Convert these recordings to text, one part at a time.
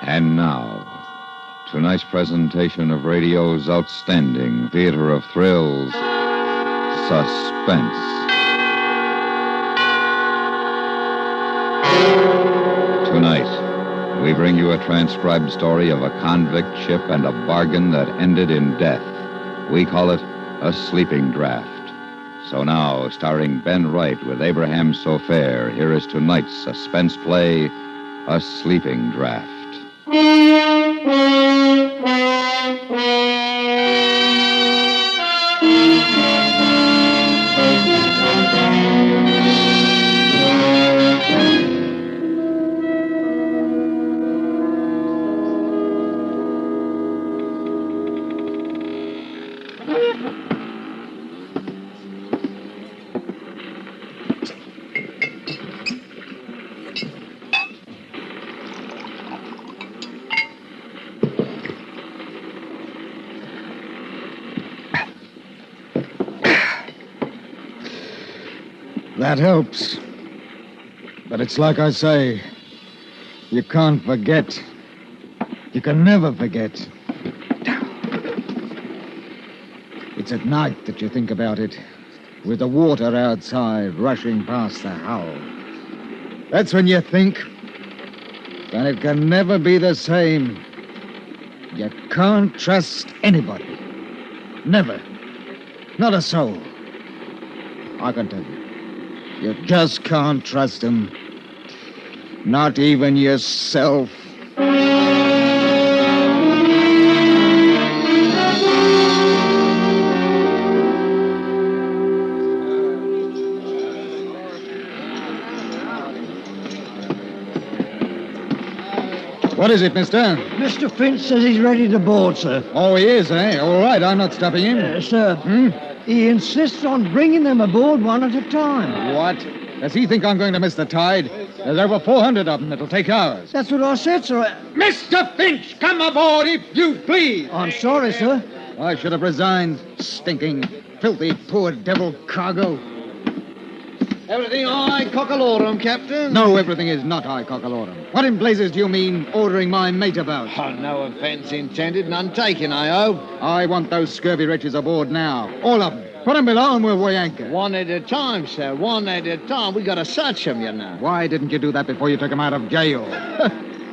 And now, tonight's presentation of radio's outstanding theater of thrills, Suspense. Tonight, we bring you a transcribed story of a convict ship and a bargain that ended in death. We call it A Sleeping Draught. So now, starring Ben Wright with Abraham Sofair, here is tonight's suspense play, A Sleeping Draught. That helps. But it's like I say, you can't forget. You can never forget. It's at night that you think about it, with the water outside rushing past the hull. That's when you think, and it can never be the same. You can't trust anybody. Never. Not a soul. I can tell you. You just can't trust him. Not even yourself. What is it, mister? Mr. Finch says he's ready to board, sir. Oh, he is, eh? All right, I'm not stopping him. Sir, he insists on bringing them aboard one at a time. What? Does he think I'm going to miss the tide? There's over 400 of them. It'll take hours. That's what I said, sir. Mr. Finch, come aboard if you please. I'm sorry, sir. I should have resigned. Stinking, filthy, poor devil cargo. Everything high cockalorum, Captain? No, everything is not high cockalorum. What in blazes do you mean ordering my mate about? Oh, no offence intended, none taken, I hope. I want those scurvy wretches aboard now. All of them. Put them below and we'll weigh anchor. One at a time, sir. One at a time. We got to search them, you know. Why didn't you do that before you took them out of jail?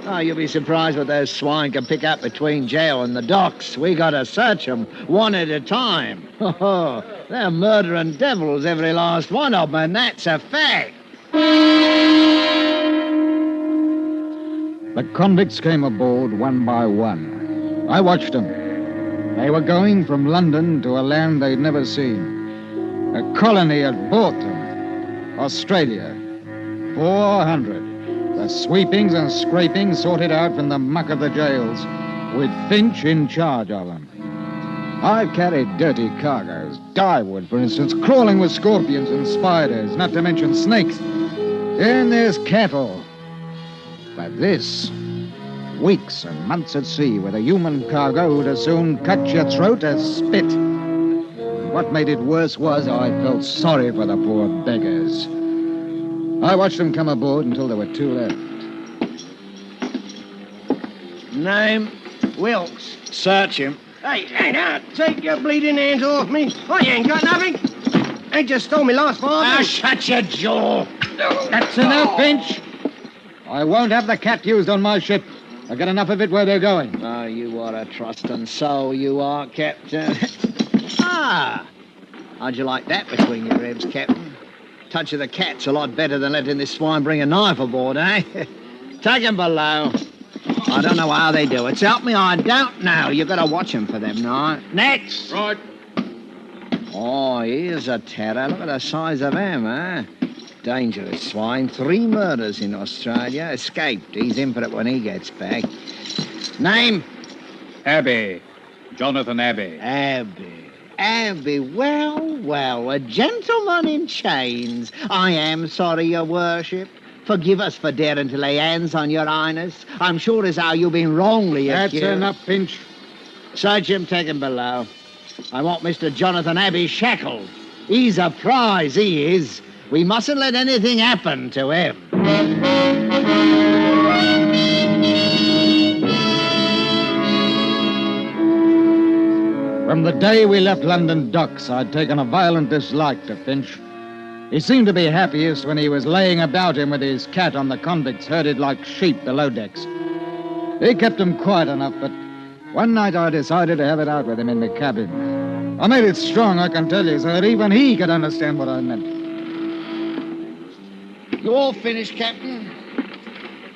Oh, you'll be surprised what those swine can pick up between jail and the docks. We got to search them one at a time. Oh, they're murdering devils, every last one of them, and that's a fact. The convicts came aboard one by one. I watched them. They were going from London to a land they'd never seen. A colony had bought them. Australia. 400. The sweepings and scrapings sorted out from the muck of the jails, with Finch in charge of them. I've carried dirty cargoes. Dyewood, for instance, crawling with scorpions and spiders, not to mention snakes. Then there's cattle. But this... weeks and months at sea with a human cargo would as soon cut your throat as spit. And what made it worse was I felt sorry for the poor beggars. I watched them come aboard until there were two left. Name, Wilkes. Search him. Hey, now, take your bleeding hands off me. I ain't got nothing. They just stole me last farthing. Shut your jaw. That's enough, Finch. I won't have the cat used on my ship. I got enough of it where they're going. Oh, you are a trusting soul, you are, Captain. How'd you like that between your ribs, Captain? Touch of the cat's a lot better than letting this swine bring a knife aboard, eh? Take him below. I don't know how they do it. Help me, I don't know. You got to watch him for them, now. Next. Right. Oh, here's a terror. Look at the size of him, eh? Dangerous swine. 3 murders in Australia. Escaped. He's in for it when he gets back. Name? Abbey. Jonathan Abbey. Abbey. Well, a gentleman in chains. I am sorry, your worship. Forgive us for daring to lay hands on your highness. I'm sure as how you've been wrongly accused. That's enough, Finch. Search him, take him below. I want Mr. Jonathan Abbey shackled. He's a prize, he is. We mustn't let anything happen to him. From the day we left London docks, I'd taken a violent dislike to Finch. He seemed to be happiest when he was laying about him with his cat on the convicts herded like sheep below decks. He kept him quiet enough, but one night I decided to have it out with him in the cabin. I made it strong, I can tell you, so that even he could understand what I meant. You all finished, Captain?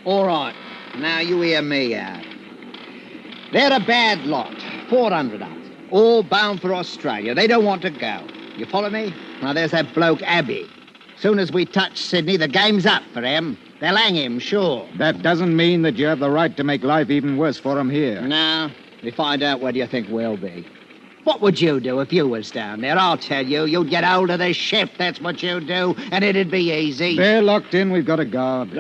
All right. Now you hear me out. They're a bad lot. 400 of them. All bound for Australia. They don't want to go. You follow me? Now, there's that bloke, Abbey. Soon as we touch Sydney, the game's up for him. They'll hang him, sure. That doesn't mean that you have the right to make life even worse for him here. No. We find out where do you think we'll be. What would you do if you was down there? I'll tell you. You'd get hold of the ship, that's what you'd do, and it'd be easy. They're locked in. We've got a guard.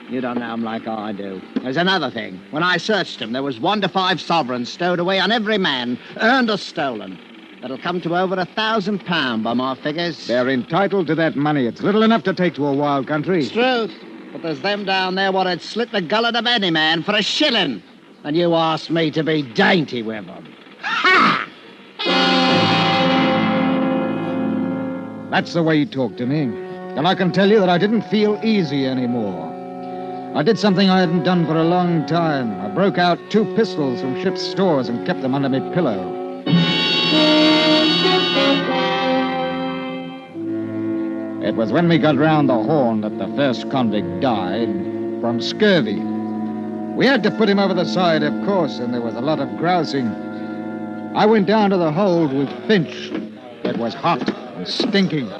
You don't know them like I do. There's another thing. When I searched them, there was 1 to 5 sovereigns stowed away on every man, earned or stolen. That'll come to over £1,000 by my figures. They're entitled to that money. It's little enough to take to a wild country. It's truth. But there's them down there what'd slit the gullet of any man for a shilling. And you asked me to be dainty with them. Ha! That's the way he talked to me. And I can tell you that I didn't feel easy anymore. I did something I hadn't done for a long time. I broke out 2 pistols from ship's stores and kept them under my pillow. It was when we got round the Horn that the first convict died from scurvy. We had to put him over the side, of course, and there was a lot of grousing. I went down to the hold with Finch. It was hot and stinking.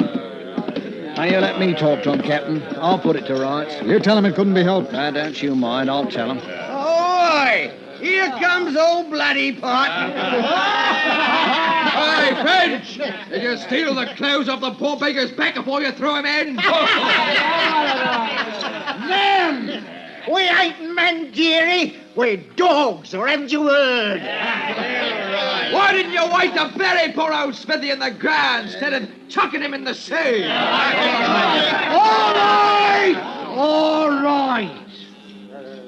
Now, you let me talk to him, Captain. I'll put it to rights. You tell him it couldn't be helped. Don't you mind. I'll tell him. Oi! Here comes old bloody pot. Hey, Finch! Did you steal the clothes off the poor beggar's back before you threw him in? Men! We ain't men, dearie. We're dogs, or haven't you heard? Why didn't you wait to bury poor old Smithy in the ground instead of chucking him in the sea? All right! All right.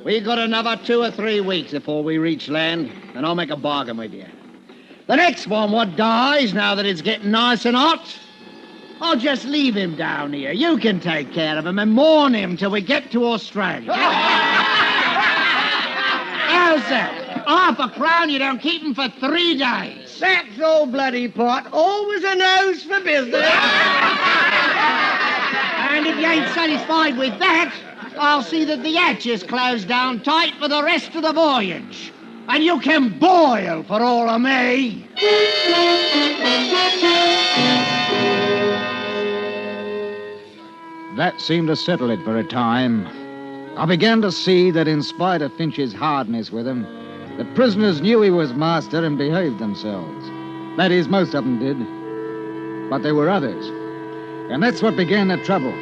We got another 2 or 3 weeks before we reach land, and I'll make a bargain with you. The next one what dies, now that it's getting nice and hot, I'll just leave him down here. You can take care of him and mourn him till we get to Australia. How's that? £5 you don't keep him for 3 days. That's old bloody pot. Always a nose for business. And if you ain't satisfied with that, I'll see that the hatch is closed down tight for the rest of the voyage. And you can boil for all of me. That seemed to settle it for a time. I began to see that in spite of Finch's hardness with him, the prisoners knew he was master and behaved themselves. That is, most of them did. But there were others. And that's what began the trouble.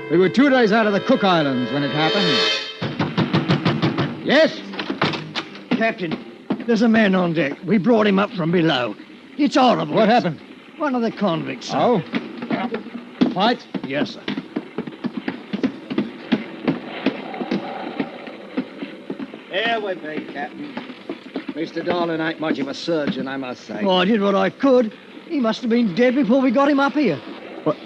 We were 2 days out of the Cook Islands when it happened. Yes? Captain, there's a man on deck. We brought him up from below. It's horrible. What happened? One of the convicts, sir. Oh? Fight? Yes, sir. Here with me, Captain. Mr. Darling ain't much of a surgeon, I must say. Oh, I did what I could. He must have been dead before we got him up here. What?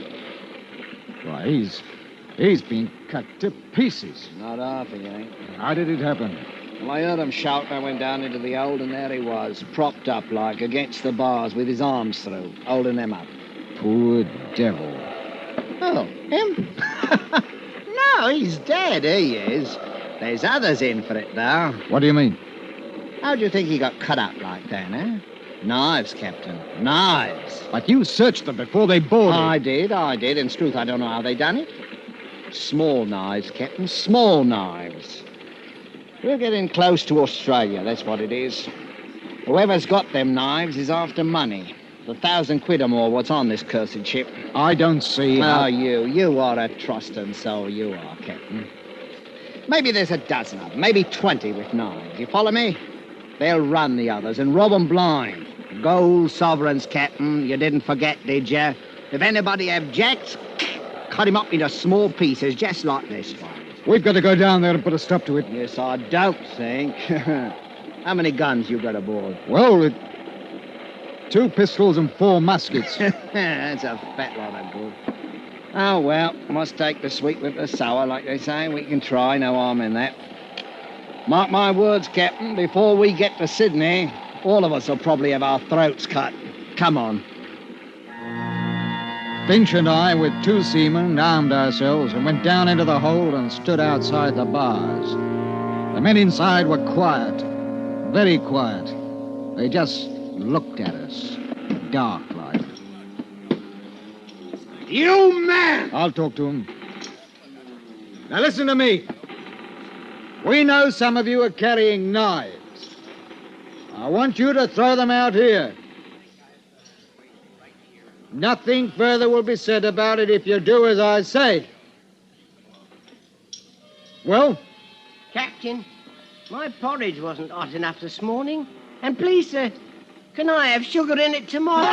Why, he's been cut to pieces. Not half, he ain't. How did it happen? Well, I heard him shout and I went down into the hold, and there he was, propped up like against the bars with his arms through, holding them up. Poor devil. Oh, him? No, he's dead, he is. There's others in for it, though. What do you mean? How do you think he got cut up like that, eh? Knives, Captain, knives. But you searched them before they boarded. I did. In truth, I don't know how they done it. Small knives, Captain, small knives. We're getting close to Australia, that's what it is. Whoever's got them knives is after money. The £1,000 or more what's on this cursed ship. I don't see how... Oh, you are a trusting soul, you are, Captain. Maybe there's a dozen of them, maybe 20 with knives. You follow me? They'll run the others and rob them blind. Gold sovereigns, Captain. You didn't forget, did you? If anybody objects, cut him up into small pieces, just like this one. We've got to go down there and put a stop to it. Yes, I don't think. How many guns you got aboard? Well, 2 pistols and 4 muskets. That's a fat lot of good. Oh, well, must take the sweet with the sour, like they say. We can try, no harm in that. Mark my words, Captain, before we get to Sydney, all of us will probably have our throats cut. Come on. Finch and I, with 2 seamen, armed ourselves and went down into the hold and stood outside the bars. The men inside were quiet, very quiet. They just looked at us, dark-like. You man! I'll talk to him. Now listen to me. We know some of you are carrying knives. I want you to throw them out here. Nothing further will be said about it if you do as I say. Well? Captain, my porridge wasn't hot enough this morning. And please, sir, can I have sugar in it tomorrow?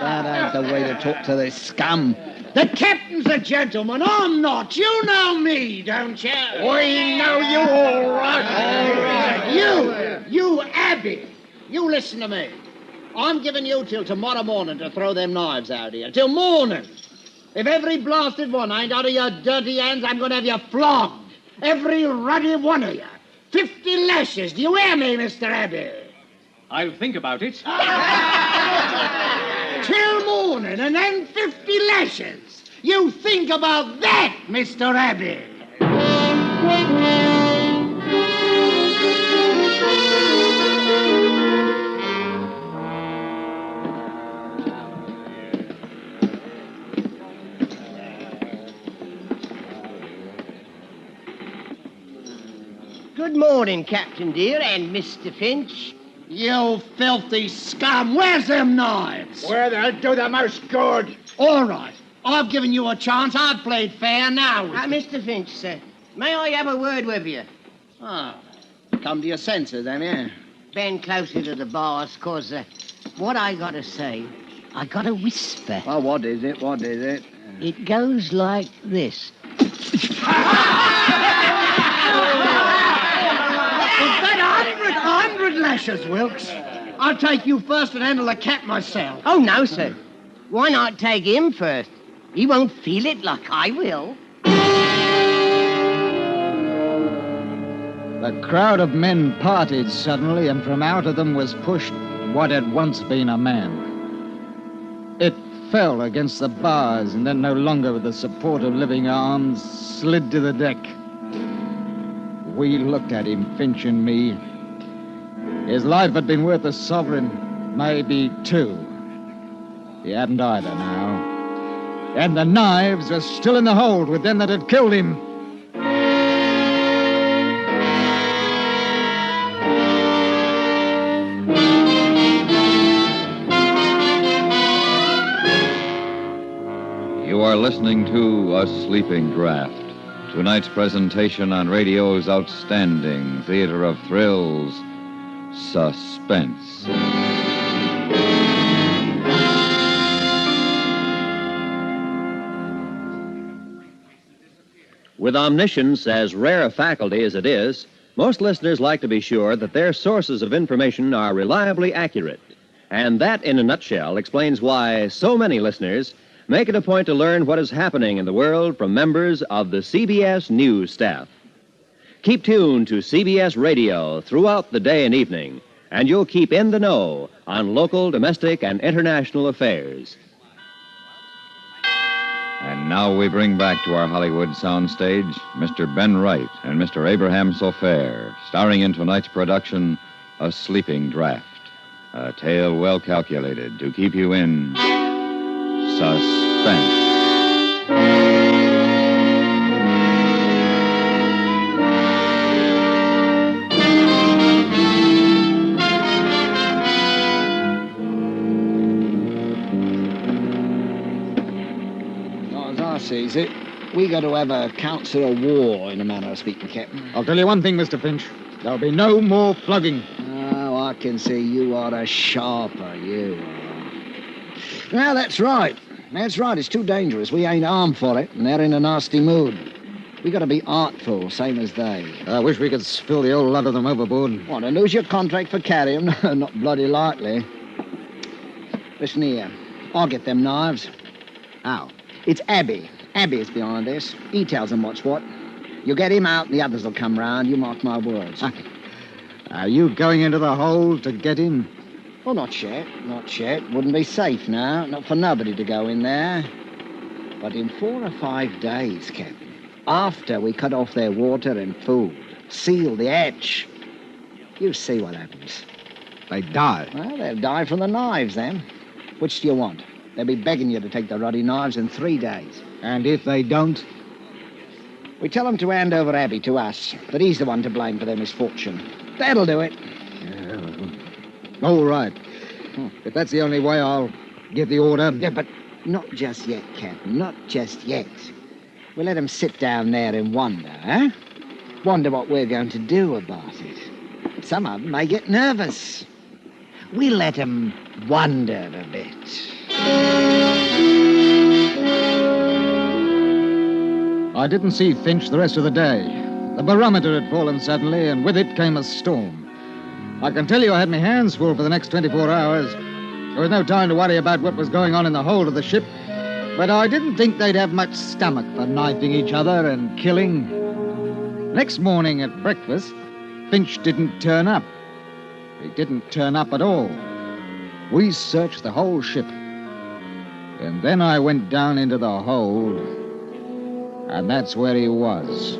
That ain't the way to talk to this scum. The captain's a gentleman. I'm not. You know me, don't you? We know you all right. You, Abby. You listen to me. I'm giving you till tomorrow morning to throw them knives out here. Till morning. If every blasted one ain't out of your dirty hands, I'm going to have you flogged. Every ruddy one of you. 50 lashes. Do you hear me, Mr. Abbey? I'll think about it. Till morning and then 50 lashes. You think about that, Mr. Abbey. Good morning, Captain dear, and Mr. Finch. You filthy scum! Where's them knives? Where they'll do the most good. All right. I've given you a chance. I've played fair now. Mr. Finch, sir, may I have a word with you? Ah, come to your senses, then, yeah? Bend closer to the bars, 'cause what I got to say, I got to whisper. Well, what is it? What is it? It goes like this. Hundred lashes, Wilkes. I'll take you first and handle the cat myself. Oh, no, sir. Why not take him first? He won't feel it like I will. The crowd of men parted suddenly, and from out of them was pushed what had once been a man. It fell against the bars, and then, no longer with the support of living arms, slid to the deck. We looked at him, Finch and me. His life had been worth a sovereign, maybe 2. He hadn't either now. And the knives were still in the hold with them that had killed him. You are listening to A Sleeping Draught, tonight's presentation on radio's outstanding theater of thrills, Suspense. With omniscience as rare a faculty as it is, most listeners like to be sure that their sources of information are reliably accurate. And that, in a nutshell, explains why so many listeners make it a point to learn what is happening in the world from members of the CBS News staff. Keep tuned to CBS Radio throughout the day and evening, and you'll keep in the know on local, domestic, and international affairs. And now we bring back to our Hollywood soundstage Mr. Ben Wright and Mr. Abraham Sofair, starring in tonight's production, A Sleeping Draught, a tale well calculated to keep you in suspense. Sees it. We got to have a council of war, in a manner of speaking, Captain. I'll tell you one thing, Mr. Finch. There'll be no more flogging. Oh, I can see you are a sharper, you are. Well, that's right. That's right. It's too dangerous. We ain't armed for it, and they're in a nasty mood. We got to be artful, same as they. I wish we could spill the old lot of them overboard. Want to lose your contract for carry 'em? No, not bloody likely. Listen here. I'll get them knives. How? It's Abby. Abby is behind this. He tells them what's what. You get him out and the others will come round. You mark my words. Are you going into the hole to get him? Oh, not yet. Not yet. Wouldn't be safe now. Not for nobody to go in there. But in 4 or 5 days, Captain, after we cut off their water and food, seal the hatch, you see what happens. They die. Well, they'll die from the knives, then. Which do you want? They'll be begging you to take the ruddy knives in 3 days. And if they don't? We tell them to hand over Abby to us, that he's the one to blame for their misfortune. That'll do it. All right. If that's the only way, I'll give the order. Yeah, but not just yet, Captain. Not just yet. We'll let them sit down there and wonder, huh? Wonder what we're going to do about it. Some of them may get nervous. We'll let them wonder a bit. I didn't see Finch the rest of the day. The barometer had fallen suddenly, and with it came a storm. I can tell you I had my hands full for the next 24 hours. There was no time to worry about what was going on in the hold of the ship, but I didn't think they'd have much stomach for knifing each other and killing. Next morning at breakfast, Finch didn't turn up. He didn't turn up at all. We searched the whole ship. And then I went down into the hold, and that's where he was.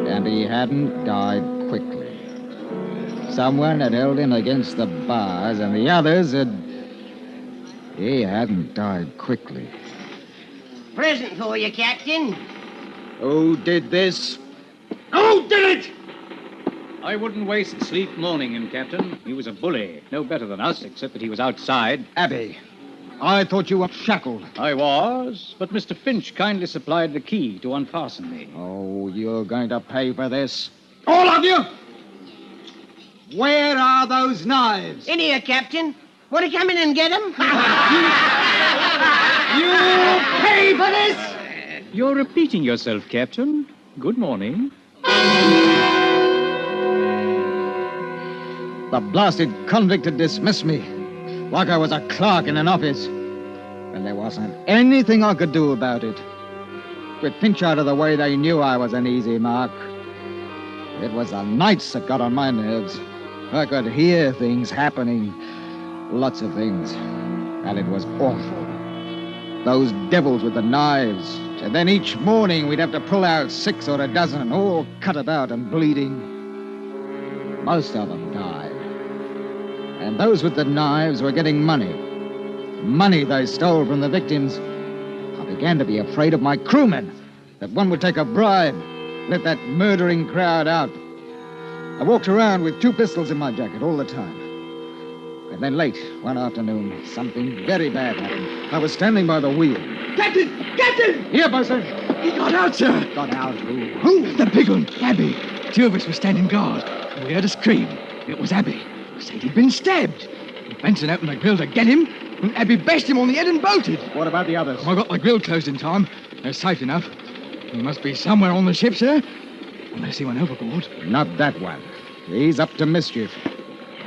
And he hadn't died quickly. Someone had held him against the bars, and the others had... He hadn't died quickly. Present for you, Captain. Who did this? Who did it? I wouldn't waste sleep mourning him, Captain. He was a bully. No better than us, except that he was outside. Abby, I thought you were shackled. I was, but Mr. Finch kindly supplied the key to unfasten me. Oh, you're going to pay for this. All of you? Where are those knives? In here, Captain. Want to come in and get them? You pay for this? You're repeating yourself, Captain. Good morning. The blasted convict had dismissed me, like I was a clerk in an office. And there wasn't anything I could do about it. With Finch out of the way, they knew I was an easy mark. It was the nights that got on my nerves. I could hear things happening, lots of things, and it was awful. Those devils with the knives, and then each morning we'd have to pull out 6 or a dozen, all cut about and bleeding. Most of them died. And those with the knives were getting money. Money they stole from the victims. I began to be afraid of my crewmen, that one would take a bribe, let that murdering crowd out. I walked around with 2 pistols in my jacket all the time. And then late one afternoon, something very bad happened. I was standing by the wheel. Captain! Captain! Here, Buster. He got out, sir. Got out who? Who? The big one, Abby. 2 of us were standing guard. And we heard a scream. It was Abby. Said he'd been stabbed. Benson opened the grill to get him, and Abby bashed him on the head and bolted. What about the others? I got the grill closed in time. They're safe enough. He must be somewhere on the ship, sir. Unless he went overboard. Not that one. He's up to mischief.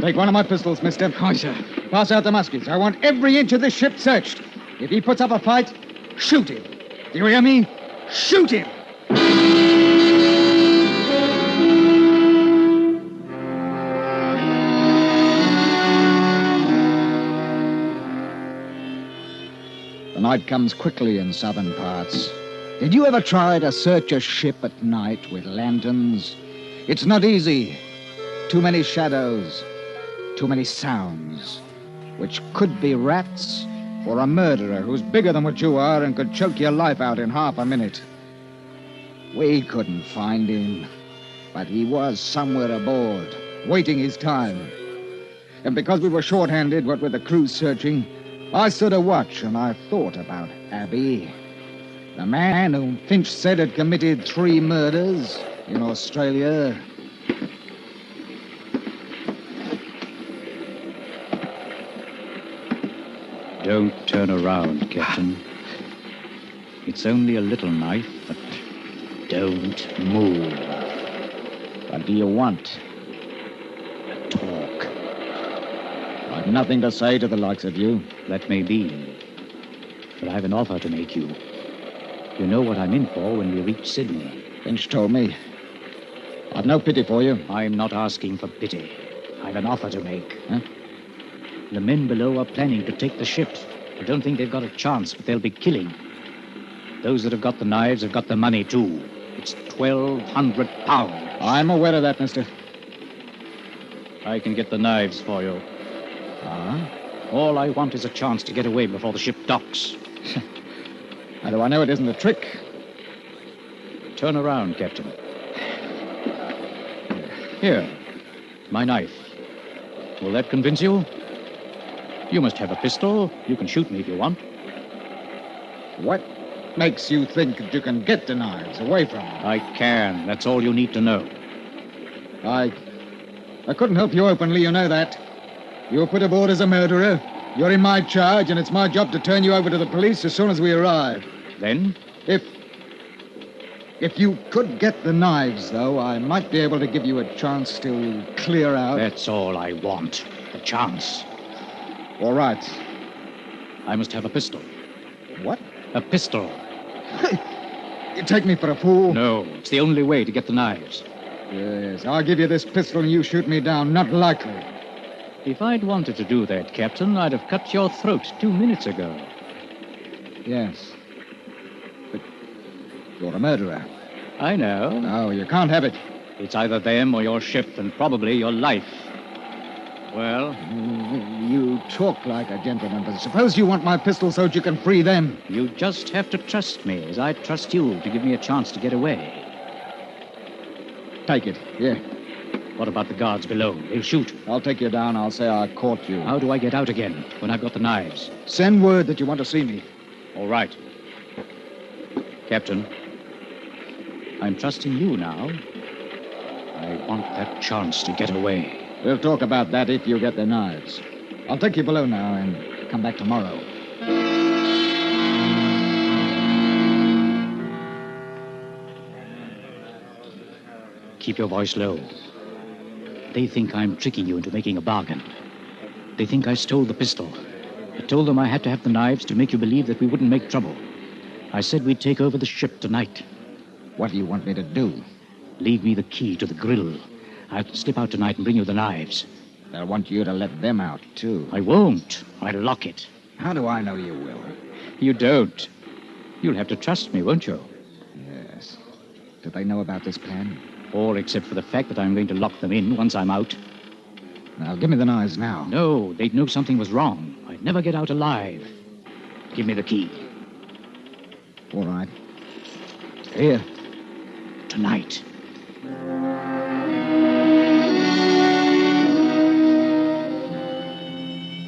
Take one of my pistols, mister. Aye, sir. Pass out the muskets. I want every inch of this ship searched. If he puts up a fight, shoot him. Do you hear me? Shoot him! The night comes quickly in southern parts. Did you ever try to search a ship at night with lanterns? It's not easy. Too many shadows, too many sounds, which could be rats or a murderer who's bigger than what you are and could choke your life out in half a minute. We couldn't find him, but he was somewhere aboard, waiting his time. And because we were short-handed, what with the crew searching, I stood a watch and I thought about Abby. The man whom Finch said had committed 3 murders in Australia. Don't turn around, Captain. It's only a little knife, but Don't move. What do you want? Talk. I've nothing to say to the likes of you. That may be. But I have an offer to make you. You know what I'm in for when we reach Sydney. Finch told me. I've no pity for you. I'm not asking for pity. I've an offer to make. Huh? The men below are planning to take the ship. I don't think they've got a chance, but they'll be killing. Those that have got the knives have got the money, too. It's £1,200. I'm aware of that, mister. I can get the knives for you. Ah? All I want is a chance to get away before the ship docks. How do I know it isn't a trick? Turn around, Captain. Here, my knife. Will that convince you? You must have a pistol. You can shoot me if you want. What makes you think that you can get the knives away from me? I can. That's all you need to know. I couldn't help you openly, you know that. You were put aboard as a murderer. You're in my charge, and it's my job to turn you over to the police as soon as we arrive. Then? If you could get the knives, though, I might be able to give you a chance to clear out. That's all I want. A chance. All right. I must have a pistol. What? A pistol. You take me for a fool? No, it's the only way to get the knives. Yes, I'll give you this pistol and you shoot me down. Not likely. If I'd wanted to do that, Captain, I'd have cut your throat 2 minutes ago. Yes. But you're a murderer. I know. No, you can't have it. It's either them or your ship, and probably your life. Well? You talk like a gentleman, but suppose you want my pistol so that you can free them. You just have to trust me, as I trust you, to give me a chance to get away. Take it. Here. What about the guards below? They'll shoot. I'll take you down. I'll say I caught you. How do I get out again when I've got the knives? Send word that you want to see me. All right. Captain, I'm trusting you now. I want that chance to get away. We'll talk about that if you get the knives. I'll take you below now and come back tomorrow. Keep your voice low. They think I'm tricking you into making a bargain. They think I stole the pistol. I told them I had to have the knives to make you believe that we wouldn't make trouble. I said we'd take over the ship tonight. What do you want me to do? Leave me the key to the grill. I'll slip out tonight and bring you the knives. They'll want you to let them out, too. I won't. I'll lock it. How do I know you will? You don't. You'll have to trust me, won't you? Yes. Do they know about this plan? All except for the fact that I'm going to lock them in once I'm out. Now, give me the knives now. No, they'd know something was wrong. I'd never get out alive. Give me the key. All right. Here. Tonight.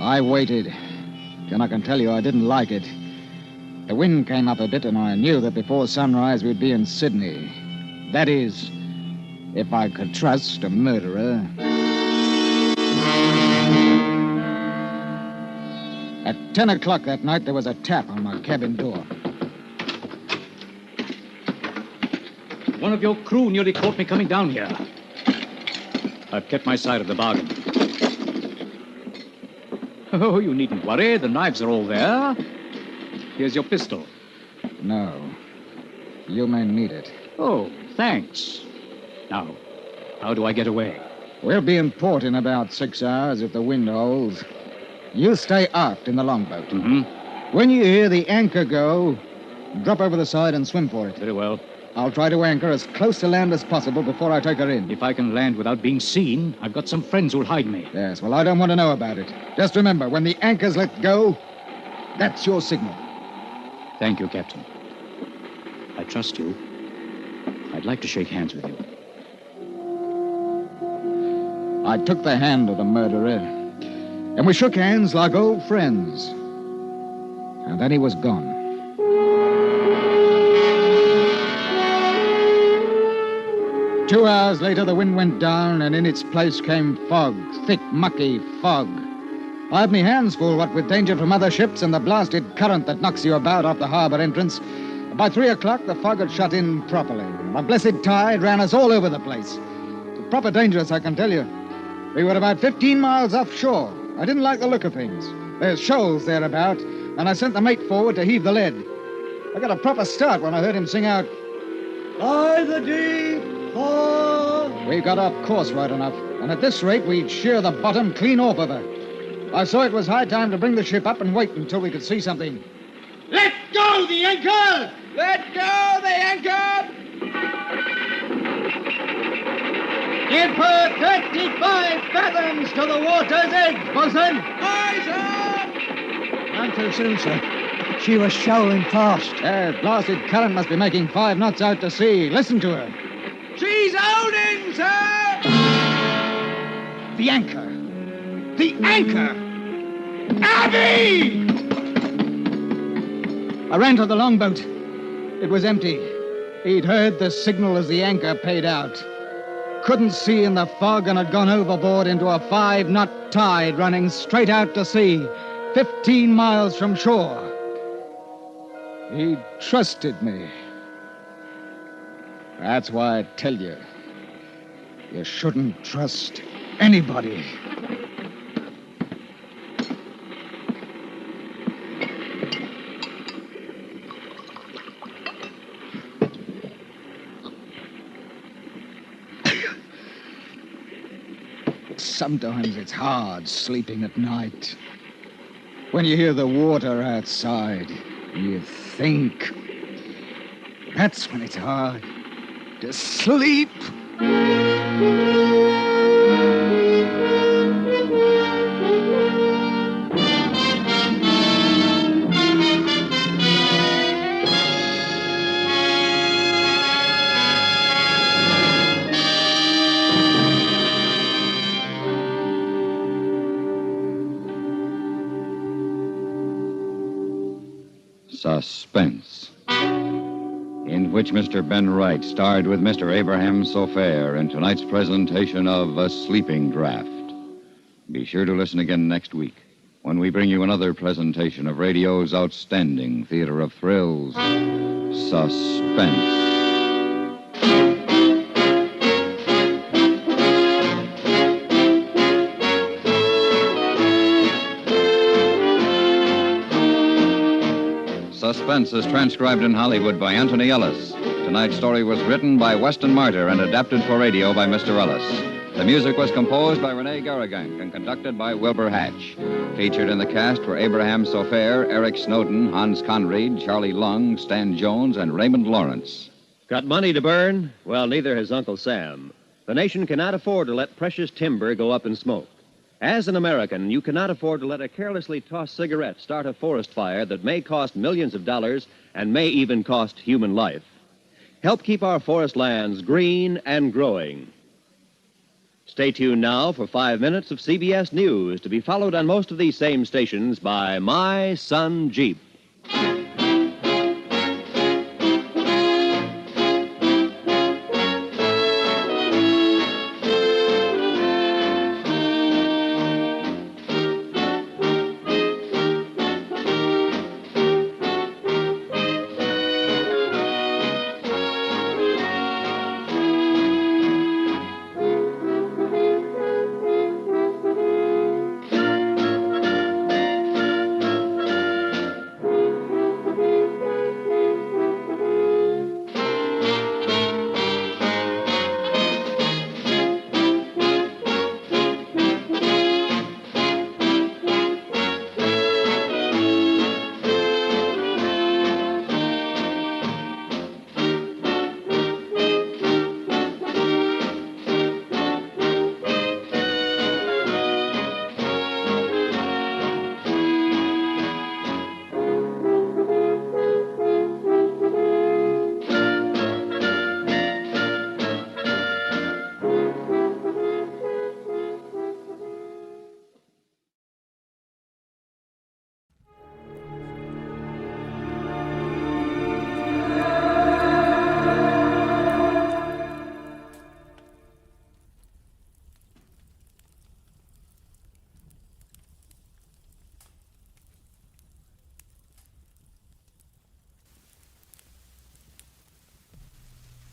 I waited. And I can tell you I didn't like it. The wind came up a bit, and I knew that before sunrise we'd be in Sydney. That is, if I could trust a murderer. At 10 o'clock that night, there was a tap on my cabin door. One of your crew nearly caught me coming down here. I've kept my side of the bargain. Oh, you needn't worry. The knives are all there. Here's your pistol. No. You may need it. Oh, thanks. Now, how do I get away? We'll be in port in about 6 hours if the wind holds. You stay aft in the longboat. Mm-hmm. When you hear the anchor go, drop over the side and swim for it. Very well. I'll try to anchor as close to land as possible before I take her in. If I can land without being seen, I've got some friends who'll hide me. Yes, well, I don't want to know about it. Just remember, when the anchor's let go, that's your signal. Thank you, Captain. I trust you. I'd like to shake hands with you. I took the hand of the murderer, and we shook hands like old friends. And then he was gone. Two hours later, the wind went down, and in its place came fog, thick, mucky fog. I had me hands full, what with danger from other ships and the blasted current that knocks you about off the harbor entrance. By 3 o'clock, the fog had shut in properly. The blessed tide ran us all over the place. It's proper dangerous, I can tell you. We were about 15 miles offshore. I didn't like the look of things. There's shoals thereabout, and I sent the mate forward to heave the lead. I got a proper start when I heard him sing out, "By the deep, for..." We got off course right enough, and at this rate, we'd shear the bottom clean off of her. I saw it was high time to bring the ship up and wait until we could see something. Let go the anchor! Let go the anchor! Give her 35 fathoms to the water's edge, bosun! Aye, sir! None too soon, sir. She was showering fast. Blasted current must be making 5 knots out to sea. Listen to her. She's owning, sir! The anchor! The anchor! Abby! I ran to the longboat. It was empty. He'd heard the signal as the anchor paid out. Couldn't see in the fog and had gone overboard into a 5-knot tide running straight out to sea, 15 miles from shore. He trusted me. That's why I tell you, you shouldn't trust anybody. Sometimes it's hard sleeping at night. When you hear the water outside, you think. That's when it's hard to sleep. Suspense, in which Mr. Ben Wright starred with Mr. Abraham Sofair in tonight's presentation of A Sleeping Draught. Be sure to listen again next week when we bring you another presentation of radio's outstanding theater of thrills, Suspense. Suspense is transcribed in Hollywood by Anthony Ellis. Tonight's story was written by Weston Martyr and adapted for radio by Mr. Ellis. The music was composed by Rene Garrigank and conducted by Wilbur Hatch. Featured in the cast were Abraham Sofair, Eric Snowden, Hans Conried, Charlie Lung, Stan Jones, and Raymond Lawrence. Got money to burn? Well, neither has Uncle Sam. The nation cannot afford to let precious timber go up in smoke. As an American, you cannot afford to let a carelessly tossed cigarette start a forest fire that may cost millions of dollars and may even cost human life. Help keep our forest lands green and growing. Stay tuned now for 5 minutes of CBS News, to be followed on most of these same stations by My Son Jeep.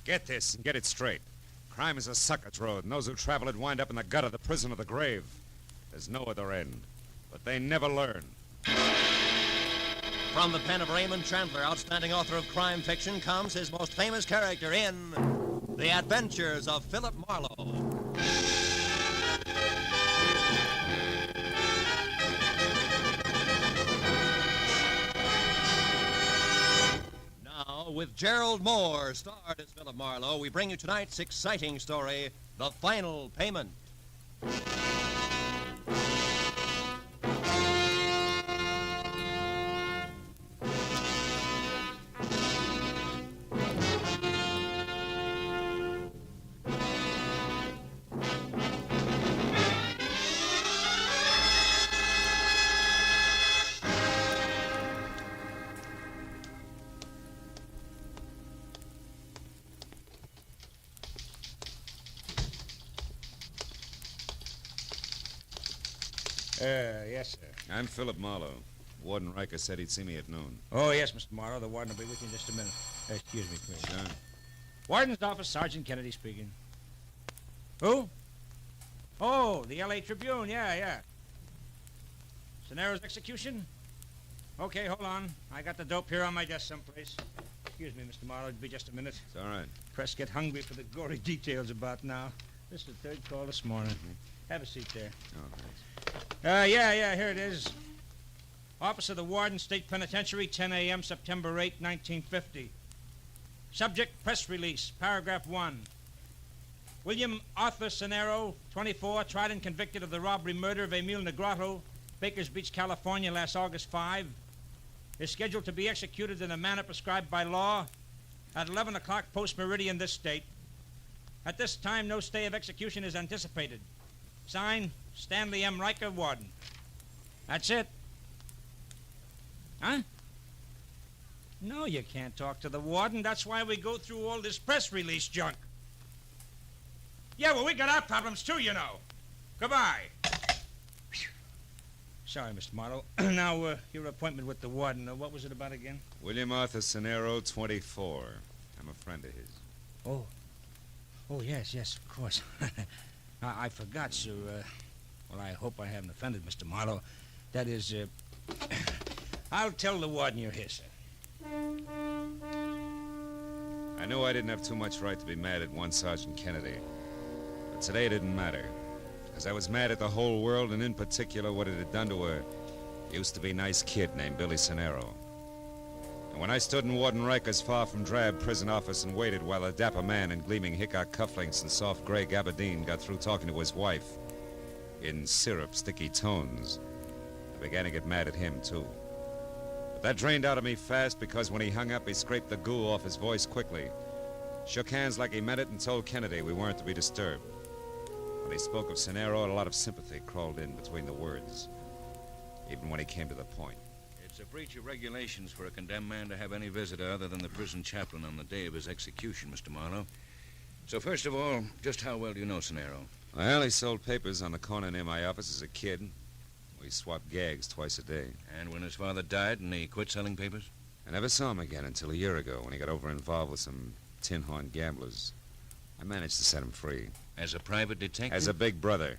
Get this and get it straight. Crime is a sucker's road, and those who travel it wind up in the gut of the prison of the grave. There's no other end. But they never learn. From the pen of Raymond Chandler, outstanding author of crime fiction, comes his most famous character in The Adventures of Philip Marlowe. Now, with Gerald Moore, starred as Philip Marlowe, we bring you tonight's exciting story, The Final Payment. Yes, sir. I'm Philip Marlowe. Warden Riker said he'd see me at noon. Oh, yes, Mr. Marlowe. The warden will be with you in just a minute. Excuse me, please. Sure. Warden's office, Sergeant Kennedy speaking. Who? Oh, the L.A. Tribune. Yeah. Sonero's execution? Okay, hold on. I got the dope here on my desk someplace. Excuse me, Mr. Marlowe. It'll be just a minute. It's all right. Press get hungry for the gory details about now. This is the third call this morning. Mm-hmm. Have a seat there. Oh, thanks. Yeah, here it is. Office of the Warden, State Penitentiary, 10 a.m., September 8, 1950. Subject, press release, paragraph 1. William Arthur Sonero, 24, tried and convicted of the robbery murder of Emil Negrato, Bakers Beach, California, last August 5, is scheduled to be executed in the manner prescribed by law at 11 o'clock post-meridian this date. At this time, no stay of execution is anticipated. Signed, Stanley M. Riker, Warden. That's it. Huh? No, you can't talk to the warden. That's why we go through all this press release junk. Yeah, well, we got our problems too, you know. Goodbye. Sorry, Mr. Marlowe. Now, your appointment with the warden, what was it about again? William Arthur Sonero, 24. I'm a friend of his. Oh, yes, of course. I forgot, sir. Well, I hope I haven't offended Mr. Marlowe. That is, I'll tell the warden you're here, sir. I knew I didn't have too much right to be mad at one Sergeant Kennedy. But today it didn't matter. Because I was mad at the whole world, and in particular what it had done to a used-to-be nice kid named Billy Sonero. And when I stood in Warden Riker's far from drab prison office and waited while a dapper man in gleaming Hickok cufflinks and soft gray gabardine got through talking to his wife in syrup-sticky tones, I began to get mad at him, too. But that drained out of me fast because when he hung up, he scraped the goo off his voice quickly, shook hands like he meant it, and told Kennedy we weren't to be disturbed. When he spoke of Sonero, a lot of sympathy crawled in between the words, even when he came to the point. It's a breach of regulations for a condemned man to have any visitor other than the prison chaplain on the day of his execution, Mr. Marlowe. So first of all, just how well do you know Sonero? Well, he sold papers on the corner near my office as a kid. We swapped gags twice a day. And when his father died and he quit selling papers? I never saw him again until a year ago when he got over-involved with some tin-horn gamblers. I managed to set him free. As a private detective? As a big brother.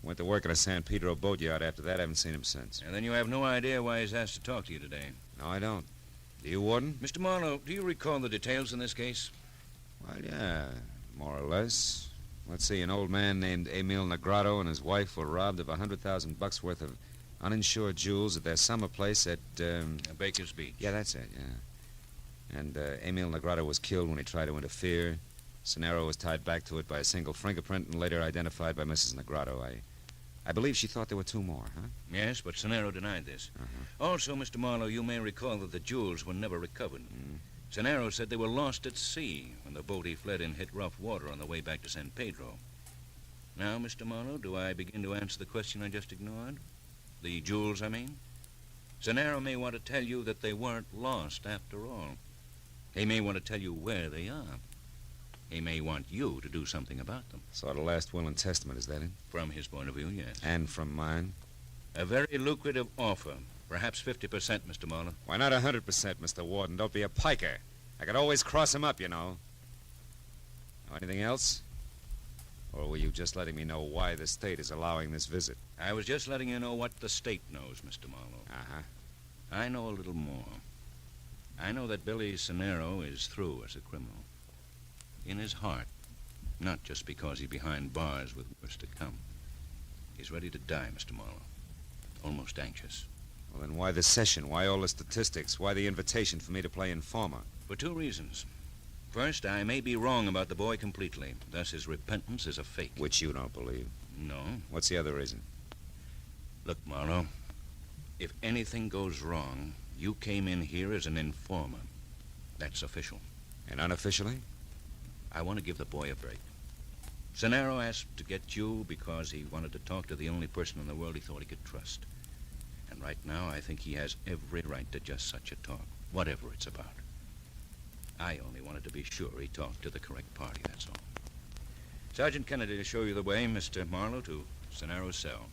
Went to work at a San Pedro boatyard after that. I haven't seen him since. And then you have no idea why he's asked to talk to you today? No, I don't. Do you, Warden? Mr. Marlowe, do you recall the details in this case? Well, yeah, more or less. Let's see, an old man named Emil Negrato and his wife were robbed of $100,000 worth of uninsured jewels at their summer place at, Baker's Beach. Yeah, that's it, yeah. And Emil Negrato was killed when he tried to interfere. Sonero was tied back to it by a single fingerprint and later identified by Mrs. Negrato. I believe she thought there were two more, huh? Yes, but Sonero denied this. Uh-huh. Also, Mr. Marlowe, you may recall that the jewels were never recovered. Sonero said they were lost at sea when the boat he fled in hit rough water on the way back to San Pedro. Now, Mr. Marlowe, do I begin to answer the question I just ignored? The jewels, I mean? Sonero may want to tell you that they weren't lost after all. He may want to tell you where they are. He may want you to do something about them. Sort of last will and testament, is that it? From his point of view, yes. And from mine? A very lucrative offer. Perhaps 50%, Mr. Marlowe. Why not 100%, Mr. Warden? Don't be a piker. I could always cross him up, you know. Anything else? Or were you just letting me know why the state is allowing this visit? I was just letting you know what the state knows, Mr. Marlowe. Uh-huh. I know a little more. I know that Billy Cenero is through as a criminal. In his heart, not just because he's behind bars with worse to come. He's ready to die, Mr. Marlowe. Almost anxious. Well, then why the session? Why all the statistics? Why the invitation for me to play informer? For two reasons. First, I may be wrong about the boy completely. Thus, his repentance is a fake. Which you don't believe. No. What's the other reason? Look, Marlowe, if anything goes wrong, you came in here as an informer. That's official. And unofficially? I want to give the boy a break. Cenero asked to get you because he wanted to talk to the only person in the world he thought he could trust. And right now, I think he has every right to just such a talk, whatever it's about. I only wanted to be sure he talked to the correct party, that's all. Sergeant Kennedy to show you the way, Mr. Marlowe, to Cenero's cell.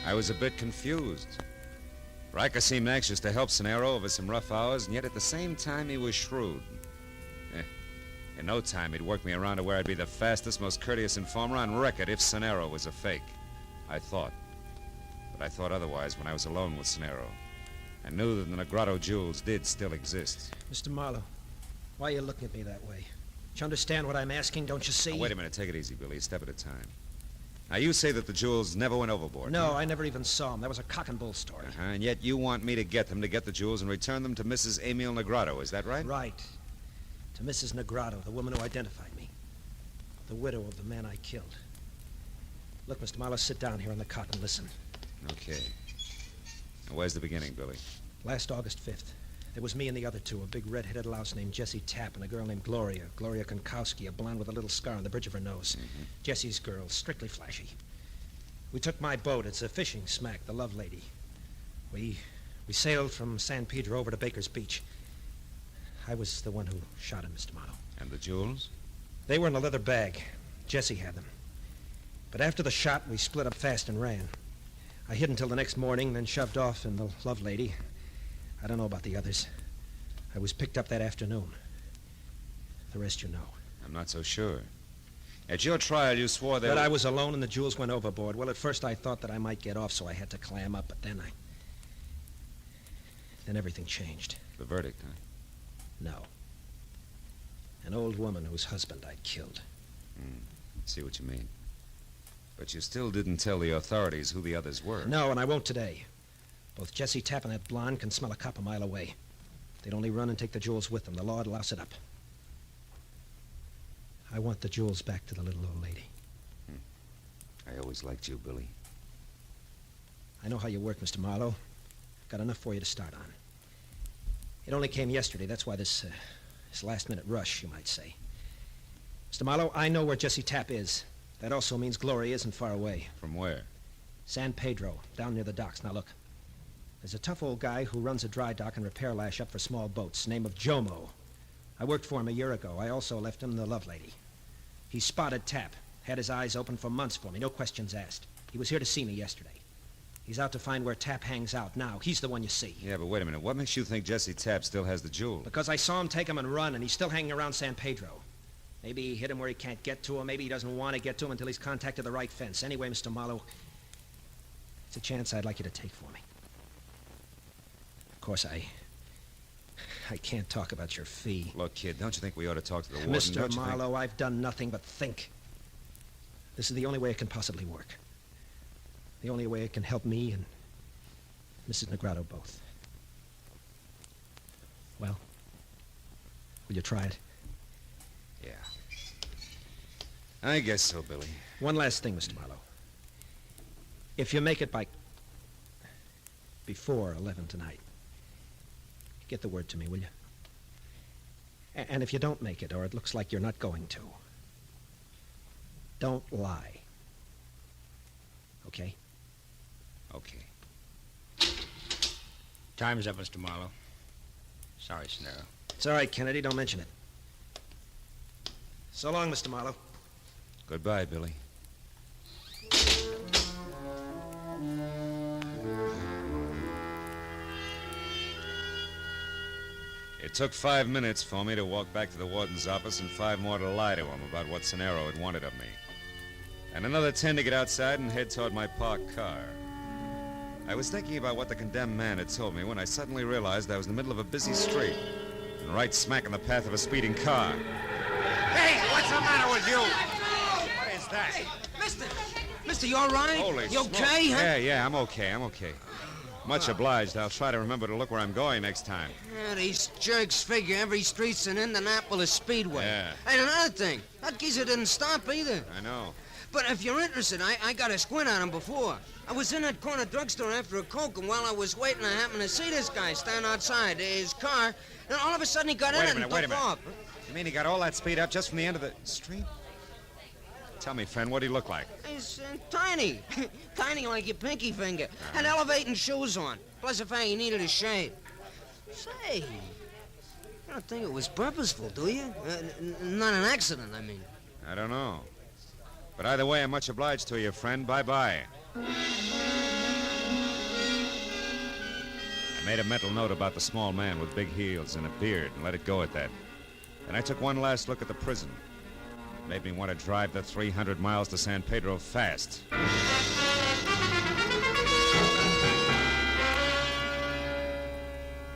I was a bit confused. Riker seemed anxious to help Cenero over some rough hours, and yet at the same time he was shrewd. In no time he'd work me around to where I'd be the fastest, most courteous informer on record if Cenero was a fake. I thought. But I thought otherwise when I was alone with Cenero. I knew that the Negrado jewels did still exist. Mr. Marlowe, why are you looking at me that way? Do you understand what I'm asking? Don't you see? Now, wait a minute. Take it easy, Billy. A step at a time. Now, you say that the jewels never went overboard. No, I never even saw them. That was a cock and bull story. And yet you want me to get them, to get the jewels, and return them to Mrs. Emil Negrado. Is that right? Right. To Mrs. Negrado, the woman who identified me. The widow of the man I killed. Look, Mr. Marlowe, sit down here on the cot and listen. Okay. Now, where's the beginning, Billy? Last August 5th. There was me and the other two, a big red-headed louse named Jessie Tapp and a girl named Gloria Konkowski, a blonde with a little scar on the bridge of her nose. Mm-hmm. Jessie's girl, strictly flashy. We took my boat. It's a fishing smack, the Love Lady. We sailed from San Pedro over to Baker's Beach. I was the one who shot him, Mr. Marlowe. And the jewels? They were in a leather bag. Jessie had them. But after the shot, we split up fast and ran. I hid until the next morning, then shoved off in the Love Lady. I don't know about the others. I was picked up that afternoon. The rest you know. I'm not so sure. At your trial, you swore that... That I was alone and the jewels went overboard. Well, at first I thought that I might get off, so I had to clam up, but then Then everything changed. The verdict, huh? No. An old woman whose husband I'd killed. See what you mean. But you still didn't tell the authorities who the others were. No, and I won't today. Both Jessie Tapp and that blonde can smell a cop a mile away. They'd only run and take the jewels with them. The law'd louse it up. I want the jewels back to the little old lady. I always liked you, Billy. I know how you work, Mr. Marlowe. Got enough for you to start on. It only came yesterday. That's why this last-minute rush, you might say. Mr. Marlowe, I know where Jessie Tapp is. That also means Gloria isn't far away. From where? San Pedro, down near the docks. Now, look. There's a tough old guy who runs a dry dock and repair lash up for small boats, name of Jomo. I worked for him a year ago. I also left him the Love Lady. He spotted Tapp. Had his eyes open for months for me, no questions asked. He was here to see me yesterday. He's out to find where Tapp hangs out now. He's the one you see. Yeah, but wait a minute. What makes you think Jessie Tapp still has the jewel? Because I saw him take him and run, and he's still hanging around San Pedro. Maybe he hit him where he can't get to him. Maybe he doesn't want to get to him until he's contacted the right fence. Anyway, Mr. Marlowe, it's a chance I'd like you to take for me. Of course, I can't talk about your fee. Look, kid, don't you think we ought to talk to the warden? Mr. Marlowe, I've done nothing but think. This is the only way it can possibly work. The only way it can help me and Mrs. Negrado both. Well, will you try it? Yeah. I guess so, Billy. One last thing, Mr. Marlowe. If you make it before 11 tonight, get the word to me, will you? And if you don't make it, or it looks like you're not going to, don't lie. Okay? Okay. Time's up, Mr. Marlowe. Sorry, Cenero. It's all right, Kennedy. Don't mention it. So long, Mr. Marlowe. Goodbye, Billy. It took 5 minutes for me to walk back to the warden's office and 5 more to lie to him about what Cenero had wanted of me. And another 10 to get outside and head toward my parked car. I was thinking about what the condemned man had told me when I suddenly realized I was in the middle of a busy street and right smack in the path of a speeding car. Hey, what's the matter with you? What is that? Mister, you all right? Holy You smoke. okay, huh? Yeah, I'm okay. Much obliged. I'll try to remember to look where I'm going next time. Yeah, these jerks figure every street's an Indianapolis Speedway. Yeah. And another thing, that geezer didn't stop either. I know. But if you're interested, I got a squint on him before. I was in that corner drugstore after a Coke, and while I was waiting, I happened to see this guy stand outside his car, and all of a sudden he got in it and took off. You mean he got all that speed up just from the end of the street? Tell me, friend, what'd he look like? He's tiny. Tiny like your pinky finger. Had elevating shoes on. Plus the fact he needed a shave. Say, you don't think it was purposeful, do you? Not an accident, I mean. I don't know. But either way, I'm much obliged to you, friend. Bye-bye. I made a mental note about the small man with big heels and a beard and let it go at that. Then I took one last look at the prison. It made me want to drive the 300 miles to San Pedro fast.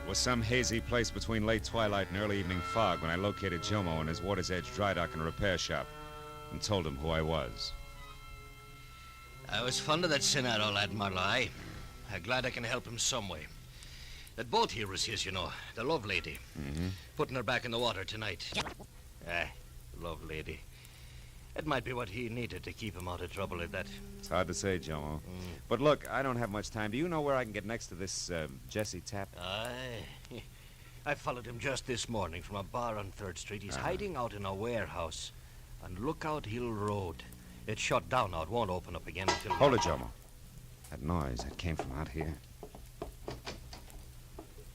It was some hazy place between late twilight and early evening fog when I located Jomo in his Water's Edge dry dock and repair shop and told him who I was. I was fond of that Cenero lad, Marlowe. I'm glad I can help him some way. That boat here was his, you know, the love lady. Mm-hmm. Putting her back in the water tonight. Love lady. It might be what he needed to keep him out of trouble at that. It's hard to say, Jomo. But look, I don't have much time. Do you know where I can get next to this Jesse Tapp? Aye. I followed him just this morning from a bar on 3rd Street. He's hiding out in a warehouse on Lookout Hill Road. It's shut down now. It won't open up again until... Hold it, Jomo. That noise, that came from out here.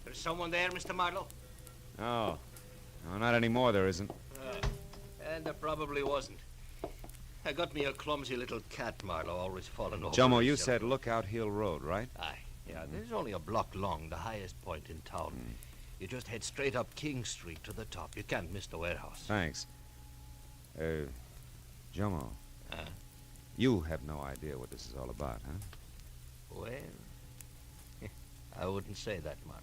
There's someone there, Mr. Marlowe? No, not anymore, there isn't. And there probably wasn't. I got me a clumsy little cat, Marlowe, always falling over. Jomo, you said Lookout Hill Road, right? Aye. Yeah, this is only a block long, the highest point in town. You just head straight up King Street to the top. You can't miss the warehouse. Thanks. Jomo. You have no idea what this is all about, huh? Well, I wouldn't say that, Marlowe.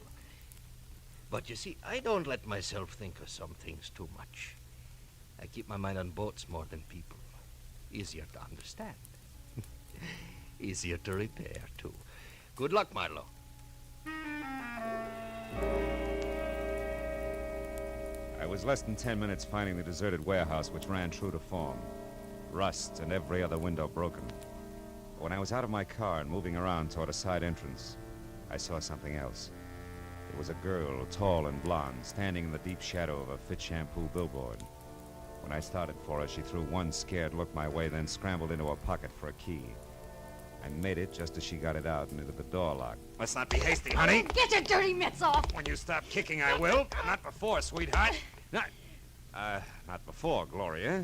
But you see, I don't let myself think of some things too much. I keep my mind on boats more than people. Easier to understand. Easier to repair, too. Good luck, Marlowe. I was less than 10 minutes finding the deserted warehouse, which ran true to form. Rust and every other window broken. When I was out of my car and moving around toward a side entrance, I saw something else. It was a girl, tall and blonde, standing in the deep shadow of a Fit Shampoo billboard. When I started for her, she threw one scared look my way, then scrambled into her pocket for a key. I made it just as she got it out and into the door lock. Let's not be hasty, honey. Get your dirty mitts off. When you stop kicking, I will. Not before, sweetheart. Not before, Gloria.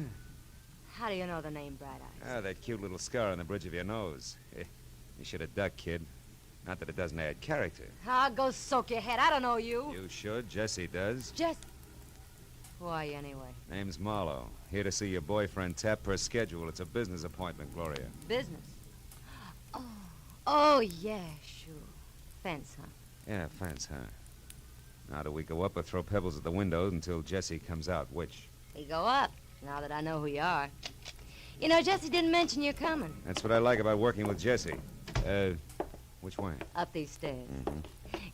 How do you know the name Bright Eyes? That cute little scar on the bridge of your nose. You should have ducked, kid. Not that it doesn't add character. Ah, go soak your head. I don't know you. You should. Jesse does. Who are you, anyway? Name's Marlowe. Here to see your boyfriend Tapp per schedule. It's a business appointment, Gloria. Business? Oh, yeah, sure. Fence, huh? Yeah, fence, huh? Now do we go up or throw pebbles at the windows until Jesse comes out? Which? We go up, now that I know who you are. You know, Jesse didn't mention you're coming. That's what I like about working with Jesse. Which way? Up these stairs.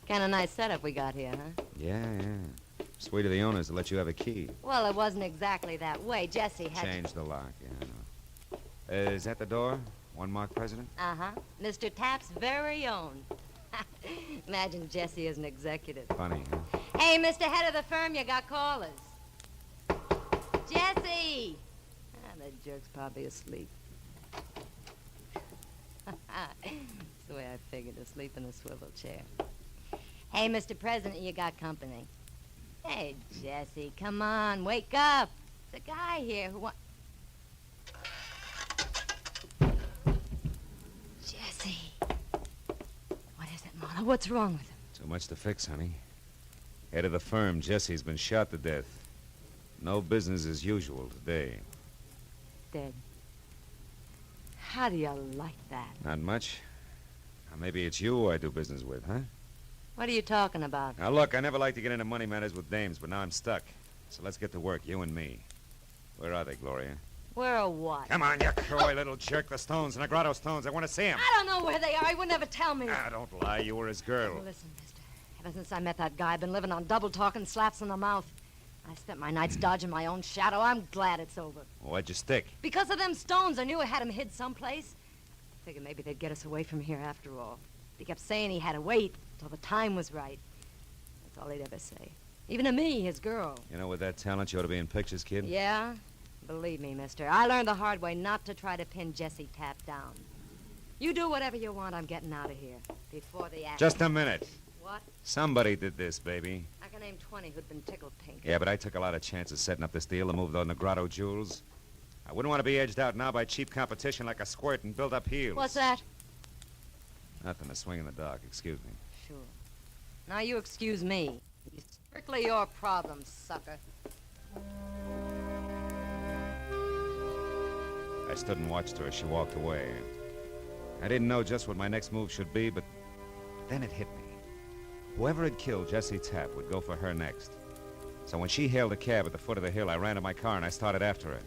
Kind of nice setup we got here, huh? Yeah. Sweet of the owners to let you have a key. Well, it wasn't exactly that way. Jesse had Change the lock, yeah, I know. Is that the door? One Mark President? Uh-huh. Mr. Tapp's very own. Imagine Jesse as an executive. Funny, huh? Hey, Mr. Head of the firm, you got callers. Jesse! That jerk's probably asleep. That's the way I figured, asleep in a swivel chair. Hey, Mr. President, you got company. Hey, Jesse, come on, wake up. There's a guy here who wants... Jesse. What is it, Marlowe? What's wrong with him? Too much to fix, honey. Head of the firm, Jesse's been shot to death. No business as usual today. Dead. How do you like that? Not much. Now, maybe it's you I do business with, huh? What are you talking about? Now, look, I never like to get into money matters with dames, but now I'm stuck. So let's get to work, you and me. Where are they, Gloria? Where or what? Come on, you coy little jerk. The stones, Negrado stones. I want to see them. I don't know where they are. He would never tell me. Ah, don't lie. You were his girl. Listen, mister. Ever since I met that guy, I've been living on double talk and slaps in the mouth. I spent my nights dodging my own shadow. I'm glad it's over. Why'd you stick? Because of them stones. I knew I had him hid someplace. I figured maybe they'd get us away from here after all. He kept saying he had to wait until the time was right. That's all he'd ever say. Even to me, his girl. You know, with that talent, you ought to be in pictures, kid. Yeah? Believe me, mister. I learned the hard way not to try to pin Jesse Tapp down. You do whatever you want. I'm getting out of here. Before the act. Just a minute. What? Somebody did this, baby. I can name 20 who'd been tickled pink. Yeah, but I took a lot of chances setting up this deal to move those Negrado jewels. I wouldn't want to be edged out now by cheap competition like a squirt and build up heels. What's that? Nothing, a swing in the dark. Excuse me. Sure. Now you excuse me. It's strictly your problem, sucker. I stood and watched her as she walked away. I didn't know just what my next move should be, but then it hit me. Whoever had killed Jesse Tapp would go for her next. So when she hailed a cab at the foot of the hill, I ran to my car and I started after her.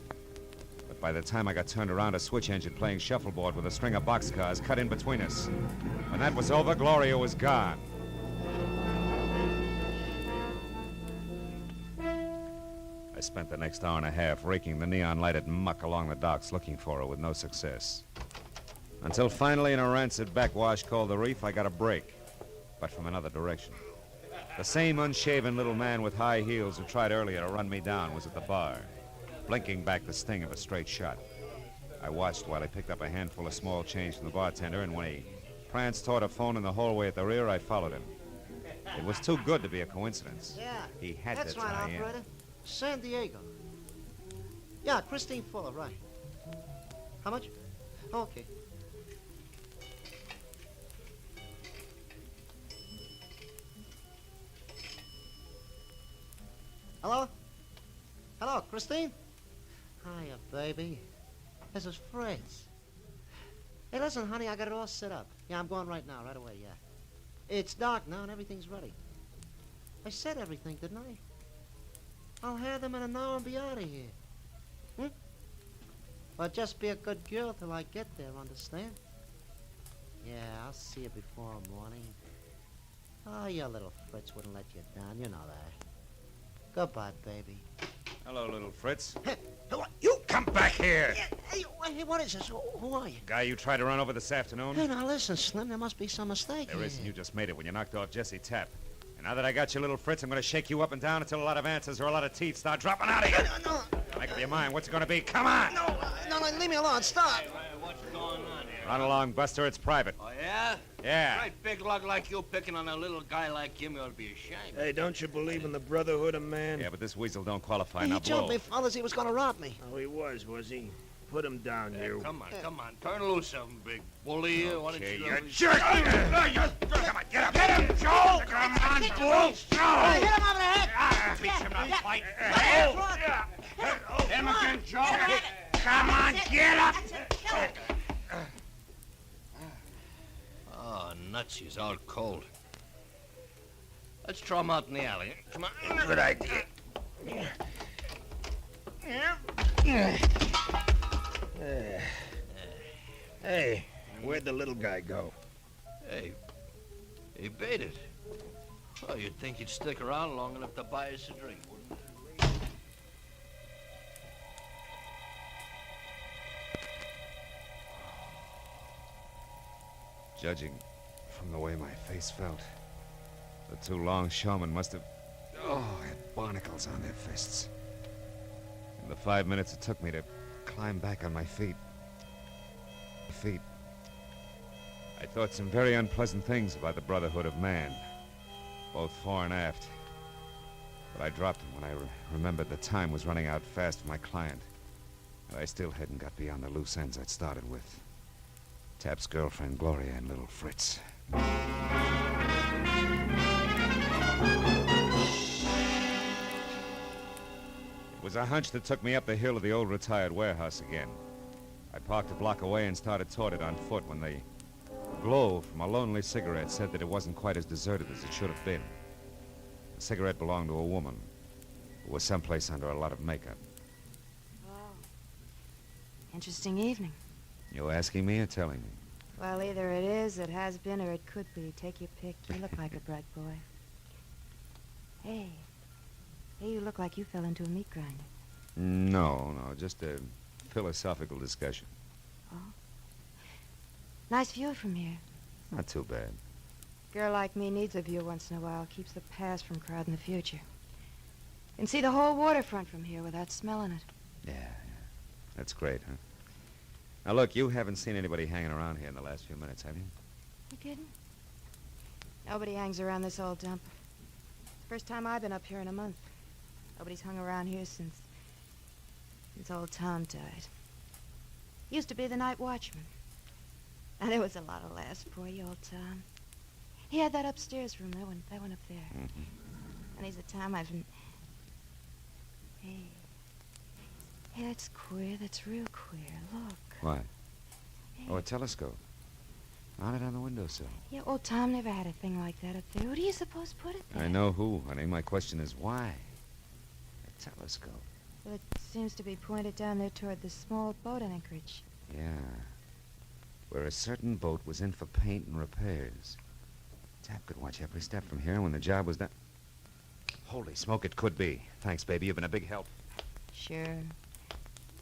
But by the time I got turned around, a switch engine playing shuffleboard with a string of boxcars cut in between us. When that was over, Gloria was gone. I spent the next hour and a half raking the neon-lighted muck along the docks looking for her with no success. Until finally, in a rancid backwash called the Reef, I got a break, but from another direction. The same unshaven little man with high heels who tried earlier to run me down was at the bar, blinking back the sting of a straight shot. I watched while he picked up a handful of small change from the bartender, and when he pranced toward a phone in the hallway at the rear, I followed him. It was too good to be a coincidence. Yeah. He had That's to right, tie in. operator. San Diego. Yeah, Christine Fuller, right. How much? Okay. Hello? Hello, Christine? Hiya, baby. This is Fritz. Hey, listen, honey, I got it all set up. Yeah, I'm going right now, right away, yeah. It's dark now and everything's ready. I said everything, didn't I? I'll have them in an hour and be out of here. But just be a good girl till I get there, understand? Yeah, I'll see you before morning. Oh, your little Fritz wouldn't let you down, you know that. Goodbye, baby. Hello, little Fritz. Hey, you Come back here! Hey, what is this? Who are you? Guy you tried to run over this afternoon? Hey, now listen, Slim, there must be some mistake There here. isn't. You just made it when you knocked off Jesse Tapp. And now that I got you, little Fritz, I'm going to shake you up and down until a lot of answers or a lot of teeth start dropping out of you. No. Make up your mind. What's it going to be? Come on! No, leave me alone. Stop. What's going on here? Run along, Buster. It's private. Oh, yeah? Yeah. Great big lug like you picking on a little guy like him, you ought to be ashamed. Hey, don't you believe in the brotherhood of man? Yeah, but this weasel don't qualify. He Now told blow. me, fellas, he was going to rob me. Oh, he was he? Put him down, you. Come on. Turn loose of him, big bully. Why don't you jerk! Come on, get up! Get him, Joe! Come on, bull! Joe! Hit him over the head! Beat him up, fight! Hit him again, Joe! Come on, get up! Oh, nuts, he's all cold. Let's throw him out in the alley. Come on. Good idea. Hey, where'd the little guy go? Hey, he baited. Oh, you'd think he'd stick around long enough to buy us a drink, wouldn't you? Judging from the way my face felt, the two longshoremen must have, had barnacles on their fists. In the 5 minutes it took me to climb back on my feet. I thought some very unpleasant things about the brotherhood of man, both fore and aft. But I dropped them when I remembered the time was running out fast for my client. And I still hadn't got beyond the loose ends I'd started with. Tapp's girlfriend, Gloria, and little Fritz. a hunch that took me up the hill of the old retired warehouse again. I parked a block away and started toward it on foot when the glow from a lonely cigarette said that it wasn't quite as deserted as it should have been. The cigarette belonged to a woman who was someplace under a lot of makeup. Wow. Interesting evening. You asking me or telling me? Well, either it is, it has been, or it could be. Take your pick. You look like a bright boy. Hey, you look like you fell into a meat grinder. No, just a philosophical discussion. Oh? Nice view from here. Not too bad. Girl like me needs a view once in a while. Keeps the past from crowding the future. Can see the whole waterfront from here without smelling it. Yeah. That's great, huh? Now, look, you haven't seen anybody hanging around here in the last few minutes, have you? You kidding? Nobody hangs around this old dump. First time I've been up here in a month. Nobody's hung around here since old Tom died. Used to be the night watchman. And there was a lot of laughs, poor old Tom. He had that upstairs room, that one up there. Mm-hmm. And he's the time I've been... Hey, that's queer. That's real queer. Look. What? Hey. Oh, a telescope. On it on the windowsill. Yeah, old Tom never had a thing like that up there. Who do you suppose put it there? I know who, honey. My question is why? A telescope. Well, it seems to be pointed down there toward the small boat anchorage. Yeah. Where a certain boat was in for paint and repairs. Tap could watch every step from here, and when the job was done... Holy smoke, it could be. Thanks, baby. You've been a big help. Sure.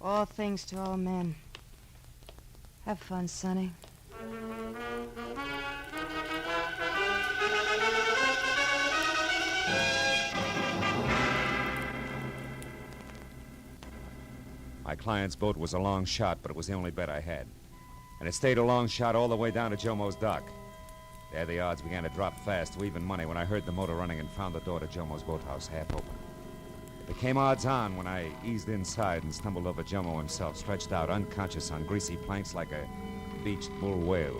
All things to all men. Have fun, Sonny. My client's boat was a long shot, but it was the only bet I had. And it stayed a long shot all the way down to Jomo's dock. There the odds began to drop fast to even money when I heard the motor running and found the door to Jomo's boathouse half open. It became odds-on when I eased inside and stumbled over Jomo himself, stretched out unconscious on greasy planks like a beached bull whale.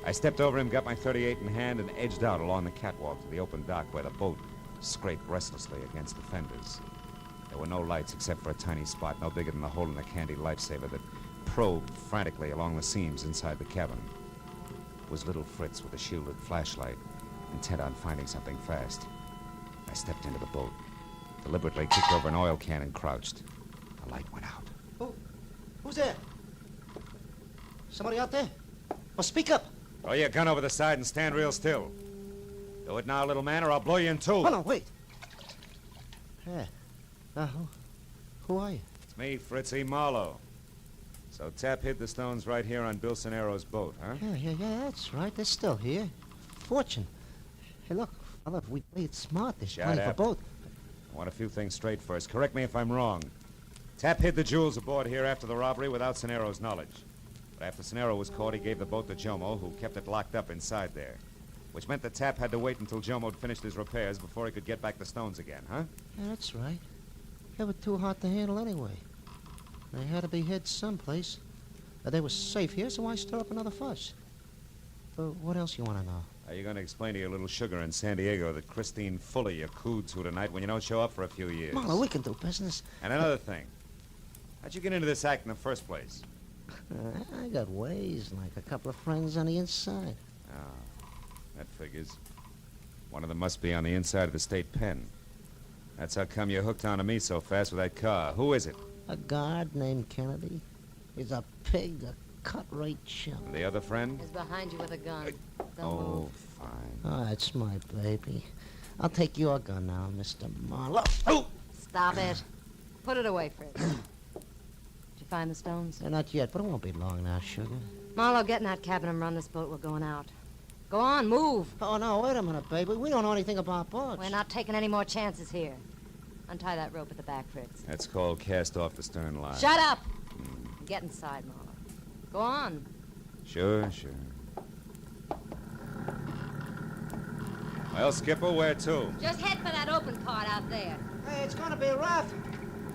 I stepped over him, got my .38 in hand, and edged out along the catwalk to the open dock where the boat scraped restlessly against the fenders. There were no lights except for a tiny spot no bigger than the hole in a candy lifesaver that probed frantically along the seams inside the cabin. It was little Fritz with a shielded flashlight, intent on finding something fast. I stepped into the boat, deliberately kicked over an oil can and crouched. The light went out. Who's there? Somebody out there? Well, speak up. Throw your gun over the side and stand real still. Do it now, little man, or I'll blow you in two. Hold on, wait. Yeah. Who are you? It's me, Fritzy Marlowe. So Tap hid the stones right here on Bill Sonero's boat, huh? Yeah, that's right. They're still here. Fortune. Hey, look, fella, if we play it smart, there's Shut plenty for up. both. I want a few things straight first. Correct me if I'm wrong. Tap hid the jewels aboard here after the robbery without Sonero's knowledge. But after Sonero was caught, he gave the boat to Jomo, who kept it locked up inside there. Which meant that Tap had to wait until Jomo had finished his repairs before he could get back the stones again, huh? Yeah, that's right. They were too hot to handle anyway. They had to be hid someplace. They were safe here, so I stir up another fuss. What else you want to know? Are you going to explain to your little sugar in San Diego that Christine Fuller you cooed to tonight when you don't show up for a few years? Marlowe, we can do business. And another thing. How'd you get into this act in the first place? I got ways, like a couple of friends on the inside. Oh, that figures. One of them must be on the inside of the state pen. That's how come you hooked onto me so fast with that car. Who is it? A guard named Kennedy. He's a pig, a cut-rate chump. And the other friend? He's behind you with a gun. Don't Oh, move. fine. Oh, that's my baby. I'll take your gun now, Mr. Marlowe. Oh! Stop it. Put it away, Fritz. Did you find the stones? Not yet, but it won't be long now, sugar. Marlowe, get in that cabin and run this boat. We're going out. Go on, move. Oh, no, wait a minute, baby. We don't know anything about boats. We're not taking any more chances here. Untie that rope at the back, Fritz. That's called cast off the stern line. Shut up! Get inside, Marlowe. Go on. Sure. Well, Skipper, where to? Just head for that open part out there. Hey, it's gonna be rough.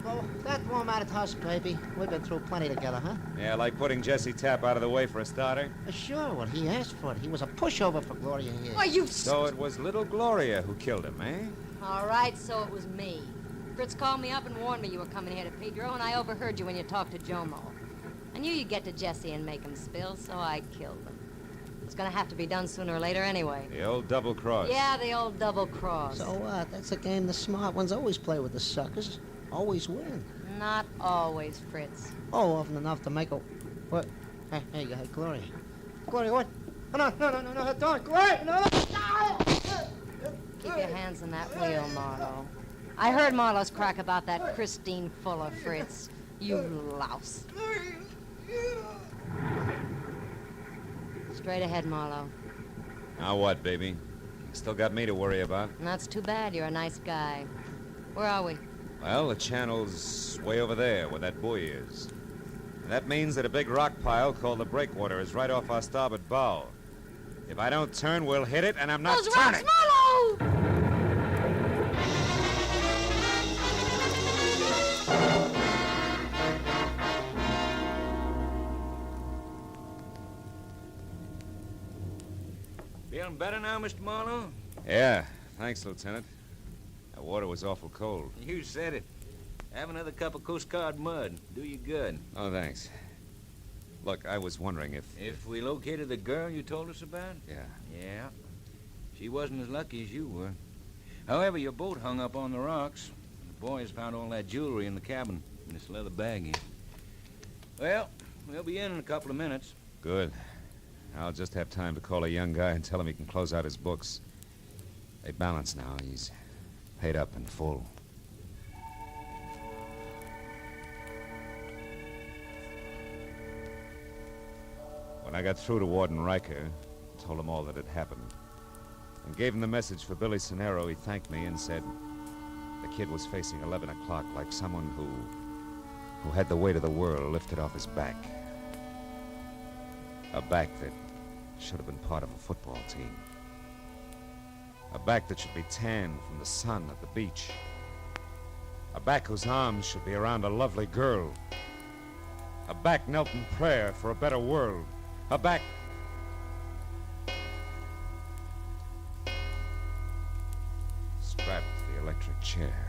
Well, that won't matter to us, baby. We've been through plenty together, huh? Yeah, like putting Jesse Tapp out of the way for a starter. Sure, well, he asked for it. He was a pushover for Gloria here. Why, you... So it was little Gloria who killed him, eh? All right, so it was me. Fritz called me up and warned me you were coming here to Pedro, and I overheard you when you talked to Jomo. I knew you'd get to Jesse and make him spill, so I killed him. It's gonna have to be done sooner or later anyway. The old double cross. Yeah, the old double cross. So what? That's a game the smart ones always play with the suckers. Always win. Not always, Fritz. Oh, often enough to make a... What? Hey, Gloria. Gloria, what? No, don't, Gloria, no! Keep your hands on that wheel, Marlowe. I heard Marlowe's crack about that Christine Fuller, Fritz. You louse. Straight ahead, Marlowe. Now what, baby? Still got me to worry about. And that's too bad. You're a nice guy. Where are we? Well, the channel's way over there, where that buoy is. And that means that a big rock pile called the Breakwater is right off our starboard bow. If I don't turn, we'll hit it, and I'm not Those turning. rocks, Marlowe! Feeling better now, Mr. Marlowe? Yeah, thanks, Lieutenant. That water was awful cold. You said it. Have another cup of Coast Guard mud. Do you good. Oh, thanks. Look, I was wondering if... If we located the girl you told us about? Yeah. Yeah. She wasn't as lucky as you were. However, your boat hung up on the rocks. The boys found all that jewelry in the cabin, in this leather baggie. Well, we'll be in a couple of minutes. Good. I'll just have time to call a young guy and tell him he can close out his books. They balance now. He's paid up and full. When I got through to Warden Riker, told him all that had happened, and gave him the message for Billy Sonero, he thanked me and said the kid was facing 11 o'clock like someone who had the weight of the world lifted off his back. A back that should have been part of a football team. A back that should be tanned from the sun at the beach. A back whose arms should be around a lovely girl. A back knelt in prayer for a better world. A back... strapped to the electric chair.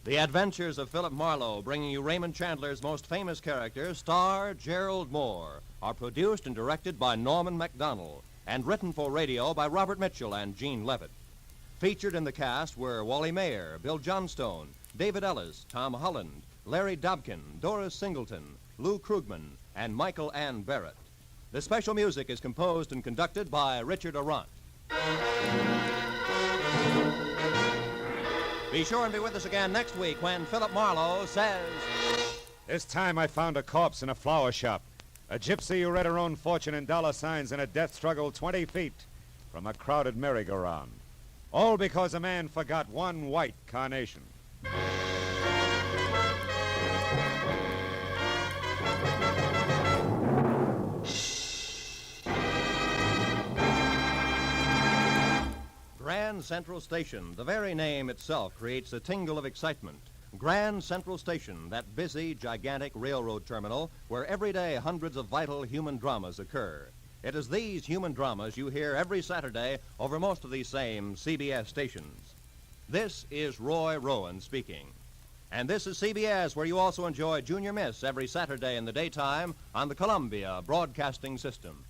The Adventures of Philip Marlowe, bringing you Raymond Chandler's most famous character, star Gerald Moore, are produced and directed by Norman MacDonald and written for radio by Robert Mitchell and Gene Levitt. Featured in the cast were Wally Mayer, Bill Johnstone, David Ellis, Tom Holland, Larry Dobkin, Doris Singleton, Lou Krugman, and Michael Ann Barrett. The special music is composed and conducted by Richard Arant. Be sure and be with us again next week when Philip Marlowe says... This time I found a corpse in a flower shop. A gypsy who read her own fortune in dollar signs in a death struggle 20 feet from a crowded merry-go-round. All because a man forgot one white carnation. Grand Central Station, the very name itself creates a tingle of excitement. Grand Central Station, that busy, gigantic railroad terminal where every day hundreds of vital human dramas occur. It is these human dramas you hear every Saturday over most of these same CBS stations. This is Roy Rowan speaking. And this is CBS, where you also enjoy Junior Miss every Saturday in the daytime on the Columbia Broadcasting System.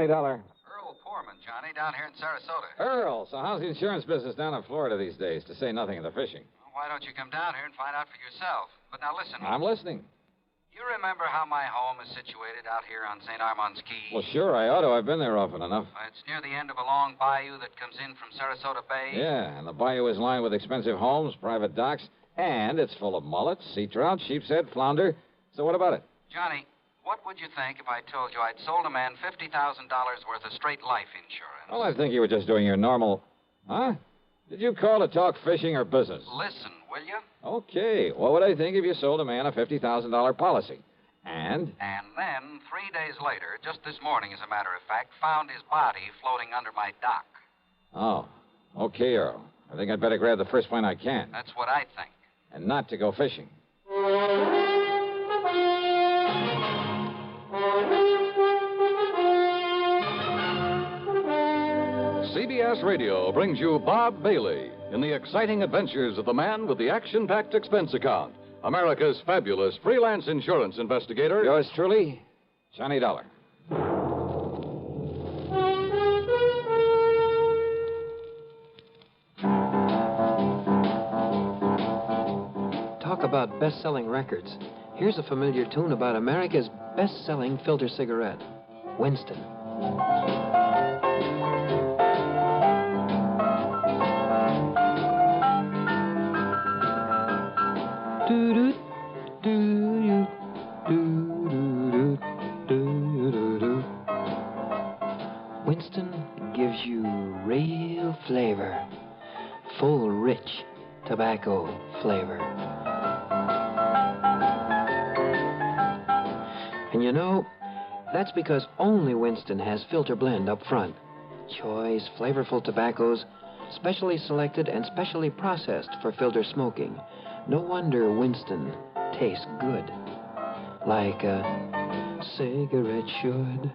$20. Earl Poorman, Johnny, down here in Sarasota. Earl, so how's the insurance business down in Florida these days, to say nothing of the fishing? Well, why don't you come down here and find out for yourself? But now listen. I'm listening. You remember how my home is situated out here on St. Armand's Key? Well, sure, I ought to. I've been there often enough. It's near the end of a long bayou that comes in from Sarasota Bay. Yeah, and the bayou is lined with expensive homes, private docks, and it's full of mullets, sea trout, sheep's head, flounder. So what about it? Johnny, what would you think if I told you I'd sold a man $50,000 worth of straight life insurance? Well, I think you were just doing your normal... Huh? Did you call to talk fishing or business? Listen, will you? Okay. What would I think if you sold a man a $50,000 policy? And? And then, 3 days later, just this morning, as a matter of fact, found his body floating under my dock. Oh. Okay, Earl. I think I'd better grab the first plane I can. That's what I think. And not to go fishing. CBS Radio brings you Bob Bailey in the exciting adventures of the man with the action-packed expense account, America's fabulous freelance insurance investigator. Yours truly, Johnny Dollar. Talk about best-selling records. Here's a familiar tune about America's best-selling filter cigarette, Winston. Winston gives you real flavor, full, rich tobacco flavor. And you know, that's because only Winston has filter blend up front. Choice, flavorful tobaccos, specially selected and specially processed for filter smoking. No wonder Winston tastes good, like a cigarette should.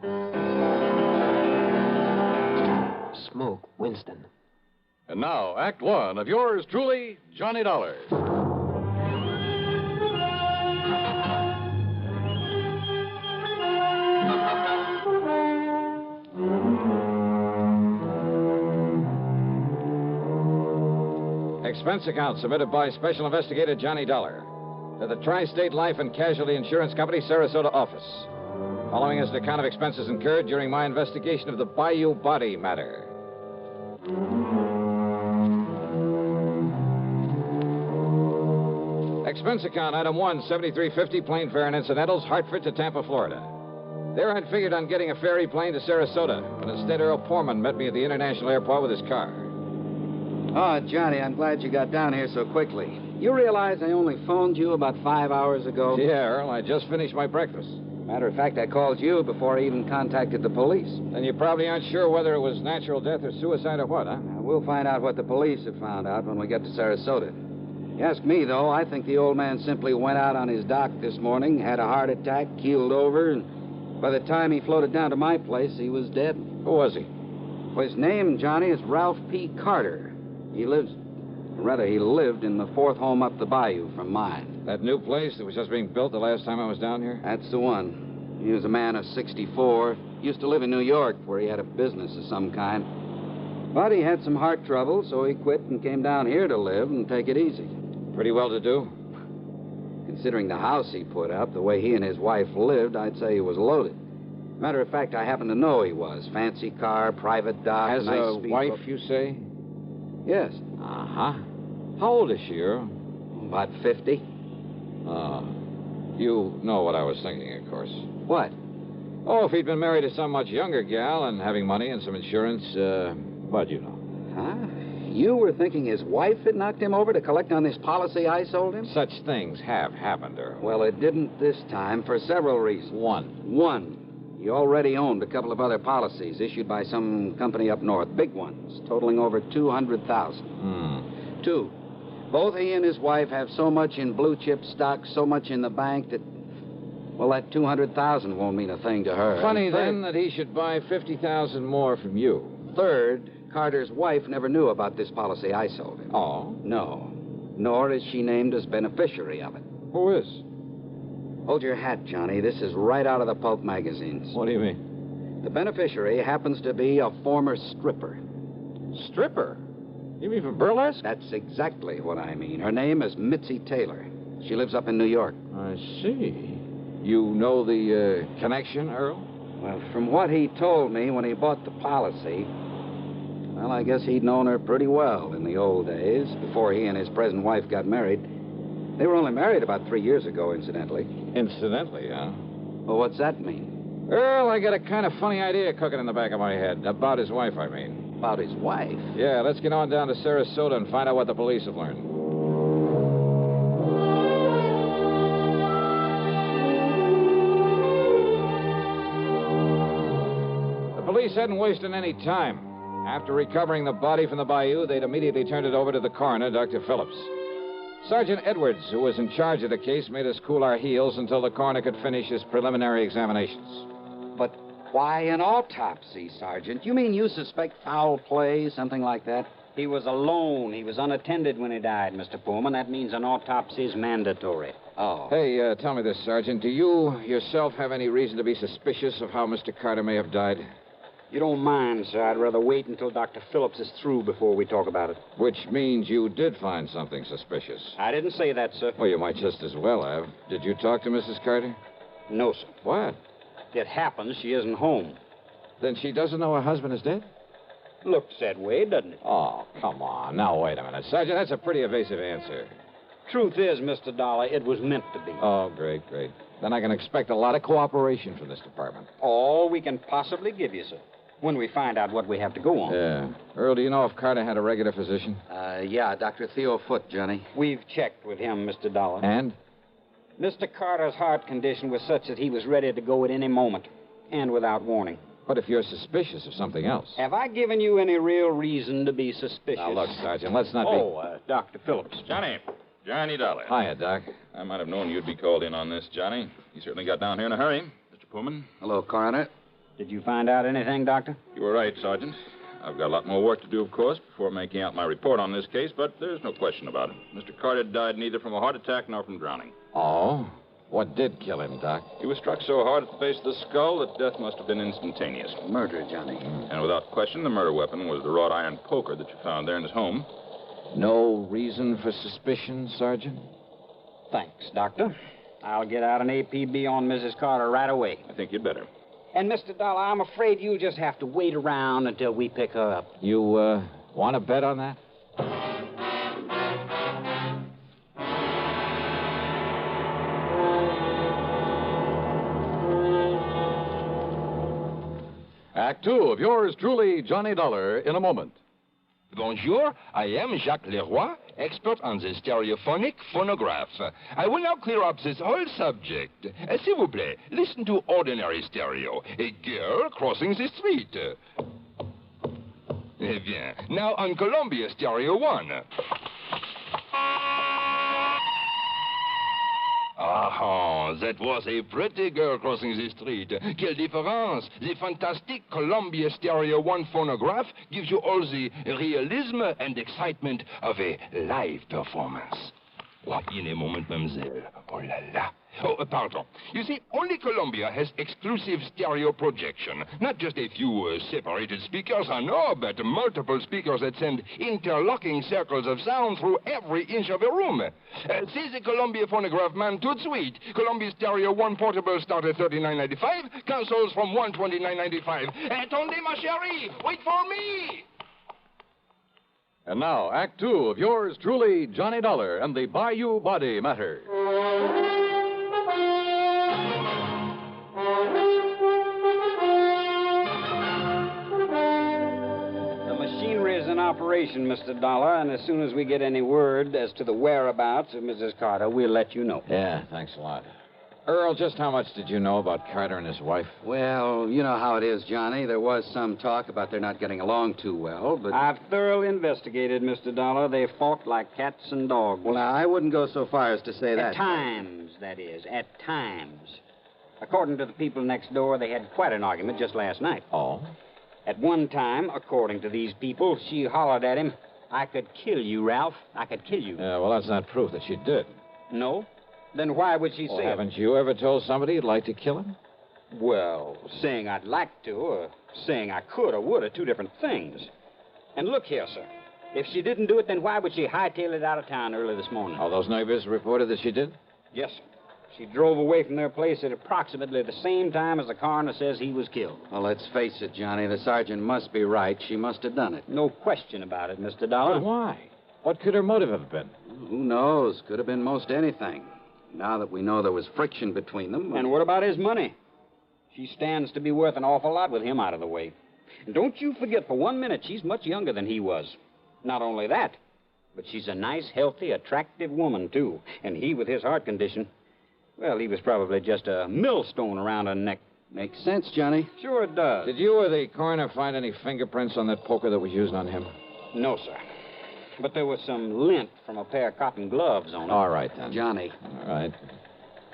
Smoke Winston. And now, Act One of yours truly, Johnny Dollar. Expense account submitted by Special Investigator Johnny Dollar to the Tri-State Life and Casualty Insurance Company, Sarasota office. Following is an account of expenses incurred during my investigation of the Bayou body matter. Expense account, item 1, $73.50, plane fare and incidentals, Hartford to Tampa, Florida. There I'd figured on getting a ferry plane to Sarasota, but instead Earl Poorman met me at the international airport with his car. Oh, Johnny, I'm glad you got down here so quickly. You realize I only phoned you about 5 hours ago? Yeah, Earl, I just finished my breakfast. Matter of fact, I called you before I even contacted the police. Then you probably aren't sure whether it was natural death or suicide or what, huh? Now, we'll find out what the police have found out when we get to Sarasota. You ask me, though, I think the old man simply went out on his dock this morning, had a heart attack, keeled over, and by the time he floated down to my place, he was dead. Who was he? Well, his name, Johnny, is Ralph P. Carter. He lived in the fourth home up the bayou from mine. That new place that was just being built the last time I was down here? That's the one. He was a man of 64. Used to live in New York, where he had a business of some kind. But he had some heart trouble, so he quit and came down here to live and take it easy. Pretty well to do? Considering the house he put up, the way he and his wife lived, I'd say he was loaded. Matter of fact, I happen to know he was. Fancy car, private dock, Has nice a wife, speedboat. you say? Yes. Uh-huh. How old is she, Earl? About 50. You know what I was thinking, of course. What? Oh, if he'd been married to some much younger gal and having money and some insurance, but you know. Huh? You were thinking his wife had knocked him over to collect on this policy I sold him? Such things have happened, Earl. Well, it didn't this time for several reasons. One. He already owned a couple of other policies issued by some company up north, big ones, totaling over $200,000. 2. Both he and his wife have so much in blue chip stock, so much in the bank that, well, that $200,000 won't mean a thing to her. Funny, then, that he should buy $50,000 more from you. Third, Carter's wife never knew about this policy I sold him. Oh? No. Nor is she named as beneficiary of it. Who is? Hold your hat, Johnny. This is right out of the pulp magazines. What do you mean? The beneficiary happens to be a former stripper. Stripper? You mean from burlesque? That's exactly what I mean. Her name is Mitzi Taylor. She lives up in New York. I see. You know the connection, Earl? Well, from what he told me when he bought the policy, well, I guess he'd known her pretty well in the old days, before he and his present wife got married. They were only married about 3 years ago, incidentally. Incidentally, huh? Well, what's that mean? Earl, I got a kind of funny idea cooking in the back of my head. About his wife, I mean. About his wife? Yeah, let's get on down to Sarasota and find out what the police have learned. The police hadn't wasted any time. After recovering the body from the Bayou, they'd immediately turned it over to the coroner, Dr. Phillips. Sergeant Edwards, who was in charge of the case, made us cool our heels until the coroner could finish his preliminary examinations. But why an autopsy, Sergeant? You mean you suspect foul play, something like that? He was alone. He was unattended when he died, Mr. Pullman. That means an autopsy is mandatory. Oh. Hey, tell me this, Sergeant. Do you yourself have any reason to be suspicious of how Mr. Carter may have died? You don't mind, sir. I'd rather wait until Dr. Phillips is through before we talk about it. Which means you did find something suspicious. I didn't say that, sir. Well, you might just as well have. Did you talk to Mrs. Carter? No, sir. What? It happens she isn't home. Then she doesn't know her husband is dead? Looks that way, doesn't it? Oh, come on. Now, wait a minute. Sergeant, that's a pretty evasive answer. Truth is, Mr. Dollar, it was meant to be. Oh, great. Then I can expect a lot of cooperation from this department. All we can possibly give you, sir. When we find out what we have to go on. Yeah. Earl, do you know if Carter had a regular physician? Yeah, Dr. Theo Foote, Johnny. We've checked with him, Mr. Dollar. And? Mr. Carter's heart condition was such that he was ready to go at any moment, and without warning. But if you're suspicious of something else... Have I given you any real reason to be suspicious? Now, look, Sergeant, let's not be... Dr. Phillips. Johnny Dollar. Hiya, Doc. I might have known you'd be called in on this, Johnny. You certainly got down here in a hurry. Mr. Pullman. Hello, Coroner. Did you find out anything, Doctor? You were right, Sergeant. I've got a lot more work to do, of course, before making out my report on this case, but there's no question about it. Mr. Carter died neither from a heart attack nor from drowning. Oh? What did kill him, Doc? He was struck so hard at the base of the skull that death must have been instantaneous. Murder, Johnny. And without question, the murder weapon was the wrought iron poker that you found there in his home. No reason for suspicion, Sergeant? Thanks, Doctor. I'll get out an APB on Mrs. Carter right away. I think you'd better. And, Mr. Dollar, I'm afraid you'll just have to wait around until we pick her up. You, want to bet on that? Act two of yours truly, Johnny Dollar, in a moment. Bonjour, I am Jacques Leroy, expert on the stereophonic phonograph. I will now clear up this whole subject. S'il vous plaît, listen to ordinary stereo. A girl crossing the street. Eh bien, now on Columbia Stereo 1. Ah, that was a pretty girl crossing the street. Quelle différence! The fantastic Columbia Stereo 1 phonograph gives you all the realism and excitement of a live performance. Oh, in a moment, mademoiselle. Oh la la. Oh, pardon. You see, only Columbia has exclusive stereo projection. Not just a few separated speakers, I know, but multiple speakers that send interlocking circles of sound through every inch of a room. See the Columbia phonograph, man, tout de suite. Columbia Stereo 1 portable start at $39.95. Consoles from $129.95. Attendez, ma chérie! Wait for me! And now, Act two of yours truly, Johnny Dollar and the Bayou Body Matter. The machinery is in operation, Mr. Dollar, and as soon as we get any word as to the whereabouts of Mrs. Carter, we'll let you know. Yeah, thanks a lot. Earl, just how much did you know about Carter and his wife? Well, you know how it is, Johnny. There was some talk about their not getting along too well, but... I've thoroughly investigated, Mr. Dollar. They fought like cats and dogs. Well, now, I wouldn't go so far as to say that. At times, that is. At times. According to the people next door, they had quite an argument just last night. Oh? At one time, according to these people, she hollered at him, "I could kill you, Ralph. I could kill you." Yeah, well, that's not proof that she did. No? Then why would she Well, say haven't you ever told somebody you'd like to kill him? it? Well, saying I'd like to, or saying I could or would are two different things. And look here, sir. If she didn't do it, then why would she hightail it out of town early this morning? Oh, those neighbors reported that she did? Yes, sir. She drove away from their place at approximately the same time as the coroner says he was killed. Well, let's face it, Johnny. The sergeant must be right. She must have done it. No question about it, Mr. Dollar. But why? What could her motive have been? Who knows? Could have been most anything. Now that we know there was friction between them. And what about his money? She stands to be worth an awful lot with him out of the way. And don't you forget for 1 minute she's much younger than he was. Not only that, but she's a nice, healthy, attractive woman, too. And he, with his heart condition, well, he was probably just a millstone around her neck. Makes sense, Johnny. Sure it does. Did you or the coroner find any fingerprints on that poker that was used on him? No, sir. But there was some lint from a pair of cotton gloves on it. All right, then. Johnny. All right.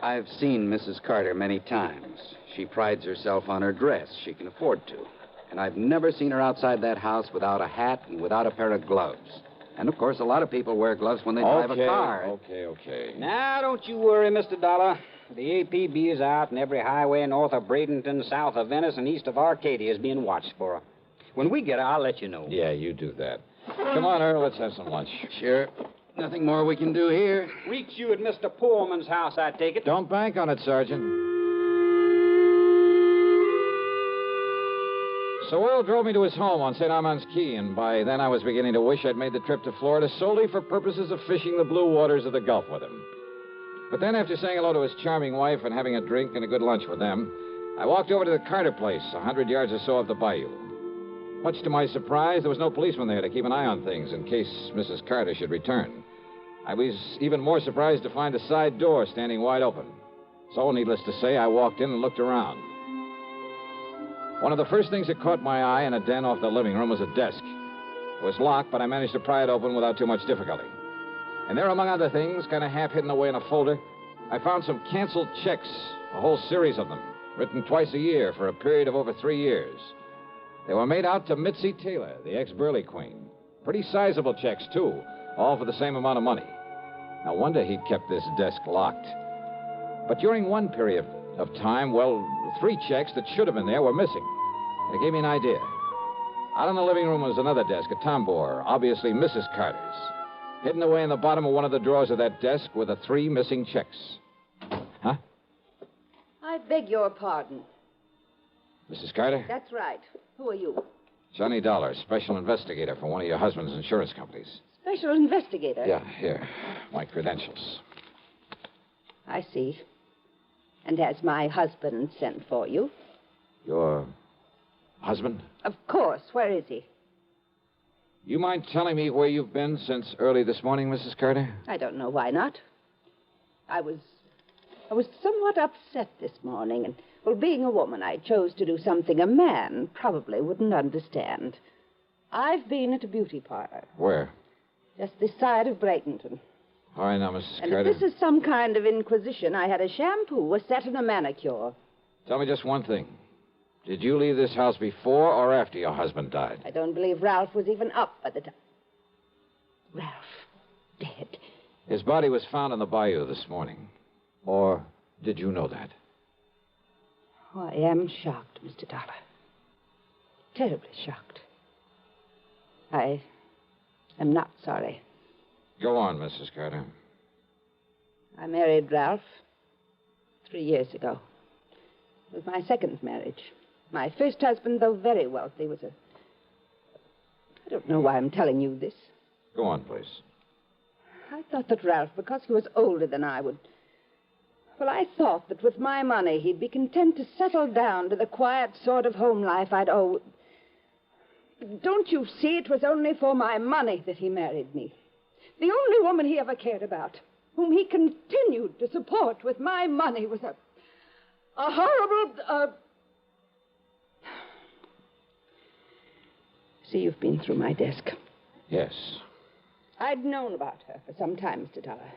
I've seen Mrs. Carter many times. She prides herself on her dress. She can afford to. And I've never seen her outside that house without a hat and without a pair of gloves. And, of course, a lot of people wear gloves when they drive a car. Okay. Now, don't you worry, Mr. Dollar. The APB is out, and every highway north of Bradenton, south of Venice, and east of Arcadia is being watched for her. When we get her, I'll let you know. Yeah, you do that. Come on, Earl, let's have some lunch. Sure. Nothing more we can do here. Reach you at Mr. Pullman's house, I take it. Don't bank on it, Sergeant. So Earl drove me to his home on St. Armand's Key, and by then I was beginning to wish I'd made the trip to Florida solely for purposes of fishing the blue waters of the Gulf with him. But then, after saying hello to his charming wife and having a drink and a good lunch with them, I walked over to the Carter place, 100 yards or so up the bayou. Much to my surprise, there was no policeman there to keep an eye on things in case Mrs. Carter should return. I was even more surprised to find the side door standing wide open. So, needless to say, I walked in and looked around. One of the first things that caught my eye in a den off the living room was a desk. It was locked, but I managed to pry it open without too much difficulty. And there, among other things, kind of half hidden away in a folder, I found some canceled checks, a whole series of them, written twice a year for a period of over 3 years. They were made out to Mitzi Taylor, the ex-Burley Queen. Pretty sizable checks, too, all for the same amount of money. No wonder he'd kept this desk locked. But during one period of time, well, 3 checks that should have been there were missing. And it gave me an idea. Out in the living room was another desk, a tambour, obviously Mrs. Carter's. Hidden away in the bottom of one of the drawers of that desk were the 3 missing checks. Huh? I beg your pardon. Mrs. Carter? That's right. Who are you? Johnny Dolar, special investigator for one of your husband's insurance companies. Special investigator? Yeah, here. My credentials. I see. And has my husband sent for you? Your husband? Of course. Where is he? You mind telling me where you've been since early this morning, Mrs. Carter? I don't know why not. I was somewhat upset this morning, and, well, being a woman, I chose to do something a man probably wouldn't understand. I've been at a beauty parlor. Where? Just this side of Bradenton. All right, now, Mrs. And Carter. if this is some kind of inquisition, I had a shampoo, a set, and a manicure. Tell me just one thing. Did you leave this house before or after your husband died? I don't believe Ralph was even up by the time. Ralph, dead. His body was found in the bayou this morning. Or did you know that? Oh, I am shocked, Mr. Dollar. Terribly shocked. I am not sorry. Go on, Mrs. Carter. I married Ralph 3 years ago. It was my second marriage. My first husband, though very wealthy, was I don't know why I'm telling you this. Go on, please. I thought that Ralph, because he was older than I would... Well, I thought that with my money, he'd be content to settle down to the quiet sort of home life I'd owe. Don't you see, it was only for my money that he married me. The only woman he ever cared about, whom he continued to support with my money, was a horrible... See, you've been through my desk. Yes. I'd known about her for some time, Mr. Dollar.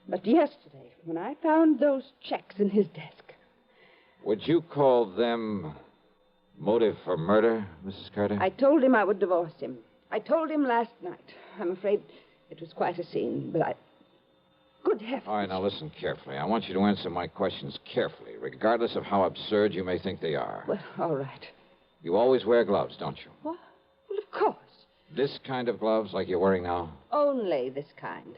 But yesterday, when I found those checks in his desk... Would you call them motive for murder, Mrs. Carter? I told him I would divorce him. I told him last night. I'm afraid it was quite a scene, but Good heavens. All right, now listen carefully. I want you to answer my questions carefully, regardless of how absurd you may think they are. Well, all right. You always wear gloves, don't you? What? Well, of course. This kind of gloves, like you're wearing now? Only this kind.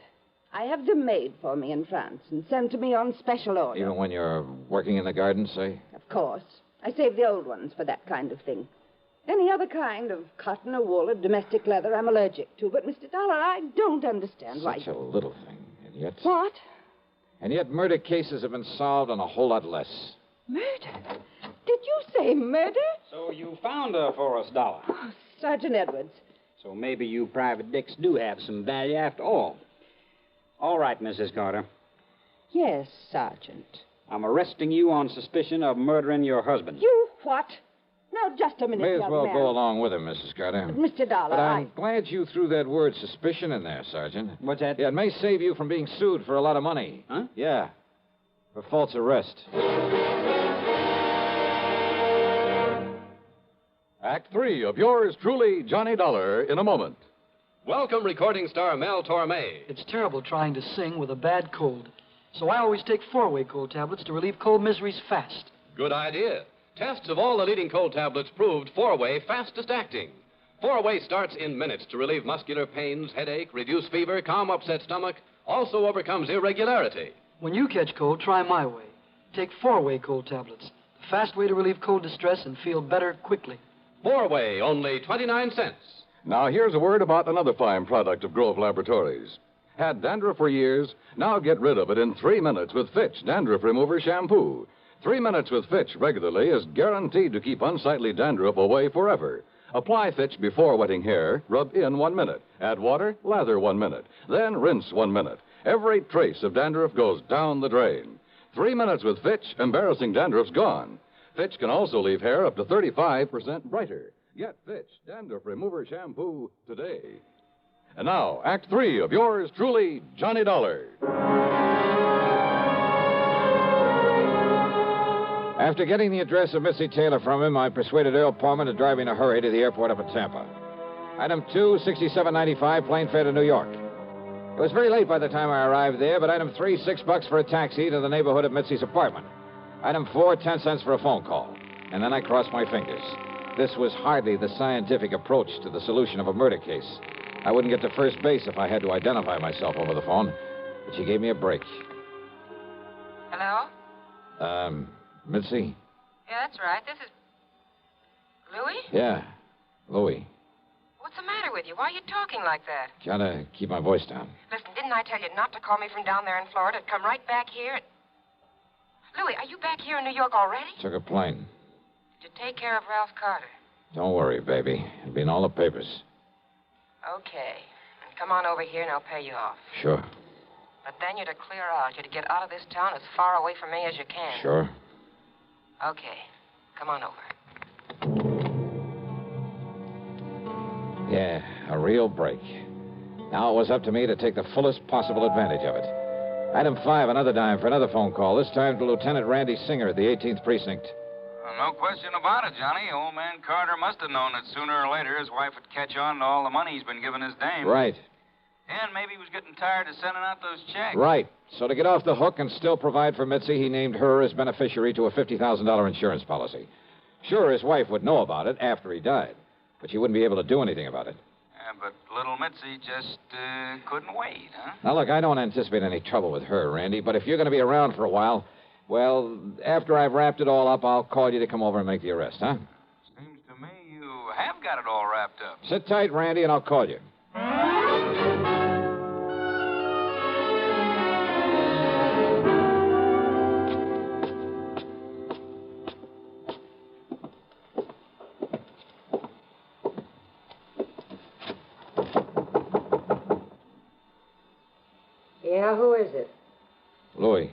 I have them made for me in France and sent to me on special order. Even when you're working in the garden, say? Of course. I save the old ones for that kind of thing. Any other kind of cotton or wool or domestic leather I'm allergic to. But, Mr. Dolar, I don't understand why... Such a little thing, and yet... What? And yet murder cases have been solved on a whole lot less. Murder? Did you say murder? So you found her for us, Dolar. Oh, Sergeant Edwards. So maybe you private dicks do have some value after all. All right, Mrs. Carter. Yes, Sergeant. I'm arresting you on suspicion of murdering your husband. You what? Now, just a minute, May as young well man. go along with him, Mrs. Carter. But, Mr. Dolar, But I'm glad you threw that word suspicion in there, Sergeant. What's that? Yeah, it may save you from being sued for a lot of money. Huh? Yeah. For false arrest. Act 3 of yours truly, Johnny Dollar, in a moment. Welcome, recording star Mel Torme. It's terrible trying to sing with a bad cold. So I always take 4-way cold tablets to relieve cold miseries fast. Good idea. Tests of all the leading cold tablets proved 4-way fastest acting. 4-way starts in minutes to relieve muscular pains, headache, reduce fever, calm upset stomach, also overcomes irregularity. When you catch cold, try my way. Take 4-way cold tablets. The fast way to relieve cold distress and feel better quickly. 4-way, only 29 cents. Now, here's a word about another fine product of Grove Laboratories. Had dandruff for years? Now get rid of it in 3 minutes with Fitch Dandruff Remover Shampoo. 3 minutes with Fitch regularly is guaranteed to keep unsightly dandruff away forever. Apply Fitch before wetting hair, rub in 1 minute. Add water, lather 1 minute. Then rinse 1 minute. Every trace of dandruff goes down the drain. 3 minutes with Fitch, embarrassing dandruff's gone. Fitch can also leave hair up to 35% brighter. Get Fitch Dandruff Remover Shampoo today. And now, Act 3 of yours truly, Johnny Dollar. After getting the address of Missy Taylor from him, I persuaded Earl Palmer to drive in a hurry to the airport up at Tampa. Item 2, $67.95, plane fare to New York. It was very late by the time I arrived there, but item 3, $6 for a taxi to the neighborhood of Mitzi's apartment. Item 4, 10 cents for a phone call. And then I crossed my fingers. This was hardly the scientific approach to the solution of a murder case. I wouldn't get to first base if I had to identify myself over the phone, but she gave me a break. Hello? Mitzi? Yeah, that's right. This is... Louis? Yeah, Louis. What's the matter with you? Why are you talking like that? Gotta keep my voice down. Listen, didn't I tell you not to call me from down there in Florida? Come right back here. Louis, are you back here in New York already? Took a plane. Did you take care of Ralph Carter? Don't worry, baby. It'll be in all the papers. Okay. And come on over here and I'll pay you off. Sure. But then you're to clear out. You're to get out of this town as far away from me as you can. Sure. Okay. Come on over. Yeah, a real break. Now it was up to me to take the fullest possible advantage of it. Item 5, another dime for another phone call, this time to Lieutenant Randy Singer at the 18th Precinct. No question about it, Johnny. Old man Carter must have known that sooner or later his wife would catch on to all the money he's been giving his dame. Right. And maybe he was getting tired of sending out those checks. Right. So to get off the hook and still provide for Mitzi, he named her as beneficiary to a $50,000 insurance policy. Sure, his wife would know about it after he died, but she wouldn't be able to do anything about it. Yeah, but little Mitzi just couldn't wait, huh? Now, look, I don't anticipate any trouble with her, Randy, but if you're going to be around for a while, well, after I've wrapped it all up, I'll call you to come over and make the arrest, huh? Seems to me you have got it all wrapped up. Sit tight, Randy, and I'll call you. Yeah, who is it? Louis.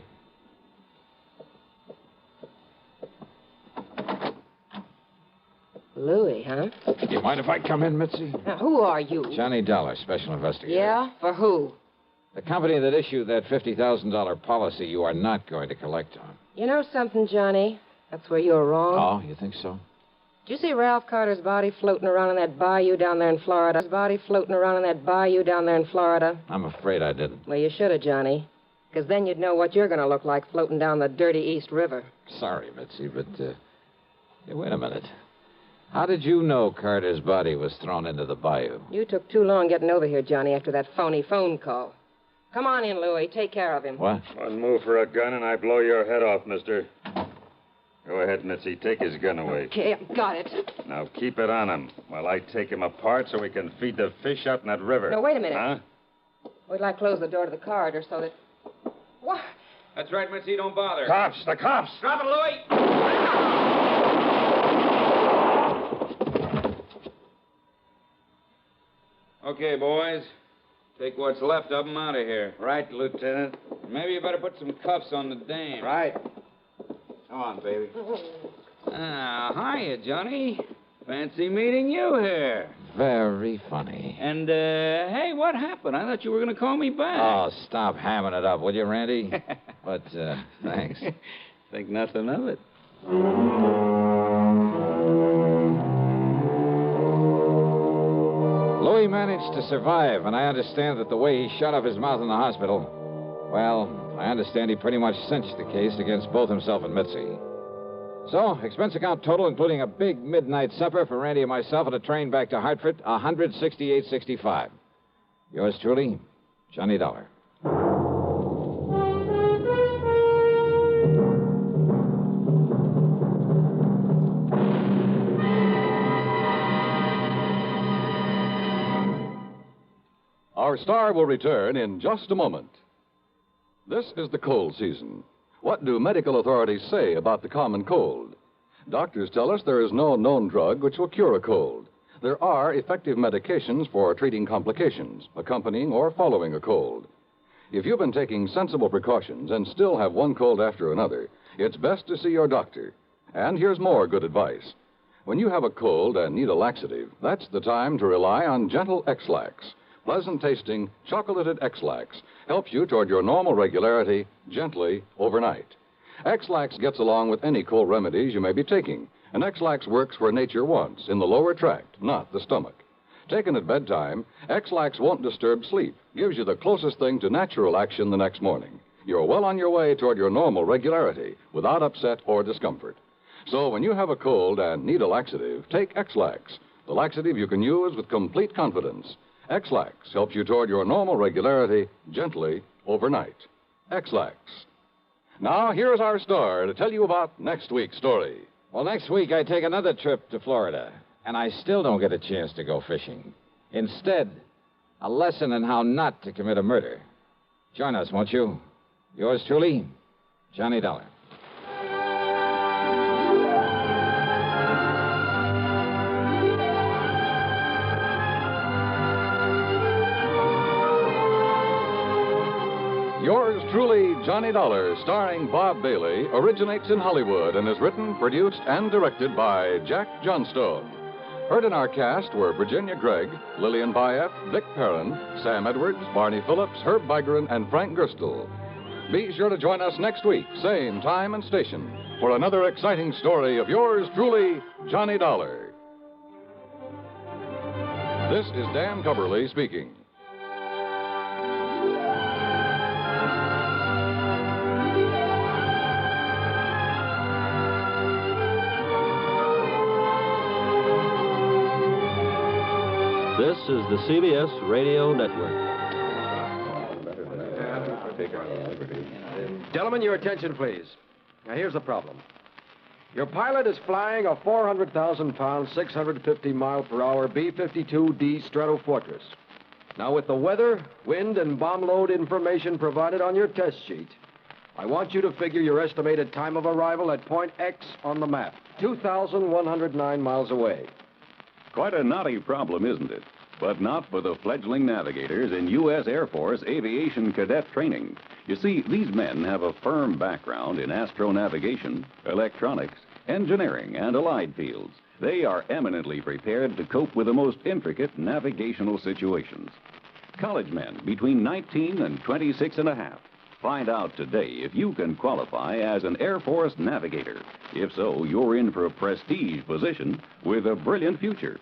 Louis, huh? Do you mind if I come in, Mitzi? Now, who are you? Johnny Dollar, special investigator. Yeah? For who? The company that issued that $50,000 policy you are not going to collect on. You know something, Johnny? That's where you're wrong. Oh, you think so? Did you see Ralph Carter's body floating around in that bayou down there in Florida? His body floating around in that bayou down there in Florida? I'm afraid I didn't. Well, you should have, Johnny. Because then you'd know what you're going to look like floating down the dirty East River. Sorry, Mitzi, but, hey, wait a minute. How did you know Carter's body was thrown into the bayou? You took too long getting over here, Johnny, after that phony phone call. Come on in, Louie. Take care of him. What? One move for a gun and I blow your head off, mister. Go ahead, Mitzi. Take his gun away. Okay, got it. Now keep it on him while I take him apart so we can feed the fish out in that river. No, wait a minute. Huh? Wait till I close the door to the corridor so that... What? That's right, Mitzi. Don't bother. Cops! The cops! Drop it, Louie! Okay, boys. Take what's left of them out of here. Right, Lieutenant. Maybe you better put some cuffs on the dame. Right. Come on, baby. Hiya, Johnny. Fancy meeting you here. Very funny. And, hey, what happened? I thought you were going to call me back. Oh, stop hamming it up, will you, Randy? But, thanks. Think nothing of it. Louis managed to survive, and I understand that the way he shut up his mouth in the hospital, well, I understand he pretty much cinched the case against both himself and Mitzi. So, expense account total, including a big midnight supper for Randy and myself and a train back to Hartford, $168.65. Yours truly, Johnny Dollar. Our star will return in just a moment. This is the cold season. What do medical authorities say about the common cold? Doctors tell us there is no known drug which will cure a cold. There are effective medications for treating complications, accompanying or following a cold. If you've been taking sensible precautions and still have one cold after another, it's best to see your doctor. And here's more good advice. When you have a cold and need a laxative, that's the time to rely on gentle X-Lax. Pleasant-tasting, chocolated X-Lax helps you toward your normal regularity gently overnight. X-Lax gets along with any cold remedies you may be taking, and X-Lax works where nature wants, in the lower tract, not the stomach. Taken at bedtime, X-Lax won't disturb sleep, gives you the closest thing to natural action the next morning. You're well on your way toward your normal regularity, without upset or discomfort. So when you have a cold and need a laxative, take X-Lax, the laxative you can use with complete confidence. X-Lax helps you toward your normal regularity gently overnight. X-Lax. Now, here's our star to tell you about next week's story. Well, next week I take another trip to Florida, and I still don't get a chance to go fishing. Instead, a lesson in how not to commit a murder. Join us, won't you? Yours truly, Johnny Dollar. Yours truly, Johnny Dollar, starring Bob Bailey, originates in Hollywood and is written, produced, and directed by Jack Johnstone. Heard in our cast were Virginia Gregg, Lillian Bayef, Vic Perrin, Sam Edwards, Barney Phillips, Herb Vigran, and Frank Gerstle. Be sure to join us next week, same time and station, for another exciting story of yours truly, Johnny Dollar. This is Dan Cubberly speaking. This is the CBS Radio Network. Gentlemen, your attention, please. Now, here's the problem. Your pilot is flying a 400,000-pound, 650-mile-per-hour B-52D Stratofortress. Now, with the weather, wind, and bomb load information provided on your test sheet, I want you to figure your estimated time of arrival at point X on the map, 2,109 miles away. Quite a knotty problem, isn't it? But not for the fledgling navigators in U.S. Air Force aviation cadet training. You see, these men have a firm background in astronavigation, electronics, engineering, and allied fields. They are eminently prepared to cope with the most intricate navigational situations. College men between 19 and 26 and a half. Find out today if you can qualify as an Air Force navigator. If so, you're in for a prestige position with a brilliant future.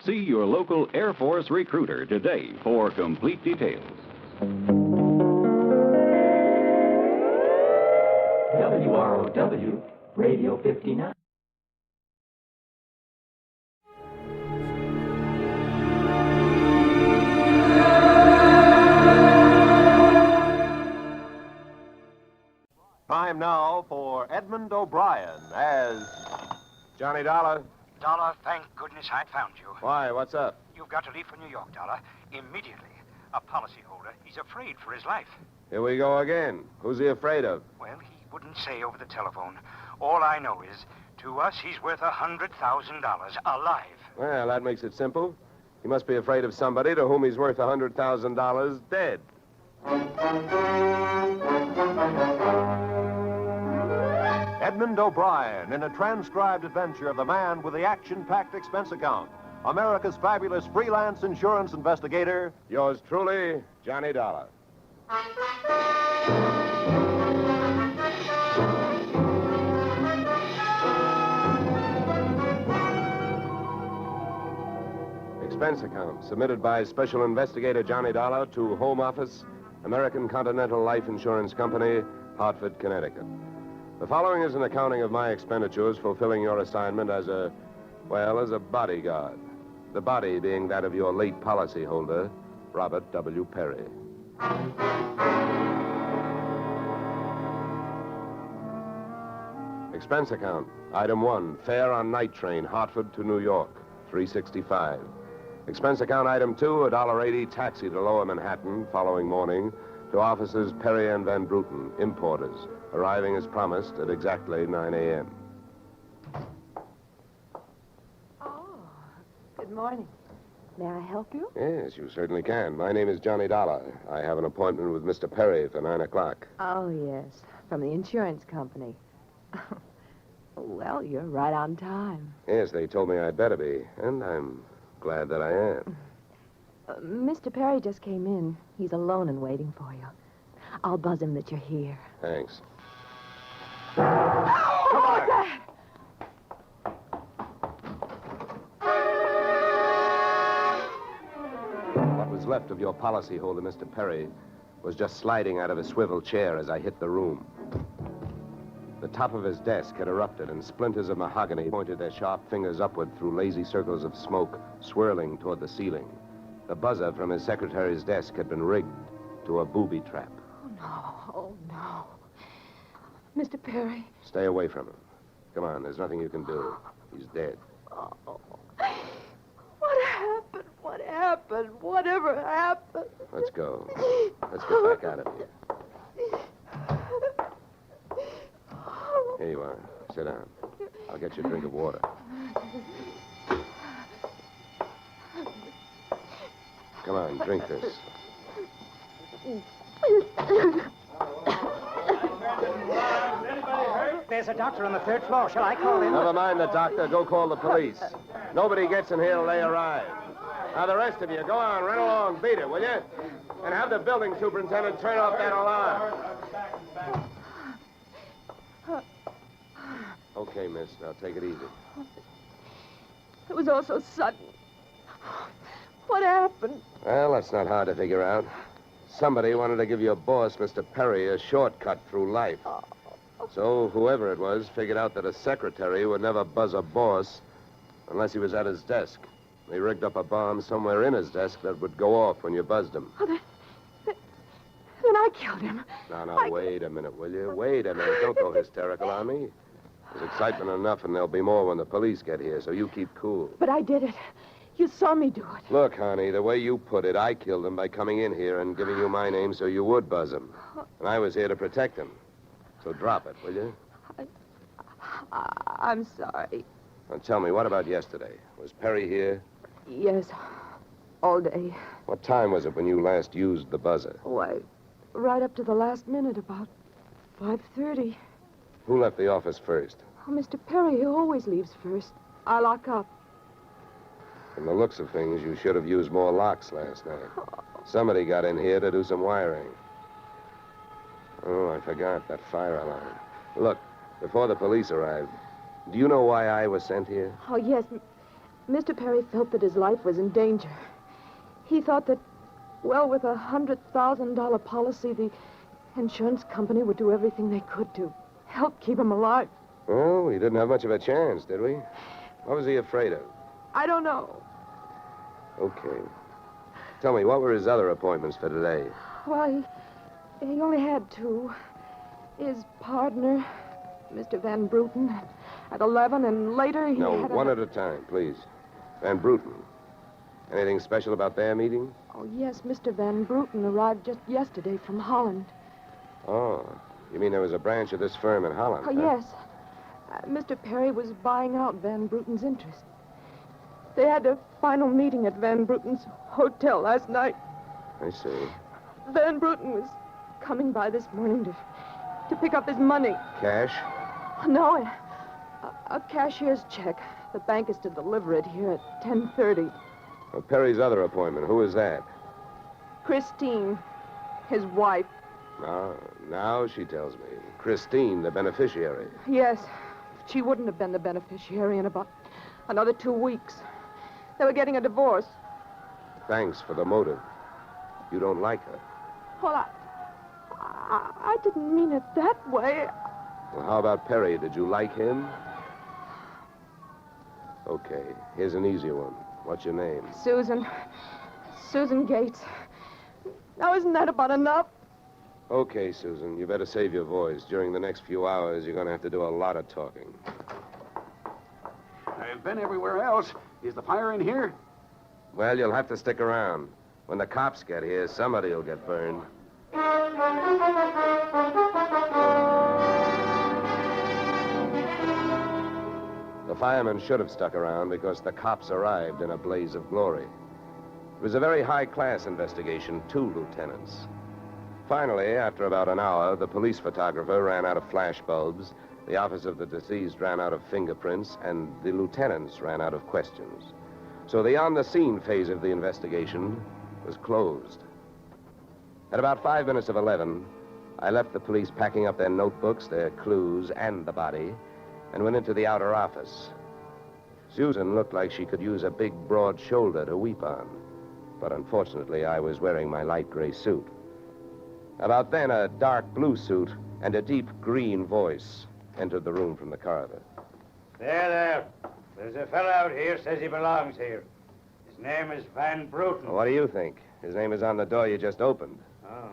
See your local Air Force recruiter today for complete details. WROW, Radio 59. Johnny Dollar. Dollar, thank goodness I found you. Why? What's up? You've got to leave for New York, Dollar, immediately. A policyholder, he's afraid for his life. Here we go again. Who's he afraid of? Well, he wouldn't say over the telephone. All I know is, to us, he's worth $100,000 alive. Well, that makes it simple. He must be afraid of somebody to whom he's worth $100,000 dead. Edmund O'Brien in a transcribed adventure of the man with the action-packed expense account. America's fabulous freelance insurance investigator. Yours truly, Johnny Dollar. Expense account submitted by Special Investigator Johnny Dollar to Home Office, American Continental Life Insurance Company, Hartford, Connecticut. The following is an accounting of my expenditures fulfilling your assignment as a bodyguard. The body being that of your late policyholder, Robert W. Perry. Expense account. Item 1, fare on night train, Hartford to New York, $3.65. Expense account item 2, $1.80 taxi to Lower Manhattan following morning to officers Perry and Van Bruten, importers, arriving as promised at exactly 9 a.m. Good morning. May I help you? Yes, you certainly can. My name is Johnny Dollar. I have an appointment with Mr. Perry for 9 o'clock. Oh, yes. From the insurance company. Well, you're right on time. Yes, they told me I'd better be, and I'm glad that I am. Mr. Perry just came in. He's alone and waiting for you. I'll buzz him that you're here. Thanks. Come on! What was left of your policyholder, Mr. Perry, was just sliding out of a swivel chair as I hit the room. The top of his desk had erupted, and splinters of mahogany pointed their sharp fingers upward through lazy circles of smoke, swirling toward the ceiling. The buzzer from his secretary's desk had been rigged to a booby trap. Oh, no. Mr. Perry. Stay away from him. Come on, there's nothing you can do. He's dead. Oh. What happened? What happened? Whatever happened? Let's go. Let's get back out of here. Here you are. Sit down. I'll get you a drink of water. Come on, drink this. There's a doctor on the third floor. Shall I call him? Never mind the doctor. Go call the police. Nobody gets in here till they arrive. Now, the rest of you, go on, run along, beat it, will you? And have the building superintendent turn off that alarm. Okay, miss. Now, take it easy. It was all so sudden. What happened? Well, that's not hard to figure out. Somebody wanted to give your boss, Mr. Perry, a shortcut through life. So whoever it was figured out that a secretary would never buzz a boss unless he was at his desk. They rigged up a bomb somewhere in his desk that would go off when you buzzed him. Oh, then I killed him. Now, wait a minute, will you? Wait a minute. Don't go hysterical on me. There's excitement enough, and there'll be more when the police get here, so you keep cool. But I did it. You saw me do it. Look, honey, the way you put it, I killed him by coming in here and giving you my name so you would buzz him. And I was here to protect him. So drop it, will you? I'm sorry. Now tell me, what about yesterday? Was Perry here? Yes, all day. What time was it when you last used the buzzer? Oh, right up to the last minute, about 5:30. Who left the office first? Oh, Mr. Perry, he always leaves first. I lock up. From the looks of things, you should have used more locks last night. Somebody got in here to do some wiring. Oh, I forgot that fire alarm. Look, before the police arrived, do you know why I was sent here? Oh, yes. Mr. Perry felt that his life was in danger. He thought that, well, with a $100,000 policy, the insurance company would do everything they could to help keep him alive. Well, we didn't have much of a chance, did we? What was he afraid of? I don't know. Okay. Tell me, what were his other appointments for today? Well, he only had two. His partner, Mr. Van Bruten, at 11, and later he No, had one at a time, please. Van Bruten. Anything special about their meeting? Oh, yes, Mr. Van Bruten arrived just yesterday from Holland. Oh, you mean there was a branch of this firm in Holland? Oh, huh? yes. Mr. Perry was buying out Van Bruten's interest. They had a final meeting at Van Bruten's hotel last night. I see. Van Bruten was coming by this morning to pick up his money. Cash? No, a cashier's check. The bank is to deliver it here at 10:30. Well, Perry's other appointment, who is that? Christine, his wife. Now she tells me. Christine, the beneficiary. Yes, she wouldn't have been the beneficiary in about another 2 weeks. They were getting a divorce. Thanks for the motive. You don't like her. Well, I didn't mean it that way. Well, how about Perry? Did you like him? Okay, here's an easy one. What's your name? Susan Gates. Now, isn't that about enough? Okay, Susan, you better save your voice. During the next few hours, you're going to have to do a lot of talking. I've been everywhere else. Is the fire in here? Well, you'll have to stick around. When the cops get here, somebody will get burned. The firemen should have stuck around because the cops arrived in a blaze of glory. It was a very high-class investigation, 2 lieutenants. Finally, after about an hour, the police photographer ran out of flash bulbs, the office of the deceased ran out of fingerprints, and the lieutenants ran out of questions. So the on-the-scene phase of the investigation was closed. At about 5 minutes of 11, I left the police packing up their notebooks, their clues, and the body, and went into the outer office. Susan looked like she could use a big, broad shoulder to weep on. But unfortunately, I was wearing my light gray suit. About then, a dark blue suit and a deep green voice entered the room from the corridor. There. There's a fellow out here says he belongs here. His name is Van Bruten. Well, what do you think? His name is on the door you just opened. Oh.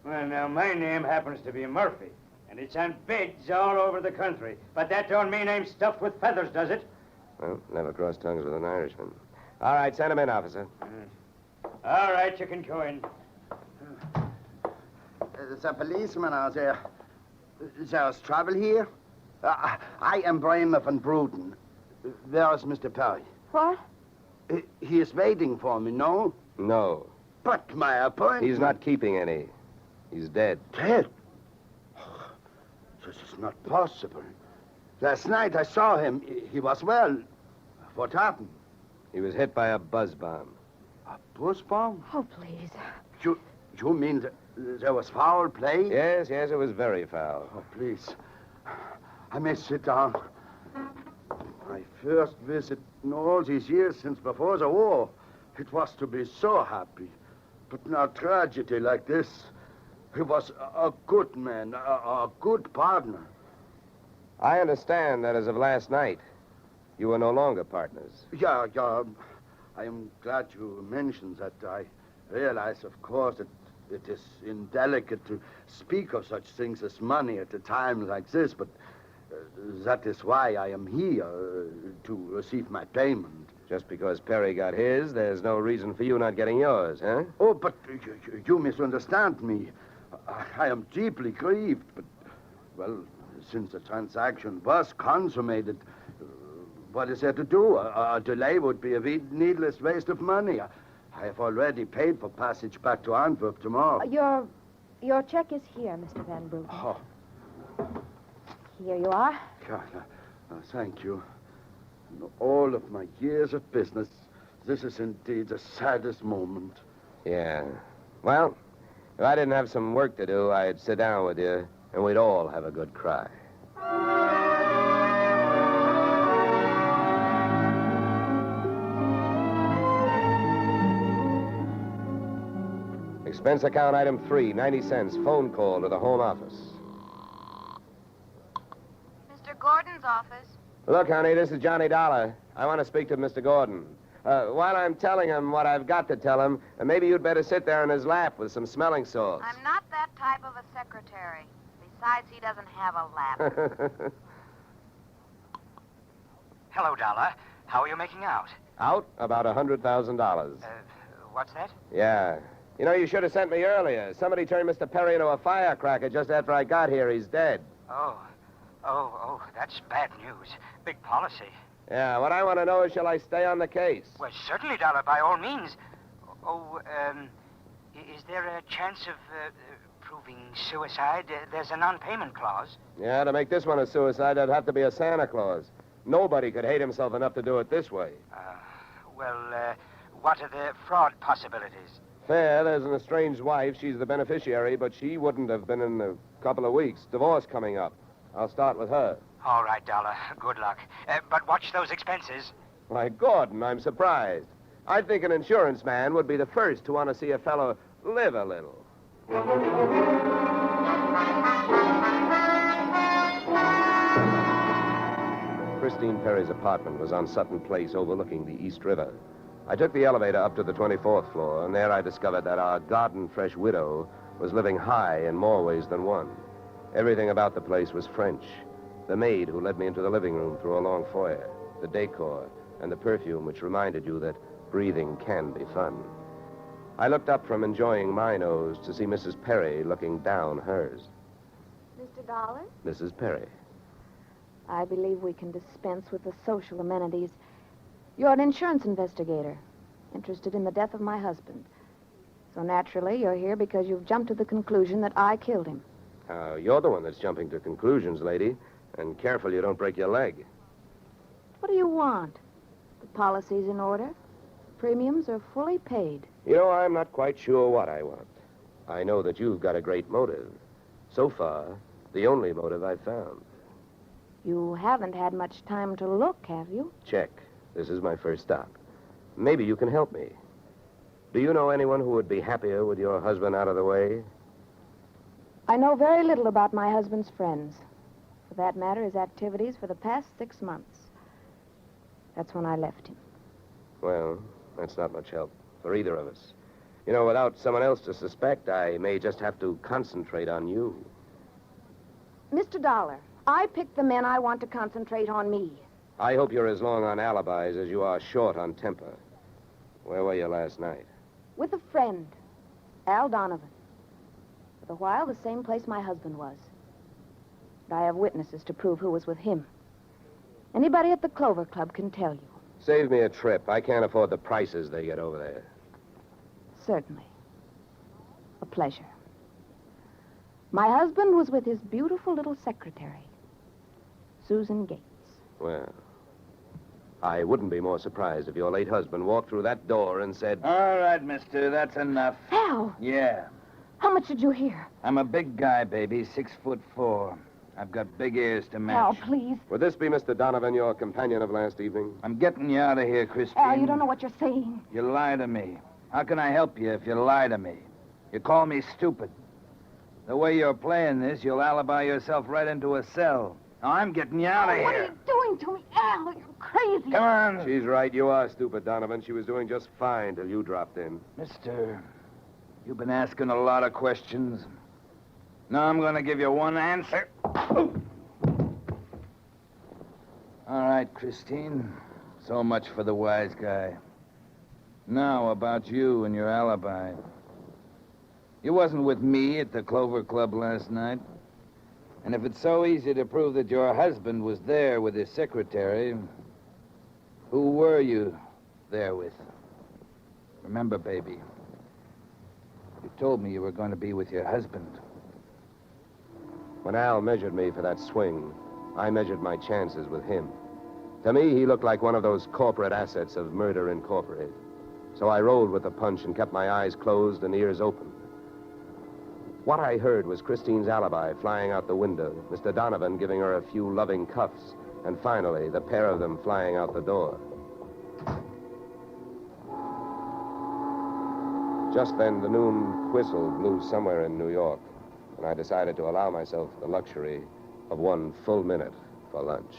Well, now, my name happens to be Murphy, and it's on bids all over the country. But that don't mean I'm stuffed with feathers, does it? Well, never cross tongues with an Irishman. All right, send him in, officer. All right, you can go in. There's a policeman out there. There's trouble here? I am Bramer Van Bruten. Where is Mr. Perry? What? He is waiting for me, no? No. But my appointment... He's not keeping any. He's dead. Dead? This is not possible. Last night I saw him. He was well. What happened? He was hit by a buzz bomb. A buzz bomb? Oh, please. You mean there was foul play? Yes, it was very foul. Oh, please. I may sit down. My first visit in all these years since before the war. It was to be so happy. But now tragedy like this. He was a good man, a good partner. I understand that as of last night, you were no longer partners. Yeah. I am glad you mentioned that. I realize, of course, that it is indelicate to speak of such things as money at a time like this, but that is why I am here, to receive my payment. Just because Perry got his, there's no reason for you not getting yours, huh? Oh, but you misunderstand me. I am deeply grieved, but, well, since the transaction was consummated, what is there to do? A delay would be a needless waste of money. I have already paid for passage back to Antwerp tomorrow. Your check is here, Mr. Van Bruten. Oh. Here you are. Thank you. In all of my years of business, this is indeed the saddest moment. Yeah. Well, if I didn't have some work to do, I'd sit down with you, and we'd all have a good cry. Expense account item 3, 90 cents. Phone call to the home office. Mr. Gordon's office. Look, honey, this is Johnny Dollar. I want to speak to Mr. Gordon. While I'm telling him what I've got to tell him, maybe you'd better sit there in his lap with some smelling salts. I'm not that type of a secretary. Besides, he doesn't have a lap. Hello, Dollar. How are you making out? Out about $100,000. What's that? Yeah. You know, you should have sent me earlier. Somebody turned Mr. Perry into a firecracker just after I got here. He's dead. Oh, that's bad news. Big policy. Yeah, what I want to know is, shall I stay on the case? Well, certainly, Dollar, by all means. Is there a chance of proving suicide? There's a non-payment clause. Yeah, to make this one a suicide, there'd have to be a Santa Claus. Nobody could hate himself enough to do it this way. What are the fraud possibilities? Fair, there's an estranged wife. She's the beneficiary, but she wouldn't have been in a couple of weeks. Divorce coming up. I'll start with her. All right, Dollar. Good luck. But watch those expenses. Why, Gordon, I'm surprised. I think an insurance man would be the first to want to see a fellow live a little. Christine Perry's apartment was on Sutton Place overlooking the East River. I took the elevator up to the 24th floor, and there I discovered that our garden-fresh widow was living high in more ways than one. Everything about the place was French. The maid who led me into the living room through a long foyer, the decor, and the perfume which reminded you that breathing can be fun. I looked up from enjoying my nose to see Mrs. Perry looking down hers. Mr. Dollar? Mrs. Perry. I believe we can dispense with the social amenities. You're an insurance investigator, interested in the death of my husband. So naturally, you're here because you've jumped to the conclusion that I killed him. You're the one that's jumping to conclusions, lady. And careful you don't break your leg. What do you want? The policy's in order. Premiums are fully paid. You know, I'm not quite sure what I want. I know that you've got a great motive. So far, the only motive I've found. You haven't had much time to look, have you? Check. This is my first stop. Maybe you can help me. Do you know anyone who would be happier with your husband out of the way? I know very little about my husband's friends. For that matter, his activities for the past 6 months. That's when I left him. Well, that's not much help for either of us. You know, without someone else to suspect, I may just have to concentrate on you. Mr. Dollar, I picked the men I want to concentrate on me. I hope you're as long on alibis as you are short on temper. Where were you last night? With a friend, Al Donovan. For a while, the same place my husband was. But I have witnesses to prove who was with him. Anybody at the Clover Club can tell you. Save me a trip. I can't afford the prices they get over there. Certainly. A pleasure. My husband was with his beautiful little secretary, Susan Gates. Well, I wouldn't be more surprised if your late husband walked through that door and said... All right, mister, that's enough. Al! Yeah. How much did you hear? I'm a big guy, baby, 6'4". I've got big ears to match. Al, please. Would this be Mr. Donovan, your companion of last evening? I'm getting you out of here, Christine. Al, you don't know what you're saying. You lie to me. How can I help you if you lie to me? You call me stupid. The way you're playing this, you'll alibi yourself right into a cell. Now, I'm getting you out of here. What are you doing to me, Al? You're crazy. Come on. She's right. You are stupid, Donovan. She was doing just fine till you dropped in. Mister, you've been asking a lot of questions. Now I'm going to give you one answer. All right, Christine. So much for the wise guy. Now, about you and your alibi. You wasn't with me at the Clover Club last night. And if it's so easy to prove that your husband was there with his secretary, who were you there with? Remember, baby, you told me you were going to be with your husband. When Al measured me for that swing, I measured my chances with him. To me, he looked like one of those corporate assets of Murder Incorporated. So I rolled with the punch and kept my eyes closed and ears open. What I heard was Christine's alibi flying out the window, Mr. Donovan giving her a few loving cuffs, and finally, the pair of them flying out the door. Just then, the noon whistle blew somewhere in New York, and I decided to allow myself the luxury of 1 full minute for lunch.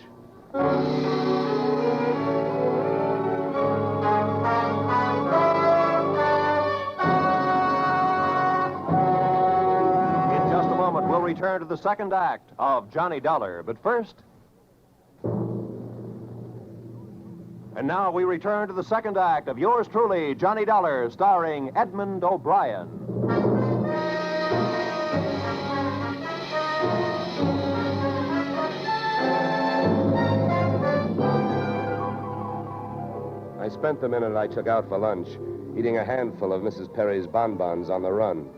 We'll return to the second act of Johnny Dollar. But first... And now we return to the second act of yours truly, Johnny Dollar, starring Edmund O'Brien. I spent the minute I took out for lunch eating a handful of Mrs. Perry's bonbons on the run.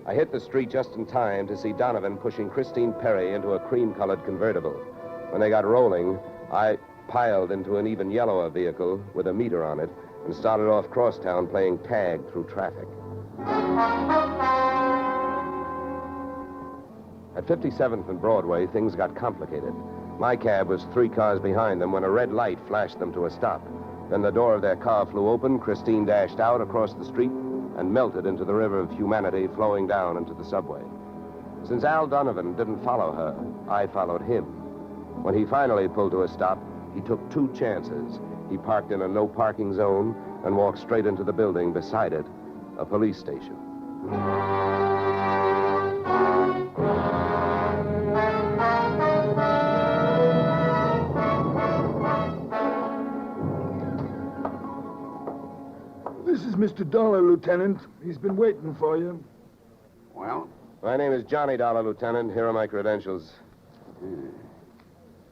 I hit the street just in time to see Donovan pushing Christine Perry into a cream-colored convertible. When they got rolling, I piled into an even yellower vehicle with a meter on it and started off crosstown playing tag through traffic. At 57th and Broadway, things got complicated. My cab was 3 cars behind them when a red light flashed them to a stop. Then the door of their car flew open, Christine dashed out across the street and melted into the river of humanity flowing down into the subway. Since Al Donovan didn't follow her, I followed him. When he finally pulled to a stop, he took 2 chances. He parked in a no-parking zone and walked straight into the building beside it, a police station. This is Mr. Dollar, Lieutenant. He's been waiting for you. Well? My name is Johnny Dollar, Lieutenant. Here are my credentials.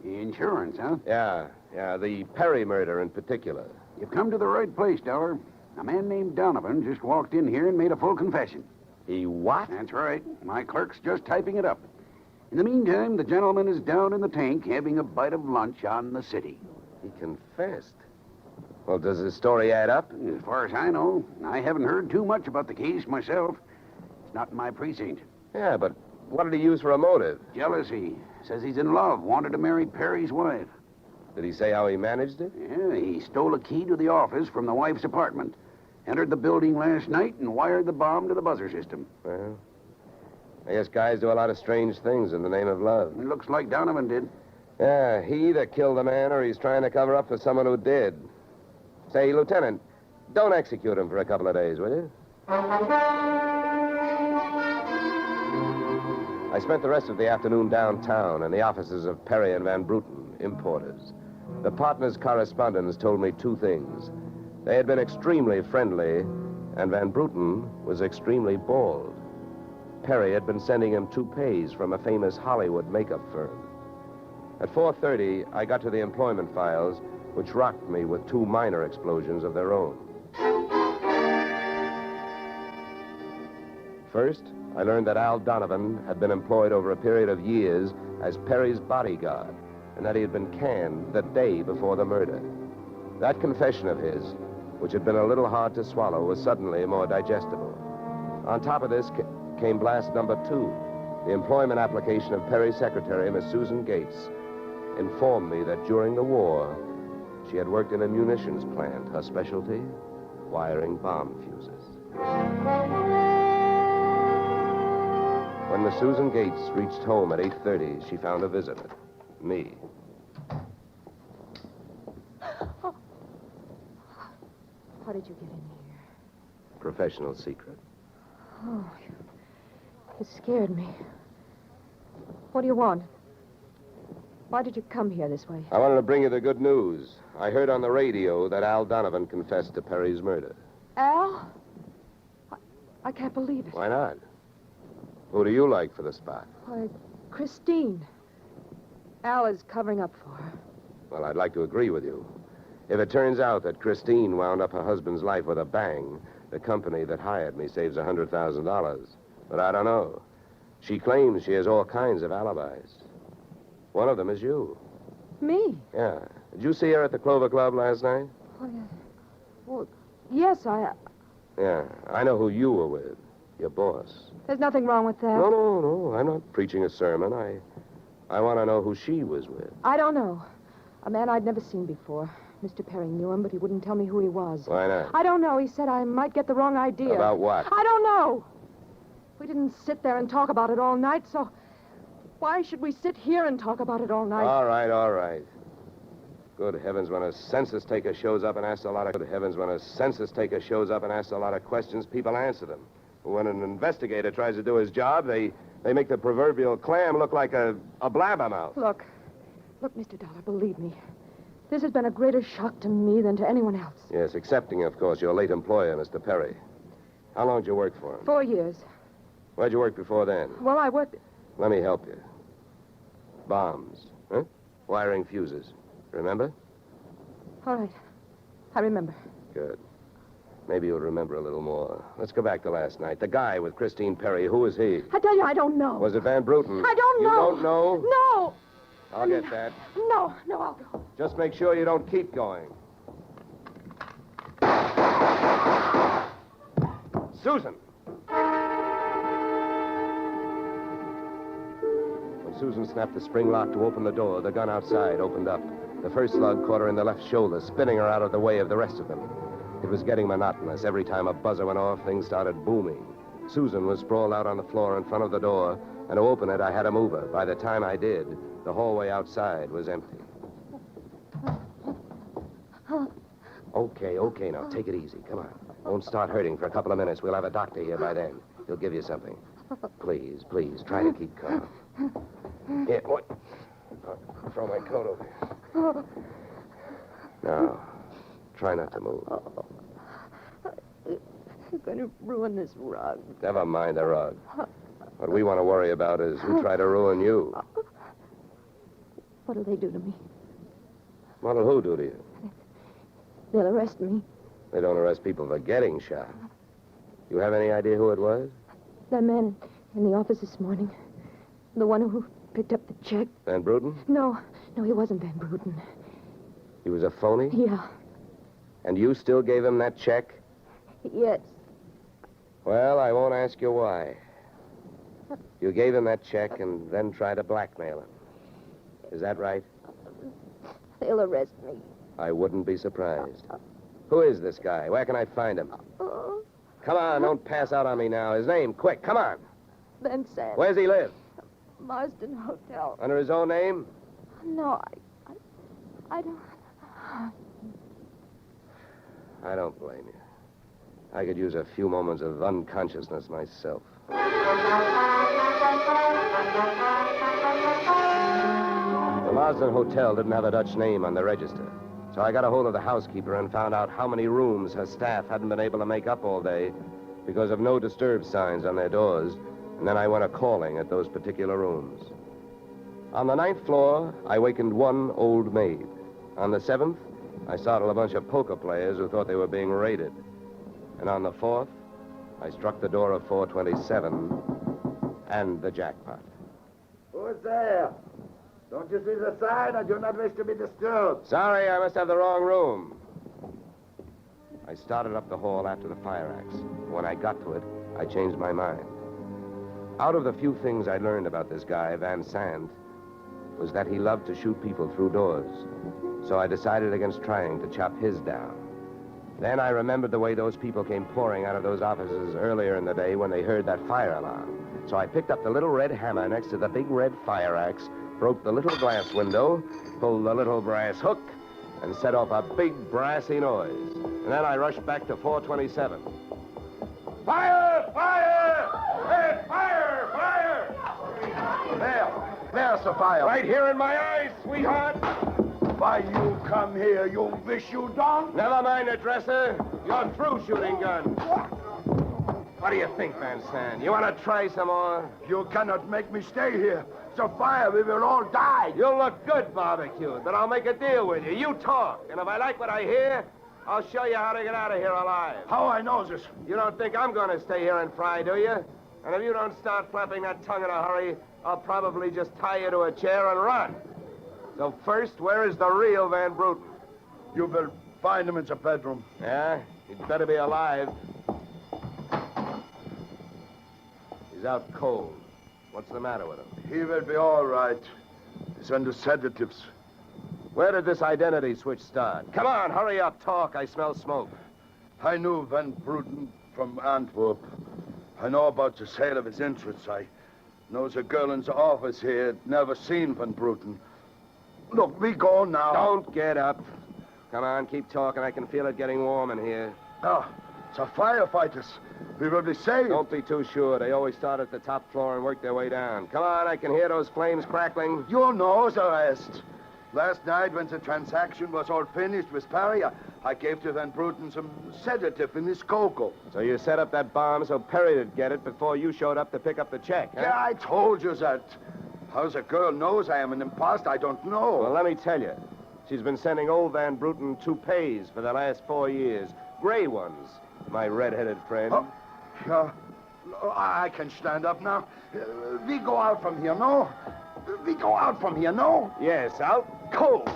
Insurance, huh? Yeah, the Perry murder in particular. You've come to the right place, Dolar. A man named Donovan just walked in here and made a full confession. He what? That's right. My clerk's just typing it up. In the meantime, the gentleman is down in the tank having a bite of lunch on the city. He confessed. Well, does his story add up? As far as I know, I haven't heard too much about the case myself. It's not in my precinct. Yeah, but what did he use for a motive? Jealousy. Says he's in love, wanted to marry Perry's wife. Did he say how he managed it? Yeah, he stole a key to the office from the wife's apartment, entered the building last night, and wired the bomb to the buzzer system. Well, I guess guys do a lot of strange things in the name of love. It looks like Donovan did. Yeah, he either killed the man or he's trying to cover up for someone who did. Say, Lieutenant, don't execute him for a couple of days, will you? I spent the rest of the afternoon downtown in the offices of Perry and Van Bruten, importers. The partners' correspondents told me 2 things. They had been extremely friendly, and Van Bruten was extremely bald. Perry had been sending him toupees from a famous Hollywood makeup firm. At 4:30, I got to the employment files, which rocked me with 2 minor explosions of their own. First, I learned that Al Donovan had been employed over a period of years as Perry's bodyguard, and that he had been canned the day before the murder. That confession of his, which had been a little hard to swallow, was suddenly more digestible. On top of this came blast number 2. The employment application of Perry's secretary, Miss Susan Gates, informed me that during the war, she had worked in a munitions plant, her specialty, wiring bomb fuses. When Miss Susan Gates reached home at 8:30, she found a visitor, me. How did you get in here? Professional secret. Oh, you scared me. What do you want? Why did you come here this way? I wanted to bring you the good news. I heard on the radio that Al Donovan confessed to Perry's murder. Al? I can't believe it. Why not? Who do you like for the spot? Why, Christine. Al is covering up for her. Well, I'd like to agree with you. If it turns out that Christine wound up her husband's life with a bang, the company that hired me saves $100,000. But I don't know. She claims she has all kinds of alibis. One of them is you. Me? Yeah. Did you see her at the Clover Club last night? Well, yes, Yeah. I know who you were with. Your boss. There's nothing wrong with that. No. I'm not preaching a sermon. I want to know who she was with. I don't know. A man I'd never seen before. Mr. Perry knew him, but he wouldn't tell me who he was. Why not? I don't know. He said I might get the wrong idea. About what? I don't know. We didn't sit there and talk about it all night, so why should we sit here and talk about it all night? All right. Good heavens, when a census taker shows up and asks a lot of questions, people answer them. When an investigator tries to do his job, they make the proverbial clam look like a blabbermouth. Look, Mr. Dollar, believe me. This has been a greater shock to me than to anyone else. Yes, excepting, of course, your late employer, Mr. Perry. How long did you work for him? 4 years. Where'd you work before then? Well, I worked... Let me help you. Bombs, huh? Wiring fuses. Remember? All right. I remember. Good. Maybe you'll remember a little more. Let's go back to last night. The guy with Christine Perry, who was he? I tell you, I don't know. Was it Van Bruten? I don't know. You don't know? No. I'll get that. No, I'll go. Just make sure you don't keep going. Susan! When Susan snapped the spring lock to open the door, the gun outside opened up. The first slug caught her in the left shoulder, spinning her out of the way of the rest of them. It was getting monotonous. Every time a buzzer went off, things started booming. Susan was sprawled out on the floor in front of the door, and to open it, I had to move her. By the time I did, the hallway outside was empty. Okay, now, take it easy. Come on. Won't start hurting for a couple of minutes. We'll have a doctor here by then. He'll give you something. Please, try to keep calm. Here, what? I'll throw my coat over here. Now, try not to move. You're going to ruin this rug. Never mind the rug. What we want to worry about is who tried to ruin you. What'll they do to me? What'll who do to you? They'll arrest me. They don't arrest people for getting shot. You have any idea who it was? That man in the office this morning. The one who picked up the check. Van Bruten? No, he wasn't Van Bruten. He was a phony? Yeah. And you still gave him that check? Yes. Well, I won't ask you why. You gave him that check and then tried to blackmail him. Is that right? They'll arrest me. I wouldn't be surprised. Who is this guy? Where can I find him? Come on, don't pass out on me now. His name, quick, come on. Ben Sand. Where's he live? Marsden Hotel. Under his own name? No, I don't... I don't blame you. I could use a few moments of unconsciousness myself. The Marsden Hotel didn't have a Dutch name on the register. So I got a hold of the housekeeper and found out how many rooms her staff hadn't been able to make up all day because of no disturb signs on their doors. And then I went a-calling at those particular rooms. On the 9th floor, I wakened one old maid. On the 7th, I startled a bunch of poker players who thought they were being raided. And on the 4th, I struck the door of 427 and the jackpot. Who's there? Don't you see the sign? I do not wish to be disturbed. Sorry, I must have the wrong room. I started up the hall after the fire axe. When I got to it, I changed my mind. Out of the few things I learned about this guy, Van Sant, was that he loved to shoot people through doors. So I decided against trying to chop his down. Then I remembered the way those people came pouring out of those offices earlier in the day when they heard that fire alarm. So I picked up the little red hammer next to the big red fire axe, broke the little glass window, pulled the little brass hook, and set off a big brassy noise. And then I rushed back to 427. Fire! Fire! Hey, fire! Fire! There's the fire. Right here in my eyes, sweetheart. Why you come here, you wish you don't? Never mind the dresser. You're through shooting guns. What do you think, Van Sant? You want to try some more? You cannot make me stay here. It's a fire. We will all die. You'll look good barbecued, but I'll make a deal with you. You talk, and if I like what I hear, I'll show you how to get out of here alive. How I know this? You don't think I'm going to stay here and fry, do you? And if you don't start flapping that tongue in a hurry, I'll probably just tie you to a chair and run. So first, where is the real Van Bruten? You will find him in the bedroom. Yeah? He'd better be alive. He's out cold. What's the matter with him? He will be all right. He's under sedatives. Where did this identity switch start? Come on, hurry up, talk. I smell smoke. I knew Van Bruten from Antwerp. I know about the sale of his interests. I know the girl in the office here had never seen Van Bruten. Look, we go now. Don't get up. Come on, keep talking. I can feel it getting warm in here. Ah, the firefighters. We will be saved. Don't be too sure. They always start at the top floor and work their way down. Come on, I can hear those flames crackling. You know the rest. Last night, when the transaction was all finished with Perry, I gave to Van Bruten some sedative in his cocoa. So you set up that bomb so Perry would get it before you showed up to pick up the check, huh? Yeah, I told you that. How the girl knows I am an imposter, I don't know. Well, let me tell you. She's been sending old Van Bruten toupees for the last 4 years. Gray ones, my red-headed friend. Oh, yeah. I can stand up now. We go out from here, no? We go out from here, no? Yes, out cold.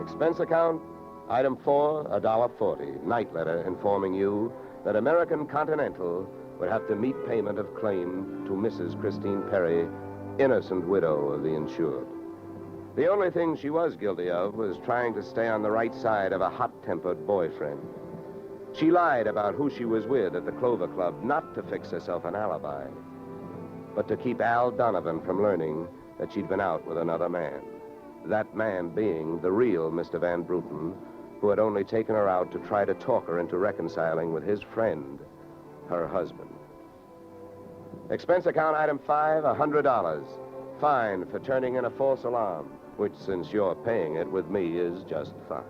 Expense account, item 4, $1.40. Night letter informing you that American Continental would have to meet payment of claim to Mrs. Christine Perry, innocent widow of the insured. The only thing she was guilty of was trying to stay on the right side of a hot-tempered boyfriend. She lied about who she was with at the Clover Club, not to fix herself an alibi, but to keep Al Donovan from learning that she'd been out with another man. That man being the real Mr. Van Bruten, who had only taken her out to try to talk her into reconciling with his friend, her husband. Expense account item 5, $100. Fine for turning in a false alarm, which, since you're paying it with me, is just fine.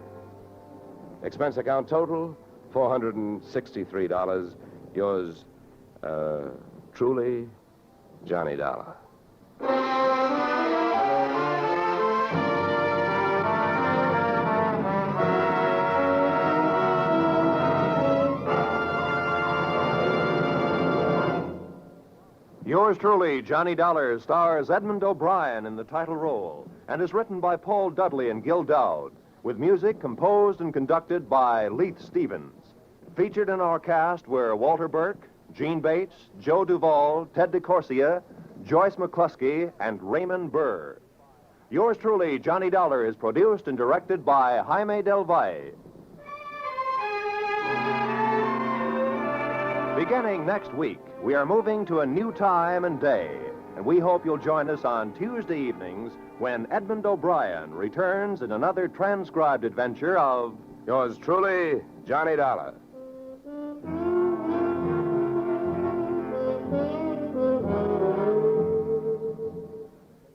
Expense account total, $463. Yours, truly, Johnny Dollar. Yours truly, Johnny Dollar, stars Edmund O'Brien in the title role and is written by Paul Dudley and Gil Dowd, with music composed and conducted by Leith Stevens. Featured in our cast were Walter Burke, Gene Bates, Joe Duvall, Ted DeCorsia, Joyce McCluskey, and Raymond Burr. Yours truly, Johnny Dollar, is produced and directed by Jaime Del Valle. Beginning next week, we are moving to a new time and day, and we hope you'll join us on Tuesday evenings when Edmund O'Brien returns in another transcribed adventure of Yours truly, Johnny Dollar.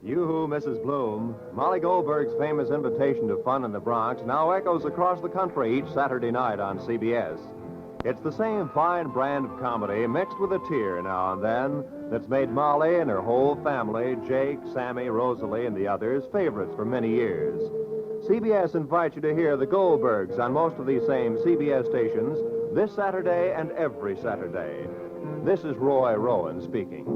Yoo-hoo, Mrs. Bloom. Molly Goldberg's famous invitation to fun in the Bronx now echoes across the country each Saturday night on CBS. It's the same fine brand of comedy mixed with a tear now and then that's made Molly and her whole family, Jake, Sammy, Rosalie, and the others, favorites for many years. CBS invites you to hear the Goldbergs on most of these same CBS stations this Saturday and every Saturday. This is Roy Rowan speaking.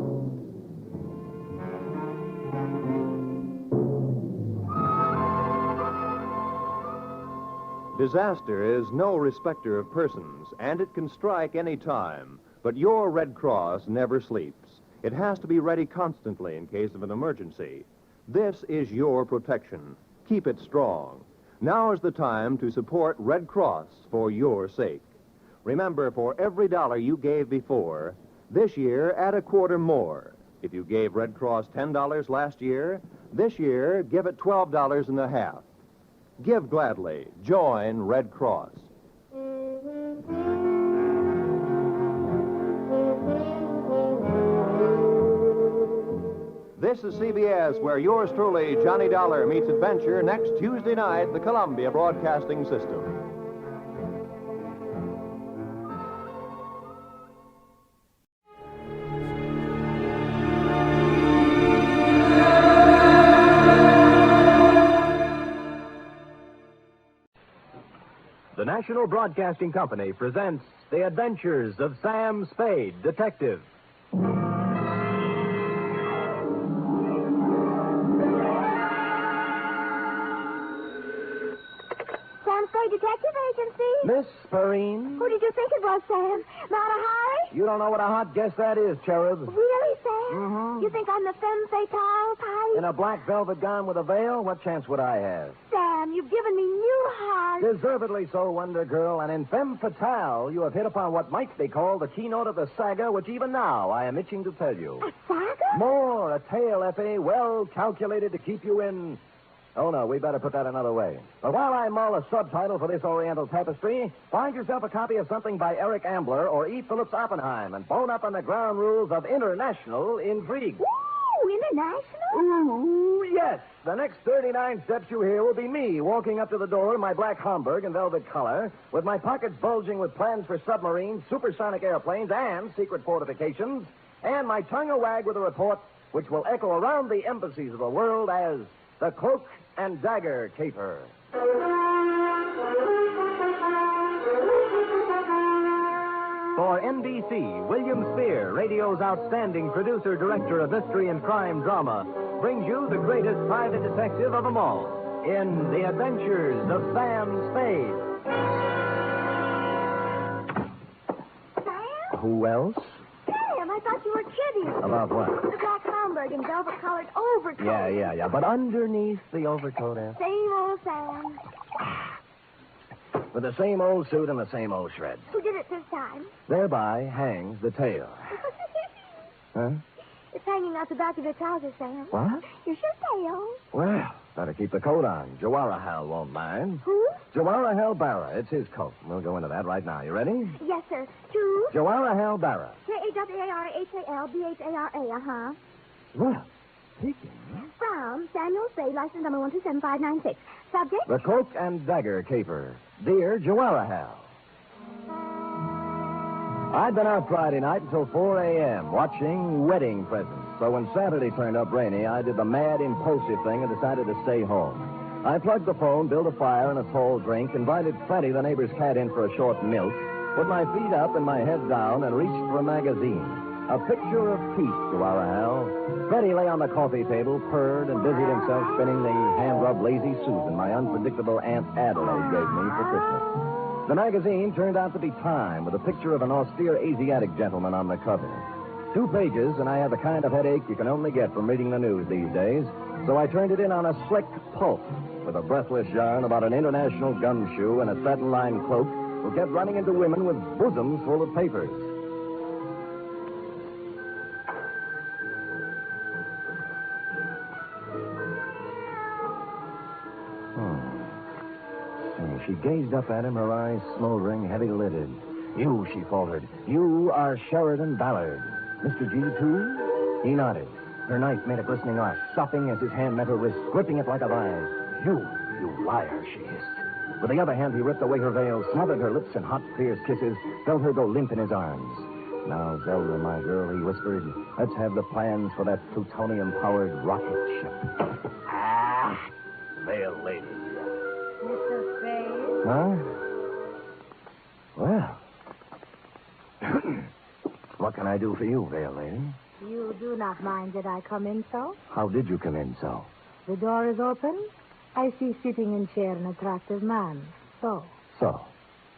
Disaster is no respecter of persons, and it can strike any time. But your Red Cross never sleeps. It has to be ready constantly in case of an emergency. This is your protection. Keep it strong. Now is the time to support Red Cross for your sake. Remember, for every dollar you gave before, this year add a quarter more. If you gave Red Cross $10 last year, this year give it $12.50. Give gladly. Join Red Cross. This is CBS, where yours truly, Johnny Dollar, meets adventure next Tuesday night, the Columbia Broadcasting System. The National Broadcasting Company presents The Adventures of Sam Spade, Detective. Sam Spade Detective Agency? Miss Perrine? Who did you think it was, Sam? Not a Harry? You don't know what a hot guess that is, Cherub. Really, Sam? Mm-hmm. You think I'm the femme fatale type? In a black velvet gown with a veil? What chance would I have? Sam, you've given me new heart. Deservedly so, Wonder Girl. And in femme fatale, you have hit upon what might be called the keynote of the saga, which even now I am itching to tell you. A saga? More, a tale, Effie, well calculated to keep you in Oh, no, we better put that another way. But while I mull a subtitle for this Oriental tapestry, find yourself a copy of something by Eric Ambler or E. Phillips Oppenheim and bone up on the ground rules of international intrigue. Ooh, international? Ooh, yes. The next 39 steps you hear will be me walking up to the door in my black Homburg and velvet collar, with my pockets bulging with plans for submarines, supersonic airplanes, and secret fortifications, and my tongue a wag with a report which will echo around the embassies of the world as the Cloak and Dagger caper. For NBC, William Spear, radio's outstanding producer-director of mystery and crime drama, brings you the greatest private detective of them all in The Adventures of Sam Spade. Sam? Who else? Sam, I thought you were kidding. About what? The black Homburg and velvet-colored overcoat. Yeah. But underneath the overcoat, Same old Sam. with the same old suit and the same old shreds. Who did it this time? Thereby hangs the tale. Huh? It's hanging out the back of your trousers, Sam. What? Your shirt tail. Well, better keep the coat on. Jawaharlal won't mind. Who? Jawaharlal Barra. It's his coat. We'll go into that right now. You ready? Yes, sir. To Jawaharlal Barra. Jawaharlal, Well, speaking. From Samuel Spade, license number 127596. Subject? The Cloak and Dagger caper. Dear Jawaharlal. I'd been out Friday night until 4 a.m. watching wedding presents. So when Saturday turned up rainy, I did the mad, impulsive thing and decided to stay home. I plugged the phone, built a fire and a tall drink, invited Freddie, the neighbor's cat, in for a short milk, put my feet up and my head down, and reached for a magazine. A picture of peace, Jawaharlal. Freddie lay on the coffee table, purred, and busied himself spinning the hand-rubbed Lazy Susan my unpredictable Aunt Adelaide gave me for Christmas. The magazine turned out to be Time, with a picture of an austere Asiatic gentleman on the cover. 2 pages, and I had the kind of headache you can only get from reading the news these days, so I turned it in on a slick pulp, with a breathless yarn about an international gumshoe and a satin-lined cloak who kept running into women with bosoms full of papers. She gazed up at him, her eyes smoldering, heavy-lidded. You, she faltered. You are Sheridan Ballard. Mr. G, too? He nodded. Her knife made a glistening arc, stopping as his hand met her wrist, gripping it like a vise. You liar, she hissed. With the other hand, he ripped away her veil, smothered her lips in hot, fierce kisses, felt her go limp in his arms. Now, Zelda, my girl, he whispered, let's have the plans for that plutonium-powered rocket ship. Ah, veil lady. Mr. Spade? Huh? Well. What can I do for you, Veil Lady? You do not mind that I come in so? How did you come in so? The door is open. I see sitting in chair an attractive man. So? So,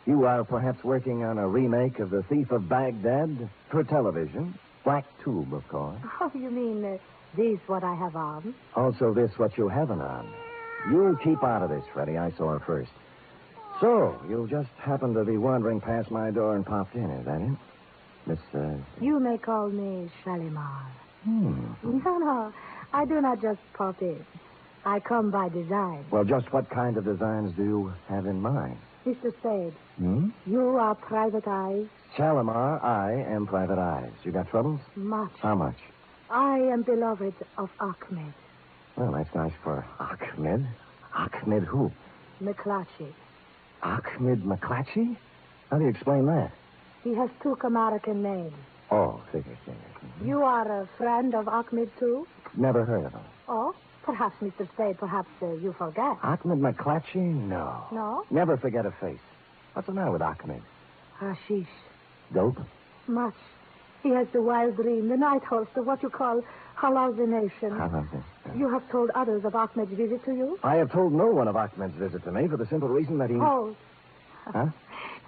you are perhaps working on a remake of The Thief of Baghdad for television? Black tube, of course. Oh, you mean this what I have on? Also this what you haven't on. You keep out of this, Freddie. I saw her first. So, you just happened to be wandering past my door and popped in, is that it? Miss, You may call me Shalimar. No, I do not just pop in. I come by design. Well, just what kind of designs do you have in mind? Mr. Spade, you are Private Eyes? Shalimar, I am Private Eyes. You got troubles? Much. How much? I am beloved of Ahmed. Well, that's nice for Ahmed. Ahmed who? McClatchy. Ahmed McClatchy? How do you explain that? He has 2 American names. Oh, figure. You are a friend of Ahmed, too? Never heard of him. Oh, perhaps, Mr. Spade, perhaps you forget. Ahmed McClatchy? No. No? Never forget a face. What's the matter with Ahmed? Hashish. Dope? Much. He has the wild dream, the night horse, the what you call hallucination. You have told others of Ahmed's visit to you? I have told no one of Ahmed's visit to me for the simple reason that he... Oh. Huh?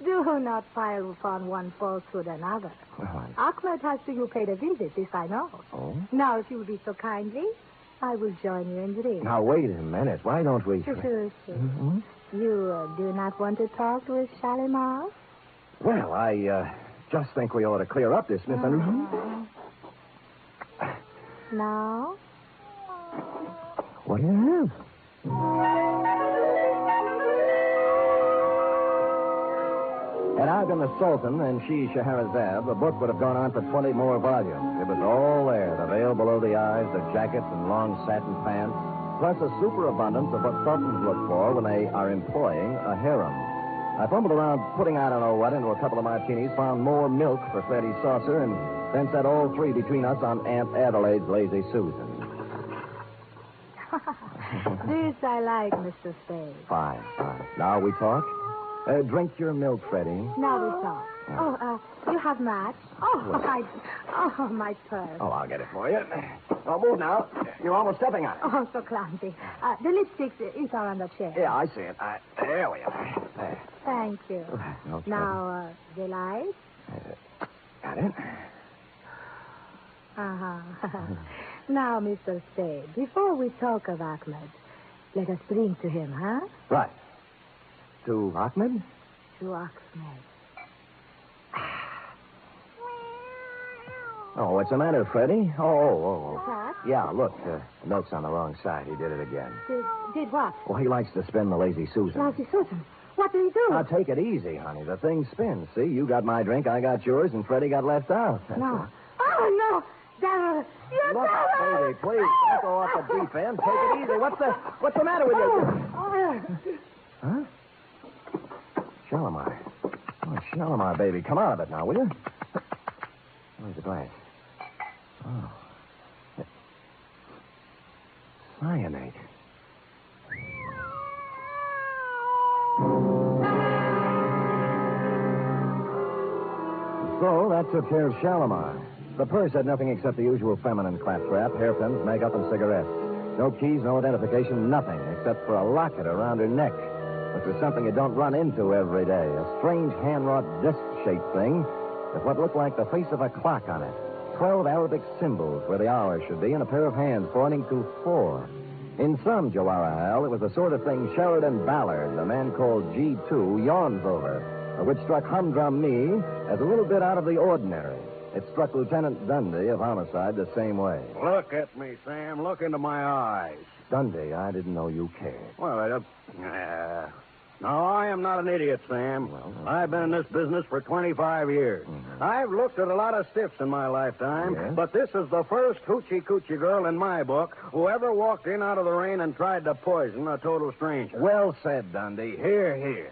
Do not pile upon one falsehood another. Well, Ahmed has to you paid a visit, this I know. Oh? Now, if you will be so kindly, I will join you in dream. Now, wait a minute. Why don't we... Sure. You do not want to talk with Shalimar? Well, I just think we ought to clear up this misunderstanding. Now? What do you have? Had I been the Sultan and she Scheherazade, the book would have gone on for 20 more volumes. It was all there, the veil below the eyes, the jackets and long satin pants, plus a superabundance of what sultans look for when they are employing a harem. I fumbled around putting I don't know what into a couple of martinis, found more milk for Freddie's saucer, and then set all three between us on Aunt Adelaide's Lazy Susan. This I like, Mr. Spade. Fine. Now we talk? Drink your milk, Freddie. Now we talk. You have match? My purse. Oh, I'll get it for you. Oh, move now. You're almost stepping on it. Oh, so clumsy. The lipsticks are on the chair. Yeah, I see it. There we are. There. Thank you. Okay. Now, the light? Got it. Now, Mr. Spade, before we talk of Ahmed, let us bring to him, huh? Right. To Ahmed? To Ahmed. Oh, what's the matter, Freddie? Oh. What? Yeah, look, the milk's on the wrong side. He did it again. Did what? Well, he likes to spin the Lazy Susan. Lazy Susan? What did he do? Now, take it easy, honey. The thing spins. See, you got my drink, I got yours, and Freddie got left out. That's No. all. Oh, no. Devil. You Look, devil. baby, please, don't go off the deep end. Take it easy. What's the matter with you? Huh? Shalimar. Oh, Shalimar, baby. Come out of it now, will you? Where's the glass? Oh. Cyanate. So that took care of Shalimar. The purse had nothing except the usual feminine claptrap, hairpins, makeup, and cigarettes. No keys, no identification, nothing except for a locket around her neck, which was something you don't run into every day. A strange hand-wrought disc-shaped thing with what looked like the face of a clock on it. 12 Arabic symbols where the hour should be, and a pair of hands pointing to 4. In some Jawaharlal, it was the sort of thing Sheridan Ballard, the man called G2, yawns over, which struck humdrum me as a little bit out of the ordinary. It struck Lieutenant Dundee of Homicide the same way. Look at me, Sam. Look into my eyes. Dundee, I didn't know you cared. Well, no, I am not an idiot, Sam. Well, I've been in this business for 25 years. Mm-hmm. I've looked at a lot of stiffs in my lifetime, Yes? but this is the first hoochie-coochie girl in my book who ever walked in out of the rain and tried to poison a total stranger. Well said, Dundee. Here.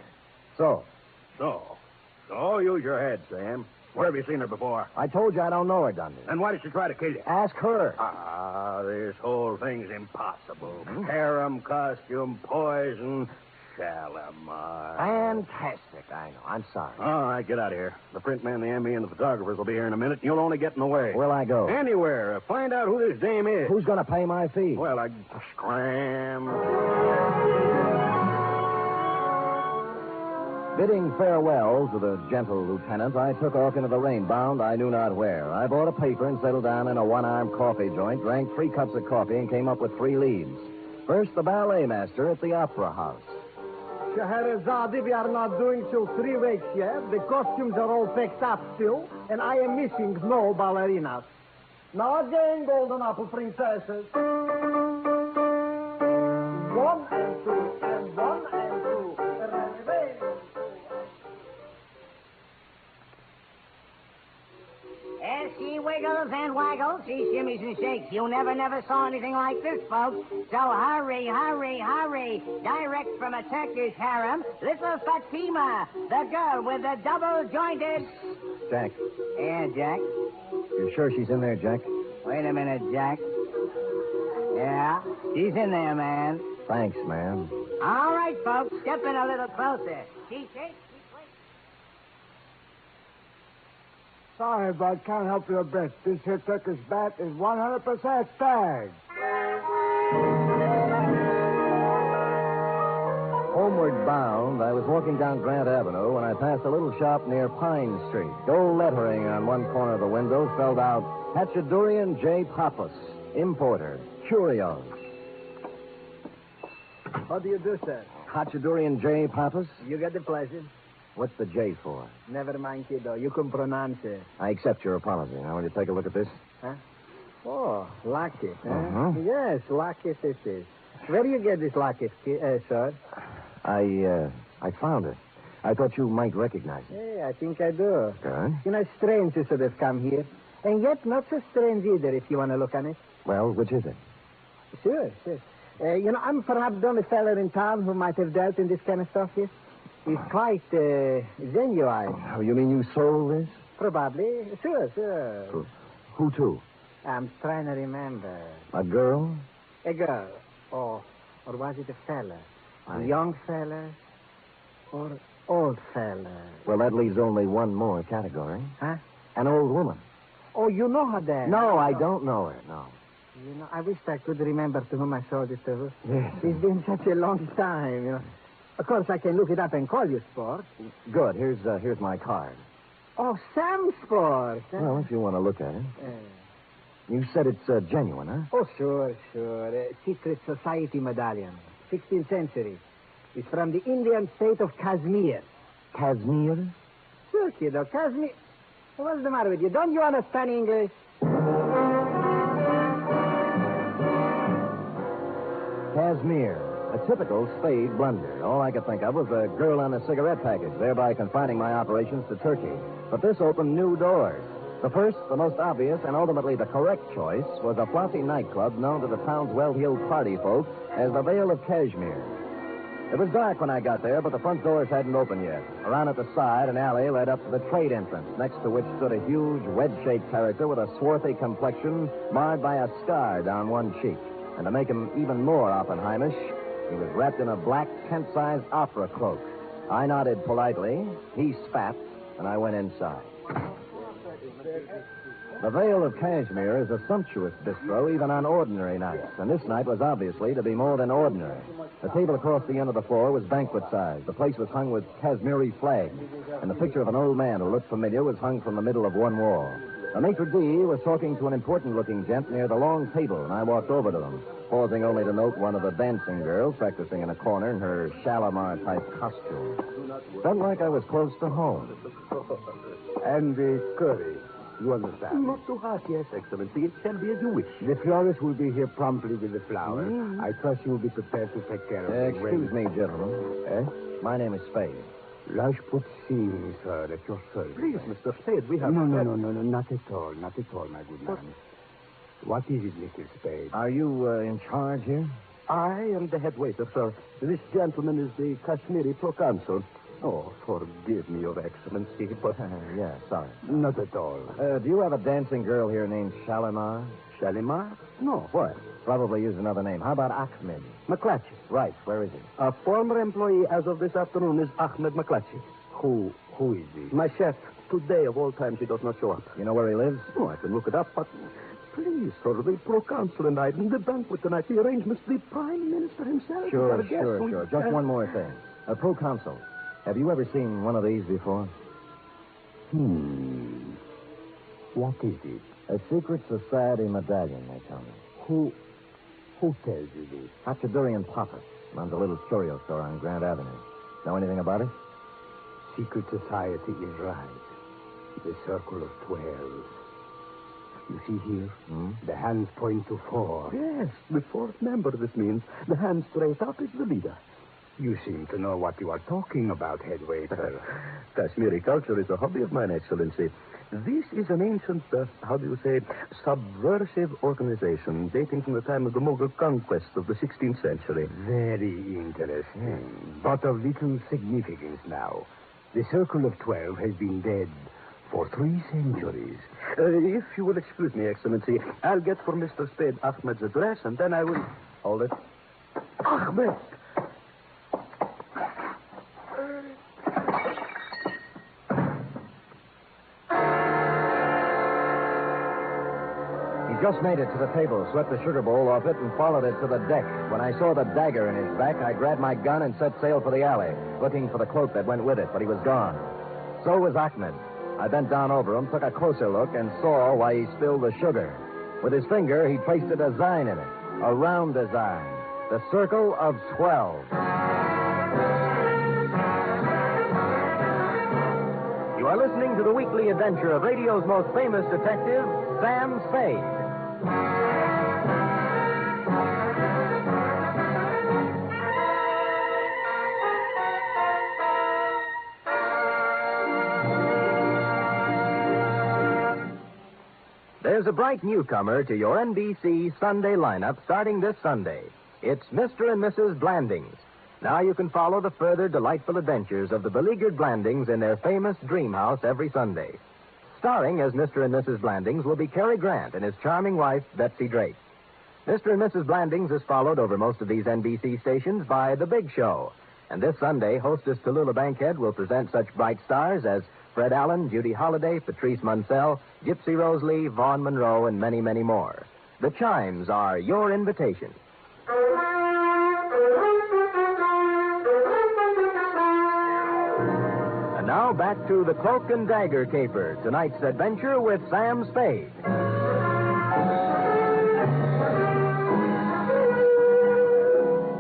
So, Use your head, Sam. Where have you seen her before? I told you I don't know her, Dundee. Then why did she try to kill you? Ask her. This whole thing's impossible. Harem, costume, poison, Shalimar. Fantastic. I know. I'm sorry. All right, get out of here. The print man, the ME, and the photographers will be here in a minute, and you'll only get in the way. Where'll I go? Anywhere. Find out who this dame is. Who's going to pay my fee? Well, scram. Bidding farewell to the gentle lieutenant, I took off into the rain, bound I knew not where. I bought a paper and settled down in a one-armed coffee joint, drank 3 cups of coffee, and came up with 3 leads. First, the ballet master at the Opera House. Scheherazade, we are not doing till 3 weeks yet. The costumes are all picked up still, and I am missing no ballerinas. Now again, golden apple princesses. 1 and 2, and 1 and 2. As she wiggles and waggles, she shimmies and shakes. You never saw anything like this, folks. So hurry. Direct from a Turkish harem, little Fatima, the girl with the double-jointed... Jack. Yeah, Jack? You sure she's in there, Jack? Wait a minute, Jack. Yeah, she's in there, man. Thanks, man. All right, folks, step in a little closer. Cheesecake? Sorry, but can't help you a bit. This here Turkish bat is 100% tagged. Homeward bound, I was walking down Grant Avenue when I passed a little shop near Pine Street. Gold lettering on one corner of the window spelled out, Hatchadurian J. Pappas, importer, curios. How do you do, sir? Hatchadurian J. Pappas? You get the pleasure. What's the J for? Never mind, kiddo. You can pronounce it. I accept your apology. Now, will you take a look at this? Huh? Oh, lucky, huh? Uh-huh. Yes, lucky this is. Where do you get this locket, sir? I found it. I thought you might recognize it. Hey, I think I do. Good. You know, strange you should have come here. And yet not so strange either, if you want to look on it. Well, which is it? Sure. I'm perhaps the only fellow in town who might have dealt in this kind of stuff here. He's quite genuine. Oh, you mean you sold this? Probably. Sure. Who to? I'm trying to remember. A girl? A girl. Or was it a fella? A young fella? Or old fella? Well, that leaves only one more category. Huh? An old woman. Oh, you know her then? No, I don't know her, no. You know, I wish I could remember to whom I sold it to. Yes. It's been such a long time, you know. Of course, I can look it up and call you, Sport. Good. Here's my card. Oh, Sam Sport. Well, if you want to look at it. You said it's genuine, huh? Oh, sure. Secret Society medallion. 16th century. It's from the Indian state of Kashmir. Kashmir? Sure, kiddo. Kashmir. What's the matter with you? Don't you understand English? Kashmir. A typical Spade blunder. All I could think of was a girl on a cigarette package, thereby confining my operations to Turkey. But this opened new doors. The first, the most obvious, and ultimately the correct choice was a flossy nightclub known to the town's well-heeled party folk as the Vale of Cashmere. It was dark when I got there, but the front doors hadn't opened yet. Around at the side, an alley led up to the trade entrance, next to which stood a huge, wedge-shaped character with a swarthy complexion marred by a scar down one cheek. And to make him even more Oppenheimish, he was wrapped in a black, tent-sized opera cloak. I nodded politely, he spat, and I went inside. The Vale of Cashmere is a sumptuous bistro even on ordinary nights, and this night was obviously to be more than ordinary. The table across the end of the floor was banquet-sized. The place was hung with Kashmiri flags, and the picture of an old man who looked familiar was hung from the middle of one wall. The maitre d' was talking to an important-looking gent near the long table, and I walked over to them, pausing only to note one of the dancing girls practicing in a corner in her Shalimar-type costume. Felt like I was close to home. And the curry. You understand? Not too hot, yes, Excellency. It shall be as you wish. The florist will be here promptly with the flowers. I trust you will be prepared to take care of them. Excuse me, gentlemen. My name is Spade. Lashputsi, sir, at your service. Please, Mr. Spade, we have... No, not at all, my good man. What is it, Mr. Spade? Are you in charge here? I am the head waiter, sir. This gentleman is the Kashmiri proconsul. Oh, forgive me, Your Excellency, but... Yeah, sorry. Not at all. Do you have a dancing girl here named Shalimar? Shalimar? No, what? Probably use another name. How about Ahmed? McClatchy. Right, where is he? A former employee as of this afternoon is Ahmed McClatchy. Who is he? My chef. Today, of all times, he does not show up. You know where he lives? Oh, I can look it up, but... Please, sir, the proconsul and I, in the banquet tonight, the arrangements, the Prime Minister himself. Sure. Just one more thing. A proconsul. Have you ever seen one of these before? What is it? A secret society medallion, they tell me. Who tells you this? Hachadurian Papa runs a little curio store on Grand Avenue. Know anything about it? Secret society is right. The circle of 12. You see here? The hands point to 4. Yes, the fourth member, this means. The hand straight up is the leader. You seem to know what you are talking about, head waiter. Kashmiri culture is a hobby of mine, Excellency. This is an ancient, subversive organization dating from the time of the Mughal conquest of the 16th century. Very interesting, but of little significance now. The Circle of 12 has been dead for 3 centuries. If you will excuse me, Excellency, I'll get for Mr. Spade Ahmed's address, and then I will... Hold it. Ahmed! Just made it to the table, swept the sugar bowl off it, and followed it to the deck. When I saw the dagger in his back, I grabbed my gun and set sail for the alley, looking for the cloak that went with it, but he was gone. So was Ahmed. I bent down over him, took a closer look, and saw why he spilled the sugar. With his finger, he traced a design in it, a round design, the Circle of 12. You are listening to the weekly adventure of radio's most famous detective, Sam Spade. There's a bright newcomer to your NBC Sunday lineup starting this Sunday. It's Mr. and Mrs. Blandings. Now you can follow the further delightful adventures of the beleaguered Blandings in their famous dream house every Sunday. Starring as Mr. and Mrs. Blandings will be Cary Grant and his charming wife, Betsy Drake. Mr. and Mrs. Blandings is followed over most of these NBC stations by The Big Show. And this Sunday, hostess Tallulah Bankhead will present such bright stars as Fred Allen, Judy Holliday, Patrice Munsell, Gypsy Rose Lee, Vaughn Monroe, and many, many more. The chimes are your invitation. And now back to the Cloak and Dagger caper, tonight's adventure with Sam Spade.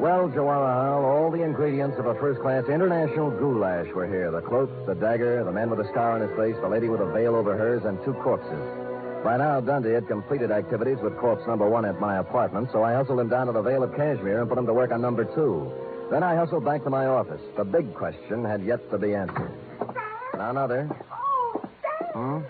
Well, Joanna, all the ingredients of a first-class international goulash were here. The cloak, the dagger, the man with a scar on his face, the lady with a veil over hers, and 2 corpses. By now, Dundee had completed activities with corpse number 1 at my apartment, so I hustled him down to the Vale of Cashmere and put him to work on number 2. Then I hustled back to my office. The big question had yet to be answered. Now, another. Oh, Sam!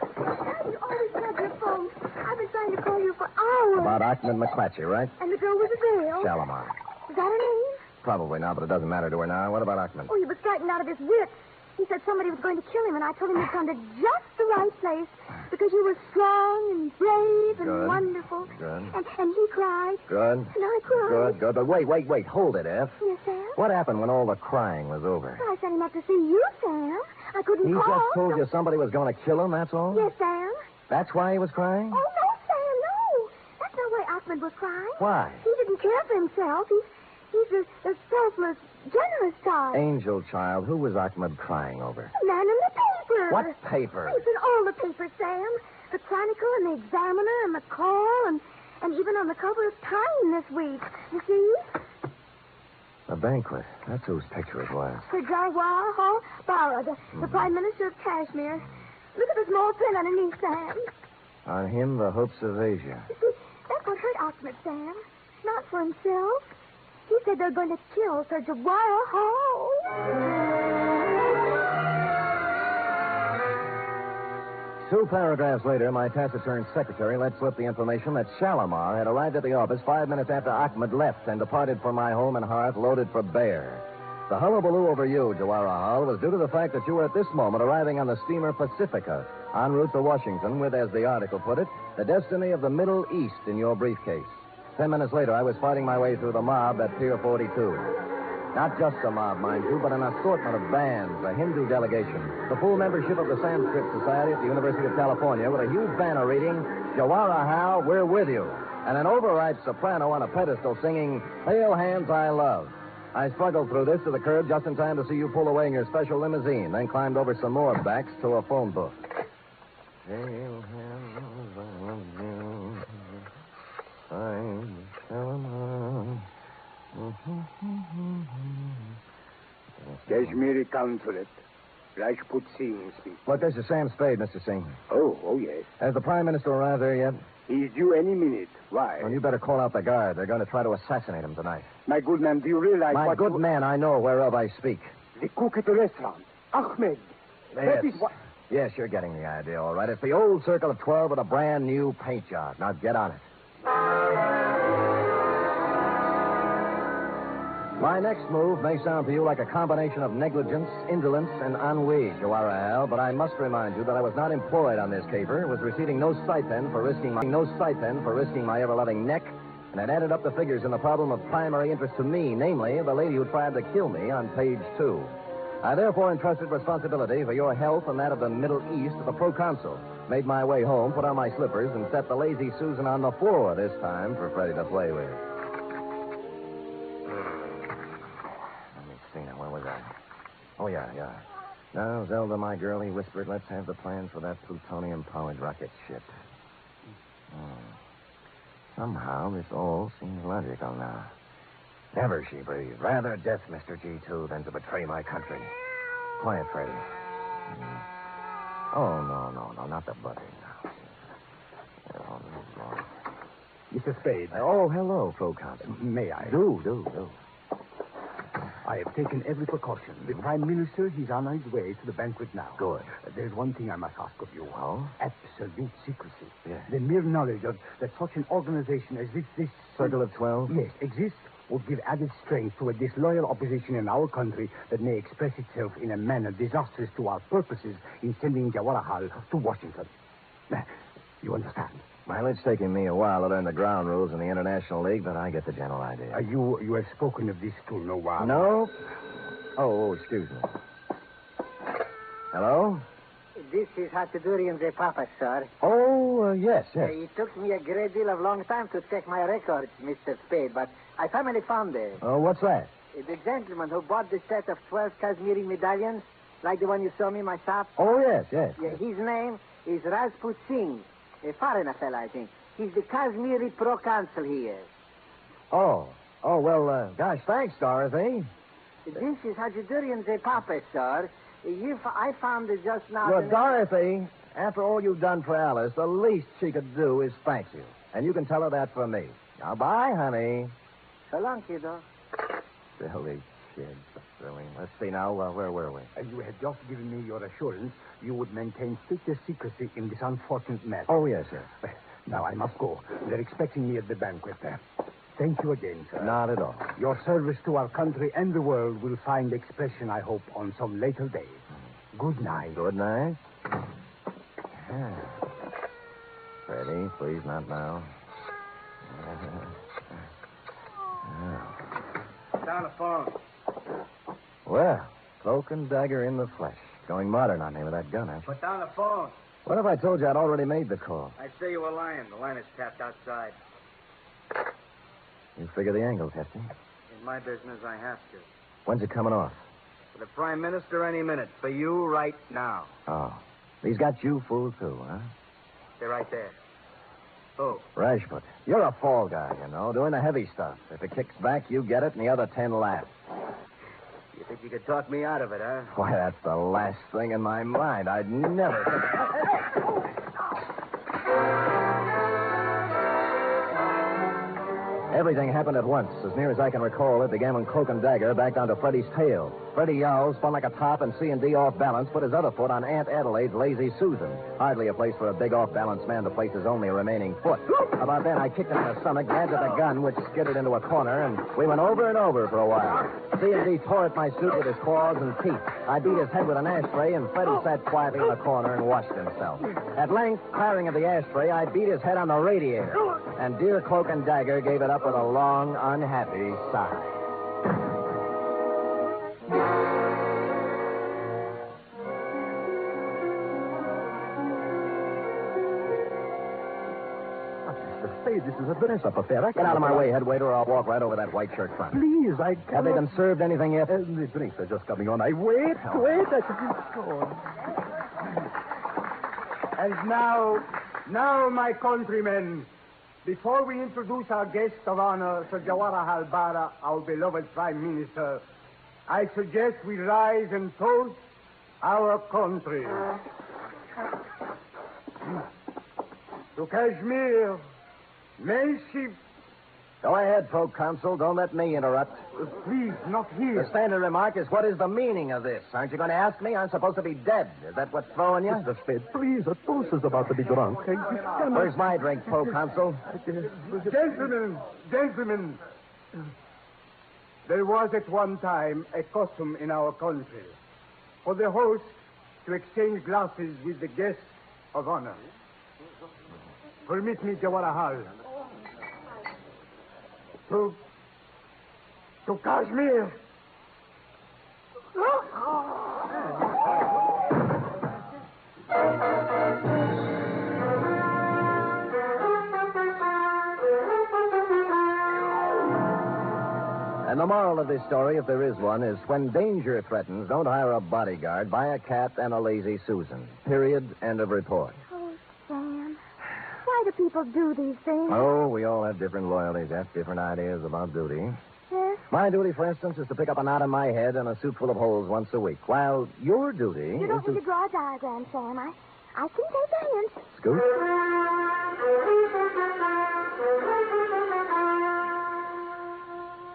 You always have your phone. I've been trying to call you for hours. About Ahmed McClatchy, right? And the girl with the veil. Shalimar. Is that her name? Probably not, but it doesn't matter to her now. What about Ahmed? Oh, he was frightened out of his wits. He said somebody was going to kill him, and I told him he'd come to just the right place because you were strong and brave and Good. wonderful. Good. And he cried. Good. And I cried. Good. But wait. Hold it, F. Yes, Sam? What happened when all the crying was over? I sent him up to see you, Sam. I couldn't He call. just told you somebody was going to kill him, that's all? Yes, Sam. That's why he was crying? Oh, no, Sam, no. That's not why Ahmed was crying. Why? He didn't care for himself. He's a selfless, generous type. Angel child, who was Ahmed crying over? The man in the paper. What paper? It's in all the papers, Sam. The Chronicle and the Examiner and the Call and even on the cover of Time this week. You see? A banquet. That's whose picture it was. For Jawahar Hall Bara, the Prime Minister of Kashmir. Look at the small print underneath, Sam. On him, the hopes of Asia. You see, that's what hurt Ahmed, Sam. Not for himself. He said they're going to kill Sir Jawahar Hall. 2 paragraphs later, my taciturn secretary let slip the information that Shalimar had arrived at the office 5 minutes after Ahmed left and departed for my home and hearth loaded for bear. The hullabaloo over you, Jawahar Hall, was due to the fact that you were at this moment arriving on the steamer Pacifica, en route to Washington with, as the article put it, the destiny of the Middle East in your briefcase. 10 minutes later, I was fighting my way through the mob at Pier 42. Not just a mob, mind you, but an assortment of bands, a Hindu delegation, the full membership of the Sanskrit Society at the University of California with a huge banner reading, Jawahar Hal, we're with you, and an overripe soprano on a pedestal singing, Pale Hands I Love. I struggled through this to the curb just in time to see you pull away in your special limousine, then climbed over some more backs to a phone booth. Pale hands I love you. Kashmiri Consulate. Rajput Singh speaks. Look, this is Sam Spade, Mr. Singh. Oh, yes. Has the Prime Minister arrived there yet? He's due any minute. Why? Well, you better call out the guard. They're going to try to assassinate him tonight. My good man, do you realize My what good man, I know whereof I speak. The cook at the restaurant. Ahmed. Yes. That is what... Yes, you're getting the idea, all right. It's the old Circle of 12 with a brand new paint job. Now get on it. My next move may sound to you like a combination of negligence, indolence, and ennui, Jawahar Hal, but I must remind you that I was not employed on this caper, was receiving no stipend for risking my ever-loving neck, and had added up the figures in the problem of primary interest to me, namely, the lady who tried to kill me on page 2. I therefore entrusted responsibility for your health and that of the Middle East to the proconsul, made my way home, put on my slippers, and set the lazy Susan on the floor this time for Freddie to play with. Where was I? Oh, yeah. Now, Zelda, my girl, he whispered, let's have the plans for that plutonium-powered rocket ship. Somehow, this all seems logical now. Never, she breathed. Rather death, Mr. G2, than to betray my country. Quiet, Freddie. Oh, no, not the buddy. No. Mr. Spade. Oh, hello, proconsul. May I? Do. I have taken every precaution. The Prime Minister, he's on his way to the banquet now. Good. There's one thing I must ask of you. Oh? Absolute secrecy. Yes. The mere knowledge of that such an organization as this... Circle of 12? Yes, exists would give added strength to a disloyal opposition in our country that may express itself in a manner disastrous to our purposes in sending Jawaharlal to Washington. You understand? Well, it's taken me a while to learn the ground rules in the International League, but I get the general idea. You have spoken of this to Noir? No. Oh, excuse me. Hello? This is Hatudurian de Papa, sir. Oh, yes. It took me a great deal of long time to check my records, Mr. Spade, but I finally found it. Oh, what's that? The gentleman who bought the set of 12 Kashmiri medallions, like the one you saw me in my shop. Oh, yes. Yeah, his name is Rajput Singh. A foreigner fella, I think. He's the Kashmiri pro-consul here. Oh, well, gosh, thanks, Dorothy. This is Hatudurian de Papa, sir. I found it just now. Look, Dorothy, after all you've done for Alice, the least she could do is thank you. And you can tell her that from me. Now, bye, honey. So long, kiddo. Silly kid. Silly. Let's see now, where were we? You had just given me your assurance you would maintain strictest secrecy in this unfortunate matter. Oh, yes. Now, I must go. They're expecting me at the banquet. Thank you again, sir. Not at all. Your service to our country and the world will find expression, I hope, on some later day. Good night. Good night. Freddie, please, not now. Down the phone. Well, Cloak and Dagger in the flesh. Going modern on me with that gun, Put down the phone. What if I told you I'd already made the call? I'd say you were lying. The line is tapped outside. You figure the angles, Hefty. In my business, I have to. When's it coming off? For the Prime Minister, any minute. For you, right now. Oh. He's got you fooled, too, huh? They're right there. Who? Rajput. You're a fall guy, you know, doing the heavy stuff. If it kicks back, you get it, and the other 10 laugh. You think you could talk me out of it, huh? Why, that's the last thing in my mind. I'd never... Everything happened at once. As near as I can recall, it began when Cloak and Dagger backed onto Freddie's tail. Freddie yowled, spun like a top, and C&D off balance, put his other foot on Aunt Adelaide's lazy Susan. Hardly a place for a big off-balance man to place his only remaining foot. About then, I kicked him in the stomach, grabbed at the gun, which skidded into a corner, and we went over and over for a while. C&D tore at my suit with his claws and teeth. I beat his head with an ashtray, and Freddie sat quietly in the corner and washed himself. At length, tiring of the ashtray, I beat his head on the radiator. And dear Cloak and Dagger gave it up with a long, unhappy sigh. Mr. Spade, this is a dress-up affair. Get out of my way, head waiter, or I'll walk right over that white shirt front. Please, I cannot... Have they been served anything yet? The drinks are just coming on. Wait. And now, my countrymen, before we introduce our guest of honor, Sir Jawaharlal Bara, our beloved Prime Minister, I suggest we rise and toast our country. To Kashmir, may she... Go ahead, Pro-Consul. Don't let me interrupt. Please, not here. The standard remark is, what is the meaning of this? Aren't you going to ask me? I'm supposed to be dead. Is that what's throwing you? Mr. Spade, please, a toast is about to be drunk. Where's my drink, Pro-Consul? Gentlemen, there was at one time a custom in our country for the host to exchange glasses with the guest of honor. Permit me, Jawaharlal. To Kashmir. And the moral of this story, if there is one, is when danger threatens, don't hire a bodyguard, buy a cat and a lazy Susan. Period. End of report. Oh, Sam. Why do people do these things? Oh, we all have different loyalties, have different ideas about duty. Yes? My duty, for instance, is to pick up a knot in my head and a suit full of holes once a week, while your duty You don't is need to draw a diagram, Sam. I can take a hint. Scoot?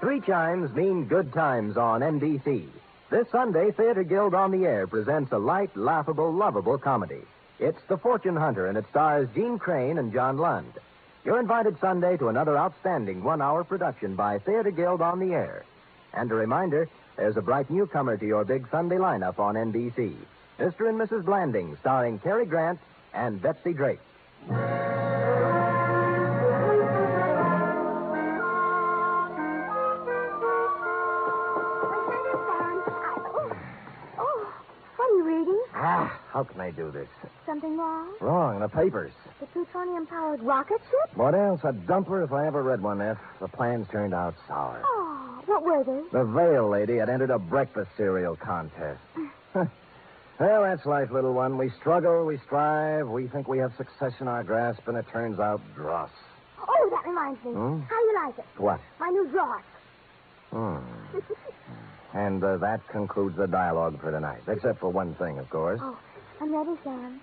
3 chimes mean good times on NBC. This Sunday, Theater Guild on the Air presents a light, laughable, lovable comedy. It's The Fortune Hunter, and it stars Gene Crane and John Lund. You're invited Sunday to another outstanding 1-hour production by Theater Guild on the Air. And a reminder, there's a bright newcomer to your big Sunday lineup on NBC. Mr. and Mrs. Blanding, starring Cary Grant and Betsy Drake. How can I do this? Something wrong? Wrong, the papers. The plutonium-powered rocket ship? What else? A dumper if I ever read one, F. The plans turned out sour. Oh, what were they? The Veil lady had entered a breakfast cereal contest. Well, that's life, little one. We struggle, we strive, we think we have success in our grasp, and it turns out dross. Oh, that reminds me. Hmm? How do you like it? What? My new dross. And that concludes the dialogue for tonight. Except for one thing, of course. Oh, I'm ready, Sam.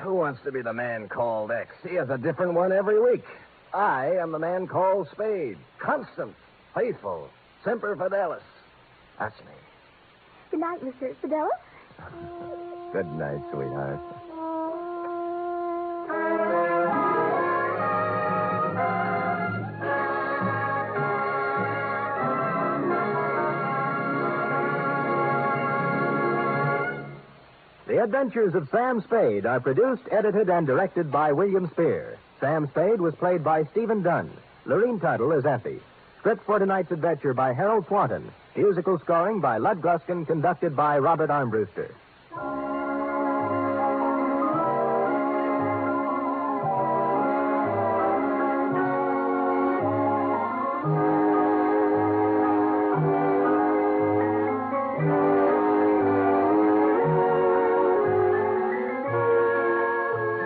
Who wants to be the man called X? He has a different one every week. I am the man called Spade. Constant, faithful, semper fidelis. That's me. Good night, Mr. Fidelis. Good night, sweetheart. The Adventures of Sam Spade are produced, edited, and directed by William Spear. Sam Spade was played by Stephen Dunn. Lorene Tuttle is Effie. Script for tonight's adventure by Harold Swanton. Musical scoring by Lud Gluskin, conducted by Robert Armbruster.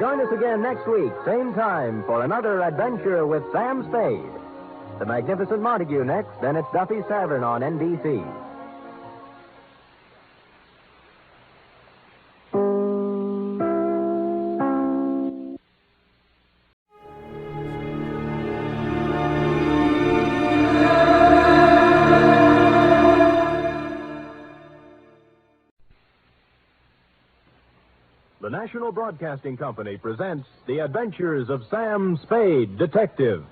Join us again next week, same time, for another adventure with Sam Spade. The Magnificent Montague next, then it's Duffy's Tavern on NBC. The National Broadcasting Company presents The Adventures of Sam Spade, Detective.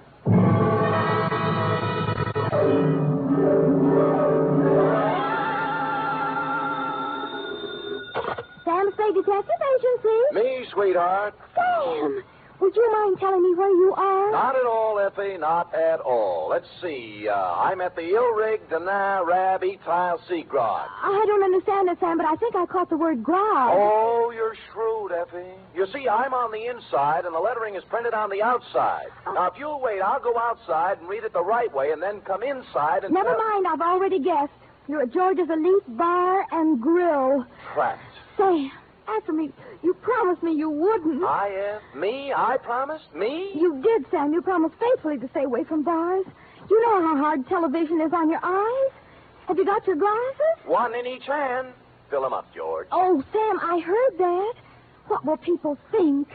Sam Spade Detective Agency? Me, sweetheart. Sam, would you mind telling me where you are? Not at all, Effie, not at all. Let's see. I'm at the Ilrig Dana Rab Etile Seagrod. I don't understand it, Sam, but I think I caught the word grog. Oh, you're shrewd, Effie. You see, I'm on the inside, and the lettering is printed on the outside. Now, if you'll wait, I'll go outside and read it the right way, and then come inside and... Never mind, I've already guessed. You're at George's Elite Bar and Grill. Trapped. Say, answer me. You promised me you wouldn't. I am? Me? I promised? Me? You did, Sam. You promised faithfully to stay away from bars. You know how hard television is on your eyes. Have you got your glasses? One in each hand. Fill them up, George. Oh, Sam, I heard that. What will people think?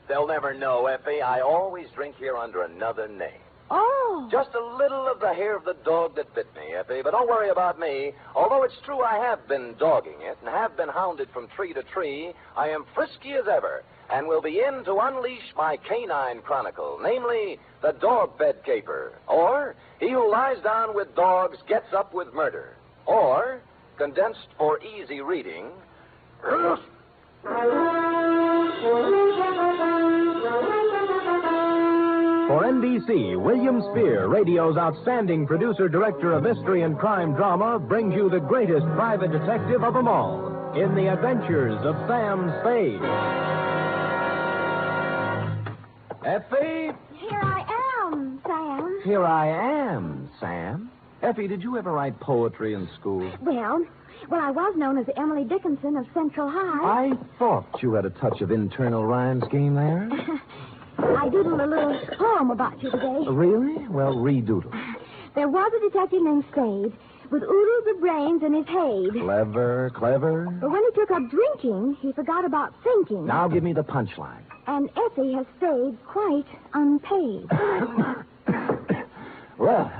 They'll never know, Effie. I always drink here under another name. Oh. Just a little of the hair of the dog that bit me, Effie. But don't worry about me. Although it's true I have been dogging it and have been hounded from tree to tree, I am frisky as ever and will be in to unleash my canine chronicle, namely the dog bed caper, or he who lies down with dogs gets up with murder, or, condensed for easy reading, For NBC, William Spear, radio's outstanding producer-director of mystery and crime drama, brings you the greatest private detective of them all in The Adventures of Sam Spade. Effie? Here I am, Sam. Here I am, Sam. Effie, did you ever write poetry in school? Well, I was known as Emily Dickinson of Central High. I thought you had a touch of internal rhyme scheme there. I doodled a little poem about you today. Really? Well, redoodle. There was a detective named Spade with oodles of brains in his head. Clever, clever. But when he took up drinking, he forgot about thinking. Now give me the punchline. And Effie has stayed quite unpaid. Well,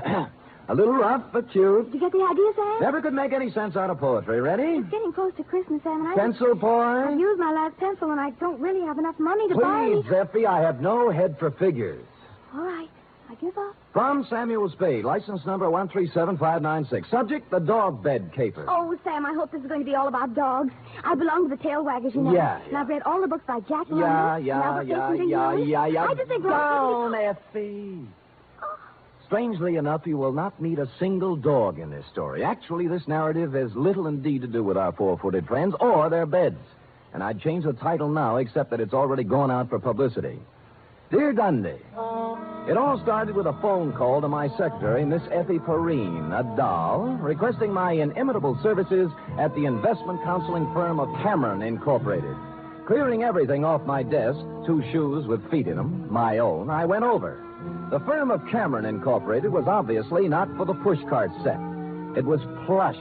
a little rough, but cute. Did you get the idea, Sam? Never could make any sense out of poetry. Ready? It's getting close to Christmas, Sam, and I... Pencil point? I've used my last pencil, and I don't really have enough money to buy any... Please, Effie, I have no head for figures. All right. I give up. From Samuel Spade, license number 137596. Subject, the dog bed caper. Oh, Sam, I hope this is going to be all about dogs. I belong to the tail waggers, you know. Yeah. And I've read all the books by Jack London. Yeah. I just think... Down, Effie. Strangely enough, you will not meet a single dog in this story. Actually, this narrative has little indeed to do with our four-footed friends or their beds. And I'd change the title now, except that it's already gone out for publicity. Dear Dundee, it all started with a phone call to my secretary, Miss Effie Perrine, a doll, requesting my inimitable services at the investment counseling firm of Cameron Incorporated. Clearing everything off my desk, 2 shoes with feet in them, my own, I went over. The firm of Cameron Incorporated was obviously not for the pushcart set. It was plush,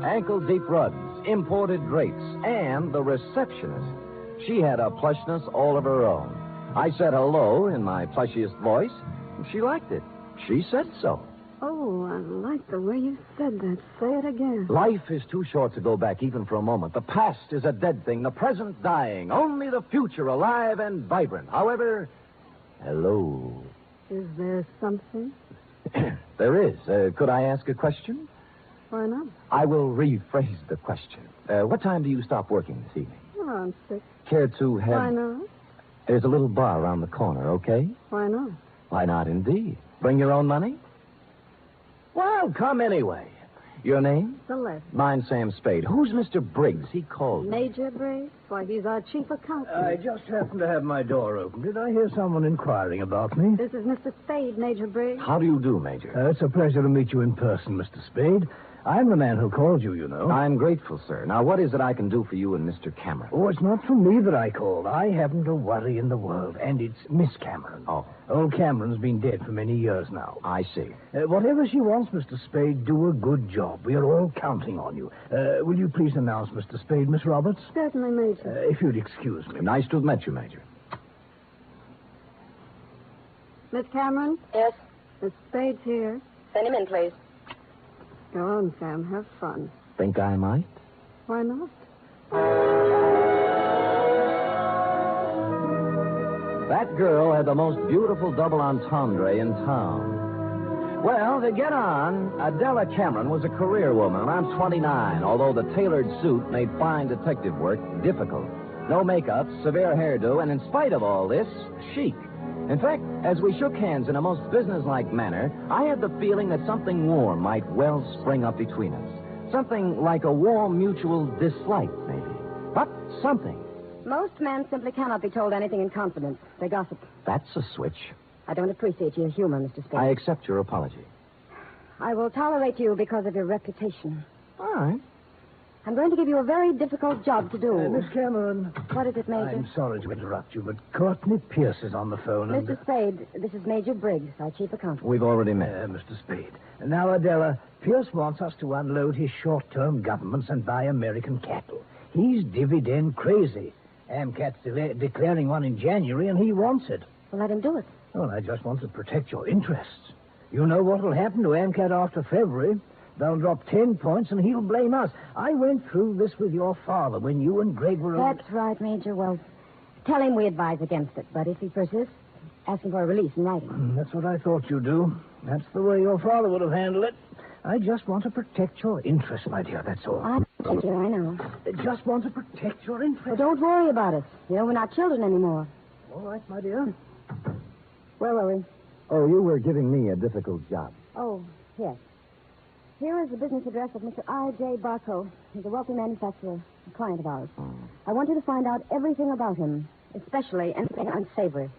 ankle-deep rugs, imported drapes, and the receptionist. She had a plushness all of her own. I said hello in my plushiest voice, and she liked it. She said so. Oh, I like the way you said that. Say it again. Life is too short to go back even for a moment. The past is a dead thing, the present dying, only the future alive and vibrant. However, hello. Is there something? There is. Could I ask a question? Why not? I will rephrase the question. What time do you stop working this evening? Around 6. Care to have... Why not? There's a little bar around the corner, okay? Why not? Why not, indeed? Bring your own money? Well, come anyway. Your name? Celeste. Mine's Sam Spade. Who's Mr. Briggs? He called me. Major Briggs? Why, he's our chief accountant. I just happened to have my door open. Did I hear someone inquiring about me? This is Mr. Spade, Major Briggs. How do you do, Major? It's a pleasure to meet you in person, Mr. Spade. I'm the man who called you, you know. I'm grateful, sir. Now, what is it I can do for you and Mr. Cameron? Oh, it's not for me that I called. I haven't a worry in the world, and it's Miss Cameron. Oh. Old Cameron's been dead for many years now. I see. Whatever she wants, Mr. Spade, do a good job. We are all counting on you. Will you please announce Mr. Spade, Miss Roberts? Certainly, Major. If you'd excuse me. Nice to have met you, Major. Miss Cameron? Yes? Miss Spade's here. Send him in, please. Go on, Sam. Have fun. Think I might? Why not? That girl had the most beautiful double entendre in town. Well, to get on, Adela Cameron was a career woman around 29, although the tailored suit made fine detective work difficult. No makeup, severe hairdo, and in spite of all this, chic. In fact, as we shook hands in a most businesslike manner, I had the feeling that something warm might well spring up between us. Something like a warm mutual dislike, maybe. But something. Most men simply cannot be told anything in confidence. They gossip. That's a switch. I don't appreciate your humor, Mr. Spade. I accept your apology. I will tolerate you because of your reputation. All right. I'm going to give you a very difficult job to do. Miss Cameron. What is it, Major? I'm sorry to interrupt you, but Courtney Pierce is on the phone. Mr. Spade, this is Major Briggs, our chief accountant. We've already met. Mr. Spade. Now, Adela, Pierce wants us to unload his short-term governments and buy American cattle. He's dividend crazy. AMCAT's declaring one in January, and he wants it. Well, let him do it. Well, I just want to protect your interests. You know what will happen to AMCAT after February. They'll drop 10 points, and he'll blame us. I went through this with your father when you and Greg were... That's right, Major. Well, tell him we advise against it. But if he persists, ask him for a release in writing. That's what I thought you'd do. That's the way your father would have handled it. I just want to protect your interests, my dear, that's all. I know. Just want to protect your interests. Well, don't worry about us. You know, we're not children anymore. All right, my dear. Where were we? Oh, you were giving me a difficult job. Oh, yes. Here is the business address of Mr. I.J. Barco. He's a wealthy manufacturer, a client of ours. I want you to find out everything about him, especially anything unsavory.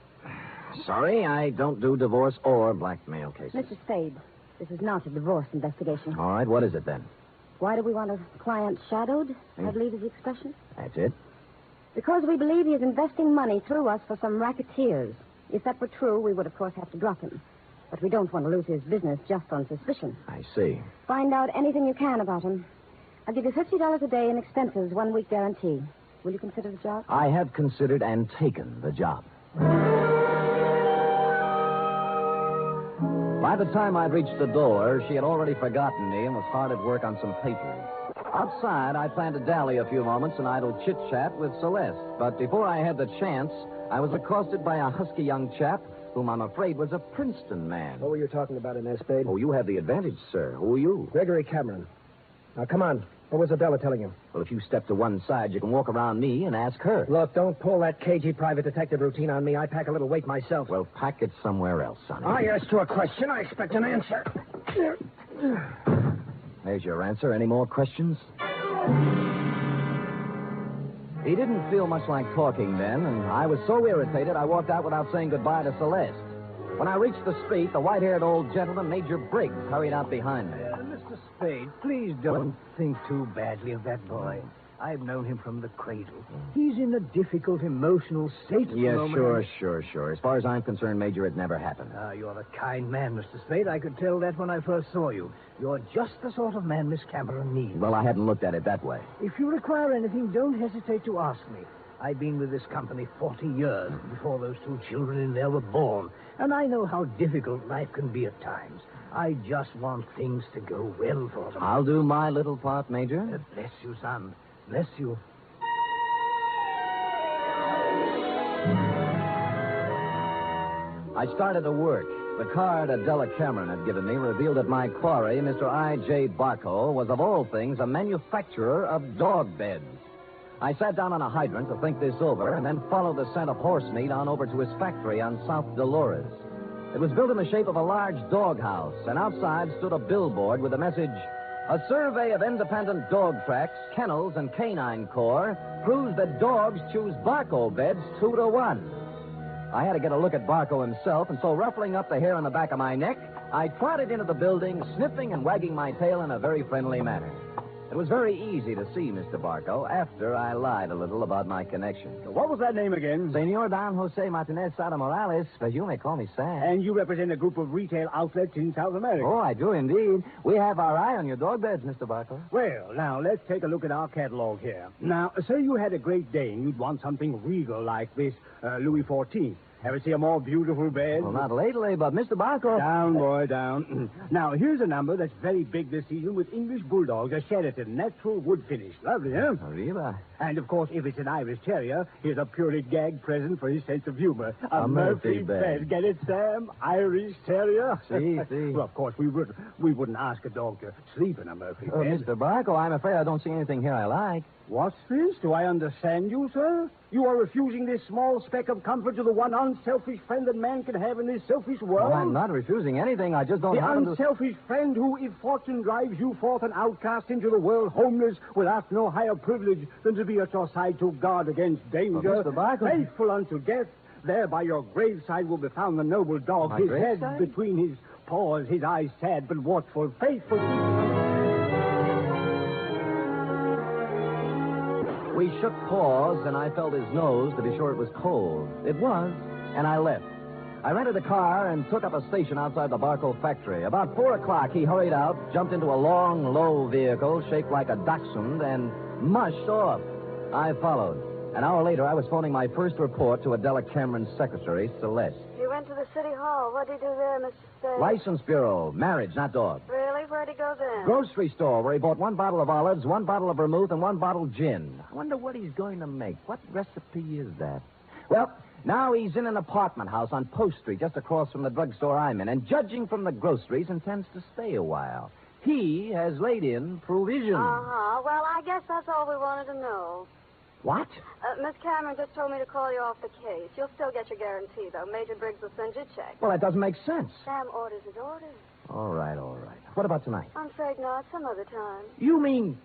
Sorry, I don't do divorce or blackmail cases. Mr. Spade, this is not a divorce investigation. All right, what is it then? Why do we want a client shadowed, I believe is the expression? That's it? Because we believe he is investing money through us for some racketeers. If that were true, we would, of course, have to drop him. But we don't want to lose his business just on suspicion. I see. Find out anything you can about him. I'll give you $50 a day in expenses, 1 week guarantee. Will you consider the job? I have considered and taken the job. By the time I'd reached the door, she had already forgotten me and was hard at work on some papers. Outside, I planned to dally a few moments in idle chit-chat with Celeste. But before I had the chance, I was accosted by a husky young chap whom I'm afraid was a Princeton man. What were you talking about in there, Spade? Oh, you have the advantage, sir. Who are you? Gregory Cameron. Now, come on. What was Adela telling you? Well, if you step to one side, you can walk around me and ask her. Look, don't pull that cagey private detective routine on me. I pack a little weight myself. Well, pack it somewhere else, sonny. I asked you a question. I expect an answer. There's your answer. Any more questions? He didn't feel much like talking then, and I was so irritated I walked out without saying goodbye to Celeste. When I reached the street, the white-haired old gentleman, Major Briggs, hurried out behind me. Mr. Spade, please don't think too badly of that boy. I've known him from the cradle. He's in a difficult emotional state at the moment. Sure. As far as I'm concerned, Major, it never happened. You're a kind man, Mr. Spade. I could tell that when I first saw you. You're just the sort of man Miss Cameron needs. Well, I hadn't looked at it that way. If you require anything, don't hesitate to ask me. I've been with this company 40 years before those two children in there were born, and I know how difficult life can be at times. I just want things to go well for them. I'll do my little part, Major. Bless you, son. Bless you. I started to work. The card Adela Cameron had given me revealed that my quarry, Mr. I.J. Barco, was of all things a manufacturer of dog beds. I sat down on a hydrant to think this over and then followed the scent of horse meat on over to his factory on South Dolores. It was built in the shape of a large doghouse, and outside stood a billboard with the message, "A survey of independent dog tracks, kennels, and canine corps proves that dogs choose Barco beds 2-to-1. I had to get a look at Barco himself, and so ruffling up the hair on the back of my neck, I trotted into the building, sniffing and wagging my tail in a very friendly manner. It was very easy to see Mr. Barco after I lied a little about my connection. What was that name again? Senor Don Jose Martinez Sada Morales, but you may call me Sam. And you represent a group of retail outlets in South America. Oh, I do indeed. We have our eye on your dog beds, Mr. Barco. Well, now, let's take a look at our catalog here. Now, say you had a Great Dane. You'd want something regal like this Louis XIV. Ever see a more beautiful bed? Well, not lately, but Mr. Barco... Down, boy, down. Now, here's a number that's very big this season with English Bulldogs, a Sheraton, natural wood finish. Lovely, huh? Arriba. And, of course, if it's an Irish Terrier, here's a purely gag present for his sense of humor. A Murphy bed. Get it, Sam? Irish Terrier? See. Well, of course, we wouldn't ask a dog to sleep in a Murphy bed. Mr. Barco, I'm afraid I don't see anything here I like. What's this? Do I understand you, sir? You are refusing this small speck of comfort to the one unselfish friend that man can have in this selfish world? Well, I'm not refusing anything. I just don't The happen to... unselfish friend who, if fortune drives you forth an outcast into the world, homeless, will ask no higher privilege than to be at your side to guard against danger. Mr. Barco... Faithful unto death, there by your graveside will be found the noble dog, My his graveside? head between his paws, his eyes sad but watchful, faithful... We shook paws, and I felt his nose to be sure it was cold. It was, and I left. I rented a car and took up a station outside the Barco factory. About 4 o'clock, he hurried out, jumped into a long, low vehicle shaped like a dachshund, and mushed off. I followed. An hour later, I was phoning my first report to Adela Cameron's secretary, Celeste. You went to the city hall. What did he do there, Mr. Spade? License bureau, marriage, not dog. Really? Where'd he go then? Grocery store, where he bought 1 bottle of olives, 1 bottle of vermouth, and 1 bottle of gin. I wonder what he's going to make. What recipe is that? Well, now he's in an apartment house on Post Street, just across from the drugstore I'm in, and judging from the groceries, intends to stay a while. He has laid in provisions. Uh-huh. Well, I guess that's all we wanted to know. What? Miss Cameron just told me to call you off the case. You'll still get your guarantee, though. Major Briggs will send you a check. Well, that doesn't make sense. Sam orders his orders. All right. What about tonight? I'm afraid not. Some other time. You mean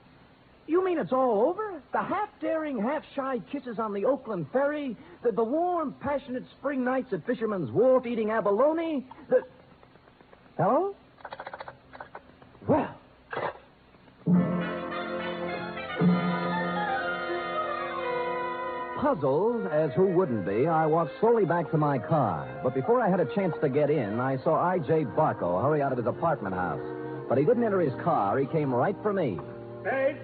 it's all over? The half-daring, half-shy kisses on the Oakland ferry? The warm, passionate spring nights at Fisherman's Wharf eating abalone? Hello? Well... Puzzled, as who wouldn't be, I walked slowly back to my car. But before I had a chance to get in, I saw I.J. Barco hurry out of his apartment house. But he didn't enter his car. He came right for me. Spade!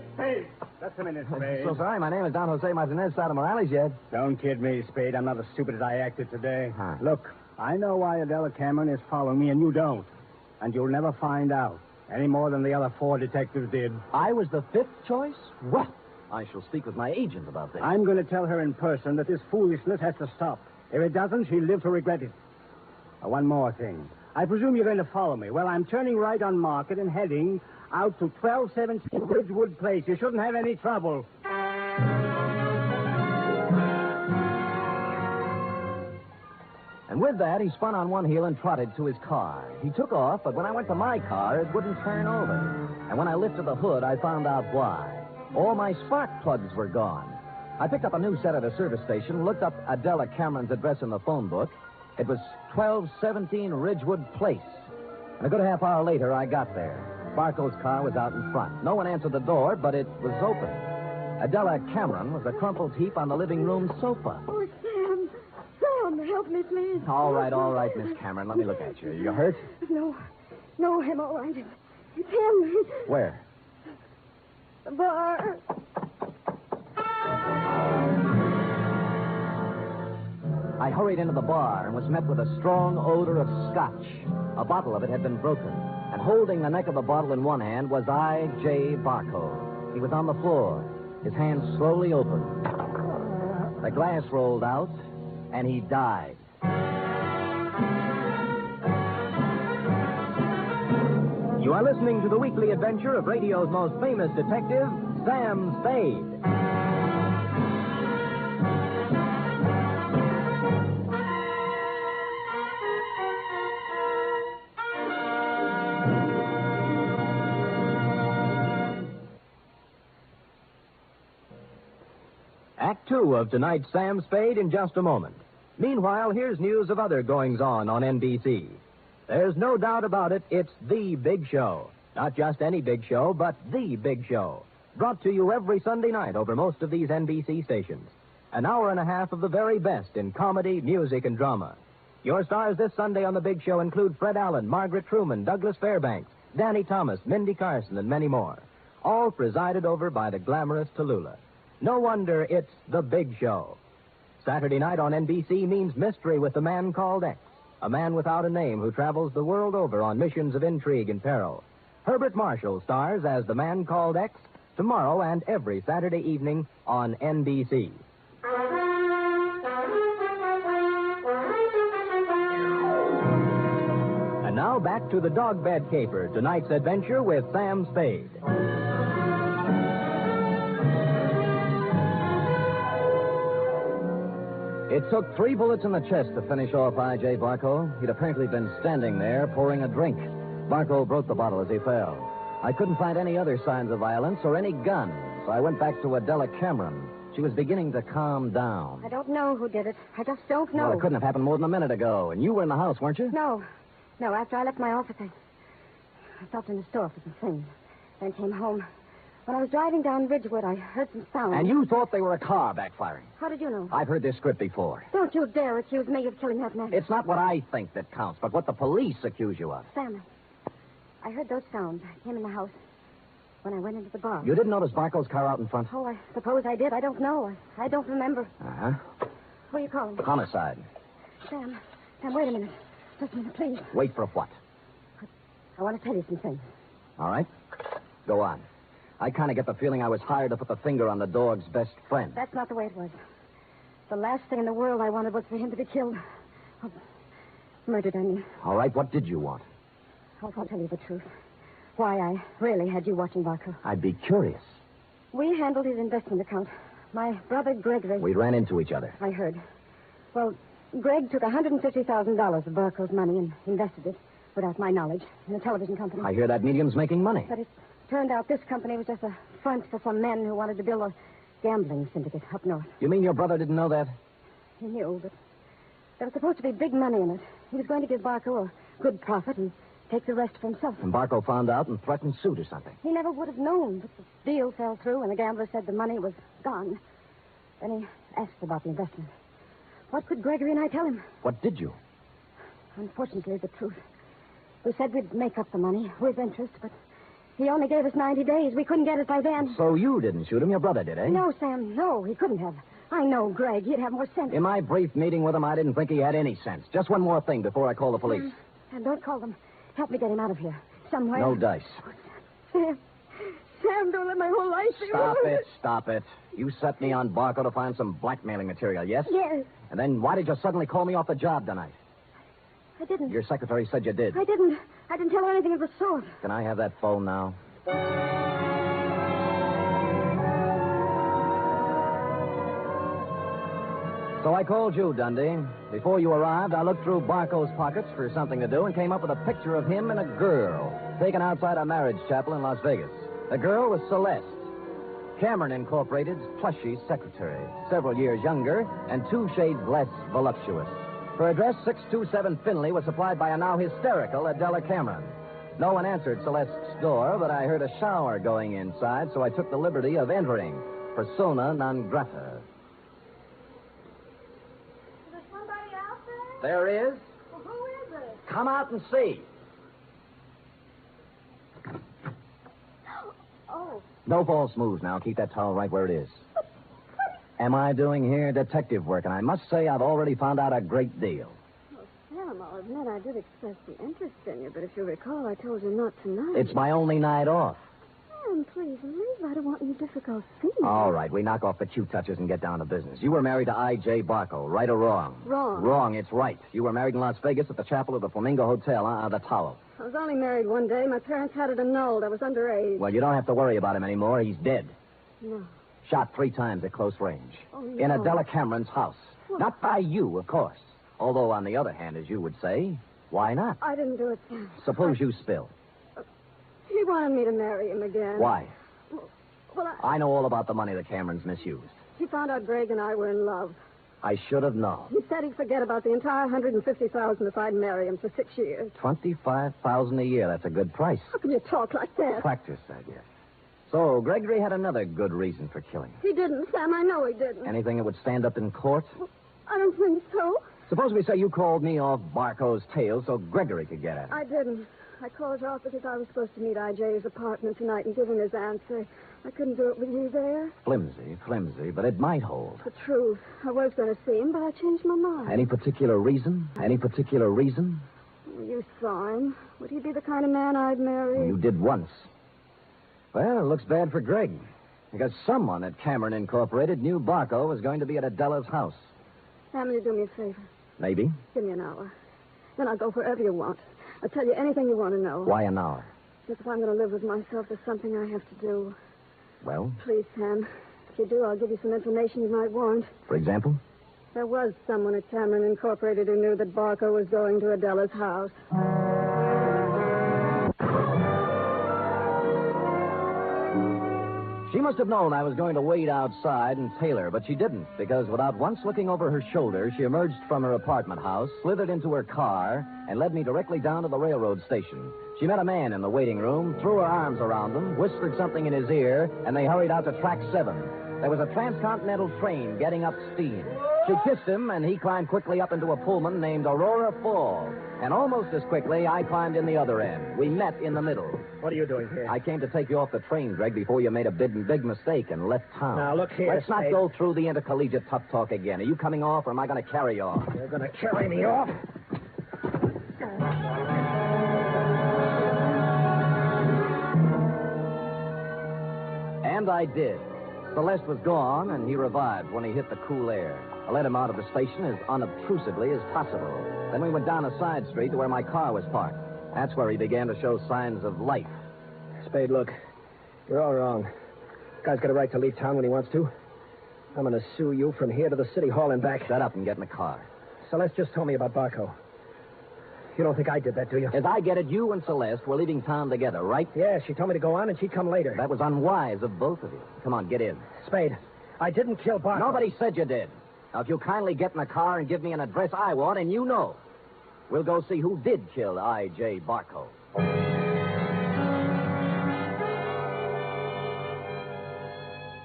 Just a minute, Spade. So sorry, my name is Don Jose Martinez, Sada Morales, yet. Don't kid me, Spade. I'm not as stupid as I acted today. Huh. Look, I know why Adela Cameron is following me, and you don't. And you'll never find out, any more than the other 4 detectives did. I was the 5th choice? Well, I shall speak with my agent about this. I'm going to tell her in person that this foolishness has to stop. If it doesn't, she'll live to regret it. One more thing. I presume you're going to follow me. Well, I'm turning right on Market and heading out to 1217 Ridgewood Place. You shouldn't have any trouble. And with that, he spun on one heel and trotted to his car. He took off, but when I went to my car, it wouldn't turn over. And when I lifted the hood, I found out why. All my spark plugs were gone. I picked up a new set at a service station, looked up Adela Cameron's address in the phone book. It was 1217 Ridgewood Place. And a good half hour later, I got there. Barco's car was out in front. No one answered the door, but it was open. Adela Cameron was a crumpled heap on the living room sofa. Oh, Sam. Sam, help me, please. All right, Miss Cameron. Let me look at you. You hurt? No, I'm all right. It's him. Where? The bar. I hurried into the bar and was met with a strong odor of scotch. A bottle of it had been broken, and holding the neck of the bottle in one hand was I.J. Barco. He was on the floor, his hands slowly opened. The glass rolled out, and he died. You are listening to the weekly adventure of radio's most famous detective, Sam Spade. Act 2 of tonight's Sam Spade in just a moment. Meanwhile, here's news of other goings-on on NBC. There's no doubt about it, it's the big show. Not just any big show, but the big show. Brought to you every Sunday night over most of these NBC stations. An hour and a half of the very best in comedy, music, and drama. Your stars this Sunday on the big show include Fred Allen, Margaret Truman, Douglas Fairbanks, Danny Thomas, Mindy Carson, and many more. All presided over by the glamorous Tallulah. No wonder it's the big show. Saturday night on NBC means mystery with the man called X, a man without a name who travels the world over on missions of intrigue and peril. Herbert Marshall stars as the man called X tomorrow and every Saturday evening on NBC. And now back to the dog bed caper, tonight's adventure with Sam Spade. It took 3 bullets in the chest to finish off I.J. Barco. He'd apparently been standing there pouring a drink. Barco broke the bottle as he fell. I couldn't find any other signs of violence or any gun, so I went back to Adela Cameron. She was beginning to calm down. I don't know who did it. I just don't know. Well, it couldn't have happened more than a minute ago, and you were in the house, weren't you? No, after I left my office, I stopped in the store for some things, then came home. When I was driving down Ridgewood, I heard some sound. And you thought they were a car backfiring. How did you know? I've heard this script before. Don't you dare accuse me of killing that man. It's not what I think that counts, but what the police accuse you of. Sam, I heard those sounds. I came in the house when I went into the bar. You didn't notice Barco's car out in front? Oh, I suppose I did. I don't know. I don't remember. Uh-huh. Who are you calling? Homicide. Sam, wait a minute. Just a minute, please. Wait for what? I want to tell you some things. All right. Go on. I kind of get the feeling I was hired to put the finger on the dog's best friend. That's not the way it was. The last thing in the world I wanted was for him to be killed. Oh, murdered, I mean. All right, what did you want? I'll tell you the truth. Why I really had you watching Barco. I'd be curious. We handled his investment account. My brother Gregory... We ran into each other. I heard. Well, Greg took $150,000 of Barco's money and invested it, without my knowledge, in a television company. I hear that medium's making money. But it turned out this company was just a front for some men who wanted to build a gambling syndicate up north. You mean your brother didn't know that? He knew, but there was supposed to be big money in it. He was going to give Barco a good profit and take the rest for himself. And Barco found out and threatened suit or something. He never would have known, but the deal fell through and the gambler said the money was gone. Then he asked about the investment. What could Gregory and I tell him? What did you? Unfortunately, the truth. We said we'd make up the money with interest, but He only gave us 90 days. We couldn't get it by then. So you didn't shoot him. Your brother did, eh? No, Sam, no. He couldn't have. I know Greg. He'd have more sense. In my brief meeting with him, I didn't think he had any sense. Just one more thing before I call the police. Sam, don't call them. Help me get him out of here. Somewhere. No dice. Sam, don't let my whole life be ruined. Stop it. You set me on Barco to find some blackmailing material, yes? Yes. And then why did you suddenly call me off the job tonight? I didn't. Your secretary said you did. I didn't tell her anything of the sort. Can I have that phone now? So I called you, Dundee. Before you arrived, I looked through Barco's pockets for something to do and came up with a picture of him and a girl taken outside a marriage chapel in Las Vegas. The girl was Celeste, Cameron Incorporated's plushy secretary, several years younger and 2 shades less voluptuous. Her address, 627 Finley, was supplied by a now hysterical Adela Cameron. No one answered Celeste's door, but I heard a shower going inside, so I took the liberty of entering, persona non grata. There is. Well, who is it? Come out and see. Oh. No false moves now. Keep that towel right where it is. Am I doing here detective work? And I must say I've already found out a great deal. Well, Sam, I'll admit I did express some interest in you, but if you recall, I told you not tonight. It's my only night off. Sam, please leave. I don't want any difficult scenes. All right, we knock off the cute touches and get down to business. You were married to I.J. Barco, right or wrong? Wrong. Wrong, it's right. You were married in Las Vegas at the chapel of the Flamingo Hotel, the Tower. I was only married one day. My parents had it annulled. I was underage. Well, you don't have to worry about him anymore. He's dead. No. Shot 3 times at close range. Oh, no. In Adela Cameron's house. What? Not by you, of course. Although, on the other hand, as you would say, why not? I didn't do it, Sam. Suppose you spill. He wanted me to marry him again. Why? Well, I know all about the money the Camerons misused. He found out Greg and I were in love. I should have known. He said he'd forget about the entire $150,000 if I'd marry him for 6 years. $25,000 a year. That's a good price. How can you talk like that? Practice, I guess. So, Gregory had another good reason for killing. He didn't, Sam. I know he didn't. Anything that would stand up in court? I don't think so. Suppose we say you called me off Barco's tail so Gregory could get at it. I didn't. I called you off because I was supposed to meet I.J.'s apartment tonight and give him his answer. I couldn't do it with you there. Flimsy, but it might hold. The truth. I was going to see him, but I changed my mind. Any particular reason? You saw him. Would he be the kind of man I'd marry? You did once. Well, it looks bad for Greg. Because someone at Cameron Incorporated knew Barco was going to be at Adela's house. Sam, will you do me a favor? Maybe. Give me an hour. Then I'll go wherever you want. I'll tell you anything you want to know. Why an hour? Because if I'm going to live with myself, there's something I have to do. Well? Please, Sam. If you do, I'll give you some information you might want. For example? There was someone at Cameron Incorporated who knew that Barco was going to Adela's house. She must have known I was going to wait outside and tail her, but she didn't, because without once looking over her shoulder, she emerged from her apartment house, slithered into her car, and led me directly down to the railroad station. She met a man in the waiting room, threw her arms around him, whispered something in his ear, and they hurried out to track 7. There was a transcontinental train getting up steam. She kissed him, and he climbed quickly up into a Pullman named Aurora Fall. And almost as quickly, I climbed in the other end. We met in the middle. What are you doing here? I came to take you off the train, Greg, before you made a big mistake and left town. Now, look here, Let's not Spade. go through the intercollegiate tough talk again. Are you coming off, or am I going to carry you off? You're going to carry me off? And I did. Celeste was gone, and he revived when he hit the cool air. I let him out of the station as unobtrusively as possible. Then we went down a side street to where my car was parked. That's where he began to show signs of life. Spade, look. You're all wrong. Guy's got a right to leave town when he wants to. I'm going to sue you from here to the city hall and back. Shut up and get in the car. Celeste just told me about Barco. You don't think I did that, do you? As I get it, you and Celeste were leaving town together, right? Yeah, she told me to go on and she'd come later. That was unwise of both of you. Come on, get in. Spade, I didn't kill Barco. Nobody said you did. Now, if you kindly get in the car and give me an address I want, and you know, we'll go see who did kill I.J. Barco.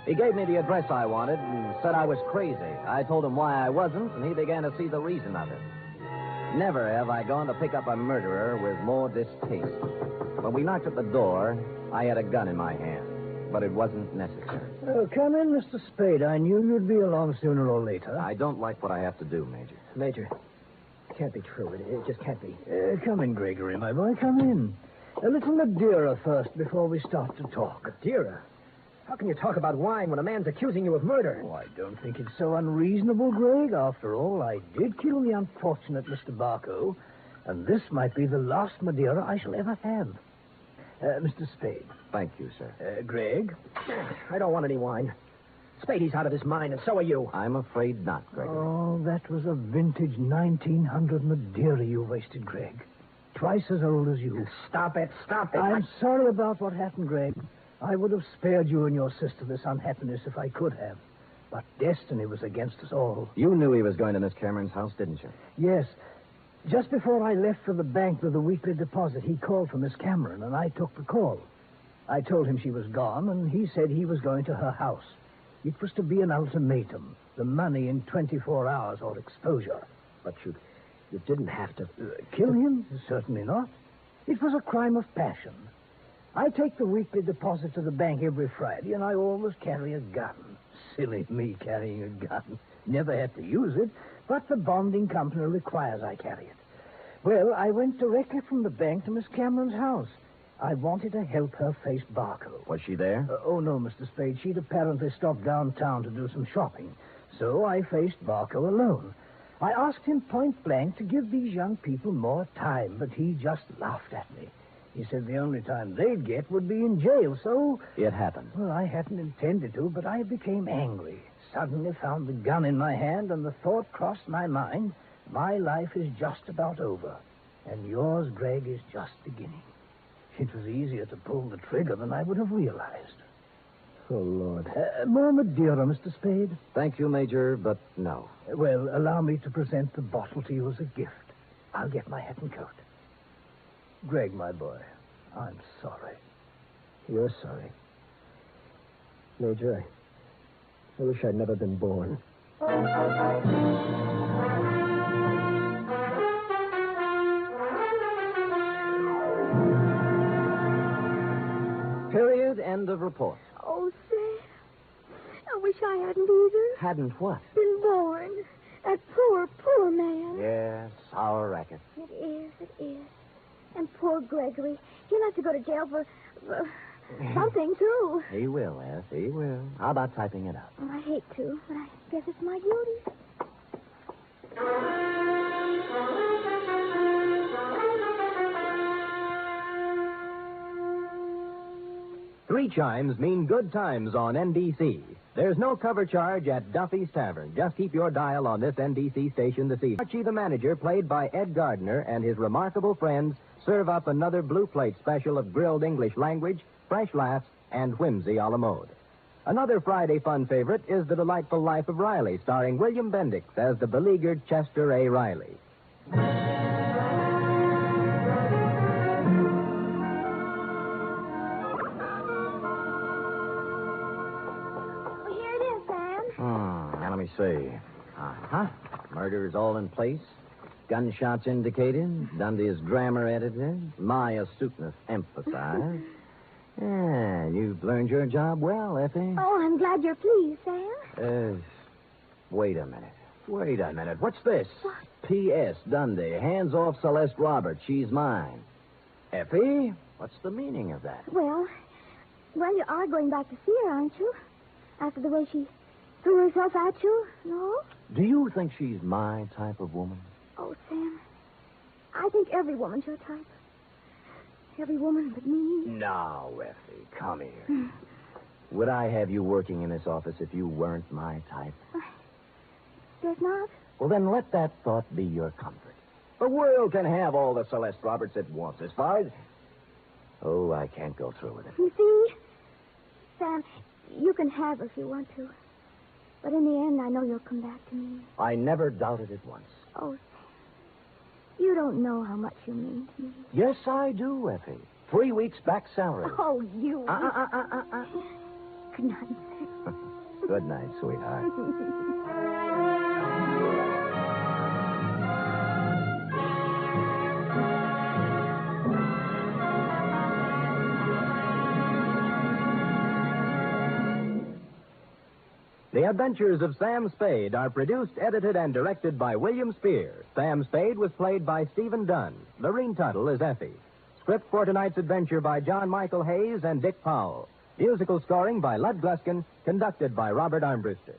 He gave me the address I wanted and said I was crazy. I told him why I wasn't, and he began to see the reason of it. Never have I gone to pick up a murderer with more distaste. When we knocked at the door, I had a gun in my hand, but it wasn't necessary. Oh, come in, Mr. Spade. I knew you'd be along sooner or later. I don't like what I have to do, Major. Major, it can't be true. It just can't be. Come in, Gregory, my boy. Come in. A little Madeira first before we start to talk. Madeira? How can you talk about wine when a man's accusing you of murder? Oh, I don't think it's so unreasonable, Greg. After all, I did kill the unfortunate Mr. Barco, and this might be the last Madeira I shall ever have. Mr. Spade. Thank you, sir. Greg? I don't want any wine. Spadey's out of his mind, and so are you. I'm afraid not, Gregory. Oh, that was a vintage 1900 Madeira you wasted, Greg. Twice as old as you. Stop it. I'm sorry about what happened, Greg. I would have spared you and your sister this unhappiness if I could have. But destiny was against us all. You knew he was going to Miss Cameron's house, didn't you? Yes. Just before I left for the bank with the weekly deposit, he called for Miss Cameron, and I took the call. I told him she was gone, and he said he was going to her house. It was to be an ultimatum. The money in 24 hours or exposure. But you didn't have to... Kill him? Certainly not. It was a crime of passion. I take the weekly deposit to the bank every Friday, and I always carry a gun. Silly me carrying a gun. Never had to use it, but the bonding company requires I carry it. Well, I went directly from the bank to Miss Cameron's house. I wanted to help her face Barco. Was she there? Oh, no, Mr. Spade. She'd apparently stopped downtown to do some shopping. So I faced Barco alone. I asked him point blank to give these young people more time, but he just laughed at me. He said the only time they'd get would be in jail, so... It happened. Well, I hadn't intended to, but I became angry. Suddenly found the gun in my hand, and the thought crossed my mind, my life is just about over, and yours, Greg, is just beginning. It was easier to pull the trigger than I would have realized. Oh, Lord. More Madeira, Mr. Spade? Thank you, Major, but no. Well, allow me to present the bottle to you as a gift. I'll get my hat and coat. Greg, my boy, I'm sorry. You're sorry. Major, I wish I'd never been born. Period. End of report. Oh, Sam, I wish I hadn't either. Hadn't what? Been born. That poor, poor man. Yes, our racket. It is. And poor Gregory. He'll have to go to jail for something, too. He will, F. He will. How about typing it up? I hate to, but I guess it's my duty. Three chimes mean good times on NBC. There's no cover charge at Duffy's Tavern. Just keep your dial on this NBC station this evening. Archie the manager, played by Ed Gardner, and his remarkable friends serve up another blue plate special of grilled English language, fresh laughs, and whimsy a la mode. Another Friday fun favorite is The Delightful Life of Riley, starring William Bendix as the beleaguered Chester A. Riley. Now, let me see. Uh-huh. Murder is all in place. Gunshots indicated. Dundee's grammar edited. My astuteness emphasized. Yeah, you've learned your job well, Effie. Oh, I'm glad you're pleased, Sam. Wait a minute. What's this? What? P.S. Dundee, hands off Celeste Roberts. She's mine. Effie, what's the meaning of that? Well, you are going back to see her, aren't you? After the way she threw herself at you, no? Do you think she's my type of woman? Oh, Sam, I think every woman's your type. Every woman but me. Now, Effie, come here. Would I have you working in this office if you weren't my type? Guess not. Well, then let that thought be your comfort. The world can have all the Celeste Roberts it wants. As far as... Oh, I can't go through with it. You see, Sam, you can have her if you want to. But in the end, I know you'll come back to me. I never doubted it once. Oh, Sam, you don't know how much you mean to me. Yes, I do, Effie. 3 weeks back salary. Oh, you... Good night, Sam. Good night, sweetheart. The Adventures of Sam Spade are produced, edited, and directed by William Spear. Sam Spade was played by Stephen Dunn. Lorene Tuttle is Effie. Script for tonight's adventure by John Michael Hayes and Dick Powell. Musical scoring by Lud Gluskin, conducted by Robert Armbruster.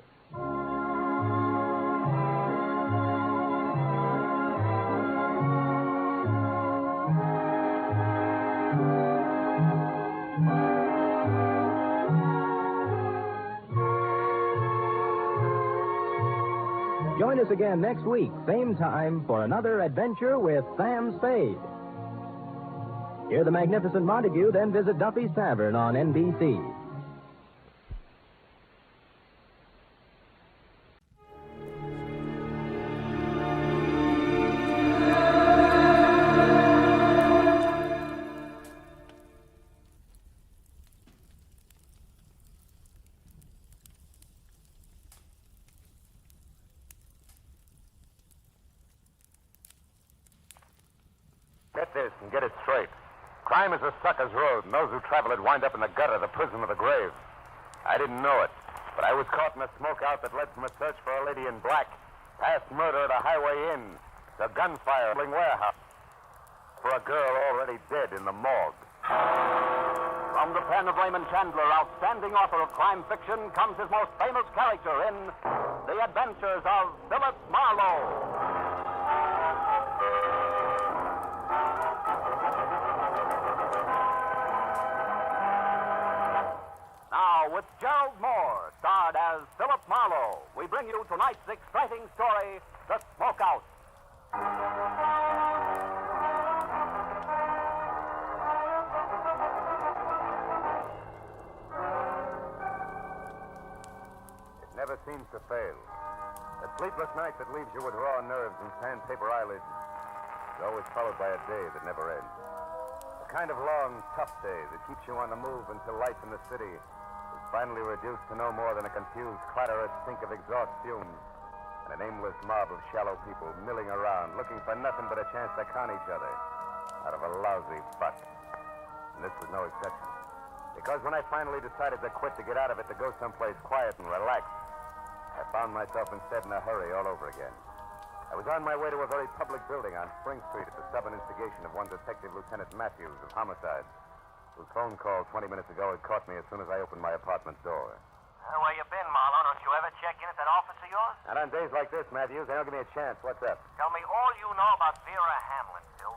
Join us again next week, same time, for another adventure with Sam Spade. Hear the magnificent Montague, then visit Duffy's Tavern on NBC. Get this and get it straight. Crime is a sucker's road, and those who travel it wind up in the gutter, the prison, or the grave. I didn't know it, but I was caught in a smokeout that led from a search for a lady in black, past murder at a highway inn, to gunfire at a warehouse, for a girl already dead in the morgue. From the pen of Raymond Chandler, outstanding author of crime fiction, comes his most famous character in The Adventures of Philip Marlowe. With Gerald Moore, starred as Philip Marlowe, we bring you tonight's exciting story, The Smokeout. It never seems to fail. A sleepless night that leaves you with raw nerves and sandpaper eyelids is always followed by a day that never ends. A kind of long, tough day that keeps you on the move until life in the city finally reduced to no more than a confused clatter and stink of exhaust fumes and an aimless mob of shallow people milling around, looking for nothing but a chance to con each other out of a lousy butt. And this was no exception. Because when I finally decided to quit, to get out of it, to go someplace quiet and relaxed, I found myself instead in a hurry all over again. I was on my way to a very public building on Spring Street at the stubborn instigation of one Detective Lieutenant Matthews of Homicide, whose phone call 20 minutes ago had caught me as soon as I opened my apartment door. Where you been, Marlowe? Don't you ever check in at that office of yours? And on days like this, Matthews, they don't give me a chance. What's up? Tell me all you know about Vera Hamlin, Phil.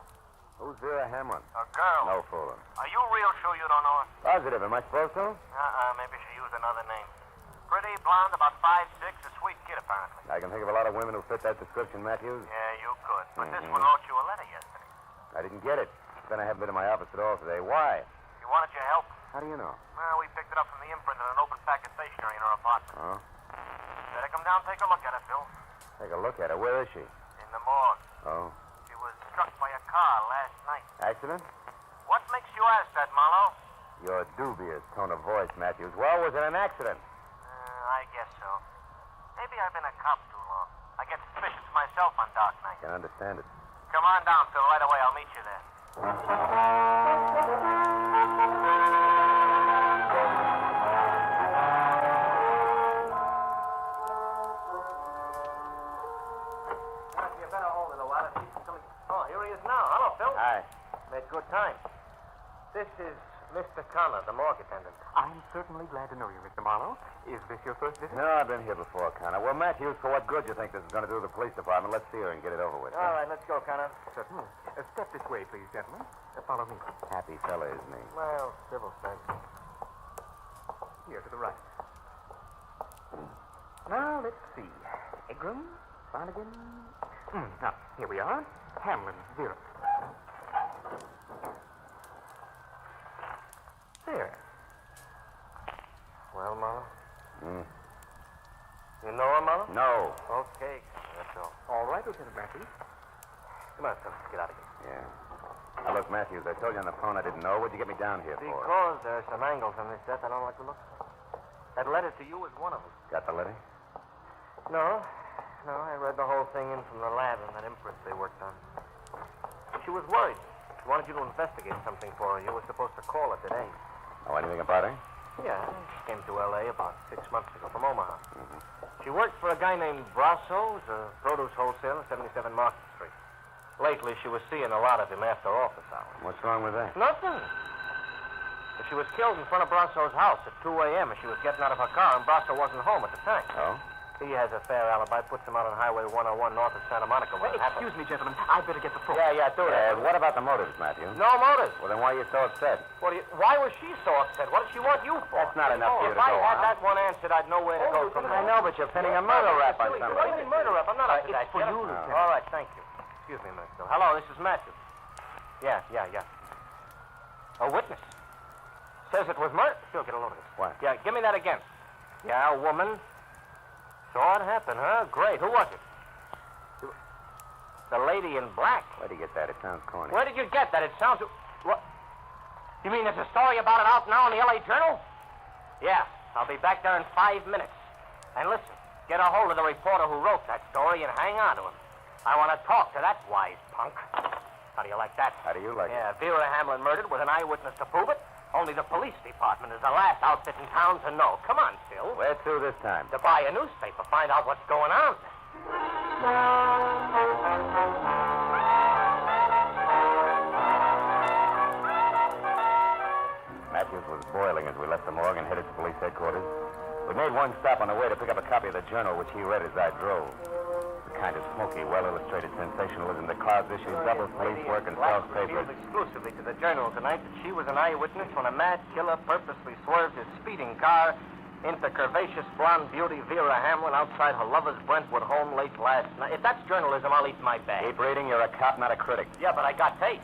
Who's Vera Hamlin? A girl. No fooling. Are you real sure you don't know her? Positive. Am I supposed to? Maybe she used another name. Pretty, blonde, about 5'6", a sweet kid, apparently. I can think of a lot of women who fit that description, Matthews. Yeah, you could. But this one wrote you a letter yesterday. I didn't get it. Then I haven't been to my office at all today. Why? She wanted your help. How do you know? Well, we picked it up from the imprint in an open pack of stationery in her apartment. Oh? Better come down and take a look at her, Phil. Take a look at her. Where is she? In the morgue. Oh. She was struck by a car last night. Accident? What makes you ask that, Marlowe? Your dubious tone of voice, Matthews. Well, was it an accident? I guess so. Maybe I've been a cop too long. I get suspicious myself on dark nights. Can understand it. Come on down, Phil. Right away. I'll meet you there. You better hold it a while. Oh, here he is now. Hello, Phil. Hi. Made good time. This is Mr. Connor, the morgue attendant. I'm certainly glad to know you, Mr. Marlowe. Is this your first visit? No, I've been here before, Connor. Well, Matthews, for what good do you think this is going to do to the police department? Let's see her and get it over with. All right, let's go, Connor. Certainly. Step this way, please, gentlemen. Follow me. Happy fella, isn't he? Well, civil thanks. Here to the right. Now, let's see. Egram, Barnigan. Now, here we are. Hamlin, Vera. There. Well, Marlowe? Hmm. You know her, Marlowe? No. Okay, that's all. All right, Lieutenant Matthews. Come on, Phil. Let's get out of here. Yeah. Now, look, Matthews, I told you on the phone I didn't know. What'd you get me down here for? Because there are some angles on this death I don't like to look at. That letter to you is one of them. Got the letter? No. No, I read the whole thing in from the lab and that imprint they worked on. She was worried. She wanted you to investigate something for her. You were supposed to call her today. Know anything about her? Yeah, she came to L.A. about 6 months ago from Omaha. She worked for a guy named Brasso's, a produce wholesaler, 77 Market Street. Lately, she was seeing a lot of him after office hours. What's wrong with that? Nothing. But she was killed in front of Brasso's house at 2 a.m. and she was getting out of her car, and Brasso wasn't home at the time. Oh? He has a fair alibi, puts him out on Highway 101 north of Santa Monica when it happened. Excuse me, gentlemen. I better get the phone. Yeah, do that. What about the motives, Matthew? No motives. Well, then why are you so upset? Why was she so upset? What did she want you for? That's not enough for you to If I go had on. that one answered, I'd know where to go from there. I know, but you're pinning a murder rap on What do somebody. you mean murder rap? I'm not up to that. for yet. you, Lieutenant. All right, thank you. Excuse me a minute, Bill. Hello, this is Matthew. Yeah. A witness. Says it was murder. Phil, get a load of this. What? Yeah, give me that again. Yeah, a woman. Saw it happen, huh? Great. Who was it? The lady in black. Where'd you get that? It sounds corny. Where did you get that? It sounds... What? You mean there's a story about it out now in the L.A. Journal? Yeah, I'll be back there in 5 minutes. And listen, get a hold of the reporter who wrote that story and hang on to him. I want to talk to that wise punk. How do you like that? How do you like it? Yeah, Vera Hamlin murdered with an eyewitness to prove it. Only the police department is the last outfit in town to know. Come on, Phil. Where to this time? To buy a newspaper, find out what's going on. Matthews was boiling as we left the morgue and headed to police headquarters. We made one stop on the way to pick up a copy of the Journal, which he read as I drove. The kind of smoky, well-illustrated sensationalism that clouds issues, doubles police work, and sells papers. Revealed exclusively to the Journal tonight that she was an eyewitness when a mad killer purposely swerved his speeding car into curvaceous blonde beauty Vera Hamlin outside her lover's Brentwood home late last night. If that's journalism, I'll eat my bag. Keep reading. You're a cop, not a critic. Yeah, but I got taste.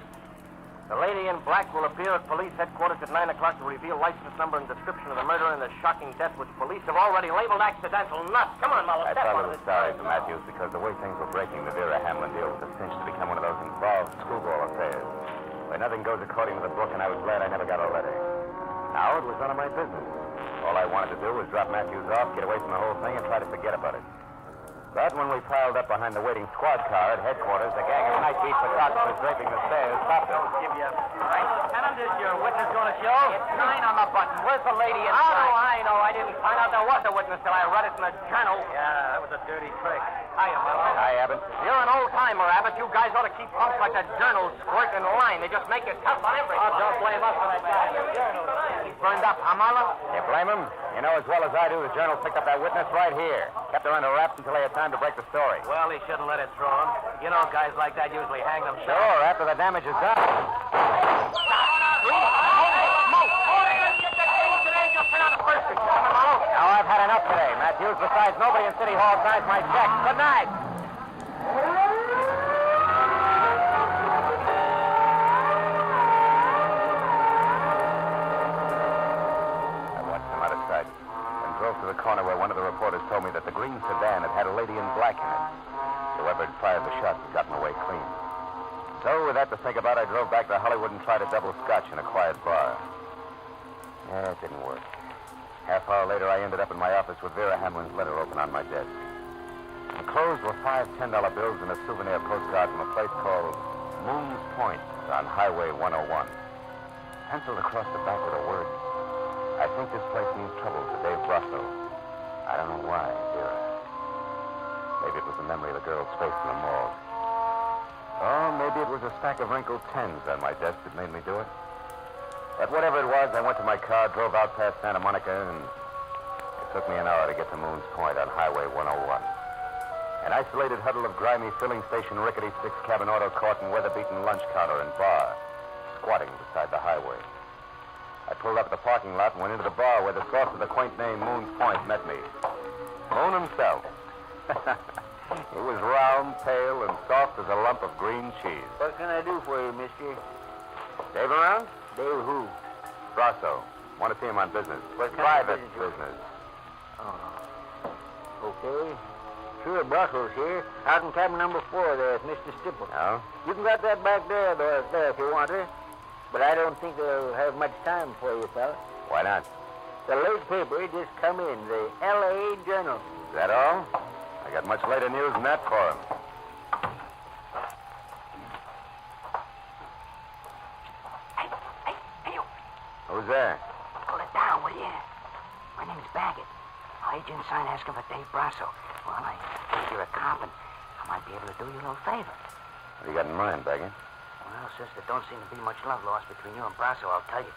The lady in black will appear at police headquarters at 9 o'clock to reveal license number and description of the murder and the shocking death, which police have already labeled accidental nuts. Come on, Marlowe, I step felt on a this. little sorry for Matthews because the way things were breaking, the Vera Hamlin deal was a cinch to become one of those involved screwball affairs where nothing goes according to the book, and I was glad I never got a letter. Now it was none of my business. All I wanted to do was drop Matthews off, get away from the whole thing, and try to forget about it. But when we piled up behind the waiting squad car at headquarters, the gang of high-speed photographers draping the stairs stopped us. Give you... Right, Lieutenant, is your witness going to show? It's 9 on the button. Where's the lady in How do I know? I didn't find out there was a witness till I read it in the Journal. Yeah, that was a dirty trick. Hiya, Marlowe. Hi, Abbott. You're an old-timer, Abbott. You guys ought to keep punks like the Journal squirt in line. They just make it tough on everyone. Oh, don't blame us for that guy. He's burned up, huh, Marlowe? You blame him? You know as well as I do, the Journal picked up that witness right here. Kept her under wraps until they had time to break the story. Well, he shouldn't let it through him. You know, guys like that usually hang themselves. Sure, after the damage is done. Now, I've had enough today, Matthews. Besides, nobody in City Hall signs my check. Good night. I watched him out of sight and drove to the corner where one of the reporters told me that the green sedan had a lady in black in it. Whoever had fired the shot had gotten away clean. So, with that to think about, I drove back to Hollywood and tried a double scotch in a quiet bar. Yeah, it didn't work. Half hour later, I ended up in my office with Vera Hamlin's letter open on my desk. Enclosed were 5 $10 bills and a souvenir postcard from a place called Moon's Point on Highway 101. Penciled across the back with a word. I think this place means trouble to Dave Brasso. I don't know why, Vera. Maybe it was the memory of the girl's face in the morgue. Or maybe it was a stack of wrinkled tens on my desk that made me do it. But whatever it was, I went to my car, drove out past Santa Monica, and it took me an hour to get to Moon's Point on Highway 101. An isolated huddle of grimy filling station, rickety 6-cabin auto court, and weather-beaten lunch counter and bar, squatting beside the highway. I pulled up at the parking lot and went into the bar where the source of the quaint name Moon's Point met me. Moon himself. He was round, pale, and soft as a lump of green cheese. What can I do for you, mister? Dave around? Dave who? Brasso. Want to see him on business. What kind Private of business. Okay. Sure, Brasso's here. Out in cabin number 4 there with Mr. Stipple. Oh? You can get that back there if you want her. But I don't think they'll have much time for you, fella. Why not? The late paper just come in, the L.A. Journal. Is that all? I got much later news than that for him. Hey, you. Who's there? Pull it down, will you? Baggett. Agent sign asking for Dave Brasso. Well, I think you're a cop, and I might be able to do you a little favor. What do you got in mind, Baggett? Well, since there don't seem to be much love lost between you and Brasso, I'll tell you.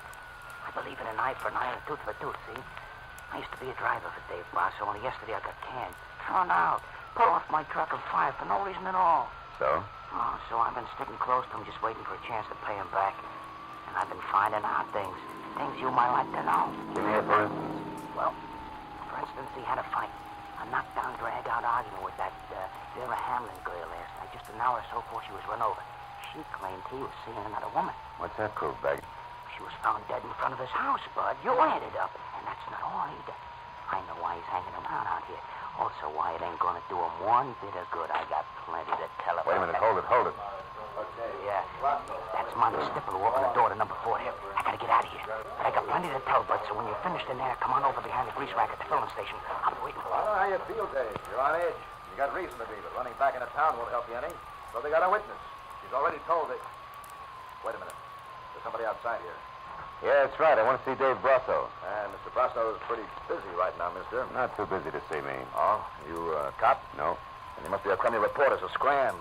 I believe in an eye for an eye and a tooth for a tooth, see? I used to be a driver for Dave Brasso, only yesterday I got canned. Thrown out. Pull off my truck and fired for no reason at all. So? Oh, so I've been sticking close to him, just waiting for a chance to pay him back. And I've been finding out things you might like to know. Give me a for instance. Well, for instance, he had a fight. A knockdown, drag-out argument with that Vera Hamlin girl last night, just an hour or so before she was run over. She claimed he was seeing another woman. What's that prove, Baggett? She was found dead in front of his house, Bud. You added up. And that's not all either. I know why he's hanging around out here. Also, why it ain't gonna do him one bit of good. I got plenty to tell him. Wait a minute. Hold it. Okay. Yeah. That's Monty Stipple who opened the door to number 4 here. I gotta get out of here. But I got plenty to tell, Bud, so when you're finished in there, come on over behind the grease rack at the filling station. I'll be waiting for you. I don't know how you feel, Dave. You're on edge. You got reason to be, but running back into town won't help you any. So they got a witness. She's already told it. Wait a minute. There's somebody outside here. Yeah, that's right. I want to see Dave Brasso. And Mr. Brasso is pretty busy right now, mister. Not too busy to see me. Oh, you cop? No. And you must be a crummy reporter, so scram.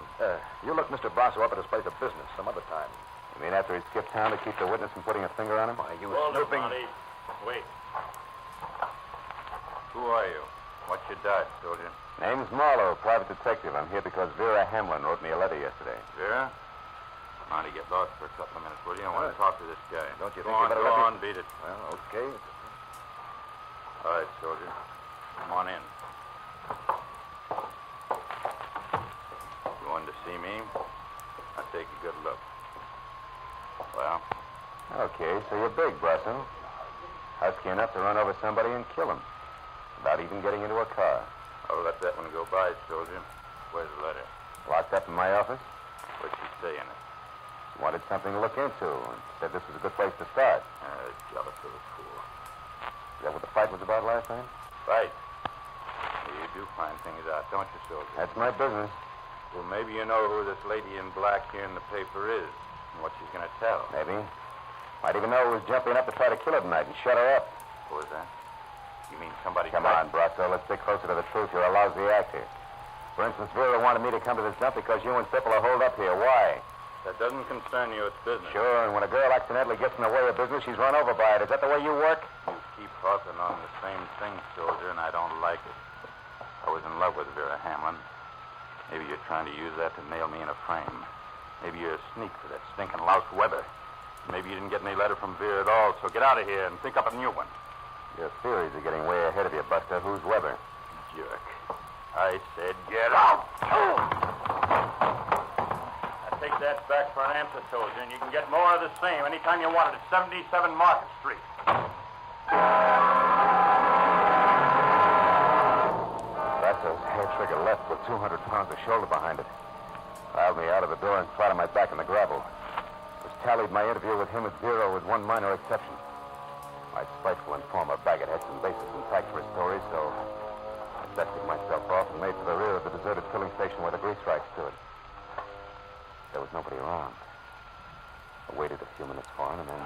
You look Mr. Brasso up at his place of business some other time. You mean after he skipped town to keep the witness from putting a finger on him? Why, you Hold it, snooping... Monty. Wait. Who are you? What's your dodge, soldier? Name's Marlowe, private detective. I'm here because Vera Hamlin wrote me a letter yesterday. Vera? Monty, get lost for a couple of minutes, will you? I want to talk to this guy. Don't you Go think you on, better go let me- on, beat it. Well, okay. All right, soldier. Come on in. You wanted to see me? I'll take a good look. Well? Okay, so you're big, Brasso. Husky enough to run over somebody and kill him without even getting into a car. I'll let that one go by, soldier. Where's the letter? Locked up in my office. What'd she say in it? She wanted something to look into and said this was a good place to start. Jealous little fool. Is that what the fight was about last night? Right. You do find things out, don't you, soldier? That's my business. Well, maybe you know who this lady in black here in the paper is and what she's going to tell. Maybe. Might even know who was jumping up to try to kill her tonight and shut her up. Who is that? You mean somebody... Come on, Brasso. Let's stick closer to the truth. You're a lousy actor. For instance, Vera wanted me to come to this dump because you and Stipple are holed up here. Why? That doesn't concern you. It's business. Sure, and when a girl accidentally gets in the way of business, she's run over by it. Is that the way you work? You keep harping on the same thing, soldier, and I don't like it. I was in love with Vera Hamlin. Maybe you're trying to use that to nail me in a frame. Maybe you're a sneak for that stinking louse Weber. Maybe you didn't get any letter from Vera at all, so get out of here and think up a new one. Your theories are getting way ahead of you, Buster. Who's Weber? Jerk. I said get out. I take that back for an answer, soldier, and you can get more of the same anytime you want it at 77 Market Street. Brasso's hair trigger left with 200 pounds of shoulder behind it. Piled me out of the door and flat on my back in the gravel. Which tallied my interview with him at 0 with one minor exception. My spiteful informer, Baggett, had some basis intact for his story, so I dusted myself off and made for the rear of the deserted filling station where the grease rack stood. There was nobody around. I waited a few minutes for him, and then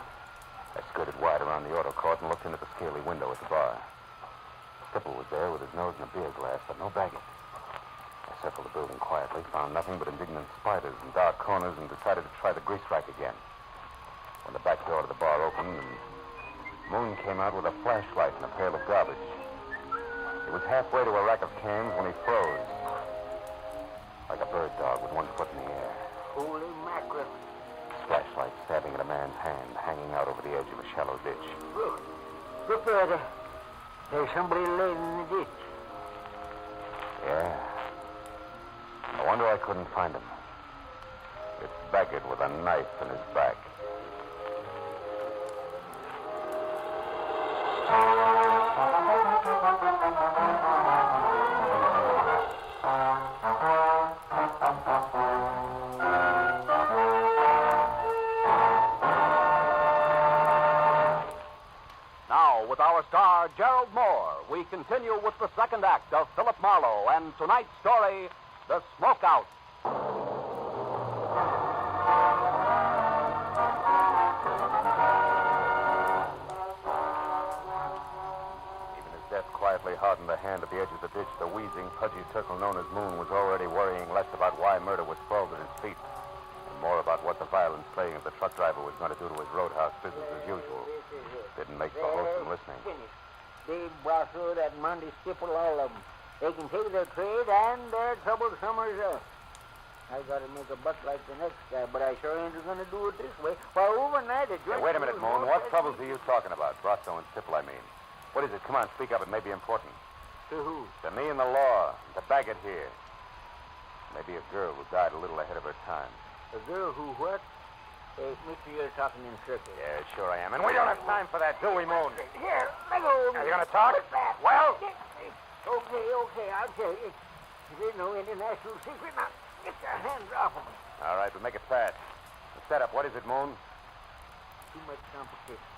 I skirted wide around the auto court and looked in at the scaly window at the bar. Stipple was there with his nose in a beer glass, but no Baggett. I circled the building quietly, found nothing but indignant spiders and dark corners, and decided to try the grease rack again. When the back door to the bar opened, and Moon came out with a flashlight and a pail of garbage. He was halfway to a rack of cans when he froze. Like a bird dog with one foot in the air. Holy mackerel. His flashlight stabbing at a man's hand, hanging out over the edge of a shallow ditch. Look there. There's somebody laid in the ditch. Yeah. No wonder I couldn't find him. It's Baggett with a knife in his back. Now, with our star, Gerald Moore, we continue with the second act of Philip Marlowe and tonight's story, The Smokeout. Even his death quietly hardened the hand at the edge of the ditch, the wheezing, pudgy circle known as Moon was already worrying less about why murder was sprawled at his feet and more about what the violent slaying of the truck driver was going to do to his roadhouse business as usual. Didn't make for wholesome listening. Dave Brasso, that Monday Stipple, all of them. They can take their trade and their trouble somewhere else. I got to make a buck like the next guy, but I sure ain't going to do it this way. Why, overnight it just... Hey, wait a minute, Moon. What troubles are you talking about? Brasso and Stipple, I mean. What is it? Come on, speak up. It may be important. To who? To me and the law. To Baggett here. Maybe a girl who died a little ahead of her time. A girl who what? Hey, mister, you're talking in circles. Yeah, sure I am. And we don't have time for that, do we, Moon? Here, let go. Are you going to talk? Well? Okay, I'll tell you. There's no international secret. Now, get your hands off of me. All right, we'll make it fast. The setup, what is it, Moon? Too much competition.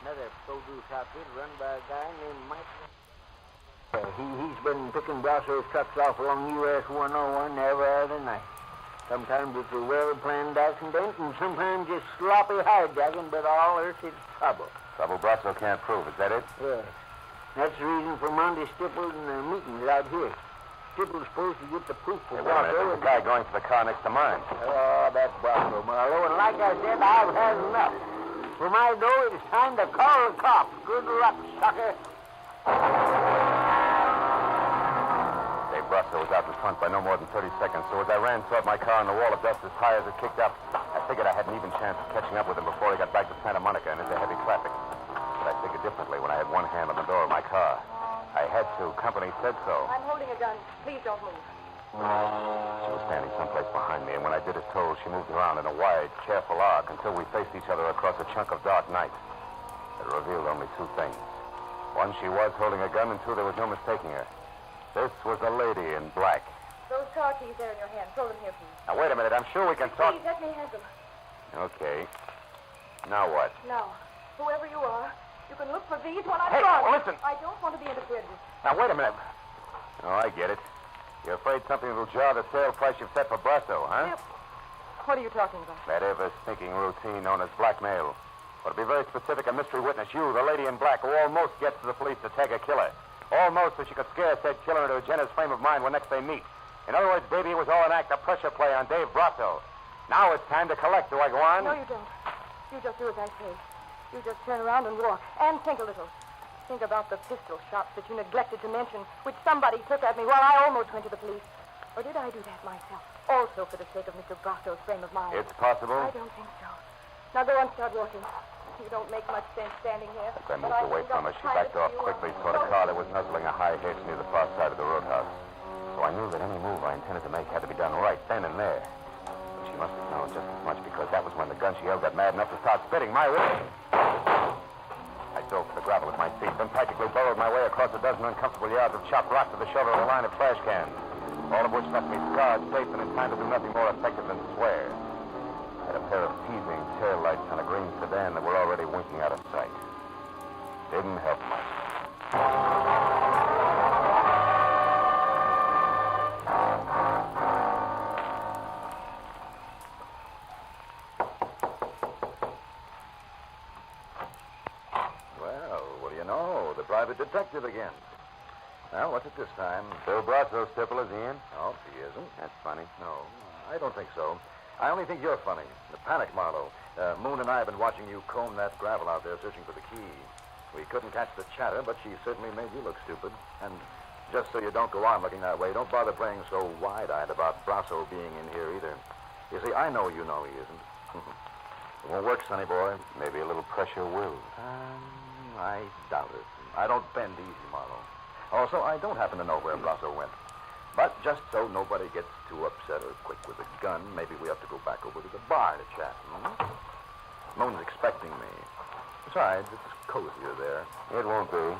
Another produce outfit run by a guy named Mike. He's been picking Brasso's trucks off along US 101 every other night. Sometimes it's a well-planned accident, and sometimes just sloppy hijacking, but all earth is trouble. Trouble Brasso can't prove, is that it? Yes. That's the reason for Monday Stipple and the meetings out here. Stipple's supposed to get the proof for Hey, wait a minute. There's a guy going to the car next to mine. Oh, that's Brasso, Marlowe. And like I said, I've had enough. For my dough, it's time to call the cops. Good luck, sucker. Dave Brasso was out in front by no more than 30 seconds, so as I ran toward my car on the wall of dust as high as it kicked up, I figured I had an even chance of catching up with him before he got back to Santa Monica and into heavy traffic. But I figured differently when I had one hand on the door of my car. I had to. Company said so. I'm holding a gun. Please don't move. She was standing someplace behind me, and when I did as told, she moved around in a wide, careful arc until we faced each other across a chunk of dark night. It revealed only two things. One, she was holding a gun, and two, there was no mistaking her. This was a lady in black. Those car keys there in your hand. Throw them here, please. Now, wait a minute. I'm sure we can talk... Please, let me have them. Okay. Now what? Now, whoever you are, you can look for these while I'm Hey, gone. listen. I don't want to be interfered with. Now, wait a minute. Oh, I get it. You're afraid something will jar the sale price you've set for Brasso, huh? Yep. What are you talking about? That ever-stinking routine known as blackmail. Or to be very specific, a mystery witness, you, the lady in black, who almost gets to the police to tag a killer. Almost so she could scare said killer into a generous frame of mind when next they meet. In other words, baby, it was all an act of pressure play on Dave Brasso. Now it's time to collect. Do I go on? No, you don't. You just do as I say. You just turn around and walk. And think a little. Think about the pistol shots that you neglected to mention, which somebody took at me while I almost went to the police. Or did I do that myself? Also for the sake of Mr. Brasso's frame of mind. It's possible. I don't think so. Now go on, start walking. You don't make much sense standing here. As I moved away from her, she backed off quickly toward a car that was nuzzling a high hedge near the far side of the roadhouse. So I knew that any move I intended to make had to be done right then and there. But she must have known just as much because that was when the gun she held got mad enough to start spitting my way. I dove for the gravel at my feet, then practically burrowed my way across a dozen uncomfortable yards of chopped rock to the shoulder of a line of trash cans, all of which left me scarred, safe, and in time to do nothing more effective than swear. I had a pair of teasing tail lights on a green sedan that were already winking out of sight. Didn't help much. Well, what do you know? The private detective again. Well, what's it this time? Bill Brasso, Stipple, is he in? Oh, he isn't. That's funny. No, I don't think so. I only think you're funny. The panic, Marlowe. Moon and I have been watching you comb that gravel out there searching for the key. We couldn't catch the chatter, but she certainly made you look stupid. And just so you don't go on looking that way, don't bother playing so wide-eyed about Brasso being in here either. You see, I know you know he isn't. It won't work, sonny boy. Maybe a little pressure will. I doubt it. I don't bend easy, Marlowe. Also, I don't happen to know where Brasso went. But just so nobody gets too upset or quick with a gun, maybe we have to go back over to the bar to chat. Moon's expecting me. Besides, it's cozier there. It won't be.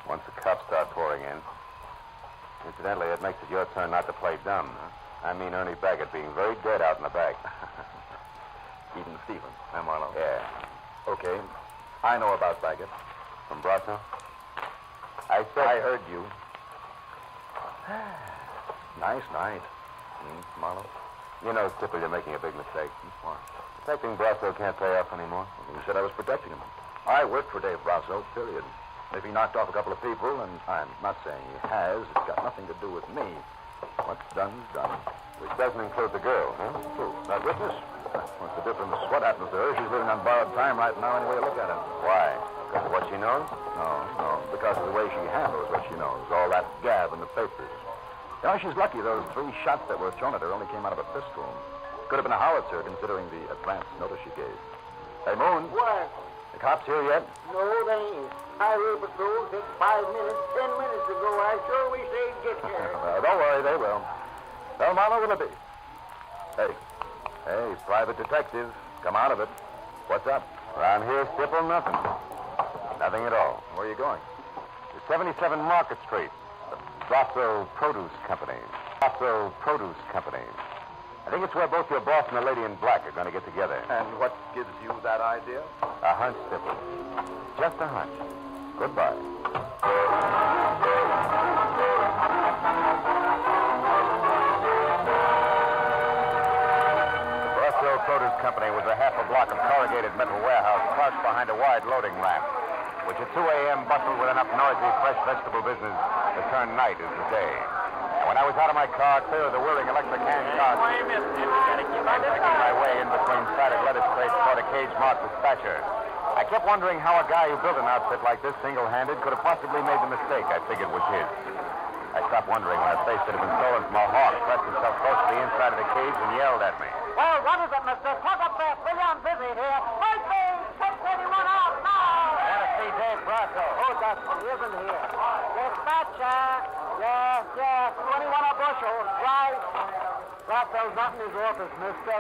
Once the cops start pouring in. Incidentally, it makes it your turn not to play dumb. I mean Ernie Baggett being very dead out in the back. Even Stephen, huh, Marlowe? Yeah. Okay. I know about Baggett. From Brasso? I heard you. Nice night. Marlowe? You know, Stipple, you're making a big mistake. What? Protecting Brasso can't pay off anymore. You said I was protecting him. I work for Dave Brasso, period. If he knocked off a couple of people, and I'm not saying he has, it's got nothing to do with me. What's done's done. Which doesn't include the girl, huh? Who? That witness? What's the difference? What happens to her? She's living on borrowed time right now, any way you look at it. Why? Because of what she knows? No. Because of the way she handles what she knows. All that gab in the papers. You know, she's lucky those 3 shots that were thrown at her only came out of a pistol. Could have been a howitzer, considering the advance notice she gave. Hey, Moon. What? The cops here yet? No, they ain't. Highway patrol took 5 minutes, 10 minutes ago. I sure wish they'd get here. Don't worry, they will. Tell Marlowe will it be. Hey, private detective. Come out of it. What's up? Around here, Stipple, nothing. Nothing at all. Where are you going? To 77 Market Street. The Brasso Produce Company. Brasso Produce Company. I think it's where both your boss and the lady in black are going to get together. And what gives you that idea? A hunch, Stipple. Just a hunch. Goodbye. Produce Company was a half a block of corrugated metal warehouse crouched behind a wide loading ramp, which at 2 a.m. bustled with enough noisy, fresh vegetable business to turn night into day. And when I was out of my car, clear of the whirring electric hand carts, making my way in between sided lettuce crates toward a cage marked dispatcher, I kept wondering how a guy who built an outfit like this single-handed could have possibly made the mistake I figured was his. I stopped wondering when a face that had been stolen from a hawk pressed itself close to the inside of the cage and yelled at me. Well, what is it, mister? Talk up fast, will you? I'm busy here. Wait, please. 681 out now. I want to see Dave Brasso. Who doesn't? He isn't here. Dispatcher. Yes. 21 a bushel. Right. Brasso's not in his office, mister.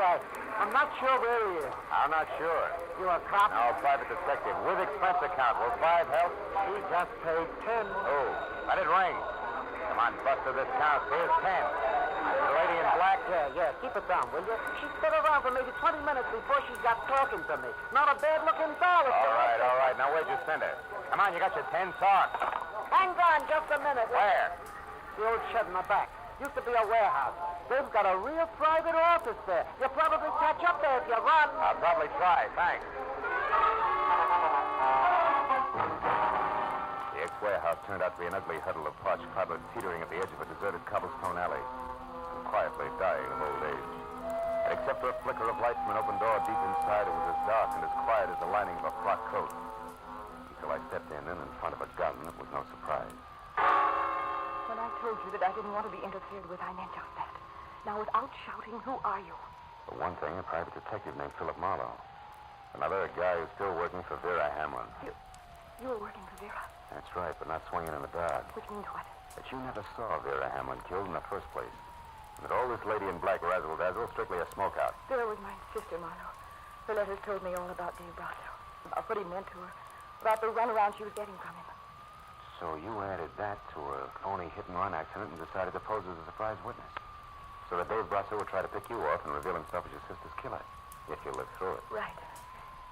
I'm not sure where he is. I'm not sure. You a cop? No, private detective. With expense account. Will 5 help? He just paid 10. Oh, let it ring. Come on, Buster, this counts. Here's 10. The lady in black? Yeah. Keep it down, will you? She stood around for maybe 20 minutes before she got talking to me. Not a bad-looking doll. All right. Now, where'd you send her? Come on, you got your 10 talk. Hang on just a minute. Where? The old shed in the back. Used to be a warehouse. They've got a real private office there. You'll probably catch up there if you run. I'll probably try. Thanks. The ex-warehouse turned out to be an ugly huddle of parched cobblers teetering at the edge of a deserted cobblestone alley, and quietly dying of old age. And except for a flicker of light from an open door deep inside, it was as dark and as quiet as the lining of a frock coat. Until I stepped in front of a gun, it was no surprise. When I told you that I didn't want to be interfered with, I meant just that. Now, without shouting, who are you? For one thing, a private detective named Philip Marlowe. Another, a guy who's still working for Vera Hamlin. You were working for Vera? That's right, but not swinging in the dark. Which means what? That you never saw Vera Hamlin killed in the first place. And that all this lady in black razzle-dazzle strictly a smokeout. Vera was my sister, Marlowe. Her letters told me all about Dave Brasso, about what he meant to her, about the runaround she was getting from him. So you added that to a phony hit-and-run accident and decided to pose as a surprise witness. So that Dave Brasso would try to pick you off and reveal himself as your sister's killer, if you lived through it. Right.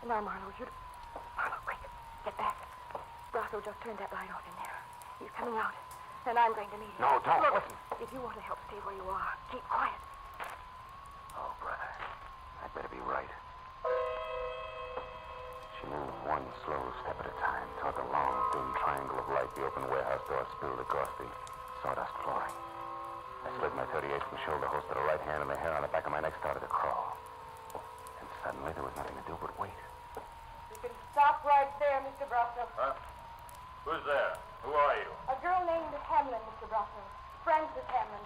And now, Marlowe, Marlowe, quick. Get back. Brasso just turned that light off in there. He's coming out, and I'm going to meet him. No, don't. Look, Listen. If you want to help, stay where you are. Keep quiet. Oh, brother. I'd better be right. She moved one slow step at a time toward the long, thin triangle of light the open warehouse door spilled across the sawdust flooring. I slid my .38 from shoulder holster to the right hand, and the hair on the back of my neck started to crawl. And suddenly there was nothing to do but wait. You can stop right there, Mr. Brasso. Huh? Who's there? Who are you? A girl named Hamlin, Mr. Brasso. Frances Hamlin.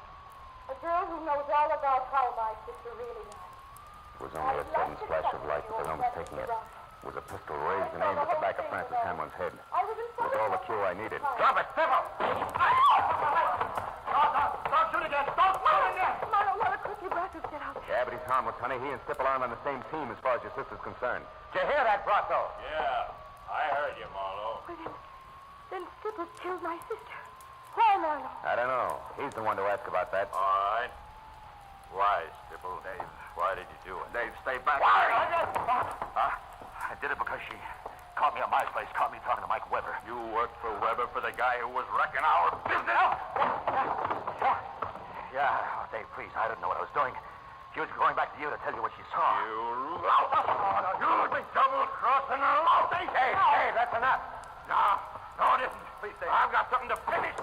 A girl who knows all about how my sister really died. It was only a sudden flash of light, but there was no mistaking it. It was a pistol raised and aimed at the back of Frances Hamlin's head. It was all the cue I needed. Drop it, Stipple! Don't shoot again! Don't shoot again! Marlowe, let her quickly, Brasso's get out. Yeah, but he's harmless, honey. He and Stipple aren't on the same team as far as your sister's concerned. Did you hear that, Brasso? Yeah, I heard you, Marlowe. Then Stipple killed my sister. Why, Marlowe? I don't know. He's the one to ask about that. All right. Why, Stipple? Dave, why did you do it? Dave, stay back. Why? I did it because she caught me at my place, caught me talking to Mike Weber. You worked for Weber for the guy who was wrecking our business? Yeah, oh, Dave, please, I didn't know what I was doing. She was going back to you to tell you what she saw. You lout! You be double-crossing a lout! Hey, that's enough. No, No, it isn't. Please stay. I've got something to finish.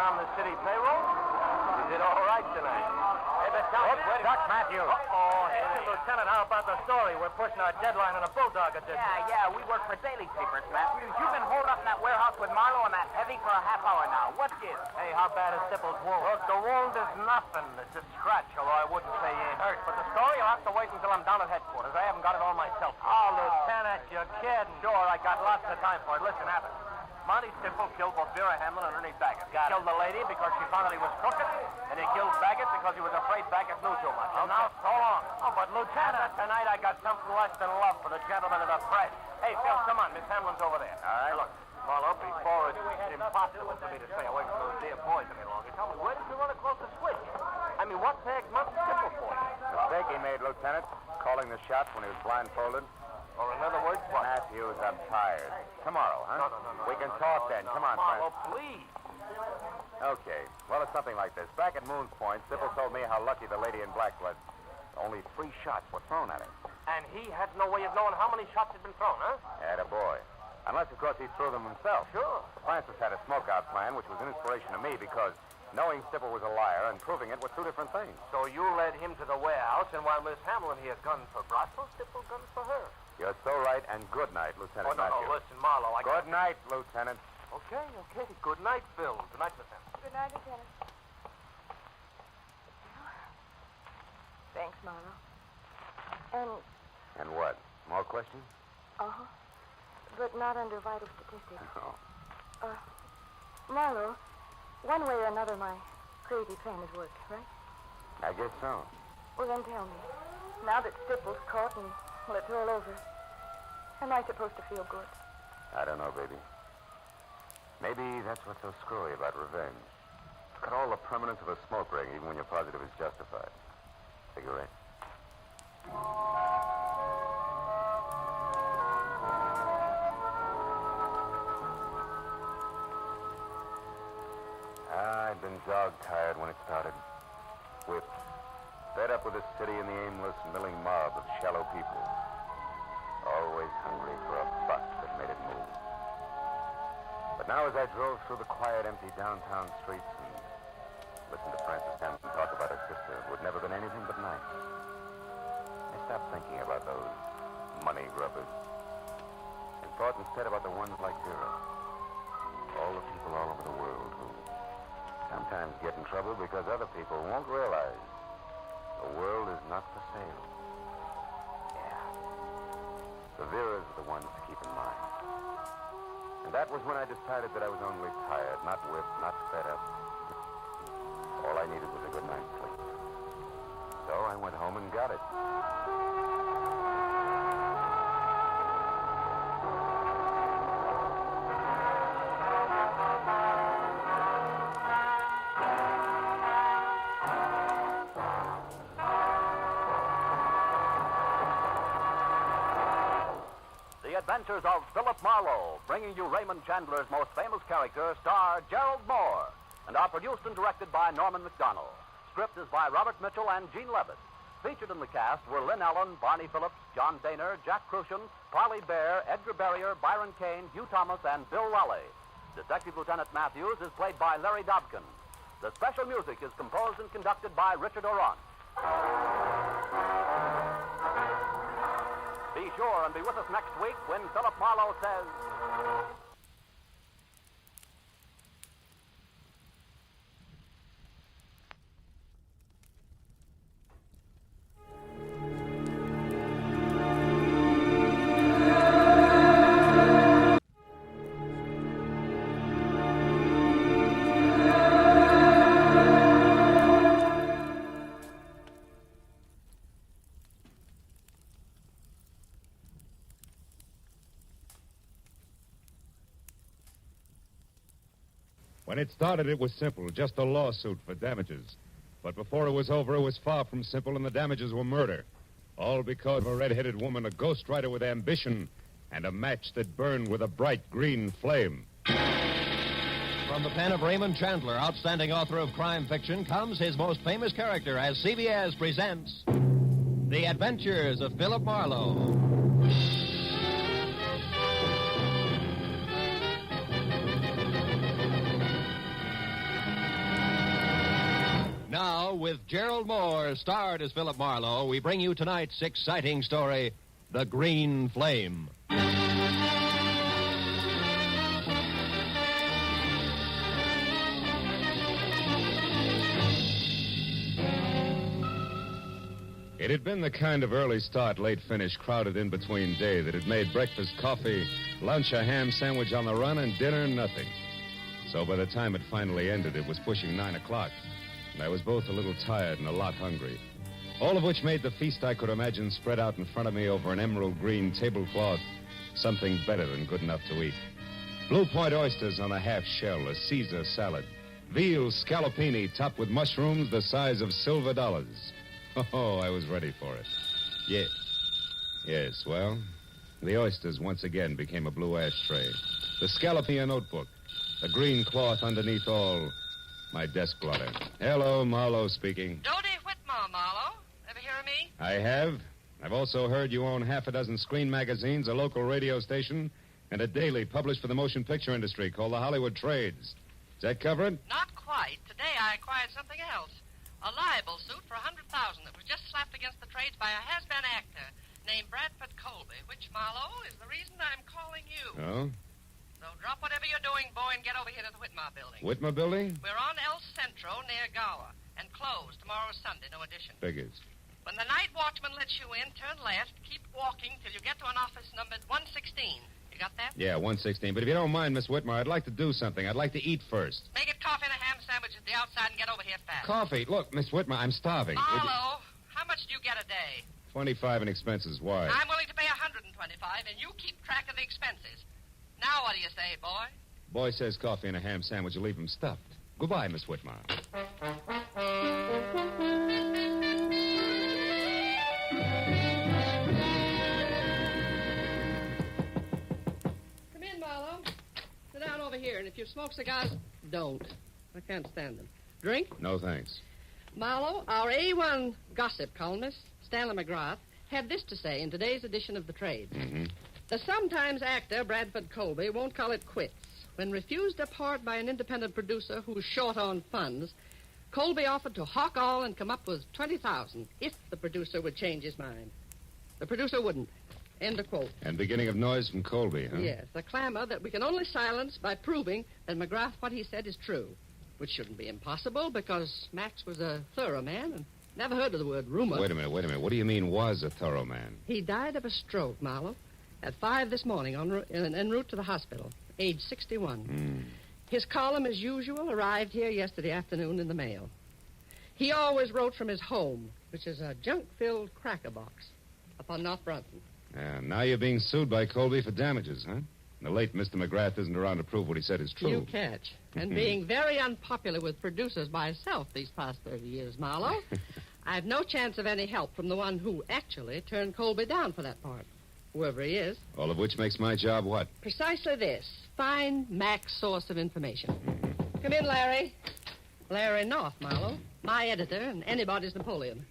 On the city payroll? You did all right tonight. Hey, but tell me... Where's Doc Matthews? Oh, hey, Lieutenant, how about the story? We're pushing our deadline on a bulldog edition. Yeah, we work for daily papers, Matthews. You've been holed up in that warehouse with Marlowe and that heavy for a half hour now. What gives? Hey, how bad is Stipple's wound? Look, the wound is nothing. It's a scratch, although I wouldn't say he ain't hurt. But the story, you'll have to wait until I'm down at headquarters. I haven't got it all myself. Oh, Lieutenant, you're kidding. Sure, I got lots of time for it. Listen, Abbott. Monty Stipple killed both Vera Hamlin and Ernie Baggett. He killed the lady because she found that he was crooked, and he killed Baggett because he was afraid Baggett knew too much. And now, so long. Oh, but Lieutenant, tonight I got something less than love for the gentleman of the press. Hey, Phil, come on. Miss Hamlin's over there. All right. Hey, look, Marlowe, before it's impossible for me to stay away from those dear boys any longer. Tell me, where did you run across the switch? I mean, what the heck's Monty Stipple for? Mistake he made, Lieutenant, calling the shots when he was blindfolded. Or in other words, what? Matthews, I'm tired. Tomorrow, huh? No. We can talk then. Come on, Marlowe, friend. please. Okay. Well, it's something like this. Back at Moon's Point, Stipple told me how lucky the lady in black was. Only 3 shots were thrown at him. And he had no way of knowing how many shots had been thrown, huh? Attaboy. Unless, of course, he threw them himself. Sure. Francis had a smokeout plan, which was an inspiration to me because knowing Stipple was a liar and proving it were 2 different things. So you led him to the warehouse, and while Miss Hamlin here gunned for Brosco, Stipple gunned for her. You're so right, and good night, Lieutenant Matthews. No, listen, Marlowe, Good night, Lieutenant. Okay. Good night, Phil. Good night, Miss Hamlin. Good night, Lieutenant. Thanks, Marlowe. And what? More questions? Uh-huh. But not under vital statistics. No. Marlowe, one way or another, my crazy plan has worked, right? I guess so. Well, then tell me. Now that Stipple's caught and, well, it's all over, am I supposed to feel good? I don't know, baby. Maybe that's what's so screwy about revenge. It's got all the permanence of a smoke ring, even when you're positive it's justified. Cigarette? I'd been dog-tired when it started. Whipped. Fed up with the city and the aimless, milling mob of shallow people. Always hungry for a buck that made it move. But now as I drove through the quiet, empty downtown streets and listened to Francis Hamlin talk about her sister, who had never been anything but nice, I stopped thinking about those money grubbers and thought instead about the ones like Vera. All the people all over the world who sometimes get in trouble because other people won't realize the world is not for sale. Yeah. The Veras are the ones to keep in mind. And that was when I decided that I was only tired, not whipped, not fed up. All I needed was a good night's sleep. So I went home and got it. The Adventures of Philip Marlowe, bringing you Raymond Chandler's most famous character, star Gerald Moore, and are produced and directed by Norman McDonald. Script is by Robert Mitchell and Gene Levitt. Featured in the cast were Lynn Allen, Barney Phillips, John Daner, Jack Crucian, Parley Bear, Edgar Barrier, Byron Kane, Hugh Thomas, and Bill Raleigh. Detective Lieutenant Matthews is played by Larry Dobkin. The special music is composed and conducted by Richard Oron. Be sure and be with us next week when Philip Marlowe says... When it started, it was simple, just a lawsuit for damages. But before it was over, it was far from simple, and the damages were murder. All because of a red-headed woman, a ghostwriter with ambition, and a match that burned with a bright green flame. From the pen of Raymond Chandler, outstanding author of crime fiction, comes his most famous character as CBS presents The Adventures of Philip Marlowe. Now, with Gerald Moore starred as Philip Marlowe, we bring you tonight's exciting story, The Green Flame. It had been the kind of early start, late finish crowded in between day that had made breakfast coffee, lunch a ham sandwich on the run, and dinner nothing. So by the time it finally ended, it was pushing 9 o'clock, and I was both a little tired and a lot hungry. All of which made the feast I could imagine spread out in front of me over an emerald green tablecloth something better than good enough to eat. Blue Point oysters on a half shell, a Caesar salad, veal scallopini topped with mushrooms the size of silver dollars. Oh, I was ready for it. Yes, well, the oysters once again became a blue ashtray. The scallopini a notebook. A green cloth underneath all. My desk blotter. Hello, Marlowe speaking. Dodie Whitmore, Marlowe. Ever hear of me? I have. I've also heard you own half a dozen screen magazines, a local radio station, and a daily published for the motion picture industry called the Hollywood Trades. Does that cover it? Not quite. Today I acquired something else. A libel suit for $100,000 that was just slapped against the trades by a has-been actor named Bradford Colby, which, Marlowe, is the reason I'm calling you. Oh? So drop whatever you're doing, boy, and get over here to the Whitmore building. Whitmore building? We're on El Centro near Gower, and closed tomorrow Sunday, no addition. Figures. When the night watchman lets you in, turn left, keep walking till you get to an office numbered 116. You got that? Yeah, 116. But if you don't mind, Miss Whitmore, I'd like to do something. I'd like to eat first. Make it coffee and a ham sandwich at the outside and get over here fast. Coffee. Look, Miss Whitmore, I'm starving. Marlowe, how much do you get a day? 25 in expenses. Why? I'm willing to pay 125, and you keep track of the expenses. Now what do you say, boy? Boy says coffee and a ham sandwich will leave him stuffed. Goodbye, Miss Whitmore. Come in, Marlowe. Sit down over here, and if you smoke cigars, don't. I can't stand them. Drink? No, thanks. Marlowe, our A1 gossip columnist, Stanley McGrath, had this to say in today's edition of The Trade. Mm-hmm. The sometimes actor Bradford Colby won't call it quits. When refused a part by an independent producer who's short on funds, Colby offered to hawk all and come up with $20,000 if the producer would change his mind. The producer wouldn't. End of quote. And beginning of noise from Colby, huh? Yes, the clamor that we can only silence by proving that McGrath, what he said, is true. Which shouldn't be impossible because Max was a thorough man and never heard of the word rumor. Wait a minute. What do you mean was a thorough man? He died of a stroke, Marlowe, at 5 this morning en route to the hospital, age 61. His column, as usual, arrived here yesterday afternoon in the mail. He always wrote from his home, which is a junk-filled cracker box up on North Brunton. Now you're being sued by Colby for damages, huh? The late Mr. McGrath isn't around to prove what he said is true. You catch. And being very unpopular with producers myself these past 30 years, Marlowe, I've no chance of any help from the one who actually turned Colby down for that part, whoever he is. All of which makes my job what? Precisely this. Find Mac's source of information. Come in, Larry. Larry North, Marlowe. My editor and anybody's Napoleon.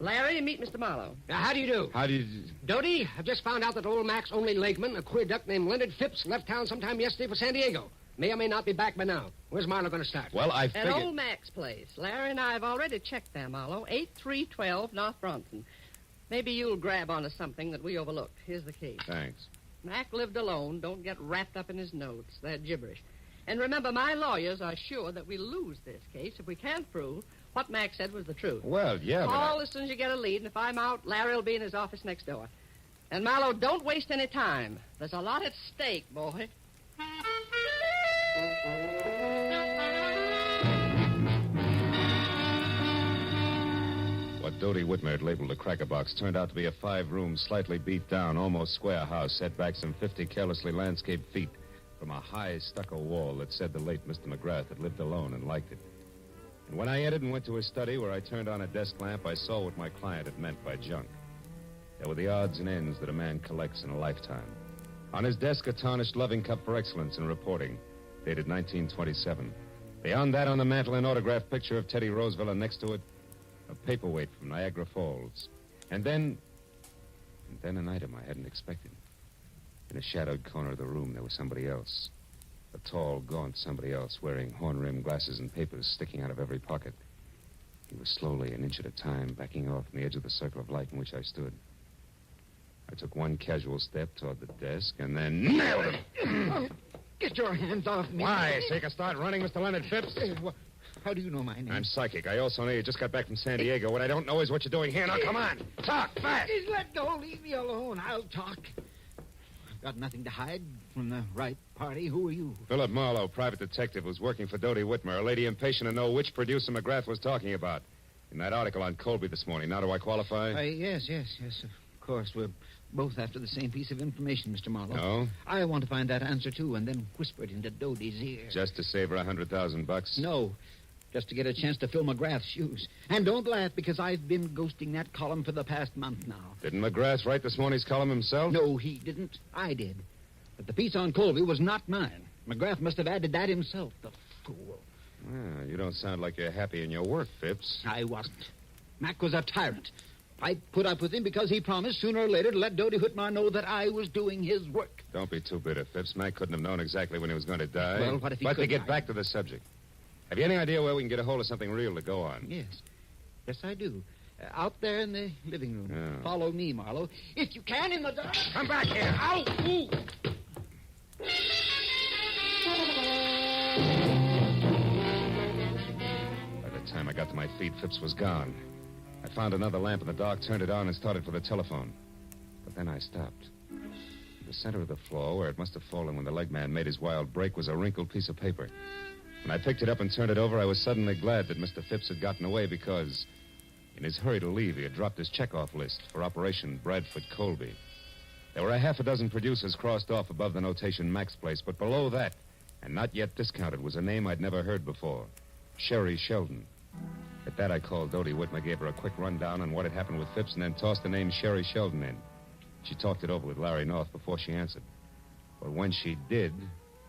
Larry, meet Mr. Marlowe. How do you do? How do you... Dodie, I've just found out that old Mac's only legman, a queer duck named Leonard Phipps, left town sometime yesterday for San Diego. May or may not be back by now. Where's Marlowe going to start? Well, I figured... At old Mac's place. Larry and I have already checked there, Marlowe. 8312 North Bronson. Maybe you'll grab onto something that we overlooked. Here's the key. Thanks. Mac lived alone. Don't get wrapped up in his notes. They're gibberish. And remember, my lawyers are sure that we lose this case if we can't prove what Mac said was the truth. Well, yeah, Call as soon as you get a lead, and if I'm out, Larry will be in his office next door. And, Marlowe, don't waste any time. There's a lot at stake, boy. What Dodie Whitmer had labeled a cracker box turned out to be a 5-room, slightly beat down, almost square house set back some 50 carelessly landscaped feet from a high stucco wall that said the late Mr. McGrath had lived alone and liked it. And when I entered and went to his study where I turned on a desk lamp, I saw what my client had meant by junk. There were the odds and ends that a man collects in a lifetime. On his desk, a tarnished loving cup for excellence in reporting. dated 1927. Beyond that, on the mantel, an autographed picture of Teddy Roosevelt, and next to it, a paperweight from Niagara Falls. And then an item I hadn't expected. In a shadowed corner of the room, there was somebody else. A tall, gaunt somebody else, wearing horn-rimmed glasses and papers sticking out of every pocket. He was slowly, an inch at a time, backing off from the edge of the circle of light in which I stood. I took one casual step toward the desk and then nailed him. Get your hands off me. Why? So you can start running, Mr. Leonard Phipps? How do you know my name? I'm psychic. I also know you just got back from San Diego. What I don't know is what you're doing here. Now, come on. Talk fast. Let go. Leave me alone. I'll talk. I've got nothing to hide from the right party. Who are you? Philip Marlowe, private detective, was working for Dodie Whitmer, a lady impatient to know which producer McGrath was talking about. In that article on Colby this morning. Now, do I qualify? Yes, of course. We're both after the same piece of information, Mr. Marlowe. No? I want to find that answer, too, and then whisper it into Dodie's ear. Just to save her $100,000? No. Just to get a chance to fill McGrath's shoes. And don't laugh, because I've been ghosting that column for the past month now. Didn't McGrath write this morning's column himself? No, he didn't. I did. But the piece on Colby was not mine. McGrath must have added that himself, the fool. Well, you don't sound like you're happy in your work, Phipps. I wasn't. Mac was a tyrant. I put up with him because he promised sooner or later to let Dodie Whitmer know that I was doing his work. Don't be too bitter, Phipps. Mac couldn't have known exactly when he was going to die. Well, what if he But could? to get back to the subject. Have you any idea where we can get a hold of something real to go on? Yes. Yes, I do. Out there in the living room. Yeah. Follow me, Marlowe. If you can, in the dark. Come back here. Ow! Ooh. By the time I got to my feet, Phipps was gone. I found another lamp in the dark, turned it on, and started for the telephone. But then I stopped. In the center of the floor, where it must have fallen when the leg man made his wild break, was a wrinkled piece of paper. When I picked it up and turned it over, I was suddenly glad that Mr. Phipps had gotten away because, in his hurry to leave, he had dropped his checkoff list for Operation Bradford Colby. There were a half a dozen producers crossed off above the notation Mac's Place, but below that, and not yet discounted, was a name I'd never heard before, Sherry Sheldon. At that, I called Dodie Whitmer, gave her a quick rundown on what had happened with Phipps, and then tossed the name Sherry Sheldon in. She talked it over with Larry North before she answered. But when she did,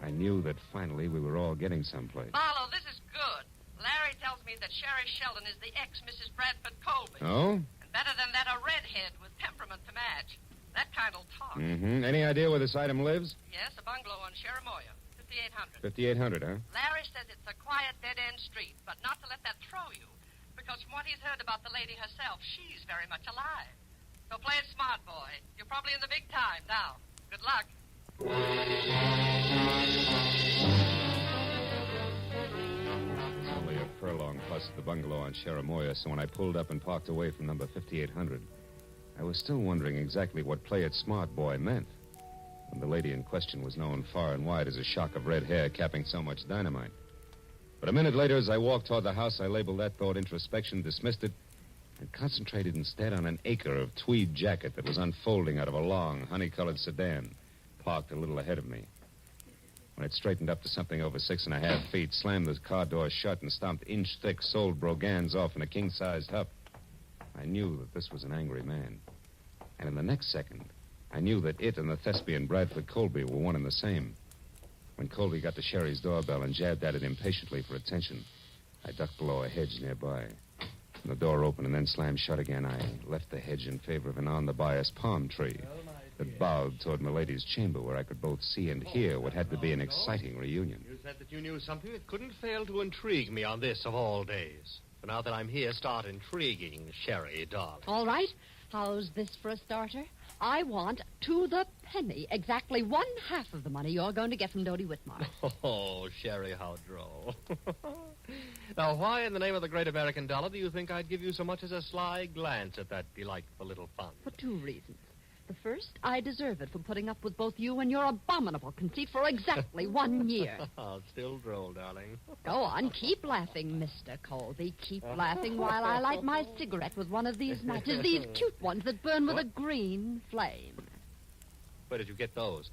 I knew that finally we were all getting someplace. Marlowe, this is good. Larry tells me that Sherry Sheldon is the ex-Mrs. Bradford Colby. Oh? And better than that, a redhead with temperament to match. That kind'll talk. Mm-hmm. Any idea where this item lives? Yes, a bungalow on Cherimoya, 5800. 5800, huh? Larry says it's a quiet, dead-end street, but not to let that throw you. Because from what he's heard about the lady herself, she's very much alive. So play it smart, boy. You're probably in the big time now. Good luck. It's only a furlong plus at the bungalow on Cherimoya, so when I pulled up and parked away from number 5800, I was still wondering exactly what play it smart, boy meant. When the lady in question was known far and wide as a shock of red hair capping so much dynamite. But a minute later, as I walked toward the house, I labeled that thought introspection, dismissed it, and concentrated instead on an acre of tweed jacket that was unfolding out of a long, honey-colored sedan, parked a little ahead of me. When it straightened up to something over 6.5 feet, slammed the car door shut and stomped inch-thick soled brogans off in a king-sized huff, I knew that this was an angry man. And in the next second, I knew that it and the thespian Bradford Colby were one and the same. When Colby got to Sherry's doorbell and jabbed at it impatiently for attention, I ducked below a hedge nearby. When the door opened and then slammed shut again, I left the hedge in favor of an on-the-bias palm tree that bowed toward Milady's chamber, where I could both see and hear what had to be an exciting reunion. You said that you knew something that couldn't fail to intrigue me on this of all days. So now that I'm here, start intriguing, Sherry, darling. All right. How's this for a starter? I want, to the penny, exactly 1/2 of the money you're going to get from Dodie Whitmer. Oh, Sherry, how droll. Now, why in the name of the great American dollar do you think I'd give you so much as a sly glance at that delightful little fund? For 2 reasons. The first, I deserve it for putting up with both you and your abominable conceit for exactly 1 year. Still droll, darling. Go on, keep laughing, Mr. Colby. Keep laughing while I light my cigarette with one of these matches, these cute ones that burn with a green flame. Where did you get those?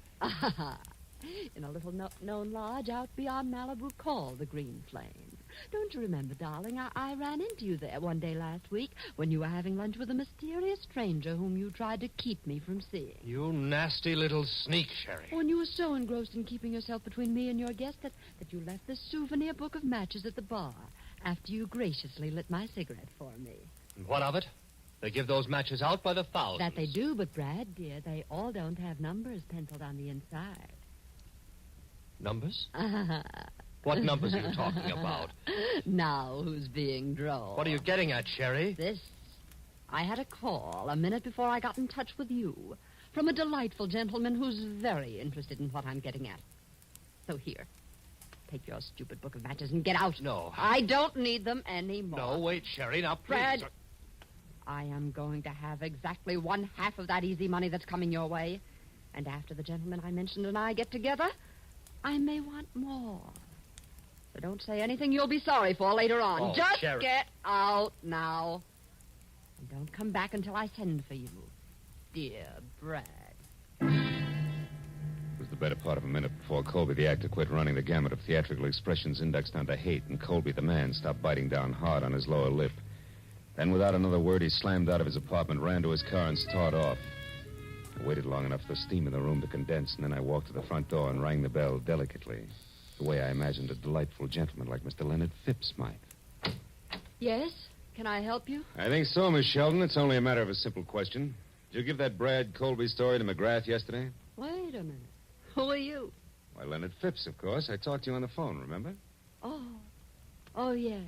In a little known lodge out beyond Malibu called the Green Flame. Don't you remember, darling? I ran into you there one day last week when you were having lunch with a mysterious stranger whom you tried to keep me from seeing. You nasty little sneak, Sherry. When you were so engrossed in keeping yourself between me and your guest that you left this souvenir book of matches at the bar after you graciously lit my cigarette for me. And what of it? They give those matches out by the thousands. That they do, but, Brad, dear, they all don't have numbers penciled on the inside. Numbers? What numbers are you talking about? Now who's being droll? What are you getting at, Sherry? This. I had a call a minute before I got in touch with you from a delightful gentleman who's very interested in what I'm getting at. So here, take your stupid book of matches and get out. No. I don't need them anymore. No, wait, Sherry, now please. Brad, I am going to have exactly 1/2 of that easy money that's coming your way. And after the gentleman I mentioned and I get together, I may want more. So don't say anything you'll be sorry for later on. Oh, Just Sherry. get out now. And don't come back until I send for you. Dear Brad. It was the better part of a minute before Colby, the actor, quit running the gamut of theatrical expressions indexed onto hate, and Colby, the man, stopped biting down hard on his lower lip. Then, without another word, he slammed out of his apartment, ran to his car, and started off. I waited long enough for the steam in the room to condense, and then I walked to the front door and rang the bell delicately, the way I imagined a delightful gentleman like Mr. Leonard Phipps might. Yes? Can I help you? I think so, Miss Sheldon. It's only a matter of a simple question. Did you give that Brad Colby story to McGrath yesterday? Wait a minute. Who are you? Why, Leonard Phipps, of course. I talked to you on the phone, remember? Oh, yes.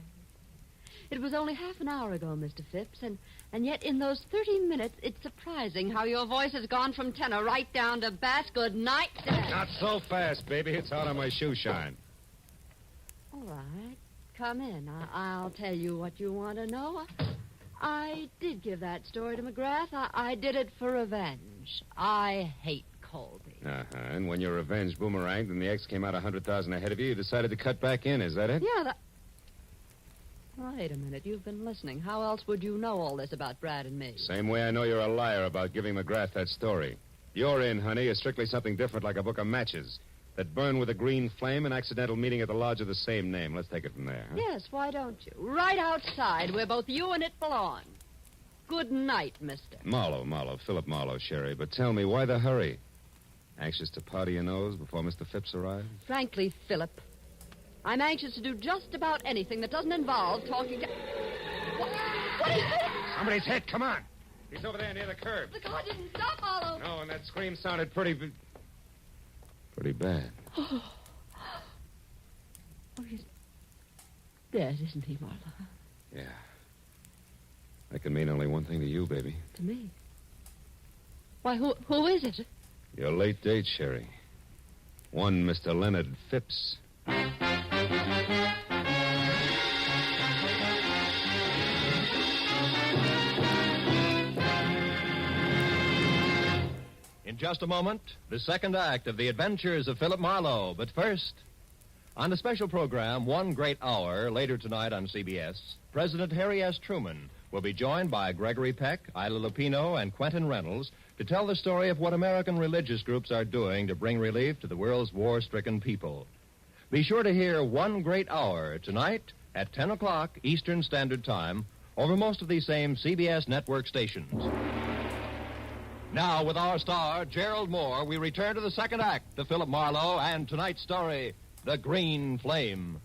It was only half an hour ago, Mr. Phipps, and yet in those 30 minutes, it's surprising how your voice has gone from tenor right down to bass. Good night, Dad. Not so fast, baby. It's out on my shoe shine. All right. Come in. I'll tell you what you want to know. I did give that story to McGrath. I did it for revenge. I hate Colby. And when your revenge boomeranged and the X came out 100,000 ahead of you, you decided to cut back in. Is that it? Yeah, Wait a minute. You've been listening. How else would you know all this about Brad and me? Same way I know you're a liar about giving McGrath that story. Your in, honey, is strictly something different, like a book of matches that burn with a green flame, an accidental meeting at the lodge of the same name. Let's take it from there. Huh? Yes, why don't you? Right outside, where both you and it belong. Good night, mister. Marlowe, Philip Marlowe, Sherry. But tell me, why the hurry? Anxious to powder your nose before Mr. Phipps arrives? Frankly, Philip, I'm anxious to do just about anything that doesn't involve talking to... What is it? Somebody's hit. Come on. He's over there near the curb. The car didn't stop, Marlowe. No, and that scream sounded pretty bad. Oh, he's dead, isn't he, Marlowe? Yeah. That can mean only one thing to you, baby. To me? Why, who is it? Your late date, Sherry. One Mr. Leonard Phipps. In just a moment, the second act of The Adventures of Philip Marlowe. But first, on the special program, One Great Hour, later tonight on CBS, President Harry S. Truman will be joined by Gregory Peck, Ila Lupino, and Quentin Reynolds to tell the story of what American religious groups are doing to bring relief to the world's war-stricken people. Be sure to hear One Great Hour tonight at 10 o'clock Eastern Standard Time over most of these same CBS network stations. Now, with our star, Gerald Moore, we return to the second act of Philip Marlowe and tonight's story, The Green Flame.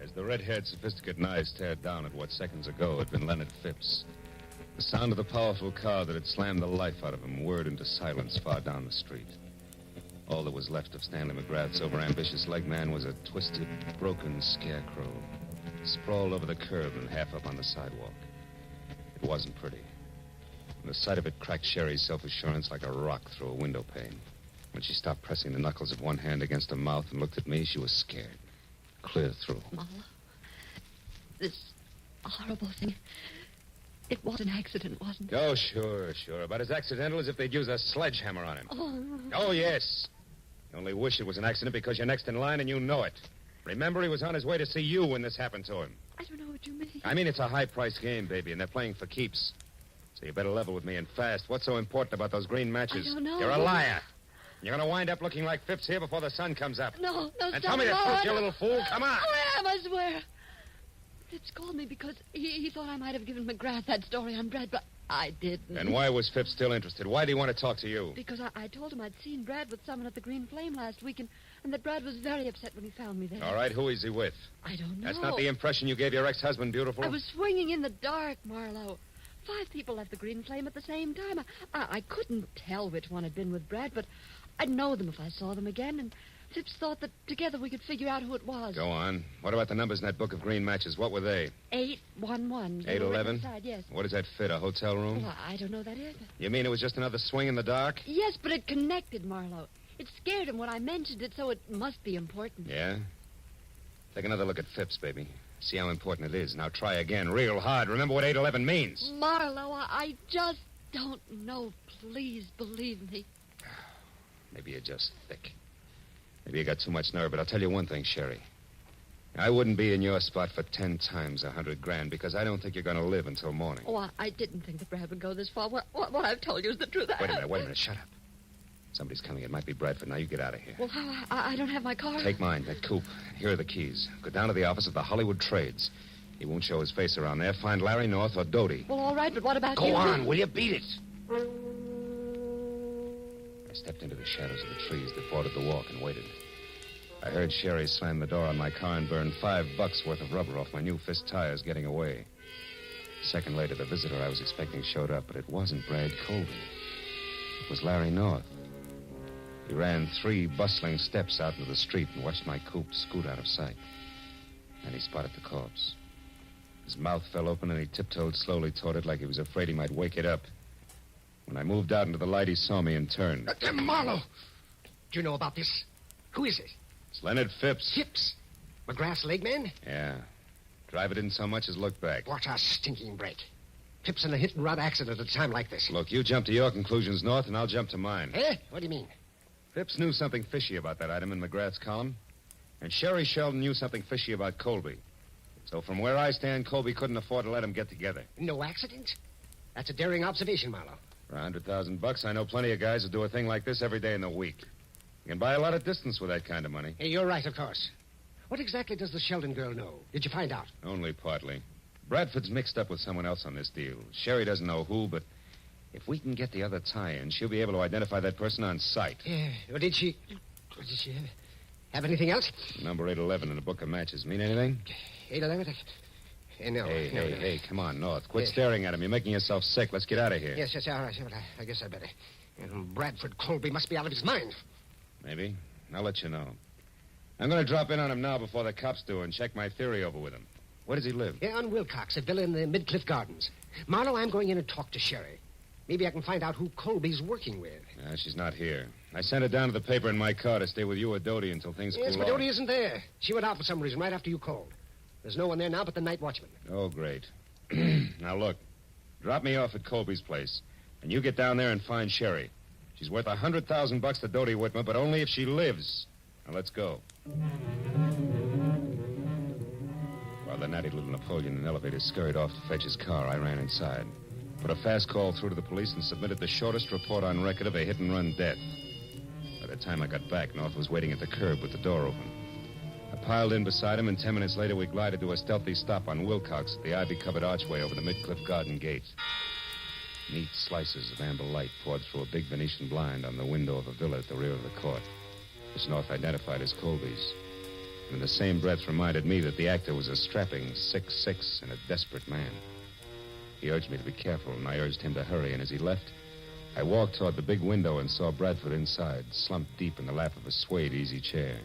As the red-haired, sophisticated eyes stared down at what seconds ago had been Leonard Phipps, the sound of the powerful car that had slammed the life out of him whirred into silence far down the street. All that was left of Stanley McGrath's overambitious leg man was a twisted, broken scarecrow, sprawled over the curb and half up on the sidewalk. It wasn't pretty. And the sight of it cracked Sherry's self-assurance like a rock through a window pane. When she stopped pressing the knuckles of one hand against her mouth and looked at me, she was scared. Clear through. Marlowe, this horrible thing, it was an accident, wasn't it? Oh, sure. About as accidental as if they'd use a sledgehammer on him. Oh, yes. You only wish it was an accident because you're next in line and you know it. Remember, he was on his way to see you when this happened to him. I don't know what you mean. I mean, it's a high-priced game, baby, and they're playing for keeps. So you better level with me and fast. What's so important about those green matches? I don't know. You're a liar. You're going to wind up looking like Phipps here before the sun comes up. No, And stop tell me it, the no, truth, I you don't- little fool. Come on. I am, I swear. Phipps called me because he thought I might have given McGrath that story on Brad, but I didn't. And why was Phipps still interested? Why did he want to talk to you? Because I told him I'd seen Brad with someone at the Green Flame last week, and that Brad was very upset when he found me there. All right, who is he with? I don't know. That's not the impression you gave your ex-husband, Beautiful. I was swinging in the dark, Marlowe. 5 people left the Green Flame at the same time. I couldn't tell which one had been with Brad, but I'd know them if I saw them again, and Phipps thought that together we could figure out who it was. Go on. What about the numbers in that book of green matches? What were they? 811. 811? Yes. What does that fit, a hotel room? Well, I don't know that either. You mean it was just another swing in the dark? Yes, but it connected, Marlowe. It scared him when I mentioned it, so it must be important. Yeah? Take another look at Phipps, baby. See how important it is. Now try again, real hard. Remember what 811 means. Marlowe, I just don't know. Please believe me. Maybe you're just thick. Maybe you got too much nerve, but I'll tell you one thing, Sherry. I wouldn't be in your spot for 10 times $100,000 because I don't think you're going to live until morning. Oh, I didn't think that Brad would go this far. What I've told you is the truth. Wait a minute. Shut up. Somebody's coming. It might be Bradford. Now you get out of here. Well, I don't have my car. Take mine, that coupe. Here are the keys. Go down to the office of the Hollywood Trades. He won't show his face around there. Find Larry North or Doty. Well, all right, but what about you? Go on, will you? Beat it. I stepped into the shadows of the trees that bordered the walk and waited. I heard Sherry slam the door on my car and burn $5 worth of rubber off my new fist tires getting away. A second later, the visitor I was expecting showed up, but it wasn't Brad Colby. It was Larry North. He ran 3 bustling steps out into the street and watched my coupe scoot out of sight. Then he spotted the corpse. His mouth fell open and he tiptoed slowly toward it like he was afraid he might wake it up. When I moved out into the light, he saw me and turned. Marlowe! Do you know about this? Who is it? It's Leonard Phipps. Phipps? McGrath's leg man? Yeah. Driver didn't so much as look back. What a stinking break. Phipps in a hit-and-run accident at a time like this. Look, you jump to your conclusions, North, and I'll jump to mine. Eh? What do you mean? Phipps knew something fishy about that item in McGrath's column. And Sherry Sheldon knew something fishy about Colby. So from where I stand, Colby couldn't afford to let them get together. No accident? That's a daring observation, Marlowe. For $100,000, I know plenty of guys who do a thing like this every day in the week. You can buy a lot of distance with that kind of money. Hey, you're right, of course. What exactly does the Sheldon girl know? Did you find out? Only partly. Bradford's mixed up with someone else on this deal. Sherry doesn't know who, but if we can get the other tie-in, she'll be able to identify that person on sight. Yeah. Well, did she have anything else? Number 811 in a book of matches. Mean anything? 811? No. Hey, come on, North. Quit staring at him. You're making yourself sick. Let's get out of here. Yes, all right. Well, I guess I better. Bradford Colby must be out of his mind. Maybe. I'll let you know. I'm going to drop in on him now before the cops do and check my theory over with him. Where does he live? Yeah, on Wilcox, a villa in the Midcliff Gardens. Marlowe, I'm going in and talk to Sherry. Maybe I can find out who Colby's working with. She's not here. I sent her down to the paper in my car to stay with you or Doty until things cool off. Yes, but Doty isn't there. She went out for some reason right after you called. There's no one there now but the night watchman. Oh, great. Now, look. Drop me off at Colby's place, and you get down there and find Sherry. She's worth $100,000 to Doty Whitmer, but only if she lives. Now, let's go. While the natty little Napoleon in elevator scurried off to fetch his car, I ran inside. Put a fast call through to the police and submitted the shortest report on record of a hit-and-run death. By the time I got back, North was waiting at the curb with the door open. I piled in beside him, and 10 minutes later we glided to a stealthy stop on Wilcox at the ivy-covered archway over the Midcliff Garden gate. Neat slices of amber light poured through a big Venetian blind on the window of a villa at the rear of the court, which North identified as Colby's. And in the same breath reminded me that the actor was a strapping 6'6" and a desperate man. He urged me to be careful, and I urged him to hurry, and as he left, I walked toward the big window and saw Bradford inside, slumped deep in the lap of a suede easy chair,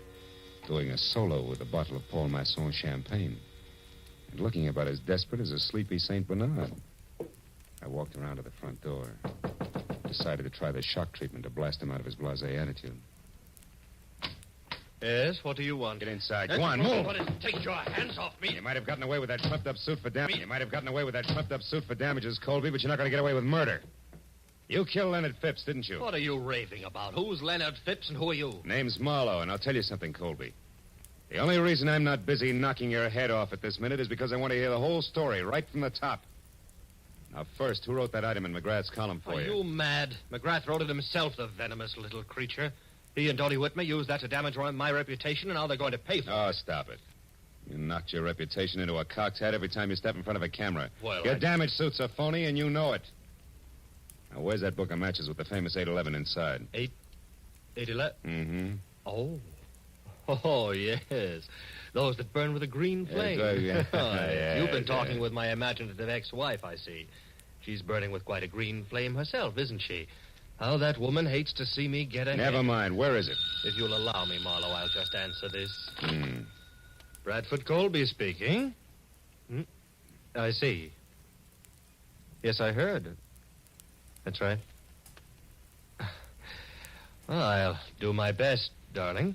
doing a solo with a bottle of Paul Masson champagne, and looking about as desperate as a sleepy St. Bernard. I walked around to the front door, decided to try the shock treatment to blast him out of his blasé attitude. Yes, what do you want? Get inside. Go on, move. Take your hands off me. You might have gotten away with that trumped-up suit for damages. Colby, but you're not going to get away with murder. You killed Leonard Phipps, didn't you? What are you raving about? Who's Leonard Phipps and who are you? Name's Marlowe, and I'll tell you something, Colby. The only reason I'm not busy knocking your head off at this minute is because I want to hear the whole story right from the top. Now, first, who wrote that item in McGrath's column for Are you mad? McGrath wrote it himself, the venomous little creature. He and Dodie Whitmer used that to damage my reputation, and now they're going to pay for it. Oh, stop it. You knocked your reputation into a cocked hat every time you step in front of a camera. Well, Your damage suits are phony, and you know it. Now, where's that book of matches with the famous 811 inside? 811? Mm-hmm. Oh, yes. Those that burn with a green flame. You've been talking with my imaginative ex-wife, I see. She's burning with quite a green flame herself, isn't she? How that woman hates to see me get ahead. Never mind. Where is it? If you'll allow me, Marlowe, I'll just answer this. Bradford Colby speaking. I see. Yes, I heard. That's right. Well, I'll do my best, darling.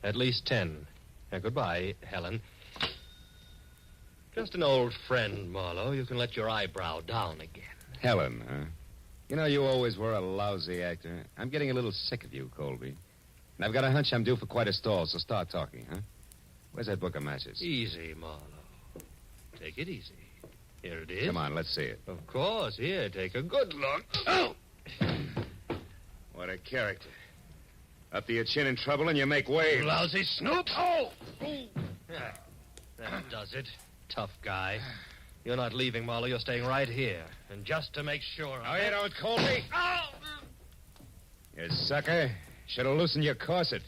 At least 10. Goodbye, Helen. Just an old friend, Marlowe. You can let your eyebrow down again. Helen, huh? You know, you always were a lousy actor. I'm getting a little sick of you, Colby. And I've got a hunch I'm due for quite a stall, so start talking, huh? Where's that book of matches? Easy, Marlowe. Take it easy. Here it is. Come on, let's see it. Of course. Here, take a good look. Oh! What a character. Up to your chin in trouble and you make waves. Lousy snoop. Oh! That does it. Tough guy. You're not leaving, Marlowe. You're staying right here. And just to make sure... Oh, you don't, Colby? Oh! You sucker. Should have loosened your corset.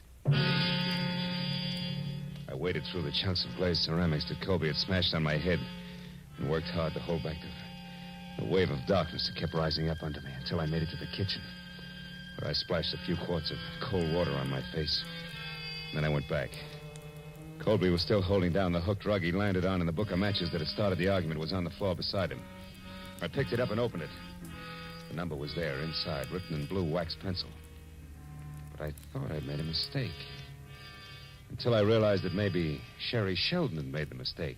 I waded through the chunks of glazed ceramics that Colby had smashed on my head and worked hard to hold back the wave of darkness that kept rising up under me until I made it to the kitchen, where I splashed a few quarts of cold water on my face. Then I went back. Colby was still holding down the hooked rug he landed on, and the book of matches that had started the argument was on the floor beside him. I picked it up and opened it. The number was there, inside, written in blue wax pencil. But I thought I'd made a mistake. Until I realized that maybe Sherry Sheldon had made the mistake.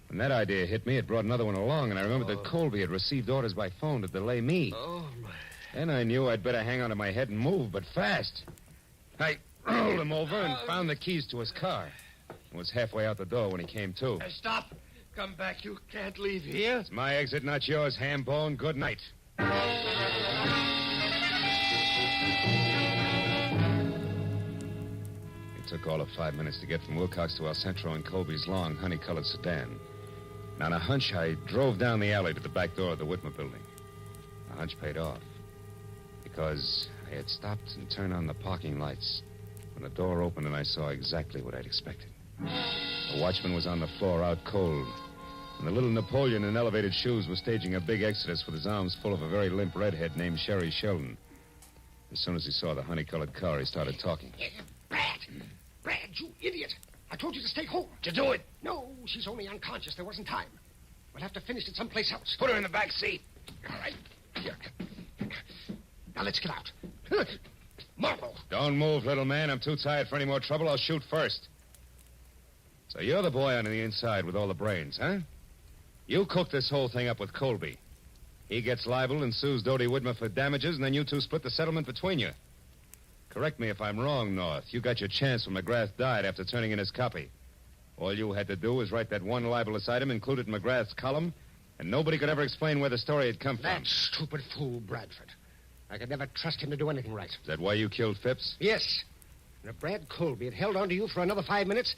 When that idea hit me, it brought another one along, and I remembered that Colby had received orders by phone to delay me. Oh, my... Then I knew I'd better hang onto my head and move, but fast. I rolled him over and found the keys to his car. And was halfway out the door when he came to. Stop. Come back. You can't leave here. It's my exit, not yours, ham-bone. Good night. It took all of 5 minutes to get from Wilcox to El Centro in Colby's long, honey-colored sedan. And on a hunch, I drove down the alley to the back door of the Whitmer building. The hunch paid off. Because I had stopped and turned on the parking lights when the door opened and I saw exactly what I'd expected. The watchman was on the floor out cold, and the little Napoleon in elevated shoes was staging a big exodus with his arms full of a very limp redhead named Sherry Sheldon. As soon as he saw the honey-colored car, he started talking. Brad, you idiot. I told you to stay home. Did you do it? No, she's only unconscious. There wasn't time. We'll have to finish it someplace else. Put her in the back seat. All right. Here. Now, let's get out. Marlowe. Don't move, little man. I'm too tired for any more trouble. I'll shoot first. So you're the boy on the inside with all the brains, huh? You cooked this whole thing up with Colby. He gets libeled and sues Dodie Whitmer for damages, and then you two split the settlement between you. Correct me if I'm wrong, North. You got your chance when McGrath died after turning in his copy. All you had to do was write that one libelous item, include it in McGrath's column, and nobody could ever explain where the story had come from. That stupid fool, Bradford. I could never trust him to do anything right. Is that why you killed Phipps? Yes. And if Brad Colby had held on to you for another 5 minutes,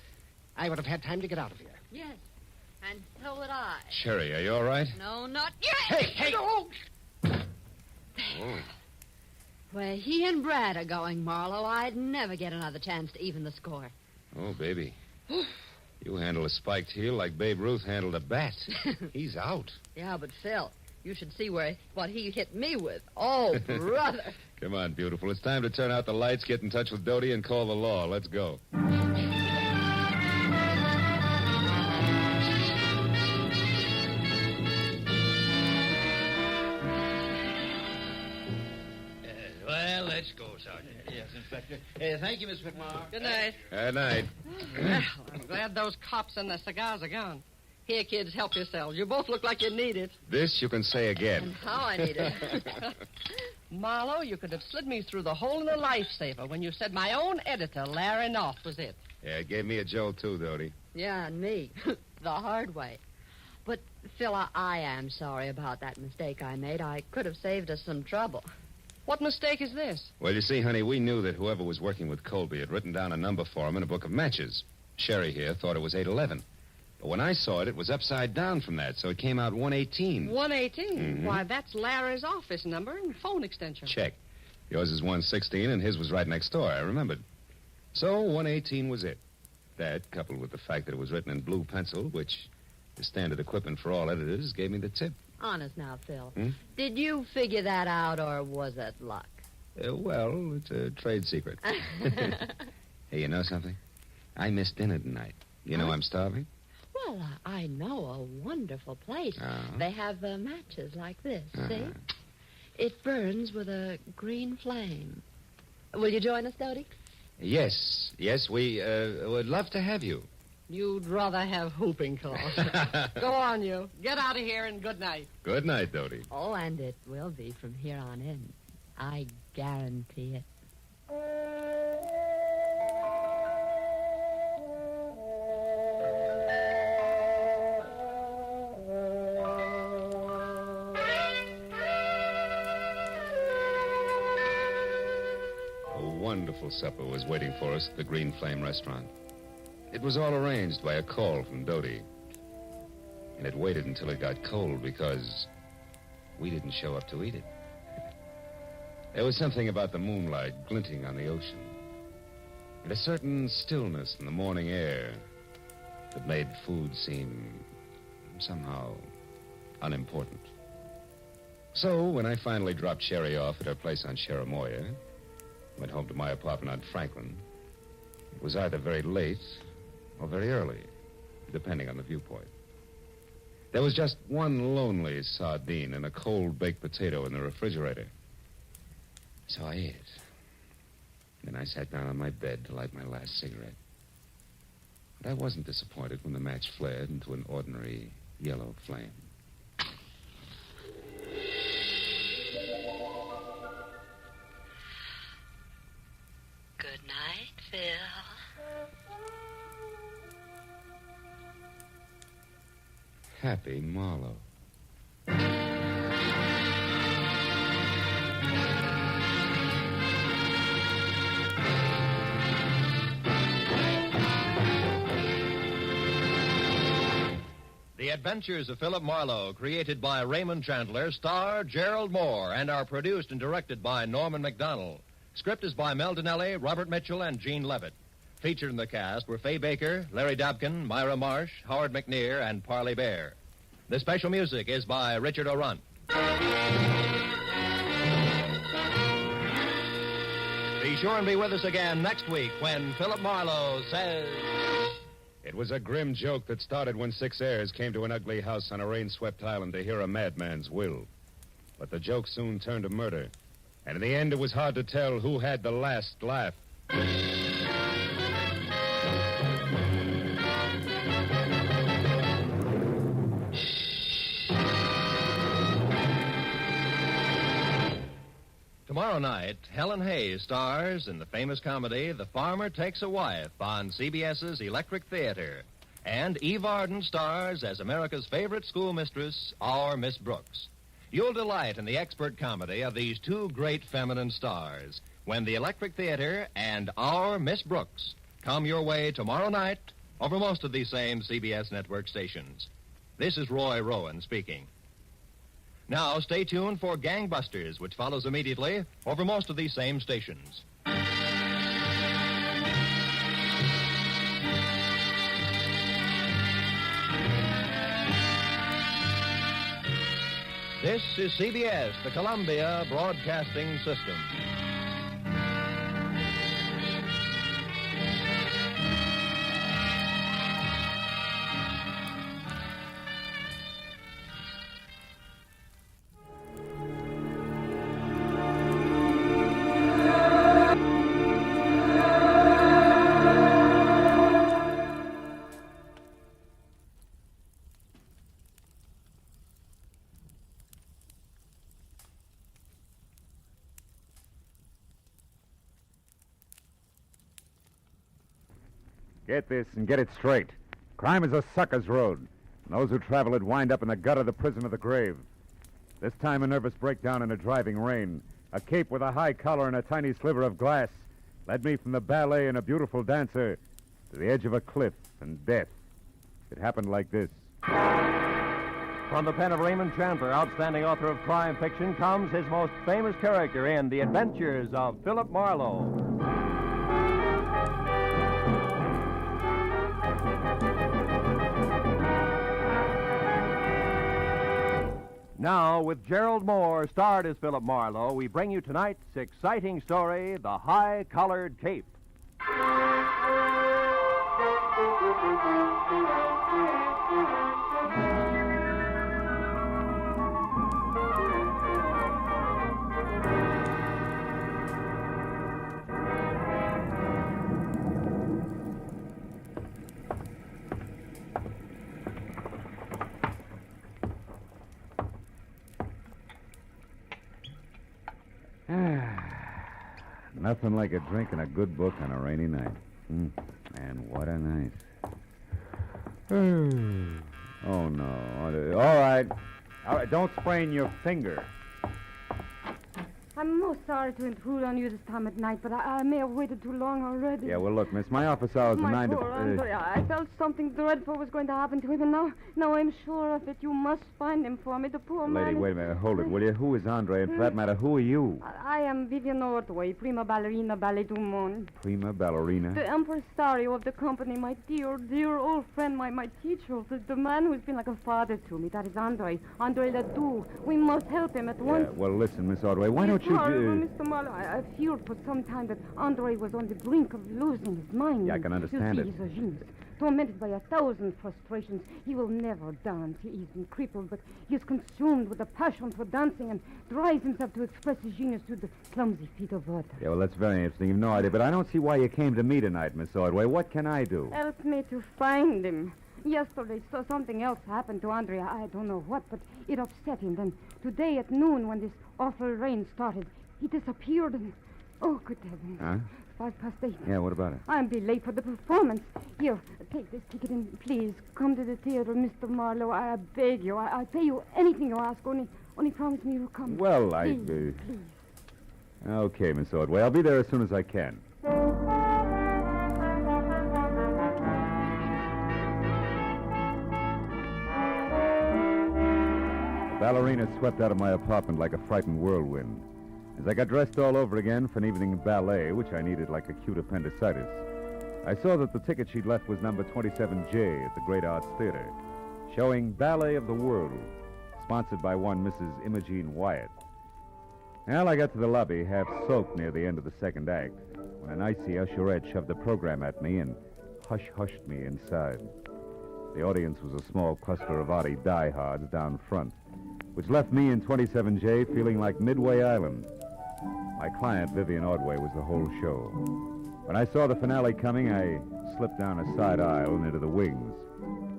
I would have had time to get out of here. Yes, and so would I. Sherry, are you all right? No, not yet. Hey! No! Oh. Where he and Brad are going, Marlowe, I'd never get another chance to even the score. Oh, baby. You handle a spiked heel like Babe Ruth handled a bat. He's out. Yeah, but Phil, you should see what he hit me with. Oh, brother. Come on, beautiful. It's time to turn out the lights, get in touch with Dodie, and call the law. Let's go. Well, let's go, Sergeant. Yes, Inspector. Thank you, Miss Whitmore. Good night. Good night. Well, I'm glad those cops and their cigars are gone. Here, kids, help yourselves. You both look like you need it. This you can say again. And how I need it. Marlowe, you could have slid me through the hole in the lifesaver when you said my own editor, Larry North, was it. Yeah, it gave me a jolt, too, Dodie. Yeah, and me. The hard way. But, Phil, I am sorry about that mistake I made. I could have saved us some trouble. What mistake is this? Well, you see, honey, we knew that whoever was working with Colby had written down a number for him in a book of matches. Sherry here thought it was 811. But when I saw it, it was upside down from that, so it came out 118. 118? Mhm. Why, that's Larry's office number and phone extension. Check. Yours is 116, and his was right next door. I remembered. So 118 was it. That, coupled with the fact that it was written in blue pencil, which is standard equipment for all editors, gave me the tip. Honest now, Phil. Hmm? Did you figure that out, or was it luck? Well, it's a trade secret. Hey, you know something? I missed dinner tonight. You know I'm starving? Well, I know a wonderful place. Uh-huh. They have matches like this, see? It burns with a green flame. Will you join us, Dodie? Yes, we would love to have you. You'd rather have whooping cough. Go on, you. Get out of here and good night. Good night, Dodie. Oh, and it will be from here on in. I guarantee it. A wonderful supper was waiting for us at the Green Flame restaurant. It was all arranged by a call from Dodie. And it waited until it got cold because we didn't show up to eat it. There was something about the moonlight glinting on the ocean, and a certain stillness in the morning air that made food seem somehow unimportant. So when I finally dropped Sherry off at her place on Cherimoya, went home to my apartment on Franklin, it was either very late or very early, depending on the viewpoint. There was just one lonely sardine and a cold baked potato in the refrigerator. So I ate it. Then I sat down on my bed to light my last cigarette. But I wasn't disappointed when the match flared into an ordinary yellow flame. Good night, Phil. Happy Marlowe. The Adventures of Philip Marlowe, created by Raymond Chandler, star Gerald Moore, and are produced and directed by Norman McDonald. Script is by Mel Donnelly, Robert Mitchell, and Gene Levitt. Featured in the cast were Fay Baker, Larry Dobkin, Myra Marsh, Howard McNear, and Parley Bear. The special music is by Richard O'Runt. Be sure and be with us again next week when Philip Marlowe says... It was a grim joke that started when 6 heirs came to an ugly house on a rain-swept island to hear a madman's will. But the joke soon turned to murder. And in the end, it was hard to tell who had the last laugh. Tomorrow night, Helen Hayes stars in the famous comedy The Farmer Takes a Wife on CBS's Electric Theater. And Eve Arden stars as America's favorite schoolmistress, our Miss Brooks. You'll delight in the expert comedy of these two great feminine stars when the Electric Theater and our Miss Brooks come your way tomorrow night over most of these same CBS network stations. This is Roy Rowan speaking. Now, stay tuned for Gangbusters, which follows immediately over most of these same stations. This is CBS, the Columbia Broadcasting System. Get this and get it straight. Crime is a sucker's road. And those who travel it wind up in the gut of the prison of the grave. This time a nervous breakdown in a driving rain. A cape with a high collar and a tiny sliver of glass led me from the ballet and a beautiful dancer to the edge of a cliff and death. It happened like this. From the pen of Raymond Chandler, outstanding author of crime fiction, comes his most famous character in The Adventures of Philip Marlowe. Now, with Gerald Moore, starred as Philip Marlowe, we bring you tonight's exciting story, The High-Collared Cape. Nothing like a drink and a good book on a rainy night. And what a night. Oh, no. All right. Don't sprain your finger. I'm most sorry to intrude on you this time at night, but I may have waited too long already. Yeah, well, look, miss, my office hours are 9 to... poor Andre, I felt something dreadful was going to happen to him, and now I'm sure of it. You must find him for me, the poor man. Lady, wait a minute. Hold it, will you? Who is Andre? And for that matter, who are you? I am Vivian Ordway, prima ballerina ballet du monde. Prima ballerina? The impresario of the company, my dear old friend, my teacher, the man who's been like a father to me. That is Andre Ledoux. We must help him at once. Well, listen, Miss Ordway, why don't you... Mr. Marlowe, I feared for some time that Andre was on the brink of losing his mind. Yeah, I can understand it. He's a genius. Tormented by 1,000 frustrations, he will never dance. He isn't crippled, but he is consumed with a passion for dancing and drives himself to express his genius to the clumsy feet of others. Yeah, well, that's very interesting. You've no idea, but I don't see why you came to me tonight, Miss Ordway. What can I do? Help me to find him. Yesterday, something else happened to Andre. I don't know what, but it upset him. Then today at noon, when this awful rain started, he disappeared and... Oh, good heavens. Huh? 8:05. Yeah, what about it? I'll be late for the performance. Here, take this ticket and please come to the theater, Mr. Marlowe. I beg you. I'll pay you anything you ask. Only promise me you'll come. Well, please. Okay, Miss Ordway. I'll be there as soon as I can. The ballerina swept out of my apartment like a frightened whirlwind. As I got dressed all over again for an evening ballet, which I needed like acute appendicitis, I saw that the ticket she'd left was number 27J at the Great Arts Theater, showing Ballet of the World, sponsored by one Mrs. Imogene Wyatt. Well, I got to the lobby, half soaked near the end of the second act, when an icy usherette shoved the program at me and hush-hushed me inside. The audience was a small cluster of Artie diehards down front, which left me in 27J feeling like Midway Island. My client, Vivian Ordway, was the whole show. When I saw the finale coming, I slipped down a side aisle and into the wings,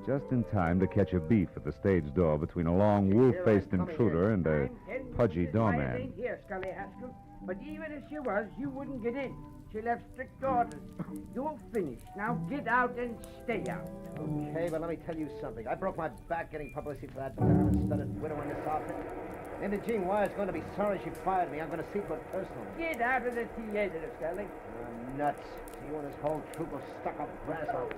just in time to catch a beef at the stage door between a long, wolf-faced intruder and a pudgy doorman. Here, Scully Haskell. But even if she was, you wouldn't get in. She left strict orders. You're finished. Now get out and stay out. Okay, but let me tell you something. I broke my back getting publicity for that diamond-studded widow in this outfit. Imogene Wyatt's going to be sorry she fired me. I'm going to see to it personally. Get out of the theater, Scully. You're nuts. You and this whole troop of stuck-up grasshoppers.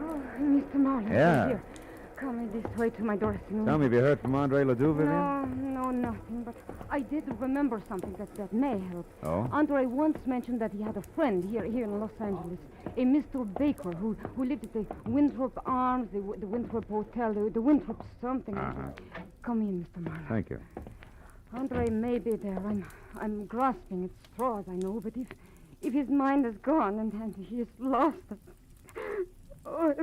Oh, Mr. Marlowe. Yeah. Here. Come this way to my dressing room. Tell me, have you heard from Andre Ledoux, Vivian? No, nothing. But I did remember something that may help. Oh? Andre once mentioned that he had a friend here in Los Angeles, a Mr. Baker, who lived at the Winthrop Arms, the Winthrop Hotel, the Winthrop something. Come in, Mr. Marlowe. Thank you. Andre may be there. I'm grasping at straws, I know, but if his mind is gone and he is lost, oh,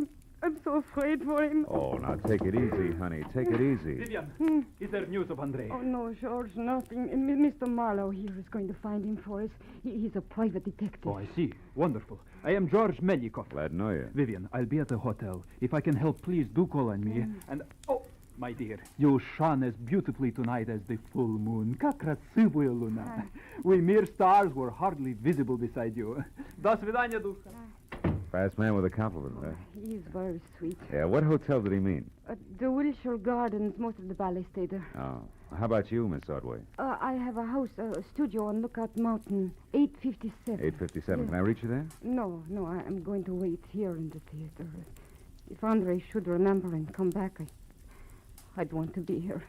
I'm so afraid for him. Oh, now take it easy, honey. Take it easy. Vivian, is there news of Andre? Oh, no, George, nothing. Mr. Marlowe here is going to find him for us. He's a private detective. Oh, I see. Wonderful. I am George Melikov. Glad to know you. Vivian, I'll be at the hotel. If I can help, please do call on me. And, oh, My dear, you shone as beautifully tonight as the full moon. Как красивая луна. We mere stars were hardly visible beside you. До свидания, душа. Fast man with a compliment, huh? He's very sweet. Yeah, what hotel did he mean? The Wilshire Gardens, most of the ballet stay there. Oh. How about you, Miss Ordway? I have a house, a studio on Lookout Mountain, 857. 857. Yeah. Can I reach you there? No, I'm going to wait here in the theater. If Andre should remember and come back, I'd want to be here.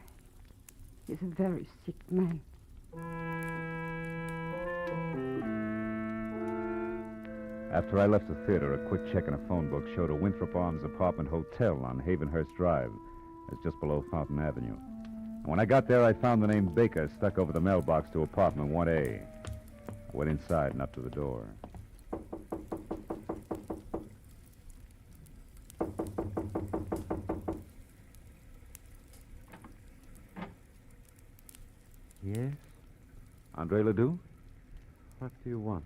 He's a very sick man. After I left the theater, a quick check in a phone book showed a Winthrop Arms apartment hotel on Havenhurst Drive. It's just below Fountain Avenue. And when I got there, I found the name Baker stuck over the mailbox to apartment 1A. I went inside and up to the door. Yes? Andre Ledoux? What do you want?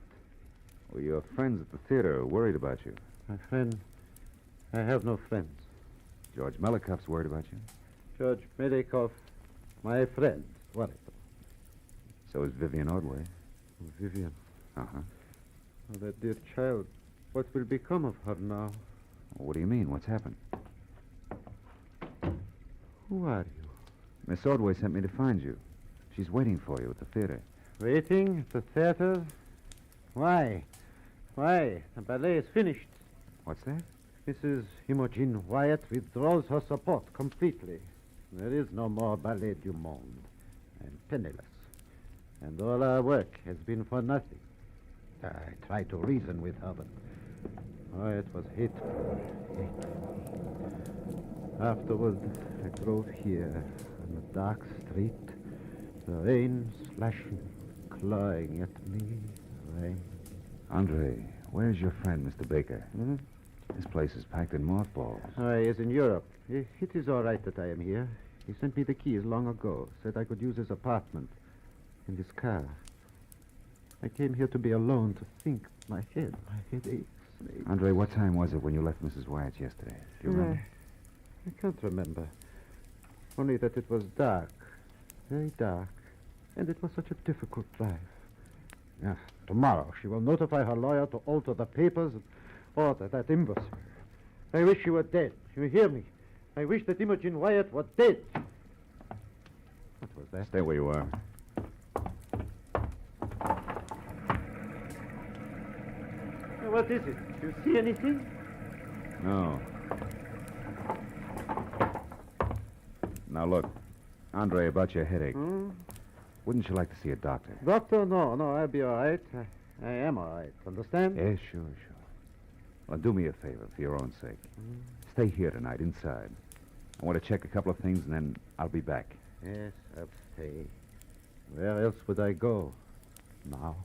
Well, your friends at the theater are worried about you. My friend, I have no friends. George Melikoff's worried about you. George Melikoff, my friend, worried. So is Vivian Ordway. Vivian. Uh-huh. Oh, that dear child. What will become of her now? Well, what do you mean? What's happened? Who are you? Miss Ordway sent me to find you. She's waiting for you at the theater. Waiting at the theater? Why? Why? The ballet is finished. What's that? Mrs. Imogen Wyatt withdraws her support completely. There is no more Ballet du Monde. I'm penniless. And all our work has been for nothing. I tried to reason with her, but... Oh, it was hateful. Afterward, I drove here on the dark street. The rain slashing, clawing at me. Rain. Andre, where's your friend, Mr. Baker? Hmm? This place is packed in mothballs. Oh, he is in Europe. It is all right that I am here. He sent me the keys long ago. Said I could use his apartment and his car. I came here to be alone, to think. My head aches. Andre, what time was it when you left Mrs. Wyatt's yesterday? Do you remember? I can't remember. Only that it was dark. Very dark. And it was such a difficult drive. Yeah, tomorrow she will notify her lawyer to alter the papers and order that imbecile. I wish she were dead. You hear me? I wish that Imogen Wyatt were dead. What was that? Stay where you are. What is it? Do you see anything? No. Now, look. Andre, about your headache. Wouldn't you like to see a doctor? Doctor? No, I'll be all right. I am all right. Understand? Yes, sure. Well, do me a favor for your own sake. Stay here tonight, inside. I want to check a couple of things, and then I'll be back. Yes, I'll stay. Where else would I go now?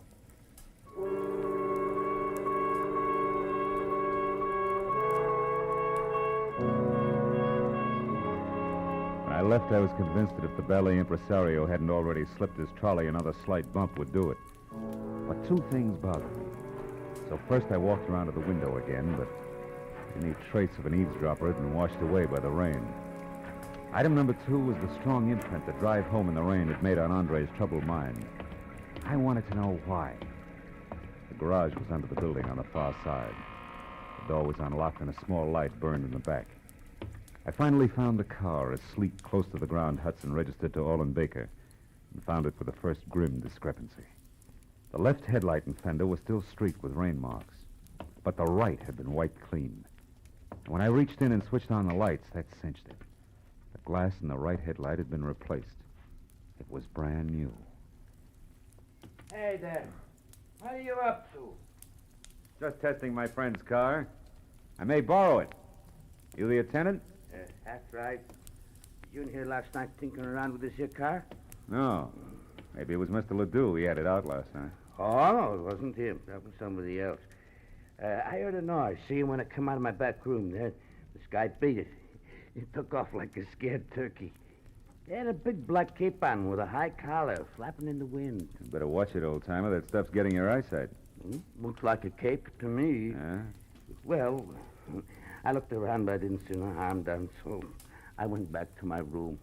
When I left, I was convinced that if the ballet impresario hadn't already slipped his trolley, another slight bump would do it. But two things bothered me. So first I walked around to the window again, but any trace of an eavesdropper had been washed away by the rain. Item number 2 was the strong imprint the drive home in the rain had made on Andre's troubled mind. I wanted to know why. The garage was under the building on the far side. The door was unlocked and a small light burned in the back. I finally found the car, a sleek, close-to-the-ground Hudson registered to Olin Baker, and found it with the first grim discrepancy. The left headlight and fender were still streaked with rain marks, but the right had been wiped clean. And when I reached in and switched on the lights, that cinched it. The glass in the right headlight had been replaced. It was brand new. Hey there. What are you up to? Just testing my friend's car. I may borrow it. You the attendant? That's right. You in here last night tinkering around with this here car? No. Maybe it was Mr. Ledoux. He had it out last night. Oh, no, it wasn't him. That was somebody else. I heard a noise. See, when I come out of my back room there, this guy beat it. He took off like a scared turkey. He had a big black cape on with a high collar, flapping in the wind. You better watch it, old-timer. That stuff's getting your eyesight. Looks like a cape to me. Yeah? Well, I looked around, but I didn't see no harm done, so I went back to my room.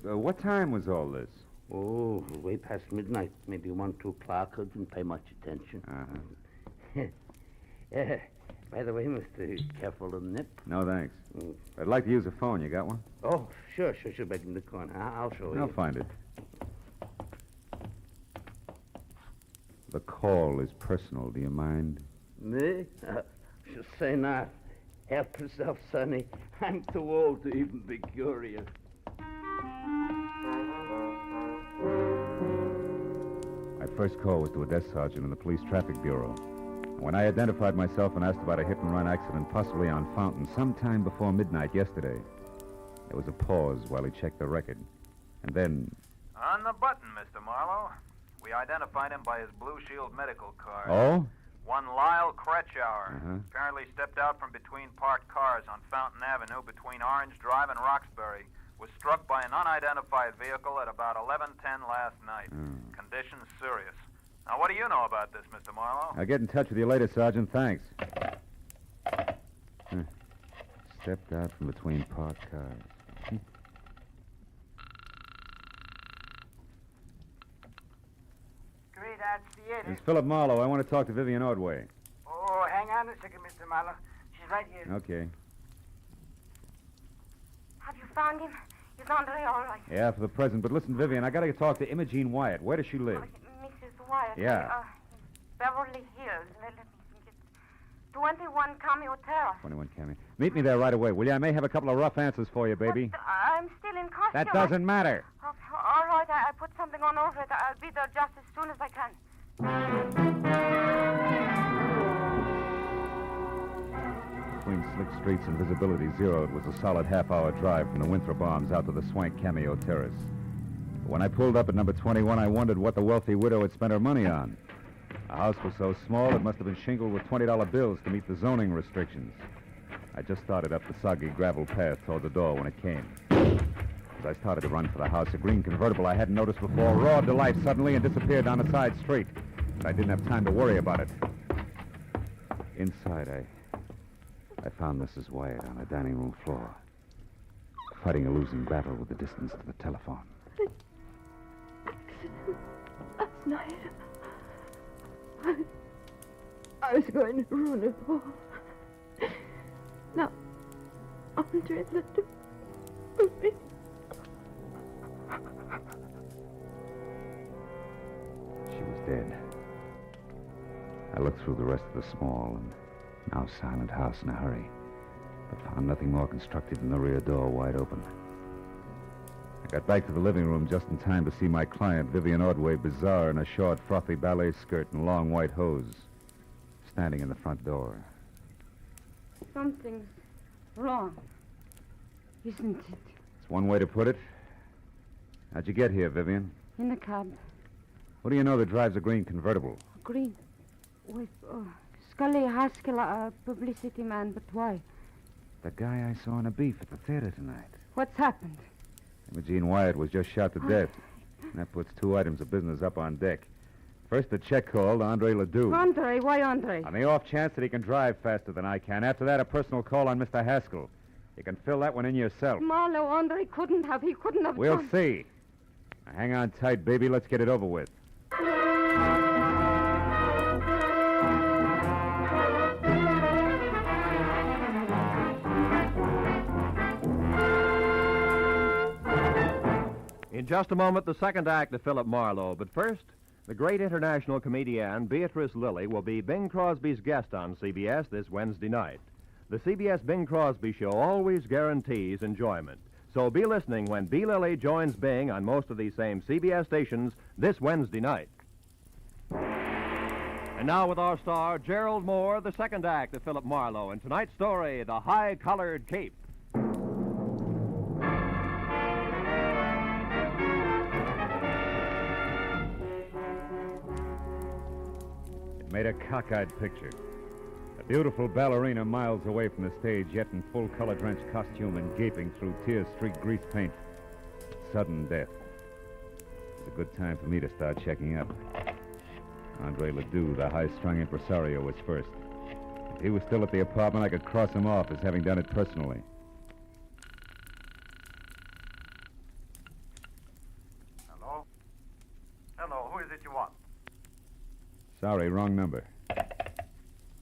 What time was all this? Oh, way past midnight. Maybe 1, 2 o'clock. I didn't pay much attention. By the way, mister, careful of the nip. No, thanks. I'd like to use a phone. You got one? Oh, sure. Back in the corner. I'll show you. I'll find it. The call is personal. Do you mind? Me? Just say not. Help yourself, Sonny. I'm too old to even be curious. My first call was to a desk sergeant in the police traffic bureau. When I identified myself and asked about a hit-and-run accident possibly on Fountain sometime before midnight yesterday, there was a pause while he checked the record. And then... On the button, Mr. Marlowe. We identified him by his Blue Shield medical card. Oh? One Lyle Kretschauer. Uh-huh. Apparently stepped out from between parked cars on Fountain Avenue between Orange Drive and Roxbury. Was struck by an unidentified vehicle at about 11:10 last night. Conditions serious. Now, what do you know about this, Mr. Marlowe? I'll get in touch with you later, Sergeant. Thanks. Stepped out from between parked cars. Great, that's the it. It's Philip Marlowe. I want to talk to Vivian Ordway. Oh, hang on a second, Mr. Marlowe. She's right here. Okay. Have you found him? Is Andre all right? Yeah, for the present. But listen, Vivian, I got to talk to Imogene Wyatt. Where does she live? Mrs. Wyatt. Yeah. Beverly Hills. Let me think. It's 21 Cameo Terrace. 21 Cammy. Meet me there right away, will you? I may have a couple of rough answers for you, baby. But, I'm still in costume. That doesn't matter. All right, I put something on over it. I'll be there just as soon as I can. Between slick streets and visibility zero, it was a solid half-hour drive from the Winthrop Arms out to the swank Cameo Terrace. When I pulled up at number 21, I wondered what the wealthy widow had spent her money on. The house was so small, it must have been shingled with $20 bills to meet the zoning restrictions. I just started up the soggy gravel path toward the door when it came. As I started to run for the house, a green convertible I hadn't noticed before roared to life suddenly and disappeared down a side street. But I didn't have time to worry about it. Inside, I found Mrs. Wyatt on the dining room floor, fighting a losing battle with the distance to the telephone. Last night, I was going to ruin it all. Now, Andre let me. She was dead. I looked through the rest of the small and now silent house in a hurry, but found nothing more constructive than the rear door wide open. I got back to the living room just in time to see my client, Vivian Ordway, bizarre in a short, frothy ballet skirt and long white hose, standing in the front door. Something's wrong, isn't it? It's one way to put it. How'd you get here, Vivian? In a cab. What do you know that drives a green convertible? Green. With Scully Haskell, a publicity man, but why? The guy I saw in a beef at the theater tonight. What's happened? Imogene Wyatt was just shot to death. And that puts 2 items of business up on deck. First, a check call to Andre Ledoux. Andre? Why Andre? On the off chance that he can drive faster than I can. After that, a personal call on Mr. Haskell. You can fill that one in yourself. Marlowe, Andre couldn't have. He couldn't have We'll done... see. Now, hang on tight, baby. Let's get it over with. In just a moment, the second act of Philip Marlowe. But first, the great international comedienne Beatrice Lilly will be Bing Crosby's guest on CBS this Wednesday night. The CBS Bing Crosby Show always guarantees enjoyment. So be listening when B. Lilly joins Bing on most of these same CBS stations this Wednesday night. And now with our star, Gerald Moore, the second act of Philip Marlowe. And tonight's story, The High-Collared Cape. Made a cockeyed picture. A beautiful ballerina miles away from the stage, yet in full color-drenched costume and gaping through tear-streaked grease paint. Sudden death. It's a good time for me to start checking up. Andre Ledoux, the high-strung impresario, was first. If he was still at the apartment, I could cross him off as having done it personally. it you want? Sorry, wrong number.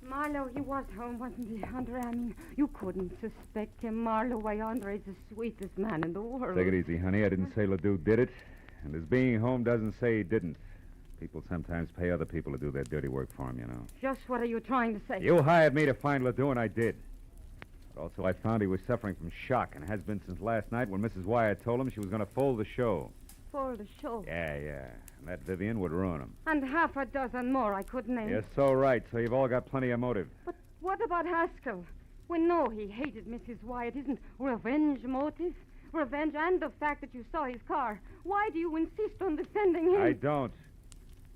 Marlowe, he was home, wasn't he, Andre? I mean, you couldn't suspect him, Marlowe. Why, Andre's the sweetest man in the world. Take it easy, honey. I didn't say Ledoux did it. And his being home doesn't say he didn't. People sometimes pay other people to do their dirty work for them, you know. Just what are you trying to say? You hired me to find Ledoux, and I did. But also, I found he was suffering from shock, and has been since last night when Mrs. Wyatt told him she was going to fold the show. For the show. Yeah. And that Vivian would ruin him. And half a dozen more I could name. You're so right, so you've all got plenty of motive. But what about Haskell? We know he hated Mrs. Wyatt. Isn't revenge motive? Revenge and the fact that you saw his car. Why do you insist on defending him? I don't.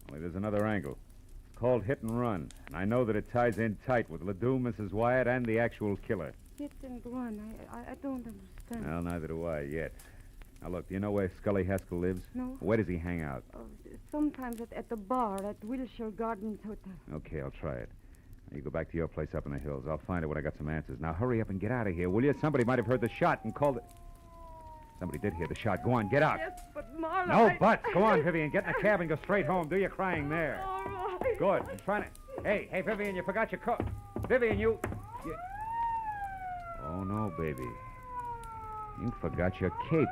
Only there's another angle. It's called hit and run. And I know that it ties in tight with Ledoux, Mrs. Wyatt, and the actual killer. Hit and run. I don't understand. Well, neither do I yet. Now, look, do you know where Scully Haskell lives? No. Where does he hang out? Sometimes at the bar at Wilshire Gardens Hotel. Okay, I'll try it. Now, you go back to your place up in the hills. I'll find it when I got some answers. Now, hurry up and get out of here, will you? Somebody might have heard the shot and called it. Somebody did hear the shot. Go on, get out. Yes, but Marlowe... No buts. Go on, Vivian. Get in the cab and go straight home. Do your crying there. All right. Good. I'm trying to... Hey, Vivian, you forgot your coat. Vivian, you... Oh, no, baby. You forgot your cape.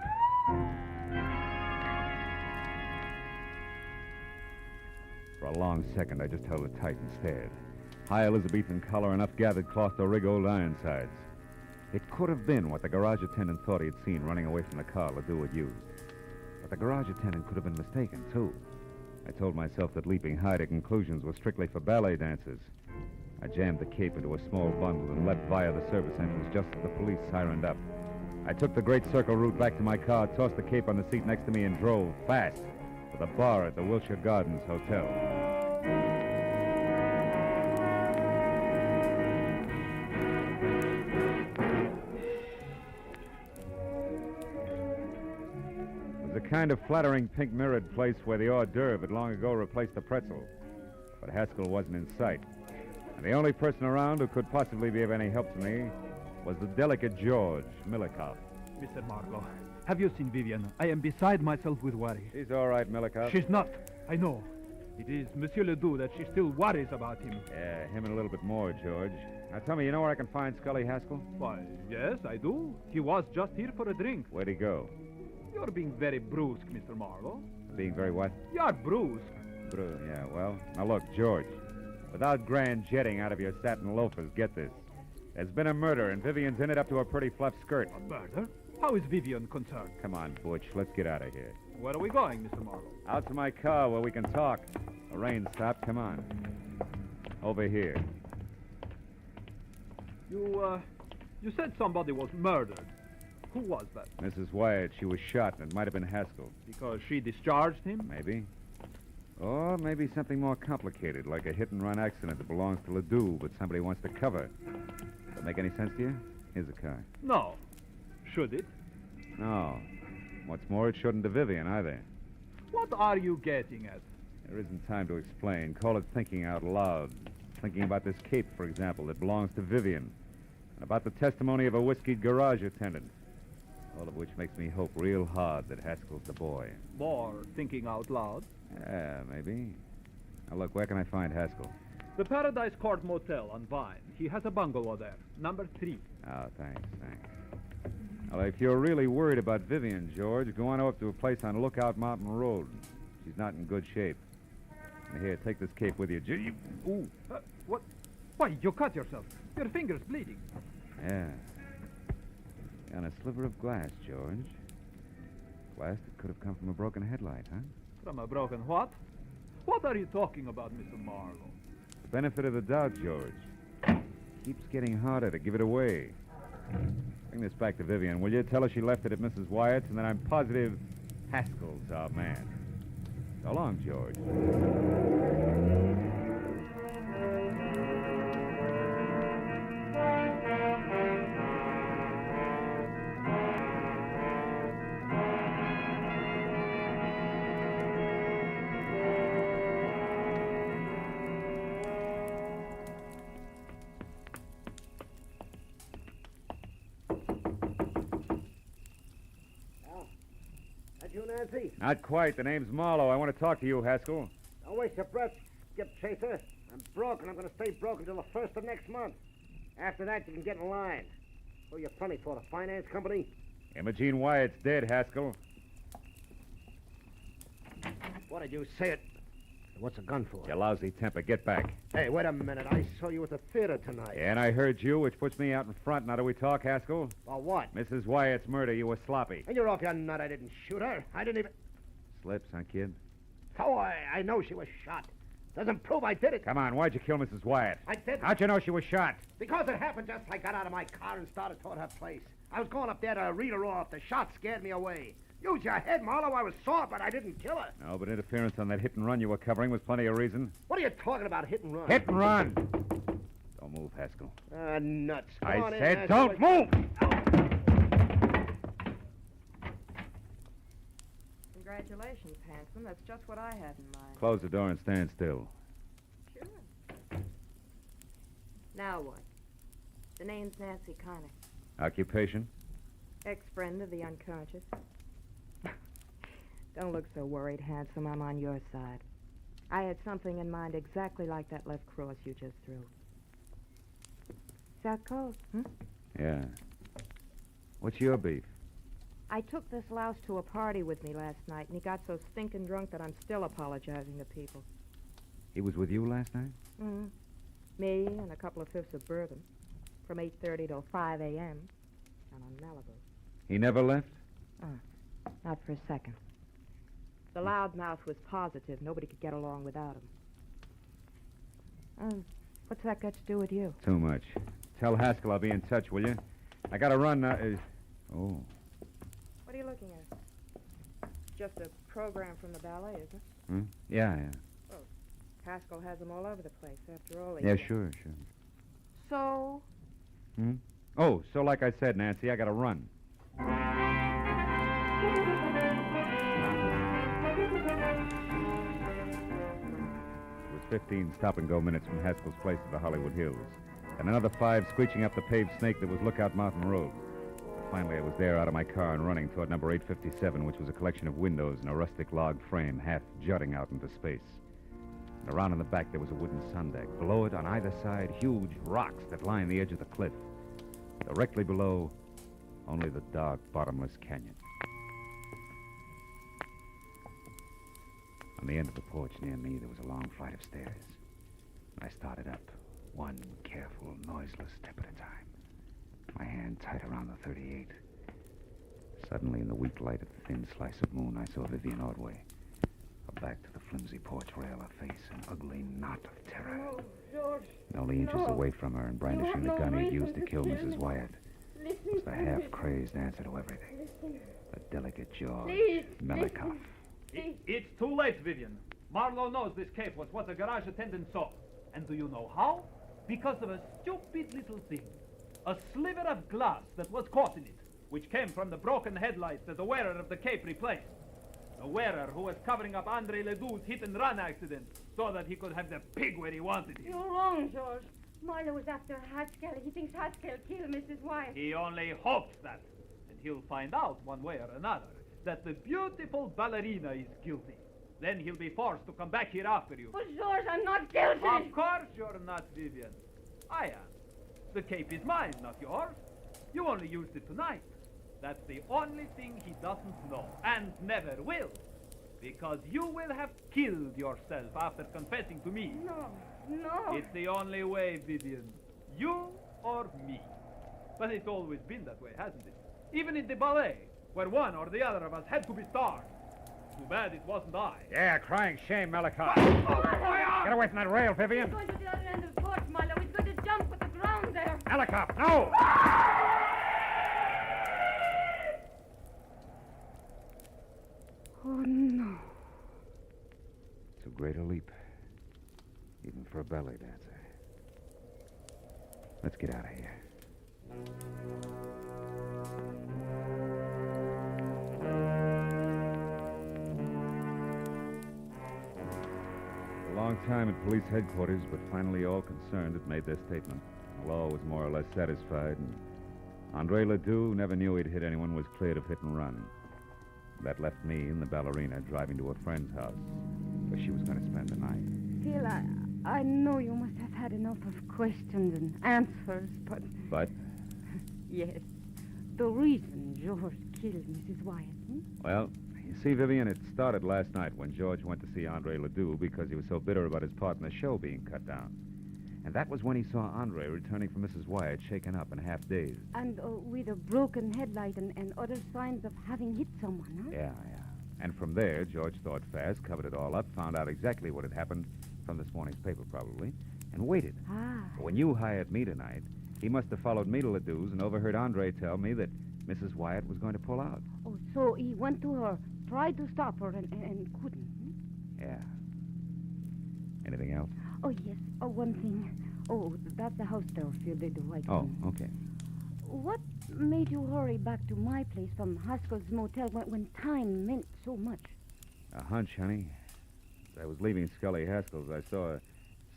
For a long second, I just held it tight and stared. High Elizabethan collar, enough gathered cloth to rig old Ironsides. It could have been what the garage attendant thought he had seen running away from the car Ledoux had used. But the garage attendant could have been mistaken, too. I told myself that leaping high to conclusions was strictly for ballet dancers. I jammed the cape into a small bundle and leapt via the service entrance just as the police sirened up. I took the great circle route back to my car, tossed the cape on the seat next to me, and drove fast to the bar at the Wilshire Gardens Hotel. It was a kind of flattering pink mirrored place where the hors d'oeuvre had long ago replaced the pretzel. But Haskell wasn't in sight. And the only person around who could possibly be of any help to me was the delicate George Milikoff. Mr. Marlowe, have you seen Vivian? I am beside myself with worry. She's all right, Milikoff. She's not. I know. It is Monsieur Ledoux that she still worries about him. Yeah, him and a little bit more, George. Now tell me, you know where I can find Scully Haskell? Why, yes, I do. He was just here for a drink. Where'd he go? You're being very brusque, Mr. Marlowe. Being very what? You're brusque. Yeah, well, now look, George. Without grand jetting out of your satin loafers, get this. There's been a murder, and Vivian's in it up to her pretty fluff skirt. A murder? How is Vivian concerned? Come on, Butch, let's get out of here. Where are we going, Mr. Marlowe? Out to my car where we can talk. The rain stopped, come on. Over here. You said somebody was murdered. Who was that? Mrs. Wyatt, she was shot, and it might have been Haskell. Because she discharged him? Maybe. Or maybe something more complicated, like a hit-and-run accident that belongs to Ledoux, but somebody wants to cover. Does that make any sense to you? Here's the car. No. Should it? No. What's more, it shouldn't to Vivian, either. What are you getting at? There isn't time to explain. Call it thinking out loud. Thinking about this cape, for example, that belongs to Vivian. And about the testimony of a whiskeyed garage attendant. All of which makes me hope real hard that Haskell's the boy. More thinking out loud? Yeah, maybe. Now, look, where can I find Haskell? The Paradise Court Motel on Vine. He has a bungalow there, number 3. Oh, thanks. Well, if you're really worried about Vivian, George, go on up to a place on Lookout Mountain Road. She's not in good shape. Now, here, take this cape with you. Ooh. What? Why, you cut yourself. Your finger's bleeding. Yeah. On a sliver of glass, George. Glass that could have come from a broken headlight, huh? From a broken what? What are you talking about, Mr. Marlowe? The benefit of the doubt, George. Keeps getting harder to give it away. Bring this back to Vivian, will you? Tell her she left it at Mrs. Wyatt's, and then I'm positive Haskell's our man. So long, George. Not quite. The name's Marlowe. I want to talk to you, Haskell. Don't waste your breath, Skip Chaser. I'm broke, and I'm going to stay broke until the 1st of next month. After that, you can get in line. Who are you funny for, the finance company? Imogene Wyatt's dead, Haskell. What did you say it? What's a gun for? You lousy temper. Get back. Hey, wait a minute. I saw you at the theater tonight. And I heard you, which puts me out in front. Now do we talk, Haskell? About what? Mrs. Wyatt's murder. You were sloppy. And you're off your nut. I didn't shoot her. I didn't even... Slips, huh, kid? So I know she was shot. Doesn't prove I did it. Come on, why'd you kill Mrs. Wyatt? I did. How'd you know she was shot? Because it happened just as I got out of my car and started toward her place. I was going up there to read her off. The shot scared me away. Use your head, Marlowe. I was sore, but I didn't kill her. No, but interference on that hit and run you were covering was plenty of reason. What are you talking about, hit and run? Hit and run! Don't move, Haskell. Nuts. I said don't move! Congratulations, handsome. That's just what I had in mind. Close the door and stand still. Sure. Now what? The name's Nancy Connick. Occupation? Ex-friend of the unconscious. Don't look so worried, handsome. I'm on your side. I had something in mind exactly like that left cross you just threw. Is that cold, Yeah. What's your beef? I took this louse to a party with me last night, and he got so stinking drunk that I'm still apologizing to people. He was with you last night? Mm-hmm. Me and a couple of fifths of bourbon. From 8:30 till 5 a.m. And on Malibu. He never left? Not for a second. The loudmouth was positive. Nobody could get along without him. What's that got to do with you? Too much. Tell Haskell I'll be in touch, will you? I gotta run. Oh. What are you looking at? Just a program from the ballet, isn't it? Yeah. Oh, Haskell has them all over the place, after all. Yeah, sure. So? Oh, so like I said, Nancy, I gotta run. It was 15 stop-and-go minutes from Haskell's place to the Hollywood Hills, and another 5 screeching up the paved snake that was Lookout Mountain Road. Finally, I was there out of my car and running toward number 857, which was a collection of windows and a rustic log frame half jutting out into space. And around in the back, there was a wooden sun deck. Below it, on either side, huge rocks that lined the edge of the cliff. Directly below, only the dark, bottomless canyon. On the end of the porch near me, there was a long flight of stairs. I started up, one careful, noiseless step at a time. My hand tight around the 38. Suddenly, in the weak light of the thin slice of moon, I saw Vivian Ordway. Her back to the flimsy porch rail, her face an ugly knot of terror. No, George. And only inches away from her and brandishing the gun he'd used to kill Mrs. Wyatt was the half-crazed answer to everything. The delicate jaw, Melikov. It's too late, Vivian. Marlowe knows this cape was what the garage attendant saw. And do you know how? Because of a stupid little thing. A sliver of glass that was caught in it, which came from the broken headlights that the wearer of the cape replaced. The wearer who was covering up Andre Ledoux's hit-and-run accident so that he could have the pig where he wanted it. You're wrong, George. Marlowe was after Haskell. He thinks Haskell killed Mrs. Wyatt. He only hopes that. And he'll find out one way or another that the beautiful ballerina is guilty. Then he'll be forced to come back here after you. But, George, I'm not guilty. Of course you're not, Vivian. I am. The cape is mine, not yours. You only used it tonight. That's the only thing he doesn't know, and never will. Because you will have killed yourself after confessing to me. No. It's the only way, Vivian. You or me. But it's always been that way, hasn't it? Even in the ballet, where one or the other of us had to be stars. Too bad it wasn't I. Yeah, crying shame, Melikov. Get away from that rail, Vivian. He's going to the other end of the porch, Marlowe. He's going to jump with the ground there. Melikov, no! Oh, no. Too great a leap. Even for a ballet dancer. Let's get out of here. A long time at police headquarters, but finally all concerned had made their statement. The law was more or less satisfied, and Andre Ledoux, who never knew he'd hit anyone, was cleared of hit and run. That left me and the ballerina driving to a friend's house where she was going to spend the night. Phil, I know you must have had enough of questions and answers, but... But? Yes. The reason George killed Mrs. Wyatt, Well, you see, Vivian, it started last night when George went to see Andre Ledoux because he was so bitter about his part in the show being cut down. And that was when he saw Andre returning from Mrs. Wyatt shaken up and half-dazed. And with a broken headlight and other signs of having hit someone, huh? Yeah. And from there, George thought fast, covered it all up, found out exactly what had happened from this morning's paper, probably, and waited. When you hired me tonight, he must have followed me to Ledoux's and overheard Andre tell me that Mrs. Wyatt was going to pull out. Oh, so he went to her, tried to stop her, and couldn't. Yeah. Anything else? Oh, yes. Oh, one thing. Oh, that's the house there, Phil, the white one. Oh, okay. What made you hurry back to my place from Haskell's motel when time meant so much? A hunch, honey. As I was leaving Scully Haskell's, I saw a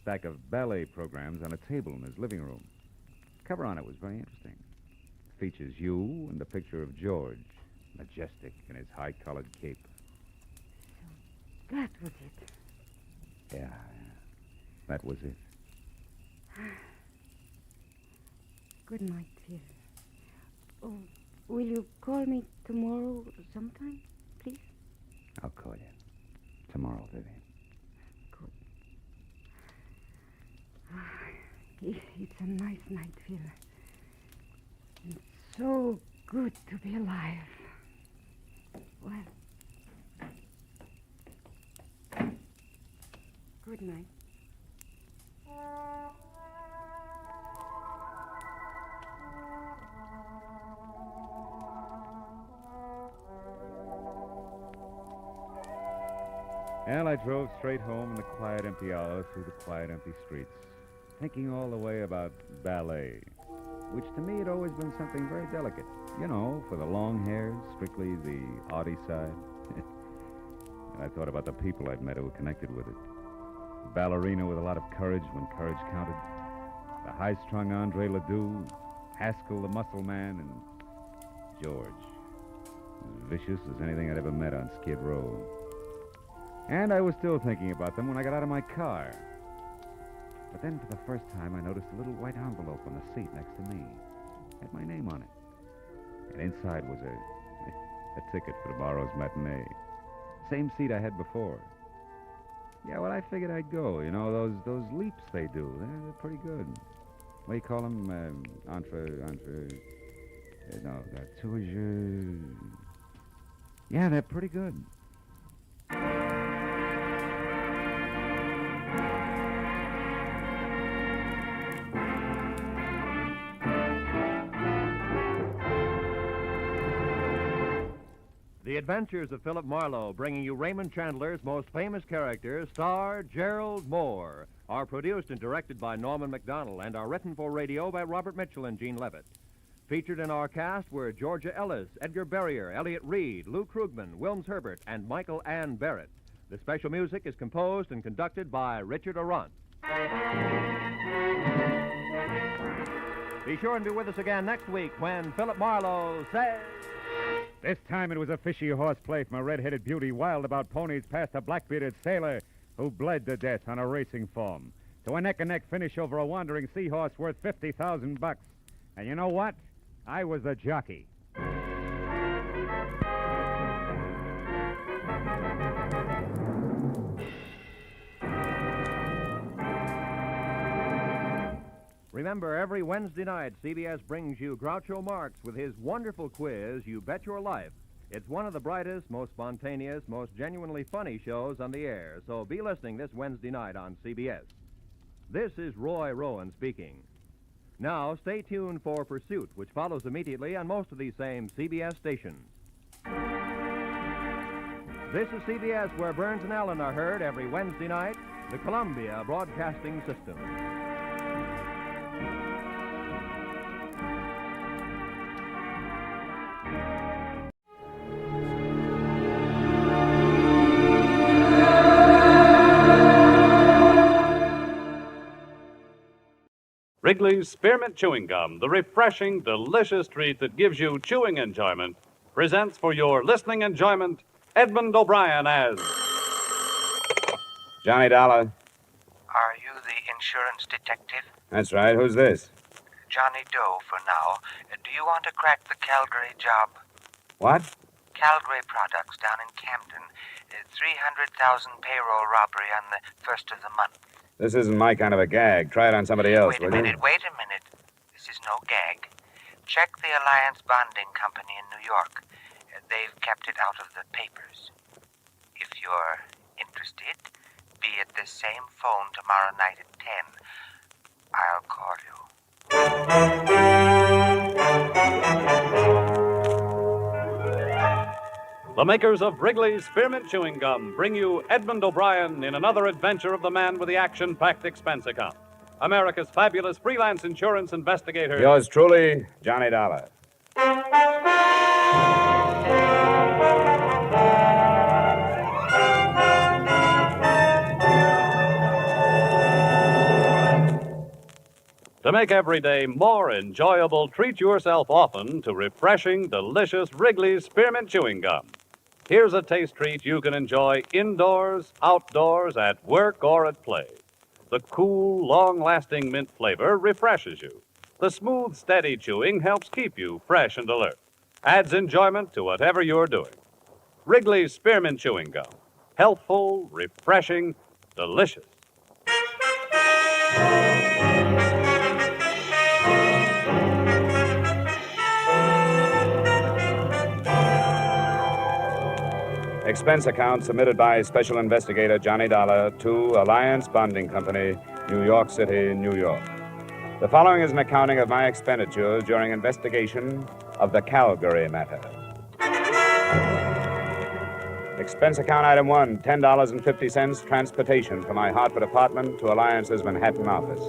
stack of ballet programs on a table in his living room. The cover on it was very interesting. It features you and a picture of George, majestic in his high-collared cape. So that was it. Yeah, that was it. Good night, Phil. Oh, will you call me tomorrow sometime, please? I'll call you. Tomorrow, Vivian. It's a nice night, Phil. It's so good to be alive. Well, good night. And I drove straight home in the quiet, empty hour through the quiet, empty streets, thinking all the way about ballet, which to me had always been something very delicate. You know, for the long hairs, strictly the arty side. And I thought about the people I'd met who were connected with it. The ballerina with a lot of courage when courage counted. The high-strung Andre Ledoux, Haskell the muscle man, and George. As vicious as anything I'd ever met on Skid Row. And I was still thinking about them when I got out of my car. But then for the first time, I noticed a little white envelope on the seat next to me. It had my name on it. And inside was a ticket for tomorrow's matinee. Same seat I had before. Yeah, well, I figured I'd go. You know, those leaps they do, they're pretty good. What do you call them? Yeah, they're pretty good. The Adventures of Philip Marlowe, bringing you Raymond Chandler's most famous character, star Gerald Moore, are produced and directed by Norman MacDonald and are written for radio by Robert Mitchell and Gene Levitt. Featured in our cast were Georgia Ellis, Edgar Barrier, Elliot Reed, Lou Krugman, Wilms Herbert, and Michael Ann Barrett. The special music is composed and conducted by Richard Arant. Be sure and be with us again next week when Philip Marlowe says... This time it was a fishy horseplay from a red-headed beauty wild about ponies past a black-bearded sailor who bled to death on a racing form, to a neck-and-neck finish over a wandering seahorse worth $50,000. And you know what? I was the jockey. Remember, every Wednesday night, CBS brings you Groucho Marx with his wonderful quiz, You Bet Your Life. It's one of the brightest, most spontaneous, most genuinely funny shows on the air, so be listening this Wednesday night on CBS. This is Roy Rowan speaking. Now, stay tuned for Pursuit, which follows immediately on most of these same CBS stations. This is CBS, where Burns and Allen are heard every Wednesday night, the Columbia Broadcasting System. Wrigley's Spearmint Chewing Gum, the refreshing, delicious treat that gives you chewing enjoyment presents for your listening enjoyment Edmund O'Brien as Johnny Dollar. Are you the insurance detective? That's right. Who's this? Johnny Doe for now. Do you want to crack the Calgary job? What? Calgary Products down in Camden. 300,000 payroll robbery on the first of the month. This isn't my kind of a gag. Try it on somebody else, Wait a minute. This is no gag. Check the Alliance Bonding Company in New York. They've kept it out of the papers. If you're interested, be at the same phone tomorrow night at 10. I'll call you. The makers of Wrigley's Spearmint Chewing Gum bring you Edmund O'Brien in another adventure of the man with the action-packed expense account. America's fabulous freelance insurance investigator. Yours truly, Johnny Dollar. To make every day more enjoyable, treat yourself often to refreshing, delicious Wrigley's Spearmint Chewing Gum. Here's a taste treat you can enjoy indoors, outdoors, at work, or at play. The cool, long-lasting mint flavor refreshes you. The smooth, steady chewing helps keep you fresh and alert. Adds enjoyment to whatever you're doing. Wrigley's Spearmint Chewing Gum. Healthful, refreshing, delicious. Expense account submitted by Special Investigator Johnny Dollar to Alliance Bonding Company, New York City, New York. The following is an accounting of my expenditures during investigation of the Calgary matter. Expense account item 1, $10.50 transportation from my Hartford apartment to Alliance's Manhattan office.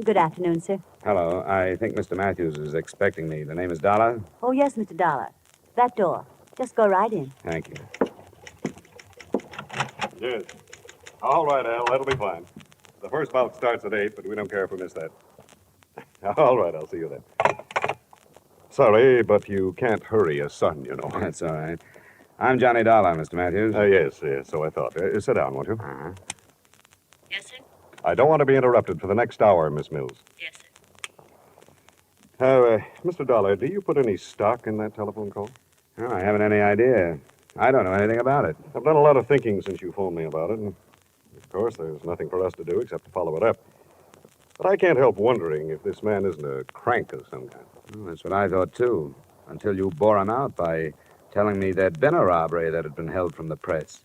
Good afternoon, sir. Hello. I think Mr. Matthews is expecting me. The name is Dollar? Oh, yes, Mr. Dollar. That door. Just go right in. Thank you. Yes. All right, Al. That'll be fine. The first bout starts at 8, but we don't care if we miss that. All right, I'll see you then. Sorry, but you can't hurry a son, you know. That's all right. I'm Johnny Dollar, Mr. Matthews. Yes, so I thought. Sit down, won't you? Uh-huh. Yes, sir? I don't want to be interrupted for the next hour, Miss Mills. Yes, sir. Mr. Dollar, do you put any stock in that telephone call? Oh, I haven't any idea. I don't know anything about it. I've done a lot of thinking since you phoned me about it, and of course there's nothing for us to do except to follow it up. But I can't help wondering if this man isn't a crank of some kind. Well, that's what I thought, too, until you bore him out by telling me there'd been a robbery that had been held from the press.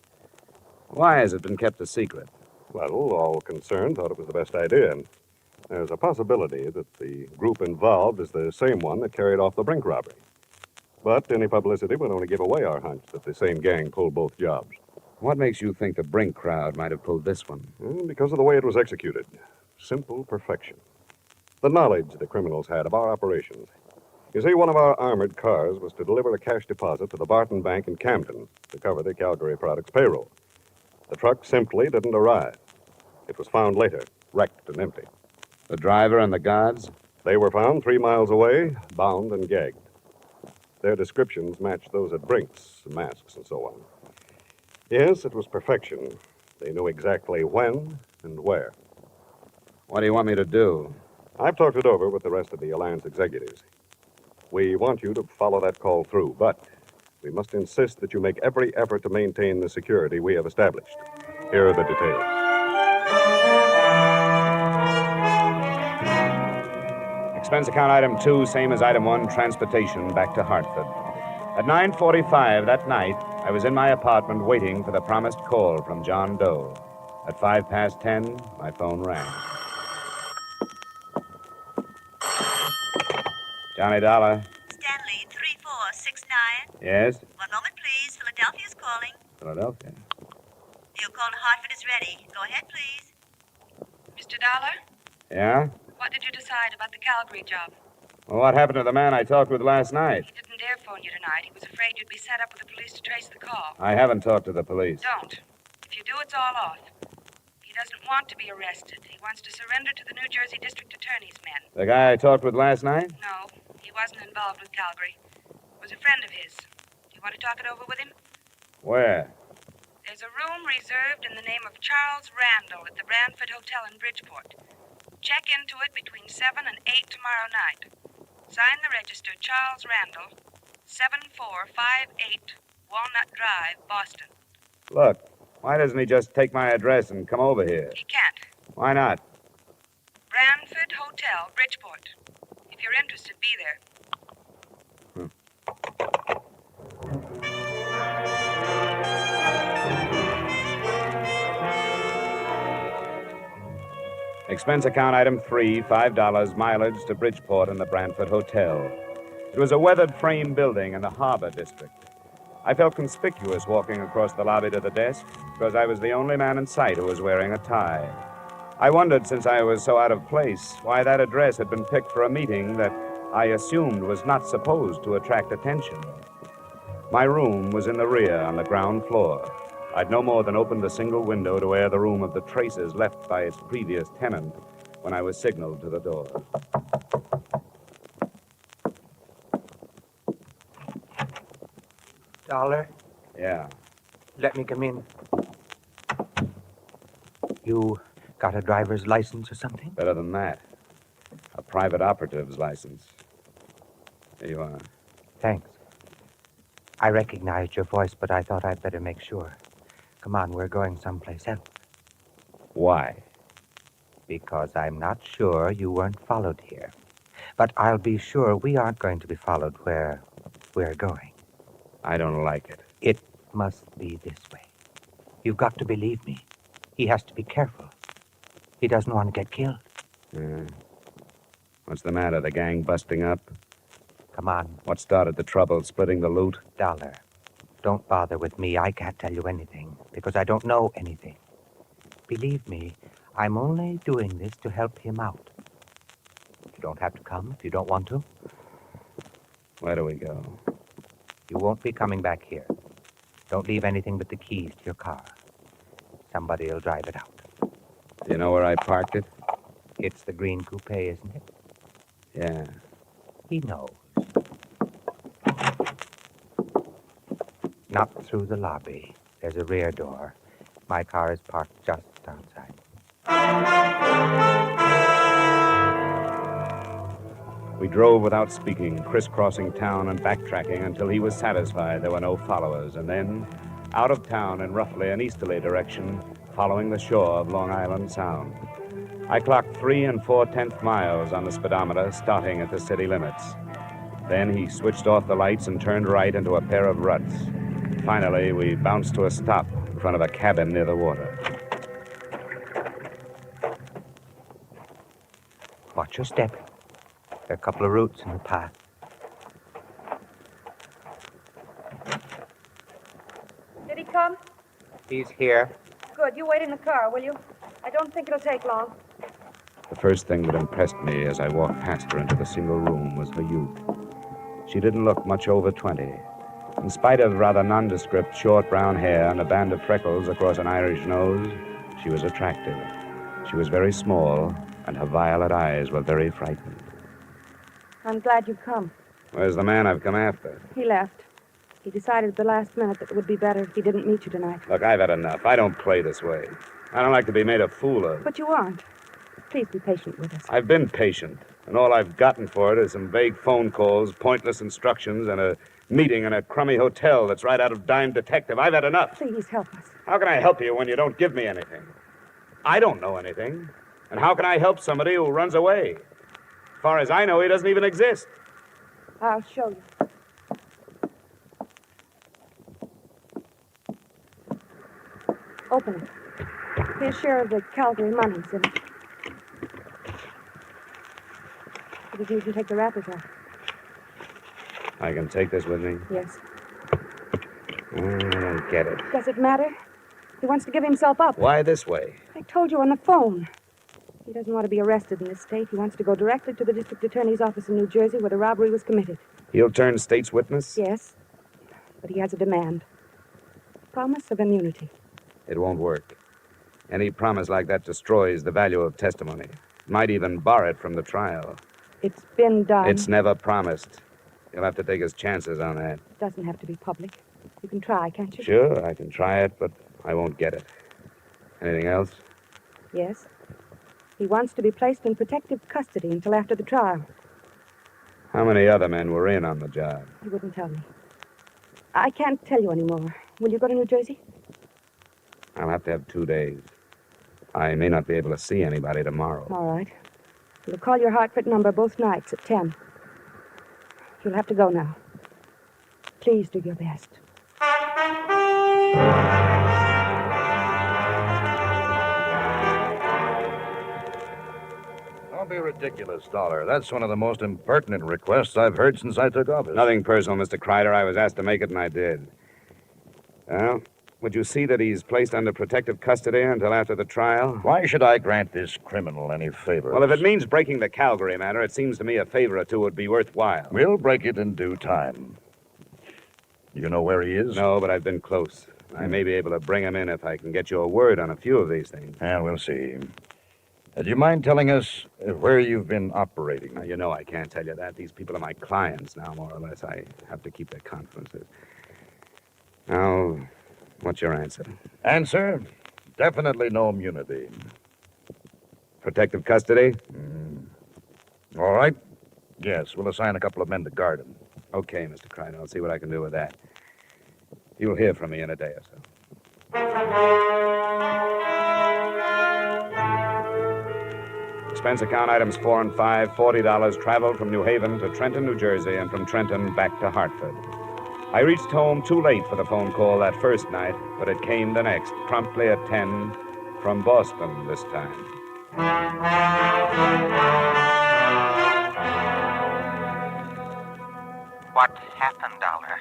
Why has it been kept a secret? Well, all concerned thought it was the best idea. There's a possibility that the group involved is the same one that carried off the Brink robbery. But any publicity would only give away our hunch that the same gang pulled both jobs. What makes you think the Brink crowd might have pulled this one? Because of the way it was executed. Simple perfection. The knowledge the criminals had of our operations. You see, one of our armored cars was to deliver a cash deposit to the Barton Bank in Camden to cover the Calgary Products payroll. The truck simply didn't arrive. It was found later, wrecked and empty. The driver and the guards? They were found 3 miles away, bound and gagged. Their descriptions matched those at Brink's, masks and so on. Yes, it was perfection. They knew exactly when and where. What do you want me to do? I've talked it over with the rest of the Alliance executives. We want you to follow that call through, but we must insist that you make every effort to maintain the security we have established. Here are the details. Expense account item 2, same as item 1, transportation back to Hartford. At 9:45 that night, I was in my apartment waiting for the promised call from John Doe. At 10:05, my phone rang. Johnny Dollar. Stanley, 3469. Yes? 1 moment, please. Philadelphia's calling. Philadelphia. Your call to Hartford is ready. Go ahead, please. Mr. Dollar, Yeah? what did you decide about the Calgary job? Well, what happened to the man I talked with last night? He didn't dare phone you tonight. He was afraid you'd be set up with the police to trace the call. I haven't talked to the police. Don't. If you do, it's all off. He doesn't want to be arrested. He wants to surrender to the New Jersey District Attorney's men. The guy I talked with last night? No, he wasn't involved with Calgary. It was a friend of his. Do you want to talk it over with him? Where? There's a room reserved in the name of Charles Randall at the Brantford Hotel in Bridgeport. Check into it between 7 and 8 tomorrow night. Sign the register, Charles Randall, 7458 Walnut Drive, Boston. Look, why doesn't he just take my address and come over here? He can't. Why not? Brantford Hotel, Bridgeport. If you're interested, be there. Expense account item 3, $5, mileage to Bridgeport and the Brantford Hotel. It was a weathered frame building in the Harbor District. I felt conspicuous walking across the lobby to the desk because I was the only man in sight who was wearing a tie. I wondered, since I was so out of place, why that address had been picked for a meeting that I assumed was not supposed to attract attention. My room was in the rear on the ground floor. I'd no more than opened a single window to air the room of the traces left by its previous tenant when I was signaled to the door. Dolar? Yeah. Let me come in. You got a driver's license or something? Better than that. A private operative's license. Here you are. Thanks. I recognized your voice, but I thought I'd better make sure. Come on, we're going someplace else. Why? Because I'm not sure you weren't followed here. But I'll be sure we aren't going to be followed where we're going. I don't like it. It must be this way. You've got to believe me. He has to be careful. He doesn't want to get killed. What's the matter? The gang busting up? Come on. What started the trouble? Splitting the loot? Dolar. Don't bother with me. I can't tell you anything because I don't know anything. Believe me, I'm only doing this to help him out. You don't have to come if you don't want to. Where do we go? You won't be coming back here. Don't leave anything but the keys to your car. Somebody will drive it out. Do you know where I parked it? It's the green coupe, isn't it? Yeah. He knows. Not through the lobby. There's a rear door. My car is parked just outside. We drove without speaking, crisscrossing town and backtracking until he was satisfied there were no followers, and then out of town in roughly an easterly direction, following the shore of Long Island Sound. I clocked 3 4/10 miles on the speedometer, starting at the city limits. Then he switched off the lights and turned right into a pair of ruts. Finally, we bounced to a stop in front of a cabin near the water. Watch your step. There are a couple of roots in the path. Did he come? He's here. Good. You wait in the car, will you? I don't think it'll take long. The first thing that impressed me as I walked past her into the single room was her youth. She didn't look much over 20. In spite of rather nondescript short brown hair and a band of freckles across an Irish nose, she was attractive. She was very small, and her violet eyes were very frightened. I'm glad you've come. Where's the man I've come after? He left. He decided at the last minute that it would be better if he didn't meet you tonight. Look, I've had enough. I don't play this way. I don't like to be made a fool of. But you aren't. Please be patient with us. I've been patient, and all I've gotten for it is some vague phone calls, pointless instructions, and a meeting in a crummy hotel that's right out of Dime Detective. I've had enough. Please help us. How can I help you when you don't give me anything? I don't know anything. And how can I help somebody who runs away? As far as I know, he doesn't even exist. I'll show you. Open it. His share of the Calgary money's in it. If you can take the wrappers off. I can take this with me? Yes. I don't get it. Does it matter? He wants to give himself up. Why this way? I told you on the phone. He doesn't want to be arrested in this state. He wants to go directly to the district attorney's office in New Jersey where the robbery was committed. He'll turn state's witness? Yes. But he has a demand. Promise of immunity. It won't work. Any promise like that destroys the value of testimony. Might even bar it from the trial. It's been done. It's never promised. You'll have to take his chances on that. It doesn't have to be public. You can try, can't you? Sure, I can try it, but I won't get it. Anything else? Yes. He wants to be placed in protective custody until after the trial. How many other men were in on the job? He wouldn't tell me. I can't tell you anymore. Will you go to New Jersey? I'll have to have 2 days. I may not be able to see anybody tomorrow. All right. We'll call your Hartford number both nights at 10. You'll have to go now. Please do your best. Don't be ridiculous, Dolar. That's one of the most impertinent requests I've heard since I took office. Nothing personal, Mr. Kreider. I was asked to make it, and I did. Well, would you see that he's placed under protective custody until after the trial? Why should I grant this criminal any favors? Well, if it means breaking the Calgary matter, it seems to me a favor or two would be worthwhile. We'll break it in due time. You know where he is? No, but I've been close. I may be able to bring him in if I can get you a word on a few of these things. And we'll see. Do you mind telling us where you've been operating? Now, you know I can't tell you that. These people are my clients now, more or less. I have to keep their confidences. Now, what's your answer? Answer? Definitely no immunity. Protective custody? All right. Yes, we'll assign a couple of men to guard him. Okay, Mr. Kreider. I'll see what I can do with that. You'll hear from me in a day or so. Expense account items 4 and 5, $40 traveled from New Haven to Trenton, New Jersey, and from Trenton back to Hartford. I reached home too late for the phone call that first night, but it came the next, promptly at 10, from Boston this time. What happened, Dolar?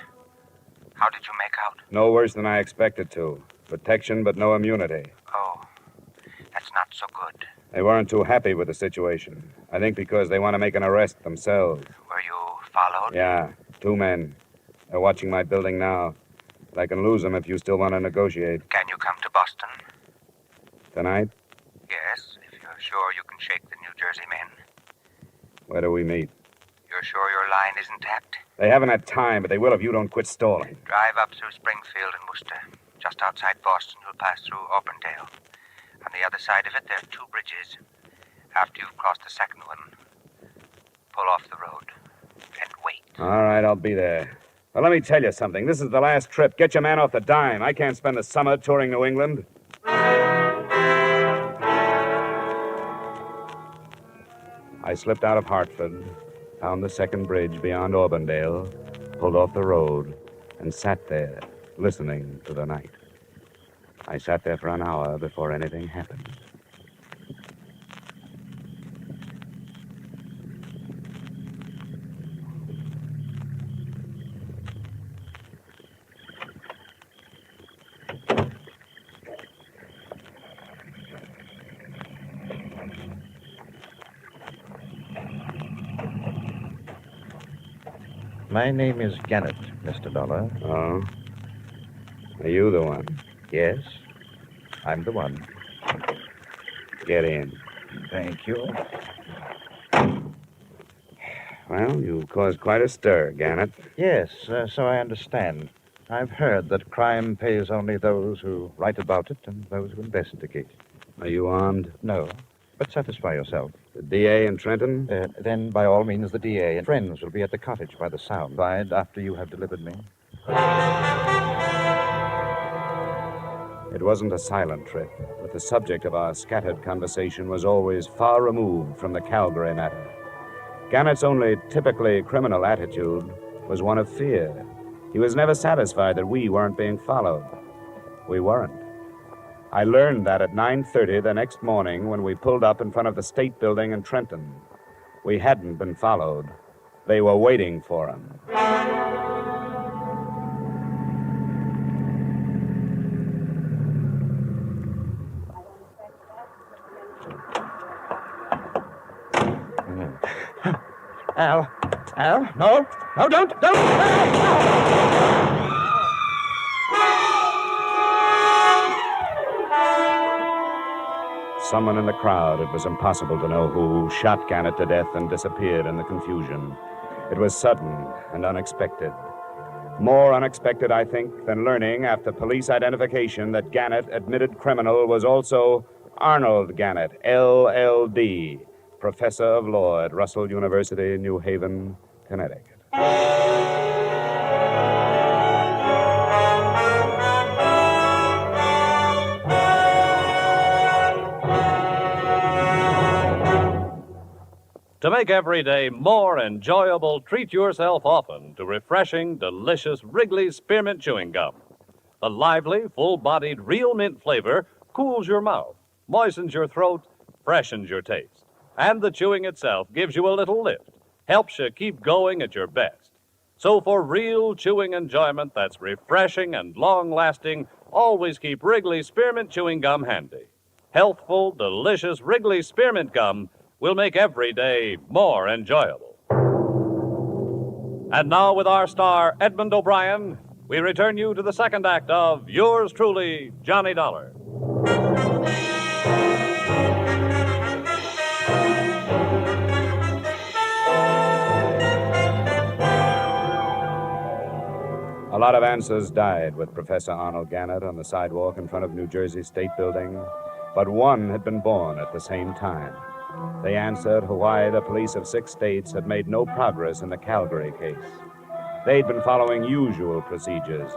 How did you make out? No worse than I expected to. Protection, but no immunity. Oh, that's not so good. They weren't too happy with the situation. I think because they want to make an arrest themselves. Were you followed? Yeah, 2 men. They're watching my building now. But I can lose them if you still want to negotiate. Can you come to Boston? Tonight? Yes, if you're sure you can shake the New Jersey men. Where do we meet? You're sure your line is intact? They haven't had time, but they will if you don't quit stalling. Drive up through Springfield and Worcester. Just outside Boston, you'll pass through Auburndale. On the other side of it, there are 2 bridges. After you've crossed the second one, pull off the road and wait. All right, I'll be there. Well, let me tell you something. This is the last trip. Get your man off the dime. I can't spend the summer touring New England. I slipped out of Hartford, found the second bridge beyond Auburndale, pulled off the road, and sat there, listening to the night. I sat there for an hour before anything happened. My name is Gannett, Mr. Dolar. Oh? Are you the one? Yes, I'm the one. Get in. Thank you. Well, you caused quite a stir, Gannett. Yes, so I understand. I've heard that crime pays only those who write about it and those who investigate. Are you armed? No, but satisfy yourself. The DA in Trenton? Then, by all means, the DA and friends will be at the cottage by the sound side after you have delivered me. It wasn't a silent trip, but the subject of our scattered conversation was always far removed from the Calgary matter. Gannett's only typically criminal attitude was one of fear. He was never satisfied that we weren't being followed. We weren't. I learned that at 9:30 the next morning when we pulled up in front of the State Building in Trenton. We hadn't been followed. They were waiting for him. Al, no, don't. someone in the crowd, it was impossible to know who, shot Gannett to death and disappeared in the confusion. It was sudden and unexpected. More unexpected, I think, than learning after police identification that Gannett, admitted criminal, was also Arnold Gannett, LLD, professor of law at Russell University, New Haven, Connecticut. To make every day more enjoyable, treat yourself often to refreshing, delicious Wrigley's Spearmint Chewing Gum. The lively, full-bodied, real mint flavor cools your mouth, moistens your throat, freshens your taste. And the chewing itself gives you a little lift, helps you keep going at your best. So for real chewing enjoyment that's refreshing and long-lasting, always keep Wrigley's Spearmint Chewing Gum handy. Healthful, delicious Wrigley's Spearmint Gum will make every day more enjoyable. And now, with our star, Edmund O'Brien, we return you to the second act of yours truly, Johnny Dollar. A lot of answers died with Professor Arnold Gannett on the sidewalk in front of New Jersey State Building, but one had been born at the same time. They answered why the police of 6 states had made no progress in the Calgary case. They'd been following usual procedures,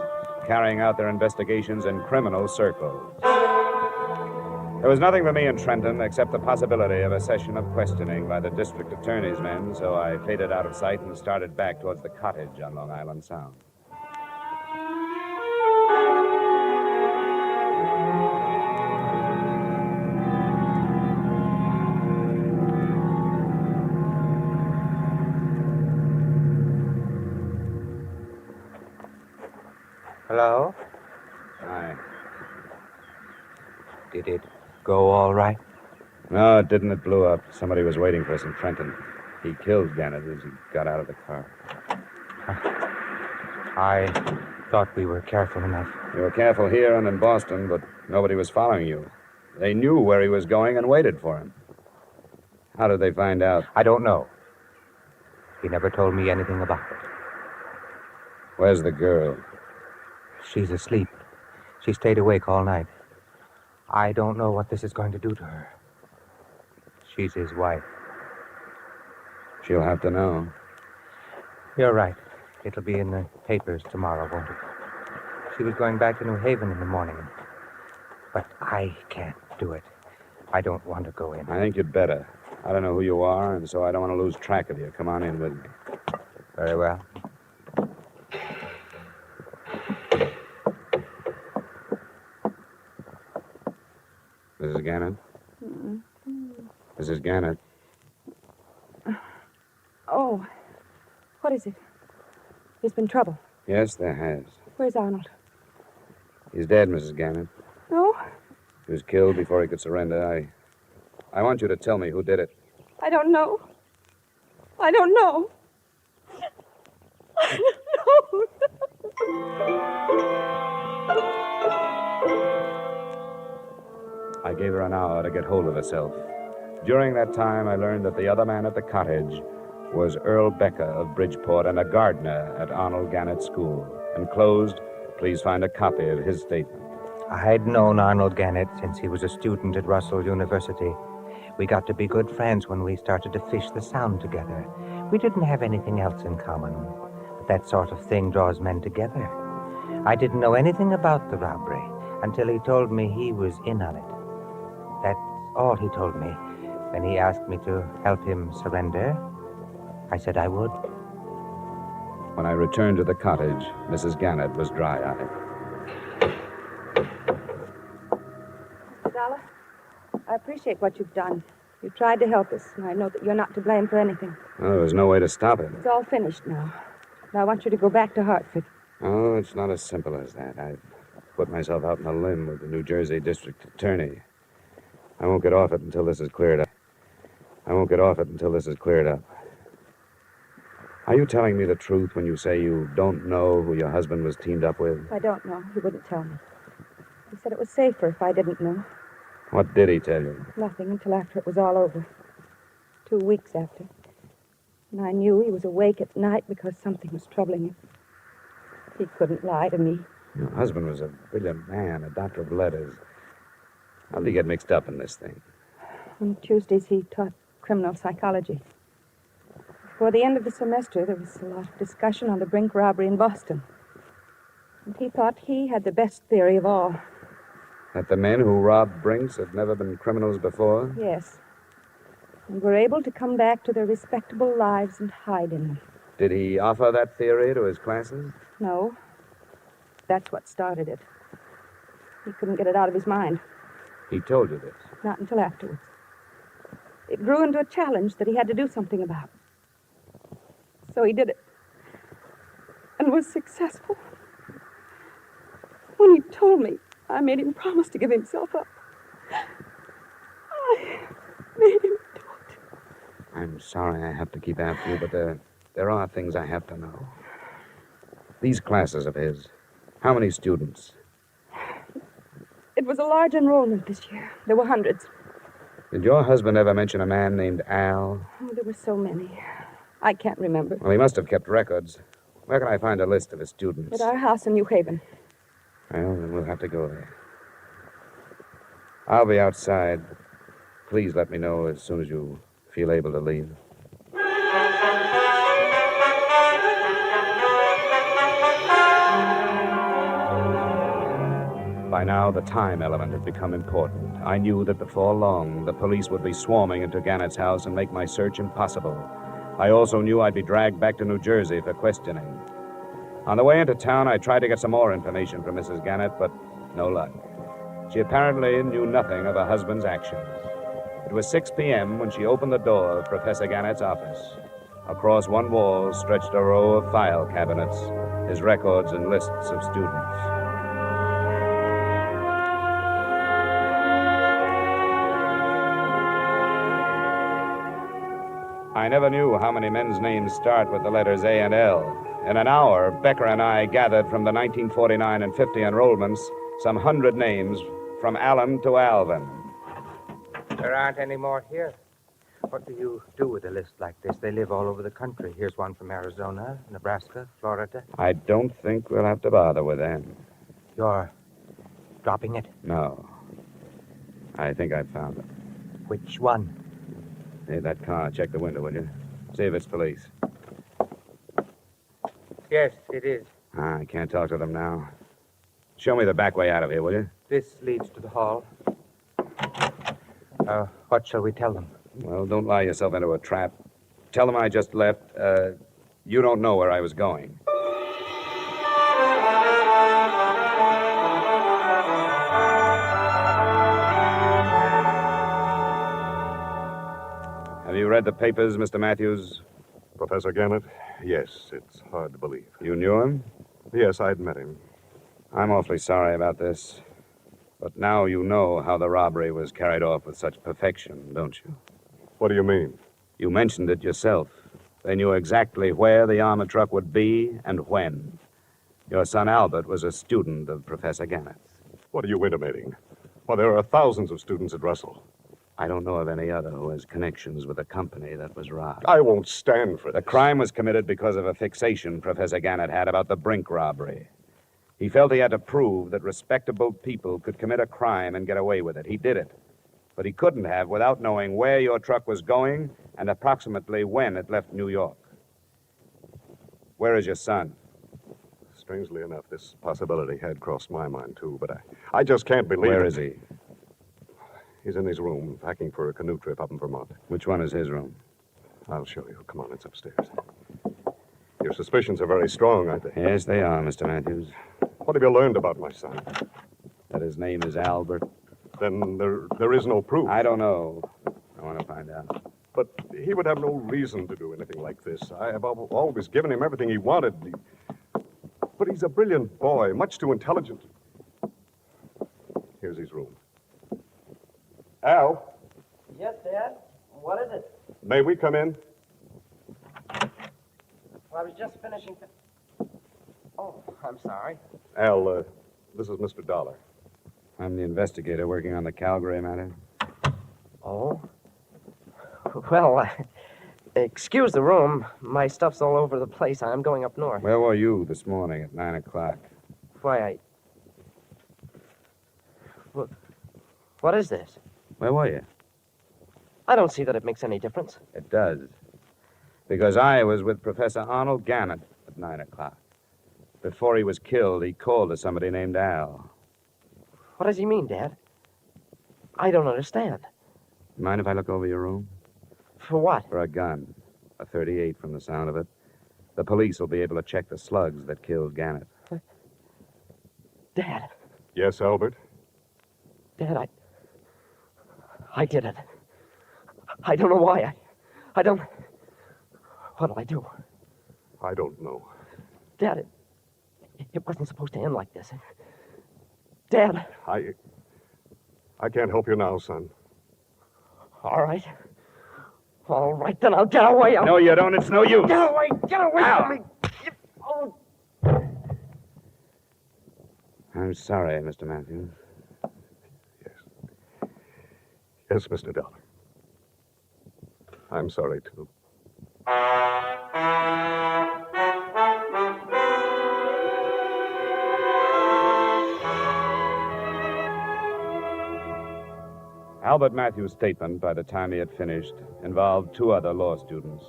carrying out their investigations in criminal circles. There was nothing for me in Trenton except the possibility of a session of questioning by the district attorney's men, so I faded out of sight and started back towards the cottage on Long Island Sound. Hello? Hi. Did it go all right? No, it didn't. It blew up. Somebody was waiting for us in Trenton. He killed Gannett as he got out of the car. I thought we were careful enough. You were careful here and in Boston, but nobody was following you. They knew where he was going and waited for him. How did they find out? I don't know. He never told me anything about it. Where's the girl? She's asleep. She stayed awake all night. I don't know what this is going to do to her. She's his wife. She'll have to know. You're right. It'll be in the papers tomorrow, won't it? She was going back to New Haven in the morning. But I can't do it. I don't want to go in. I think you'd better. I don't know who you are, and so I don't want to lose track of you. Come on in with me. Very well. Mrs. Gannett? Mrs. Gannett? Oh, what is it? There's been trouble. Yes, there has. Where's Arnold? He's dead, Mrs. Gannett. No, He was killed before he could surrender. I want you to tell me who did it. I don't know. I don't know. I don't know. I gave her an hour to get hold of herself. During that time, I learned that the other man at the cottage was Earl Becker of Bridgeport and a gardener at Arnold Gannett's school. Enclosed, please find a copy of his statement. I'd known Arnold Gannett since he was a student at Russell University. We got to be good friends when we started to fish the Sound together. We didn't have anything else in common, but that sort of thing draws men together. I didn't know anything about the robbery until he told me he was in on it. That's all he told me. When he asked me to help him surrender, I said I would. When I returned to the cottage, Mrs. Gannett was dry-eyed. Mr. Dollar, I appreciate what you've done. You tried to help us, and I know that you're not to blame for anything. Oh, there was no way to stop it. It's all finished now. Now I want you to go back to Hartford. Oh, it's not as simple as that. I've put myself out on a limb with the New Jersey district attorney. I won't get off it until this is cleared up. Are you telling me the truth when you say you don't know who your husband was teamed up with? I don't know. He wouldn't tell me. He said it was safer if I didn't know. What did he tell you? Nothing until after it was all over. 2 weeks after. And I knew he was awake at night because something was troubling him. He couldn't lie to me. Your husband was a brilliant man, a doctor of letters. How did he get mixed up in this thing? On Tuesdays, he taught criminal psychology. Before the end of the semester, there was a lot of discussion on the Brink robbery in Boston. And he thought he had the best theory of all. That the men who robbed Brinks had never been criminals before? Yes. And were able to come back to their respectable lives and hide in them. Did he offer that theory to his classes? No. That's what started it. He couldn't get it out of his mind. He told you this? Not until afterwards. It grew into a challenge that he had to do something about. So he did it. And was successful. When he told me, I made him promise to give himself up. I made him do it. I'm sorry I have to keep after you, but there are things I have to know. These classes of his, how many students? It was a large enrollment this year. There were hundreds. Did your husband ever mention a man named Al? Oh, there were so many. I can't remember. Well, he must have kept records. Where can I find a list of his students? At our house in New Haven. Well, then we'll have to go there. I'll be outside. Please let me know as soon as you feel able to leave. By now, the time element had become important. I knew that before long, the police would be swarming into Gannett's house and make my search impossible. I also knew I'd be dragged back to New Jersey for questioning. On the way into town, I tried to get some more information from Mrs. Gannett, but no luck. She apparently knew nothing of her husband's actions. It was 6 p.m. when she opened the door of Professor Gannett's office. Across one wall stretched a row of file cabinets, his records and lists of students. I never knew how many men's names start with the letters A and L. In an hour, Becker and I gathered from the 1949 and 50 enrollments some 100 names from Allen to Alvin. There aren't any more here. What do you do with a list like this? They live all over the country. Here's one from Arizona, Nebraska, Florida. I don't think we'll have to bother with them. You're dropping it? No. I think I found it. Which one? Hey, that car. Check the window, will you? See if it's police. Yes, it is. I can't talk to them now. Show me the back way out of here, will you? This leads to the hall. What shall we tell them? Well, don't lie yourself into a trap. Tell them I just left. You don't know where I was going. Have you read the papers, Mr. Matthews? Professor Gannett? Yes, it's hard to believe. You knew him? Yes, I'd met him. I'm awfully sorry about this. But now you know how the robbery was carried off with such perfection, don't you? What do you mean? You mentioned it yourself. They knew exactly where the armored truck would be and when. Your son Albert was a student of Professor Gannett's. What are you intimating? Well, there are thousands of students at Russell. I don't know of any other who has connections with the company that was robbed. I won't stand for this. The crime was committed because of a fixation Professor Gannett had about the Brink robbery. He felt he had to prove that respectable people could commit a crime and get away with it. He did it. But he couldn't have without knowing where your truck was going and approximately when it left New York. Where is your son? Strangely enough, this possibility had crossed my mind, too, but I just can't believe Where it. is he? He's in his room, packing for a canoe trip up in Vermont. Which one is his room? I'll show you. Come on, it's upstairs. Your suspicions are very strong, aren't they? Yes, they are, Mr. Matthews. What have you learned about my son? That his name is Albert. Then there is no proof. I don't know. I want to find out. But he would have no reason to do anything like this. I have always given him everything he wanted. But he's a brilliant boy, much too intelligent. Here's his room. Al? Yes, Dad? What is it? May we come in? Well, I was just finishing... Oh, I'm sorry. Al, this is Mr. Dolar. I'm the investigator working on the Calgary matter. Oh? Well, excuse the room. My stuff's all over the place. I'm going up north. Where were you this morning at 9 o'clock? Why, What is this? Where were you? I don't see that it makes any difference. It does. Because I was with Professor Arnold Gannett at 9 o'clock. Before he was killed, he called to somebody named Al. What does he mean, Dad? I don't understand. Mind if I look over your room? For what? For a gun. A .38 from the sound of it. The police will be able to check the slugs that killed Gannett. Dad. Yes, Albert? Dad, I did it. I don't know why. I don't... What'll I do? I don't know. Dad, it wasn't supposed to end like this. Dad. I can't help you now, son. All right. All right, then I'll get away. No, you don't. It's no use. Get away from me. Oh. I'm sorry, Mr. Matthews. Yes, Mr. Dollar. I'm sorry, too. Albert Matthews' statement, by the time he had finished, involved two other law students.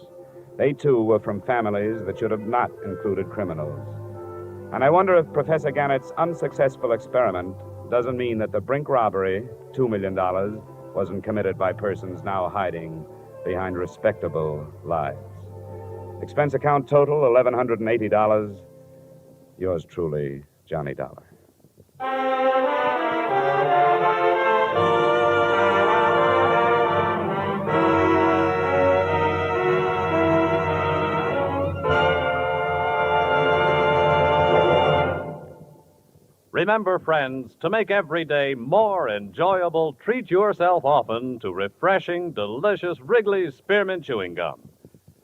They, too, were from families that should have not included criminals. And I wonder if Professor Gannett's unsuccessful experiment doesn't mean that the Brink robbery, $2 million, wasn't committed by persons now hiding behind respectable lives. Expense account total, $1,180. Yours truly, Johnny Dollar. Remember, friends, to make every day more enjoyable, treat yourself often to refreshing, delicious Wrigley's Spearmint Chewing Gum.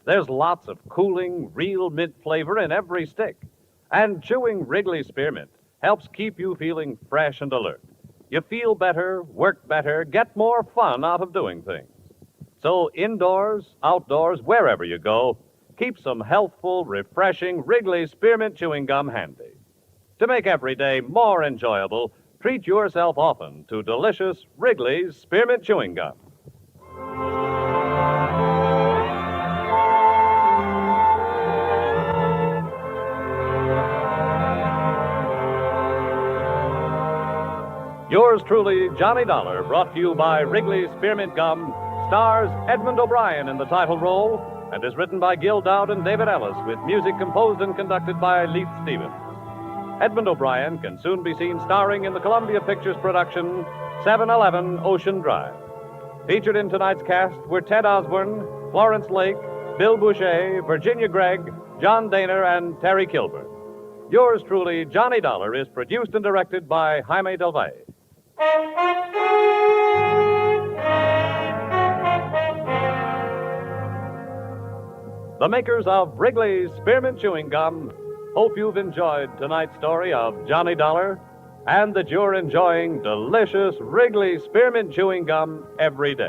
There's lots of cooling, real mint flavor in every stick. And chewing Wrigley's Spearmint helps keep you feeling fresh and alert. You feel better, work better, get more fun out of doing things. So indoors, outdoors, wherever you go, keep some healthful, refreshing Wrigley's Spearmint Chewing Gum handy. To make every day more enjoyable, treat yourself often to delicious Wrigley's Spearmint Chewing Gum. Yours truly, Johnny Dollar, brought to you by Wrigley's Spearmint Gum, stars Edmund O'Brien in the title role, and is written by Gil Dowd and David Ellis, with music composed and conducted by Leith Stevens. Edmund O'Brien can soon be seen starring in the Columbia Pictures production 711 Ocean Drive. Featured in tonight's cast were Ted Osborne, Florence Lake, Bill Boucher, Virginia Gregg, John Daner, and Terry Kilburn. Yours truly, Johnny Dollar, is produced and directed by Jaime Del Valle. The makers of Wrigley's Spearmint Chewing Gum hope you've enjoyed tonight's story of Johnny Dollar and that you're enjoying delicious Wrigley Spearmint Chewing Gum every day.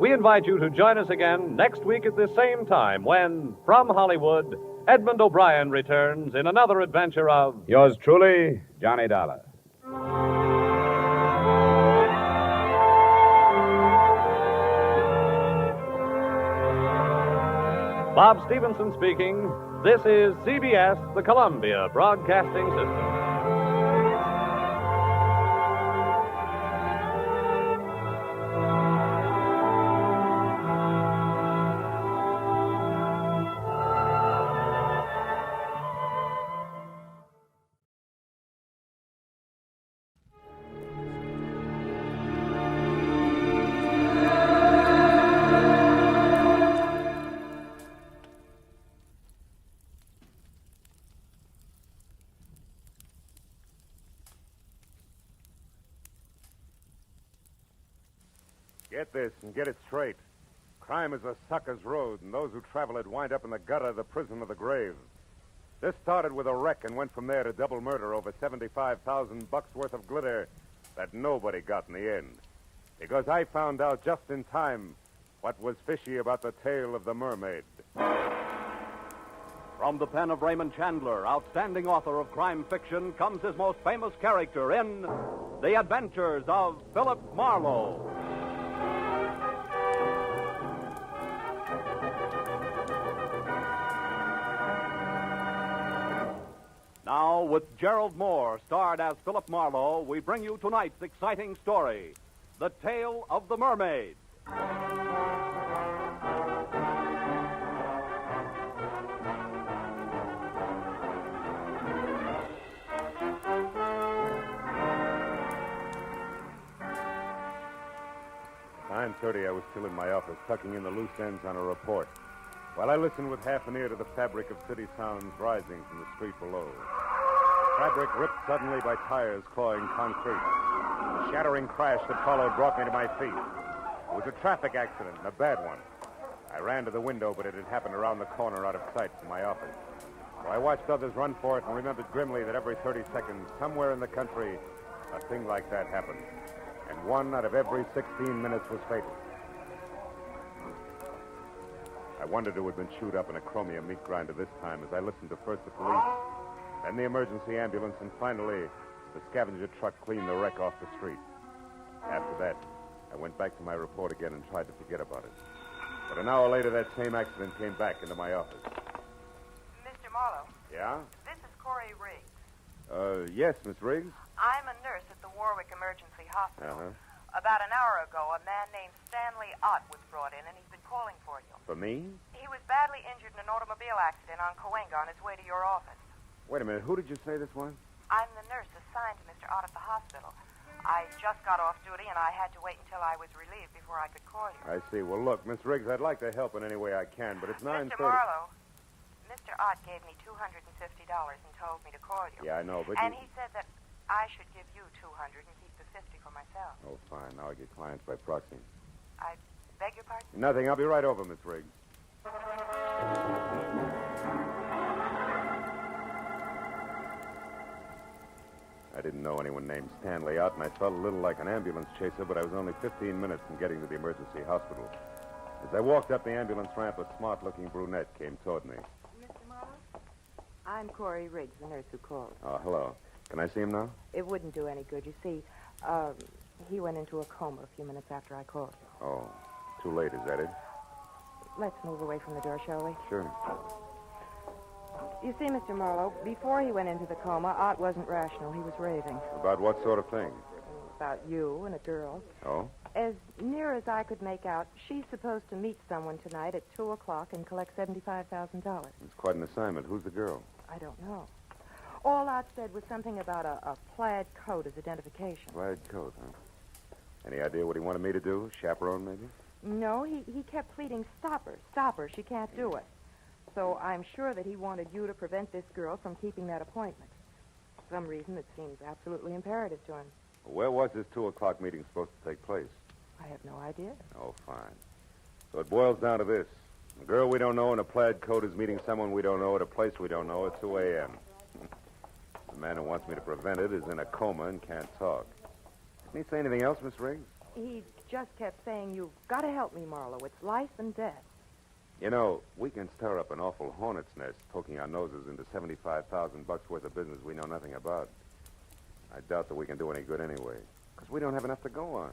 We invite you to join us again next week at the same time when, from Hollywood, Edmund O'Brien returns in another adventure of... Yours truly, Johnny Dollar. Bob Stevenson speaking. This is CBS, the Columbia Broadcasting System. Get this and get it straight. Crime is a sucker's road, and those who travel it wind up in the gutter, the prison, or the grave. This started with a wreck and went from there to double murder over $75,000 worth of glitter that nobody got in the end. Because I found out just in time what was fishy about the tale of the mermaid. From the pen of Raymond Chandler, outstanding author of crime fiction, comes his most famous character in The Adventures of Philip Marlowe. Now, with Gerald Moore, starred as Philip Marlowe, we bring you tonight's exciting story, The Tale of the Mermaid. At 9:30, I was still in my office, tucking in the loose ends on a report, while I listened with half an ear to the fabric of city sounds rising from the street below. Fabric ripped suddenly by tires clawing concrete. The shattering crash that followed brought me to my feet. It was a traffic accident, and a bad one. I ran to the window, but it had happened around the corner out of sight from my office. So I watched others run for it and remembered grimly that every 30 seconds, somewhere in the country, a thing like that happened. And 1 out of every 16 minutes was fatal. I wondered who had been chewed up in a chromium meat grinder this time as I listened to first the police, then the emergency ambulance, and finally the scavenger truck cleaned the wreck off the street. After that, I went back to my report again and tried to forget about it. But an hour later, that same accident came back into my office. Mr. Marlowe, Yeah? this is Corey Riggs. Yes, Miss Riggs? I'm a nurse at the Warwick Emergency Hospital. Uh-huh. About an hour ago, a man named Stanley Ott was brought in, and he's been calling for you. For me? He was badly injured in an automobile accident on Cahuenga on his way to your office. Wait a minute, who did you say this was? I'm the nurse assigned to Mr. Ott at the hospital. I just got off duty, and I had to wait until I was relieved before I could call you. I see. Well, look, Miss Riggs, I'd like to help in any way I can, but it's 9:30. Mr. Marlowe, Mr. Ott gave me $250 and told me to call you. Yeah, I know, but And you... he said that I should give you $200 and keep the $50 for myself. Oh, fine. Now I get clients by proxy. I beg your pardon? Nothing. I'll be right over, Miss Riggs. I didn't know anyone named Stanley Ott, and I felt a little like an ambulance chaser, but I was only 15 minutes from getting to the emergency hospital. As I walked up the ambulance ramp, a smart-looking brunette came toward me. Mr. Marlowe? I'm Corey Riggs, the nurse who called. Oh, hello. Can I see him now? It wouldn't do any good. You see, he went into a coma a few minutes after I called. Oh, too late, is that it? Let's move away from the door, shall we? Sure. You see, Mr. Marlowe, before he went into the coma, Ott wasn't rational. He was raving. About what sort of thing? About you and a girl. Oh? As near as I could make out, she's supposed to meet someone tonight at 2 o'clock and collect $75,000. It's quite an assignment. Who's the girl? I don't know. All Ott said was something about a plaid coat as identification. Plaid coat, huh? Any idea what he wanted me to do? Chaperone, maybe? No, he kept pleading, stop her, she can't do it. So I'm sure that he wanted you to prevent this girl from keeping that appointment. For some reason that seems absolutely imperative to him. Where was this 2 o'clock meeting supposed to take place? I have no idea. Oh, fine. So it boils down to this. A girl we don't know in a plaid coat is meeting someone we don't know at a place we don't know at 2 a.m. The man who wants me to prevent it is in a coma and can't talk. Didn't he say anything else, Miss Riggs? He just kept saying, you've got to help me, Marlowe. It's life and death. You know, we can stir up an awful hornet's nest poking our noses into $75,000 worth of business we know nothing about. I doubt that we can do any good anyway, because we don't have enough to go on.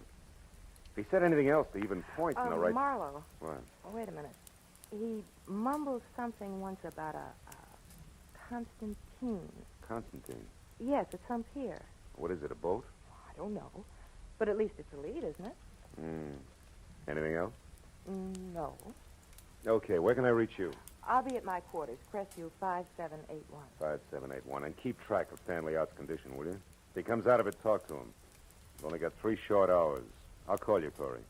If he said anything else to even point in the right... Marlowe. What? Oh, wait a minute. He mumbled something once about a Constantine. Constantine? Yes, it's some pier. What is it, a boat? I don't know. But at least it's a lead, isn't it? Anything else? No. Okay, where can I reach you? I'll be at my quarters, Crestview 5781. 5781. And keep track of Stanley Ott's condition, will you? If he comes out of it, talk to him. We've only got 3 short hours. I'll call you, Corey.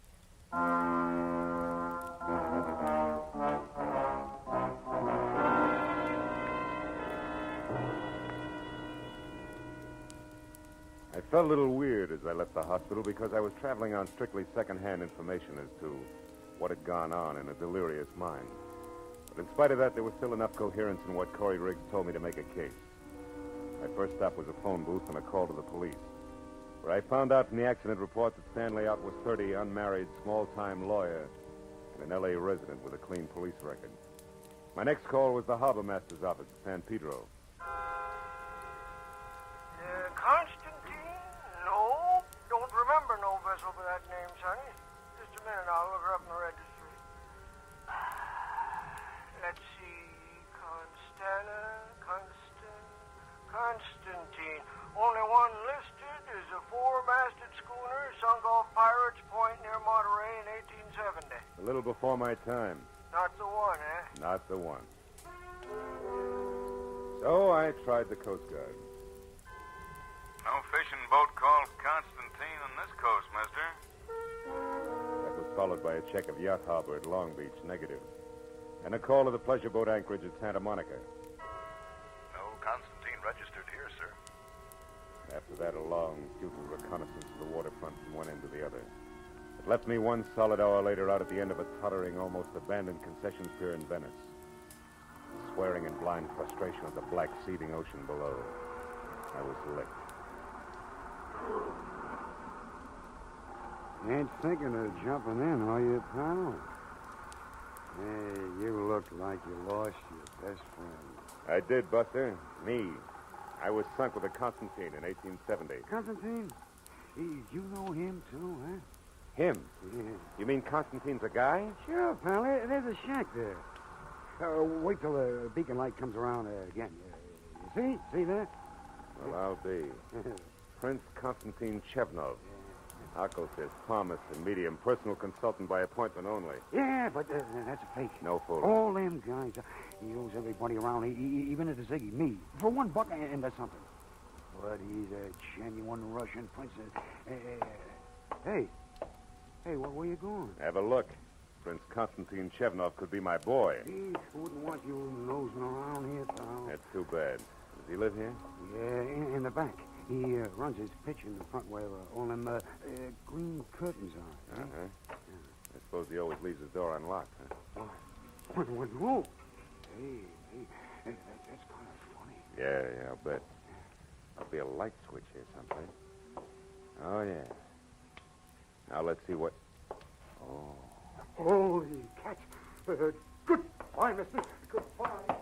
I felt a little weird as I left the hospital because I was traveling on strictly second-hand information as to what had gone on in a delirious mind. But in spite of that, there was still enough coherence in what Corey Riggs told me to make a case. My first stop was a phone booth and a call to the police. where I found out from the accident report that Stanley Out was 30, unmarried, small-time lawyer, and an L.A. resident with a clean police record. My next call was the harbor master's office in San Pedro. Constantine? No, don't remember no vessel by that name, sonny. Just a minute, I'll look her up in the registry. Let's see, Constantine. Only one listed is a four-masted schooner sunk off Pirates Point near Monterey in 1870. A little before my time. Not the one, eh? Not the one. So I tried the Coast Guard. No fishing boat called Constantine on this coast, mister. That was followed by a check of Yacht Harbor at Long Beach, negative. And a call to the pleasure boat anchorage at Santa Monica. No Constantine registered here, sir. After that, a long, futile reconnaissance of the waterfront from one end to the other. It left me 1 solid hour later out at the end of a tottering, almost abandoned concession pier in Venice, swearing in blind frustration at the black, seething ocean below. I was licked. You ain't thinking of jumping in, are you, pal? Hey, you look like you lost your best friend. I did, Buster. Me. I was sunk with a Constantine in 1870. Constantine? You know him, too, huh? Him? Yeah. You mean Constantine's a guy? Sure, pal. There's a shack there. Wait till the beacon light comes around again. You see? See there? Well, I'll be. Prince Constantine Chevnov. Akko says Thomas and medium, personal consultant by appointment only. Yeah, but that's a fake. No fooling. All them guys. He owes everybody around, even at the Ziggy, me. For $1 and that's something. But he's a genuine Russian prince. Hey, where you going? Have a look. Prince Constantine Chevnov could be my boy. He wouldn't want you nosing around here, pal. That's too bad. Does he live here? Yeah, in the back. He runs his pitch in the front where all them green curtains are. Uh-huh. Yeah. I suppose he always leaves his door unlocked, huh? Whoa. Hey, that's kind of funny. Yeah, I'll bet. There'll be a light switch here someplace. Oh, yeah. Now let's see what... Oh. Holy catch. Goodbye, mister. Goodbye.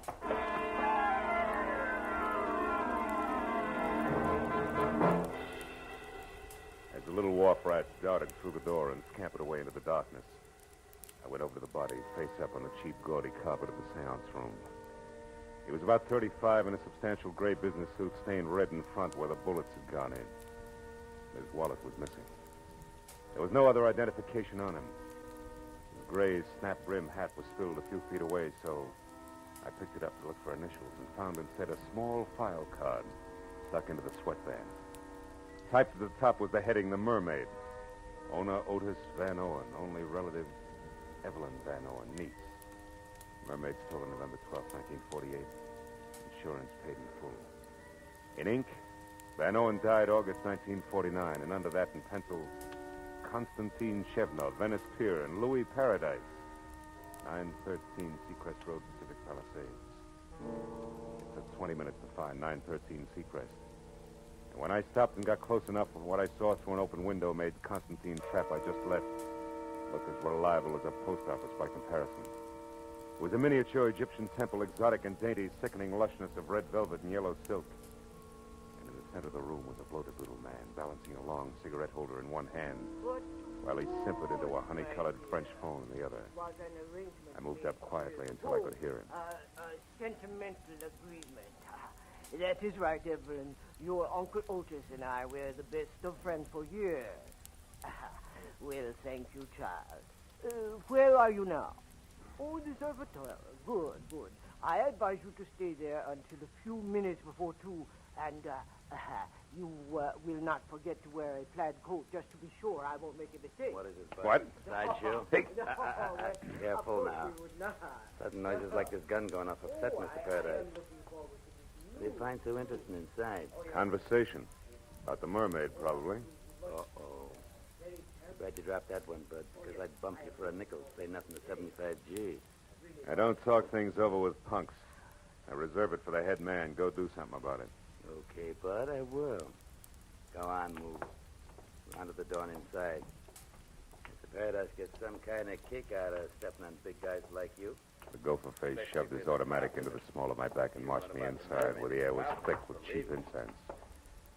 As the little wharf rat darted through the door and scampered away into the darkness, I went over to the body, face up on the cheap, gaudy carpet of the seance room. He was about 35 in a substantial gray business suit stained red in front where the bullets had gone in. His wallet was missing. There was no other identification on him. His gray, snap-brim hat was spilled a few feet away, so I picked it up to look for initials and found instead a small file card stuck into the sweatband. Typed at the top was the heading, The Mermaid. Owner Otis Van Owen, only relative Evelyn Van Owen, niece. Mermaid stolen November 12, 1948. Insurance paid in full. In ink, Van Owen died August 1949, and under that in pencil, Constantine Chevnov, Venice Pier, and Louis Paradise, 913 Seacrest Road, Pacific Palisades. It took 20 minutes to find 913 Seacrest. And when I stopped and got close enough, what I saw through an open window made Constantine's trap I just left look as reliable as a post office by comparison. It was a miniature Egyptian temple, exotic and dainty, sickening lushness of red velvet and yellow silk. And in the center of the room was a bloated little man, balancing a long cigarette holder in one hand, while he simpered into a honey-colored French phone in the other. I moved up quietly until I could hear him. A sentimental agreement. That is right, Evelyn. Your Uncle Otis and I were the best of friends for years. Well, thank you, child. Where are you now? Oh, the observatory. Good. I advise you to stay there until a few minutes before 2, and you will not forget to wear a plaid coat, just to be sure I won't make a mistake. What is it, Bud? What? Sideshow? Hey. Careful now. Sudden noises like this gun going off upset Mr. Paradise. What do you find so interesting inside? Conversation. About the mermaid, probably. Uh-oh. Glad you dropped that one, Bud, because I'd bump you for a nickel, say nothing to 75G. I don't talk things over with punks. I reserve it for the head man. Go do something about it. Okay, Bud, I will. Go on, move. Round to the door and inside. Mr. Paradise gets some kind of kick out of stepping on big guys like you. The gopher face shoved his automatic into the small of my back and marched me inside, where the air was thick with cheap incense.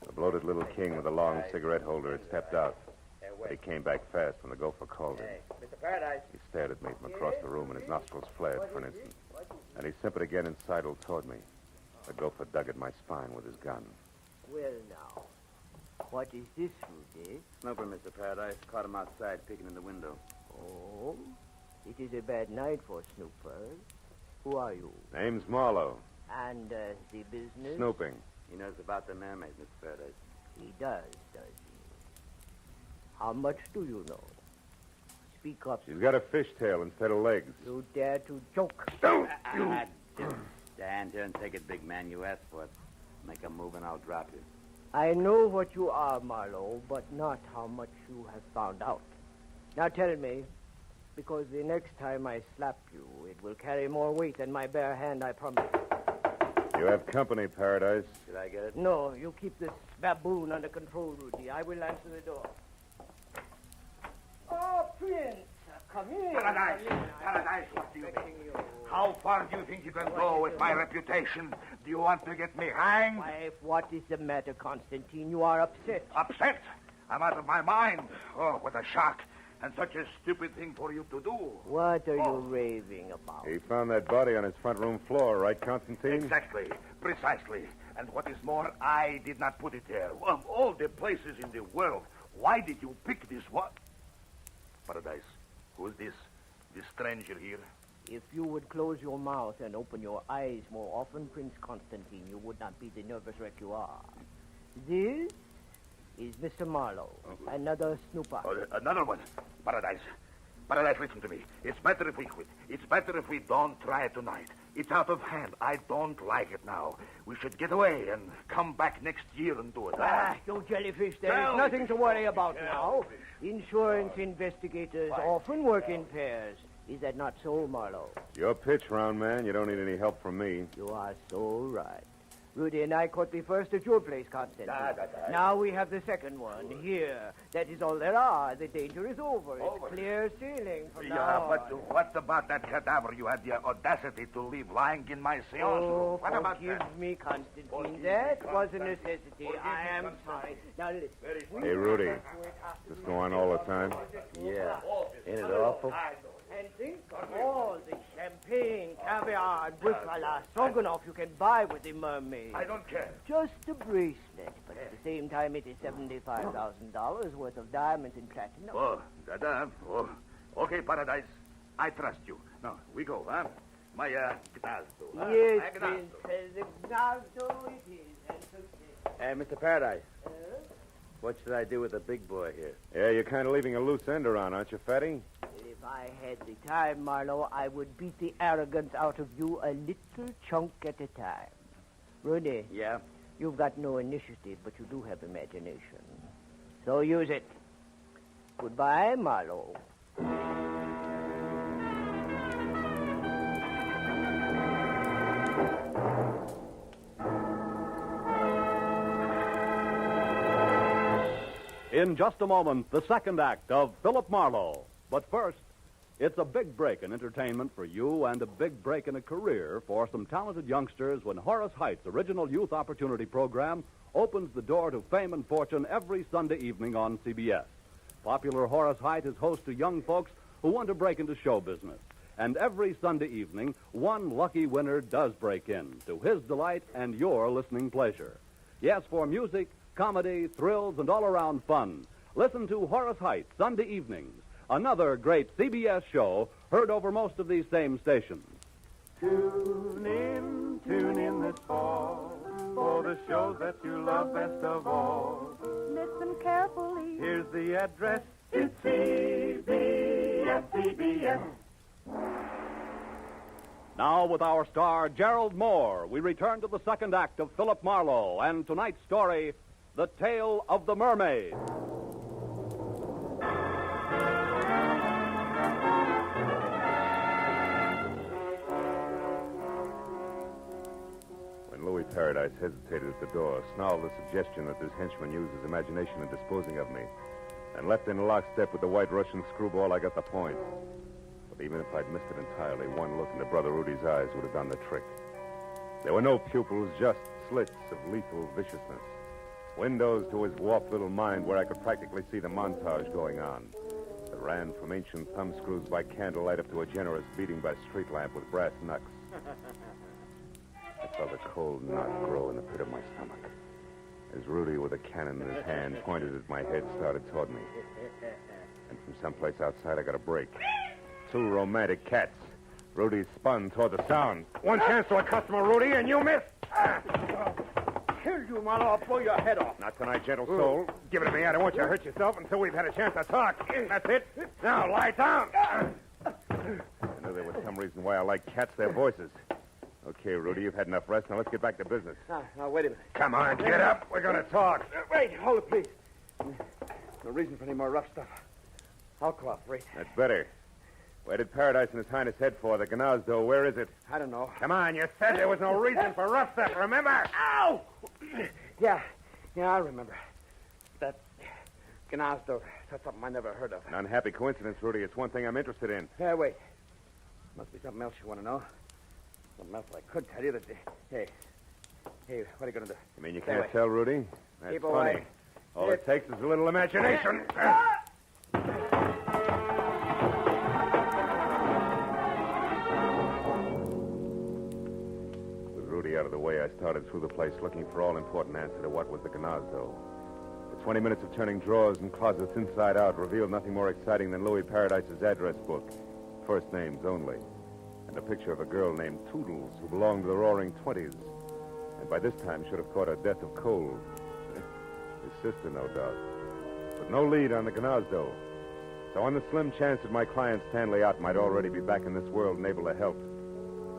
The bloated little king with a long cigarette holder had stepped out, but he came back fast when the gopher called him. Mr. Paradise. He stared at me from across the room, and his nostrils flared for an instant. And he simpered again and sidled toward me. The gopher dug at my spine with his gun. Well, now, what is this, Rudy? Snooper, Mr. Paradise. Caught him outside peeking in the window. Oh, it is a bad night for snoopers. Who are you? Name's Marlowe. And the business? Snooping. He knows about the Mermaid, Mr. Paradise. He does he? How much do you know? Speak up. She's got a fishtail instead of legs. You dare to joke? Don't you! Stand here and take it, big man. You asked for it. Make a move and I'll drop you. I know what you are, Marlowe, but not how much you have found out. Now tell me, because the next time I slap you, it will carry more weight than my bare hand, I promise. You have company, Paradise. Should I get it? No, you keep this baboon under control, Rudy. I will answer the door. Oh, Prince, come in. Paradise, Paradise, what do you think? How far do you think you can go with my reputation? Do you want to get me hanged? Wife, what is the matter, Constantine? You are upset. Upset? I'm out of my mind. Oh, what a shock. And such a stupid thing for you to do. What are you raving about? He found that body on his front room floor, right, Constantine? Exactly. Precisely. And what is more, I did not put it there. Of all the places in the world, why did you pick this one? Paradise, who's this? This stranger here? If you would close your mouth and open your eyes more often, Prince Constantine, you would not be the nervous wreck you are. This is Mr. Marlowe, another snooper. Oh, another one. Paradise. Paradise, listen to me. It's better if we quit. It's better if we don't try it tonight. It's out of hand. I don't like it now. We should get away and come back next year and do it. Ah, you jellyfish, there is nothing to worry about now. Insurance investigators often work in pairs. Is that not so, Marlowe? Your pitch, round man. You don't need any help from me. You are so right. Rudy and I caught the first at your place, Constantine. Now we have the second one here. That is all there are. The danger is over. It's clear sailing from now on. But what about that cadaver you had the audacity to leave lying in my seance? Oh, what about forgive that? me, Constantine. That was a necessity. I am sorry. Now listen. Hey, Rudy. Does this go on all the time? Yeah. Ain't it awful? And think of all the champagne, caviar, and buffalo stroganoff you can buy with the Mermaid. I don't care. Just a bracelet, but at the same time it is $75,000 worth of diamonds and platinum. Oh, oh. Okay, Paradise. I trust you. Now, we go, huh? My, gnazdo. Yes, Prince. The gnazdo it is. Hey, Mr. Paradise. What should I do with the big boy here? Yeah, you're kind of leaving a loose end around, aren't you, Fatty? If I had the time, Marlowe, I would beat the arrogance out of you a little chunk at a time. Rudy. Yeah? You've got no initiative, but you do have imagination. So use it. Goodbye, Marlowe. In just a moment, the second act of Philip Marlowe. But first, it's a big break in entertainment for you and a big break in a career for some talented youngsters when Horace Height's original youth opportunity program opens the door to fame and fortune every Sunday evening on CBS. Popular Horace Height is host to young folks who want to break into show business. And every Sunday evening, one lucky winner does break in, to his delight and your listening pleasure. Yes, for music, comedy, thrills, and all-around fun, listen to Horace Height Sunday evenings, another great CBS show heard over most of these same stations. Tune in this fall for the shows that you love best of all. Listen carefully. Here's the address. It's CBS. Now, with our star, Gerald Moore, we return to the second act of Philip Marlowe and tonight's story, The Tale of the Mermaid. When Louis Paradise hesitated at the door, snarled the suggestion that this henchman use his imagination in disposing of me, and left in lockstep with the white Russian screwball, I got the point. But even if I'd missed it entirely, one look into Brother Rudy's eyes would have done the trick. There were no pupils, just slits of lethal viciousness. Windows to his warped little mind where I could practically see the montage going on. That ran from ancient thumbscrews by candlelight up to a generous beating by street lamp with brass knucks. I felt a cold knot grow in the pit of my stomach as Rudy, with a cannon in his hand, pointed at my head, started toward me. And from someplace outside, I got a break. Two romantic cats. Rudy spun toward the sound. One chance to a customer, Rudy, and you missed. Killed you, Marlowe. I'll blow your head off. Not tonight, gentle soul. Give it to me. I don't want you to hurt yourself until we've had a chance to talk. That's it. Now, lie down. I knew there was some reason why I like cats, their voices. Okay, Rudy, you've had enough rest. Now let's get back to business. Now, wait a minute. Come on, get up. We're going to talk. Wait, hold it, please. No reason for any more rough stuff. I'll cooperate. That's better. Where did Paradise and His Highness head for? The Gnazdo. Where is it? I don't know. Come on, you said there was no reason for rough stuff, remember? Ow! Yeah, I remember. That Gnazdo, that's something I never heard of. An unhappy coincidence, Rudy. It's one thing I'm interested in. Yeah, wait. Must be something else you want to know. Something else I could tell you that... Hey, what are you going to do? You mean you can't tell, Rudy? That's Keep funny. away. All it takes is a little imagination. With Rudy out of the way, I started through the place looking for all-important answer to what was the Gnazdo. The 20 minutes of turning drawers and closets inside out revealed nothing more exciting than Louis Paradise's address book. First names only. And a picture of a girl named Toodles who belonged to the Roaring Twenties. And by this time should have caught a death of cold. His sister, no doubt. But no lead on the Gnazdo. So on the slim chance that my client Stanley Ott might already be back in this world and able to help,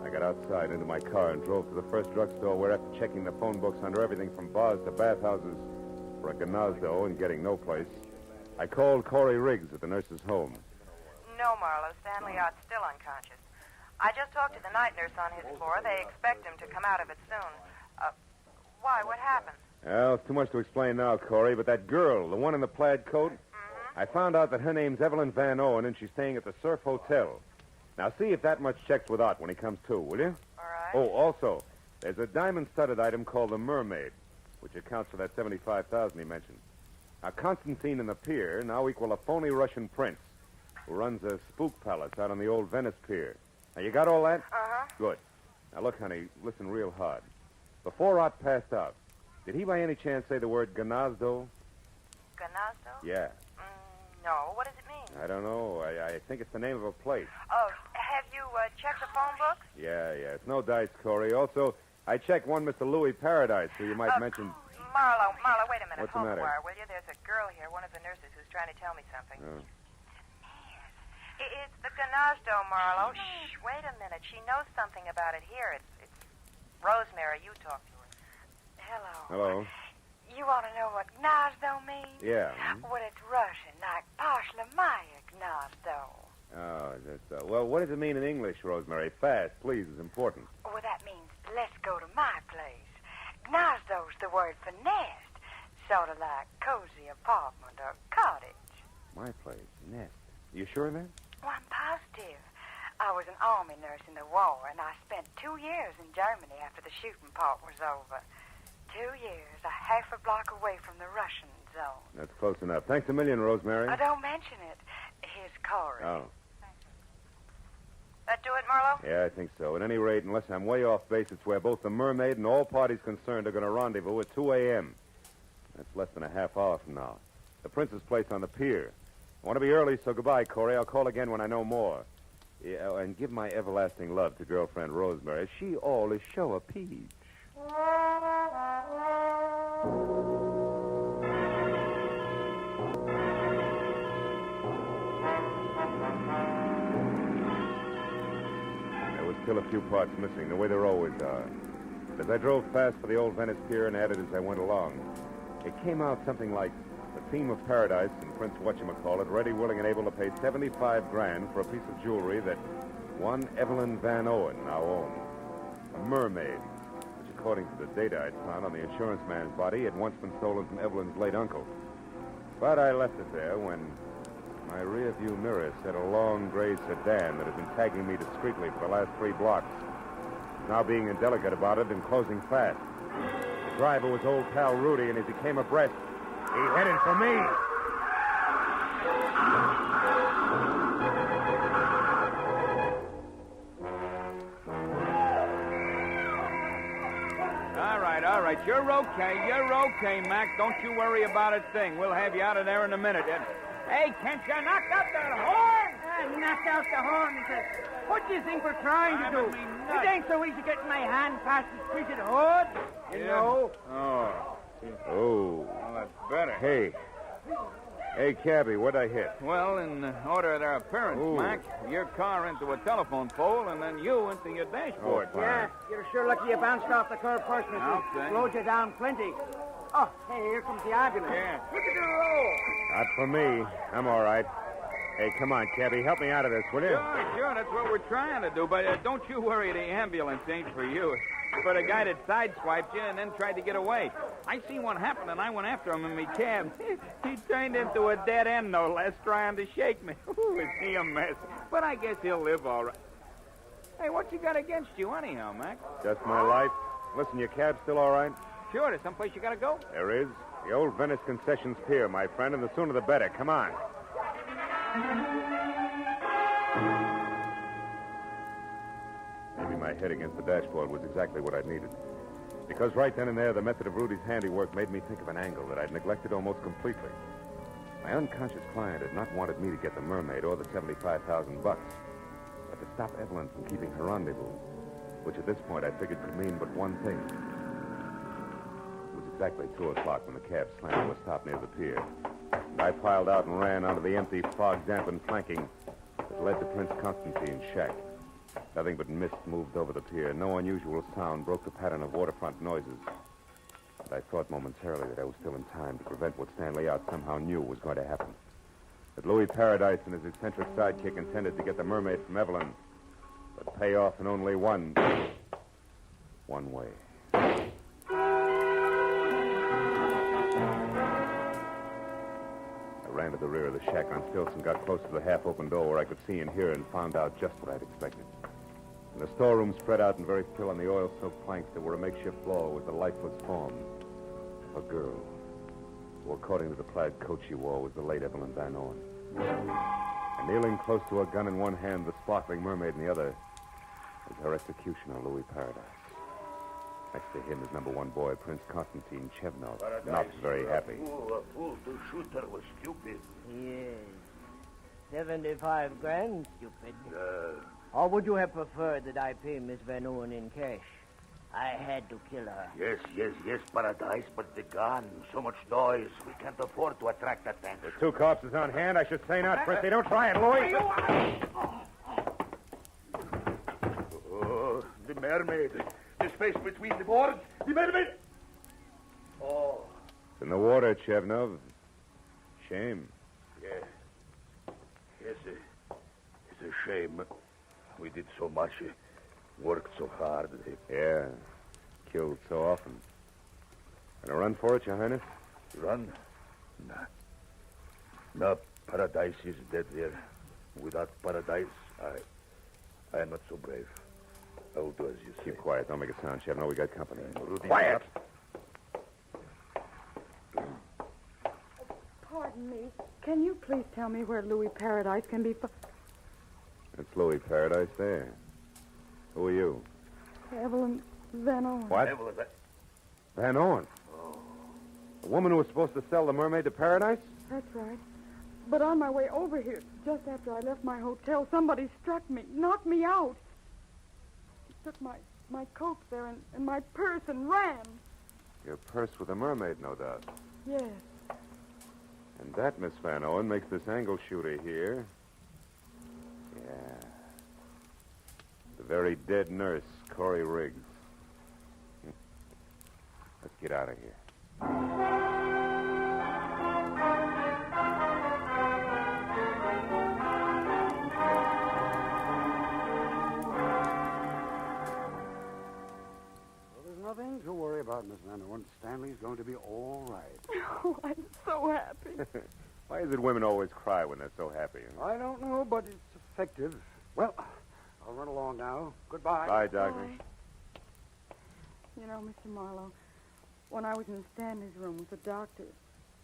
I got outside into my car and drove to the first drugstore where, after checking the phone books under everything from bars to bathhouses for a Gnazdo and getting no place, I called Corey Riggs at the nurse's home. No, Marlowe. Stanley Ott's still unconscious. I just talked to the night nurse on his floor. They expect him to come out of it soon. Why? What happened? Well, it's too much to explain now, Corey, but that girl, the one in the plaid coat, I found out that her name's Evelyn Van Owen, and she's staying at the Surf Hotel. Now, see if that much checks with Ott when he comes to, will you? All right. Oh, also, there's a diamond-studded item called the Mermaid, which accounts for that $75,000 he mentioned. Now, Constantine and the pier now equal a phony Russian prince who runs a spook palace out on the old Venice pier. Now, you got all that? Uh-huh. Good. Now, look, honey, listen real hard. Before Ott passed out, did he by any chance say the word Gnazdo? Gnazdo? Yeah. No. What does it mean? I don't know. I think it's the name of a place. Oh, have you checked the phone books? Yeah. It's no dice, Corey. Also, I checked one Mr. Louis Paradise, who you might mention... Marlowe, wait a minute. What's the Hold the matter? wire, will you? There's a girl here, one of the nurses, who's trying to tell me something. Oh. It's the Gnazdo, Marlowe. Shh, wait a minute. She knows something about it here. It's Rosemary. You talk to her. Hello. Hello. You want to know what Gnazdo means? Yeah. Well, it's Russian, like Pashlamaya Gnazdo. Oh, that's... well, what does it mean in English, Rosemary? Fast, please. It's important. Well, that means let's go to my place. Gnazdo's the word for nest. Sort of like cozy apartment or cottage. My place, nest. You sure of that? Well, I'm positive. I was an army nurse in the war, and I spent 2 years in Germany after the shooting part was over. 2 years, a half a block away from the Russian zone. That's close enough. Thanks a million, Rosemary. Don't mention it. Here's Corey. Oh. That do it, Marlowe? Yeah, I think so. At any rate, unless I'm way off base, it's where both the Mermaid and all parties concerned are going to rendezvous at 2 a.m. That's less than a half hour from now. The Prince's place on the pier. I want to be early, so goodbye, Corey. I'll call again when I know more. Yeah, and give my everlasting love to girlfriend Rosemary. She all is show a peach. There was still a few parts missing, the way there always are. As I drove fast for the old Venice pier and added as I went along, it came out something like the theme of Paradise and Prince Whatchamacallit, ready, willing, and able to pay $75,000 for a piece of jewelry that one Evelyn Van Owen now owned. A mermaid, according to the data I'd found on the insurance man's body, had once been stolen from Evelyn's late uncle. But I left it there when my rear-view mirror said a long gray sedan that had been tagging me discreetly for the last 3 blocks. Now being indelicate about it and closing fast. The driver was old pal Rudy, and as he came abreast, he headed for me. All right. You're okay, Mac. Don't you worry about a thing. We'll have you out of there in a minute. Hey, can't you knock out that horn? Knock out the horn. What do you think we're trying to do? It ain't so easy getting my hand past the printed hood. You know. Oh. Well, that's better. Hey, cabbie, what'd I hit? Well, in order of their appearance, Ooh. Mac, your car into a telephone pole, and then you into your dashboard. Oh, fine. Yeah, you're sure lucky you bounced off the curb first, Mr. Okay. Slowed you down plenty. Oh, hey, here comes the ambulance. Yeah. Look at the roll. Not for me. I'm all right. Hey, come on, cabbie, help me out of this, will you? Sure, that's what we're trying to do, but don't you worry, the ambulance ain't for you. It's for the guy that sideswiped you and then tried to get away. I seen what happened, and I went after him in me cab. He turned into a dead end, no less, trying to shake me. Ooh, is he a mess? But I guess he'll live all right. Hey, what you got against you anyhow, Mac? Just my life. Listen, your cab's still all right? Sure, there's someplace you gotta go. There is. The old Venice Concessions Pier, my friend, and the sooner the better. Come on. Maybe my head against the dashboard was exactly what I needed. Because right then and there, the method of Rudy's handiwork made me think of an angle that I'd neglected almost completely. My unconscious client had not wanted me to get the Mermaid or the $75,000, but to stop Evelyn from keeping her rendezvous, which at this point I figured could mean but one thing. It was exactly 2 o'clock when the cab slammed to a stop near the pier. And I piled out and ran onto the empty, fog-dampened flanking that led to Prince Constantine's shack. Nothing but mist moved over the pier. No unusual sound broke the pattern of waterfront noises. But I thought momentarily that I was still in time to prevent what Stanley Out somehow knew was going to happen. That Louis Paradise and his eccentric sidekick intended to get the Mermaid from Evelyn, but pay off in only one way. I ran to the rear of the shack on stilts and got close to the half-open door where I could see and hear and found out just what I'd expected. In the storeroom spread out and very still on the oil-soaked planks that were a makeshift floor was the lifeless form of a girl, who, according to the plaid coat she wore, was the late Evelyn Van Orn. And kneeling close to a gun in one hand, the sparkling mermaid in the other, was her executioner, Louis Paradise. Next to him is number 1 boy, Prince Constantine Chevnov, not very happy. A fool to shoot her was stupid. Yes. 75 grand, stupid. Or would you have preferred that I pay Miss Van Owen in cash? I had to kill her. Yes, Paradise, but the gun, so much noise. We can't afford to attract attention. There's 2 corpses on hand. I should say not, Fristy. Don't try it, Louis. Oh, the Mermaid. The space between the boards. The Mermaid. Oh. It's in the water, Chevnov. Shame. Yes, it's a shame. We did so much, worked so hard. Yeah, killed so often. Gonna run for it, Your Highness? Run? Nah. No, Paradise is dead there. Without Paradise, I am not so brave. I will do as you say. Keep quiet. Don't make a sound, Chevnov. We got company. Quiet! Pardon me. Can you please tell me where Louis Paradise can be... It's Louis Paradise there. Who are you? Evelyn Van Owen. What? Van Owen? The woman who was supposed to sell the Mermaid to Paradise? That's right. But on my way over here, just after I left my hotel, somebody struck me, knocked me out. He took my coat there and my purse and ran. Your purse with the Mermaid, no doubt. Yes. And that, Miss Van Owen, makes this angle shooter here. Yeah. The very dead nurse, Corey Riggs. Let's get out of here. Nothing to worry about, Miss Vanderwant. Stanley's going to be all right. Oh, I'm so happy. Why is it women always cry when they're so happy? I don't know, but it's effective. Well, I'll run along now. Goodbye. Bye, Dagger. Bye. You know, Mr. Marlowe, when I was in Stanley's room with the doctor,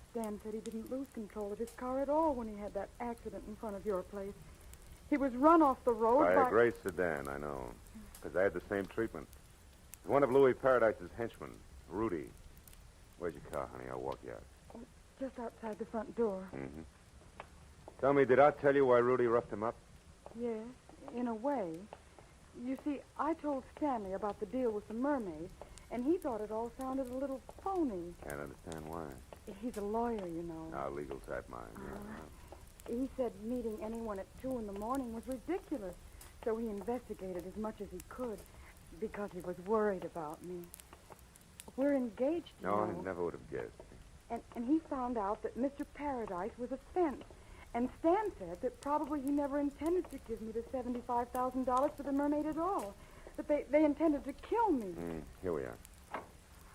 Stan said he didn't lose control of his car at all when he had that accident in front of your place. He was run off the road By by... a gray sedan, I know. Because I had the same treatment. One of Louis Paradise's henchmen, Rudy. Where's your car, honey? I'll walk you out. Just outside the front door. Mm-hmm. Tell me, did I tell you why Rudy roughed him up? Yes, in a way. You see, I told Stanley about the deal with the Mermaid, and he thought it all sounded a little phony. Can't understand why. He's a lawyer, you know. Now, legal type mind. Yeah. He said meeting anyone at 2 in the morning was ridiculous, so he investigated as much as he could because he was worried about me. We're engaged, you know. I never would have guessed. And he found out that Mr. Paradise was a fence. And Stan said that probably he never intended to give me the $75,000 for the Mermaid at all. That they intended to kill me. Here we are.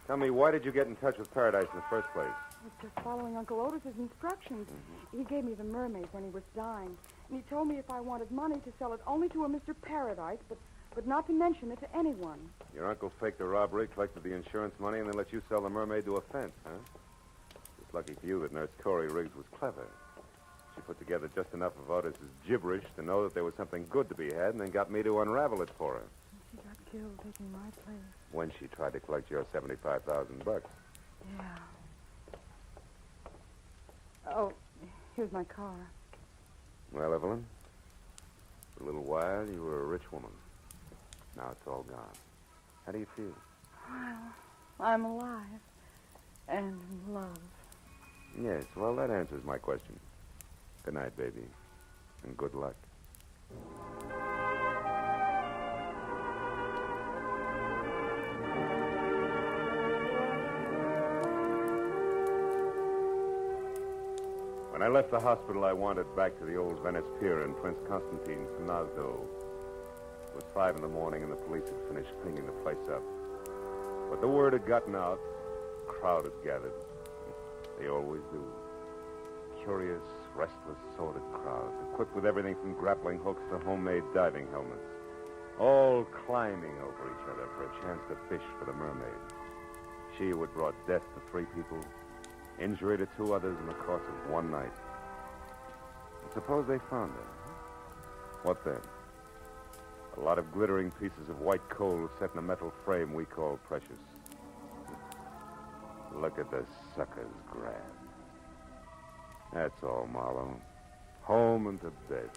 Tell me, why did you get in touch with Paradise in the first place? I was just following Uncle Otis's instructions. Mm-hmm. He gave me the Mermaid when he was dying. And he told me if I wanted money to sell it only to a Mr. Paradise, but not to mention it to anyone. Your uncle faked the robbery, collected the insurance money, and then let you sell the Mermaid to a fence, huh? It's lucky for you that Nurse Corey Riggs was clever. She put together just enough of Otis's gibberish to know that there was something good to be had, and then got me to unravel it for her. She got killed taking my place. When she tried to collect your $75,000. Yeah. Oh, here's my car. Well, Evelyn, for a little while, you were a rich woman. Now it's all gone. How do you feel? Well, I'm alive. And in love. Yes, well, that answers my question. Good night, baby. And good luck. When I left the hospital, I wandered back to the old Venice Pier in Prince Constantine's Gnazdo. It was 5 in the morning, and the police had finished cleaning the place up. But the word had gotten out. A crowd had gathered. They always do. Curious, restless, sordid crowd, equipped with everything from grappling hooks to homemade diving helmets, all climbing over each other for a chance to fish for the Mermaid. She who had brought death to 3 people, injury to 2 others in the course of one night. And suppose they found her. What then? A lot of glittering pieces of white coal set in a metal frame we call precious. Look at the suckers grab. That's all, Marlowe. Home and to bed.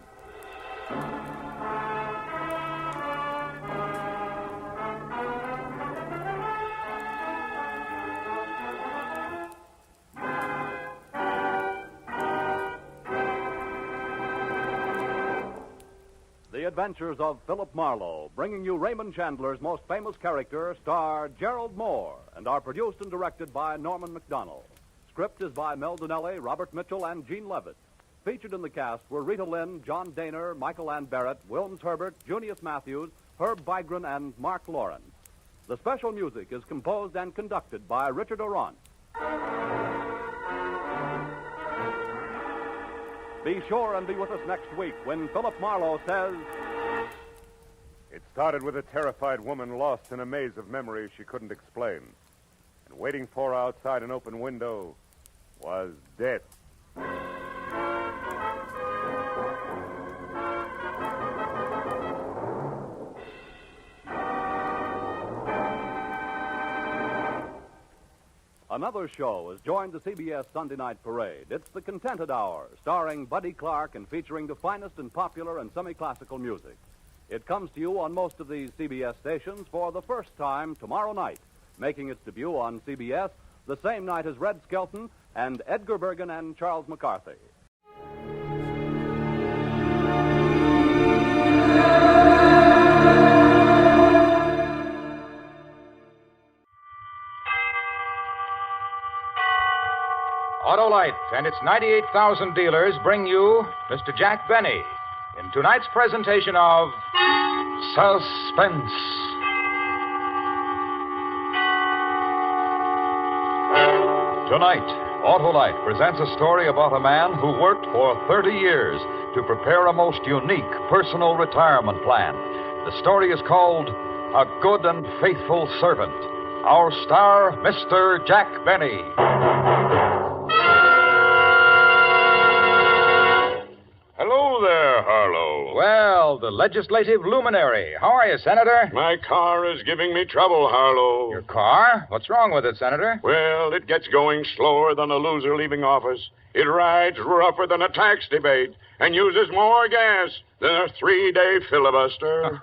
The Adventures of Philip Marlowe, bringing you Raymond Chandler's most famous character, star Gerald Moore, and are produced and directed by Norman MacDonald. Script is by Mel Donnelly, Robert Mitchell, and Gene Levitt. Featured in the cast were Rita Lynn, John Daner, Michael Ann Barrett, Wilms Herbert, Junius Matthews, Herb Vigran, and Mark Lawrence. The special music is composed and conducted by Richard Orant. Be sure and be with us next week when Philip Marlowe says... It started with a terrified woman lost in a maze of memories she couldn't explain. And waiting for her outside an open window was death. Another show has joined the CBS Sunday Night Parade. It's The Contented Hour, starring Buddy Clark and featuring the finest in popular and semi-classical music. It comes to you on most of these CBS stations for the first time tomorrow night, making its debut on CBS the same night as Red Skelton and Edgar Bergen and Charles McCarthy. Autolite and its 98,000 dealers bring you Mr. Jack Benny in tonight's presentation of Suspense. Tonight, Autolite presents a story about a man who worked for 30 years to prepare a most unique personal retirement plan. The story is called A Good and Faithful Servant. Our star, Mr. Jack Benny. Hello there, Harlow. Well, the legislative luminary. How are you, Senator? My car is giving me trouble, Harlow. Your car? What's wrong with it, Senator? Well, it gets going slower than a loser leaving office. It rides rougher than a tax debate and uses more gas than a 3-day filibuster.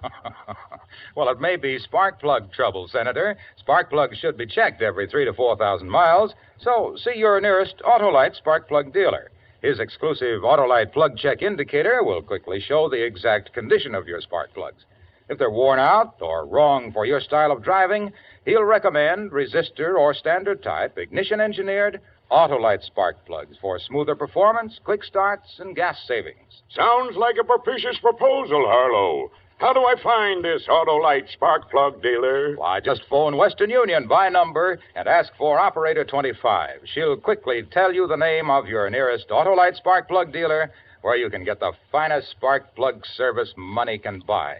Well, it may be spark plug trouble, Senator. Spark plugs should be checked every 3,000 to 4,000 miles, so see your nearest Autolite spark plug dealer. His exclusive Autolite plug check indicator will quickly show the exact condition of your spark plugs. If they're worn out or wrong for your style of driving, he'll recommend resistor or standard type, ignition engineered Autolite spark plugs for smoother performance, quick starts, and gas savings. Sounds like a propitious proposal, Harlow. How do I find this Autolite spark plug dealer? Why, just phone Western Union by number and ask for Operator 25. She'll quickly tell you the name of your nearest Autolite spark plug dealer where you can get the finest spark plug service money can buy.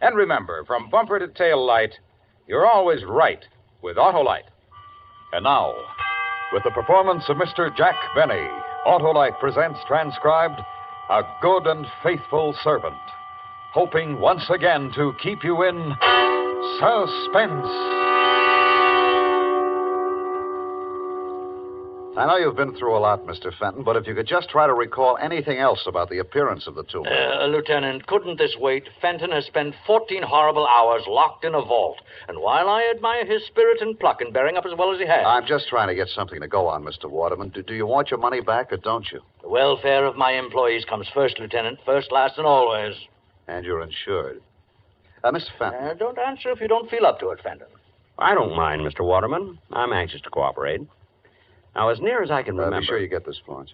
And remember, from bumper to tail light, you're always right with Autolite. And now, with the performance of Mr. Jack Benny, Autolite presents transcribed A Good and Faithful Servant, hoping once again to keep you in suspense. I know you've been through a lot, Mr. Fenton, but if you could just try to recall anything else about the appearance of the two men. Lieutenant, couldn't this wait? Fenton has spent 14 horrible hours locked in a vault. And while I admire his spirit and pluck in bearing up as well as he has... I'm just trying to get something to go on, Mr. Waterman. Do you want your money back or don't you? The welfare of my employees comes first, Lieutenant. First, last, and always. And you're insured. Mr. Fenton. Don't answer if you don't feel up to it, Fenton. I don't mind, Mr. Waterman. I'm anxious to cooperate. Now, as near as I can remember... Be sure you get this, Florence.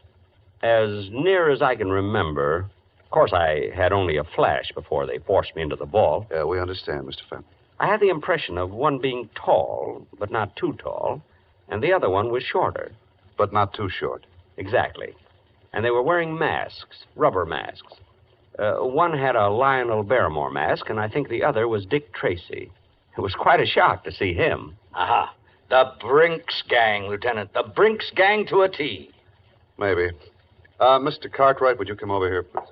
As near as I can remember... Of course, I had only a flash before they forced me into the vault. Yeah, we understand, Mr. Fenton. I had the impression of one being tall, but not too tall, and the other one was shorter. But not too short. Exactly. And they were wearing masks, rubber masks. One had a Lionel Barrymore mask, and I think the other was Dick Tracy. It was quite a shock to see him. Aha. The Brinks gang, Lieutenant. The Brinks gang to a T. Maybe. Mr. Cartwright, would you come over here, please?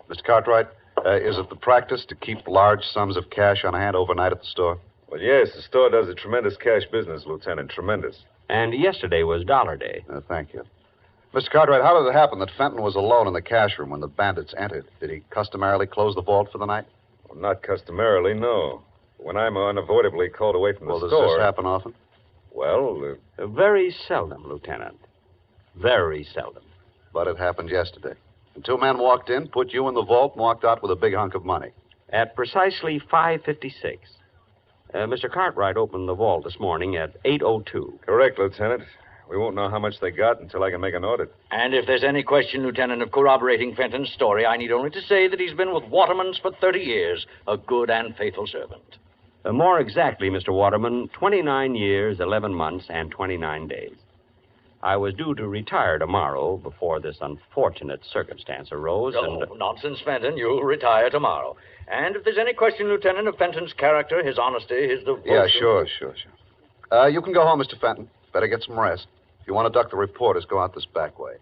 Mr. Cartwright, is it the practice to keep large sums of cash on hand overnight at the store? Well, yes, the store does a tremendous cash business, Lieutenant. Tremendous. And yesterday was Dollar Day. Thank you. Mr. Cartwright, how did it happen that Fenton was alone in the cash room when the bandits entered? Did he customarily close the vault for the night? Well, not customarily, no. When I'm unavoidably called away from the store... Well, does this happen often? Well, very seldom, Lieutenant. Very seldom. But it happened yesterday. And two men walked in, put you in the vault, and walked out with a big hunk of money. At precisely 5:56. Mr. Cartwright opened the vault this morning at 8:02. Correct, Lieutenant. We won't know how much they got until I can make an audit. And if there's any question, Lieutenant, of corroborating Fenton's story, I need only to say that he's been with Waterman's for 30 years, a good and faithful servant. More exactly, Mr. Waterman, 29 years, 11 months, and 29 days. I was due to retire tomorrow before this unfortunate circumstance arose, Nonsense, Fenton. You'll retire tomorrow. And if there's any question, Lieutenant, of Fenton's character, his honesty, his devotion... Yeah, sure. You can go home, Mr. Fenton. Better get some rest. If you want to duck the reporters, go out this back way.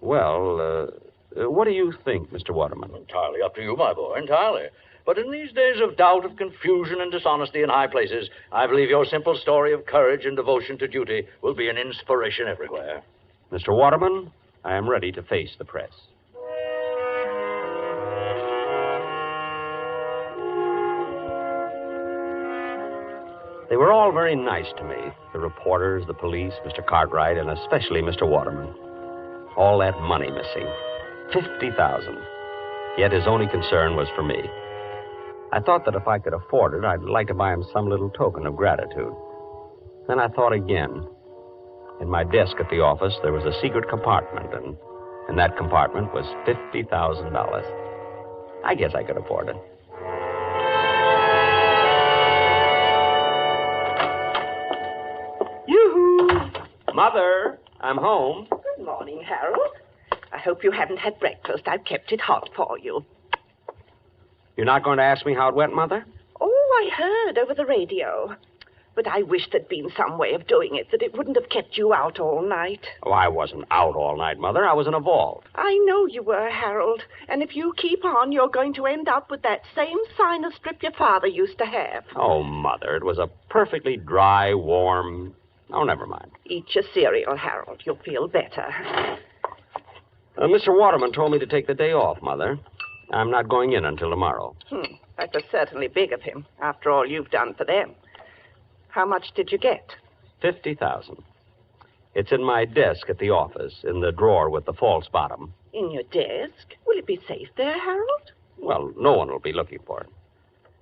Well, what do you think, Mr. Waterman? Entirely up to you, my boy, entirely. But in these days of doubt, of confusion, and dishonesty in high places, I believe your simple story of courage and devotion to duty will be an inspiration everywhere. Mr. Waterman, I am ready to face the press. They were all very nice to me. The reporters, the police, Mr. Cartwright, and especially Mr. Waterman. All that money missing. $50,000. Yet his only concern was for me. I thought that if I could afford it, I'd like to buy him some little token of gratitude. Then I thought again. In my desk at the office, there was a secret compartment, and in that compartment was $50,000. I guess I could afford it. Yoo-hoo! Mother, I'm home. Good morning, Harold. I hope you haven't had breakfast. I've kept it hot for you. You're not going to ask me how it went, Mother? Oh, I heard over the radio. But I wish there'd been some way of doing it that it wouldn't have kept you out all night. Oh, I wasn't out all night, Mother. I was in a vault. I know you were, Harold. And if you keep on, you're going to end up with that same sinus strip your father used to have. Oh, Mother, it was a perfectly dry, warm... Oh, never mind. Eat your cereal, Harold. You'll feel better. Mr. Waterman told me to take the day off, Mother. I'm not going in until tomorrow. That was certainly big of him, after all you've done for them. How much did you get? $50,000. It's in my desk at the office, in the drawer with the false bottom. In your desk? Will it be safe there, Harold? Well, no one will be looking for it.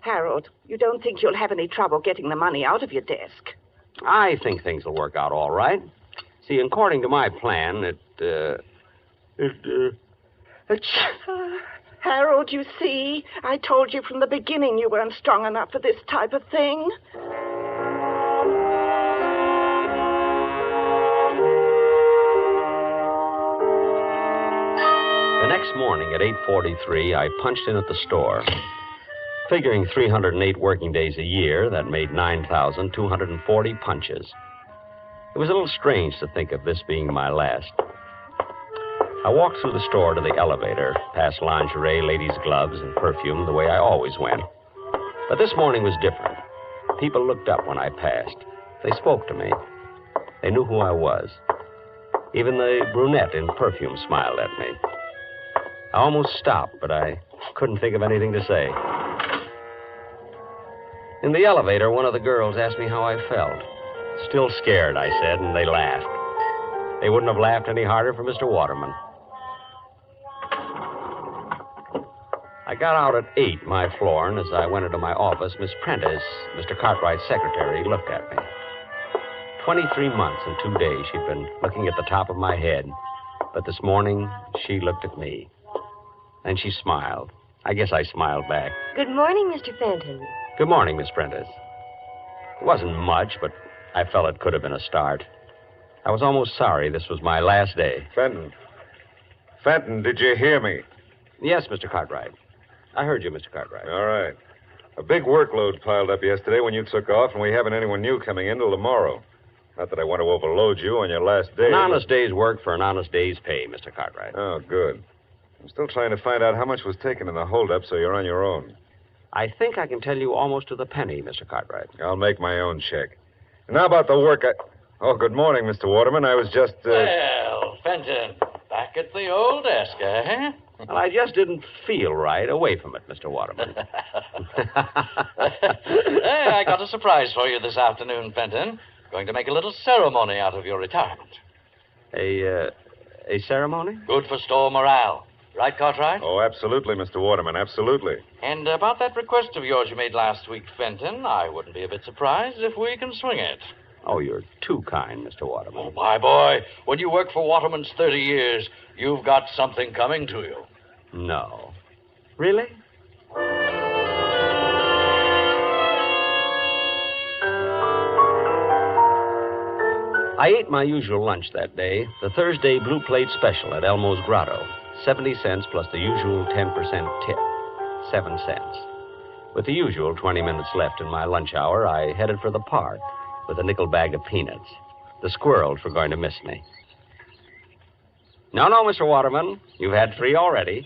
Harold, you don't think you'll have any trouble getting the money out of your desk? I think things will work out all right. See, according to my plan, Harold, you see, I told you from the beginning you weren't strong enough for this type of thing. The next morning at 8:43, I punched in at the store. Figuring 308 working days a year, that made 9,240 punches. It was a little strange to think of this being my last. I walked through the store to the elevator, past lingerie, ladies' gloves, and perfume the way I always went. But this morning was different. People looked up when I passed. They spoke to me. They knew who I was. Even the brunette in perfume smiled at me. I almost stopped, but I couldn't think of anything to say. In the elevator, one of the girls asked me how I felt. Still scared, I said, and they laughed. They wouldn't have laughed any harder for Mr. Waterman. I got out at 8, my floor, and as I went into my office, Miss Prentice, Mr. Cartwright's secretary, looked at me. 23 months and 2 days she'd been looking at the top of my head. But this morning, she looked at me. And she smiled. I guess I smiled back. Good morning, Mr. Fenton. Good morning, Miss Prentice. It wasn't much, but I felt it could have been a start. I was almost sorry this was my last day. Fenton, did you hear me? Yes, Mr. Cartwright. I heard you, Mr. Cartwright. All right. A big workload piled up yesterday when you took off, and we haven't anyone new coming in till tomorrow. Not that I want to overload you on your last day. An honest day's work for an honest day's pay, Mr. Cartwright. Oh, good. I'm still trying to find out how much was taken in the holdup, so you're on your own. I think I can tell you almost to the penny, Mr. Cartwright. I'll make my own check. And how about the work Oh, good morning, Mr. Waterman. I was just, Well, Fenton, back at the old desk, eh? Well, I just didn't feel right away from it, Mr. Waterman. Hey, I got a surprise for you this afternoon, Fenton. Going to make a little ceremony out of your retirement. A ceremony? Good for store morale. Right, Cartwright? Oh, absolutely, Mr. Waterman, absolutely. And about that request of yours you made last week, Fenton, I wouldn't be a bit surprised if we can swing it. Oh, you're too kind, Mr. Waterman. Oh, my boy, when you work for Waterman's 30 years, you've got something coming to you. No. Really? I ate my usual lunch that day, the Thursday Blue Plate Special at Elmo's Grotto. 70 cents plus the usual 10% tip. 7 cents. With the usual 20 minutes left in my lunch hour, I headed for the park with a nickel bag of peanuts. The squirrels were going to miss me. No, Mr. Waterman. You've had 3 already.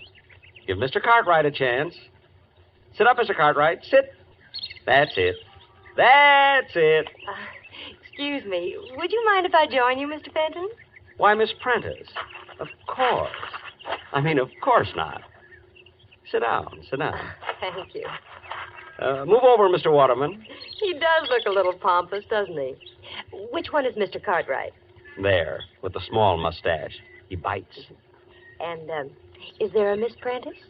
Give Mr. Cartwright a chance. Sit up, Mr. Cartwright. Sit. That's it. That's it. Excuse me. Would you mind if I join you, Mr. Fenton? Why, Miss Prentice. Of course. Of course not. Sit down. Thank you. Move over, Mr. Waterman. He does look a little pompous, doesn't he? Which one is Mr. Cartwright? There, with the small mustache. He bites. And, is there a Miss Prentice?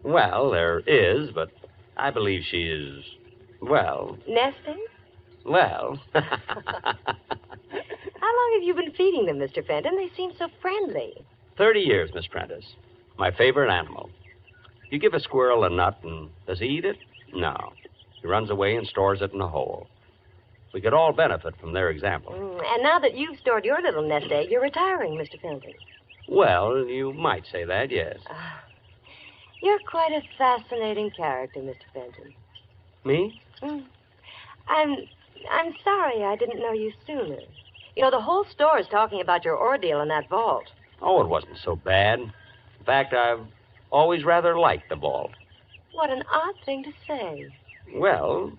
Well, there is, but I believe she is, well... Nesting? Well... How long have you been feeding them, Mr. Fenton? They seem so friendly. 30 years, Miss Prentice. My favorite animal. You give a squirrel a nut, and does he eat it? No. He runs away and stores it in a hole. We could all benefit from their example. And now that you've stored your little nest egg, you're retiring, Mr. Fenton. Well, you might say that, yes. You're quite a fascinating character, Mr. Fenton. Me? I'm sorry I didn't know you sooner. You know, the whole store is talking about your ordeal in that vault. Oh, it wasn't so bad. In fact, I've always rather liked the vault. What an odd thing to say. Well,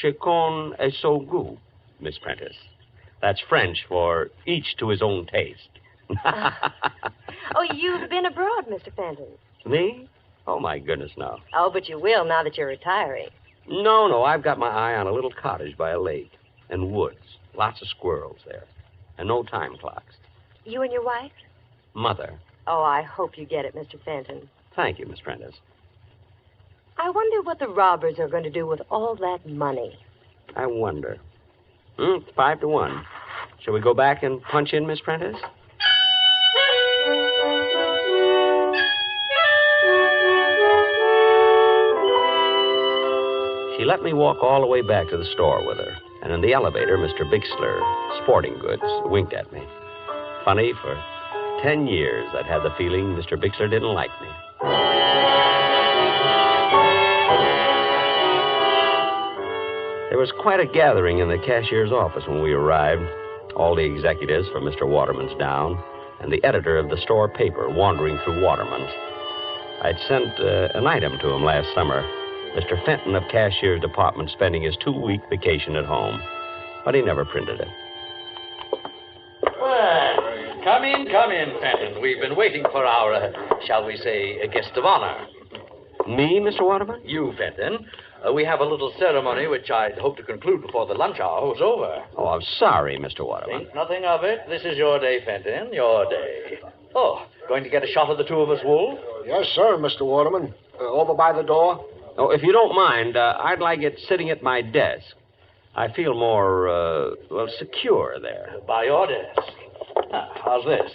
chacun est son goût, Miss Prentice. That's French for each to his own taste. Oh, you've been abroad, Mr. Fenton. Me? Oh, my goodness, no. Oh, but you will now that you're retiring. No, I've got my eye on a little cottage by a lake and woods. Lots of squirrels there. And no time clocks. You and your wife? Mother. Oh, I hope you get it, Mr. Fenton. Thank you, Miss Prentice. I wonder what the robbers are going to do with all that money. I wonder. It's 5-1. Shall we go back and punch in, Miss Prentice? She let me walk all the way back to the store with her. And in the elevator, Mr. Bixler, Sporting Goods, winked at me. Funny, for 10 years I'd had the feeling Mr. Bixler didn't like me. There was quite a gathering in the cashier's office when we arrived. All the executives from Mr. Waterman's down, and the editor of the store paper wandering through Waterman's. I'd sent an item to him last summer. Mr. Fenton of Cashier's Department spending his 2-week vacation at home. But he never printed it. Well, come in, Fenton. We've been waiting for our, shall we say, a guest of honor. Me, Mr. Waterman? You, Fenton. We have a little ceremony which I'd hope to conclude before the lunch hour was over. Oh, I'm sorry, Mr. Waterman. Think nothing of it. This is your day, Fenton, your day. Oh, going to get a shot of the two of us, Wolf? Yes, sir, Mr. Waterman. Over by the door. Oh, if you don't mind, I'd like it sitting at my desk. I feel more, secure there. By your desk. How's this?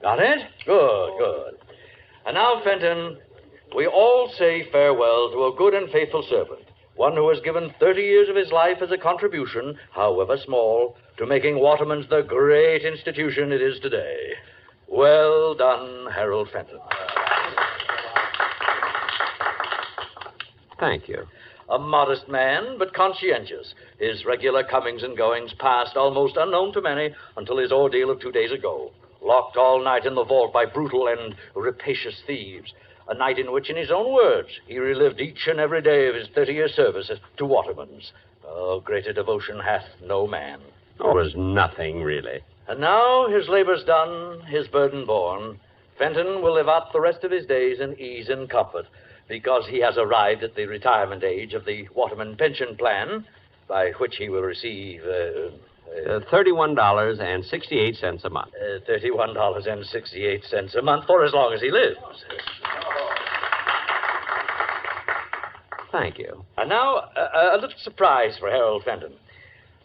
Got it? Good. And now, Fenton, we all say farewell to a good and faithful servant, one who has given 30 years of his life as a contribution, however small, to making Waterman's the great institution it is today. Well done, Harold Fenton. Thank you. A modest man, but conscientious. His regular comings and goings passed almost unknown to many until his ordeal of 2 days ago. Locked all night in the vault by brutal and rapacious thieves. A night in which, in his own words, he relived each and every day of his 30-year service to Waterman's. Oh, greater devotion hath no man. Oh, it was nothing, really. And now, his labor's done, his burden borne, Fenton will live out the rest of his days in ease and comfort, because he has arrived at the retirement age of the Waterman pension plan, by which he will receive... $31.68 a month. $31.68 a month for as long as he lives. Thank you. And now, a little surprise for Harold Fenton.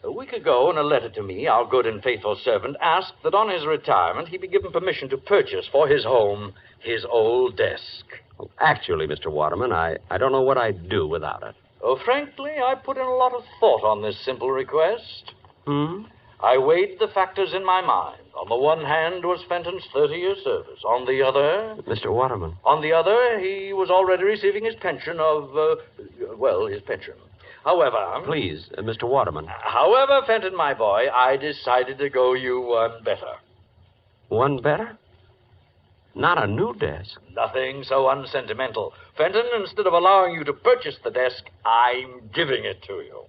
A week ago, in a letter to me, our good and faithful servant asked that on his retirement he be given permission to purchase for his home his old desk. Well, actually, Mr. Waterman, I don't know what I'd do without it. Oh, frankly, I put in a lot of thought on this simple request. I weighed the factors in my mind. On the one hand was Fenton's 30-year service. On the other... Mr. Waterman. On the other, he was already receiving his pension of, his pension. However... Please, Mr. Waterman. However, Fenton, my boy, I decided to go you one better. One better? Not a new desk. Nothing so unsentimental. Fenton, instead of allowing you to purchase the desk, I'm giving it to you.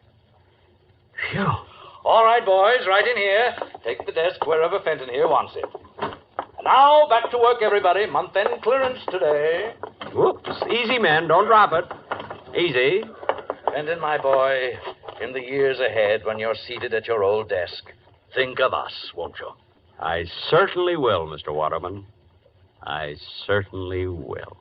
Phew. All right, boys, right in here. Take the desk wherever Fenton here wants it. Now, back to work, everybody. Month-end clearance today. Whoops. Easy, men. Don't drop it. Easy. Fenton, my boy, in the years ahead, when you're seated at your old desk, think of us, won't you? I certainly will, Mr. Waterman. I certainly will.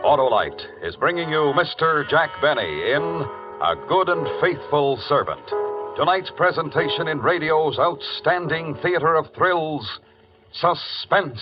Autolite is bringing you Mr. Jack Benny in A Good and Faithful Servant. Tonight's presentation in radio's outstanding theater of thrills, Suspense.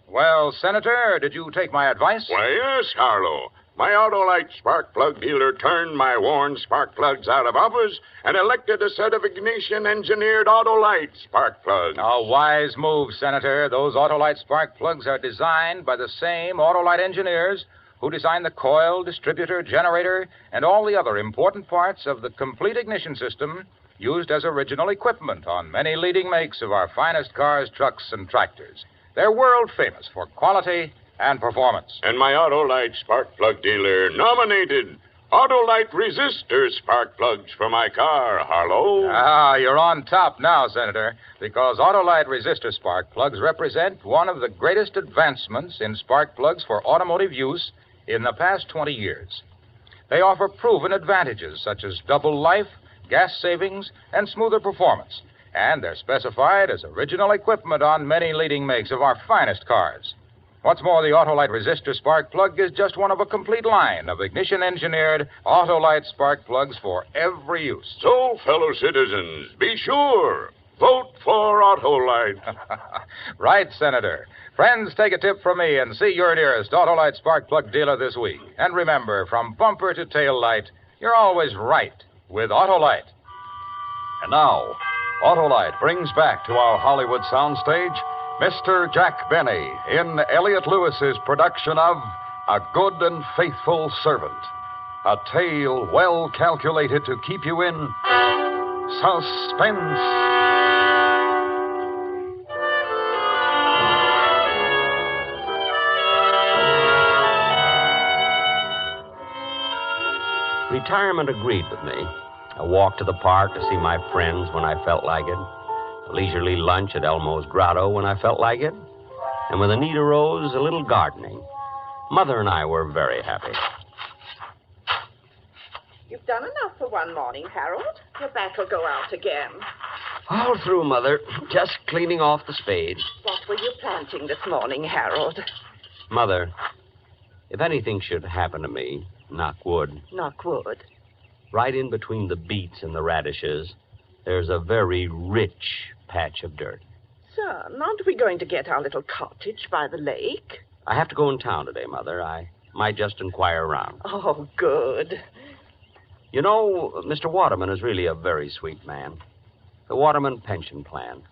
Well, Senator, did you take my advice? Why, yes, Harlow. My Autolite spark plug dealer turned my worn spark plugs out of office and elected a set of ignition-engineered Autolite spark plugs. A wise move, Senator. Those Autolite spark plugs are designed by the same Autolite engineers who designed the coil, distributor, generator, and all the other important parts of the complete ignition system used as original equipment on many leading makes of our finest cars, trucks, and tractors. They're world famous for quality and performance. And my Autolite spark plug dealer nominated Autolite resistor spark plugs for my car, Harlow. Ah, you're on top now, Senator, because Autolite resistor spark plugs represent one of the greatest advancements in spark plugs for automotive use in the past 20 years. They offer proven advantages such as double life, gas savings, and smoother performance. And they're specified as original equipment on many leading makes of our finest cars. What's more, the Autolite resistor spark plug is just one of a complete line of ignition-engineered Autolite spark plugs for every use. So, fellow citizens, be sure, vote for Autolite. Right, Senator. Friends, take a tip from me and see your nearest Autolite spark plug dealer this week. And remember, from bumper to tail light, you're always right with Autolite. And now, Autolite brings back to our Hollywood soundstage Mr. Jack Benny in Elliot Lewis's production of A Good and Faithful Servant, a tale well calculated to keep you in suspense. Retirement agreed with me. A walk to the park to see my friends when I felt like it. A leisurely lunch at Elmo's Grotto when I felt like it. And when the need arose, a little gardening. Mother and I were very happy. You've done enough for one morning, Harold. Your back will go out again. All through, Mother. Just cleaning off the spade. What were you planting this morning, Harold? Mother, if anything should happen to me, knock wood, Knock wood. right in between the beets and the radishes, there's a very rich patch of dirt. Son, aren't we going to get our little cottage by the lake? I have to go in town today, Mother. I might just inquire around. Oh, good. You know, Mr. Waterman is really a very sweet man. The Waterman pension plan.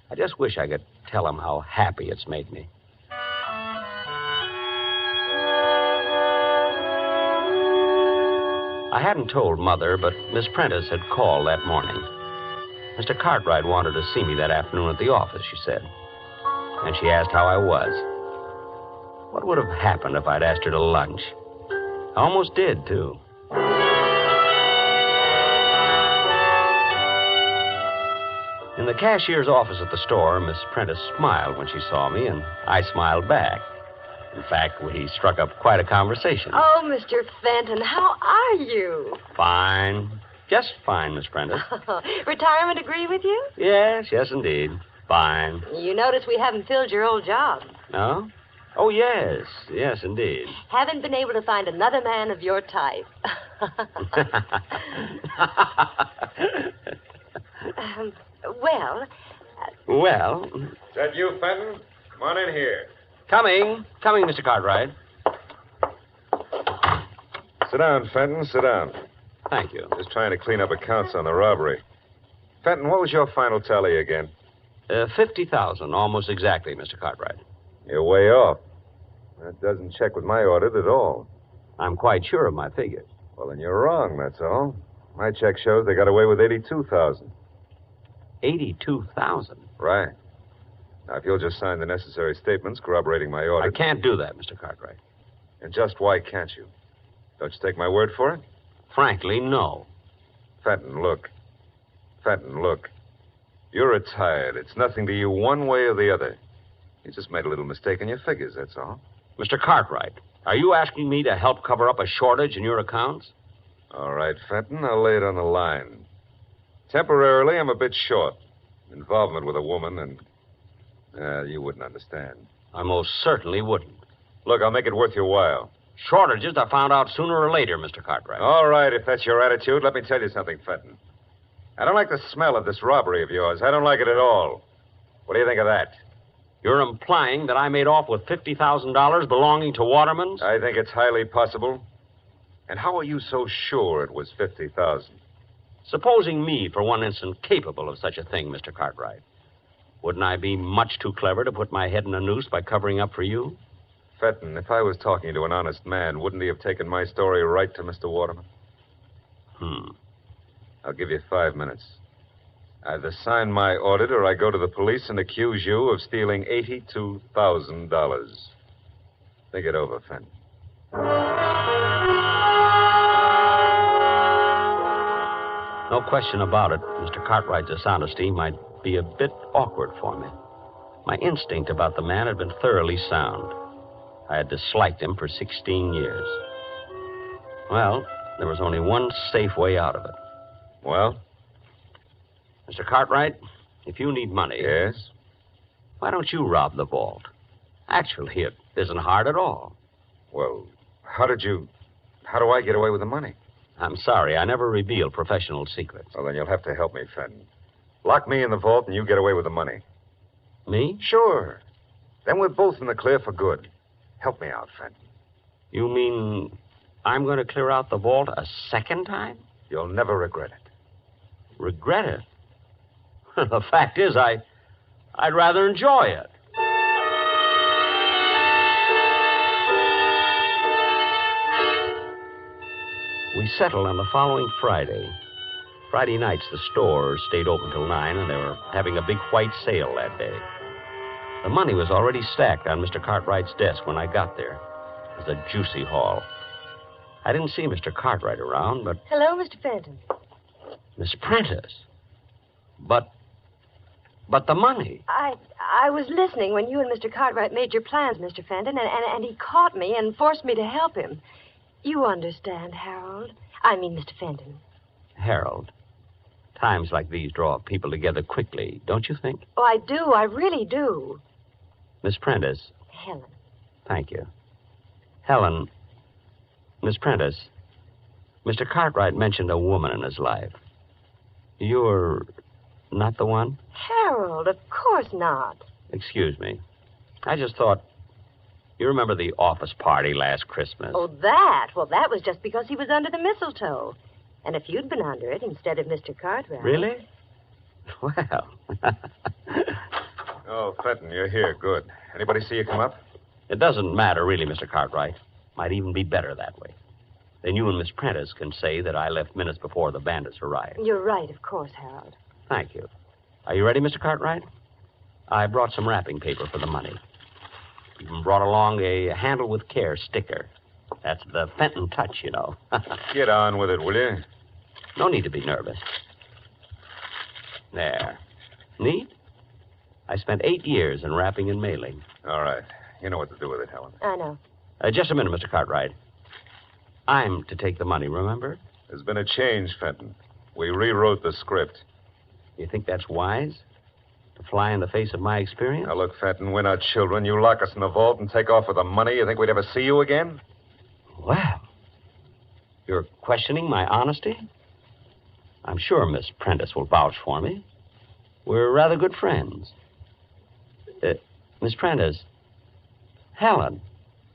I just wish I could tell him how happy it's made me. I hadn't told Mother, but Miss Prentice had called that morning. Mr. Cartwright wanted to see me that afternoon at the office, she said. And she asked how I was. What would have happened if I'd asked her to lunch? I almost did, too. In the cashier's office at the store, Miss Prentice smiled when she saw me, and I smiled back. In fact, we struck up quite a conversation. Oh, Mr. Fenton, how are you? Fine. Just fine, Miss Prentice. Retirement agree with you? Yes, indeed. Fine. You notice we haven't filled your old job. No? Oh, yes, indeed. Haven't been able to find another man of your type. Well... Well... Is that you, Fenton? Come on in here. Coming, Mr. Cartwright. Sit down, Fenton, sit down. Thank you. Just trying to clean up accounts on the robbery. Fenton, what was your final tally again? 50,000, almost exactly, Mr. Cartwright. You're way off. That doesn't check with my audit at all. I'm quite sure of my figures. Well, then you're wrong, that's all. My check shows they got away with 82,000. 82,000? Right. Now, if you'll just sign the necessary statements corroborating my audit... I can't do that, Mr. Cartwright. And just why can't you? Don't you take my word for it? Frankly, no. Fenton, look. You're retired. It's nothing to you one way or the other. You just made a little mistake in your figures, that's all. Mr. Cartwright, are you asking me to help cover up a shortage in your accounts? All right, Fenton, I'll lay it on the line. Temporarily, I'm a bit short. Involvement with a woman and... you wouldn't understand. I most certainly wouldn't. Look, I'll make it worth your while. Shortages are found out sooner or later, Mr. Cartwright. All right, if that's your attitude, let me tell you something, Fenton. I don't like the smell of this robbery of yours. I don't like it at all. What do you think of that? You're implying that I made off with $50,000 belonging to Waterman's? I think it's highly possible. And how are you so sure it was $50,000? Supposing me, for one instant, capable of such a thing, Mr. Cartwright, wouldn't I be much too clever to put my head in a noose by covering up for you? Fenton, if I was talking to an honest man, wouldn't he have taken my story right to Mr. Waterman? I'll give you 5 minutes. Either sign my audit or I go to the police and accuse you of stealing $82,000. Think it over, Fenton. No question about it, Mr. Cartwright's dishonesty might be a bit awkward for me. My instinct about the man had been thoroughly sound. I had disliked him for 16 years. Well, there was only one safe way out of it. Well? Mr. Cartwright, if you need money... Yes? Why don't you rob the vault? Actually, it isn't hard at all. Well, how do I get away with the money? I'm sorry, I never reveal professional secrets. Well, then you'll have to help me, Fenton. Lock me in the vault and you get away with the money. Me? Sure. Then we're both in the clear for good. Help me out, Fenton. You mean I'm going to clear out the vault a second time? You'll never regret it. Regret it? The fact is, I'd rather enjoy it. We settled on the following Friday. Friday nights, the store stayed open till 9, and they were having a big white sale that day. The money was already stacked on Mr. Cartwright's desk when I got there. It was a juicy haul. I didn't see Mr. Cartwright around, but... Hello, Mr. Fenton. Miss Prentice. But the money. I was listening when you and Mr. Cartwright made your plans, Mr. Fenton, and he caught me and forced me to help him. You understand, Harold. I mean, Mr. Fenton. Harold. Times like these draw people together quickly, don't you think? Oh, I do. I really do. Miss Prentice. Helen. Thank you. Helen. Miss Prentice. Mr. Cartwright mentioned a woman in his life. You're not the one? Harold, of course not. Excuse me. I just thought... You remember the office party last Christmas? Oh, that? Well, that was just because he was under the mistletoe. And if you'd been under it instead of Mr. Cartwright... Really? Well... Oh, Fenton, you're here. Good. Anybody see you come up? It doesn't matter, really, Mr. Cartwright. Might even be better that way. Then you and Miss Prentice can say that I left minutes before the bandits arrived. You're right, of course, Harold. Thank you. Are you ready, Mr. Cartwright? I brought some wrapping paper for the money. Even brought along a handle with care sticker. That's the Fenton touch, you know. Get on with it, will you? No need to be nervous. There. Neat? I spent 8 years in wrapping and mailing. All right. You know what to do with it, Helen. I know. Just a minute, Mr. Cartwright. I'm to take the money, remember? There's been a change, Fenton. We rewrote the script. You think that's wise? To fly in the face of my experience? Now, look, Fenton, we're not children. You lock us in the vault and take off with the money. You think we'd ever see you again? Well, you're questioning my honesty? I'm sure Miss Prentice will vouch for me. We're rather good friends. Miss Prentice, Helen.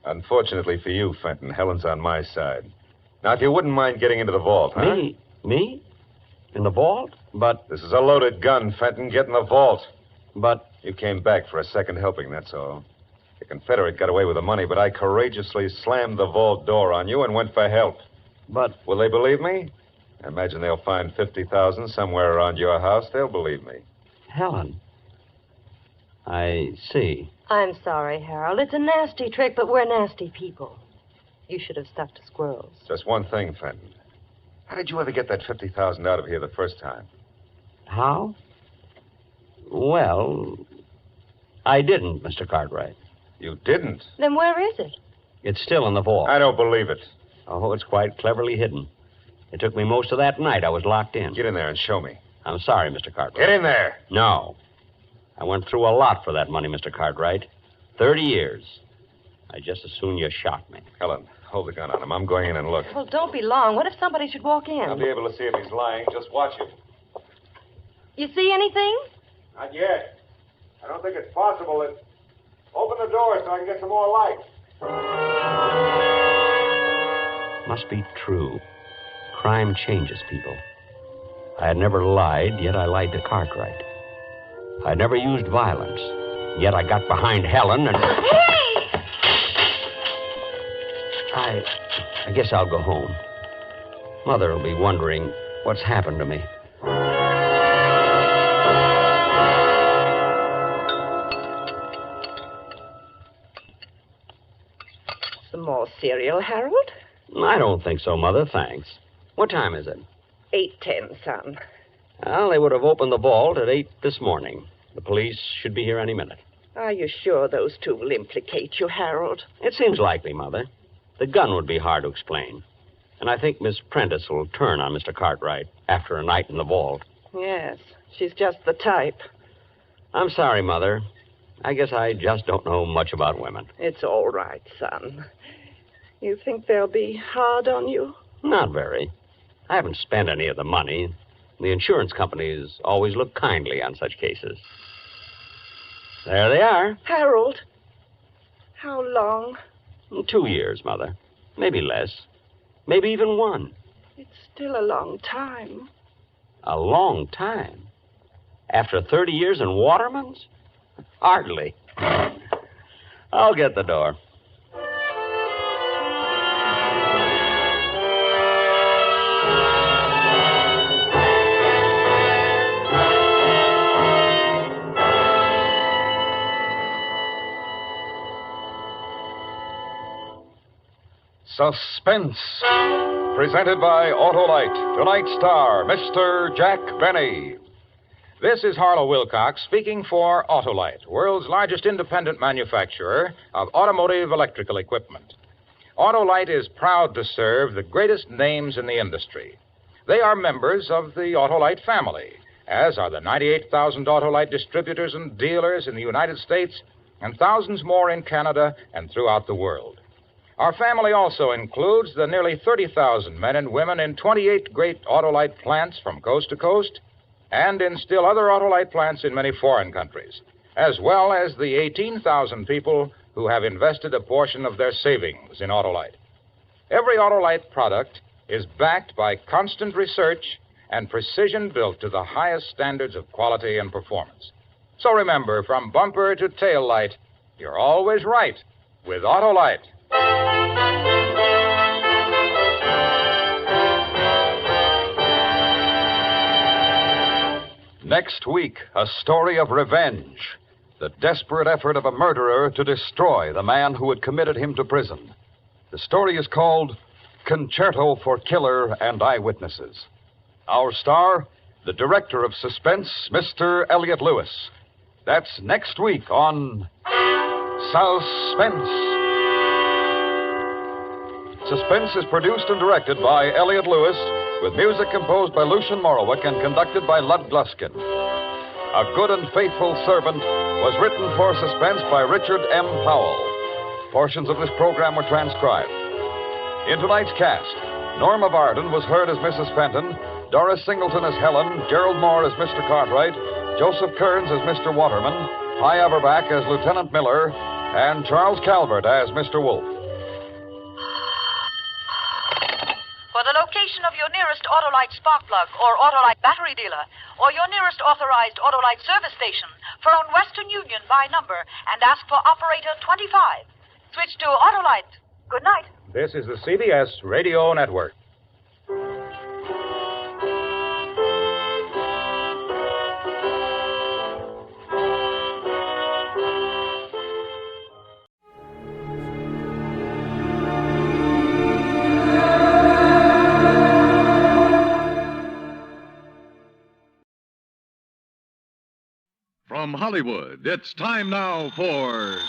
Unfortunately for you, Fenton, Helen's on my side. Now, if you wouldn't mind getting into the vault, huh? Me? In the vault? But... This is a loaded gun, Fenton. Get in the vault. But... You came back for a second helping, that's all. The Confederate got away with the money, but I courageously slammed the vault door on you and went for help. But... Will they believe me? I imagine they'll find $50,000 somewhere around your house. They'll believe me. Helen. I see. I'm sorry, Harold. It's a nasty trick, but we're nasty people. You should have stuck to squirrels. Just one thing, Fenton. How did you ever get that $50,000 out of here the first time? How? Well, I didn't, Mr. Cartwright. You didn't? Then where is it? It's still in the vault. I don't believe it. Oh, it's quite cleverly hidden. It took me most of that night. I was locked in. Get in there and show me. I'm sorry, Mr. Cartwright. Get in there. No. I went through a lot for that money, Mr. Cartwright. 30 years. I just as soon you shot me. Helen, hold the gun on him. I'm going in and look. Well, don't be long. What if somebody should walk in? I'll be able to see if he's lying. Just watch him. You see anything? Not yet. I don't think it's possible that... Open the door so I can get some more light. Must be true. Crime changes people. I had never lied, yet I lied to Cartwright. I never used violence, yet I got behind Helen and... Hey! I guess I'll go home. Mother will be wondering what's happened to me. Some more cereal, Harold? I don't think so, Mother. Thanks. What time is it? 8:10, son. Well, they would have opened the vault at 8 this morning. The police should be here any minute. Are you sure those two will implicate you, Harold? It seems likely, Mother. The gun would be hard to explain. And I think Miss Prentice will turn on Mr. Cartwright after a night in the vault. Yes, she's just the type. I'm sorry, Mother. I guess I just don't know much about women. It's all right, son. You think they'll be hard on you? Not very. I haven't spent any of the money. The insurance companies always look kindly on such cases. There they are. Harold, how long? 2 years, Mother. Maybe less. Maybe even 1. It's still a long time. A long time? After 30 years in Waterman's? Hardly. I'll get the door. Suspense, presented by Autolite. Tonight's star, Mr. Jack Benny. This is Harlow Wilcox speaking for Autolite, world's largest independent manufacturer of automotive electrical equipment. Autolite is proud to serve the greatest names in the industry. They are members of the Autolite family, as are the 98,000 Autolite distributors and dealers in the United States and thousands more in Canada and throughout the world. Our family also includes the nearly 30,000 men and women in 28 great Autolite plants from coast to coast and in still other Autolite plants in many foreign countries, as well as the 18,000 people who have invested a portion of their savings in Autolite. Every Autolite product is backed by constant research and precision built to the highest standards of quality and performance. So remember, from bumper to tail light, you're always right with Autolite. Next week, a story of revenge. The desperate effort of a murderer to destroy the man who had committed him to prison. The story is called Concerto for Killer and Eyewitnesses. Our star, the director of Suspense, Mr. Elliot Lewis. That's next week on Suspense. Suspense is produced and directed by Elliot Lewis, with music composed by Lucian Morowick and conducted by Lud Gluskin. A Good and Faithful Servant was written for Suspense by Richard M. Powell. Portions of this program were transcribed. In tonight's cast, Norma Barden was heard as Mrs. Fenton, Doris Singleton as Helen, Gerald Moore as Mr. Cartwright, Joseph Kearns as Mr. Waterman, Hy Averback as Lieutenant Miller, and Charles Calvert as Mr. Wolfe. For the location of your nearest Autolite spark plug or Autolite battery dealer, or your nearest authorized Autolite service station, phone Western Union by number and ask for operator 25. Switch to Autolite. Good night. This is the CBS Radio Network. From Hollywood, it's time now for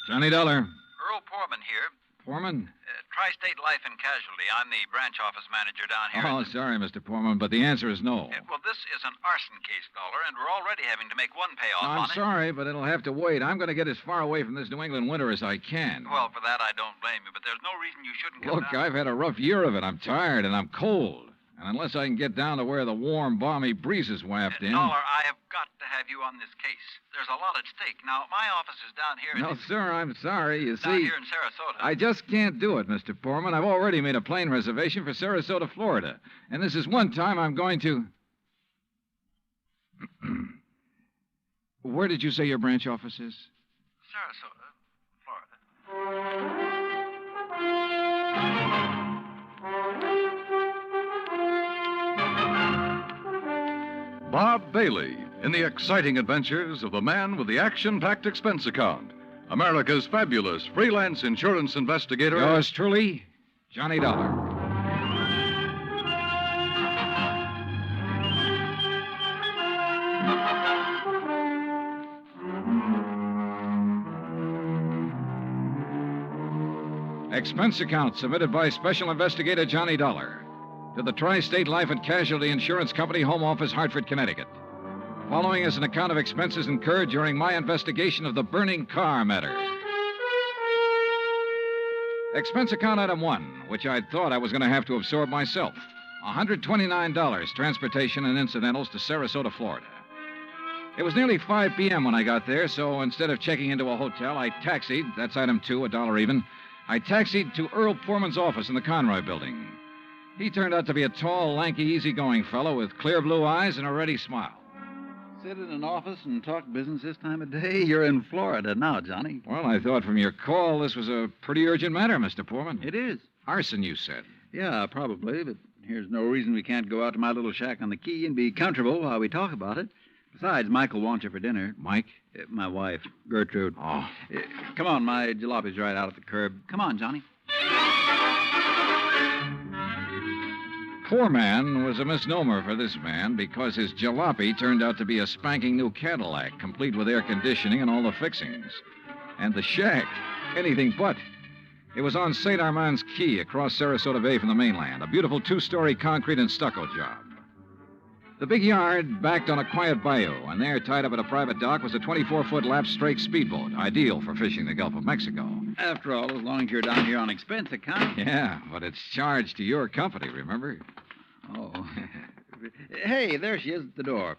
Johnny Dollar. Earl Portman here. Poorman? Tri-State Life and Casualty. I'm the branch office manager down here. Oh, sorry, Mr. Poorman, but the answer is no. Well, this is an arson case, Dolar, and we're already having to make one payoff I'm on it. sorry, but it'll have to wait. I'm going to get as far away from this New England winter as I can. Well, for that, I don't blame you, but there's no reason you shouldn't come Look, down. I've had a rough year of it. I'm tired and I'm cold. And unless I can get down to where the warm, balmy breezes waft in... Dolar, I have got to have you on this case. There's a lot at stake. Now, my office is down here... No, sir, I'm sorry. You down see... here in Sarasota. I just can't do it, Mr. Poorman. I've already made a plane reservation for Sarasota, Florida. And this is one time I'm going to... Where did you say your branch office is? Sarasota, Florida. Bob Bailey in the exciting adventures of the man with the action-packed expense account. America's fabulous freelance insurance investigator. Yours truly, Johnny Dollar. Expense account submitted by Special Investigator Johnny Dollar to the Tri-State Life and Casualty Insurance Company, Home Office, Hartford, Connecticut. Following is an account of expenses incurred during my investigation of the burning Carr matter. Expense account item 1, which I'd thought I was going to have to absorb myself. $129, transportation and incidentals to Sarasota, Florida. It was nearly 5 p.m. when I got there, so instead of checking into a hotel, I taxied, that's item 2, $1 even. I taxied to Earl Poorman's office in the Conroy building. He turned out to be a tall, lanky, easygoing fellow with clear blue eyes and a ready smile. Sit in an office and talk business this time of day? You're in Florida now, Johnny. Well, I thought from your call this was a pretty urgent matter, Mr. Poorman. It is. Arson, you said. Yeah, probably, but here's no reason we can't go out to my little shack on the quay and be comfortable while we talk about it. Besides, Michael wants you for dinner. Mike? My wife, Gertrude. Oh. Come on, my jalopy's right out at the curb. Come on, Johnny. Poor man was a misnomer for this man because his jalopy turned out to be a spanking new Cadillac, complete with air conditioning and all the fixings. And the shack, anything but. It was on St. Armand's Key across Sarasota Bay from the mainland, a beautiful 2-story concrete and stucco job. The big yard backed on a quiet bayou, and there, tied up at a private dock, was a 24-foot lap-strake speedboat, ideal for fishing the Gulf of Mexico. After all, as long as you're down here on expense account. Yeah, but it's charged to your company, remember? Oh. Hey, there she is at the door.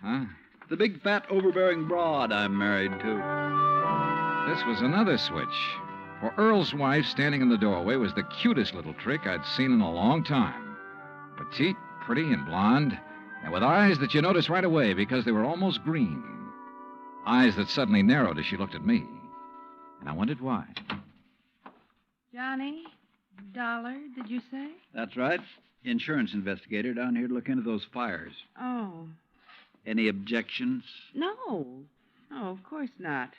Huh? The big, fat, overbearing broad I'm married to. This was another switch. For Earl's wife standing in the doorway was the cutest little trick I'd seen in a long time. Petite, pretty, and blonde, and with eyes that you noticed right away because they were almost green. Eyes that suddenly narrowed as she looked at me. And I wondered why. Johnny? Dollar, did you say? That's right. Insurance investigator down here to look into those fires. Oh. Any objections? No. Oh, of course not.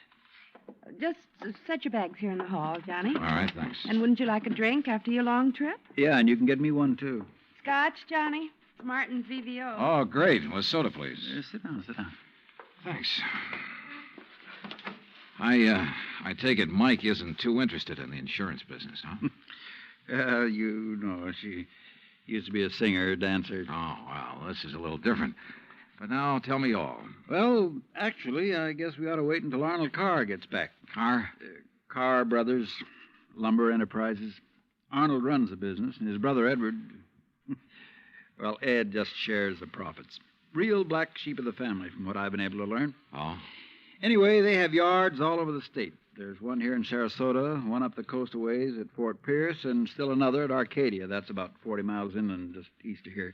Just set your bags here in the hall, Johnny. All right, thanks. And wouldn't you like a drink after your long trip? Yeah, and you can get me one, too. Scotch, Johnny? Martin's VVO. Oh, great. Well, soda, please. Sit down, sit down. Thanks. I take it Mike isn't too interested in the insurance business, huh? You know, she used to be a singer, dancer. Oh, well, this is a little different. But now, tell me all. Well, actually, I guess we ought to wait until Arnold Carr gets back. Carr? Carr Brothers, Lumber Enterprises. Arnold runs the business, and his brother Edward... Well, Ed just shares the profits. Real black sheep of the family, from what I've been able to learn. Oh? Anyway, they have yards all over the state. There's one here in Sarasota, one up the coast a ways at Fort Pierce, and still another at Arcadia. That's about 40 miles inland, just east of here.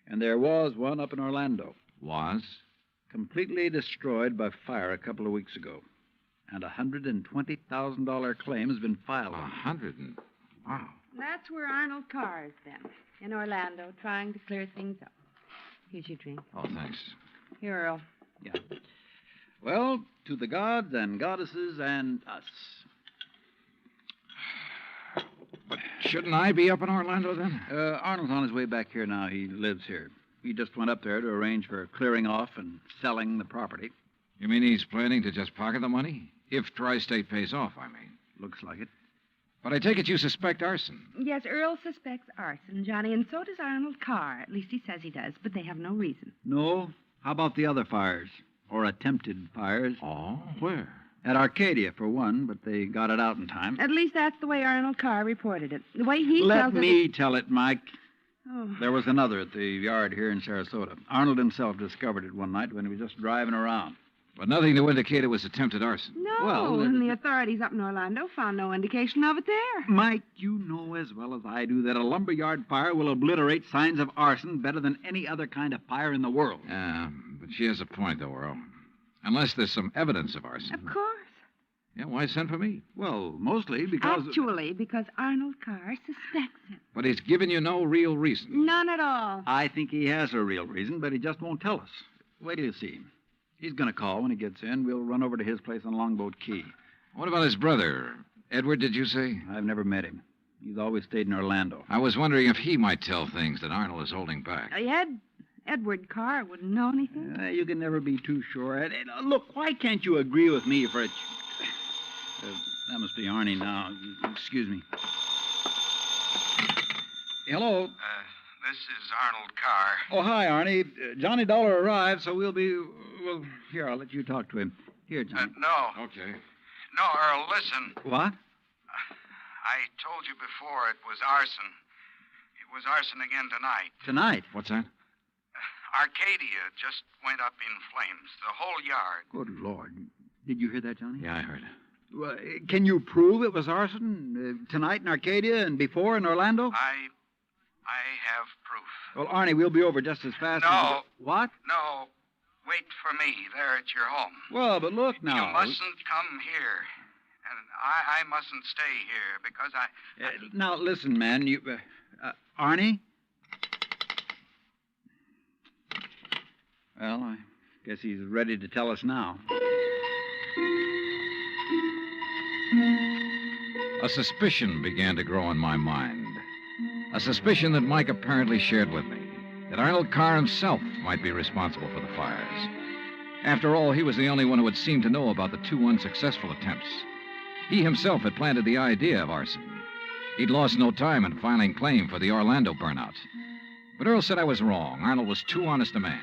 And there was one up in Orlando. Was? Completely destroyed by fire a couple of weeks ago. And a $120,000 claim has been filed. Wow. That's where Arnold Carr is then, in Orlando, trying to clear things up. Here's your drink. Oh, thanks. Here, Earl. Yeah. Well, to the gods and goddesses and us. But shouldn't I be up in Orlando then? Arnold's on his way back here now. He lives here. He just went up there to arrange for clearing off and selling the property. You mean he's planning to just pocket the money? If Tri-State pays off, I mean. Looks like it. But I take it you suspect arson. Yes, Earl suspects arson, Johnny, and so does Arnold Carr. At least he says he does, but they have no reason. No? How about the other fires? Or attempted fires? Oh, where? At Arcadia, for one, but they got it out in time. At least that's the way Arnold Carr reported it. The way he Let tells me it... tell it, Mike. Oh. There was another at the yard here in Sarasota. Arnold himself discovered it one night when he was just driving around. But nothing to indicate it was attempted arson. No, Well, and the authorities up in Orlando found no indication of it there. Mike, you know as well as I do that a lumberyard fire will obliterate signs of arson better than any other kind of fire in the world. Yeah, but she has a point, though, Earl. Unless there's some evidence of arson. Of course. Yeah, why send for me? Well, mostly because... Actually, because Arnold Carr suspects it. But he's given you no real reason. None at all. I think he has a real reason, but he just won't tell us. Wait till you see him. He's going to call when he gets in. We'll run over to his place on Longboat Key. What about his brother? Edward, did you say? I've never met him. He's always stayed in Orlando. I was wondering if he might tell things that Arnold is holding back. Edward Carr wouldn't know anything. You can never be too sure. Look, why can't you agree with me for a... that must be Arnie now. Excuse me. Hello. This is Arnold Carr. Oh, hi, Arnie. Johnny Dolar arrived, so we'll be... Well, here, I'll let you talk to him. Here, Johnny. No. Okay. No, Earl, listen. What? I told you before it was arson. It was arson again tonight. Tonight? What's that? Arcadia just went up in flames. The whole yard. Good Lord. Did you hear that, Johnny? Yeah, I heard. Well, can you prove it was arson tonight in Arcadia and before in Orlando? I have proof. Well, Arnie, we'll be over just as fast as... No. What? No. Wait for me there at your home. Well, but look now. You mustn't come here. And I mustn't stay here because I... Now, listen, man. You... Arnie? Well, I guess he's ready to tell us now. A suspicion began to grow in my mind. A suspicion that Mike apparently shared with me. That Arnold Carr himself might be responsible for the fires. After all, he was the only one who had seemed to know about the two unsuccessful attempts. He himself had planted the idea of arson. He'd lost no time in filing claim for the Orlando burnout. But Earl said I was wrong. Arnold was too honest a man.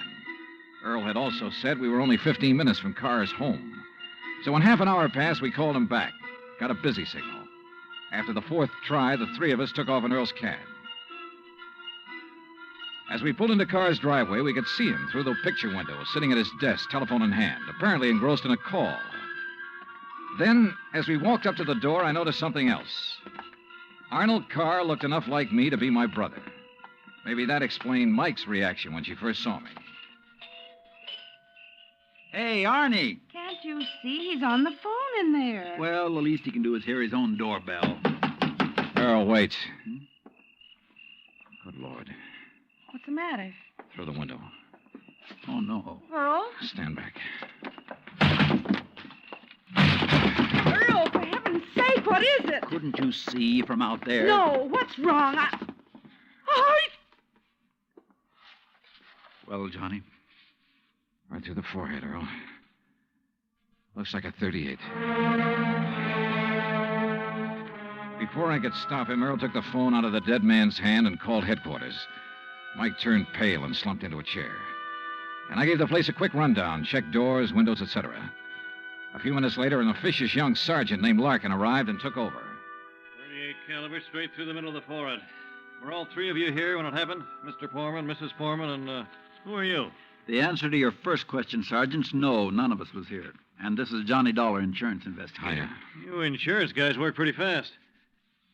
Earl had also said we were only 15 minutes from Carr's home. So when half an hour passed, we called him back. Got a busy signal. After the fourth try, the three of us took off in Earl's cab. As we pulled into Carr's driveway, we could see him through the picture window, sitting at his desk, telephone in hand, apparently engrossed in a call. Then, as we walked up to the door, I noticed something else. Arnold Carr looked enough like me to be my brother. Maybe that explained Mike's reaction when she first saw me. Hey, Arnie. Can't you see? He's on the phone in there. Well, the least he can do is hear his own doorbell. Earl, wait. Good Lord. What's the matter? Through the window. Oh, no. Earl? Stand back. Earl, for heaven's sake, what is it? Couldn't you see from out there? No, what's wrong? Oh, Well, Johnny? Right through the forehead, Earl. Looks like a 38. Before I could stop him, Earl took the phone out of the dead man's hand and called headquarters. Mike turned pale and slumped into a chair. And I gave the place a quick rundown, checked doors, windows, etc. A few minutes later, an officious young sergeant named Larkin arrived and took over. 38 caliber straight through the middle of the forehead. Were all three of you here when it happened? Mr. Foreman, Mrs. Foreman, and who are you? The answer to your first question, Sergeant, no, none of us was here. And this is Johnny Dollar, insurance investigator. Hiya. You insurance guys work pretty fast.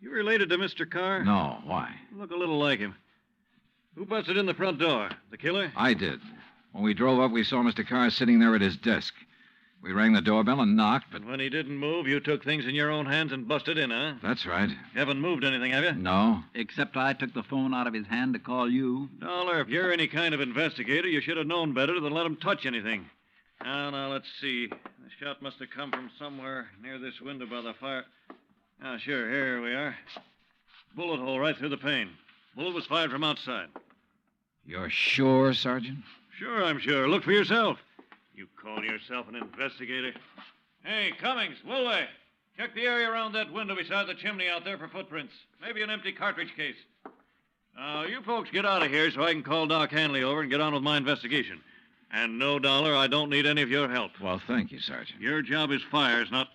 You related to Mr. Carr? No, why? Look a little like him. Who busted in the front door? The killer? I did. When we drove up, we saw Mr. Carr sitting there at his desk. We rang the doorbell and knocked, but... And when he didn't move, you took things in your own hands and busted in, huh? That's right. You haven't moved anything, have you? No. Except I took the phone out of his hand to call you. Dollar, if you're any kind of investigator, you should have known better than let him touch anything. Now, let's see. The shot must have come from somewhere near this window by the fire. Ah, sure, here we are. Bullet hole right through the pane. Bullet was fired from outside. You're sure, Sergeant? Sure, I'm sure. Look for yourself. You call yourself an investigator? Hey, Cummings, Woolway. Check the area around that window beside the chimney out there for footprints. Maybe an empty cartridge case. Now, you folks get out of here so I can call Doc Hanley over and get on with my investigation. And no, Dolar, I don't need any of your help. Well, thank you, Sergeant. Your job is fires, not...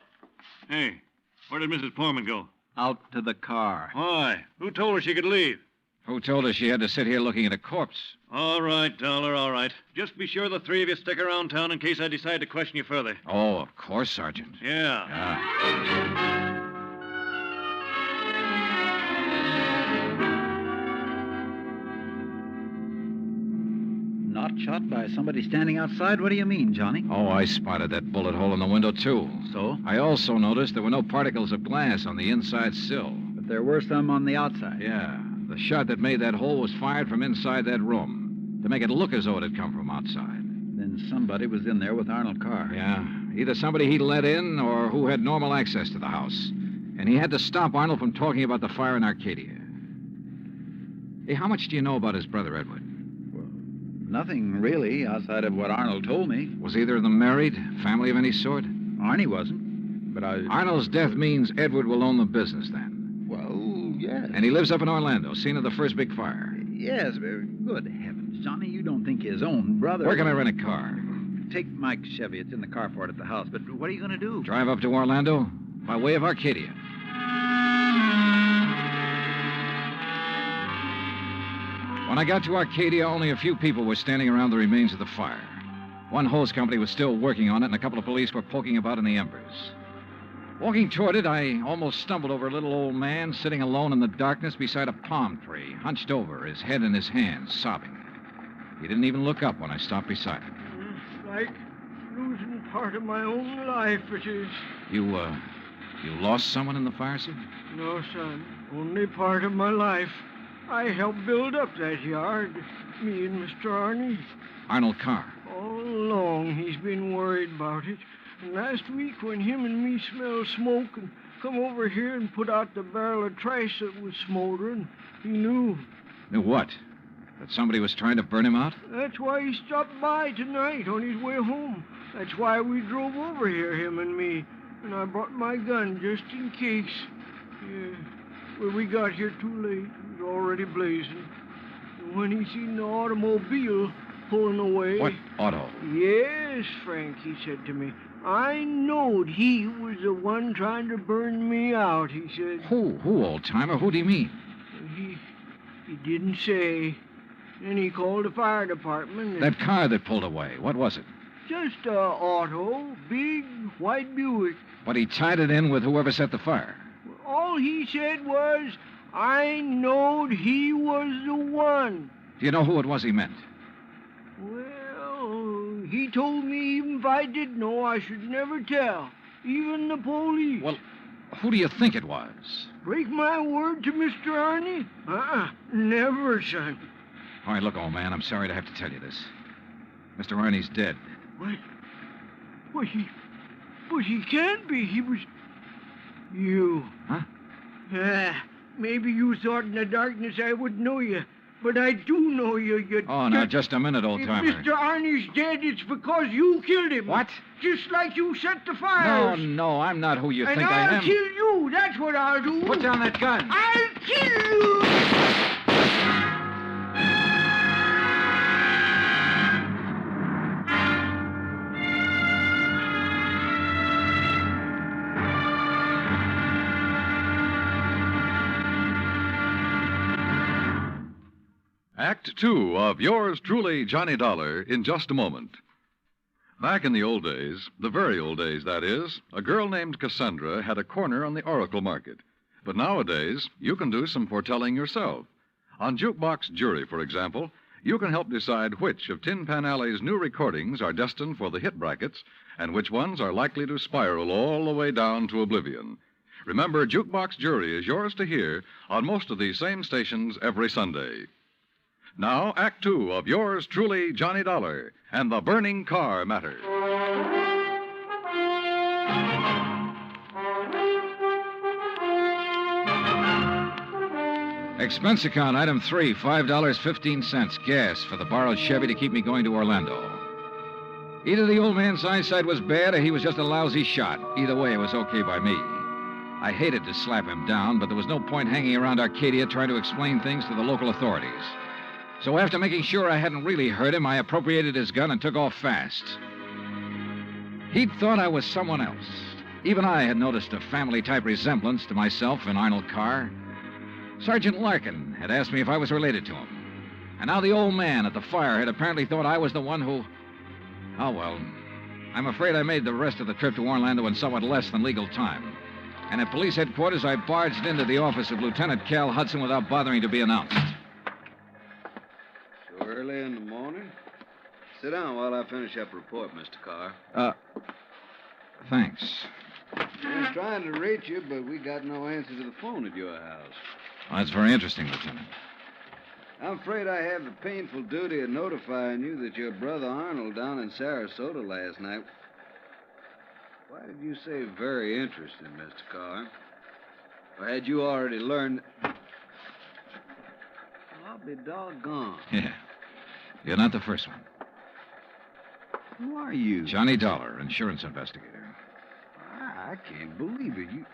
Hey, where did Mrs. Poorman go? Out to the car. Why? Who told her she could leave? Who told her she had to sit here looking at a corpse? All right, Dolar, all right. Just be sure the three of you stick around town in case I decide to question you further. Oh, of course, Sergeant. Yeah. Not shot by somebody standing outside? What do you mean, Johnny? Oh, I spotted that bullet hole in the window, too. So? I also noticed there were no particles of glass on the inside sill. But there were some on the outside. Yeah. The shot that made that hole was fired from inside that room to make it look as though it had come from outside. Then somebody was in there with Arnold Carr. Yeah. Either somebody he let in or who had normal access to the house. And he had to stop Arnold from talking about the fire in Arcadia. Hey, how much do you know about his brother, Edward? Nothing, really, outside of what Arnold told me. Was either of them married? Family of any sort? Arnie wasn't, but Arnold's death means Edward will own the business, then. Well, yes. And he lives up in Orlando, scene of the first big fire. Yes, very good heavens. Johnny, you don't think his own brother... Where can I rent a car? Take Mike's Chevy. It's in the carport at the house. But what are you going to do? Drive up to Orlando by way of Arcadia. When I got to Arcadia, only a few people were standing around the remains of the fire. One hose company was still working on it, and a couple of police were poking about in the embers. Walking toward it, I almost stumbled over a little old man sitting alone in the darkness beside a palm tree, hunched over, his head in his hands, sobbing. He didn't even look up when I stopped beside him. It's like losing part of my own life, it is. You lost someone in the fire, sir? No, son. Only part of my life. I helped build up that yard, me and Mr. Arnie. Arnold Carr. All along, he's been worried about it. And last week, when him and me smelled smoke and come over here and put out the barrel of trash that was smoldering, he knew. Knew what? That somebody was trying to burn him out? That's why he stopped by tonight on his way home. That's why we drove over here, him and me. And I brought my gun just in case. Yeah. Well, we got here too late. It was already blazing. And when he seen the automobile pulling away... What auto? Yes, Frank, he said to me. I knowed he was the one trying to burn me out, he said. Who, old-timer? Who do you mean? He didn't say. Then he called the fire department. And that car that pulled away, what was it? Just a auto, big white Buick. But he tied it in with whoever set the fire. All he said was, I knowed he was the one. Do you know who it was he meant? Well, he told me even if I did know, I should never tell. Even the police. Well, who do you think it was? Break my word to Mr. Arnie? Never, son. All right, look, old man, I'm sorry to have to tell you this. Mr. Arnie's dead. What? But he can't be. He was... You. Huh? Maybe you thought in the darkness I wouldn't know you. But I do know you. Now, just a minute, old-timer. If Mr. Arnie's dead, it's because you killed him. What? Just like you set the fires. No, I'm not who you think I am. And I'll kill you. That's what I'll do. Put down that gun. I'll kill you. Act Two of yours truly, Johnny Dollar, in just a moment. Back in the old days, the very old days, that is, a girl named Cassandra had a corner on the Oracle market. But nowadays, you can do some foretelling yourself. On Jukebox Jury, for example, you can help decide which of Tin Pan Alley's new recordings are destined for the hit brackets and which ones are likely to spiral all the way down to oblivion. Remember, Jukebox Jury is yours to hear on most of these same stations every Sunday. Now, Act Two of yours truly, Johnny Dollar, and the burning car matter. Expense account, item 3, $5.15, gas for the borrowed Chevy to keep me going to Orlando. Either the old man's eyesight was bad or he was just a lousy shot. Either way, it was okay by me. I hated to slap him down, but there was no point hanging around Arcadia trying to explain things to the local authorities. So after making sure I hadn't really hurt him, I appropriated his gun and took off fast. He'd thought I was someone else. Even I had noticed a family-type resemblance to myself and Arnold Carr. Sergeant Larkin had asked me if I was related to him. And now the old man at the fire had apparently thought I was the one who... Oh, well, I'm afraid I made the rest of the trip to Orlando in somewhat less than legal time. And at police headquarters, I barged into the office of Lieutenant Cal Hudson without bothering to be announced. So early in the morning? Sit down while I finish up a report, Mr. Carr. Thanks. I was trying to reach you, but we got no answer to the phone at your house. Well, that's very interesting, Lieutenant. I'm afraid I have the painful duty of notifying you that your brother Arnold down in Sarasota last night... Why did you say very interesting, Mr. Carr? Or had you already learned... I'll be doggone. Yeah. You're not the first one. Who are you? Johnny Dolar, insurance investigator. I can't believe it.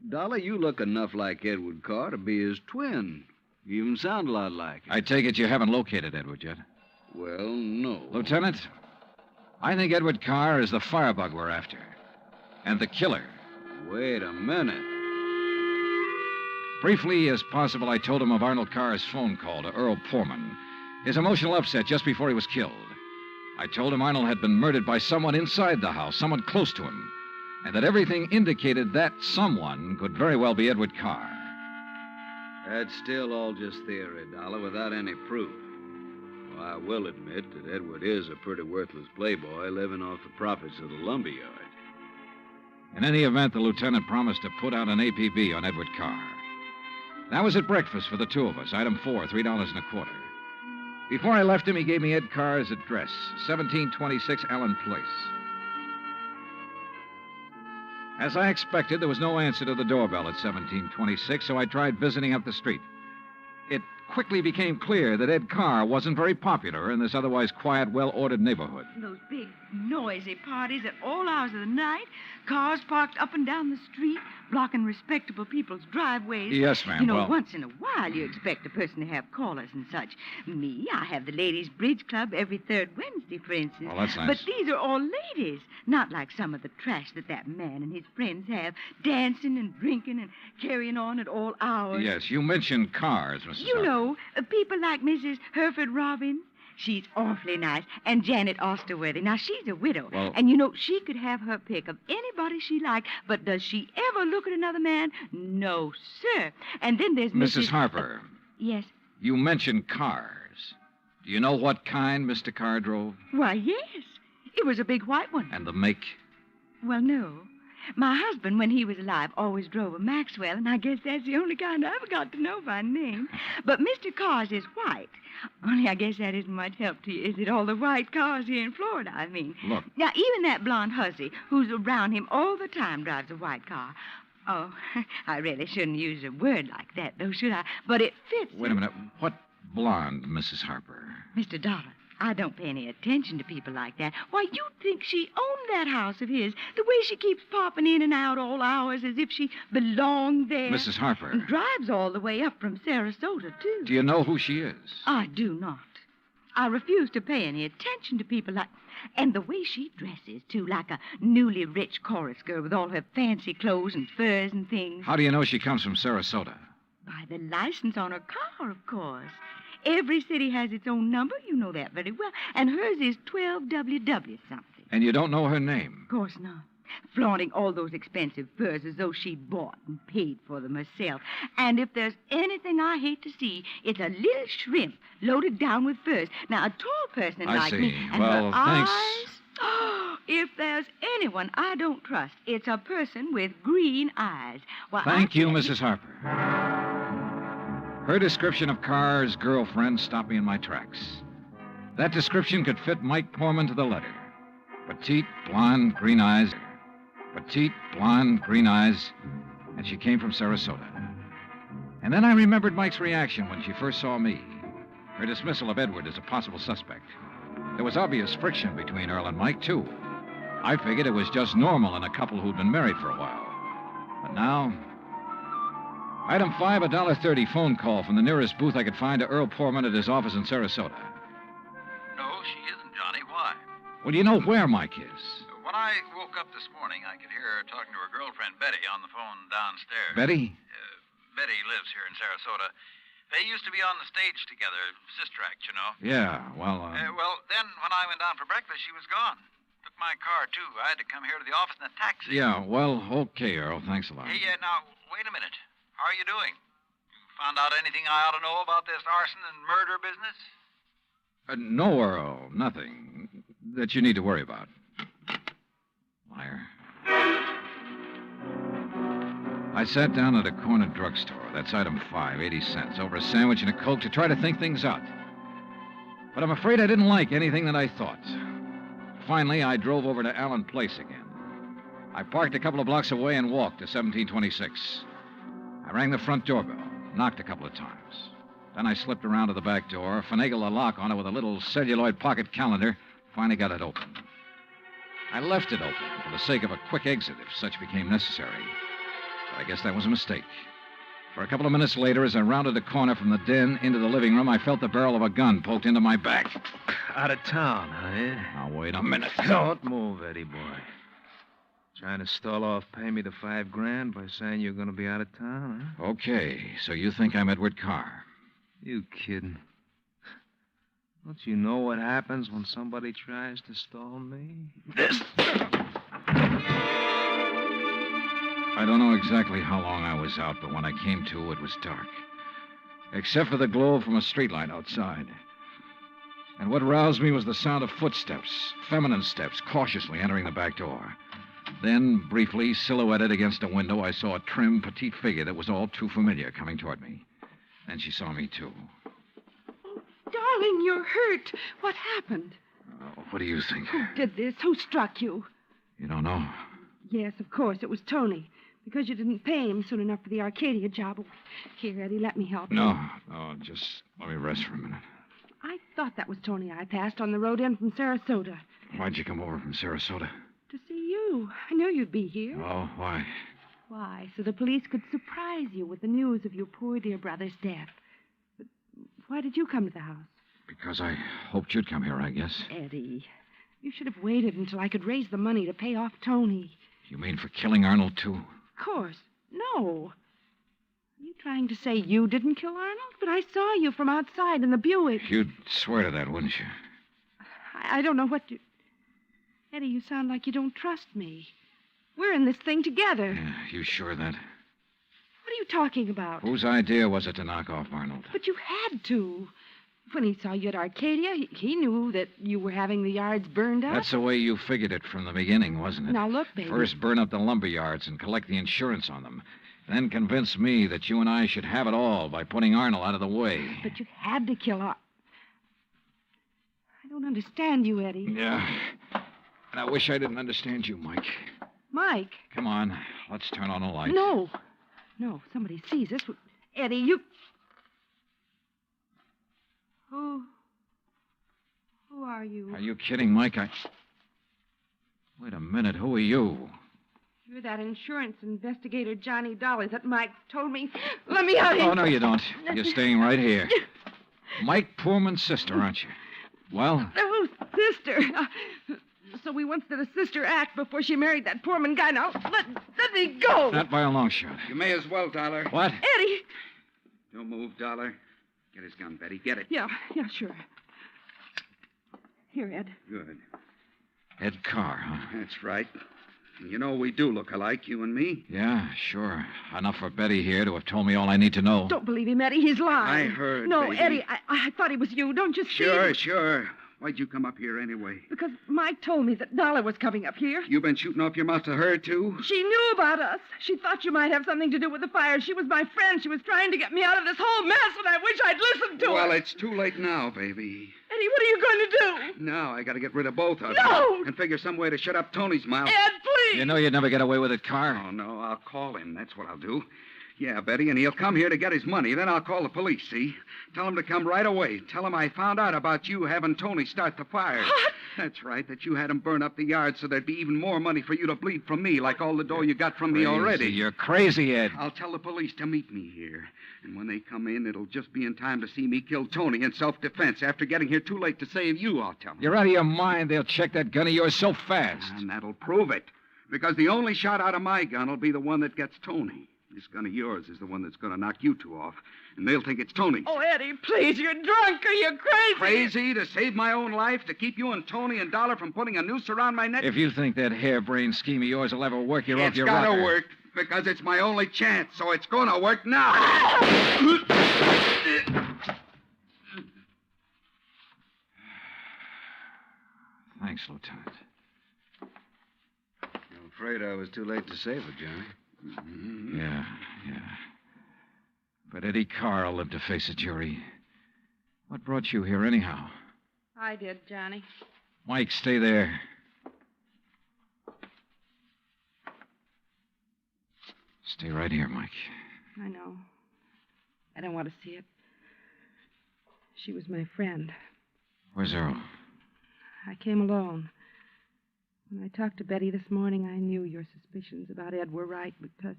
Dollar, you look enough like Edward Carr to be his twin. You even sound a lot like him. I take it you haven't located Edward yet? Well, no. Lieutenant, I think Edward Carr is the firebug we're after. And the killer. Wait a minute. Briefly as possible, I told him of Arnold Carr's phone call to Earl Poorman. His emotional upset just before he was killed. I told him Arnold had been murdered by someone inside the house, someone close to him. And that everything indicated that someone could very well be Edward Carr. That's still all just theory, Dollar, without any proof. Well, I will admit that Edward is a pretty worthless playboy living off the profits of the lumberyard. In any event, the lieutenant promised to put out an APB on Edward Carr. That was at breakfast for the two of us, item 4, $3.25. Before I left him, he gave me Ed Carr's address, 1726 Allen Place. As I expected, there was no answer to the doorbell at 1726, so I tried visiting up the street. It quickly became clear that Ed Carr wasn't very popular in this otherwise quiet, well-ordered neighborhood. Those big, noisy parties at all hours of the night, cars parked up and down the street, blocking respectable people's driveways. Yes, ma'am. You know, well... once in a while you expect a person to have callers and such. Me, I have the ladies' bridge club every third Wednesday, for instance. Well, that's nice. But these are all ladies, not like some of the trash that man and his friends have, dancing and drinking and carrying on at all hours. Yes, you mentioned cars, Mrs. You Harper. know, people like Mrs. Hereford Robbins. She's awfully nice. And Janet Osterworthy. Now, she's a widow. Well... And, you know, she could have her pick of anybody she liked, but does she ever look at another man? No, sir. And then there's Mrs. Harper. Yes? You mentioned cars. Do you know what kind Mr. Carr drove? Why, yes. It was a big white one. And the make? Well, no. My husband, when he was alive, always drove a Maxwell, and I guess that's the only kind I ever got to know by name. But Mr. Carr's is white. Only I guess that isn't much help to you, is it? All the white cars here in Florida, I mean. Look. Now, even that blonde hussy who's around him all the time drives a white car. Oh, I really shouldn't use a word like that, though, should I? But it fits. Wait a minute. What blonde, Mrs. Harper? Mr. Dollar, I don't pay any attention to people like that. Why, you'd think she owned that house of his, the way she keeps popping in and out all hours as if she belonged there. Mrs. Harper. And drives all the way up from Sarasota, too. Do you know who she is? I do not. I refuse to pay any attention to people like... And the way she dresses, too, like a newly rich chorus girl with all her fancy clothes and furs and things. How do you know she comes from Sarasota? By the license on her car, of course. Every city has its own number. You know that very well. And hers is 12WW something. And you don't know her name? Of course not. Flaunting all those expensive furs as though she bought and paid for them herself. And if there's anything I hate to see, it's a little shrimp loaded down with furs. Now, a tall person I like see. me... And well, her thanks. eyes... Oh, if there's anyone I don't trust, it's a person with green eyes. Well, Thank you, Mrs. Harper. Her description of Carr's girlfriend stopped me in my tracks. That description could fit Mike Poorman to the letter. Petite, blonde, green eyes. Petite, blonde, green eyes. And she came from Sarasota. And then I remembered Mike's reaction when she first saw me. Her dismissal of Edward as a possible suspect. There was obvious friction between Earl and Mike, too. I figured it was just normal in a couple who'd been married for a while. But now... Item 5, $1.30 phone call from the nearest booth I could find to Earl Poorman at his office in Sarasota. No, she isn't, Johnny. Why? Well, do you know where Mike is? When I woke up this morning, I could hear her talking to her girlfriend, Betty, on the phone downstairs. Betty? Betty lives here in Sarasota. They used to be on the stage together, sister act, you know. Yeah, well, Well, then when I went down for breakfast, she was gone. Took my car, too. I had to come here to the office in a taxi. Yeah, well, okay, Earl. Thanks a lot. Hey, now, wait a minute. How are you doing? You found out anything I ought to know about this arson and murder business? No, Earl. Nothing that you need to worry about. Liar. I sat down at a corner drugstore. That's item 5, 80 cents, over a sandwich and a Coke to try to think things out. But I'm afraid I didn't like anything that I thought. Finally, I drove over to Allen Place again. I parked a couple of blocks away and walked to 1726. I rang the front doorbell, knocked a couple of times. Then I slipped around to the back door, finagled the lock on it with a little celluloid pocket calendar, finally got it open. I left it open for the sake of a quick exit if such became necessary. But I guess that was a mistake. For a couple of minutes later, as I rounded the corner from the den into the living room, I felt the barrel of a gun poked into my back. Out of town, huh? Now, wait a minute. Don't move, Eddie boy. Trying to stall off pay me the $5,000 by saying you're going to be out of town, huh? Okay, so you think I'm Edward Carr? You kidding? Don't you know what happens when somebody tries to stall me? I don't know exactly how long I was out, but when I came to, it was dark. Except for the glow from a streetlight outside. And what roused me was the sound of footsteps, feminine steps, cautiously entering the back door. Then, briefly, silhouetted against a window, I saw a trim, petite figure that was all too familiar coming toward me. Then she saw me, too. Darling, you're hurt. What happened? What do you think? Who did this? Who struck you? You don't know? Yes, of course. It was Tony. Because you didn't pay him soon enough for the Arcadia job. Here, Eddie, let me help you. No, just let me rest for a minute. I thought that was Tony I passed on the road in from Sarasota. Why'd you come over from Sarasota? To see you. I knew you'd be here. Oh, why? Why, so the police could surprise you with the news of your poor dear brother's death. But why did you come to the house? Because I hoped you'd come here, I guess. Eddie, you should have waited until I could raise the money to pay off Tony. You mean for killing Arnold, too? Of course. No. Are you trying to say you didn't kill Arnold? But I saw you from outside in the Buick. You'd swear to that, wouldn't you? I don't know what you... Eddie, you sound like you don't trust me. We're in this thing together. Yeah, you sure of that? What are you talking about? Whose idea was it to knock off Arnold? But you had to. When he saw you at Arcadia, he knew that you were having the yards burned up. That's the way you figured it from the beginning, wasn't it? Now, look, baby. First burn up the lumber yards and collect the insurance on them. Then convince me that you and I should have it all by putting Arnold out of the way. But you had to kill Arnold. I don't understand you, Eddie. Yeah. And I wish I didn't understand you, Mike. Mike? Come on. Let's turn on the lights. No. No, if somebody sees us. Eddie, you... Who are you? Are you kidding, Mike? Wait a minute. Who are you? You're that insurance investigator, Johnny Dollar, that Mike told me. Let me out here. Oh, no, you don't. You're staying right here. Mike Poorman's sister, aren't you? Well? Oh, sister. So we once did a sister act before she married that Poorman guy. Now, let me go. Not by a long shot. You may as well, Dollar. What? Eddie. Don't move, Dollar. Get his gun, Betty. Get it. Yeah, sure. Here, Ed. Good. Ed Carr, huh? That's right. And you know we do look alike, you and me. Yeah, sure. Enough for Betty here to have told me all I need to know. Don't believe him, Eddie. He's lying. I heard, No, baby. Eddie, I thought it was you. Don't you see? Sure. Why'd you come up here anyway? Because Mike told me that Dollar was coming up here. You been shooting off your mouth to her, too? She knew about us. She thought you might have something to do with the fire. She was my friend. She was trying to get me out of this whole mess, and I wish I'd listened to her. Well, it's too late now, baby. Eddie, what are you going to do? Now I got to get rid of both of No! you. And figure some way to shut up Tony's mouth. Ed, please! You know you'd never get away with it, Carr? Oh, no, I'll call him. That's what I'll do. Yeah, Betty, and he'll come here to get his money. Then I'll call the police, see? Tell him to come right away. Tell him I found out about you having Tony start the fire. What? That's right, that you had him burn up the yard so there'd be even more money for you to bleed from me, like all the dough you got from me already. You're crazy, Ed. I'll tell the police to meet me here. And when they come in, it'll just be in time to see me kill Tony in self-defense. After getting here too late to save you, I'll tell them. You're out of your mind. They'll check that gun of yours so fast. And that'll prove it. Because the only shot out of my gun will be the one that gets Tony. This gun of yours is the one that's going to knock you two off. And they'll think it's Tony's. Oh, Eddie, please, you're drunk. Are you crazy? Crazy? To save my own life? To keep you and Tony and Dolar from putting a noose around my neck? If you think that harebrained scheme of yours will ever work, you're off your rocker. It's got to work, because it's my only chance, so it's going to work now. Thanks, Lieutenant. I'm afraid I was too late to save her, Johnny. Yeah. But Eddie Carr will live to face a jury. What brought you here, anyhow? I did, Johnny. Mike, stay there. Stay right here, Mike. I know. I don't want to see it. She was my friend. Where's Earl? I came alone. When I talked to Betty this morning, I knew your suspicions about Ed were right because,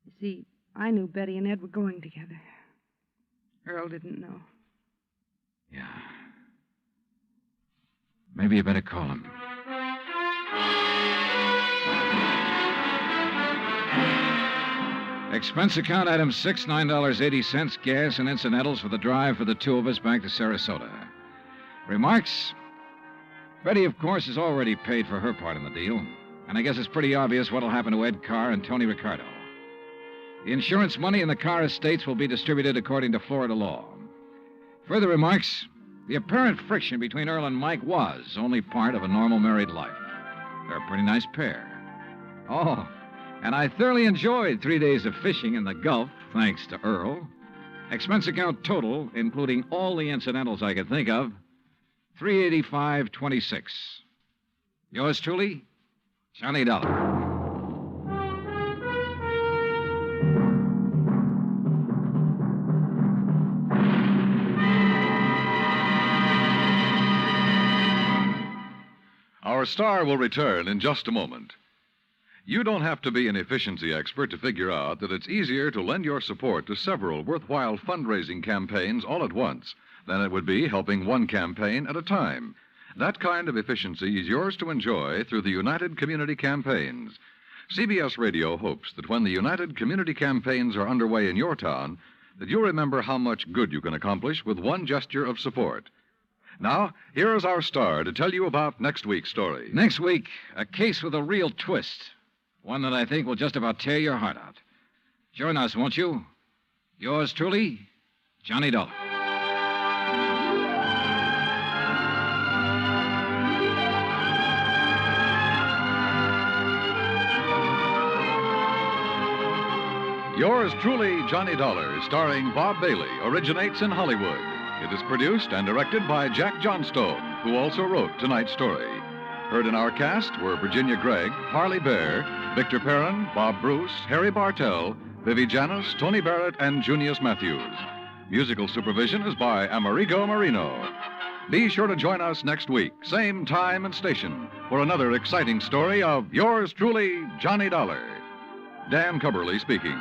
you see, I knew Betty and Ed were going together. Earl didn't know. Yeah. Maybe you better call him. Expense account item 6, $9.80, gas and incidentals for the drive for the two of us back to Sarasota. Remarks? Betty, of course, has already paid for her part in the deal, and I guess it's pretty obvious what'll happen to Ed Carr and Tony Ricardo. The insurance money in the Carr estates will be distributed according to Florida law. Further remarks? The apparent friction between Earl and Mike was only part of a normal married life. They're a pretty nice pair. Oh, and I thoroughly enjoyed 3 days of fishing in the Gulf, thanks to Earl. Expense account total, including all the incidentals I could think of, $385.26. Yours truly, Johnny Dollar. Our star will return in just a moment. You don't have to be an efficiency expert to figure out that it's easier to lend your support to several worthwhile fundraising campaigns all at once than it would be helping one campaign at a time. That kind of efficiency is yours to enjoy through the United Community Campaigns. CBS Radio hopes that when the United Community Campaigns are underway in your town, that you'll remember how much good you can accomplish with one gesture of support. Now, here is our star to tell you about next week's story. Next week, a case with a real twist. One that I think will just about tear your heart out. Join us, won't you? Yours truly, Johnny Dollar. Yours truly, Johnny Dollar, starring Bob Bailey, originates in Hollywood. It is produced and directed by Jack Johnstone, who also wrote tonight's story. Heard in our cast were Virginia Gregg, Harley Bear, Victor Perrin, Bob Bruce, Harry Bartell, Vivi Janis, Tony Barrett, and Junius Matthews. Musical supervision is by Amerigo Marino. Be sure to join us next week, same time and station, for another exciting story of yours truly, Johnny Dollar. Dan Cubberly speaking.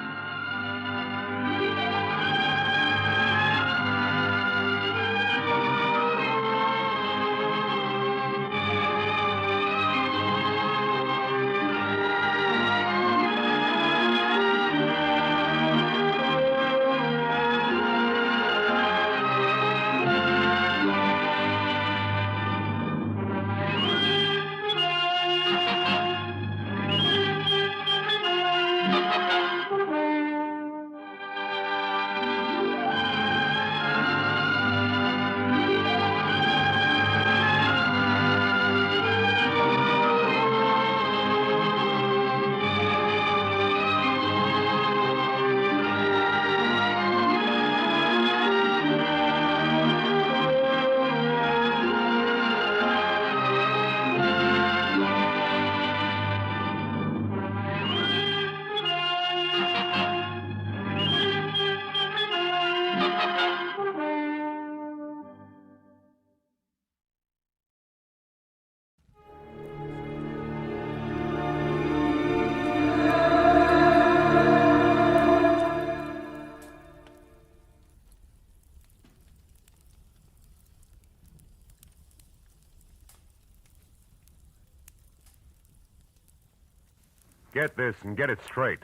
Get this and get it straight.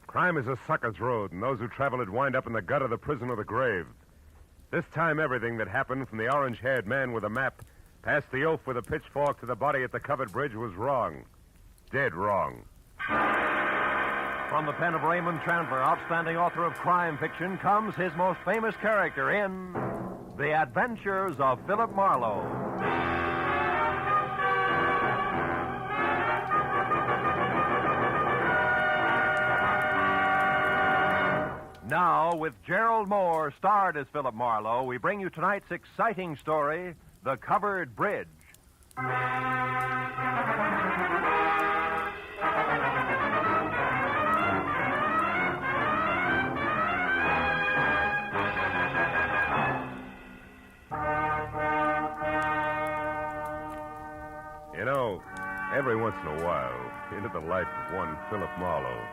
Crime is a sucker's road, and those who travel it wind up in the gutter, the prison, or the grave. This time, everything that happened from the orange-haired man with a map past the oaf with a pitchfork to the body at the covered bridge was wrong. Dead wrong. From the pen of Raymond Chandler, outstanding author of crime fiction, comes his most famous character in The Adventures of Philip Marlowe. Now, with Gerald Moore starred as Philip Marlowe, we bring you tonight's exciting story, The Covered Bridge. You know, every once in a while, into the life of one Philip Marlowe,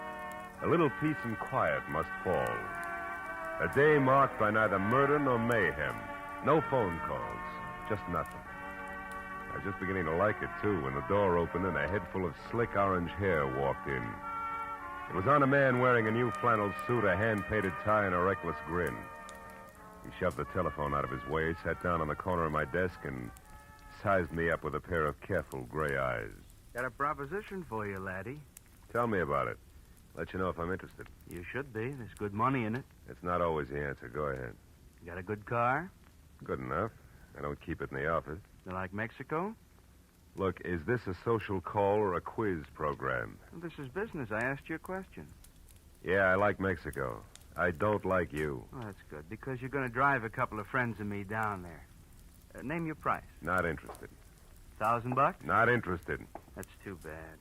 a little peace and quiet must fall. A day marked by neither murder nor mayhem. No phone calls. Just nothing. I was just beginning to like it, too, when the door opened and a head full of slick orange hair walked in. It was on a man wearing a new flannel suit, a hand-painted tie, and a reckless grin. He shoved the telephone out of his way, sat down on the corner of my desk, and sized me up with a pair of careful gray eyes. Got a proposition for you, laddie. Tell me about it. Let you know if I'm interested. You should be. There's good money in it. It's not always the answer. Go ahead. You got a good car? Good enough. I don't keep it in the office. You like Mexico? Look, is this a social call or a quiz program? Well, this is business. I asked you a question. Yeah, I like Mexico. I don't like you. Oh, that's good, because you're going to drive a couple of friends of me down there. Name your price. Not interested. $1,000? Not interested. That's too bad.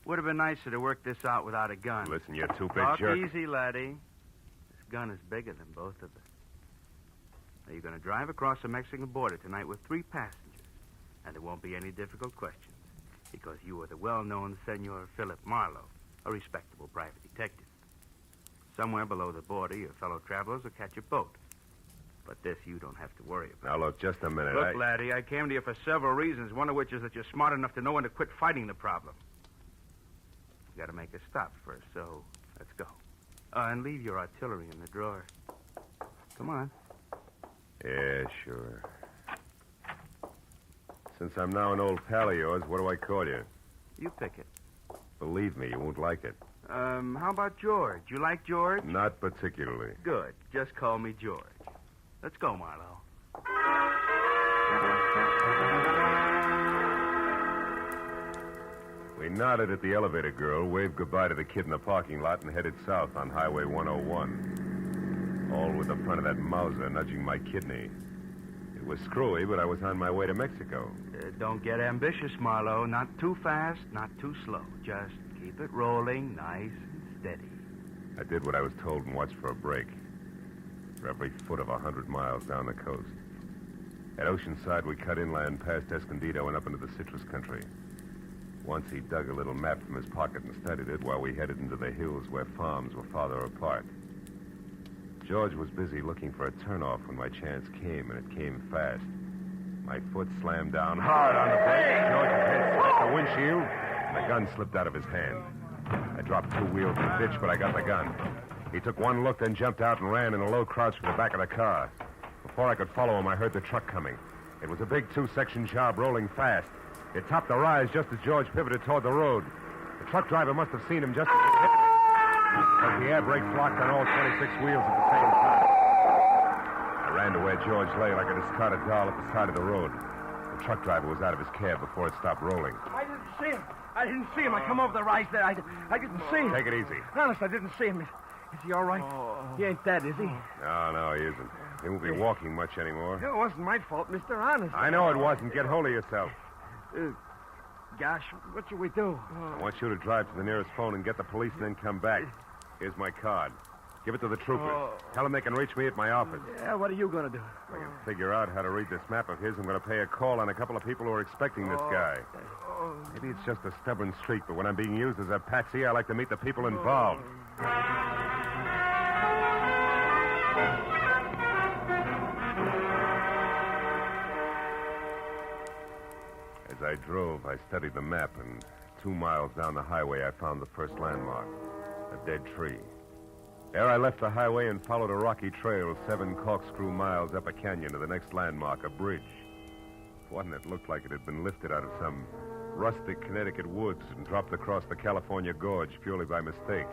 Would have been nicer to work this out without a gun. Listen, you two-bit Talk jerk. easy, laddie. This gun is bigger than both of us. Now, you're going to drive across the Mexican border tonight with 3 passengers. And there won't be any difficult questions. Because you are the well-known Senor Philip Marlowe, a respectable private detective. Somewhere below the border, your fellow travelers will catch a boat. But this you don't have to worry about. Now, look, just a minute. Look, laddie, I came to you for several reasons, one of which is that you're smart enough to know when to quit fighting the problem. You got to make a stop first, so let's go. And leave your artillery in the drawer. Come on. Yeah, sure. Since I'm now an old pal of yours, what do I call you? You pick it. Believe me, you won't like it. How about George? You like George? Not particularly. Good. Just call me George. Let's go, Marlowe. We nodded at the elevator girl, waved goodbye to the kid in the parking lot, and headed south on Highway 101. All with the front of that Mauser nudging my kidney. It was screwy, but I was on my way to Mexico. Don't get ambitious, Marlowe. Not too fast, not too slow. Just keep it rolling nice and steady. I did what I was told and watched for a break. For every foot of 100 miles down the coast. At Oceanside, we cut inland past Escondido and up into the citrus country. Once he dug a little map from his pocket and studied it while we headed into the hills where farms were farther apart. George was busy looking for a turnoff when my chance came, and it came fast. My foot slammed down hard on the brake. George's head smacked the windshield, and the gun slipped out of his hand. I dropped 2 wheels in the ditch, but I got the gun. He took one look, then jumped out and ran in a low crouch for the back of the car. Before I could follow him, I heard the truck coming. It was a big 2-section job rolling fast. It topped the rise just as George pivoted toward the road. The truck driver must have seen him just as he hit it. But the air brakes locked on all 26 wheels at the same time. I ran to where George lay like a discarded doll at the side of the road. The truck driver was out of his cab before it stopped rolling. I didn't see him. I come over the rise there. I didn't see him. Take it easy. Honest, I didn't see him. Is he all right? He ain't dead, is he? No, he isn't. He won't be walking much anymore. It wasn't my fault, Mr. Honest. I know it wasn't. Get hold of yourself. Gosh, what should we do? I want you to drive to the nearest phone and get the police and then come back. Here's my card. Give it to the troopers. Tell them they can reach me at my office. Yeah, what are you going to do? If I can figure out how to read this map of his, I'm going to pay a call on a couple of people who are expecting this guy. Maybe it's just a stubborn streak, but when I'm being used as a patsy, I like to meet the people involved. As I drove, I studied the map, and 2 miles down the highway, I found the first landmark, a dead tree. There I left the highway and followed a rocky trail 7 corkscrew miles up a canyon to the next landmark, a bridge. One that looked like it had been lifted out of some rustic Connecticut woods and dropped across the California gorge purely by mistake.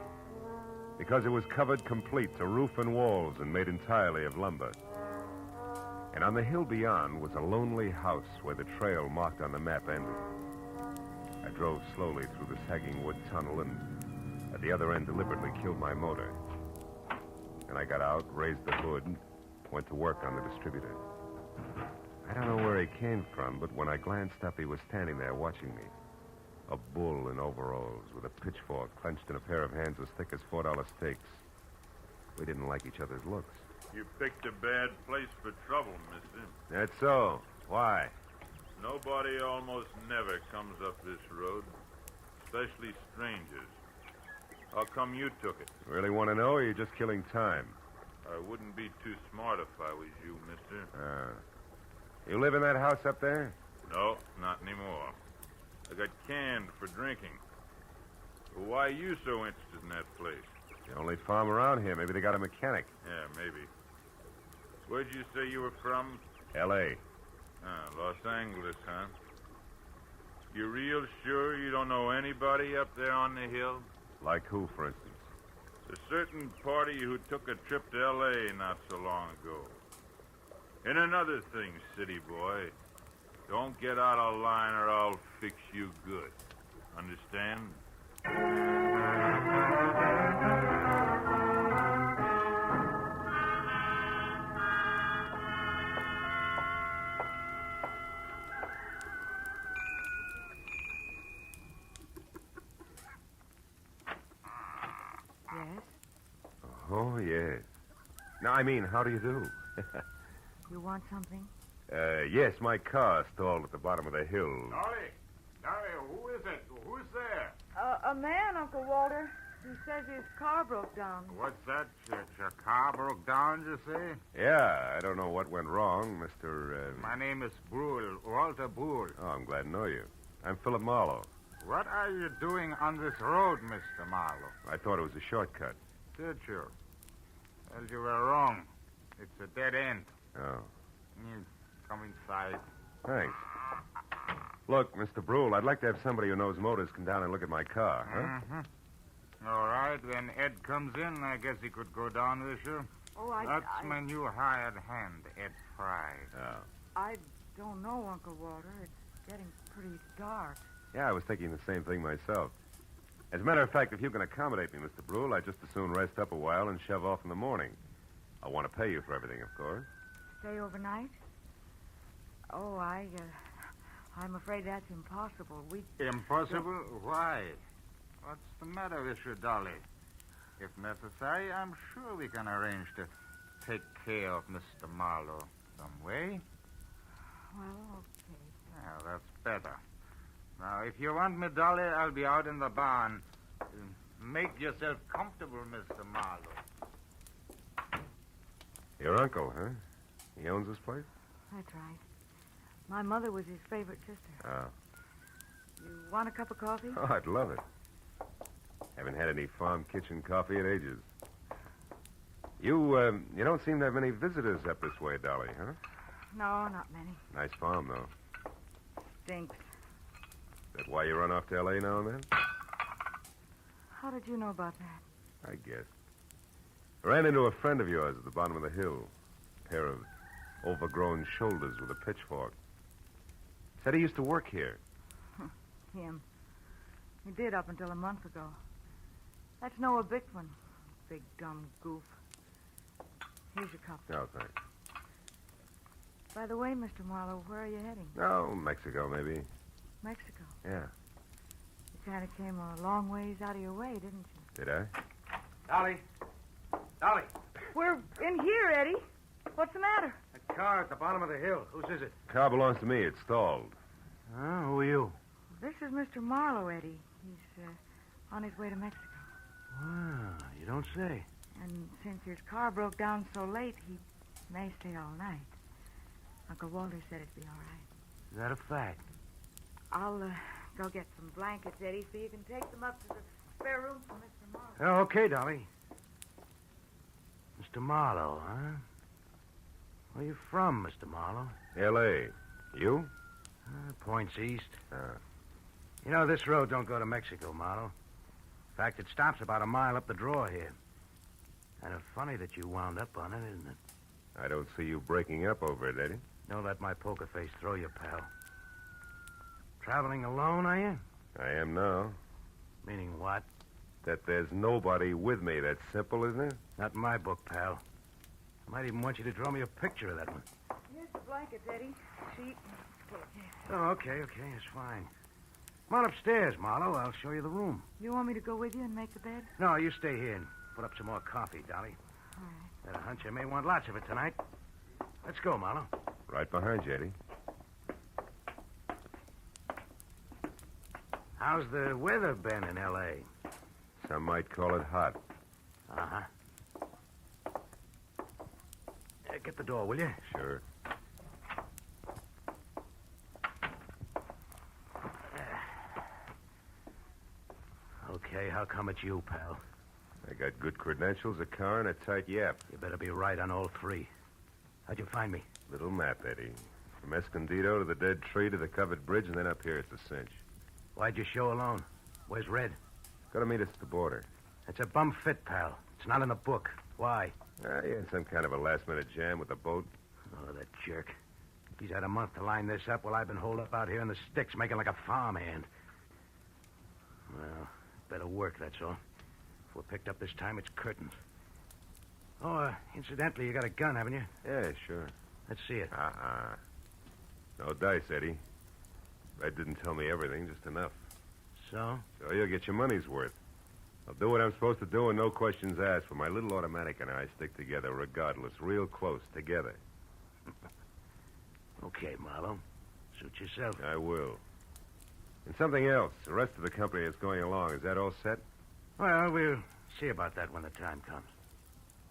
Because it was covered complete to roof and walls and made entirely of lumber. And on the hill beyond was a lonely house where the trail marked on the map ended. I drove slowly through the sagging wood tunnel and at the other end deliberately killed my motor. Then I got out, raised the hood, and went to work on the distributor. I don't know where he came from, but when I glanced up, he was standing there watching me. A bull in overalls with a pitchfork clenched in a pair of hands as thick as $4 steaks. We didn't like each other's looks. You picked a bad place for trouble, mister. That's so. Why? Nobody almost never comes up this road, especially strangers. How come you took it? Really want to know, or are you just killing time? I wouldn't be too smart if I was you, mister. You live in that house up there? No, not anymore. I got canned for drinking. Well, why are you so interested in that place? The only farm around here. Maybe they got a mechanic. Yeah, maybe. Where'd you say you were from? L.A. Los Angeles, huh? You real sure you don't know anybody up there on the hill? Like who, for instance? A certain party who took a trip to L.A. not so long ago. And another thing, city boy. Don't get out of line or I'll fix you good. Understand? Yes? Oh, yes. Now, I mean, how do you do? You want something? Yes, my car stalled at the bottom of the hill. Dolly, who is it? Who's there? A man, Uncle Walter. He says his car broke down. What's that? Your car broke down, you say? Yeah, I don't know what went wrong, Mr. My name is Brule, Walter Brule. Oh, I'm glad to know you. I'm Philip Marlowe. What are you doing on this road, Mr. Marlowe? I thought it was a shortcut. Did you? Well, you were wrong. It's a dead end. Oh. You come inside. Thanks. Look, Mr. Brule, I'd like to have somebody who knows motors come down and look at my car, huh? Mm-hmm. All right, when Ed comes in, I guess he could go down with you. Oh, That's my new hired hand, Ed Fry. Oh. I don't know, Uncle Walter. It's getting pretty dark. Yeah, I was thinking the same thing myself. As a matter of fact, if you can accommodate me, Mr. Brule, I'd just as soon rest up a while and shove off in the morning. I want to pay you for everything, of course. Stay overnight? Oh, I'm afraid that's impossible. Impossible? Why? What's the matter with you, Dolly? If necessary, I'm sure we can arrange to take care of Mr. Marlowe some way. Well, okay. Yeah, that's better. Now, if you want me, Dolly, I'll be out in the barn. Make yourself comfortable, Mr. Marlowe. Your uncle, huh? He owns this place? That's right. My mother was his favorite sister. Oh. You want a cup of coffee? Oh, I'd love it. Haven't had any farm kitchen coffee in ages. You don't seem to have many visitors up this way, Dolly, huh? No, not many. Nice farm, though. Stinks. Is that why you run off to L.A. now and then? How did you know about that? I guess. I ran into a friend of yours at the bottom of the hill. A pair of overgrown shoulders with a pitchfork. Said he used to work here. Him. He did up until a month ago. That's Noah Bickman. Big dumb goof. Here's your cup. Oh, thanks. By the way, Mr. Marlowe, where are you heading? Oh, Mexico, maybe. Mexico. Yeah. You kind of came a long ways out of your way, didn't you? Did I? Dolly. Dolly. We're in here, Eddie. What's the matter? A car at the bottom of the hill. Whose is it? Car belongs to me. It's stalled. Who are you? This is Mr. Marlowe, Eddie. He's on his way to Mexico. Wow, you don't say. And since his car broke down so late, he may stay all night. Uncle Walter said it'd be all right. Is that a fact? I'll Go get some blankets, Eddie, so you can take them up to the spare room for Mr. Marlowe. Okay, Dolly. Mr. Marlowe, huh? Where you from, Mr. Marlowe? L.A. You? Points east. You know, this road don't go to Mexico, Marlowe. In fact, it stops about a mile up the draw here. Kind of funny that you wound up on it, isn't it? I don't see you breaking up over it, Eddie. Don't let my poker face throw you, pal. Traveling alone, are you? I am now. Meaning what? That there's nobody with me. That's simple, isn't it? Not in my book, pal. I might even want you to draw me a picture of that one. Here's the blankets, Eddie. Sheet. Oh, okay, it's fine. Come on upstairs, Marlowe. I'll show you the room. You want me to go with you and make the bed? No, you stay here and put up some more coffee, Dolly. All right. Got a hunch I may want lots of it tonight. Let's go, Marlowe. Right behind you, Eddie. How's the weather been in L.A.? Some might call it hot. Uh-huh. Get the door, will you? Sure. Okay, how come it's you, pal? I got good credentials, a car, and a tight yap. You better be right on all three. How'd you find me? Little map, Eddie. From Escondido to the dead tree to the covered bridge, and then up here, it's a cinch. Why'd you show alone? Where's Red? Gotta meet us at the border. It's a bum fit, pal. It's not in the book. Why? He had some kind of a last-minute jam with the boat. Oh, that jerk. He's had a month to line this up while I've been holed up out here in the sticks making like a farmhand. Well, better work, that's all. If we're picked up this time, it's curtains. Oh, incidentally, you got a gun, haven't you? Yeah, sure. Let's see it. No dice, Eddie. Red didn't tell me everything, just enough. So? So you'll get your money's worth. I'll do what I'm supposed to do and no questions asked, for my little automatic and I stick together regardless, real close, together. Okay, Marlowe. Suit yourself. I will. And something else. The rest of the company that's going along, is that all set? Well, we'll see about that when the time comes.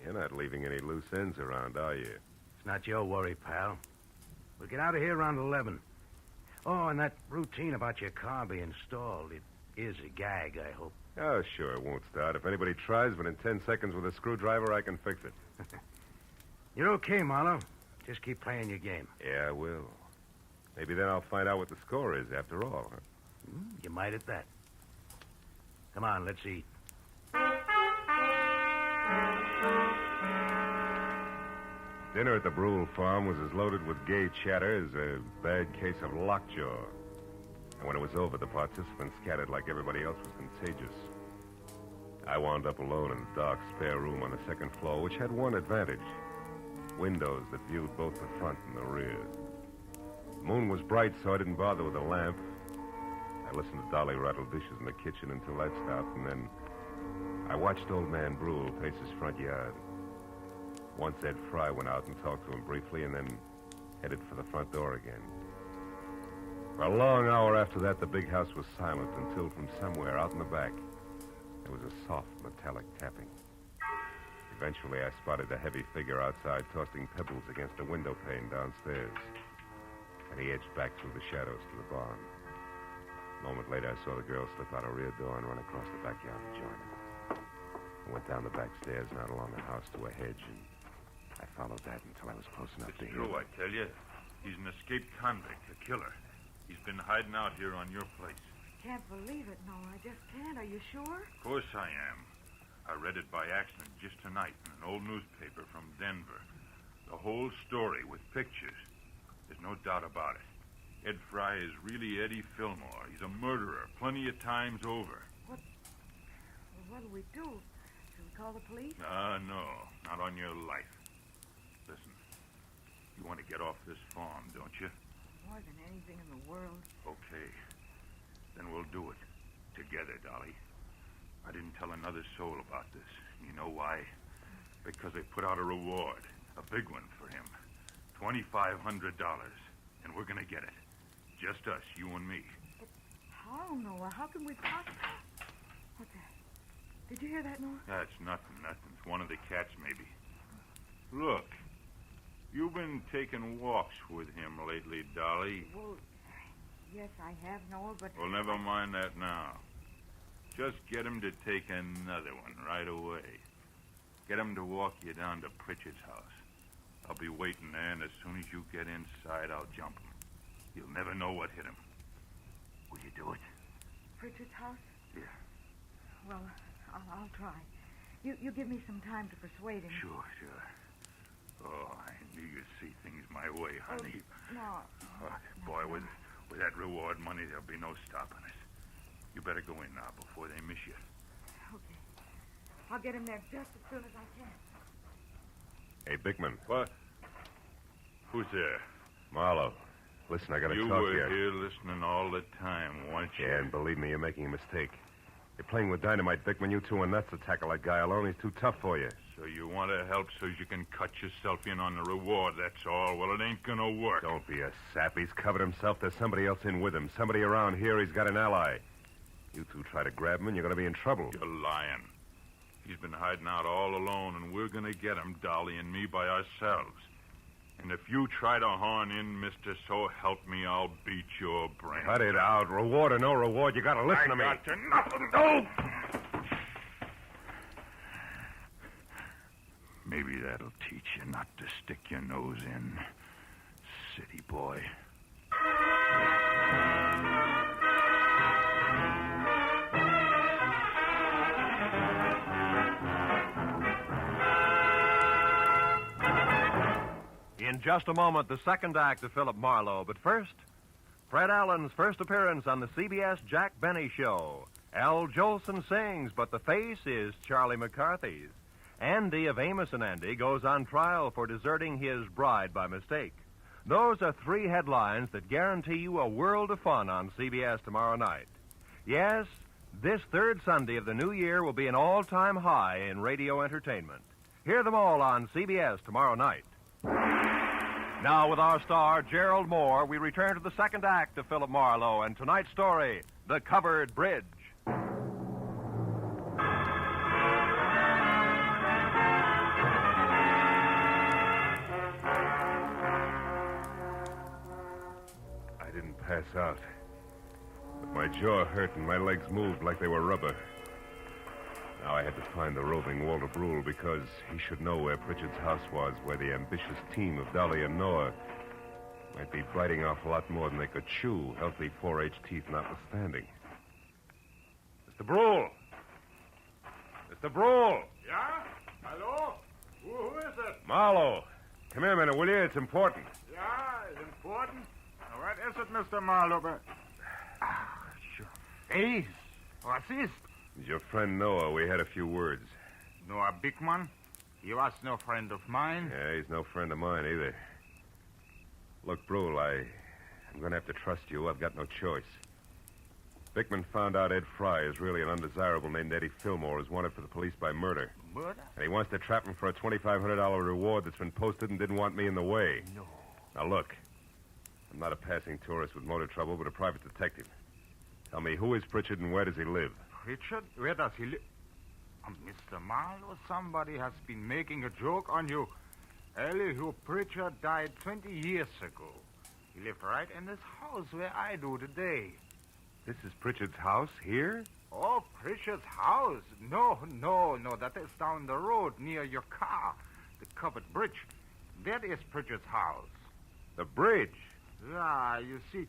You're not leaving any loose ends around, are you? It's not your worry, pal. We'll get out of here around 11. Oh, and that routine about your car being stalled, it is a gag, I hope. Oh, sure, it won't start. If anybody tries, within 10 seconds with a screwdriver, I can fix it. You're okay, Marlowe. Just keep playing your game. Yeah, I will. Maybe then I'll find out what the score is after all, huh? You might at that. Come on, let's eat. Dinner at the Brule farm was as loaded with gay chatter as a bad case of lockjaw. And when it was over, the participants scattered like everybody else was contagious. I wound up alone in a dark spare room on the second floor, which had one advantage. Windows that viewed both the front and the rear. The moon was bright, so I didn't bother with a lamp. I listened to Dolly rattle dishes in the kitchen until that stopped, and then I watched old man Brule pace his front yard. Once Ed Fry went out and talked to him briefly, and then headed for the front door again. For a long hour after that, the big house was silent until from somewhere out in the back, there was a soft, metallic tapping. Eventually, I spotted a heavy figure outside tossing pebbles against a window pane downstairs. And he edged back through the shadows to the barn. A moment later, I saw the girl slip out a rear door and run across the backyard to join him. I went down the back stairs and out along the house to a hedge, and I followed that until I was close enough to It's hear. true, I tell you. He's an escaped convict, a killer. He's been hiding out here on your place. Can't believe it, no, I just can't. Are you sure? Of course I am. I read it by accident just tonight in an old newspaper from Denver. The whole story with pictures. There's no doubt about it. Ed Fry is really Eddie Fillmore. He's a murderer plenty of times over. What'll we do? Should we call the police? No, not on your life. Listen, you want to get off this farm, don't you? More than anything in the world. Okay. Then we'll do it. Together, Dolly. I didn't tell another soul about this. You know why? Because they put out a reward. A big one for him. $2,500. And we're gonna get it. Just us, you and me. But how, Noah? How can we possibly... What's that? Did you hear that, Noah? That's nothing. It's one of the cats, maybe. Look. You've been taking walks with him lately, Dolly. Well, Yes, I have, Noah, but... Well, never mind that now. Just get him to take another one right away. Get him to walk you down to Pritchard's house. I'll be waiting there, and as soon as you get inside, I'll jump him. You'll never know what hit him. Will you do it? Pritchard's house? Yeah. Well, I'll try. You give me some time to persuade him. Sure. Oh, I knew you'd see things my way, honey. No. Oh, boy, with that reward money, there'll be no stopping us. You better go in now before they miss you. Okay. I'll get him there just as soon as I can. Hey, Bickman. What? Who's there? Marlowe. Listen, I gotta You talk to were you. here listening all the time, weren't you? Yeah, and believe me, you're making a mistake. You're playing with dynamite, Bickman. You two are nuts to tackle that guy alone. He's too tough for you. So you want to help so you can cut yourself in on the reward, that's all. Well, it ain't gonna work. Don't be a sap. He's covered himself. There's somebody else in with him. Somebody around here. He's got an ally. You two try to grab him, and you're gonna be in trouble. You're lying. He's been hiding out all alone, and we're gonna get him, Dolly and me, by ourselves. And if you try to horn in, mister, so help me, I'll beat your brains. Cut it out. Reward or no reward, you gotta listen to me. I got to nothing. Oh! Maybe that'll teach you not to stick your nose in, city boy. In just a moment, the second act of Philip Marlowe. But first, Fred Allen's first appearance on the CBS Jack Benny Show. Al Jolson sings, but the face is Charlie McCarthy's. Andy of Amos and Andy goes on trial for deserting his bride by mistake. Those are three headlines that guarantee you a world of fun on CBS tomorrow night. Yes, this third Sunday of the new year will be an all-time high in radio entertainment. Hear them all on CBS tomorrow night. Now, with our star, Gerald Moore, we return to the second act of Philip Marlowe and tonight's story, The Covered Bridge. I didn't pass out. But my jaw hurt and my legs moved like they were rubber. Now I had to find the roving Walter Brule because he should know where Pritchard's house was, where the ambitious team of Dolly and Noir might be biting off a lot more than they could chew, healthy 4H teeth notwithstanding. Mr. Brule! Mr. Brule! Yeah? Hello? Who is it? Marlowe! Come here a minute, will you? It's important. Yeah, it's important. What is it, Mr. Marlowe? Your face. What's this? It's your friend Noah. We had a few words. Noah Bickman? He was no friend of mine. Yeah, he's no friend of mine either. Look, Brule, I'm going to have to trust you. I've got no choice. Bickman found out Ed Fry is really an undesirable named Eddie Fillmore who's wanted for the police by murder. Murder? And he wants to trap him for a $2,500 reward that's been posted and didn't want me in the way. No. Now, look. I'm not a passing tourist with motor trouble, but a private detective. Tell me, who is Pritchard and where does he live? Pritchard? Where does he live? Mr. Marlowe, somebody has been making a joke on you. Elihu Pritchard died 20 years ago. He lived right in this house where I do today. This is Pritchard's house here? Oh, Pritchard's house? No. That is down the road near your car. The covered bridge. That is Pritchard's house. The bridge? Yeah, you see,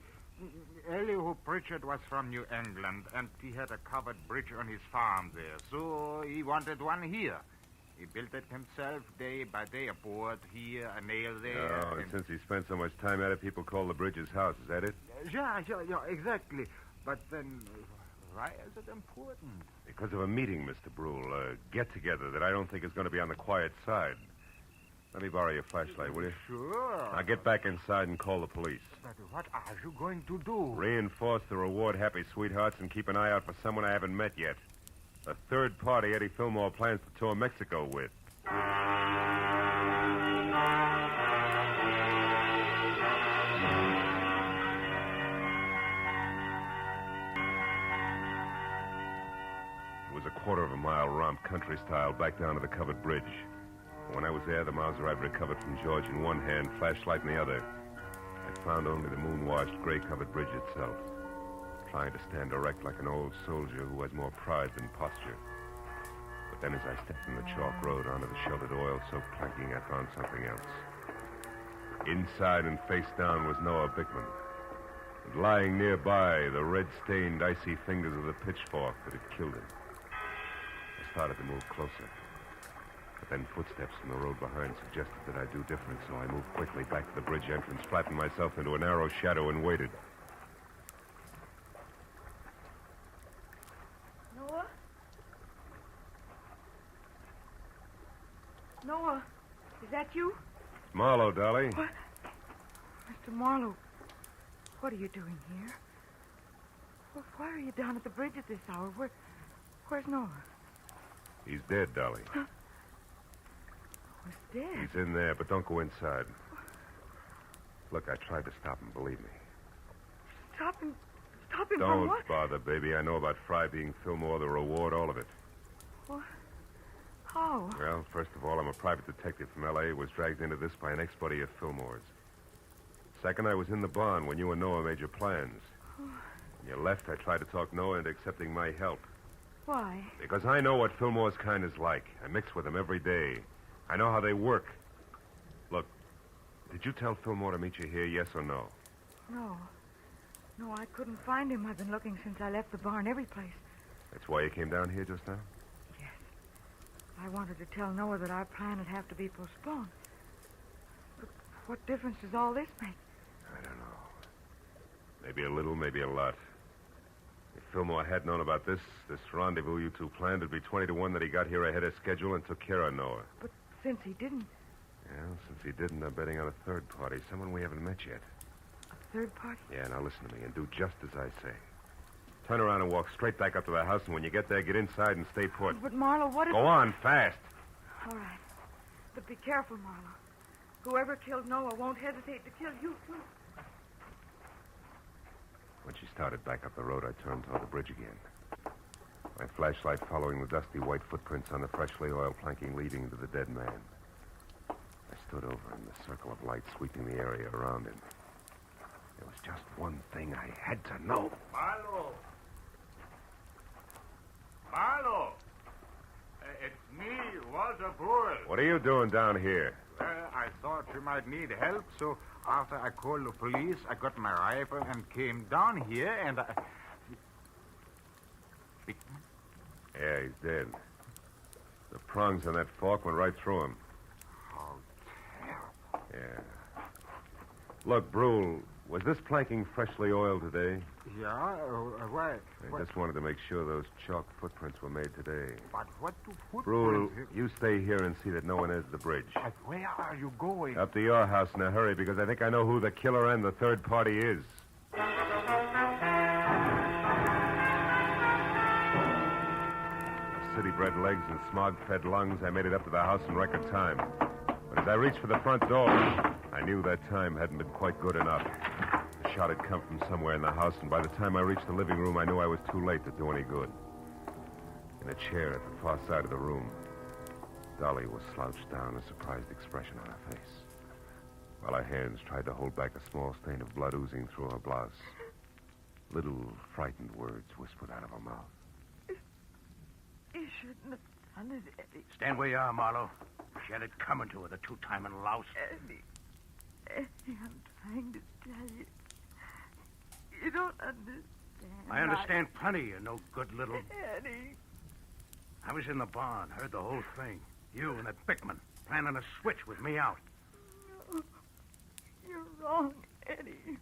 Elihu Pritchard was from New England, and he had a covered bridge on his farm there, so he wanted one here. He built it himself day by day, a board here, a nail there. Oh, and since he spent so much time at it, people call the bridge his house. Is that it? Yeah, exactly. But then, why is it important? Because of a meeting, Mr. Brule, a get-together that I don't think is going to be on the quiet side. Let me borrow your flashlight, will you? Sure. Now get back inside and call the police. But what are you going to do? Reinforce the reward happy sweethearts and keep an eye out for someone I haven't met yet. A third party Eddie Fillmore plans to tour Mexico with. It was a quarter of a mile romp country style back down to the covered bridge. When I was there, the Mauser I'd recovered from George in one hand, flashlight in the other. I I found only the moon-washed, gray-covered bridge itself, trying to stand erect like an old soldier who has more pride than posture. But then as I stepped from the chalk road onto the sheltered oil-soaked planking, I found something else. Inside and face down was Noah Bickman. And lying nearby, the red-stained, icy fingers of the pitchfork that had killed him. I started to move closer. But then footsteps from the road behind suggested that I do different, so I moved quickly back to the bridge entrance, flattened myself into a narrow shadow, and waited. Noah? Noah, is that you? Marlowe, Dolly. What? Mr. Marlowe, what are you doing here? Why are you down at the bridge at this hour? Where's Noah? He's dead, Dolly. Was dead? He's in there, but don't go inside. Look, I tried to stop him, believe me. Stop him from Don't what? bother, baby. I know about Fry being Fillmore, the reward, all of it. What? How? Well, first of all, I'm a private detective from L.A. who was dragged into this by an ex-buddy of Fillmore's. Second, I was in the barn when you and Noah made your plans. When you left, I tried to talk Noah into accepting my help. Why? Because I know what Fillmore's kind is like. I mix with them every day. I know how they work. Look, did you tell Fillmore to meet you here, yes or no? No. No, I couldn't find him. I've been looking since I left the barn every place. That's why you came down here just now? Yes. I wanted to tell Noah that our plan would have to be postponed. But what difference does all this make? I don't know. Maybe a little, maybe a lot. If Fillmore had known about this rendezvous you two planned, it'd be 20 to 1 that he got here ahead of schedule and took care of Noah. But since he didn't. Well, since he didn't, I'm betting on a third party, someone we haven't met yet. A third party? Yeah, now listen to me and do just as I say. Turn around and walk straight back up to the house, and when you get there, get inside and stay put. But, Marlowe, what if... Go on, fast. All right. But be careful, Marlowe. Whoever killed Noah won't hesitate to kill you, too. When she started back up the road, I turned toward the bridge again. My flashlight following the dusty white footprints on the freshly oiled planking leading to the dead man. I stood over him, the circle of light sweeping the area around him. There was just one thing I had to know. Marlowe! Marlowe! It's me, Walter Bull. What are you doing down here? Well, I thought you might need help, so after I called the police, I got my rifle and came down here, and I... Yeah, he's dead. The prongs on that fork went right through him. How terrible. Yeah. Look, Brule, was this planking freshly oiled today? Yeah? Why? I just wanted to make sure those chalk footprints were made today. But what do Brule, footprints... you stay here and see that no one enters the bridge. But where are you going? Up to your house in a hurry, because I think I know who the killer and the third party is. City-bred legs and smog-fed lungs, I made it up to the house in record time. But as I reached for the front door, I knew that time hadn't been quite good enough. The shot had come from somewhere in the house, and by the time I reached the living room, I knew I was too late to do any good. In a chair at the far side of the room, Dolly was slouched down, a surprised expression on her face, while her hands tried to hold back a small stain of blood oozing through her blouse. Little frightened words whispered out of her mouth. You shouldn't have done it, Eddie. Stand where you are, Marlowe. She had it coming to her, the two-timing louse. Eddie, I'm trying to tell you. You don't understand. I understand plenty, you no good little... Eddie. I was in the barn, heard the whole thing. You and that Bickman planning a switch with me out. No, you're wrong, Eddie.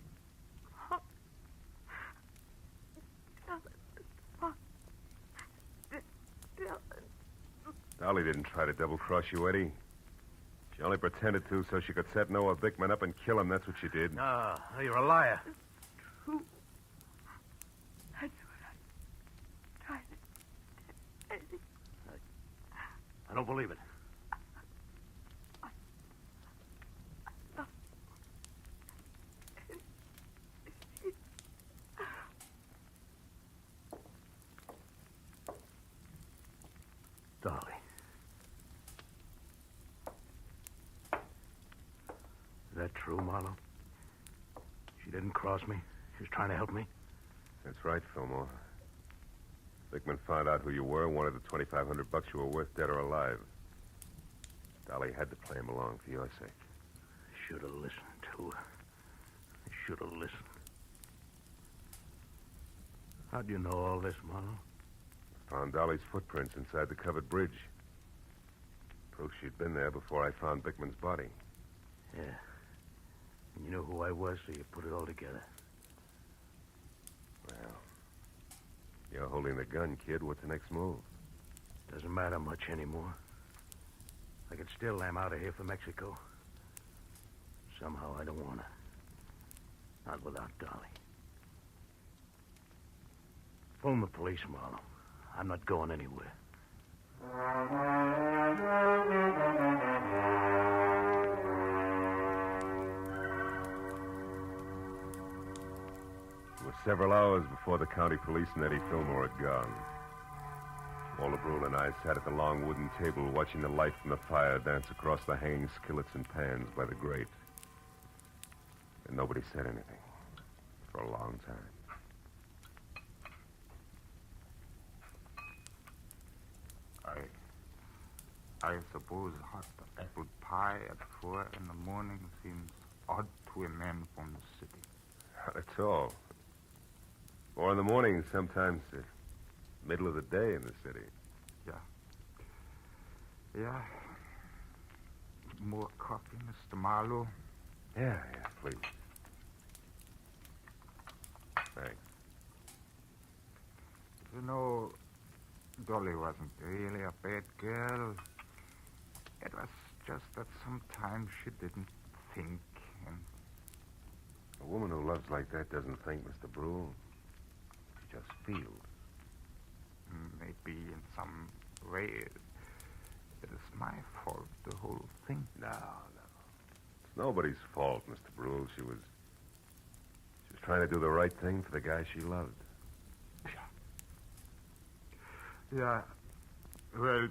Dolly didn't try to double-cross you, Eddie. She only pretended to so she could set Noah Bickman up and kill him. That's what she did. No, you're a liar. True. That's what I'm trying to tell Eddie. I don't believe it. Dolly. Is that true, Marlowe? She didn't cross me. She was trying to help me. That's right, Fillmore. Bickman found out who you were and wanted the $2,500 you were worth, dead or alive. Dolly had to play him along for your sake. Should have listened to her. I should have listened. How'd you know all this, Marlowe? Found Dolly's footprints inside the covered bridge. Proof she'd been there before I found Bickman's body. Yeah. And you knew who I was, so you put it all together. Well, you're holding the gun, kid. What's the next move? Doesn't matter much anymore. I could still lam out of here for Mexico. Somehow I don't want to. Not without Dolly. Phone the police, Marlowe. I'm not going anywhere. It was several hours before the county police and Eddie Fillmore had gone. Walter Brule and I sat at the long wooden table watching the light from the fire dance across the hanging skillets and pans by the grate. And nobody said anything for a long time. I suppose hot apple pie at 4 in the morning seems odd to a man from the city. Not at all. 4 in the morning, sometimes the middle of the day in the city. Yeah. More coffee, Mr. Marlowe? Yeah, please. Thanks. You know, Dolly wasn't really a bad girl. It was just that sometimes she didn't think, and... A woman who loves like that doesn't think, Mr. Brule. She just feels. Maybe in some way it is my fault, the whole thing. No. It's nobody's fault, Mr. Brule. She was trying to do the right thing for the guy she loved. Yeah. Well,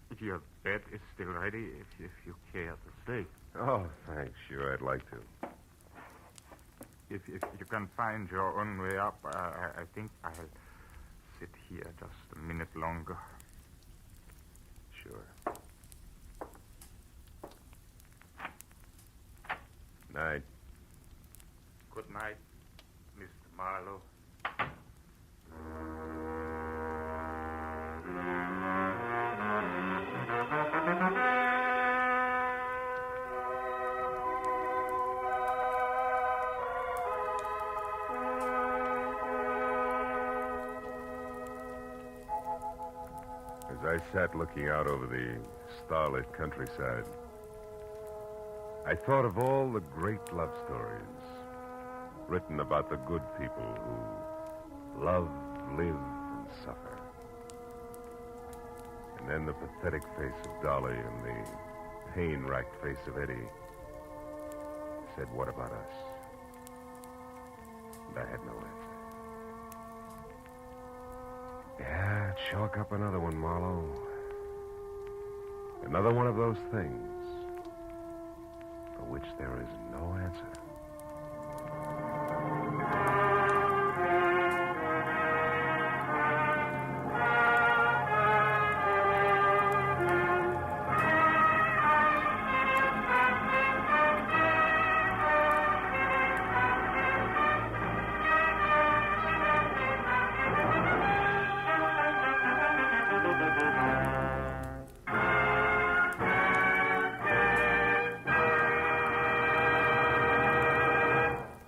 if your bed is still ready, if you care to stay. Oh, thanks. Sure, I'd like to. If you can find your own way up, I think I'll sit here just a minute longer. Sure. Night. Good night, Mr. Marlowe. As I sat looking out over the starlit countryside, I thought of all the great love stories written about the good people who love, live, and suffer. And then the pathetic face of Dolly and the pain-racked face of Eddie said, what about us? And I had no answer. Yeah, chalk up another one, Marlowe. Another one of those things for which there is no answer.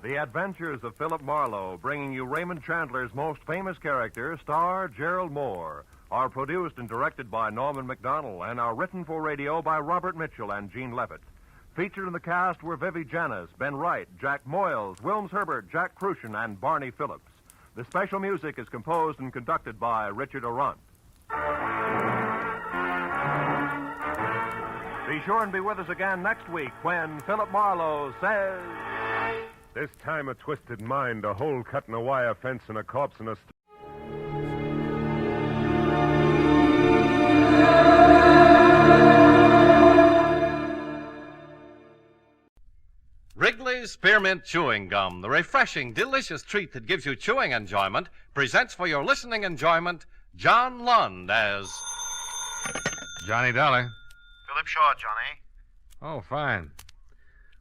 The Adventures of Philip Marlowe, bringing you Raymond Chandler's most famous character, star Gerald Moore, are produced and directed by Norman MacDonald and are written for radio by Robert Mitchell and Gene Levitt. Featured in the cast were Vivi Janis, Ben Wright, Jack Moyles, Wilms Herbert, Jack Crucian, and Barney Phillips. The special music is composed and conducted by Richard Arant. Be sure and be with us again next week when Philip Marlowe says... This time a twisted mind, a hole cut in a wire fence, and a corpse in a... Wrigley's Wrigley's Spearmint Chewing Gum, the refreshing, delicious treat that gives you chewing enjoyment, presents for your listening enjoyment John Lund as... Johnny Dollar. Philip Shaw, Johnny. Oh, fine.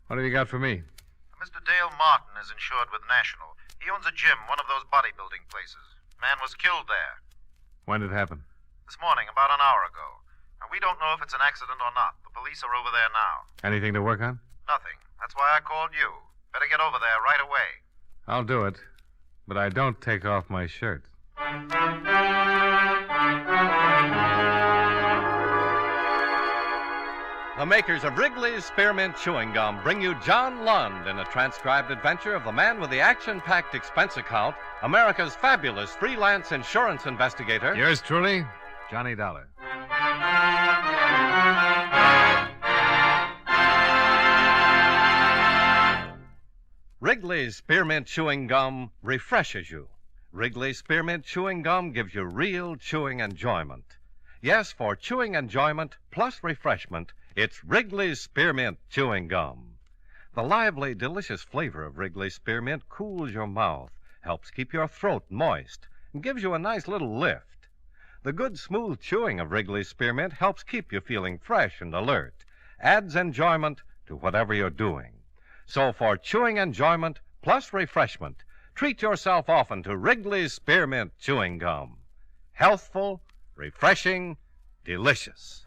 What have you got for me? Mr. Dale Martin is insured with National. He owns a gym, one of those bodybuilding places. Man was killed there. When did it happen? This morning, about an hour ago. And we don't know if it's an accident or not. The police are over there now. Anything to work on? Nothing. That's why I called you. Better get over there right away. I'll do it. But I don't take off my shirt. The makers of Wrigley's Spearmint Chewing Gum bring you John Lund in a transcribed adventure of the man with the action-packed expense account, America's fabulous freelance insurance investigator. Yours truly, Johnny Dollar. Wrigley's Spearmint Chewing Gum refreshes you. Wrigley's Spearmint Chewing Gum gives you real chewing enjoyment. Yes, for chewing enjoyment plus refreshment, it's Wrigley's Spearmint Chewing Gum. The lively, delicious flavor of Wrigley's Spearmint cools your mouth, helps keep your throat moist, and gives you a nice little lift. The good, smooth chewing of Wrigley's Spearmint helps keep you feeling fresh and alert, adds enjoyment to whatever you're doing. So for chewing enjoyment plus refreshment, treat yourself often to Wrigley's Spearmint Chewing Gum. Healthful, refreshing, delicious.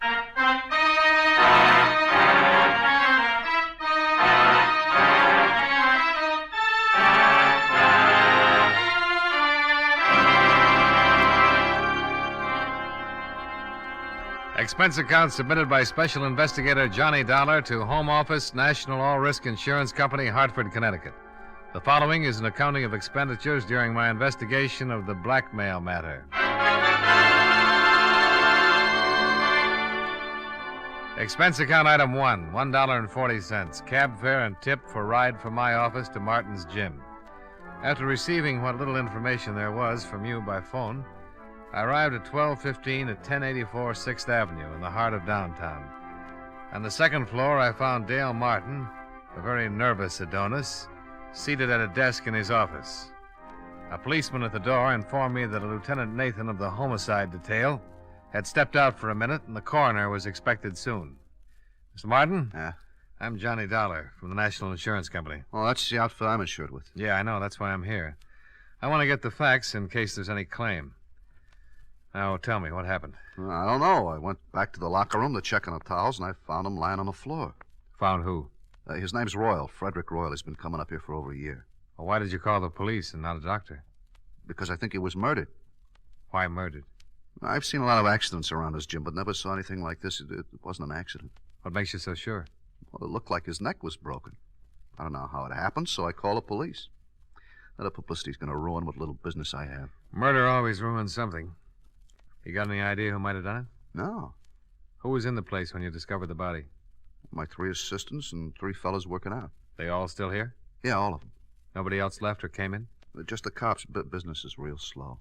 Expense account submitted by Special Investigator Johnny Dollar to Home Office, National All-Risk Insurance Company, Hartford, Connecticut. The following is an accounting of expenditures during my investigation of the Blackmail matter. Expense account item 1, $1.40. Cab fare and tip for ride from my office to Martin's gym. After receiving what little information there was from you by phone, I arrived at 1215 at 1084 6th Avenue in the heart of downtown. On the second floor, I found Dale Martin, a very nervous Adonis, seated at a desk in his office. A policeman at the door informed me that a Lieutenant Nathan of the Homicide detail had stepped out for a minute and the coroner was expected soon. Mr. Martin? Yeah? I'm Johnny Dollar from the National Insurance Company. Oh, that's the outfit I'm insured with. Yeah, I know. That's why I'm here. I want to get the facts in case there's any claim. Now, tell me, what happened? I don't know. I went back to the locker room to check on the towels, and I found him lying on the floor. Found who? His name's Royal, Frederick Royal. He's been coming up here for over a year. Well, why did you call the police and not a doctor? Because I think he was murdered. Why murdered? I've seen a lot of accidents around this gym, but never saw anything like this. It wasn't an accident. What makes you so sure? Well, it looked like his neck was broken. I don't know how it happened, so I called the police. Now, the publicity's going to ruin what little business I have. Murder always ruins something. You got any idea who might have done it? No. Who was in the place when you discovered the body? My 3 assistants and 3 fellas working out. They all still here? Yeah, all of them. Nobody else left or came in? Just the cops. Business is real slow.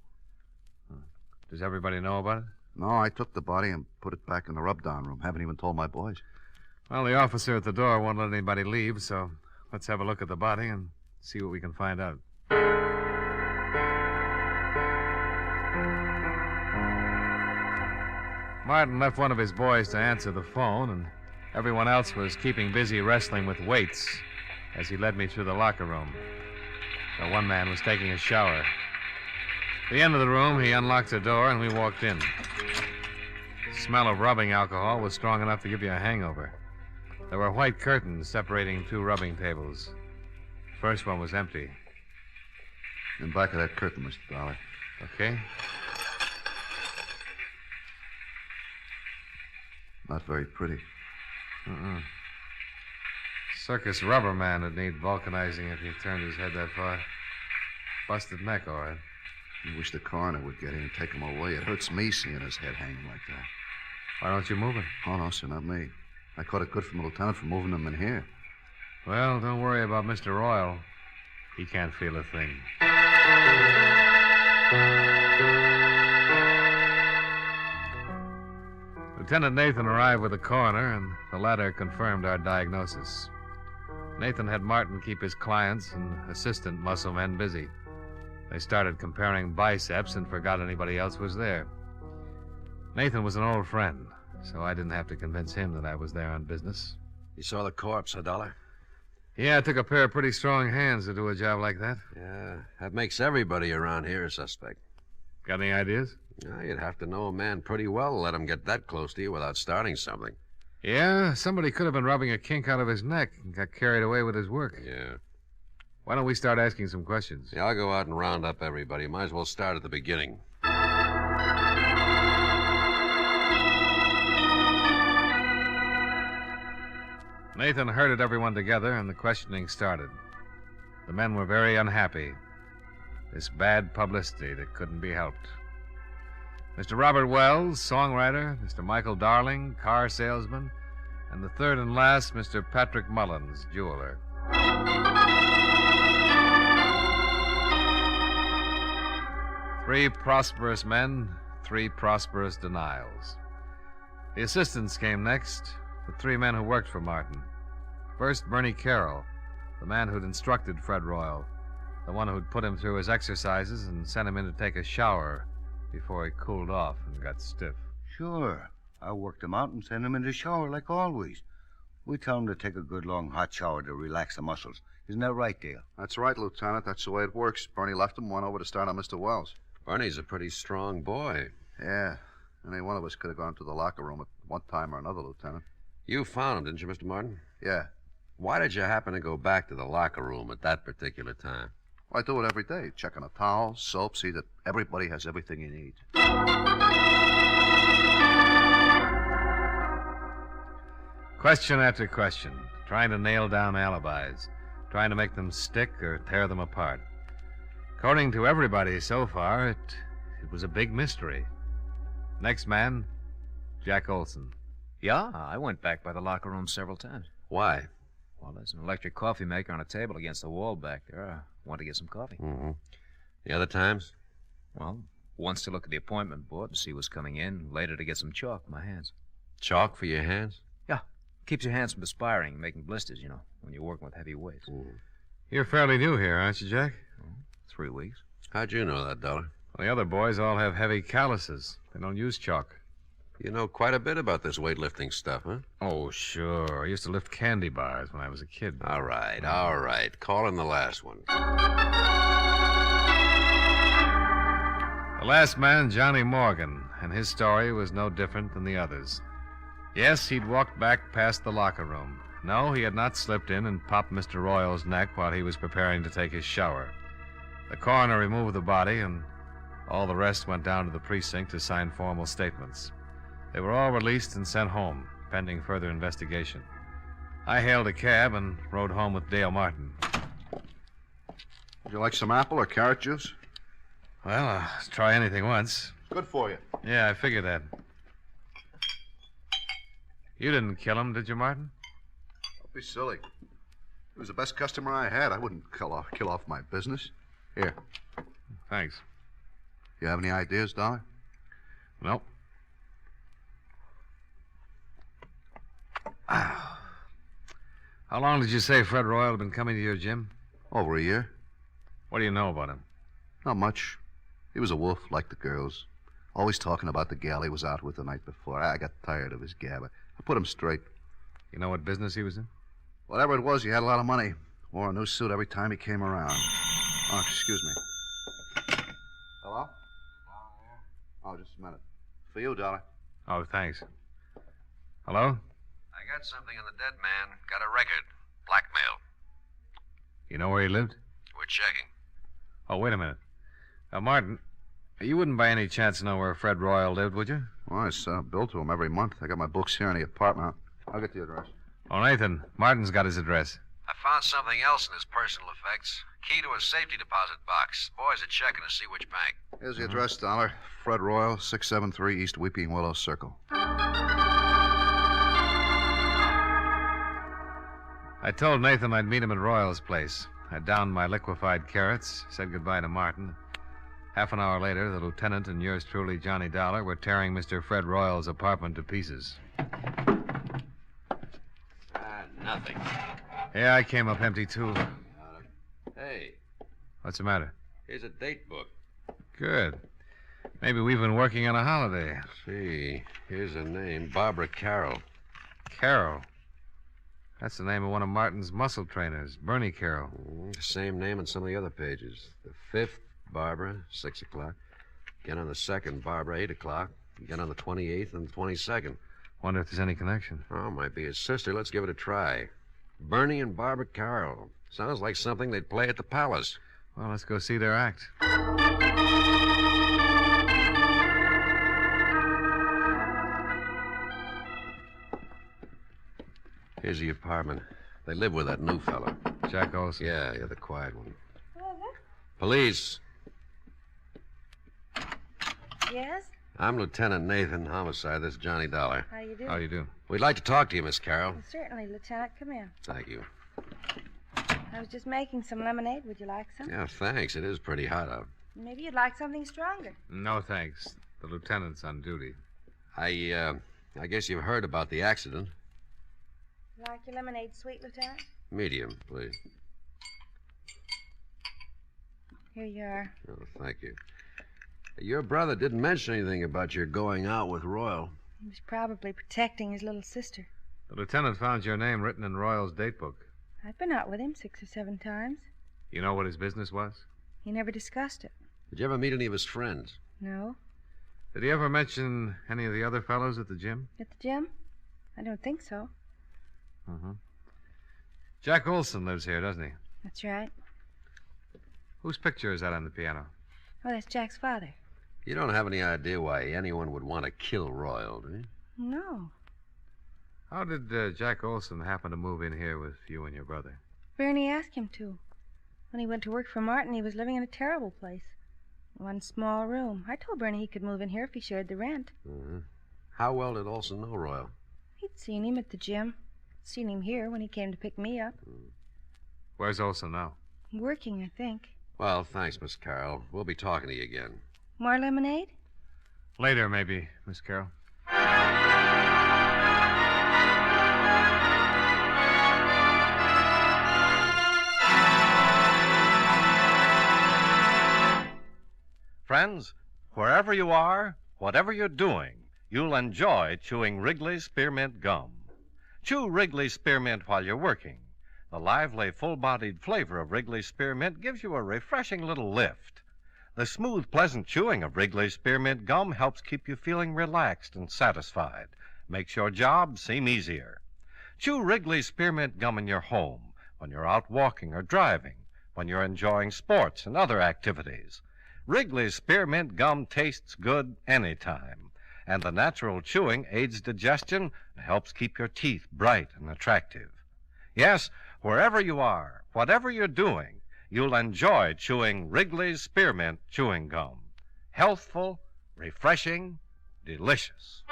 Does everybody know about it? No, I took the body and put it back in the rub-down room. Haven't even told my boys. Well, the officer at the door won't let anybody leave, so let's have a look at the body and see what we can find out. Martin left one of his boys to answer the phone, and everyone else was keeping busy wrestling with weights as he led me through the locker room. The one man was taking a shower. At the end of the room, he unlocked the door, and we walked in. The smell of rubbing alcohol was strong enough to give you a hangover. There were white curtains separating 2 rubbing tables. The first one was empty. In back of that curtain, Mr. Dollar. Okay. Not very pretty. Circus rubber man would need vulcanizing if he turned his head that far. Busted neck, all right. I wish the coroner would get in and take him away. It hurts me seeing his head hanging like that. Why don't you move him? Oh, no, sir, not me. I caught it good from a lieutenant for moving him in here. Well, don't worry about Mr. Royal. He can't feel a thing. Lieutenant Nathan arrived with the coroner, and the latter confirmed our diagnosis. Nathan had Martin keep his clients and assistant muscle men busy. They started comparing biceps and forgot anybody else was there. Nathan was an old friend, so I didn't have to convince him that I was there on business. You saw the corpse, huh, Dolar? Yeah, it took a pair of pretty strong hands to do a job like that. Yeah, that makes everybody around here a suspect. Got any ideas? You'd have to know a man pretty well to let him get that close to you without starting something. Yeah, somebody could have been rubbing a kink out of his neck and got carried away with his work. Yeah. Why don't we start asking some questions? Yeah, I'll go out and round up everybody. Might as well start at the beginning. Nathan herded everyone together, and the questioning started. The men were very unhappy. This bad publicity that couldn't be helped. Mr. Robert Wells, songwriter, Mr. Michael Darling, car salesman, and the third and last, Mr. Patrick Mullins, jeweler. Three prosperous men, three prosperous denials. The assistants came next, the three men who worked for Martin. First, Bernie Carroll, the man who'd instructed Fred Royal, the one who'd put him through his exercises and sent him in to take a shower before he cooled off and got stiff. Sure. I worked him out and sent him in the shower like always. We tell him to take a good long hot shower to relax the muscles. Isn't that right, Dale? That's right, Lieutenant. That's the way it works. Bernie left him, went over to start on Mr. Wells. Bernie's a pretty strong boy. Yeah. Any one of us could have gone to the locker room at one time or another, Lieutenant. You found him, didn't you, Mr. Martin? Yeah. Why did you happen to go back to the locker room at that particular time? Well, I do it every day. Check on the towels, soap, see that everybody has everything he needs. Question after question, trying to nail down alibis, trying to make them stick or tear them apart. According to everybody so far, it was a big mystery. Next man, Jack Olson. Yeah, I went back by the locker room several times. Why? Well, there's an electric coffee maker on a table against the wall back there. I wanted to get some coffee. Mm-hmm. The other times? Well, once to look at the appointment board and see what's coming in, later to get some chalk for my hands. Chalk for your hands? Yeah. Keeps your hands from perspiring and making blisters, when you're working with heavy weights. You're fairly new here, aren't you, Jack? 3 weeks. How'd you know that, Dolar? Well, the other boys all have heavy calluses. They don't use chalk. You know quite a bit about this weightlifting stuff, huh? Oh, sure. I used to lift candy bars when I was a kid. All right. Call in the last one. The last man, Johnny Morgan, and his story was no different than the others. Yes, he'd walked back past the locker room. No, he had not slipped in and popped Mr. Royal's neck while he was preparing to take his shower. The coroner removed the body, and all the rest went down to the precinct to sign formal statements. They were all released and sent home, pending further investigation. I hailed a cab and rode home with Dale Martin. Would you like some apple or carrot juice? Well, I'll try anything once. Good for you. Yeah, I figured that. You didn't kill him, did you, Martin? Don't be silly. He was the best customer I had. I wouldn't kill off my business. Here. Thanks. You have any ideas, Dollar? Nope. How long did you say Fred Royal had been coming to your gym? Over a year. What do you know about him? Not much. He was a wolf, like the girls. Always talking about the gal he was out with the night before. I got tired of his gab. I put him straight. You know what business he was in? Whatever it was, he had a lot of money. Wore a new suit every time he came around. Oh, excuse me. Hello? Oh, just a minute. For you, Dollar. Oh, thanks. Hello? I got something on the dead man. Got a record. Blackmail. You know where he lived? We're checking. Oh, wait a minute. Martin, you wouldn't by any chance know where Fred Royal lived, would you? Well, I send a bill to him every month. I got my books here in the apartment. I'll get the address. Oh, Nathan, Martin's got his address. I found something else in his personal effects. Key to a safety deposit box. Boys are checking to see which bank. Here's the address, Dollar. Fred Royal, 673 East Weeping Willow Circle. I told Nathan I'd meet him at Royal's place. I downed my liquefied carrots, said goodbye to Martin. Half an hour later, the lieutenant and yours truly, Johnny Dollar, were tearing Mr. Fred Royal's apartment to pieces. Nothing. Yeah, I came up empty, too. Hey, What's the matter? here's a date book. Good. Maybe we've been working on a holiday. See, here's a name, Barbara Carroll. Carroll. That's the name of one of Martin's muscle trainers, Bernie Carroll. Same name on some of the other pages. The 5th, Barbara, 6 o'clock. Again on the 2nd, Barbara, 8 o'clock. Again on the 28th and the 22nd. Wonder if there's any connection. Oh, might be his sister. Let's give it a try. Bernie and Barbara Carroll. Sounds like something they'd play at the Palace. Well, let's go see their act. Here's the apartment. They live with that new fella. Jack Olson. Yeah, the quiet one. Police. Yes? I'm Lieutenant Nathan, Homicide. This is Johnny Dollar. How you do? How do you do? We'd like to talk to you, Miss Carroll. Well, certainly, Lieutenant. Come in. Thank you. I was just making some lemonade. Would you like some? Yeah, thanks. It is pretty hot out. Maybe you'd like something stronger. No, thanks. The lieutenant's on duty. I guess you've heard about the accident. Like your lemonade sweet, Lieutenant? Medium, please. Here you are. Oh, thank you. Your brother didn't mention anything about your going out with Royal. He was probably protecting his little sister. The lieutenant found your name written in Royal's date book. I've been out with him 6 or 7 times. You know what his business was? He never discussed it. Did you ever meet any of his friends? No. Did he ever mention any of the other fellows at the gym? At the gym? I don't think so. Mm-hmm. Jack Olson lives here, doesn't he? That's right. Whose picture is that on the piano? Oh, that's Jack's father. You don't have any idea why anyone would want to kill Royal, do you? No. How did Jack Olson happen to move in here with you and your brother? Bernie asked him to. When he went to work for Martin, he was living in a terrible place. One small room. I told Bernie he could move in here if he shared the rent. Mm-hmm. How well did Olson know Royal? He'd seen him at the gym. Seen him here when he came to pick me up. Where's Olson now? Working, I think. Well, thanks, Miss Carroll. We'll be talking to you again. More lemonade? Later, maybe, Miss Carroll. Friends, wherever you are, whatever you're doing, you'll enjoy chewing Wrigley's Spearmint Gum. Chew Wrigley's Spearmint while you're working. The lively, full-bodied flavor of Wrigley's Spearmint gives you a refreshing little lift. The smooth, pleasant chewing of Wrigley's Spearmint Gum helps keep you feeling relaxed and satisfied. Makes your job seem easier. Chew Wrigley's Spearmint Gum in your home, when you're out walking or driving, when you're enjoying sports and other activities. Wrigley's Spearmint Gum tastes good anytime, and the natural chewing aids digestion and helps keep your teeth bright and attractive. Yes, wherever you are, whatever you're doing, you'll enjoy chewing Wrigley's Spearmint Chewing Gum. Healthful, refreshing, delicious.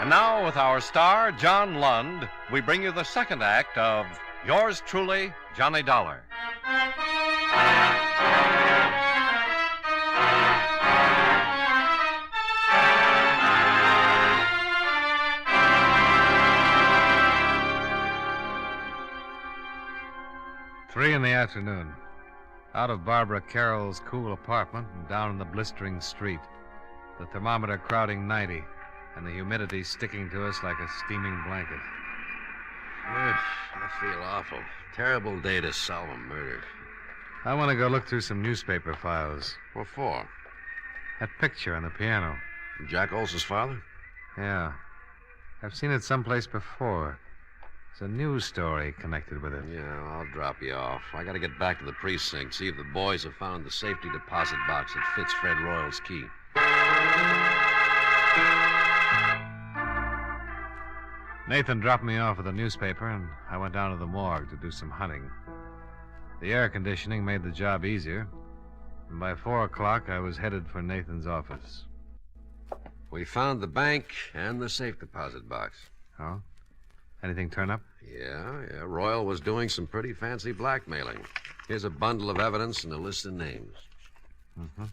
And now, with our star, John Lund, we bring you the second act of Yours Truly, Johnny Dollar. Three in the afternoon. Out of Barbara Carroll's cool apartment and down in the blistering street. The thermometer crowding 90, and the humidity sticking to us like a steaming blanket. I feel awful. Terrible day to solve a murder. I want to go look through some newspaper files. What for? That picture on the piano. Jack Olson's father? Yeah. I've seen it someplace before. There's a news story connected with it. Yeah, I'll drop you off. I got to get back to the precinct, see if the boys have found the safety deposit box that fits Fred Royal's key. Nathan dropped me off at the newspaper, and I went down to the morgue to do some hunting. The air conditioning made the job easier, and by 4 o'clock I was headed for Nathan's office. We found the bank and the safe deposit box. Oh? Anything turn up? Yeah. Royal was doing some pretty fancy blackmailing. Here's a bundle of evidence and a list of names. Mm-hmm.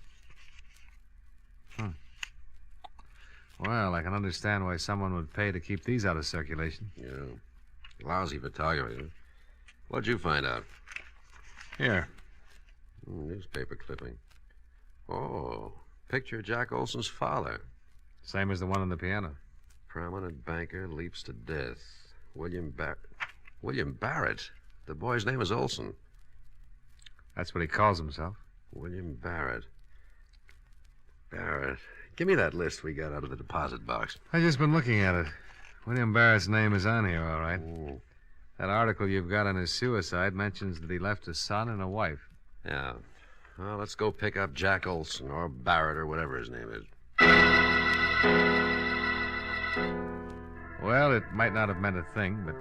Well, I can understand why someone would pay to keep these out of circulation. Yeah. Lousy photography. What'd you find out? Here. Newspaper clipping. Oh, picture of Jack Olson's father. Same as the one on the piano. Prominent banker leaps to death. William Barrett. The boy's name is Olson. That's what he calls himself. William Barrett. Barrett. Give me that list we got out of the deposit box. I've just been looking at it. William Barrett's name is on here, all right. Ooh. That article you've got on his suicide mentions that he left a son and a wife. Yeah. Well, let's go pick up Jack Olson, or Barrett, or whatever his name is. Well, it might not have meant a thing, but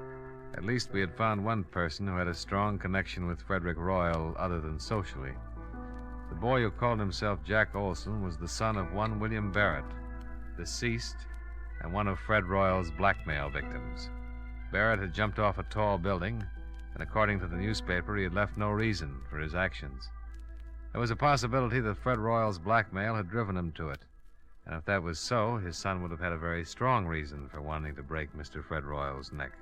at least we had found one person who had a strong connection with Frederick Royal other than socially. The boy who called himself Jack Olson was the son of one William Barrett, deceased, and one of Fred Royal's blackmail victims. Barrett had jumped off a tall building, and according to the newspaper, he had left no reason for his actions. There was a possibility that Fred Royal's blackmail had driven him to it, and if that was so, his son would have had a very strong reason for wanting to break Mr. Fred Royal's neck.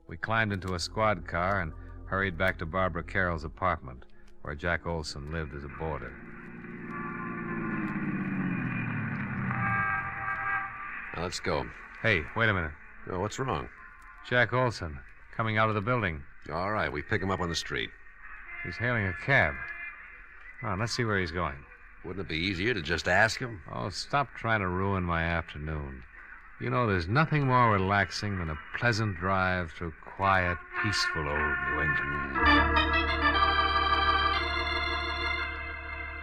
We climbed into a squad car and hurried back to Barbara Carroll's apartment, where Jack Olson lived as a boarder. Now, let's go. Hey, wait a minute. Oh, what's wrong? Jack Olson, coming out of the building. All right, we pick him up on the street. He's hailing a cab. Oh, let's see where he's going. Wouldn't it be easier to just ask him? Oh, stop trying to ruin my afternoon. You know, there's nothing more relaxing than a pleasant drive through quiet, peaceful old New England.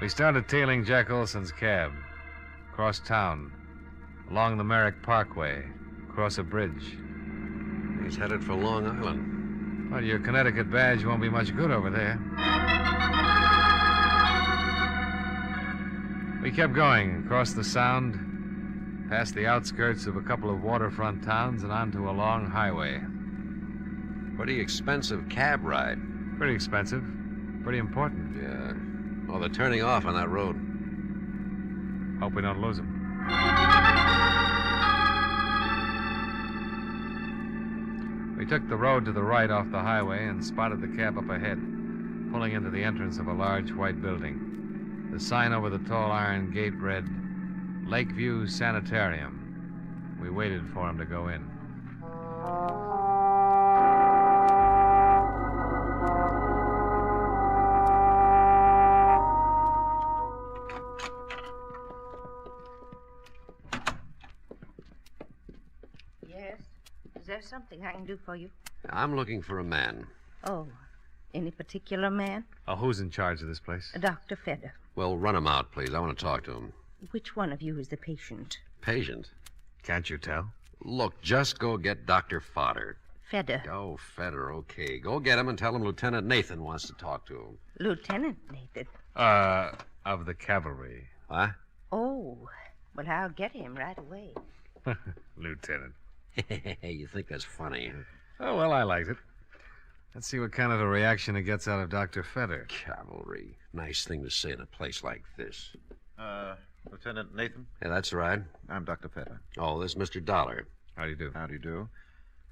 We started tailing Jack Olson's cab. Across town. Along the Merrick Parkway. Across a bridge. He's headed for Long Island. Well, your Connecticut badge won't be much good over there. We kept going across the Sound, past the outskirts of a couple of waterfront towns, and onto a long highway. Pretty expensive cab ride. Pretty expensive. Pretty important. Yeah. Oh, they're turning off on that road. Hope we don't lose them. We took the road to the right off the highway and spotted the cab up ahead, pulling into the entrance of a large white building. The sign over the tall iron gate read, Lakeview Sanitarium. We waited for him to go in. Yes? Is there something I can do for you? I'm looking for a man. Oh, any particular man? Oh, who's in charge of this place? Dr. Fedder. Well, run him out, please. I want to talk to him. Which one of you is the patient? Patient? Can't you tell? Look, just go get Dr. Fodder. Fedder. Oh, Fedder, okay. Go get him and tell him Lieutenant Nathan wants to talk to him. Lieutenant Nathan? Of the cavalry. Huh? Oh, well, I'll get him right away. Lieutenant. You think that's funny? Oh, well, I liked it. Let's see what kind of a reaction it gets out of Dr. Fedder. Cavalry. Nice thing to say in a place like this. Lieutenant Nathan? Yeah, that's right. I'm Dr. Fedder. Oh, this is Mr. Dolar. How do you do? How do you do?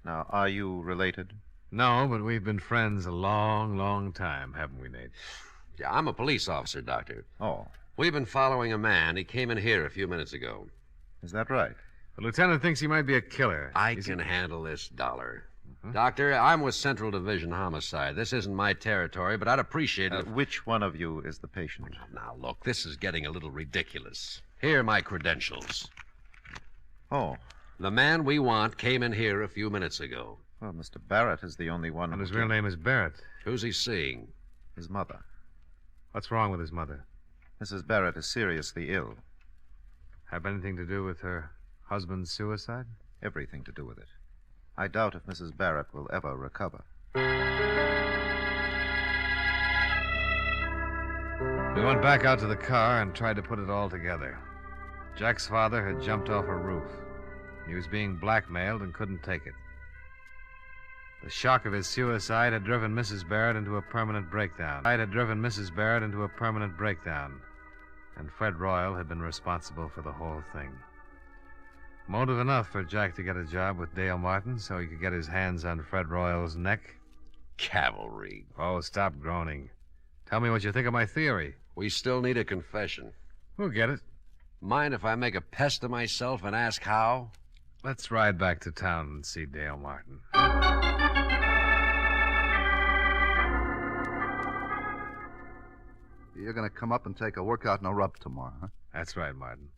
Now, are you related? No, but we've been friends a long, long time, haven't we, Nate? Yeah, I'm a police officer, Doctor. Oh. We've been following a man. He came in here a few minutes ago. Is that right? The lieutenant thinks he might be a killer. I can handle this, Dolar. Doctor, I'm with Central Division Homicide. This isn't my territory, but I'd appreciate it. Which one of you is the patient? Now, look, this is getting a little ridiculous. Here are my credentials. Oh. The man we want came in here a few minutes ago. Well, Mr. Barrett is the only one. And his real name is Barrett. Who's he seeing? His mother. What's wrong with his mother? Mrs. Barrett is seriously ill. Have anything to do with her husband's suicide? Everything to do with it. I doubt if Mrs. Barrett will ever recover. We went back out to the car and tried to put it all together. Jack's father had jumped off a roof. He was being blackmailed and couldn't take it. The shock of his suicide had driven Mrs. Barrett into a permanent breakdown. And Fred Royal had been responsible for the whole thing. Motive enough for Jack to get a job with Dale Martin so he could get his hands on Fred Royal's neck. Cavalry. Oh, stop groaning. Tell me what you think of my theory. We still need a confession. We'll get it. Mind if I make a pest of myself and ask how? Let's ride back to town and see Dale Martin. You're going to come up and take a workout and a rub tomorrow, huh? That's right, Martin.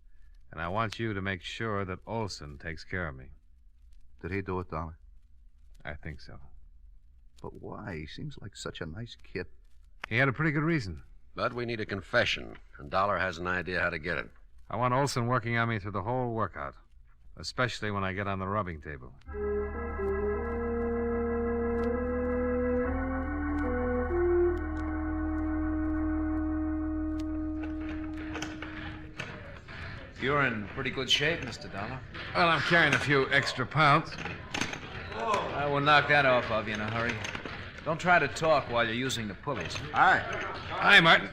And I want you to make sure that Olson takes care of me. Did he do it, Dollar? I think so. But why? He seems like such a nice kid. He had a pretty good reason. But we need a confession, and Dollar has an idea how to get it. I want Olson working on me through the whole workout, especially when I get on the rubbing table. You're in pretty good shape, Mr. Dollar. Well, I'm carrying a few extra pounds. I will knock that off of you in a hurry. Don't try to talk while you're using the pulleys. Hi. Hi, Martin.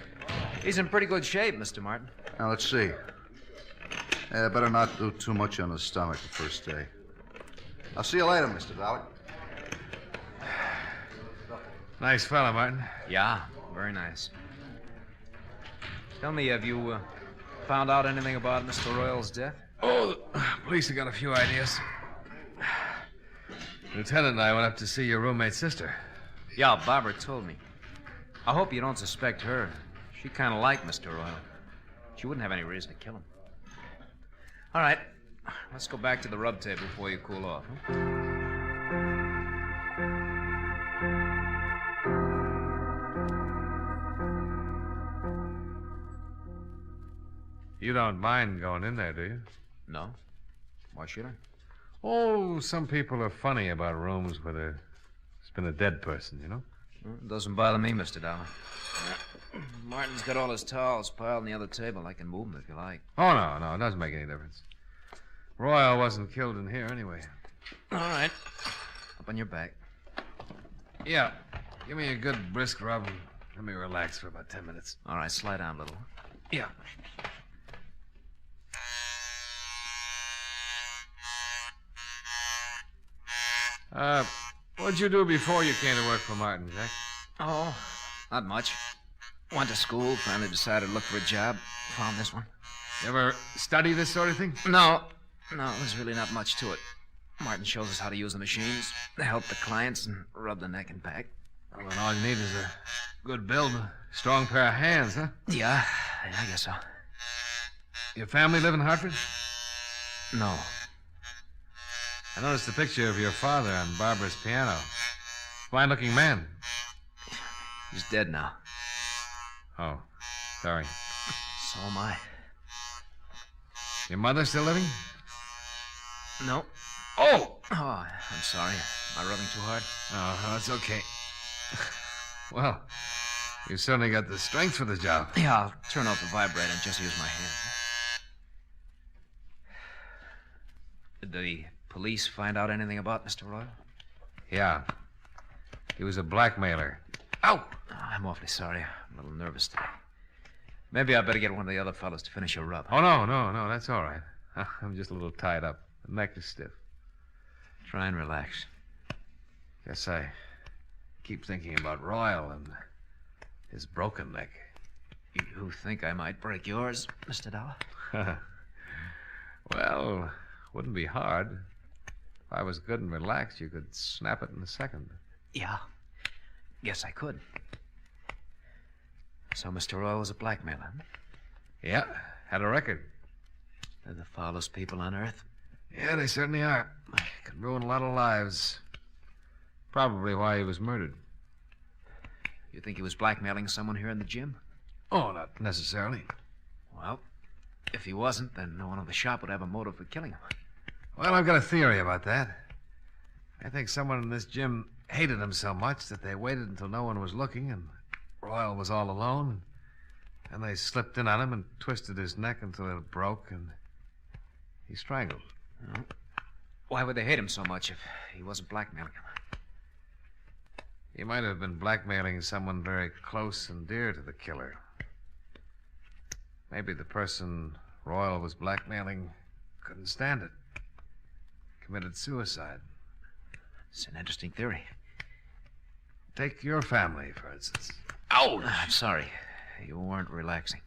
He's in pretty good shape, Mr. Martin. Now, let's see. Better not do too much on the stomach the first day. I'll see you later, Mr. Dollar. Nice fella, Martin. Yeah, very nice. Tell me, have you found out anything about Mr. Royal's death? Oh, the police have got a few ideas. Lieutenant and I went up to see your roommate's sister. Yeah, Barbara told me. I hope you don't suspect her. She kind of liked Mr. Royal. She wouldn't have any reason to kill him. All right, let's go back to the rub table before you cool off. Huh? You don't mind going in there, do you? No. Why should I? Oh, some people are funny about rooms where there's been a dead person, you know? Well, it doesn't bother me, Mr. Dollar. Martin's got all his towels piled on the other table. I can move them if you like. Oh, no, it doesn't make any difference. Royal wasn't killed in here anyway. All right. Up on your back. Yeah. Give me a good brisk rub and let me relax for about 10 minutes. All right, slide down a little. Yeah. What'd you do before you came to work for Martin, Jack? Oh, not much. Went to school, finally decided to look for a job. Found this one. You ever study this sort of thing? No, there's really not much to it. Martin shows us how to use the machines, to help the clients, and rub the neck and back. Well, then all you need is a good build, a strong pair of hands, huh? Yeah, I guess so. Your family live in Hartford? No. I noticed a picture of your father on Barbara's piano. Fine-looking man. He's dead now. Oh, sorry. So am I. Your mother still living? No. Oh! Oh, I'm sorry. Am I rubbing too hard? Oh, that's okay. Well, you certainly got the strength for the job. Yeah, I'll turn off the vibrator and just use my hands. Did the police find out anything about Mr. Royal? Yeah. He was a blackmailer. Ow! Oh, I'm awfully sorry. I'm a little nervous today. Maybe I better get one of the other fellows to finish your rub. Oh, no, that's all right. I'm just a little tied up. The neck is stiff. Try and relax. Guess I keep thinking about Royal and his broken neck. You think I might break yours, Mr. Dollar? Well, wouldn't be hard. If I was good and relaxed, you could snap it in a second. Yeah. Guess I could. So Mr. Royal was a blackmailer, huh? Yeah, had a record. They're the foulest people on earth. Yeah, they certainly are. Could ruin a lot of lives. Probably why he was murdered. You think he was blackmailing someone here in the gym? Oh, not necessarily. Well, if he wasn't, then no one in the shop would have a motive for killing him. Well, I've got a theory about that. I think someone in this gym hated him so much that they waited until no one was looking and Royal was all alone. And they slipped in on him and twisted his neck until it broke and he strangled. Well, why would they hate him so much if he wasn't blackmailing him? He might have been blackmailing someone very close and dear to the killer. Maybe the person Royal was blackmailing couldn't stand it. committed suicide. It's an interesting theory. Take your family, for instance. Ouch! I'm sorry. You weren't relaxing.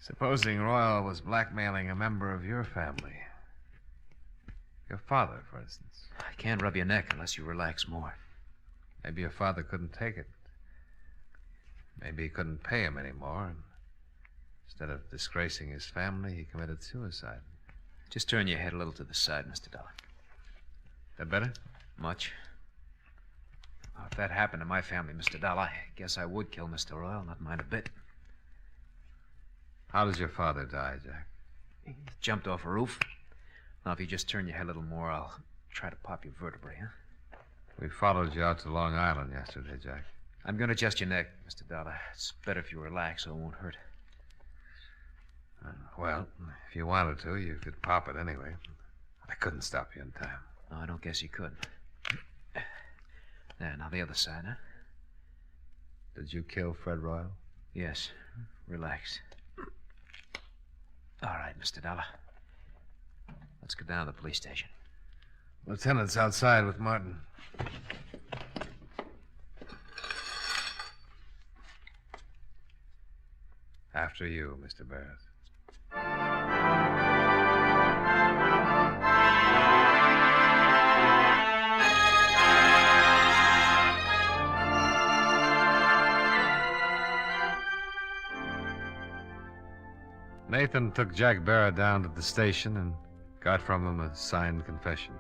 Supposing Royal was blackmailing a member of your family. Your father, for instance. I can't rub your neck unless you relax more. Maybe your father couldn't take it. Maybe he couldn't pay him anymore. And instead of disgracing his family, he committed suicide. Just turn your head a little to the side, Mr. Dollar. That better? Much. Well, if that happened to my family, Mr. Dollar, I guess I would kill Mr. Royal, not mind a bit. How does your father die, Jack? He jumped off a roof. Now, if you just turn your head a little more, I'll try to pop your vertebrae, huh? We followed you out to Long Island yesterday, Jack. I'm going to adjust your neck, Mr. Dollar. It's better if you relax so it won't hurt. Well, if you wanted to, you could pop it anyway. I couldn't stop you in time. No, I don't guess you could. There, now the other side, huh? Did you kill Fred Royal? Yes. Relax. All right, Mr. Dollar. Let's go down to the police station. Lieutenant's outside with Martin. After you, Mr. Barrett. Nathan took Jack Barrett down to the station and got from him a signed confession.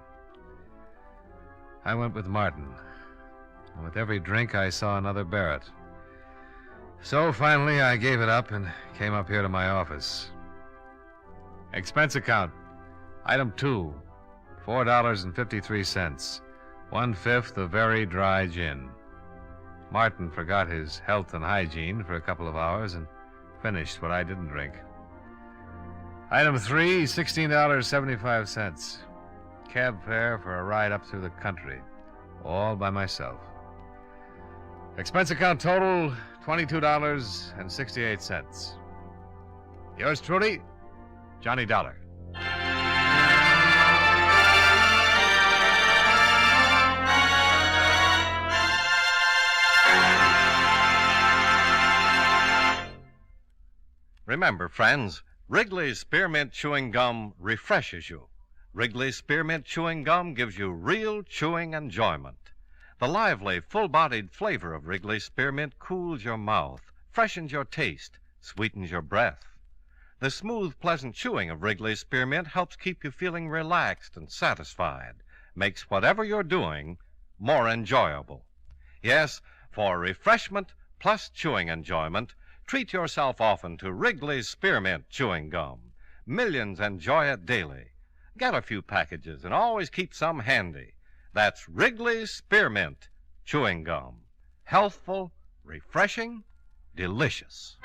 I went with Martin, and with every drink I saw another Barrett. So finally I gave it up and came up here to my office. Expense account. Item 2, $4.53. 1/5 of very dry gin. Martin forgot his health and hygiene for a couple of hours and finished what I didn't drink. Item 3, $16.75. Cab fare for a ride up through the country, all by myself. Expense account total, $22.68. Yours truly, Johnny Dollar. Remember, friends, Wrigley's Spearmint Chewing Gum refreshes you. Wrigley's Spearmint Chewing Gum gives you real chewing enjoyment. The lively, full-bodied flavor of Wrigley's Spearmint cools your mouth, freshens your taste, sweetens your breath. The smooth, pleasant chewing of Wrigley's Spearmint helps keep you feeling relaxed and satisfied, makes whatever you're doing more enjoyable. Yes, for refreshment plus chewing enjoyment, treat yourself often to Wrigley's Spearmint Chewing Gum. Millions enjoy it daily. Get a few packages and always keep some handy. That's Wrigley's Spearmint Chewing Gum. Healthful, refreshing, delicious.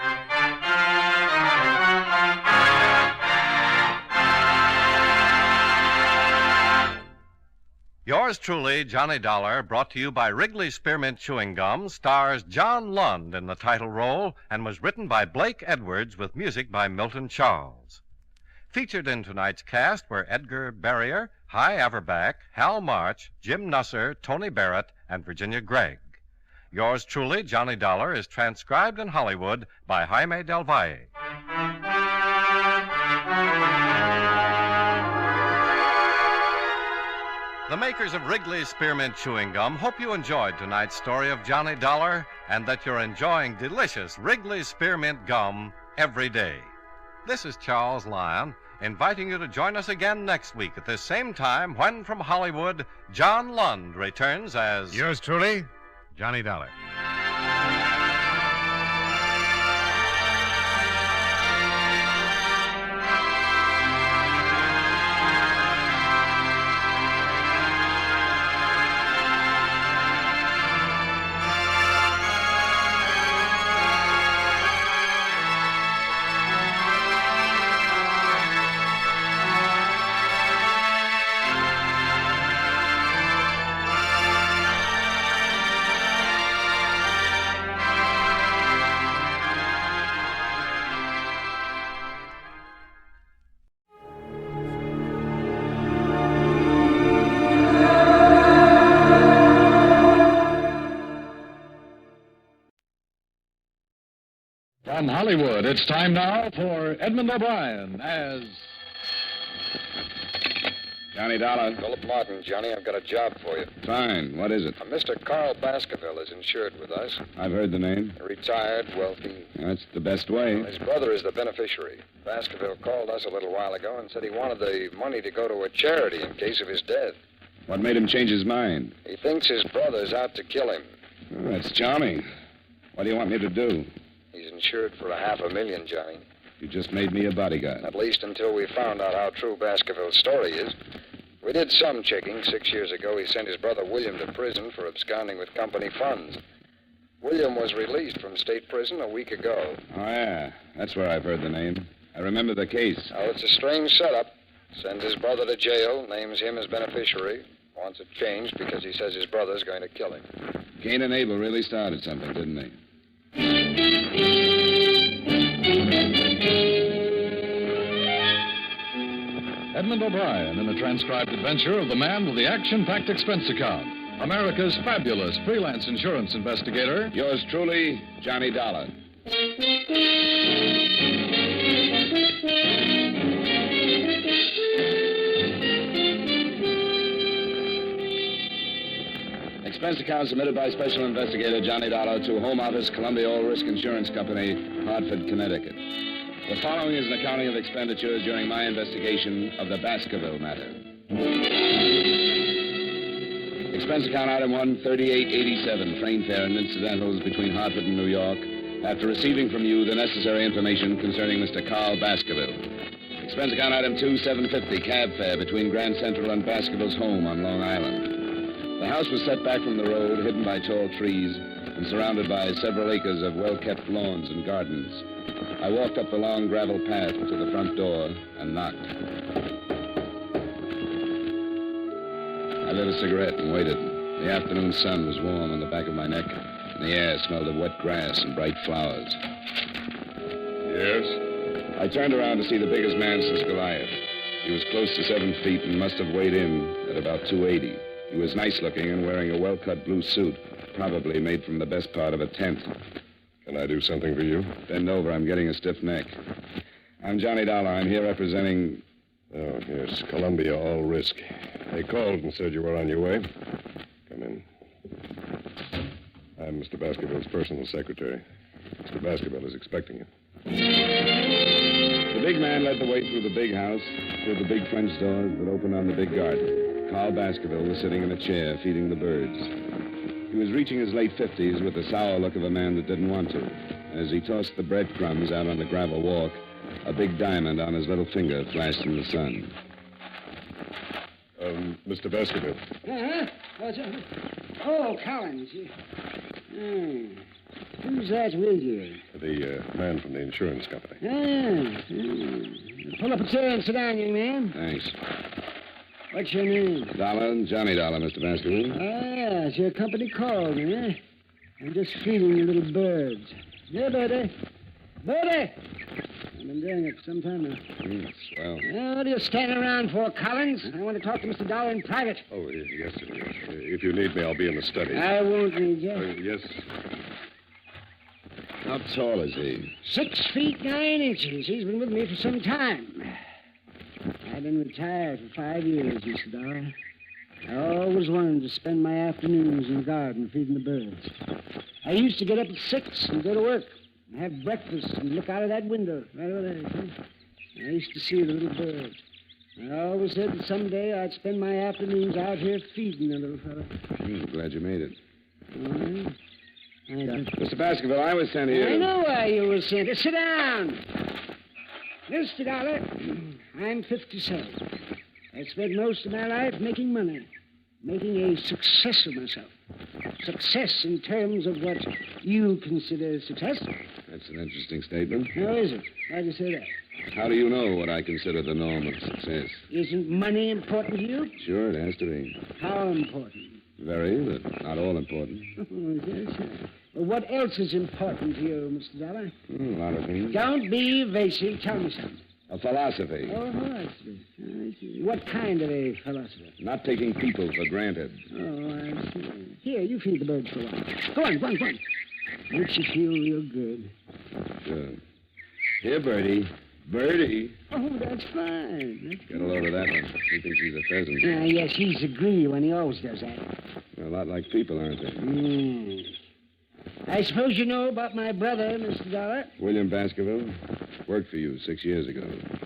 Yours truly, Johnny Dollar, brought to you by Wrigley's Spearmint Chewing Gum, stars John Lund in the title role and was written by Blake Edwards with music by Milton Charles. Featured in tonight's cast were Edgar Barrier, Hy Averback, Hal March, Jim Nusser, Tony Barrett, and Virginia Gregg. Yours truly, Johnny Dollar, is transcribed in Hollywood by Jaime Del Valle. The makers of Wrigley's Spearmint Chewing Gum hope you enjoyed tonight's story of Johnny Dollar and that you're enjoying delicious Wrigley's Spearmint Gum every day. This is Charles Lyon, inviting you to join us again next week at this same time when, from Hollywood, John Lund returns as... Yours truly, Johnny Dollar. Hollywood, it's time now for Edmund O'Brien as... Johnny Dollar. Philip Martin, Johnny, I've got a job for you. Fine. What is it? Mr. Carl Baskerville is insured with us. I've heard the name. Retired, wealthy. That's the best way. His brother is the beneficiary. Baskerville called us a little while ago and said he wanted the money to go to a charity in case of his death. What made him change his mind? He thinks his brother's out to kill him. Oh, that's charming. What do you want me to do? He's insured for $500,000, Johnny. You just made me a bodyguard. At least until we found out how true Baskerville's story is. We did some checking. 6 years ago, he sent his brother William to prison for absconding with company funds. William was released from state prison a week ago. Oh, yeah. That's where I've heard the name. I remember the case. Now, it's a strange setup. Sends his brother to jail, names him as beneficiary, wants it changed because he says his brother's going to kill him. Cain and Abel really started something, didn't they? Edmund O'Brien in the transcribed adventure of the man with the action-packed expense account. America's fabulous freelance insurance investigator. Yours truly, Johnny Dollar. Expense account submitted by Special Investigator Johnny Dollar to Home Office, Columbia All Risk Insurance Company, Hartford, Connecticut. The following is an accounting of expenditures during my investigation of the Baskerville matter. Expense account item 1, 3887, train fare and incidentals between Hartford and New York, after receiving from you the necessary information concerning Mr. Carl Baskerville. Expense account item 2, 750, cab fare between Grand Central and Baskerville's home on Long Island. The house was set back from the road, hidden by tall trees, and surrounded by several acres of well-kept lawns and gardens. I walked up the long gravel path to the front door and knocked. I lit a cigarette and waited. The afternoon sun was warm on the back of my neck, and the air smelled of wet grass and bright flowers. Yes? I turned around to see the biggest man since Goliath. He was close to 7 feet and must have weighed in at about 280. He was nice-looking and wearing a well-cut blue suit, probably made from the best part of a tent. Can I do something for you? Bend over. I'm getting a stiff neck. I'm Johnny Dollar. I'm here representing... Oh, yes, Columbia All Risk. They called and said you were on your way. Come in. I'm Mr. Baskerville's personal secretary. Mr. Baskerville is expecting you. The big man led the way through the big house, through the big French doors that opened on the big garden. Carl Baskerville was sitting in a chair, feeding the birds. He was reaching his late 50s with the sour look of a man that didn't want to. As he tossed the breadcrumbs out on the gravel walk, a big diamond on his little finger flashed in the sun. Mr. Baskerville. Oh, Collins. Who's that with you? The man from the insurance company. Pull up a chair and sit down, young man. Thanks. What's your name? Dollar, Johnny Dollar, Mr. Baskerville. Yes, your company called me, eh? I'm just feeding the little birds. Here, Birdy. Birdy! I've been doing it for some time now. Swell. What are you standing around for, Collins? I want to talk to Mr. Dollar in private. Oh, yes, sir. Yes. If you need me, I'll be in the study. I won't need you. Yes. How tall is he? 6 feet 9 inches. He's been with me for some time. I've been retired for 5 years, Mr. Dollar. I always wanted to spend my afternoons in the garden feeding the birds. I used to get up at 6 and go to work and have breakfast and look out of that window right over there. I used to see the little birds. I always said that someday I'd spend my afternoons out here feeding the little fellow. Glad you made it. I don't. Mr. Baskerville, I was sent here. I know why you were sent. Sit down. Mr. Dollar, I'm 57. I spent most of my life making money, making a success of myself. Success in terms of what you consider success. That's an interesting statement. How is it? Why do you say that? How do you know what I consider the norm of success? Isn't money important to you? Sure, it has to be. How important? Very, but not all important. Oh, yes, sir. Well, what else is important to you, Mr. Dollar? A lot of things. Don't be evasive. Tell me something. A philosophy. Oh, philosophy. I see. What kind of a philosophy? Not taking people for granted. Oh, I see. Here, you feed the birds for a while. Go on. Makes you feel real good. Good. Here, Birdy. Birdy. Oh, that's fine. Get a load of that one. He thinks he's a pheasant. Yes, he's a greedy one. He always does that. They're a lot like people, aren't they? I suppose you know about my brother, Mr. Dolar? William Baskerville worked for you 6 years ago.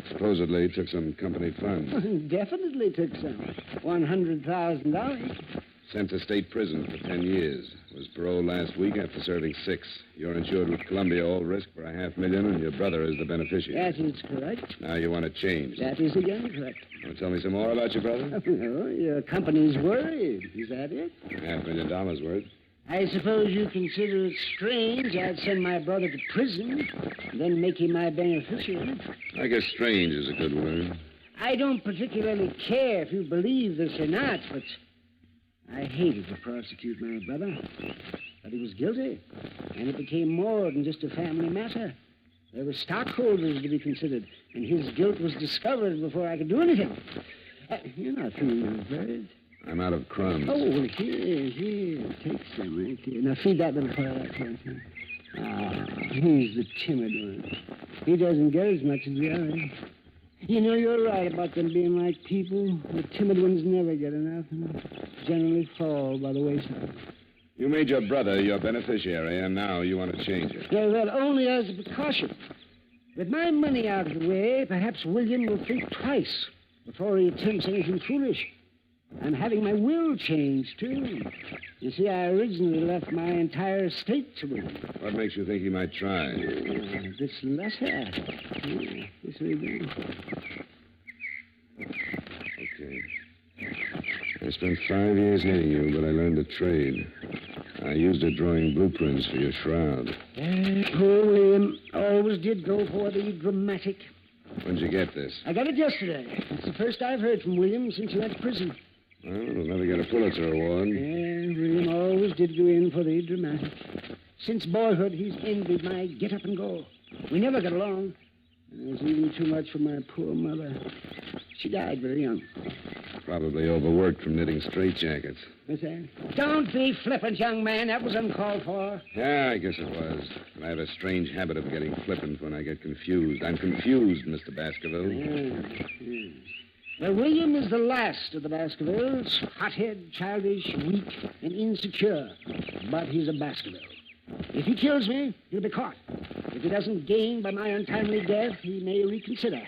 Supposedly took some company funds. Definitely took some. $100,000. Sent to state prison for 10 years. Was paroled last week after serving 6. You're insured with Columbia all risk for $500,000, and your brother is the beneficiary. That is correct. Now you want to change. That is again correct. Want to tell me some more about your brother? Oh, your company's worried. Is that it? $500,000 worth. I suppose you consider it strange I'd send my brother to prison, then make him my beneficiary. I guess strange is a good word. I don't particularly care if you believe this or not, but I hated to prosecute my brother. But he was guilty, and it became more than just a family matter. There were stockholders to be considered, and his guilt was discovered before I could do anything. You're not feeding those birds. I'm out of crumbs. Oh, well, here. Take some right here. Now, feed that little fellow out there. He's the timid one. He doesn't get as much as the others. You know, you're right about them being like people. The timid ones never get enough and generally fall by the wayside. You made your brother your beneficiary, and now you want to change it. Yeah, well, only as a precaution. With my money out of the way, perhaps William will think twice before he attempts anything foolish. I'm having my will changed, too. You see, I originally left my entire estate to him. What makes you think he might try? This letter. This will do. Okay. I spent 5 years hating you, but I learned a trade. I used it drawing blueprints for your shroud. Poor William always did go for the dramatic. When'd you get this? I got it yesterday. It's the first I've heard from William since he went to prison. Well, we'll never get a Pulitzer Award. Yeah, William always did go in for the dramatic. Since boyhood, he's envied my get up and go. We never got along. It was even too much for my poor mother. She died very young. Probably overworked from knitting straitjackets. What's that? Don't be flippant, young man. That was uncalled for. Yeah, I guess it was. And I have a strange habit of getting flippant when I get confused. I'm confused, Mr. Baskerville. Yeah. Well, William is the last of the Baskervilles. Hothead, childish, weak, and insecure. But he's a Baskerville. If he kills me, he'll be caught. If he doesn't gain by my untimely death, he may reconsider.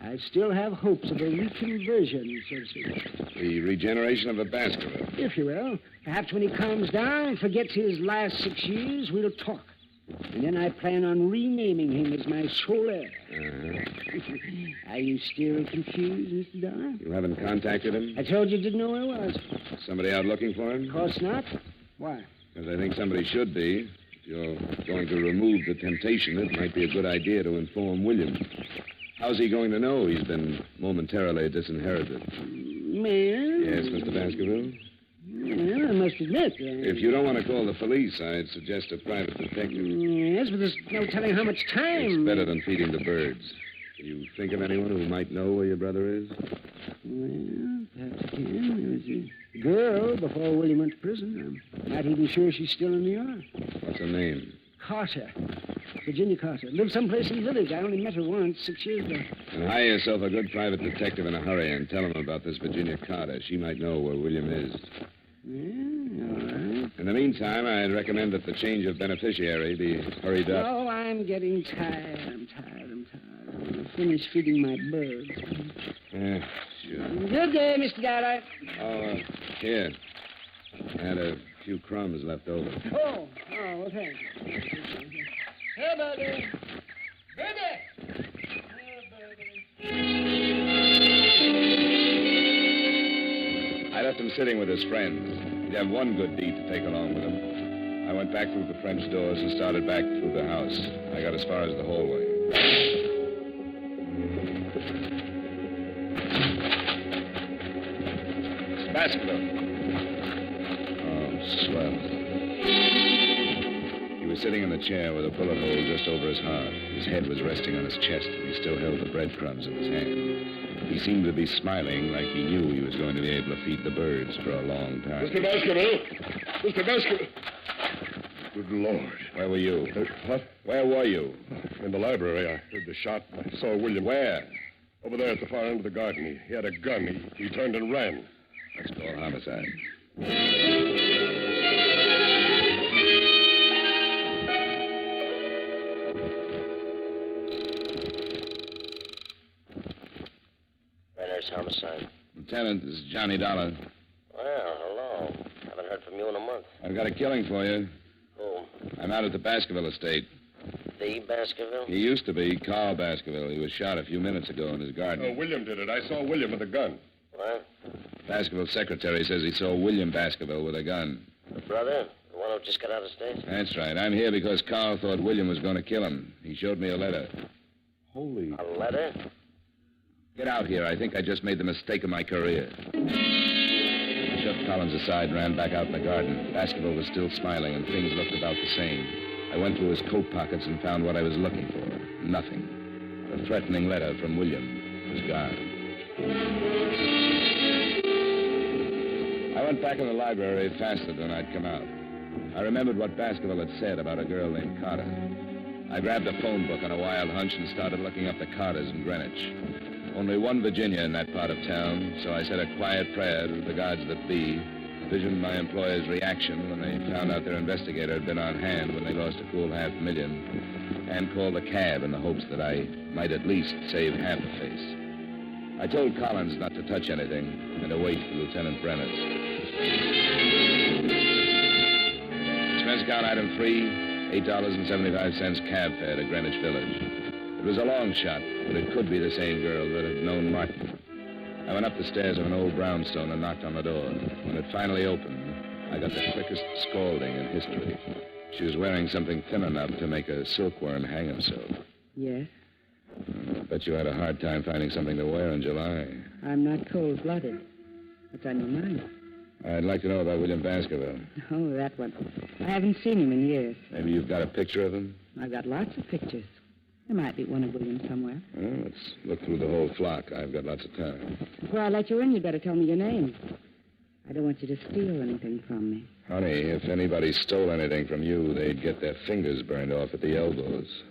I still have hopes of a reconversion, so to speak. The regeneration of a Baskerville. If you will. Perhaps when he calms down and forgets his last 6 years, we'll talk. And then I plan on renaming him as my sole heir. Are you still confused, Mr. Dolar? You haven't contacted him? I told you didn't know where I was. Somebody out looking for him? Of course not. Why? Because I think somebody should be. If you're going to remove the temptation, it might be a good idea to inform William. How's he going to know he's been momentarily disinherited? Man? Yes, Mr. Baskerville? Well, I must admit... If you don't want to call the police, I'd suggest a private detective. Yes, but there's no telling how much time... It's better than feeding the birds. Can you think of anyone who might know where your brother is? Well, perhaps I can. There was a girl before William went to prison. I'm not even sure she's still in New York. What's her name? Carter. Virginia Carter. Lived someplace in the village. I only met her once 6 years ago. And hire yourself a good private detective in a hurry and tell him about this Virginia Carter. She might know where William is. Yeah, all right. In the meantime, I'd recommend that the change of beneficiary be hurried up. Oh, I'm getting tired. I'm tired. I'm going to finish feeding my birds. Yeah, sure. Good day, Mr. Dolar. Oh, here. I had a few crumbs left over. Oh, well, thanks. Hey, Birdy. Birdy! I left him sitting with his friends. He'd have one good deed to take along with him. I went back through the French doors and started back through the house. I got as far as the hallway. It's Baskerville. Oh, swell. He was sitting in the chair with a bullet hole just over his heart. His head was resting on his chest, and he still held the breadcrumbs in his hand. He seemed to be smiling like he knew he was going to be able to feed the birds for a long time. Mr. Baskerville! Mr. Baskerville! Good Lord. Where were you? What? Where were you? In the library. I heard the shot. I saw William. Where? Over there at the far end of the garden. He had a gun. He turned and ran. Let's call homicide. Renner's homicide. Lieutenant, this is Johnny Dollar. Well, hello. Haven't heard from you in a month. I've got a killing for you. Who? I'm out at the Baskerville estate. The Baskerville? He used to be Carl Baskerville. He was shot a few minutes ago in his garden. Oh, William did it. I saw William with a gun. What? Baskerville's secretary says he saw William Baskerville with a gun. The brother? The one who just got out of state? That's right. I'm here because Carl thought William was going to kill him. He showed me a letter. Holy... A letter? Get out here. I think I just made the mistake of my career. I shoved Collins aside and ran back out in the garden. Baskerville was still smiling, and things looked about the same. I went through his coat pockets and found what I was looking for. Nothing. The threatening letter from William was gone. I went back in the library faster than I'd come out. I remembered what Baskerville had said about a girl named Carter. I grabbed a phone book on a wild hunch and started looking up the Carters in Greenwich. Only one Virginia in that part of town, so I said a quiet prayer to the gods that be, visioned my employer's reaction when they found out their investigator had been on hand when they lost a cool $500,000, and called a cab in the hopes that I might at least save half a face. I told Collins not to touch anything and to wait for Lieutenant Brenner's. Expense account item 3, $8.75 cab fare to Greenwich Village. It was a long shot, but it could be the same girl that had known Martin. I went up the stairs of an old brownstone and knocked on the door. When it finally opened, I got the quickest scalding in history. She was wearing something thin enough to make a silkworm hang himself. Yes? I bet you had a hard time finding something to wear in July. I'm not cold-blooded. What's on your mind? I'd like to know about William Baskerville. Oh, that one. I haven't seen him in years. Maybe you've got a picture of him? I've got lots of pictures. There might be one of William somewhere. Well, let's look through the whole flock. I've got lots of time. Before I let you in, you'd better tell me your name. I don't want you to steal anything from me. Honey, if anybody stole anything from you, they'd get their fingers burned off at the elbows.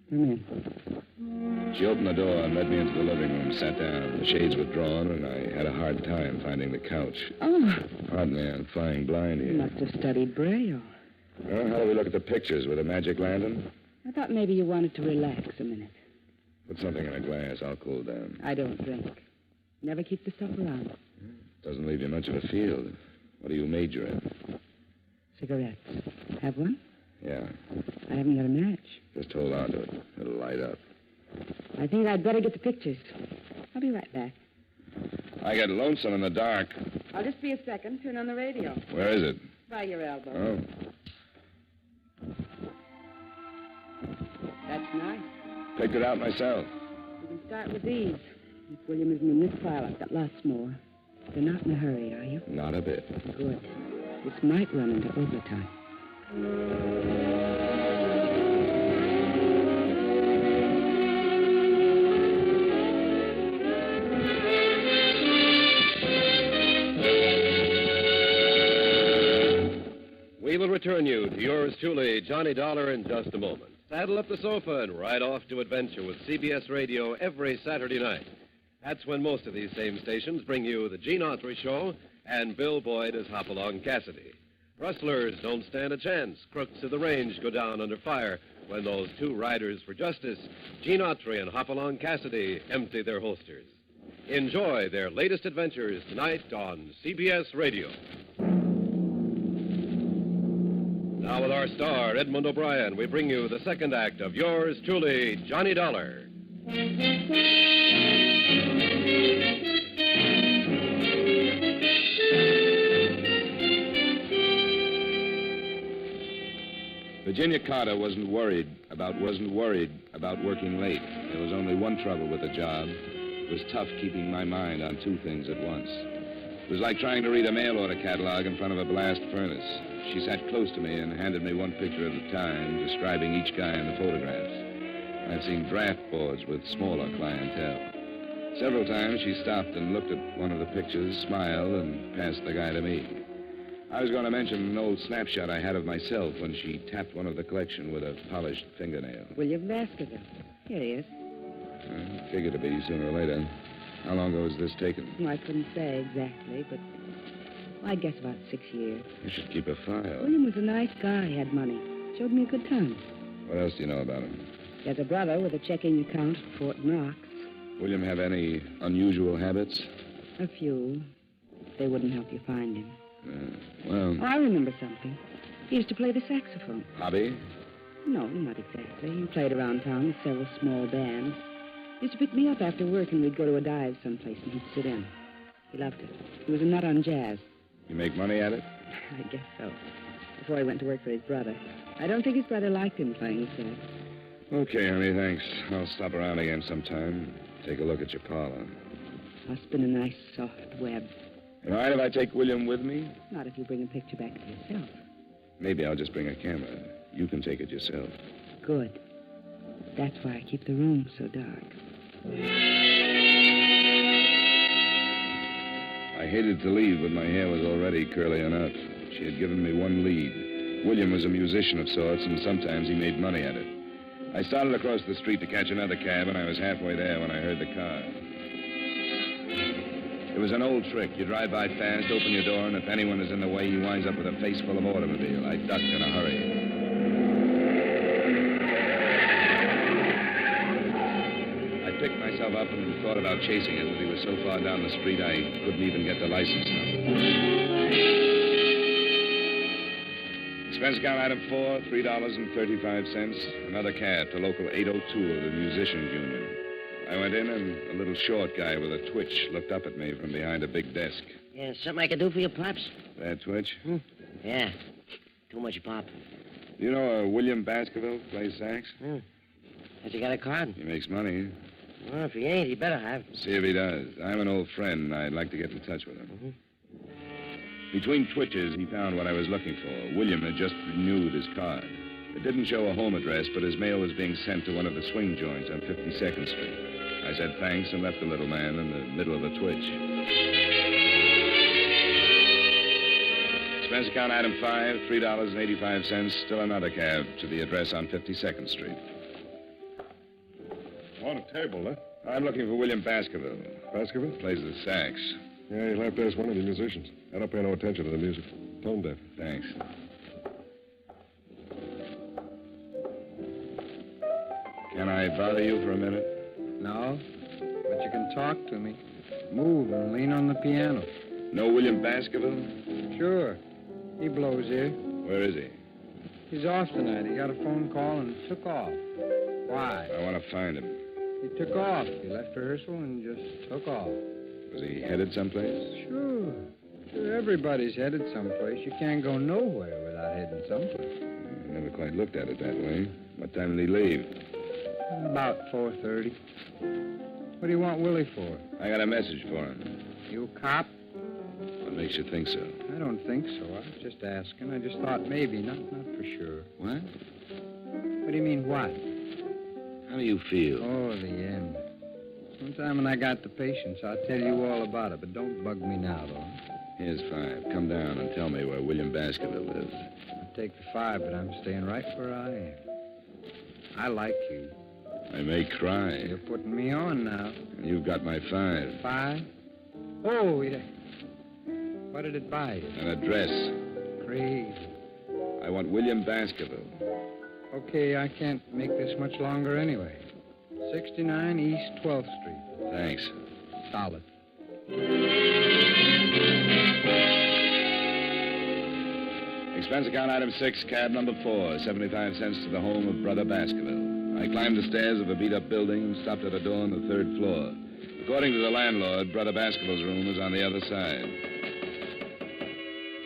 Come in. She opened the door and led me into the living room, sat down. The shades were drawn, and I had a hard time finding the couch. Oh. Pardon me, I'm flying blind here. You must have studied Braille. Well, how do we look at the pictures with a magic lantern? I thought maybe you wanted to relax a minute. Put something in a glass. I'll cool down. I don't drink. Never keep the stuff around. Doesn't leave you much of a field. What do you major in? Cigarettes. Have one? Yeah. I haven't got a match. Just hold on to it. It'll light up. I think I'd better get the pictures. I'll be right back. I get lonesome in the dark. I'll just be a second. Turn on the radio. Where is it? By your elbow. Oh. That's nice. Picked it out myself. You can start with these. If William isn't in this file, I've got lots more. You're not in a hurry, are you? Not a bit. Good. This might run into overtime. We will return you to yours truly, Johnny Dollar, in just a moment. Saddle up the sofa and ride off to adventure with CBS Radio every Saturday night. That's when most of these same stations bring you the Gene Autry Show and Bill Boyd as Hopalong Cassidy. Rustlers don't stand a chance. Crooks of the range go down under fire when those two riders for justice, Gene Autry and Hopalong Cassidy, empty their holsters. Enjoy their latest adventures tonight on CBS Radio. Now with our star, Edmund O'Brien, we bring you the second act of yours truly, Johnny Dollar. Virginia Carter wasn't worried about working late. There was only one trouble with the job. It was tough keeping my mind on two things at once. It was like trying to read a mail order catalog in front of a blast furnace. She sat close to me and handed me one picture at a time, describing each guy in the photographs. I've seen draft boards with smaller clientele. Several times she stopped and looked at one of the pictures, smiled, and passed the guy to me. I was going to mention an old snapshot I had of myself when she tapped one of the collection with a polished fingernail. William Baskerville. Here he is. Figured to be sooner or later. How long ago was this taken? Well, I couldn't say exactly, but I guess about 6 years. You should keep a file. William was a nice guy. He had money. Showed me a good time. What else do you know about him? He has a brother with a checking account at Fort Knox. William have any unusual habits? A few. They wouldn't help you find him. Well... Oh, I remember something. He used to play the saxophone. Hobby? No, not exactly. He played around town with several small bands. He used to pick me up after work, and we'd go to a dive someplace, and he'd sit in. He loved it. He was a nut on jazz. You make money at it? I guess so. Before he went to work for his brother. I don't think his brother liked him playing sax. Okay, honey, thanks. I'll stop around again sometime. Take a look at your parlor. I'll spin a nice, soft web. You mind if I take William with me? Not if you bring a picture back to yourself. Maybe I'll just bring a camera. You can take it yourself. Good. That's why I keep the room so dark. I hated to leave, but my hair was already curly enough. She had given me one lead. William was a musician of sorts, and sometimes he made money at it. I started across the street to catch another cab, and I was halfway there when I heard the car. It was an old trick. You drive by fast, open your door, and if anyone is in the way, he winds up with a face full of automobile. I ducked in a hurry. I picked myself up and thought about chasing him, but he was so far down the street I couldn't even get the license number. Expense account item 4, $3.35. Another cab to local 802 of the Musicians Union. I went in, and a little short guy with a twitch looked up at me from behind a big desk. Yeah, something I can do for you, Pops? That twitch? Yeah. Too much, Pop. You know William Baskerville plays sax? Has he got a card? He makes money. Well, if he ain't, he better have. See if he does. I'm an old friend, and I'd like to get in touch with him. Between twitches, he found what I was looking for. William had just renewed his card. It didn't show a home address, but his mail was being sent to one of the swing joints on 52nd Street. I said thanks and left the little man in the middle of a twitch. Expense account item 5, $3.85. Still another cab to the address on 52nd Street. On a table, huh? I'm looking for William Baskerville. Baskerville? Plays the sax. Yeah, you'll have to ask one of the musicians. I don't pay no attention to the music. Tone deaf. Thanks. Can I bother you for a minute? No, but you can talk to me. Move and lean on the piano. Know William Baskerville? Sure. He blows here. Where is he? He's off tonight. He got a phone call and took off. Why? I want to find him. He took off. He left rehearsal and just took off. Was he headed someplace? Sure. Everybody's headed someplace. You can't go nowhere without heading someplace. I never quite looked at it that way. What time did he leave? About 4:30. What do you want Willie for? I got a message for him. You a cop? What makes you think so? I don't think so. I was just asking. I just thought maybe, not for sure. What? What do you mean, what? How do you feel? Oh, the end. Sometime when I got the patience, I'll tell you all about it, but don't bug me now, though. Here's 5. Come down and tell me where William Baskerville lives. I'll take the 5, but I'm staying right where I am. I like you. I may cry. You're putting me on now. You've got my 5. 5? Oh, yeah. What did it buy you? An address. Crazy. I want William Baskerville. Okay, I can't make this much longer anyway. 69 East 12th Street. Thanks. Solid. Expense account item 6, cab number 4, 75 cents to the home of Brother Baskerville. I climbed the stairs of a beat-up building and stopped at a door on the 3rd floor. According to the landlord, Brother Baskerville's room was on the other side.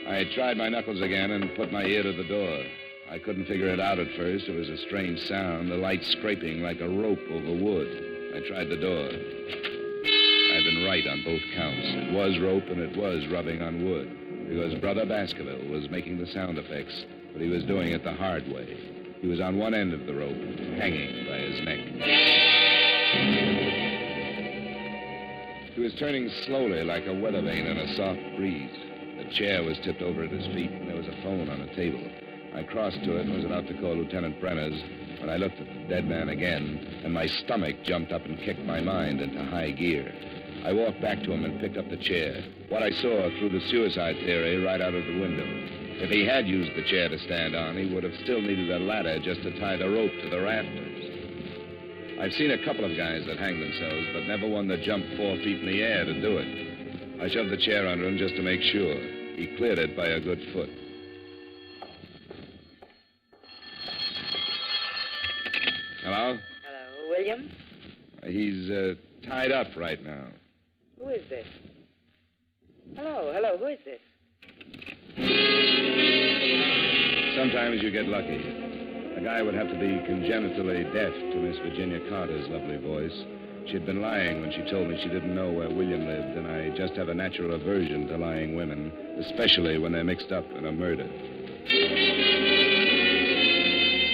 I tried my knuckles again and put my ear to the door. I couldn't figure it out at first. It was a strange sound, the light scraping like a rope over wood. I tried the door. I'd been right on both counts. It was rope and it was rubbing on wood. Because Brother Baskerville was making the sound effects, but he was doing it the hard way. He was on one end of the rope, hanging by his neck. He was turning slowly like a weather vane in a soft breeze. The chair was tipped over at his feet, and there was a phone on the table. I crossed to it and was about to call Lieutenant Brenner's when I looked at the dead man again, and my stomach jumped up and kicked my mind into high gear. I walked back to him and picked up the chair. What I saw threw the suicide theory right out of the window. If he had used the chair to stand on, he would have still needed a ladder just to tie the rope to the rafters. I've seen a couple of guys that hanged themselves, but never one that jumped 4 feet in the air to do it. I shoved the chair under him just to make sure. He cleared it by a good foot. Hello? Hello, William? He's tied up right now. Who is this? Hello, who is this? Sometimes you get lucky. A guy would have to be congenitally deaf to Miss Virginia Carter's lovely voice. She'd been lying when she told me she didn't know where William lived, and I just have a natural aversion to lying women, especially when they're mixed up in a murder.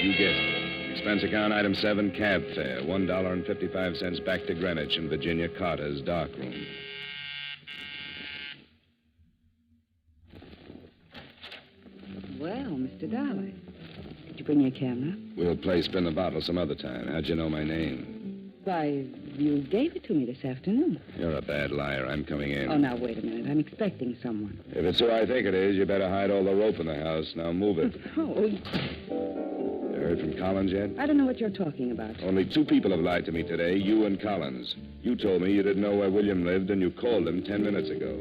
You guessed it. Expense account item 7, cab fare, $1.55 back to Greenwich in Virginia Carter's darkroom. Well, Mr. Dollar, did you bring your camera? We'll play spin the bottle some other time. How'd you know my name? Why, you gave it to me this afternoon. You're a bad liar. I'm coming in. Oh, now, wait a minute. I'm expecting someone. If it's who I think it is, you better hide all the rope in the house. Now move it. Oh, You heard from Collins yet? I don't know what you're talking about. Only 2 people have lied to me today, you and Collins. You told me you didn't know where William lived, and you called him 10 minutes ago.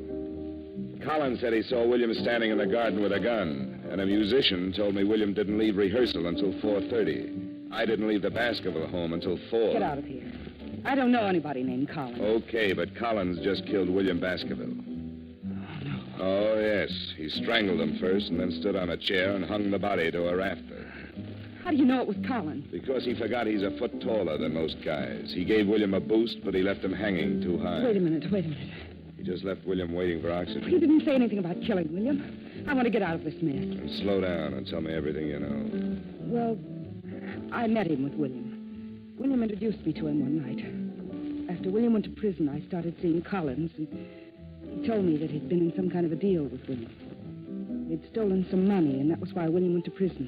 Collins said he saw William standing in the garden with a gun, and a musician told me William didn't leave rehearsal until 4:30. I didn't leave the Baskerville home until 4. Get out of here. I don't know anybody named Collins. Okay, but Collins just killed William Baskerville. Oh, yes. He strangled him first and then stood on a chair and hung the body to a rafter. How do you know it was Collins? Because he forgot he's a foot taller than most guys. He gave William a boost, but he left him hanging too high. Wait a minute. He just left William waiting for oxygen. He didn't say anything about killing William. I want to get out of this mess. And slow down and tell me everything you know. Well, I met him with William. William introduced me to him one night. After William went to prison, I started seeing Collins, and he told me that he'd been in some kind of a deal with William. He'd stolen some money, and that was why William went to prison.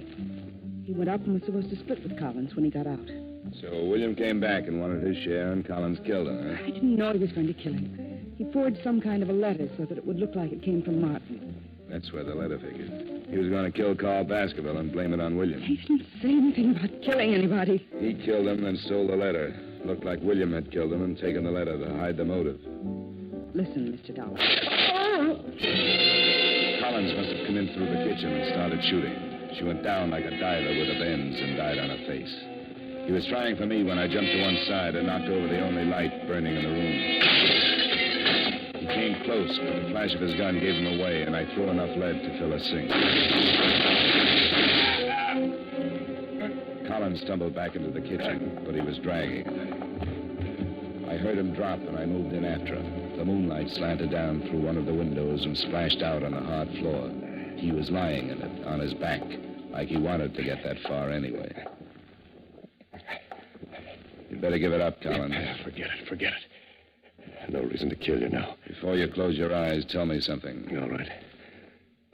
He went up and was supposed to split with Collins when he got out. So William came back and wanted his share, and Collins killed him, huh? I didn't know he was going to kill him. He forged some kind of a letter so that it would look like it came from Martin. That's where the letter figured. He was going to kill Carl Baskerville and blame it on William. He didn't say anything about killing anybody. He killed him, then stole the letter. Looked like William had killed him and taken the letter to hide the motive. Listen, Mr. Dollar. Collins must have come in through the kitchen and started shooting. She went down like a diver with the bends and died on her face. He was trying for me when I jumped to one side and knocked over the only light burning in the room. He came close, but the flash of his gun gave him away, and I threw enough lead to fill a sink. Collins stumbled back into the kitchen, but he was dragging. I heard him drop, and I moved in after him. The moonlight slanted down through one of the windows and splashed out on the hard floor. He was lying in it, on his back, like he wanted to get that far anyway. You'd better give it up, Collins. Forget it. No reason to kill you now. Before you close your eyes, tell me something. All right.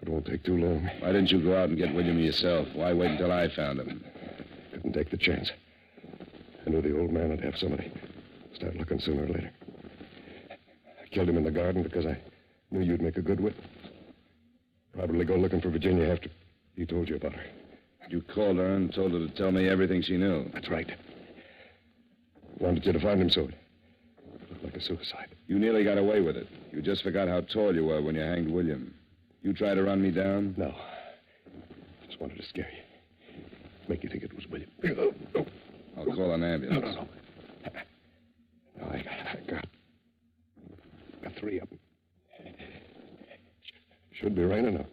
It won't take too long. Why didn't you go out and get William yourself? Why wait until I found him? Couldn't take the chance. I knew the old man would have somebody start looking sooner or later. I killed him in the garden because I knew you'd make a good witness. Probably go looking for Virginia after he told you about her. You called her and told her to tell me everything she knew. That's right. Wanted you to find him so it looked like a suicide. You nearly got away with it. You just forgot how tall you were when you hanged William. You tried to run me down? No. Just wanted to scare you. Make you think it was William. I'll call an ambulance. No. I got 3 of them. Should be raining now.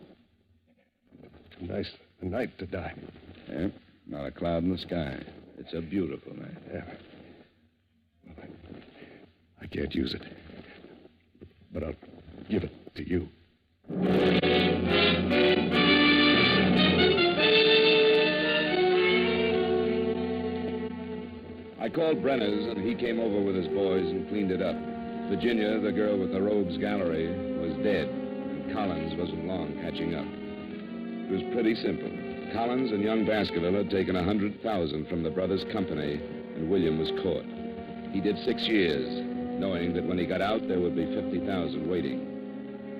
Nice night to die. Yeah, not a cloud in the sky. It's a beautiful night. Yeah. Well, I can't use it. But I'll give it to you. I called Brenner's, and he came over with his boys and cleaned it up. Virginia, the girl with the rogues gallery, was dead. And Collins wasn't long catching up. It was pretty simple. Collins and young Baskerville had taken $100,000 from the brothers' company, and William was caught. He did 6 years, knowing that when he got out, there would be $50,000 waiting.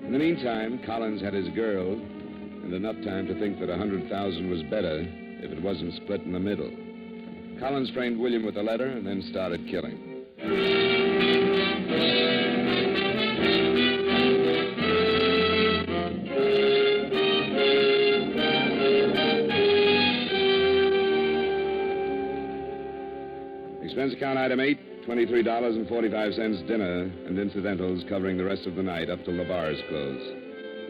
In the meantime, Collins had his girl, and enough time to think that $100,000 was better if it wasn't split in the middle. Collins framed William with a letter and then started killing. Expense account item 8, $23.45 dinner and incidentals covering the rest of the night up till the bars close.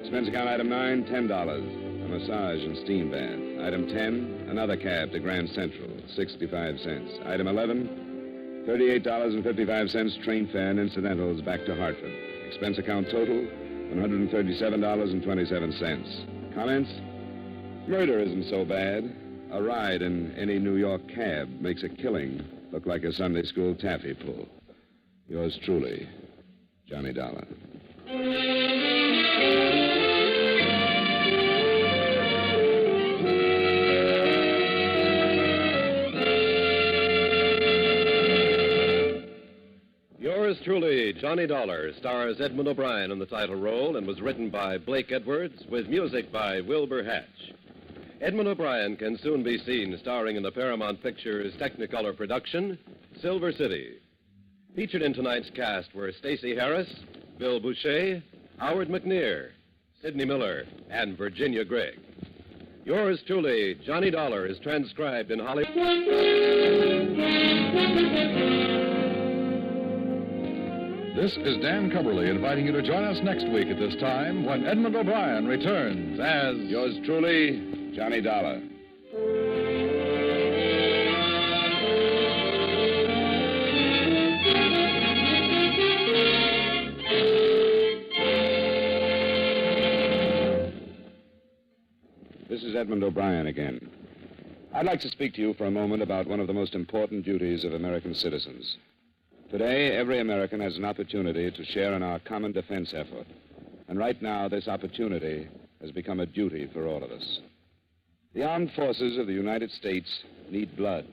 Expense account item 9, $10, a massage and steam bath. Item 10, another cab to Grand Central, 65 cents. Item 11, $38.55 train fare and incidentals back to Hartford. Expense account total, $137.27. Comments? Murder isn't so bad. A ride in any New York cab makes a killing look like a Sunday school taffy pull. Yours truly, Johnny Dollar. Yours truly, Johnny Dollar, stars Edmund O'Brien in the title role and was written by Blake Edwards with music by Wilbur Hatch. Edmund O'Brien can soon be seen starring in the Paramount Pictures Technicolor production, Silver City. Featured in tonight's cast were Stacey Harris, Bill Boucher, Howard McNear, Sidney Miller, and Virginia Gregg. Yours truly, Johnny Dollar, is transcribed in Hollywood. This is Dan Cumberly inviting you to join us next week at this time when Edmund O'Brien returns as... Yours truly, Johnny Dollar. This is Edmund O'Brien again. I'd like to speak to you for a moment about one of the most important duties of American citizens. Today, every American has an opportunity to share in our common defense effort. And right now, this opportunity has become a duty for all of us. The armed forces of the United States need blood,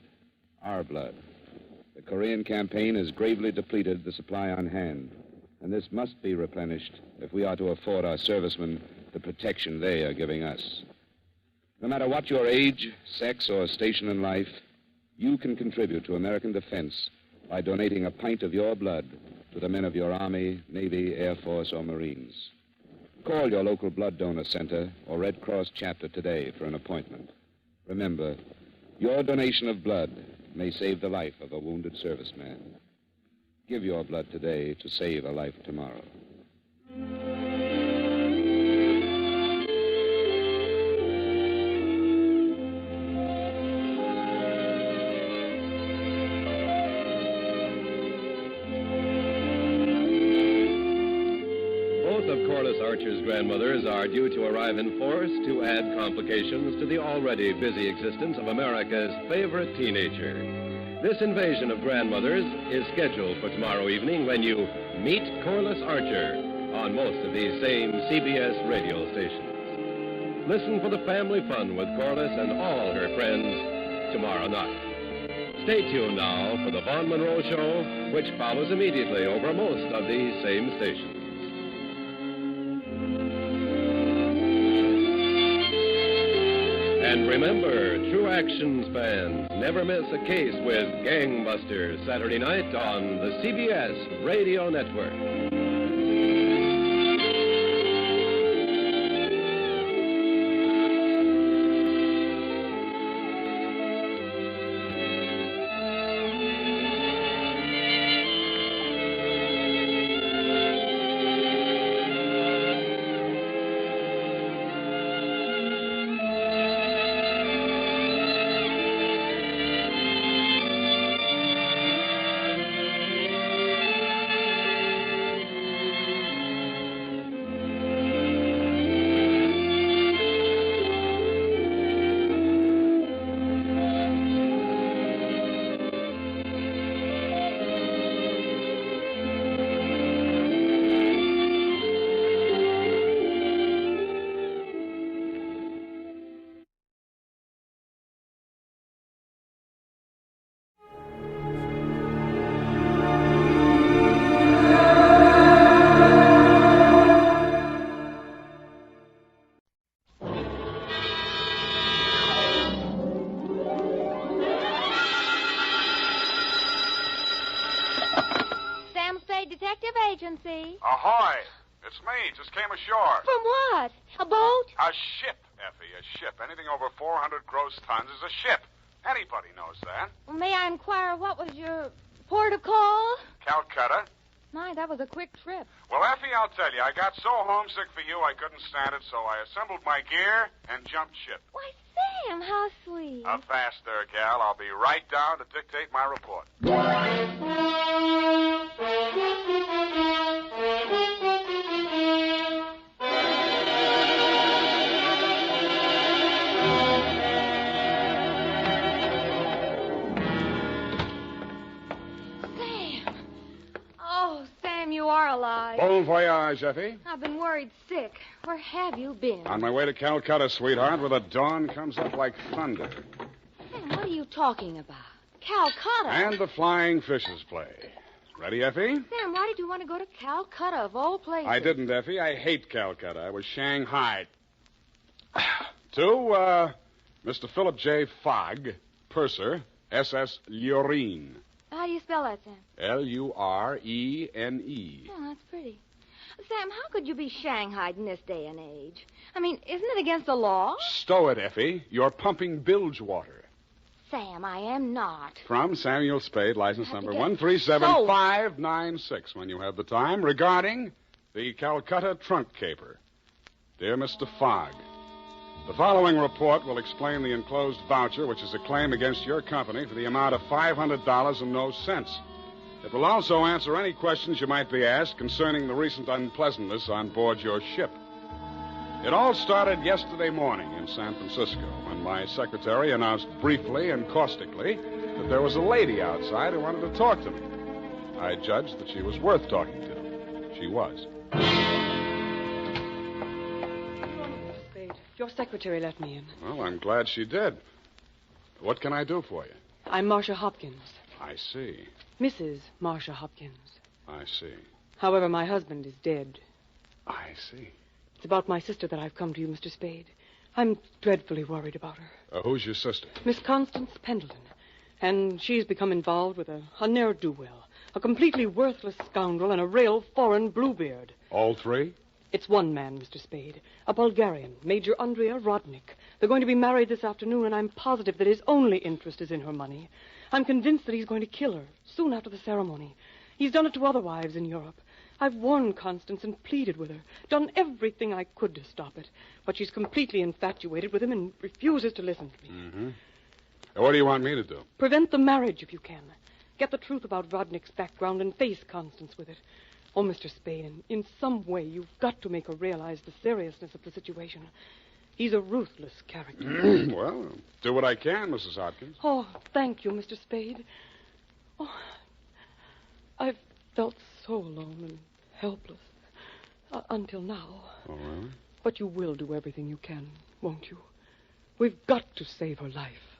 our blood. The Korean campaign has gravely depleted the supply on hand, and this must be replenished if we are to afford our servicemen the protection they are giving us. No matter what your age, sex, or station in life, you can contribute to American defense by donating a pint of your blood to the men of your Army, Navy, Air Force, or Marines. Call your local blood donor center or Red Cross chapter today for an appointment. Remember, your donation of blood may save the life of a wounded serviceman. Give your blood today to save a life tomorrow. Archer's grandmothers are due to arrive in force to add complications to the already busy existence of America's favorite teenager. This invasion of grandmothers is scheduled for tomorrow evening when you meet Corliss Archer on most of these same CBS radio stations. Listen for the family fun with Corliss and all her friends tomorrow night. Stay tuned now for the Vaughn Monroe Show, which follows immediately over most of these same stations. And remember, True Actions fans, never miss a case with Gangbusters Saturday night on the CBS Radio Network. It's me. Just came ashore. From what? A boat? A ship, Effie, a ship. Anything over 400 gross tons is a ship. Anybody knows that. Well, may I inquire what was your port of call? Calcutta. My, that was a quick trip. Well, Effie, I'll tell you, I got so homesick for you I couldn't stand it, so I assembled my gear and jumped ship. Why, Sam, how sweet. A fast there, gal. I'll be right down to dictate my report. You are alive. Bon voyage, Effie. I've been worried sick. Where have you been? On my way to Calcutta, sweetheart, where the dawn comes up like thunder. Sam, what are you talking about? Calcutta? And the flying fishes play. Ready, Effie? Sam, why did you want to go to Calcutta, of all places? I didn't, Effie. I hate Calcutta. I was Shanghai. To, Mr. Philip J. Figg, purser, SS Lurene. How do you spell that, Sam? Lurene. Oh, that's pretty. Sam, how could you be shanghaied in this day and age? I mean, isn't it against the law? Stow it, Effie. You're pumping bilge water. Sam, I am not. From Samuel Spade, license number 137596, when you have the time, regarding the Calcutta trunk caper. Dear Mr. Fogg, the following report will explain the enclosed voucher, which is a claim against your company for the amount of $500 and no cents. It will also answer any questions you might be asked concerning the recent unpleasantness on board your ship. It all started yesterday morning in San Francisco when my secretary announced briefly and caustically that there was a lady outside who wanted to talk to me. I judged that she was worth talking to. She was. Your secretary let me in. Well, I'm glad she did. What can I do for you? I'm Marcia Hopkins. I see. Mrs. Marcia Hopkins. I see. However, my husband is dead. I see. It's about my sister that I've come to you, Mr. Spade. I'm dreadfully worried about her. Who's your sister? Miss Constance Pendleton. And she's become involved with a ne'er-do-well, a completely worthless scoundrel, and a real foreign bluebeard. All three? It's one man, Mr. Spade. A Bulgarian, Major Andrea Rodnik. They're going to be married this afternoon, and I'm positive that his only interest is in her money. I'm convinced that he's going to kill her soon after the ceremony. He's done it to other wives in Europe. I've warned Constance and pleaded with her, done everything I could to stop it. But she's completely infatuated with him and refuses to listen to me. Mm-hmm. What do you want me to do? Prevent the marriage if you can. Get the truth about Rodnik's background and face Constance with it. Oh, Mr. Spade, in some way you've got to make her realize the seriousness of the situation. He's a ruthless character. Well, do what I can, Mrs. Hopkins. Oh, thank you, Mr. Spade. Oh, I've felt so alone and helpless until now. Oh, really? But you will do everything you can, won't you? We've got to save her life.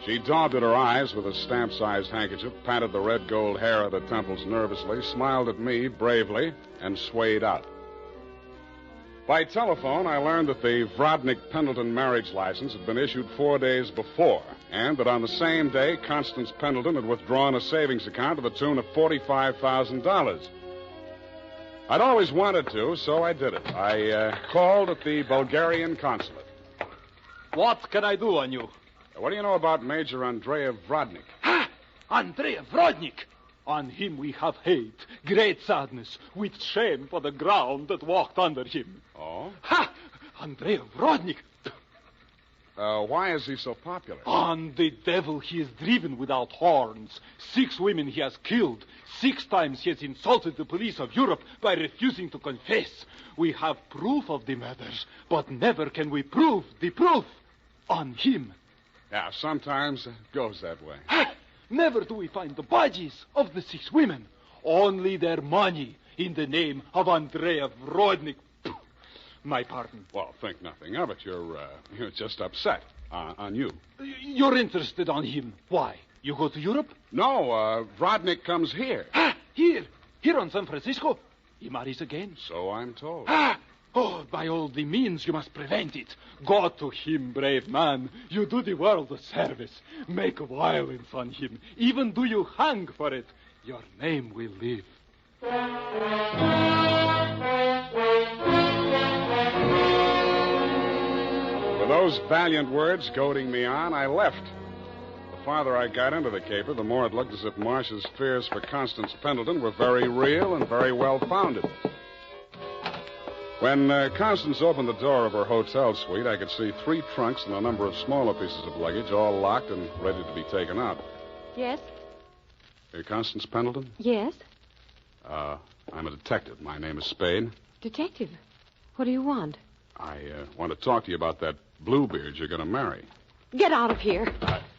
She daubed at her eyes with a stamp-sized handkerchief, patted the red gold hair at her temples nervously, smiled at me bravely, and swayed out. By telephone, I learned that the Rodnik-Pendleton marriage license had been issued 4 days before, and that on the same day, Constance Pendleton had withdrawn a savings account to the tune of $45,000. I'd always wanted to, so I did it. I called at the Bulgarian consulate. What can I do on you? What do you know about Major Andrea Rodnik? Ha! Andrea Rodnik! On him we have hate, great sadness, with shame for the ground that walked under him. Oh? Ha! Andrea Rodnik! Why is he so popular? On the devil he is driven without horns. 6 women he has killed. 6 times he has insulted the police of Europe by refusing to confess. We have proof of the murders, but never can we prove the proof on him. Yeah, sometimes it goes that way. Ha! Never do we find the bodies of the 6 women. Only their money in the name of Andrea Rodnik. My pardon. Well, think nothing of it. You're just upset on you. You're interested on him. Why? You go to Europe? No, Rodnik comes here. Ah, here on San Francisco. He marries again. So I'm told. Ah, Oh, by all the means, you must prevent it. Go to him, brave man. You do the world a service. Make violence on him. Even do you hang for it. Your name will live. With those valiant words goading me on, I left. The farther I got into the caper, the more it looked as if Marcia's fears for Constance Pendleton were very real and very well-founded. When Constance opened the door of her hotel suite, I could see 3 trunks and a number of smaller pieces of luggage, all locked and ready to be taken out. Yes? Constance Pendleton? Yes? I'm a detective. My name is Spade. Detective? What do you want? I want to talk to you about that Bluebeard you're going to marry. Get out of here.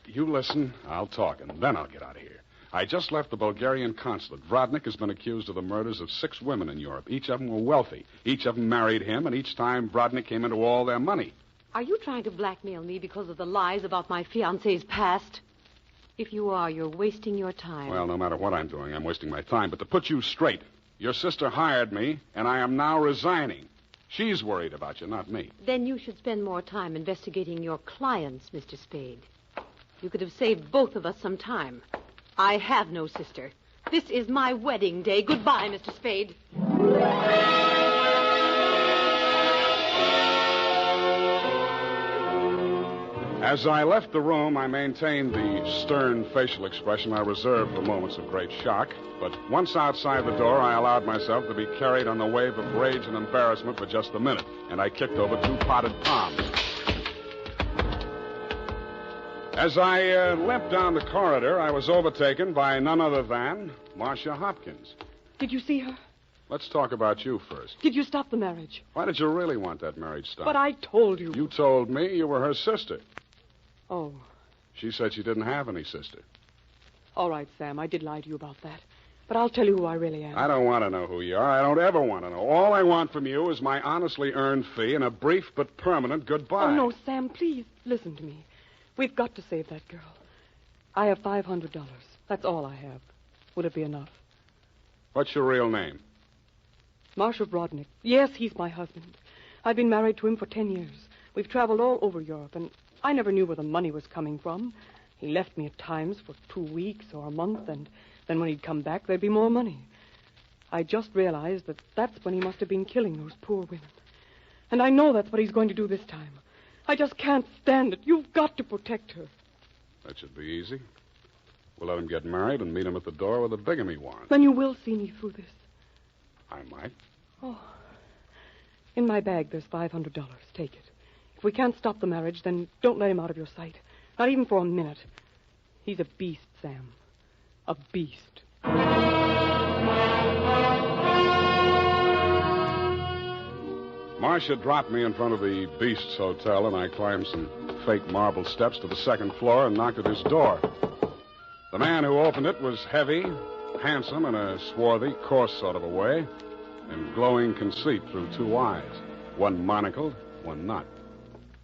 You listen, I'll talk, and then I'll get out of here. I just left the Bulgarian consulate. Vrodnik has been accused of the murders of 6 women in Europe. Each of them were wealthy. Each of them married him, and each time Vrodnik came into all their money. Are you trying to blackmail me because of the lies about my fiancé's past? If you are, you're wasting your time. Well, no matter what I'm doing, I'm wasting my time. But to put you straight, your sister hired me, and I am now resigning. She's worried about you, not me. Then you should spend more time investigating your clients, Mr. Spade. You could have saved both of us some time. I have no sister. This is my wedding day. Goodbye, Mr. Spade. As I left the room, I maintained the stern facial expression I reserved for moments of great shock. But once outside the door, I allowed myself to be carried on the wave of rage and embarrassment for just a minute, and I kicked over 2 potted palms. As I limped down the corridor, I was overtaken by none other than Marcia Hopkins. Did you see her? Let's talk about you first. Did you stop the marriage? Why did you really want that marriage stopped? But I told you. You told me you were her sister. Oh. She said she didn't have any sister. All right, Sam, I did lie to you about that. But I'll tell you who I really am. I don't want to know who you are. I don't ever want to know. All I want from you is my honestly earned fee and a brief but permanent goodbye. Oh, no, Sam, please listen to me. We've got to save that girl. I have $500. That's all I have. Would it be enough? What's your real name? Marshal Brodnick. Yes, he's my husband. I've been married to him for 10 years. We've traveled all over Europe, and I never knew where the money was coming from. He left me at times for 2 weeks or a month, and then when he'd come back, there'd be more money. I just realized that that's when he must have been killing those poor women. And I know that's what he's going to do this time. I just can't stand it. You've got to protect her. That should be easy. We'll let him get married and meet him at the door with a bigamy warrant. Then you will see me through this. I might. Oh. In my bag, there's $500. Take it. If we can't stop the marriage, then don't let him out of your sight. Not even for a minute. He's a beast, Sam. A beast. Marcia dropped me in front of the Beast's Hotel, and I climbed some fake marble steps to the 2nd floor and knocked at his door. The man who opened it was heavy, handsome in a swarthy, coarse sort of a way, and glowing conceit through 2 eyes, one monocled, one not.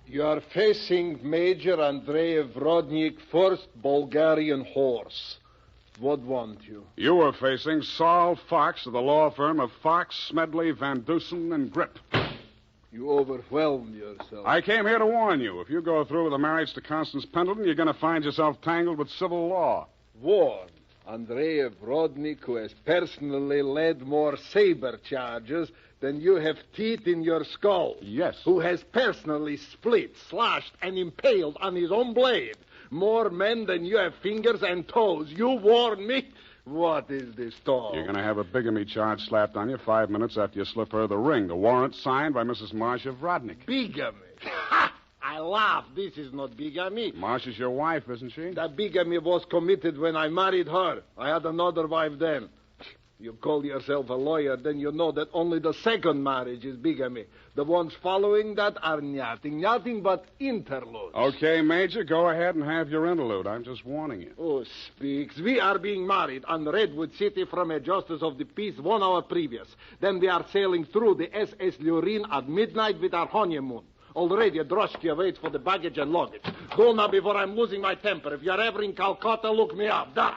You are facing Major Andrei Vrodnik, 1st Bulgarian Horse. What want you? You were facing Saul Fox of the law firm of Fox, Smedley, Van Dusen, and Grip. You overwhelmed yourself. I came here to warn you. If you go through with the marriage to Constance Pendleton, you're going to find yourself tangled with civil law. Warn Andrei Vrodnik, who has personally led more saber charges than you have teeth in your skull. Yes. Who has personally split, slashed, and impaled on his own blade more men than you have fingers and toes. You warn me? What is this talk? You're going to have a bigamy charge slapped on you 5 minutes after you slip her the ring. The warrant signed by Mrs. Marcia Vrodnik. Bigamy? Ha! I laugh. This is not bigamy. Marcia's your wife, isn't she? That bigamy was committed when I married her. I had another wife then. You call yourself a lawyer, then you know that only the 2nd marriage is bigamy. The ones following that are nothing but interludes. Okay, Major, go ahead and have your interlude. I'm just warning you. Oh, speaks. We are being married on Redwood City from a justice of the peace 1 hour previous. Then we are sailing through the SS Lurin at midnight with our honeymoon. Already a droshky waits for the baggage and luggage. Go now before I'm losing my temper. If you're ever in Calcutta, look me up. Da!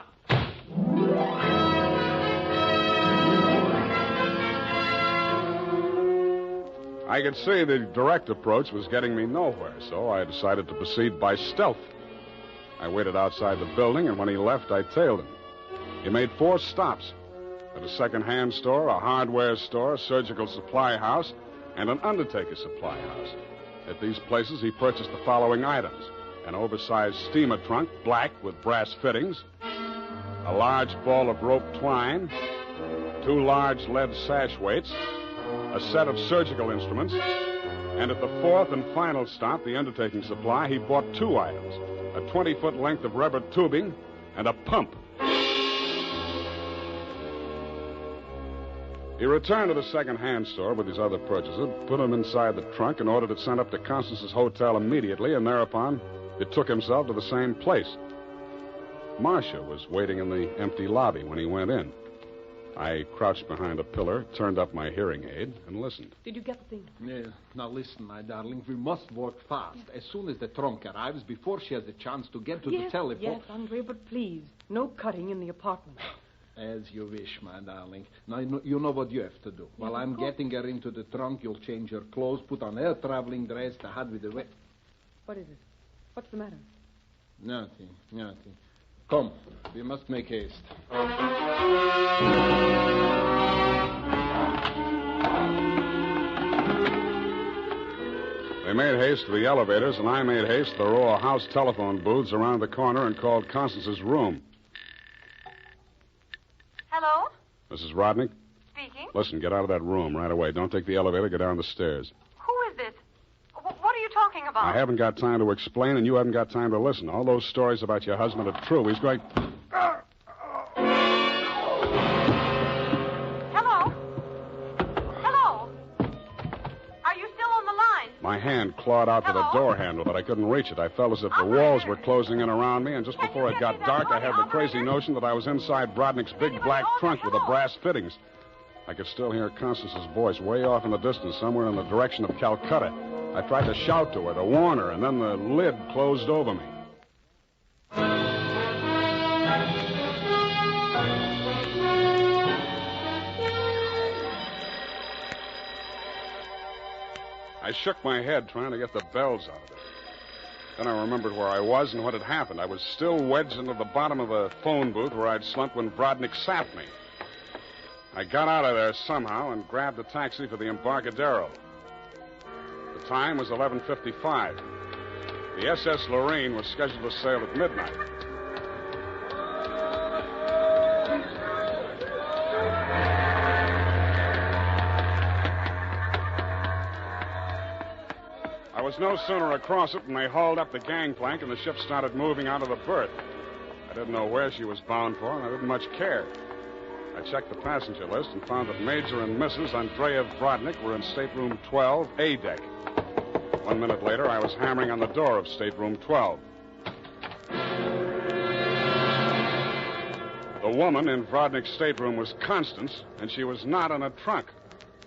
I could see the direct approach was getting me nowhere, so I decided to proceed by stealth. I waited outside the building, and when he left, I tailed him. He made 4 stops. At a second-hand store, a hardware store, a surgical supply house, and an undertaker supply house. At these places, he purchased the following items: an oversized steamer trunk, black with brass fittings, a large ball of rope twine, 2 large lead sash weights, a set of surgical instruments, and at the 4th and final stop, the undertaking supply, he bought 2 items: a 20-foot length of rubber tubing and a pump. He returned to the second-hand store with his other purchases, put them inside the trunk, and ordered it sent up to Constance's hotel immediately, and thereupon it took himself to the same place. Marcia was waiting in the empty lobby when he went in. I crouched behind a pillar, turned up my hearing aid, and listened. Did you get the thing? Yeah. Now listen, my darling. We must work fast. As soon as the trunk arrives, before she has a chance to get to the telephone. Yes, Andre, but please, no cutting in the apartment. As you wish, my darling. Now, you know what you have to do. While I'm getting her into the trunk, you'll change her clothes, put on her traveling dress, the hat with the... What is it? What's the matter? Nothing. Come, we must make haste. They made haste to the elevators, and I made haste to the row of house telephone booths around the corner and called Constance's room. Hello? Mrs. Rodnick? Speaking. Listen, get out of that room right away. Don't take the elevator. Go down the stairs. Who is this? What are you talking about? I haven't got time to explain, and you haven't got time to listen. All those stories about your husband are true. He's going... Hello? Hello? Are you still on the line? My hand clawed out to the door handle, but I couldn't reach it. I felt as if the walls were closing in around me, and just before it got dark, I had the crazy notion that I was inside Brodnick's big black trunk with the brass fittings. I could still hear Constance's voice way off in the distance, somewhere in the direction of Calcutta. I tried to shout to her, to warn her, and then the lid closed over me. I shook my head trying to get the bells out of it. Then I remembered where I was and what had happened. I was still wedged into the bottom of a phone booth where I'd slumped when Brodnick sapped me. I got out of there somehow and grabbed a taxi for the Embarcadero. The time was 11:55. The SS Lorraine was scheduled to sail at midnight. I was no sooner across it than they hauled up the gangplank and the ship started moving out of the berth. I didn't know where she was bound for, and I didn't much care. I checked the passenger list and found that Major and Mrs. Andreev Brodnick were in stateroom 12, A deck. 1 minute later, I was hammering on the door of stateroom 12. The woman in Brodnick's stateroom was Constance, and she was not in a trunk.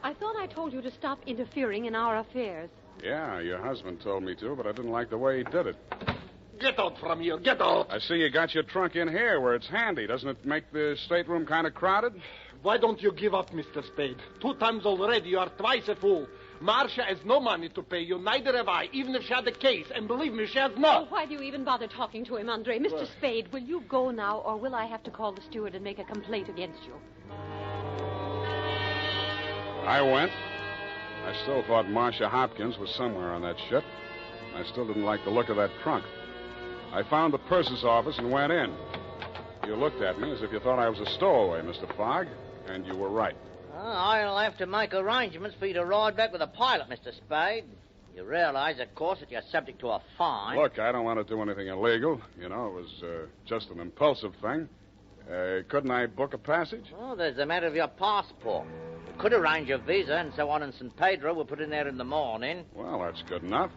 I thought I told you to stop interfering in our affairs. Yeah, your husband told me to, but I didn't like the way he did it. Get out from here. Get out. I see you got your trunk in here where it's handy. Doesn't it make the stateroom kind of crowded? Why don't you give up, Mr. Spade? 2 times already, you are twice a fool. Marcia has no money to pay you, neither have I, even if she had the case. And believe me, she has not. Oh, why do you even bother talking to him, Andre? Mr. Spade, will you go now, or will I have to call the steward and make a complaint against you? I went. I still thought Marcia Hopkins was somewhere on that ship. I still didn't like the look of that trunk. I found the purser's office and went in. You looked at me as if you thought I was a stowaway, Mr. Fogg, and you were right. I'll have to make arrangements for you to ride back with a pilot, Mr. Spade. You realize, of course, that you're subject to a fine. Look, I don't want to do anything illegal. You know, it was just an impulsive thing. Couldn't I book a passage? Oh, there's the matter of your passport. We could arrange a visa and so on in San Pedro. We'll put in there in the morning. Well, that's good enough.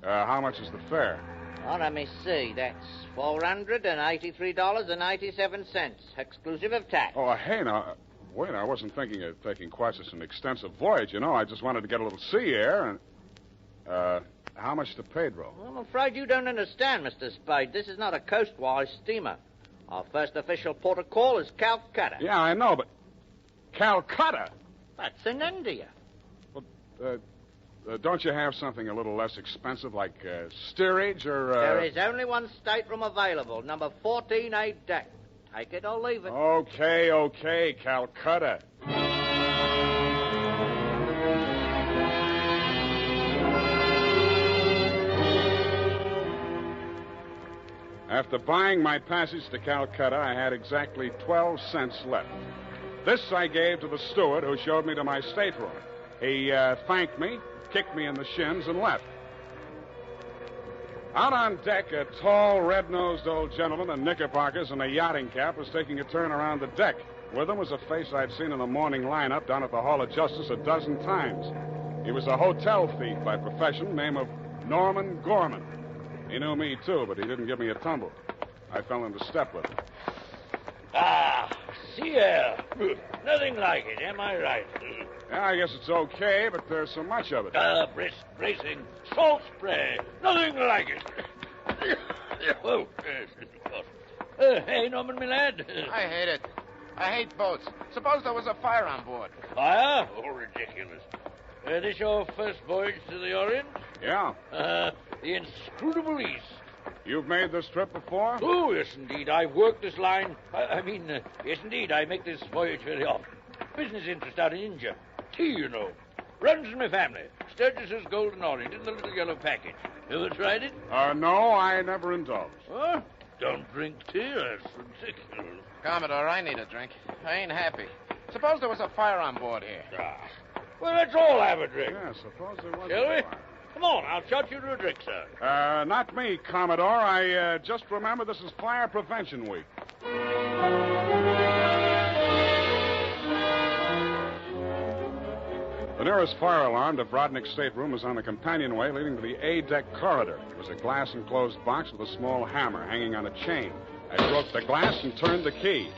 How much is the fare? Oh, let me see. That's $483.87, exclusive of tax. Oh, hey, now, wait, I wasn't thinking of taking quite such an extensive voyage, you know. I just wanted to get a little sea air and... how much to Pedro? Well, I'm afraid you don't understand, Mr. Spade. This is not a coastwise steamer. Our first official port of call is Calcutta. Yeah, I know, but... Calcutta? That's in India. Well, don't you have something a little less expensive, like steerage or... There is only one stateroom available, number 14A deck. Take it or leave it. Okay, Calcutta. After buying my passage to Calcutta, I had exactly 12 cents left. This I gave to the steward who showed me to my stateroom. He thanked me, kicked me in the shins, and left. Out on deck, a tall, red-nosed old gentleman in knickerbockers and a yachting cap was taking a turn around the deck. With him was a face I'd seen in the morning lineup down at the Hall of Justice a dozen times. He was a hotel thief by profession, name of Norman Gorman. He knew me, too, but he didn't give me a tumble. I fell into step with him. Ah, sea air. Nothing like it, am I right? Yeah, I guess it's okay, but there's so much of it. Bracing, salt spray. Nothing like it. Oh, yes, of course. Hey, Norman, my lad. I hate it. I hate boats. Suppose there was a fire on board. Fire? Oh, ridiculous. This your first voyage to the Orient? Yeah. The inscrutable East. You've made this trip before? Oh, yes, indeed. I've worked this line. Yes, indeed. I make this voyage very often. Business interest out in India. Tea, you know. Runs in my family. Sturgis's Golden Orient in the little yellow package. Ever tried it? No, I never indulged. Huh? Don't drink tea. That's ridiculous. Commodore, I need a drink. I ain't happy. Suppose there was a fire on board here. Well, let's all have a drink. Yeah, suppose there was Shall a we? fire. Come on, I'll shot you to a drink, sir. Not me, Commodore. I just remember this is Fire Prevention Week. The nearest fire alarm to Brodnick's stateroom was on the companionway leading to the A-deck corridor. It was a glass-enclosed box with a small hammer hanging on a chain. I broke the glass and turned the key.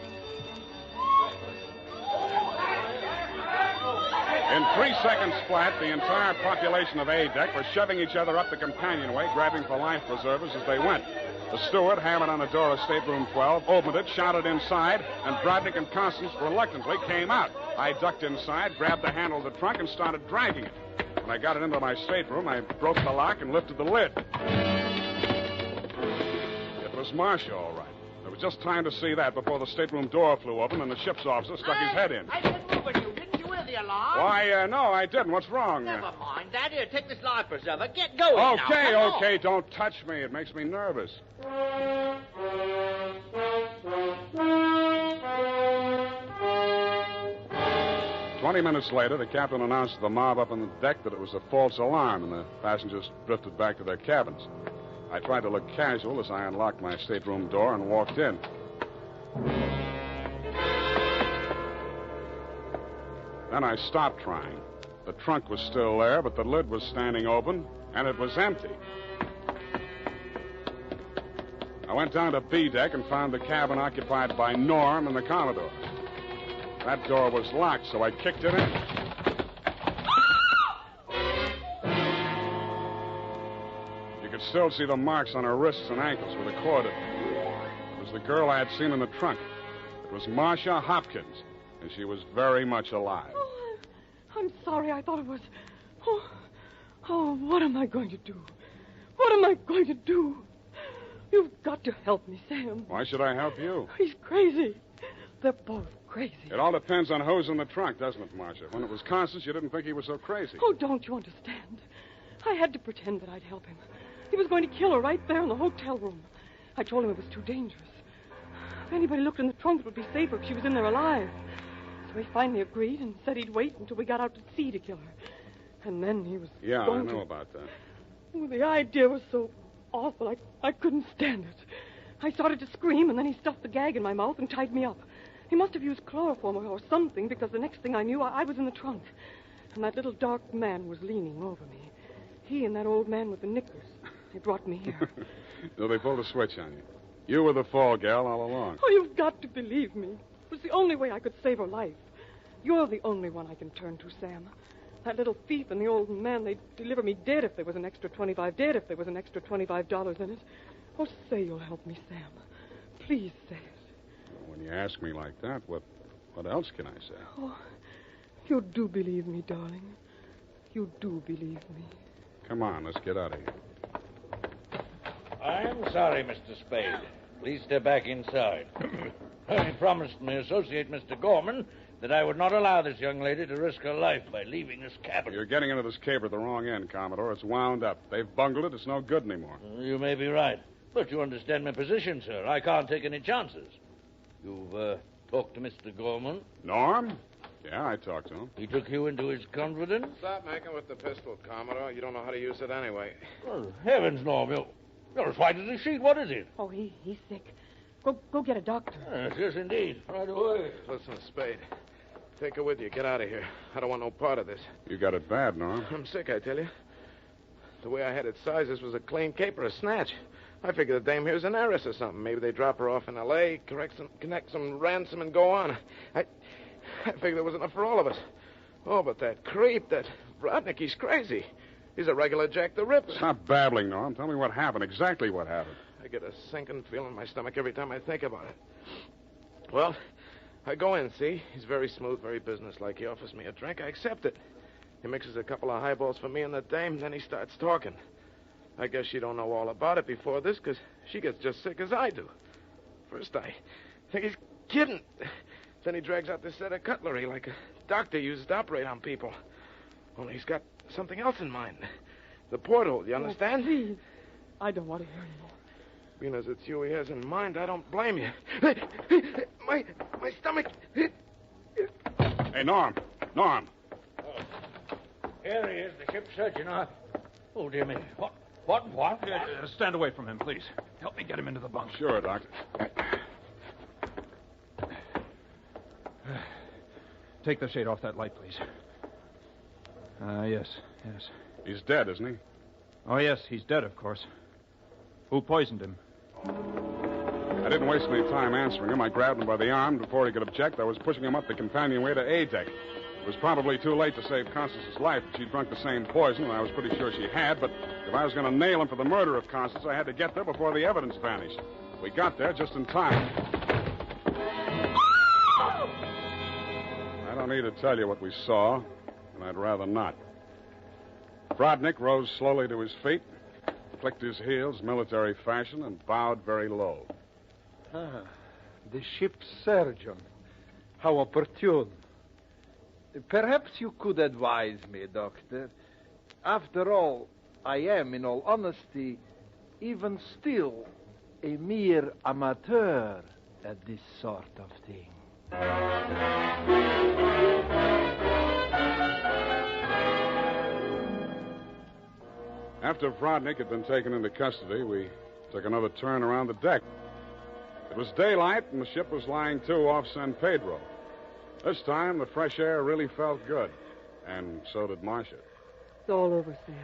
In 3 seconds flat, the entire population of A-deck were shoving each other up the companionway, grabbing for life preservers as they went. The steward hammered on the door of stateroom 12, opened it, shouted inside, and Brodnick and Constance reluctantly came out. I ducked inside, grabbed the handle of the trunk, and started dragging it. When I got it into my stateroom, I broke the lock and lifted the lid. It was Marcia, all right. There was just time to see that before the stateroom door flew open and the ship's officer stuck his head in. I didn't move at you. Didn't you hear the alarm? Why, no, I didn't. What's wrong? Never mind that. Here, take this life preserver. Get going now. Okay. Don't touch me. It makes me nervous. 20 minutes later, the captain announced to the mob up on the deck that it was a false alarm, and the passengers drifted back to their cabins. I tried to look casual as I unlocked my stateroom door and walked in. Then I stopped trying. The trunk was still there, but the lid was standing open, and it was empty. I went down to B deck and found the cabin occupied by Norm and the Commodore. That door was locked, so I kicked it in. You could still see the marks on her wrists and ankles where the cord had been. It was the girl I had seen in the trunk. It was Marcia Hopkins, and she was very much alive. Oh, I'm sorry. I thought it was... Oh, what am I going to do? What am I going to do? You've got to help me, Sam. Why should I help you? He's crazy. They're both crazy. It all depends on who's in the trunk, doesn't it, Marcia? When it was Constance, you didn't think he was so crazy. Oh, don't you understand? I had to pretend that I'd help him. He was going to kill her right there in the hotel room. I told him it was too dangerous. If anybody looked in the trunk, it would be safer if she was in there alive. So he finally agreed and said he'd wait until we got out to sea to kill her. And then he was Yeah, going I know to... about that. Oh, the idea was so awful, I couldn't stand it. I started to scream, and then he stuffed the gag in my mouth and tied me up. He must have used chloroform or something, because the next thing I knew, I was in the trunk. And that little dark man was leaning over me. He and that old man with the knickers. They brought me here. So they pulled a switch on you. You were the fall gal all along. Oh, you've got to believe me. It was the only way I could save her life. You're the only one I can turn to, Sam. That little thief and the old man, they'd deliver me dead if there was an extra $25. Dead if there was an extra $25 in it. Oh, say you'll help me, Sam. Please say it. Well, when you ask me like that, what else can I say? Oh, you do believe me, darling. You do believe me. Come on, let's get out of here. I'm sorry, Mr. Spade. Please step back inside. I promised my associate, Mr. Gorman, that I would not allow this young lady to risk her life by leaving this cabin. You're getting into this caper at the wrong end, Commodore. It's wound up. They've bungled it. It's no good anymore. You may be right. But you understand my position, sir. I can't take any chances. You've talked to Mr. Gorman? Norm? Yeah, I talked to him. He took you into his confidence? Stop making with the pistol, Commodore. You don't know how to use it anyway. Oh, heavens, Norm. You're as white as a sheet. What is it? Oh, he's sick. Go get a doctor. Yes, indeed. Right away. Listen, Spade. Take her with you. Get out of here. I don't want no part of this. You got it bad, Norm. I'm sick, I tell you. The way I had it sized, this was a clean caper, a snatch. I figure the dame here's an heiress or something. Maybe they drop her off in L.A., connect some ransom, and go on. I figured there was enough for all of us. Oh, but that creep, that Rodnick, he's crazy. He's a regular Jack the Ripper. Stop babbling, Norm. Tell me what happened, exactly what happened. I get a sinking feeling in my stomach every time I think about it. Well, I go in, see? He's very smooth, very businesslike. He offers me a drink. I accept it. He mixes a couple of highballs for me and the dame, then he starts talking. I guess she don't know all about it before this, because she gets just sick as I do. First, I think he's kidding. Then he drags out this set of cutlery like a doctor uses to operate on people. Only he's got something else in mind. The porthole, you understand? Oh, please. I don't want to hear anymore. Being as it's you he has in mind, I don't blame you. My stomach. Hey, Norm. Norm. Here he is, the ship's surgeon. Oh, dear me. What? Stand away from him, please. Help me get him into the bunk. Sure, Doctor. Take the shade off that light, please. Yes. He's dead, isn't he? Oh, yes, he's dead, of course. Who poisoned him? I didn't waste any time answering him. I grabbed him by the arm. Before he could object, I was pushing him up the companionway to A deck. It was probably too late to save Constance's life. She'd drunk the same poison, and I was pretty sure she had, but if I was going to nail him for the murder of Constance, I had to get there before the evidence vanished. We got there just in time. I don't need to tell you what we saw, and I'd rather not. Rodnick rose slowly to his feet, clicked his heels military fashion, and bowed very low. The ship's surgeon. How opportune. Perhaps you could advise me, Doctor. After all, I am, in all honesty, even still, a mere amateur at this sort of thing. After Rodnick had been taken into custody, we took another turn around the deck. It was daylight, and the ship was lying to off San Pedro. This time, the fresh air really felt good, and so did Marcia. It's all over, Sam.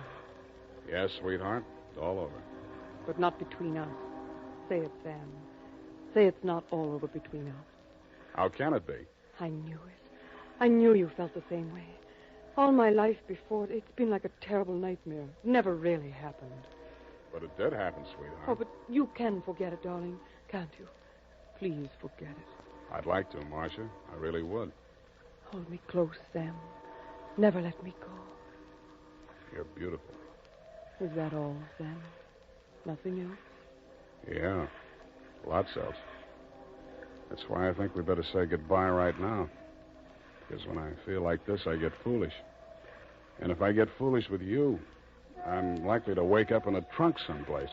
Yes, sweetheart, it's all over. But not between us. Say it, Sam. Say it's not all over between us. How can it be? I knew it. I knew you felt the same way. All my life before, it's been like a terrible nightmare. It never really happened. But it did happen, sweetheart. Oh, but you can forget it, darling, can't you? Please forget it. I'd like to, Marcia. I really would. Hold me close, Sam. Never let me go. You're beautiful. Is that all, Sam? Nothing else? Yeah, lots else. That's why I think we better say goodbye right now. Because when I feel like this, I get foolish. And if I get foolish with you, I'm likely to wake up in a trunk someplace.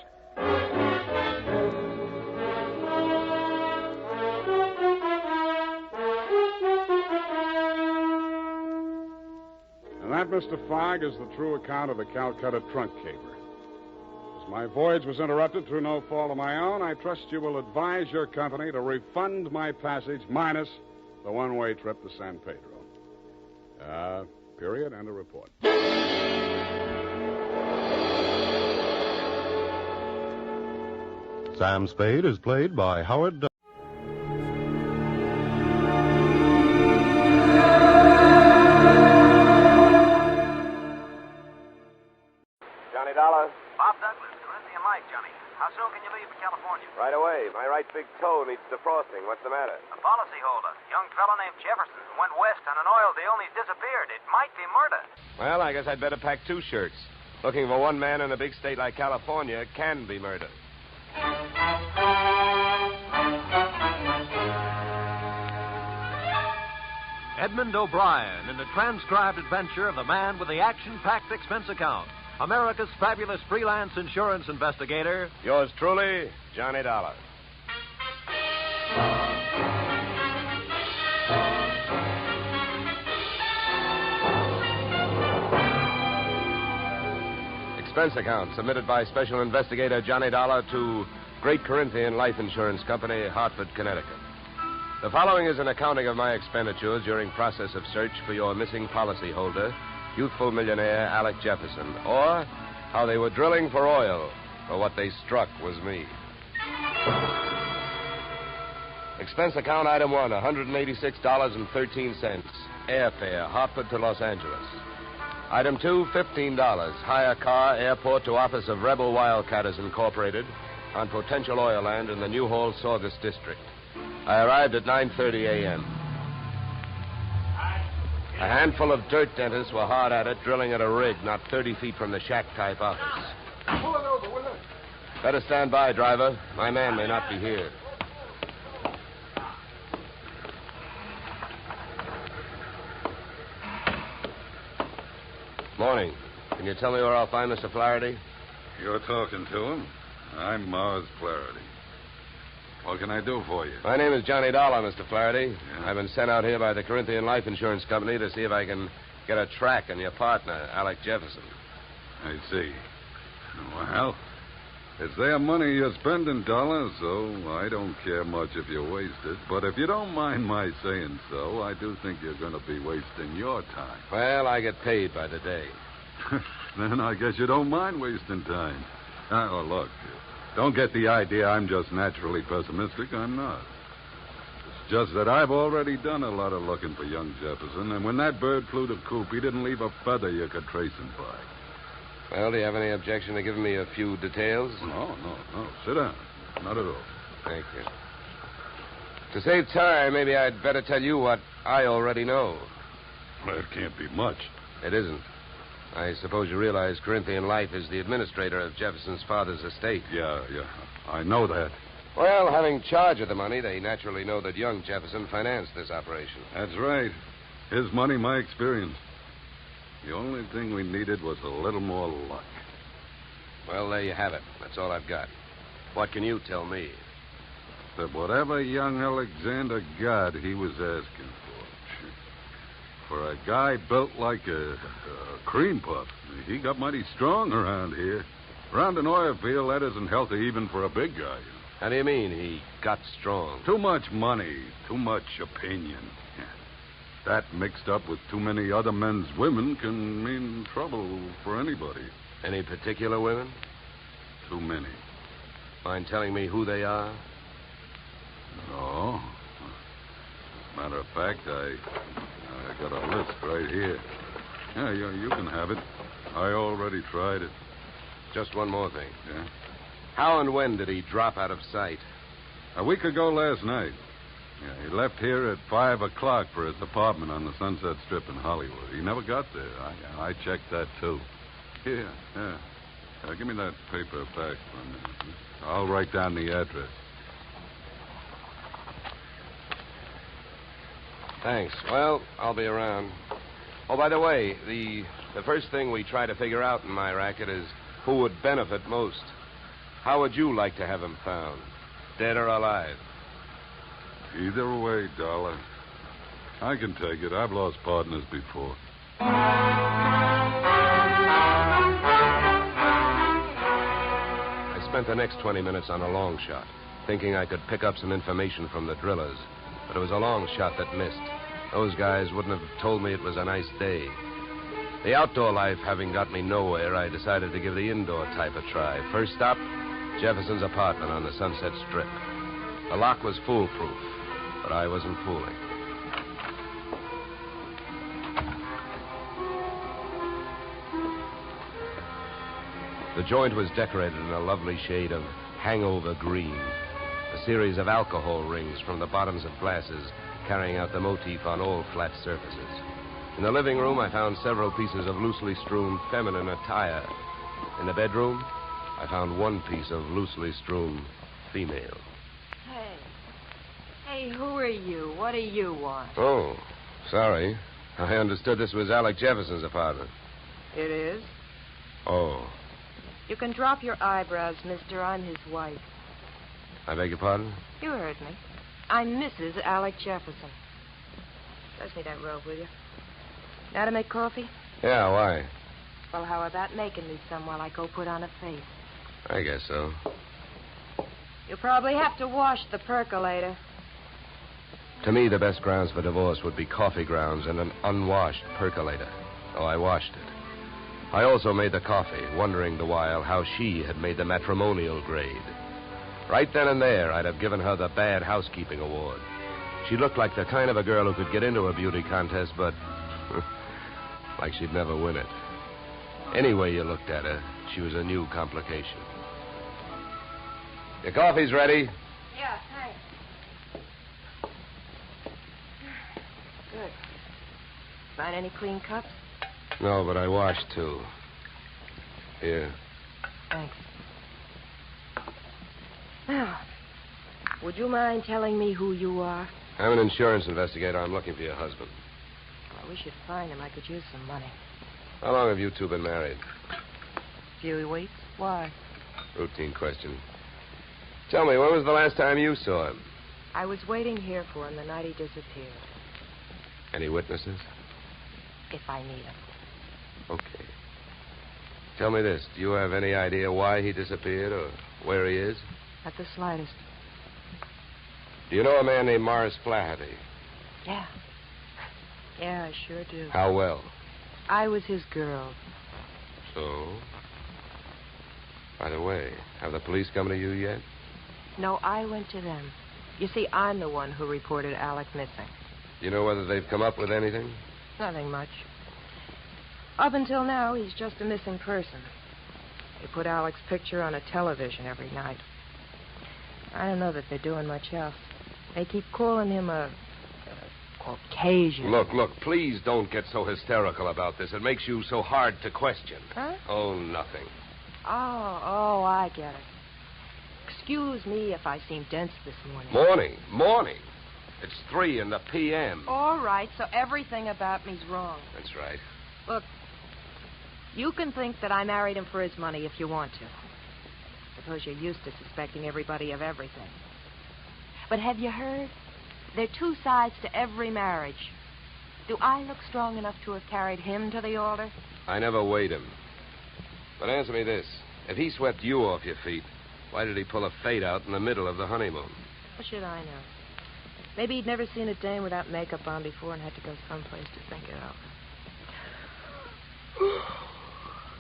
And that, Mr. Fogg, is the true account of the Calcutta trunk caper. As my voyage was interrupted through no fault of my own, I trust you will advise your company to refund my passage minus the one-way trip to San Pedro. Period, and a report. Sam Spade is played by Howard Douglas. Johnny Dollar. Bob Douglas, Corinthian Light, Johnny. How soon can you leave for California? Right away. My right big toe needs defrosting. Interesting. What's the matter? A policyholder, young fellow named Jefferson, went west on an oil deal and he's disappeared. It might be murder. Well, I guess I'd better pack 2 shirts. Looking for one man in a big state like California can be murder. Edmund O'Brien in the transcribed adventure of the man with the action-packed expense account. America's fabulous freelance insurance investigator. Yours truly, Johnny Dollar. Expense account submitted by Special Investigator Johnny Dollar to Great Corinthian Life Insurance Company, Hartford, Connecticut. The following is an accounting of my expenditures during process of search for your missing policyholder, youthful millionaire Alec Jefferson, or how they were drilling for oil, for what they struck was me. Expense account item 1, $186.13. Airfare, Hartford to Los Angeles. Item 2, $15. Hire car, airport to office of Rebel Wildcatters Incorporated on potential oil land in the Newhall Saugus district. I arrived at 9:30 a.m. A handful of dirt dentists were hard at it, drilling at a rig not 30 feet from the shack-type office. Pull it over, will you? Better stand by, driver. My man may not be here. Morning. Can you tell me where I'll find Mr. Flaherty? You're talking to him. I'm Mars Flaherty. What can I do for you? My name is Johnny Dollar, Mr. Flaherty. Yeah. I've been sent out here by the Corinthian Life Insurance Company to see if I can get a track on your partner, Alec Jefferson. I see. Well, it's their money you're spending, Dollar, so I don't care much if you waste it. But if you don't mind my saying so, I do think you're going to be wasting your time. Well, I get paid by the day. Then I guess you don't mind wasting time. Oh, look, don't get the idea I'm just naturally pessimistic. I'm not. It's just that I've already done a lot of looking for young Jefferson, and when that bird flew to coop, he didn't leave a feather you could trace him by. Well, do you have any objection to giving me a few details? No. Sit down. Not at all. Thank you. To save time, maybe I'd better tell you what I already know. Well, it can't be much. It isn't. I suppose you realize Corinthian Life is the administrator of Jefferson's father's estate. Yeah. I know that. Well, having charge of the money, they naturally know that young Jefferson financed this operation. That's right. His money, my experience. The only thing we needed was a little more luck. Well, there you have it. That's all I've got. What can you tell me? That whatever young Alexander got, he was asking for. For a guy built like a cream puff, he got mighty strong around here. Around an oil field, that isn't healthy even for a big guy. How do you mean he got strong? Too much money, too much opinion. That mixed up with too many other men's women can mean trouble for anybody. Any particular women? Too many. Mind telling me who they are? No. Matter of fact, I got a list right here. Yeah, you can have it. I already tried it. Just one more thing. Yeah? How and when did he drop out of sight? A week ago last night. Yeah, he left here at 5 o'clock for his apartment on the Sunset Strip in Hollywood. He never got there. I checked that, too. Here, yeah. Give me that paper back for a minute. I'll write down the address. Thanks. Well, I'll be around. Oh, by the way, the first thing we try to figure out in my racket is who would benefit most. How would you like to have him found? Dead or alive? Either way, Dollar. I can take it. I've lost partners before. I spent the next 20 minutes on a long shot, thinking I could pick up some information from the drillers. But it was a long shot that missed. Those guys wouldn't have told me it was a nice day. The outdoor life having got me nowhere, I decided to give the indoor type a try. First stop, Jefferson's apartment on the Sunset Strip. The lock was foolproof, but I wasn't fooling. The joint was decorated in a lovely shade of hangover green. The series of alcohol rings from the bottoms of glasses, carrying out the motif on all flat surfaces. In the living room, I found several pieces of loosely strewn feminine attire. In the bedroom, I found one piece of loosely strewn female. Hey, who are you? What do you want? Oh, sorry. I understood this was Alec Jefferson's apartment. It is? Oh, You can drop your eyebrows, mister. I'm his wife. I beg your pardon? You heard me. I'm Mrs. Alec Jefferson. Pass me that robe, will you? Now to make coffee? Yeah, why? Well, how about making me some while I go put on a face? I guess so. You'll probably have to wash the percolator. To me, the best grounds for divorce would be coffee grounds and an unwashed percolator. Oh, I washed it. I also made the coffee, wondering the while how she had made the matrimonial grade. Right then and there, I'd have given her the Bad Housekeeping Award. She looked like the kind of a girl who could get into a beauty contest, but like she'd never win it. Any way you looked at her, she was a new complication. Your coffee's ready. Yeah, thanks. Good. Find any clean cups? No, but I washed two. Here. Thanks. Now, would you mind telling me who you are? I'm an insurance investigator. I'm looking for your husband. Well, I wish you'd find him. I could use some money. How long have you two been married? A few weeks. Why? Routine question. Tell me, when was the last time you saw him? I was waiting here for him the night he disappeared. Any witnesses? If I need him. Okay. Tell me this. Do you have any idea why he disappeared or where he is? Not the slightest. Do you know a man named Morris Flaherty? Yeah. Yeah, I sure do. How well? I was his girl. So? By the way, have the police come to you yet? No, I went to them. You see, I'm the one who reported Alec missing. Do you know whether they've come up with anything? Nothing much. Up until now, he's just a missing person. They put Alec's picture on a television every night. I don't know that they're doing much else. They keep calling him a Caucasian. Look, please don't get so hysterical about this. It makes you so hard to question. Huh? Oh, nothing. Oh, I get it. Excuse me if I seem dense this morning. Morning. It's 3 in the p.m. All right, so everything about me's wrong. That's right. Look, you can think that I married him for his money if you want to. Suppose you're used to suspecting everybody of everything. But have you heard? There are two sides to every marriage. Do I look strong enough to have carried him to the altar? I never weighed him. But answer me this. If he swept you off your feet, why did he pull a fade out in the middle of the honeymoon? What should I know? Maybe he'd never seen a dame without makeup on before and had to go someplace to think it out.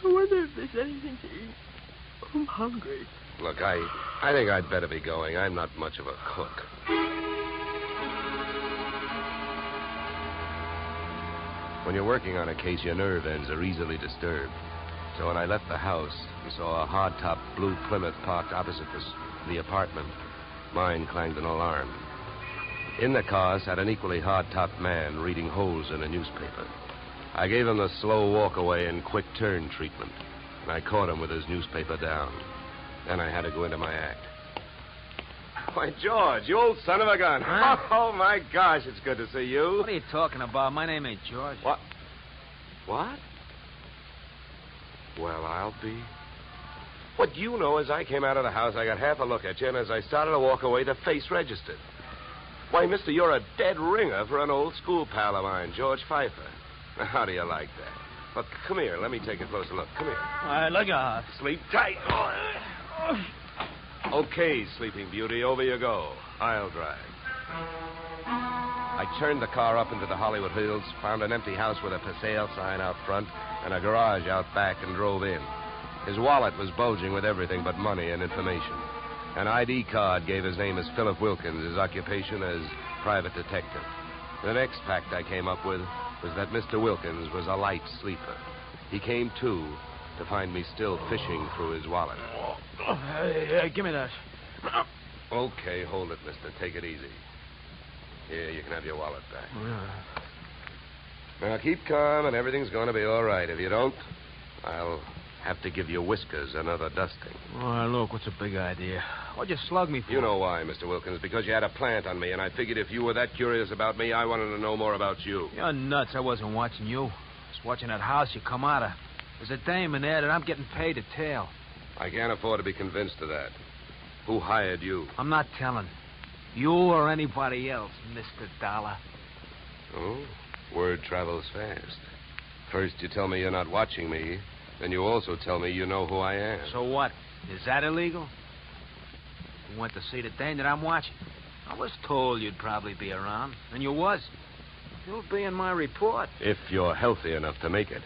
I wonder if there's anything to eat. I'm hungry. Look, I think I'd better be going. I'm not much of a cook. When you're working on a case, your nerve ends are easily disturbed. So when I left the house and saw a hardtop blue Plymouth parked opposite the apartment, mine clanged an alarm. In the car sat an equally hard-topped man reading holes in a newspaper. I gave him the slow walk-away and quick turn treatment, and I caught him with his newspaper down. Then I had to go into my act. Why, George, you old son of a gun. Huh? Oh, my gosh, it's good to see you. What are you talking about? My name ain't George. What? Well, I'll be. What you know is I came out of the house, I got half a look at you, and as I started to walk away, the face registered. Why, mister, you're a dead ringer for an old school pal of mine, George Pfeiffer. Now, how do you like that? Look, come here. Let me take a closer look. Come here. All right, look out. Sleep tight. Okay, Sleeping Beauty, over you go. I'll drive. I turned the car up into the Hollywood Hills, found an empty house with a for sale sign out front and a garage out back, and drove in. His wallet was bulging with everything but money and information. An ID card gave his name as Philip Wilkins, his occupation as private detective. The next fact I came up with was that Mr. Wilkins was a light sleeper. He came to find me still fishing through his wallet. Hey, give me that. Okay, hold it, mister. Take it easy. Here, you can have your wallet back. Now, keep calm, and everything's going to be all right. If you don't, I'll have to give your whiskers another dusting. Oh, look, what's a big idea? What'd you slug me for? You know why, Mr. Wilkins. Because you had a plant on me, and I figured if you were that curious about me, I wanted to know more about you. You're nuts. I wasn't watching you. I was watching that house you come out of. There's a dame in there that I'm getting paid to tail. I can't afford to be convinced of that. Who hired you? I'm not telling. You or anybody else, Mr. Dollar. Oh, word travels fast. First you tell me you're not watching me, then you also tell me you know who I am. So what? Is that illegal? You went to see the dame that I'm watching. I was told you'd probably be around, and you was. You'll be in my report. If you're healthy enough to make it.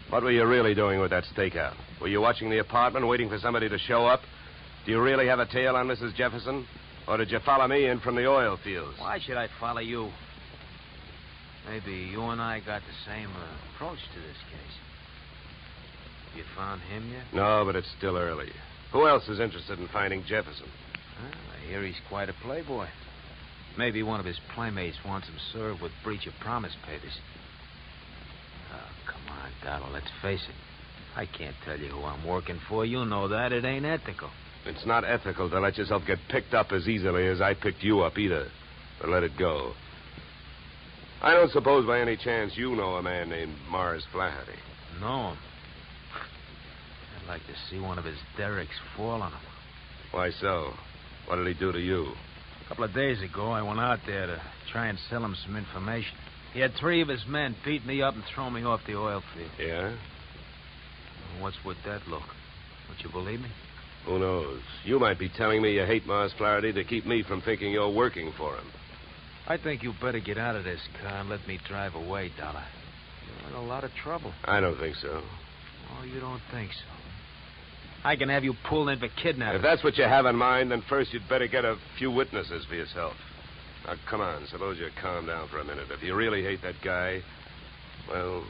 What were you really doing with that stakeout? Were you watching the apartment, waiting for somebody to show up? Do you really have a tail on Mrs. Jefferson? Or did you follow me in from the oil fields? Why should I follow you? Maybe you and I got the same approach to this case. You found him yet? No, but it's still early. Who else is interested in finding Jefferson? Well, I hear he's quite a playboy. Maybe one of his playmates wants him served with breach of promise papers. Oh, come on, Donald, let's face it. I can't tell you who I'm working for. You know that. It ain't ethical. It's not ethical to let yourself get picked up as easily as I picked you up either. But let it go. I don't suppose by any chance you know a man named Mars Flaherty. Know him? I'd like to see one of his derricks fall on him. Why so? What did he do to you? A couple of days ago, I went out there to try and sell him some information. He had 3 of his men beat me up and throw me off the oil field. Yeah? What's with that look? Don't you believe me? Who knows? You might be telling me you hate Mars Flaherty to keep me from thinking you're working for him. I think you better get out of this car and let me drive away, Dollar. You're in a lot of trouble. I don't think so. Oh, you don't think so? I can have you pulled in for kidnapping. If that's what you have in mind, then first you'd better get a few witnesses for yourself. Now, come on. Suppose you calm down for a minute. If you really hate that guy, well,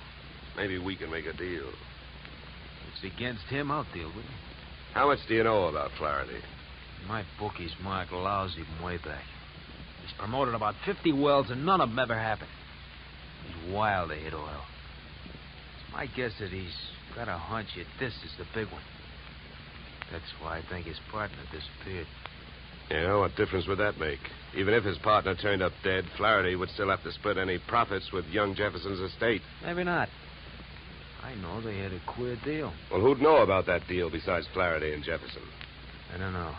maybe we can make a deal. If it's against him, I'll deal with him. How much do you know about Flaherty? My bookie's marked lousy from way back. He's promoted about 50 wells, and none of them ever happened. He's wild to hit oil. It's my guess that he's got a hunch that this is the big one. That's why I think his partner disappeared. Yeah, what difference would that make? Even if his partner turned up dead, Flaherty would still have to split any profits with young Jefferson's estate. Maybe not. I know they had a queer deal. Well, who'd know about that deal besides Flaherty and Jefferson? I don't know.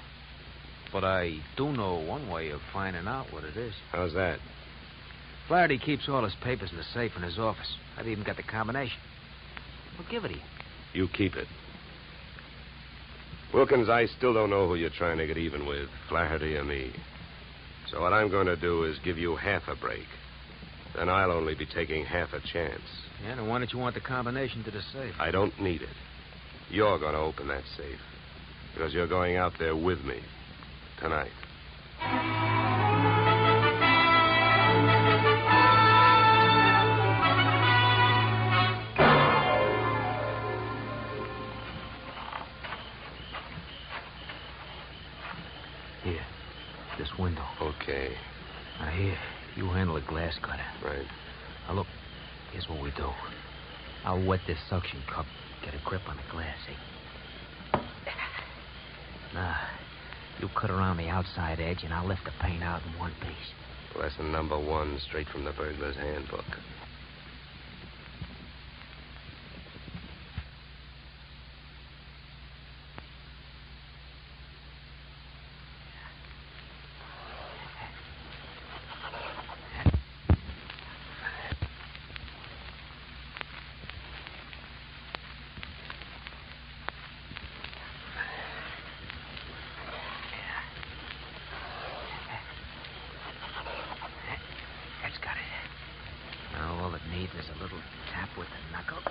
But I do know one way of finding out what it is. How's that? Flaherty keeps all his papers in the safe in his office. I've even got the combination. We'll give it to you. You keep it. Wilkins, I still don't know who you're trying to get even with, Flaherty or me. So what I'm going to do is give you half a break. Then I'll only be taking half a chance. Yeah, then why don't you want the combination to the safe? I don't need it. You're going to open that safe. Because you're going out there with me. Tonight. Here. This window. Okay. Now, here. You handle the glass cutter. Right. Now, look. Here's what we do. I'll wet this suction cup. Get a grip on the glass, eh? Now, you cut around the outside edge, and I'll lift the paint out in one piece. Lesson number 1, straight from the burglar's handbook. There's a little tap with the knuckle.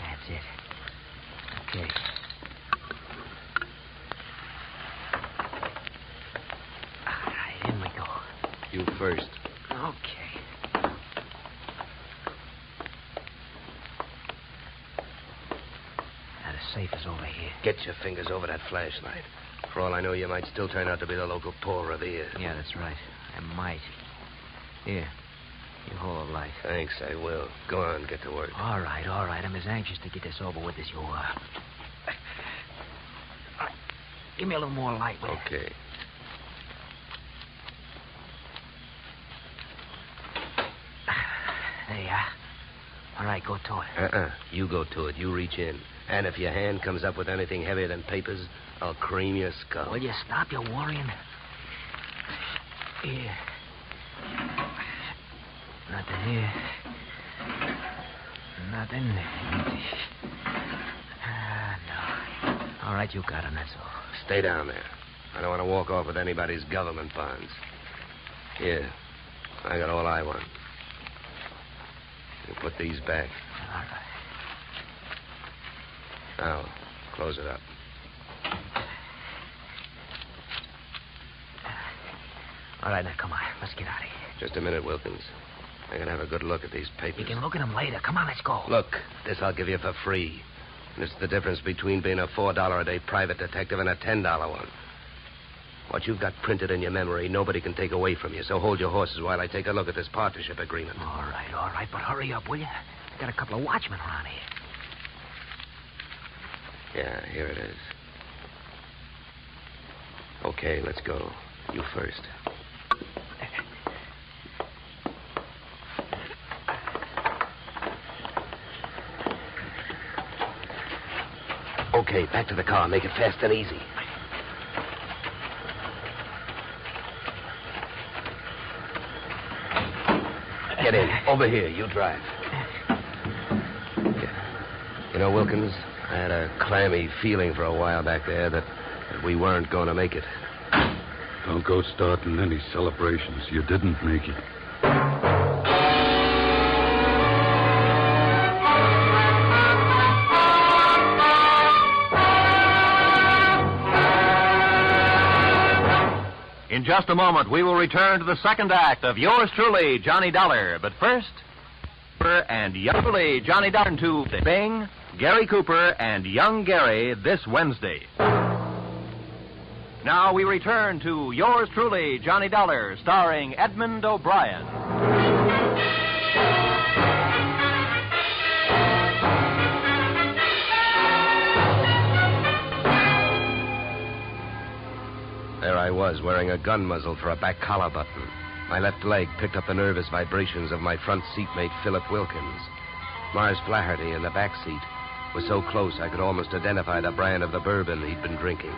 That's it. Okay. All right, in we go. You first. Okay. Now, the safe is over here. Get your fingers over that flashlight. For all I know, you might still turn out to be the local Paul Revere. Yeah, that's right. I might. Here. You hold the light. Thanks, I will. Go on, get to work. All right. I'm as anxious to get this over with as you are. Give me a little more light, will you? Okay. There you are. All right, go to it. You go to it. You reach in. And if your hand comes up with anything heavier than papers, I'll cream your skull. Will you stop your worrying? Here. Nothing here. Nothing. No. All right, you got him, that's all. Stay down there. I don't want to walk off with anybody's government bonds. Here. I got all I want. You put these back. All right. Now, close it up. All right, now, come on. Let's get out of here. Just a minute, Wilkins. I can have a good look at these papers. You can look at them later. Come on, let's go. Look, this I'll give you for free. And it's the difference between being a $4 a day private detective and a $10 one. What you've got printed in your memory, nobody can take away from you. So hold your horses while I take a look at this partnership agreement. All right. But hurry up, will you? I got a couple of watchmen around here. Yeah, here it is. Okay, let's go. You first. Okay, back to the car. Make it fast and easy. Get in. Over here. You drive. You know, Wilkins, I had a clammy feeling for a while back there that we weren't going to make it. Don't go starting any celebrations. You didn't make it. In just a moment, we will return to the second act of yours truly, Johnny Dollar. But first, and youngly Johnny Dollar to Bing, Gary Cooper, and young Gary this Wednesday. Now we return to yours truly, Johnny Dollar, starring Edmund O'Brien. There I was, wearing a gun muzzle for a back collar button. My left leg picked up the nervous vibrations of my front seatmate, Philip Wilkins. Mars Flaherty in the back seat was so close I could almost identify the brand of the bourbon he'd been drinking.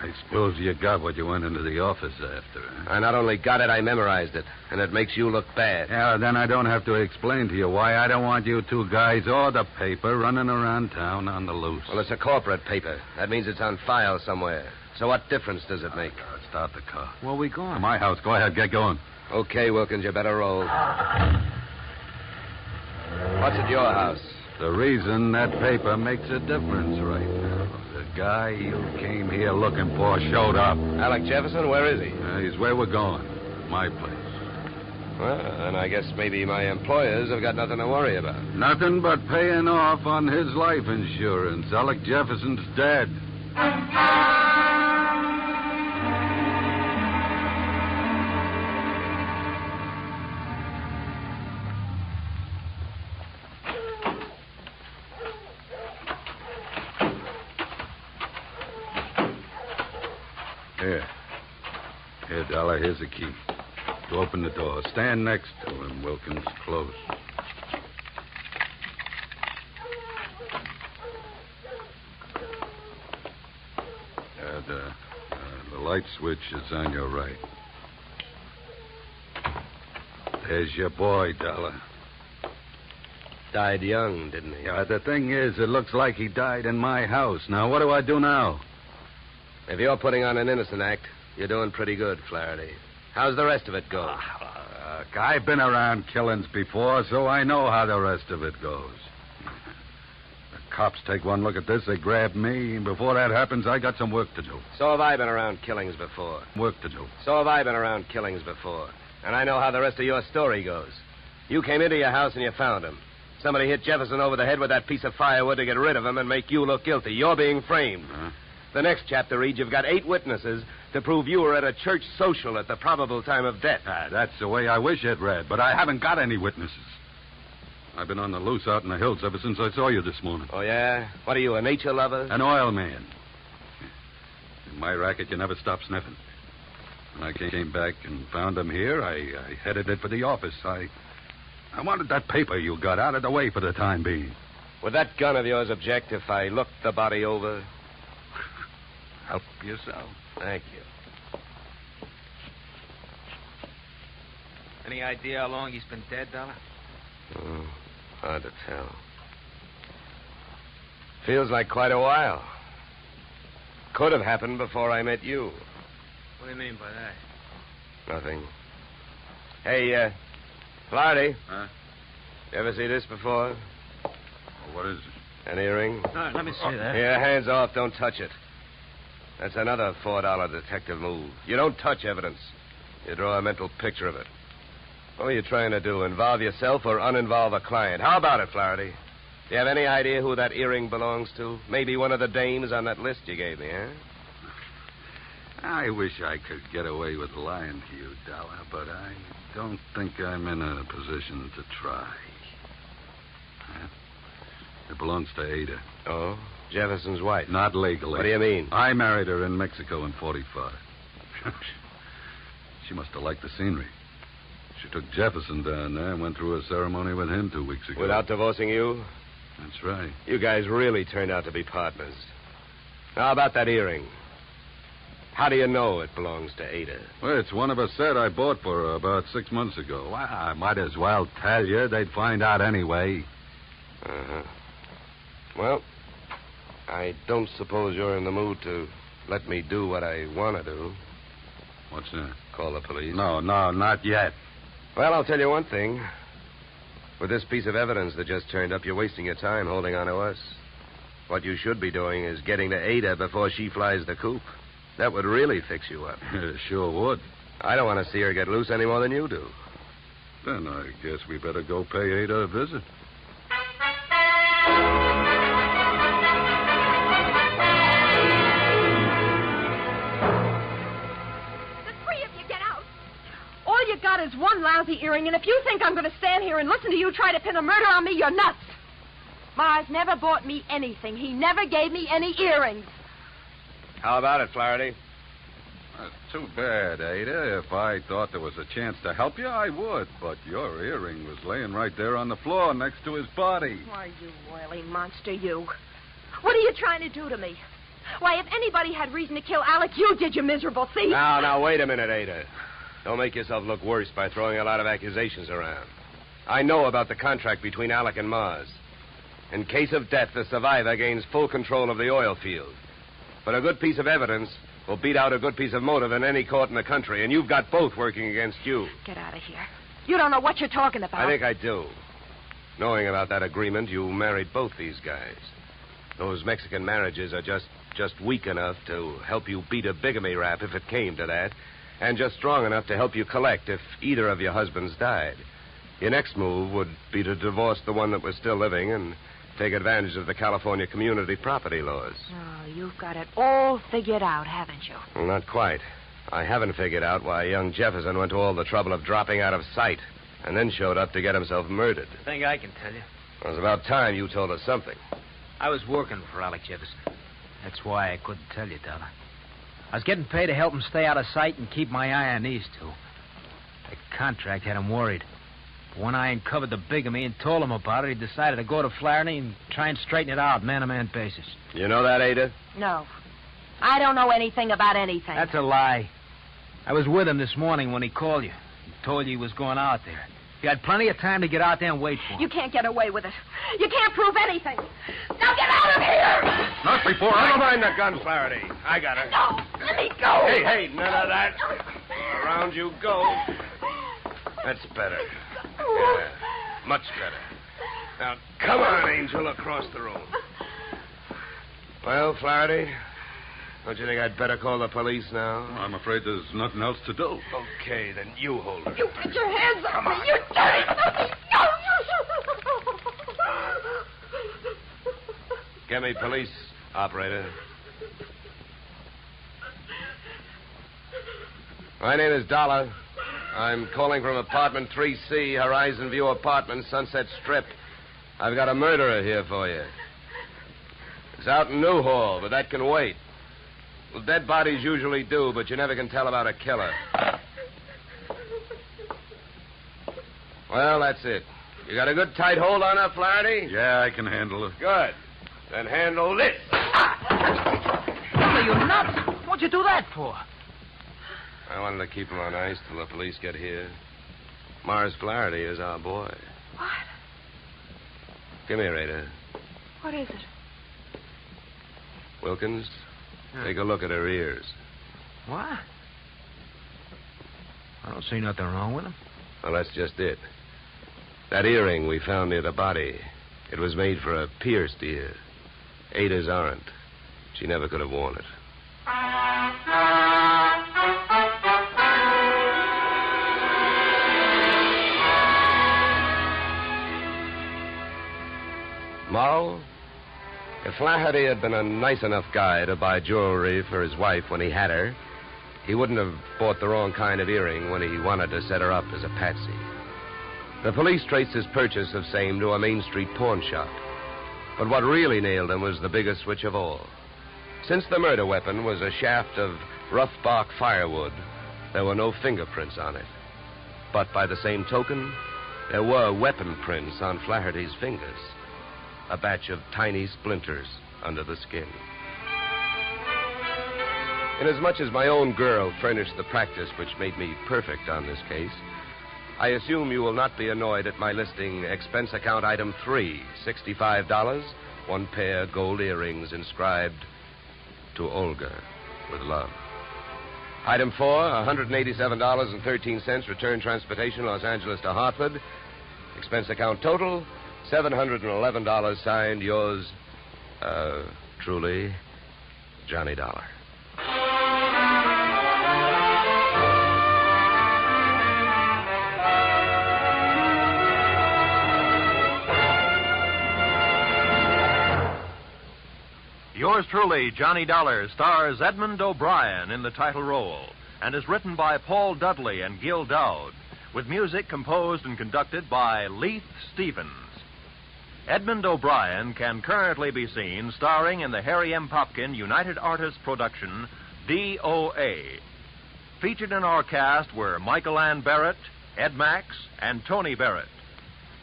I suppose you got what you went into the office after. I not only got it, I memorized it. And it makes you look bad. Yeah, then I don't have to explain to you why I don't want you two guys or the paper running around town on the loose. Well, it's a corporate paper. That means it's on file somewhere. So what difference does it make? Start the car. Where are we going? To my house. Go ahead, get going. Okay, Wilkins, you better roll. What's at your house? The reason that paper makes a difference right now. The guy you came here looking for showed up. Alec Jefferson, where is he? He's where we're going. My place. Well, then I guess maybe my employers have got nothing to worry about. Nothing but paying off on his life insurance. Alec Jefferson's dead. Here, Dollar, here's the key. To open the door. Stand next to him, Wilkins. Close. The light switch is on your right. There's your boy, Dollar. Died young, didn't he? Yeah, the thing is, it looks like he died in my house. Now, what do I do now? If you're putting on an innocent act, you're doing pretty good, Flaherty. How's the rest of it go? I've been around killings before, so I know how the rest of it goes. The cops take one look at this, they grab me, and before that happens, I got some work to do. So have I been around killings before. Work to do. So have I been around killings before. And I know how the rest of your story goes. You came into your house and you found him. Somebody hit Jefferson over the head with that piece of firewood to get rid of him and make you look guilty. You're being framed. The next chapter reads you've got 8 witnesses to prove you were at a church social at the probable time of death. That's the way I wish it read, but I haven't got any witnesses. I've been on the loose out in the hills ever since I saw you this morning. Oh, yeah? What are you, a nature lover? An oil man. In my racket, you never stop sniffing. When I came back and found him here, I headed it for the office. I wanted that paper you got out of the way for the time being. Would that gun of yours object if I looked the body over? Help yourself. Thank you. Any idea how long he's been dead, Dollar? Oh, hard to tell. Feels like quite a while. Could have happened before I met you. What do you mean by that? Nothing. Hey, Flaherty. Huh? You ever see this before? Well, what is it? An earring? No, let me see that. Here, hands off. Don't touch it. That's another $4 detective move. You don't touch evidence. You draw a mental picture of it. What are you trying to do? Involve yourself or uninvolve a client? How about it, Flaherty? Do you have any idea who that earring belongs to? Maybe one of the dames on that list you gave me, huh? I wish I could get away with lying to you, Dollar, but I don't think I'm in a position to try. It belongs to Ada. Oh? Jefferson's wife? Not legally. What do you mean? I married her in Mexico in 45. She must have liked the scenery. She took Jefferson down there and went through a ceremony with him 2 weeks ago. Without divorcing you? That's right. You guys really turned out to be partners. Now, how about that earring? How do you know it belongs to Ada? Well, it's one of a set I bought for her about 6 months ago. Well, I might as well tell you. They'd find out anyway. Uh-huh. Well, I don't suppose you're in the mood to let me do what I want to do. What's that? Call the police? No, not yet. Well, I'll tell you one thing. With this piece of evidence that just turned up, you're wasting your time holding on to us. What you should be doing is getting to Ada before she flies the coop. That would really fix you up. Sure would. I don't want to see her get loose any more than you do. Then I guess we better go pay Ada a visit. All you got is one lousy earring, and if you think I'm going to stand here and listen to you try to pin a murder on me, you're nuts. Mars never bought me anything. He never gave me any earrings. How about it, Flaherty? That's too bad, Ada. If I thought there was a chance to help you, I would. But your earring was laying right there on the floor next to his body. Why, you oily monster, you. What are you trying to do to me? Why, if anybody had reason to kill Alec, you did, you miserable thief. Now, wait a minute, Ada. Don't make yourself look worse by throwing a lot of accusations around. I know about the contract between Alec and Mars. In case of death, the survivor gains full control of the oil field. But a good piece of evidence will beat out a good piece of motive in any court in the country, and you've got both working against you. Get out of here. You don't know what you're talking about. I think I do. Knowing about that agreement, you married both these guys. Those Mexican marriages are just weak enough to help you beat a bigamy rap if it came to that, and just strong enough to help you collect if either of your husbands died. Your next move would be to divorce the one that was still living and take advantage of the California community property laws. Oh, you've got it all figured out, haven't you? Well, not quite. I haven't figured out why young Jefferson went to all the trouble of dropping out of sight and then showed up to get himself murdered. I think I can tell you. It was about time you told us something. I was working for Alec Jefferson. That's why I couldn't tell you, Dollar. I was getting paid to help him stay out of sight and keep my eye on these two. The contract had him worried. But when I uncovered the bigamy and told him about it, he decided to go to Flaherty and try and straighten it out, man-to-man basis. You know that, Ada? No. I don't know anything about anything. That's a lie. I was with him this morning when he called you. He told you he was going out there. You had plenty of time to get out there and wait for him. You can't get away with it. You can't prove anything. Now get out of here! Not before Never mind the gun, Flaherty. I got her. No, let me go. Hey, none of that. Around you go. That's better. Yeah, much better. Now, come on, Angel, across the room. Well, Flaherty, don't you think I'd better call the police now? I'm afraid there's nothing else to do. Okay, then you hold her. You get your hands off me, you dirty puppy! No! Get me police, operator. My name is Dolar. I'm calling from apartment 3C, Horizon View Apartments, Sunset Strip. I've got a murderer here for you. It's out in Newhall, but that can wait. Well, dead bodies usually do, but you never can tell about a killer. Well, that's it. You got a good tight hold on her, Flaherty? Yeah, I can handle it. Good. Then handle this. Are you nuts? What'd you do that for? I wanted to keep him on ice till the police get here. Mars Flaherty is our boy. What? Come here, Ada. What is it? Wilkins, take a look at her ears. What? I don't see nothing wrong with them. Well, that's just it. That earring we found near the body, it was made for a pierced ear. Ada's aren't. She never could have worn it. Morrow? If Flaherty had been a nice enough guy to buy jewelry for his wife when he had her, he wouldn't have bought the wrong kind of earring when he wanted to set her up as a patsy. The police traced his purchase of same to a Main Street pawn shop. But what really nailed him was the biggest switch of all. Since the murder weapon was a shaft of rough bark firewood, there were no fingerprints on it. But by the same token, there were weapon prints on Flaherty's fingers. A batch of tiny splinters under the skin. Inasmuch as my own girl furnished the practice which made me perfect on this case, I assume you will not be annoyed at my listing expense account item 3, $65, one pair gold earrings inscribed to Olga with love. Item 4, $187.13 return transportation Los Angeles to Hartford. Expense account total, $711 signed yours, truly, Johnny Dollar. Yours truly, Johnny Dollar, stars Edmund O'Brien in the title role and is written by Paul Dudley and Gil Dowd, with music composed and conducted by Leith Stevens. Edmund O'Brien can currently be seen starring in the Harry M. Popkin United Artists production, DOA. Featured in our cast were Michael Ann Barrett, Ed Max, and Tony Barrett.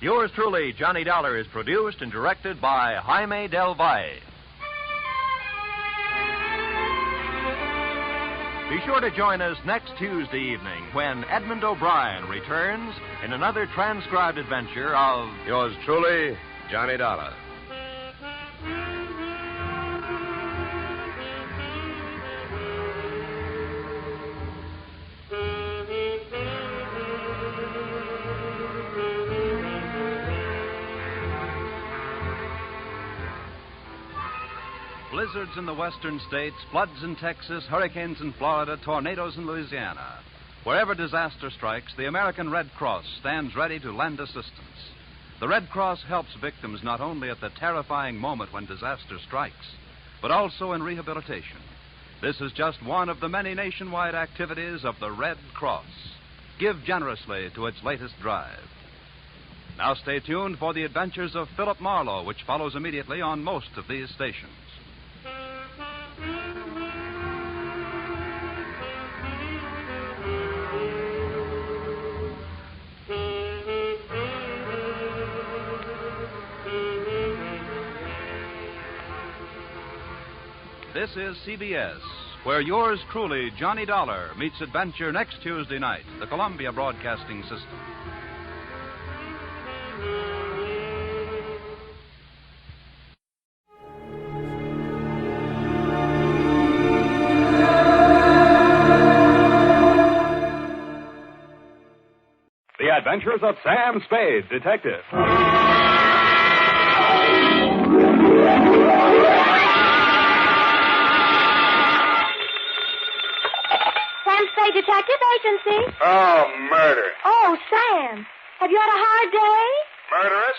Yours truly, Johnny Dollar, is produced and directed by Jaime Del Valle. Be sure to join us next Tuesday evening when Edmund O'Brien returns in another transcribed adventure of Yours truly, Johnny Dollar. Blizzards in the western states, floods in Texas, hurricanes in Florida, tornadoes in Louisiana. Wherever disaster strikes, the American Red Cross stands ready to lend assistance. The Red Cross helps victims not only at the terrifying moment when disaster strikes, but also in rehabilitation. This is just one of the many nationwide activities of the Red Cross. Give generously to its latest drive. Now stay tuned for the adventures of Philip Marlowe, which follows immediately on most of these stations. This is CBS, where yours truly, Johnny Dollar, meets adventure next Tuesday night, the Columbia Broadcasting System. The Adventures of Sam Spade, Detective. Spade Detective Agency. Oh, murder. Oh, Sam. Have you had a hard day? Murderous?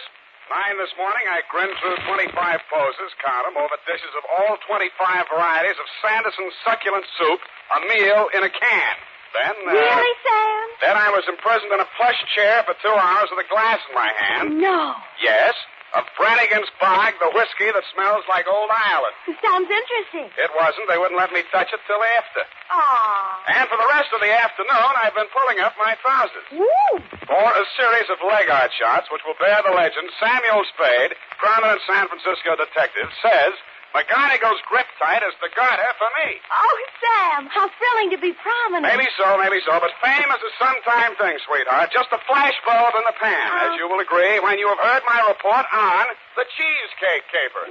9 this morning, I grinned through 25 poses, count them, over dishes of all 25 varieties of Sanderson succulent soup, a meal in a can. Then, Really, Sam? Then I was imprisoned in a plush chair for 2 hours with a glass in my hand. No. Yes, of Brannigan's Bog, the whiskey that smells like old Ireland. Sounds interesting. It wasn't. They wouldn't let me touch it till after. Aw. And for the rest of the afternoon, I've been pulling up my trousers. Woo! For a series of leg art shots which will bear the legend, Samuel Spade, prominent San Francisco detective, says McGonagall's grip tight is the garter for me. Oh, Sam, how thrilling to be prominent. Maybe so, but fame is a sometime thing, sweetheart. Just a flash bulb in the pan, as you will agree when you have heard my report on the Cheesecake Caper.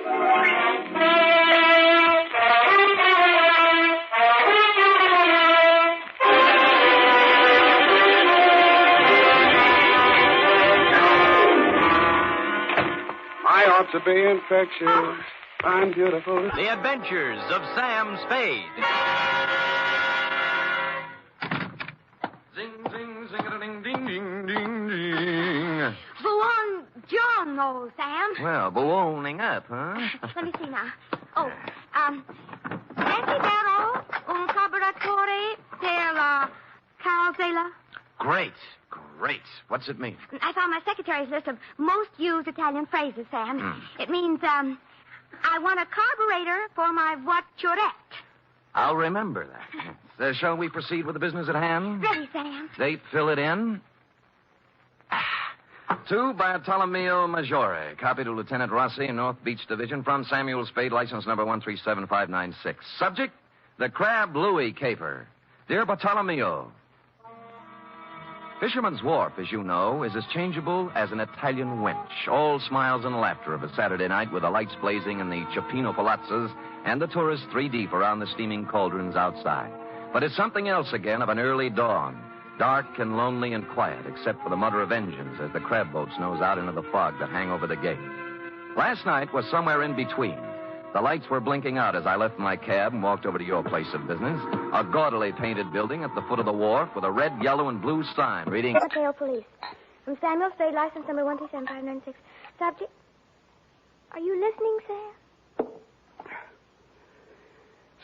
I ought to be infectious. I'm beautiful. The Adventures of Sam Spade. Zing, zing, zing, ding, ding, ding, ding. Buongiorno, Sam. Well, ballooning up, huh? Let me see now. Oh, Desidero un collaboratore per Calcutta. Great. What's it mean? I found my secretary's list of most used Italian phrases, Sam. It means, I want a carburetor for my voiturette. I'll remember that. Shall we proceed with the business at hand? Ready, Sam. Date, fill it in. To Bartolomeo Maggiore, copy to Lieutenant Rossi, North Beach Division, from Samuel Spade, license number 137596. Subject, the Crab Louis Caper. Dear Bartolomeo, Fisherman's Wharf, as you know, is as changeable as an Italian wench. All smiles and laughter of a Saturday night with the lights blazing in the Cioppino palazzas and the tourists 3 deep around the steaming cauldrons outside. But it's something else again of an early dawn, dark and lonely and quiet, except for the mutter of engines as the crab boats nose out into the fog that hang over the gate. Last night was somewhere in between. The lights were blinking out as I left my cab and walked over to your place of business, a gaudily painted building at the foot of the wharf with a red, yellow, and blue sign reading... Betrayal Police. From Samuel Spade, license number 137596. Subject... Are you listening, Sam?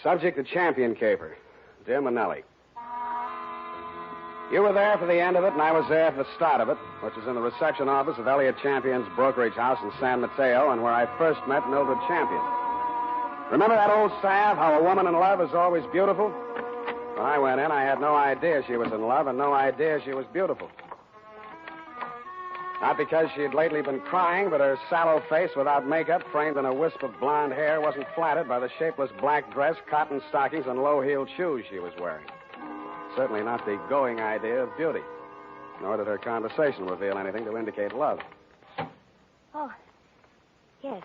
Subject, the Champion Caper. Dear Manelli. You were there for the end of it, and I was there for the start of it, which is in the reception office of Elliot Champion's brokerage house in San Mateo, and where I first met Mildred Champion. Remember that old salve, how a woman in love is always beautiful? When I went in, I had no idea she was in love and no idea she was beautiful. Not because she had lately been crying, but her sallow face without makeup, framed in a wisp of blonde hair, wasn't flattered by the shapeless black dress, cotton stockings, and low-heeled shoes she was wearing. Certainly not the going idea of beauty. Nor did her conversation reveal anything to indicate love. Oh, yes.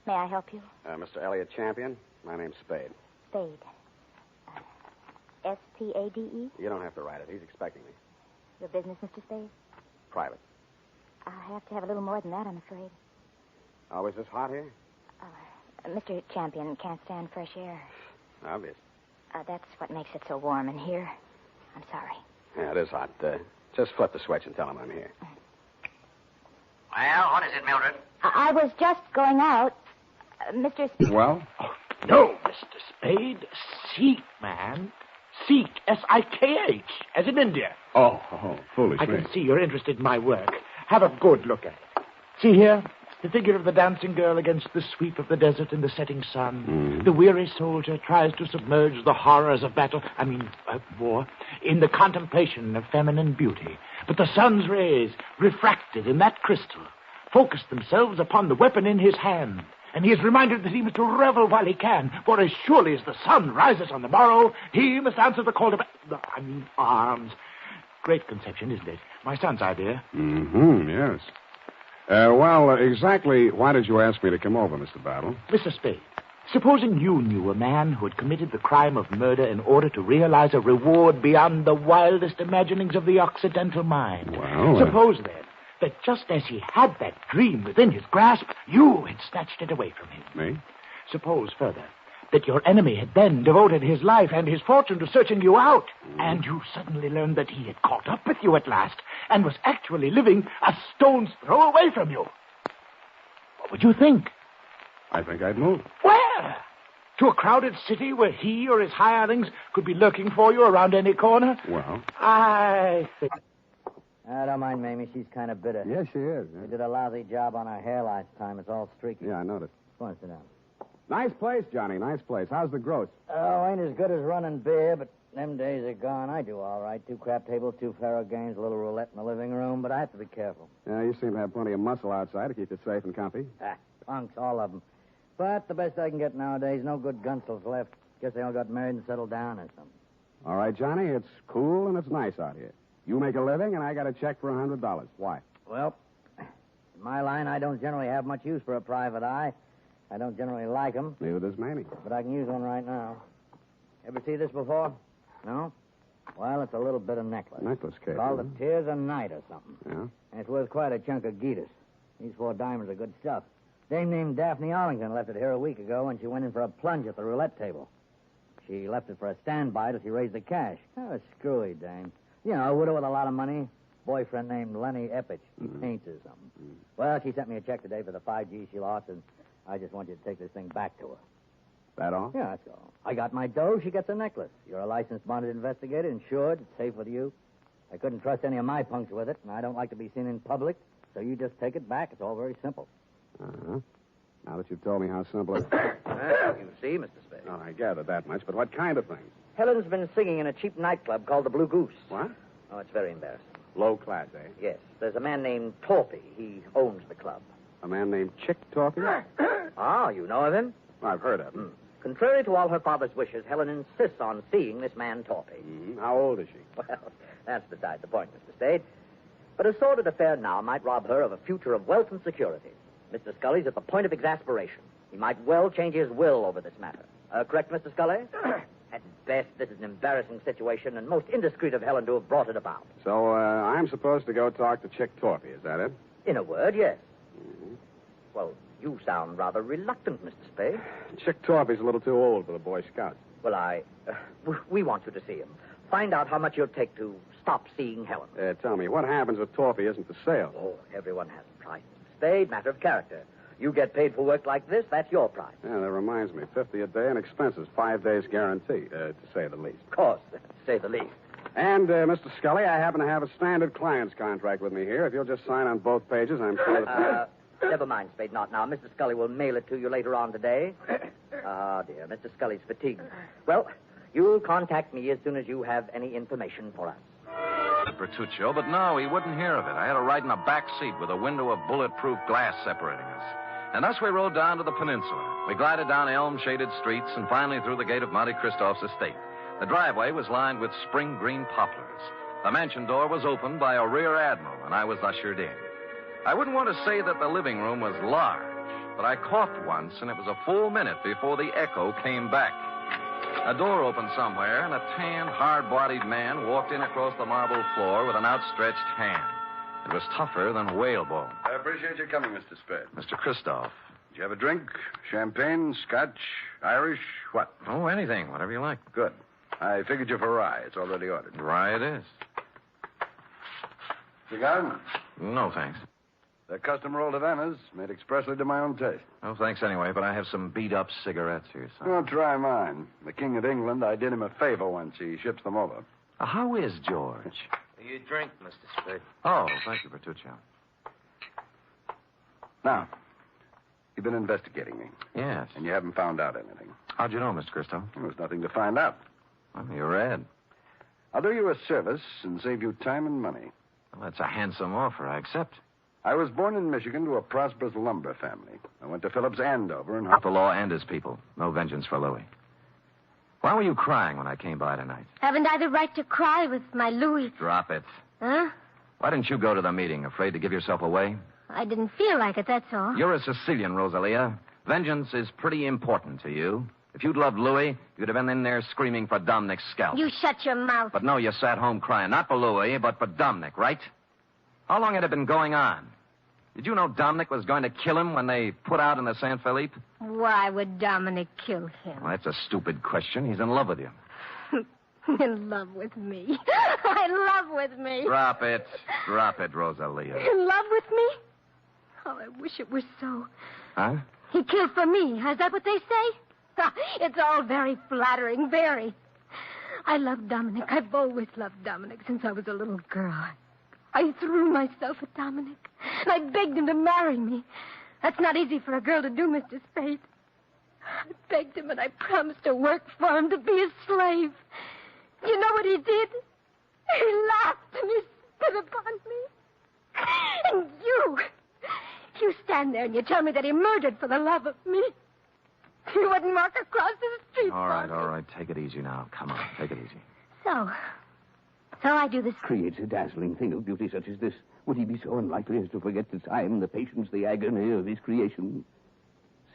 May I help you? Mr. Elliot Champion, my name's Spade. Spade. S-P-A-D-E? You don't have to write it. He's expecting me. Your business, Mr. Spade? Private. I'll have to have a little more than that, I'm afraid. Always this hot here? Mr. Champion can't stand fresh air. Obvious. That's what makes it so warm in here. I'm sorry. Yeah, it is hot. Just flip the switch and tell him I'm here. Well, what is it, Mildred? I was just going out. Mr. Well? No, Mr. Spade. Seek, man. Seek. S-I-K-H, as in India. Oh, foolish I me. can see you're interested in my work. Have a good look at it. See here? The figure of the dancing girl against the sweep of the desert in the setting sun. The weary soldier tries to submerge the horrors of battle, war, in the contemplation of feminine beauty. But the sun's rays, refracted in that crystal, focus themselves upon the weapon in his hand. And he is reminded that he must revel while he can, for as surely as the sun rises on the morrow, he must answer the call to arms. Great conception, isn't it? My son's idea. Yes. Exactly why did you ask me to come over, Mr. Battle? Mr. Spade, supposing you knew a man who had committed the crime of murder in order to realize a reward beyond the wildest imaginings of the Occidental mind. Well, Suppose, then, that just as he had that dream within his grasp, you had snatched it away from him. Me? Suppose, further, that your enemy had then devoted his life and his fortune to searching you out, and you suddenly learned that he had caught up with you at last and was actually living a stone's throw away from you. What would you think? I think I'd move. Where? To a crowded city where he or his hirelings could be lurking for you around any corner? Well? I think... Don't mind Mamie. She's kind of bitter. Yes, she is. She did a lousy job on her hair last time. It's all streaky. Yeah, I noticed. Go on, sit down. Nice place, Johnny. Nice place. How's the gross? Oh, ain't as good as running beer, but them days are gone. I do all right. 2 crap tables, 2 faro games, a little roulette in the living room, but I have to be careful. Yeah, you seem to have plenty of muscle outside to keep you safe and comfy. Punks, all of them. But the best I can get nowadays, no good gunsels left. Guess they all got married and settled down or something. All right, Johnny, it's cool and it's nice out here. You make a living, and I got a check for $100. Why? Well, in my line, I don't generally have much use for a private eye. I don't generally like them. Neither does Mamie. But I can use one right now. Ever see this before? No? Well, it's a little bit of necklace. Necklace case. Called the Tears of Night or something. Yeah? And it's worth quite a chunk of Geetus. These 4 diamonds are good stuff. Dame named Daphne Arlington left it here a week ago when she went in for a plunge at the roulette table. She left it for a standby till she raised the cash. Oh, a screwy dame. You know, a widow with a lot of money. Boyfriend named Lenny Eppich. He paints or something. Well, she sent me a check today for the 5 G's she lost, and I just want you to take this thing back to her. That all? Yeah, that's all. I got my dough, she gets a necklace. You're a licensed bonded investigator, insured, it's safe with you. I couldn't trust any of my punks with it, and I don't like to be seen in public, so you just take it back. It's all very simple. Uh-huh. Now that you've told me how simple it is. You see, Mr. Spade. Oh, I gathered that much, but what kind of thing? Helen's been singing in a cheap nightclub called the Blue Goose. What? Oh, it's very embarrassing. Low class, eh? Yes. There's a man named Torpy. He owns the club. A man named Chick Torpy? Ah, you know of him? I've heard of him. Contrary to all her father's wishes, Helen insists on seeing this man Torpy. How old is she? Well, that's beside the point, Mr. Spade. But a sordid affair now might rob her of a future of wealth and security. Mr. Scully's at the point of exasperation. He might well change his will over this matter. Correct, Mr. Scully? At best, this is an embarrassing situation, and most indiscreet of Helen to have brought it about. So, I'm supposed to go talk to Chick Torpy, is that it? In a word, yes. Well, you sound rather reluctant, Mr. Spade. Chick Torpy's a little too old for the Boy Scouts. Well, we want you to see him. Find out how much you'll take to stop seeing Helen. Tell me, what happens if Torpy isn't for sale? Oh, everyone has a price, Mr. Spade. Matter of character. You get paid for work like this, that's your price. Yeah, that reminds me. 50 a day and expenses. 5 days guarantee, to say the least. Of course, to say the least. And, Mr. Scully, I happen to have a standard client's contract with me here. If you'll just sign on both pages, I'm sure that... Never mind, Spade, not now. Mr. Scully will mail it to you later on today. Ah, dear, Mr. Scully's fatigued. Well, you'll contact me as soon as you have any information for us. Bertuccio, but no, he wouldn't hear of it. I had to ride in a back seat with a window of bulletproof glass separating us. And thus we rode down to the peninsula. We glided down elm-shaded streets and finally through the gate of Monte Cristoff's estate. The driveway was lined with spring green poplars. The mansion door was opened by a rear admiral, and I was ushered in. I wouldn't want to say that the living room was large, but I coughed once, and it was a full minute before the echo came back. A door opened somewhere, and a tan, hard-bodied man walked in across the marble floor with an outstretched hand. It was tougher than whalebone. I appreciate your coming, Mr. Spade. Mr. Christoph. Did you have a drink? Champagne, scotch, Irish, what? Oh, anything, whatever you like. Good. I figured you for rye. It's already ordered. Rye it is. Cigar? No, thanks. They're custom rolled Havanas, made expressly to my own taste. No, thanks anyway, but I have some beat-up cigarettes here, son. Oh, try mine. The King of England, I did him a favor once. He ships them over. How is George? You drink, Mr. Spade. Oh, thank you, Bertuccio. Now, you've been investigating me. Yes. And you haven't found out anything. How'd you know, Mr. Christo? There's nothing to find out. Well, you're red. I'll do you a service and save you time and money. Well, that's a handsome offer. I accept. I was born in Michigan to a prosperous lumber family. I went to Phillips Andover and... The law and his people. No vengeance for Louis. Why were you crying when I came by tonight? Haven't I the right to cry with my Louis? Drop it. Huh? Why didn't you go to the meeting? Afraid to give yourself away? I didn't feel like it, that's all. You're a Sicilian, Rosalia. Vengeance is pretty important to you. If you'd loved Louis, you'd have been in there screaming for Dominick's scalp. You shut your mouth. But no, you sat home crying. Not for Louis, but for Dominick, right? How long had it been going on? Did you know Dominick was going to kill him when they put out in the San Felipe? Why would Dominic kill him? Well, that's a stupid question. He's in love with you. In love with me. In love with me. Drop it. Drop it, Rosalia. In love with me? Oh, I wish it were so. Huh? He killed for me. Is that what they say? It's all very flattering, very. I love Dominic. I've always loved Dominic since I was a little girl. I threw myself at Dominic, and I begged him to marry me. That's not easy for a girl to do, Mr. Spade. I begged him, and I promised to work for him, to be his slave. You know what he did? He laughed and he spit upon me. And you stand there and you tell me that he murdered for the love of me. You wouldn't walk across the street All for me. right. Take it easy now. Come on, take it easy. So I do this. Creates a dazzling thing of beauty such as this. Would he be so unlikely as to forget the time, the patience, the agony of his creation?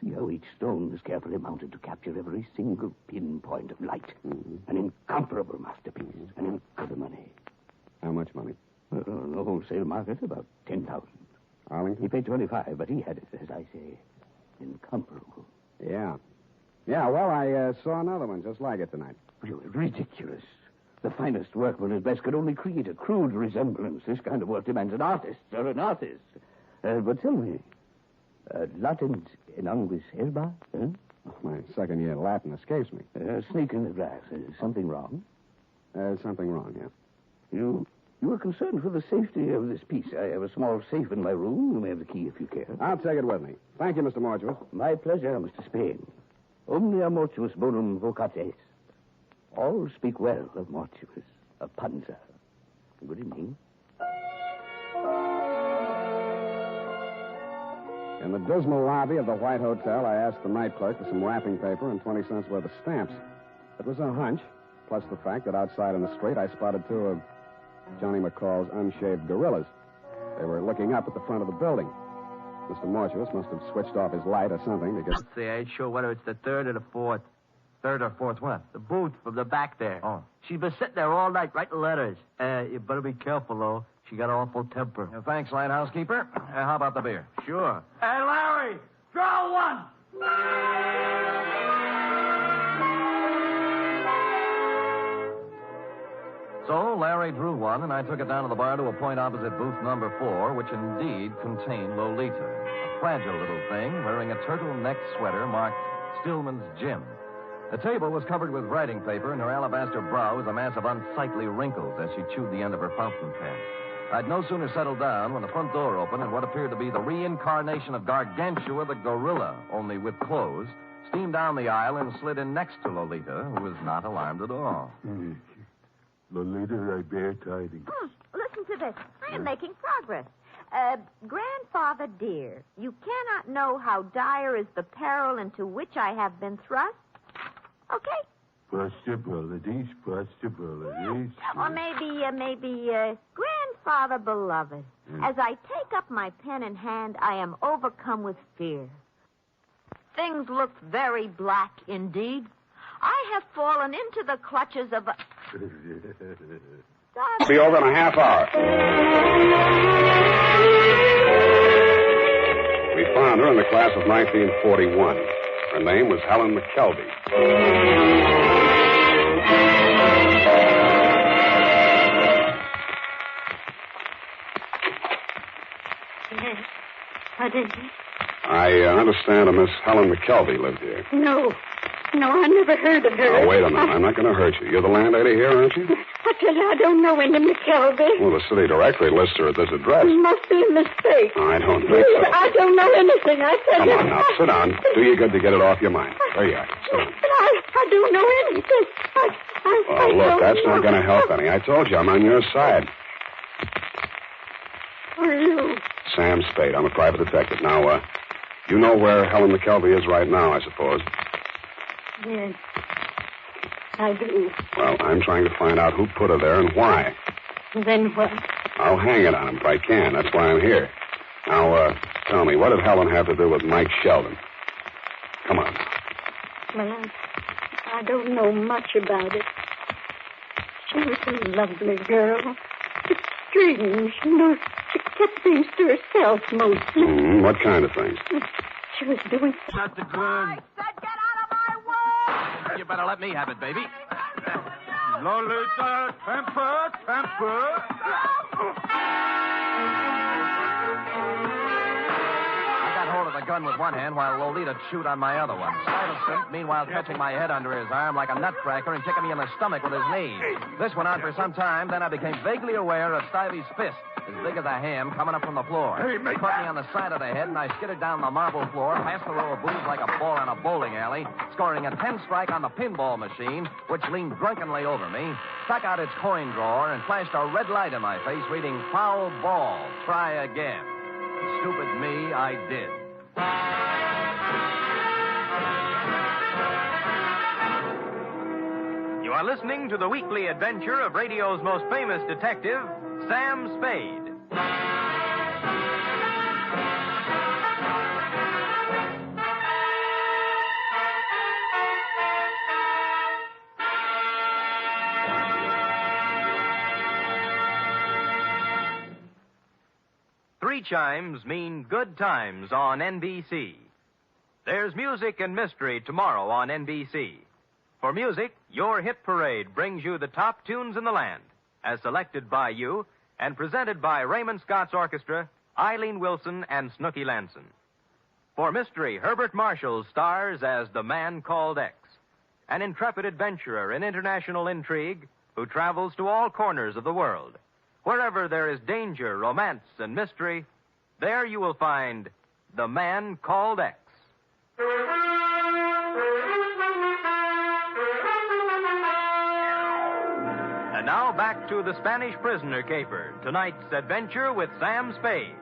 See how each stone is carefully mounted to capture every single pinpoint of light. An incomparable masterpiece. And for the money. How much money? The wholesale market, about 10,000. Arlington? He paid 25, but he had it, as I say, incomparable. Yeah. Yeah, well, I saw another one just like it tonight. Ridiculous. The finest workman at best could only create a crude resemblance. This kind of work demands an artist, or an artist. But tell me, Latin in anguis herba? Huh? Oh, my second year Latin escapes me. Snake in the grass. Something wrong? Something wrong, yeah. You are concerned for the safety of this piece. I have a small safe in my room. You may have the key if you care. I'll take it with me. Thank you, Mr. Mortuus. My pleasure, Mr. Spade. Omnia mortuus bonum vocat est. All speak well of Mortuus, of Panzer. Good evening. In the dismal lobby of the White Hotel, I asked the night clerk for some wrapping paper and 20 cents worth of stamps. It was a hunch, plus the fact that outside in the street I spotted two of Johnny McCall's unshaved gorillas. They were looking up at the front of the building. Mr. Mortuus must have switched off his light or something because... See, I ain't sure whether it's the third or the fourth. Third or fourth what? The booth from the back there. Oh. She's been sitting there all night writing letters. You better be careful, though. She got an awful temper. Thanks, light housekeeper. How about the beer? Sure. Hey, Larry, draw one. So Larry drew one, and I took it down to the bar to a point opposite booth number 4, which indeed contained Lolita, a fragile little thing wearing a turtleneck sweater marked Stillman's Gym. The table was covered with writing paper, and her alabaster brow was a mass of unsightly wrinkles as she chewed the end of her fountain pen. I'd no sooner settled down when the front door opened and what appeared to be the reincarnation of Gargantua the gorilla, only with clothes, steamed down the aisle and slid in next to Lolita, who was not alarmed at all. Lolita, I bear tidings. Listen to this. I am making progress. Grandfather dear, you cannot know how dire is the peril into which I have been thrust. Okay? Possibilities. Or maybe, Grandfather beloved. As I take up my pen in hand, I am overcome with fear. Things look very black indeed. I have fallen into the clutches of a... Be over in a half hour. We found her in the class of 1941. Her name was Helen McKelvey. Yes. What is it? I understand a Miss Helen McKelvey lived here. No, I never heard of her. Oh, wait a minute. I'm not going to hurt you. You're the landlady here, aren't you? I tell you, I don't know any McKelvey. Well, the city directory lists her at this address. It must be a mistake. I don't think so. I don't know anything. I tell you. Come on now, sit down. Do you good to get it off your mind. There you are. Sit down. But I don't know anything. Oh, look, that's not going to help any. I told you, I'm on your side. Who are you? Sam Spade. I'm a private detective. Now, you know where Helen McKelvey is right now, I suppose. Yes, I do. Well, I'm trying to find out who put her there and why. Then what? I'll hang it on him if I can. That's why I'm here. Now, tell me, what did Helen have to do with Mike Sheldon? Come on. Well, I don't know much about it. She was a lovely girl. It's strange, you know. She kept things to herself mostly. What kind of things? She was doing... Shut the gun. You better let me have it, baby. Lolita, temper. I got hold of the gun with one hand while Lolita chewed on my other one. Stuyvesant, meanwhile, catching my head under his arm like a nutcracker and kicking me in the stomach with his knee. This went on for some time, then I became vaguely aware of Stuyves's fist, as big as a ham, coming up from the floor. He caught me on the side of the head, and I skidded down the marble floor, past the row of booths like a ball in a bowling alley, scoring a 10-strike on the pinball machine, which leaned drunkenly over me, stuck out its coin drawer, and flashed a red light in my face, reading "Foul ball, try again." Stupid me, I did. You are listening to the weekly adventure of radio's most famous detective, Sam Spade. Three chimes mean good times on NBC. There's music and mystery tomorrow on NBC. For music, your hit parade brings you the top tunes in the land, as selected by you and presented by Raymond Scott's Orchestra, Eileen Wilson, and Snooky Lanson. For mystery, Herbert Marshall stars as the Man Called X, an intrepid adventurer in international intrigue who travels to all corners of the world. Wherever there is danger, romance, and mystery, there you will find the Man Called X. And now back to the Spanish Prisoner Caper, tonight's adventure with Sam Spade.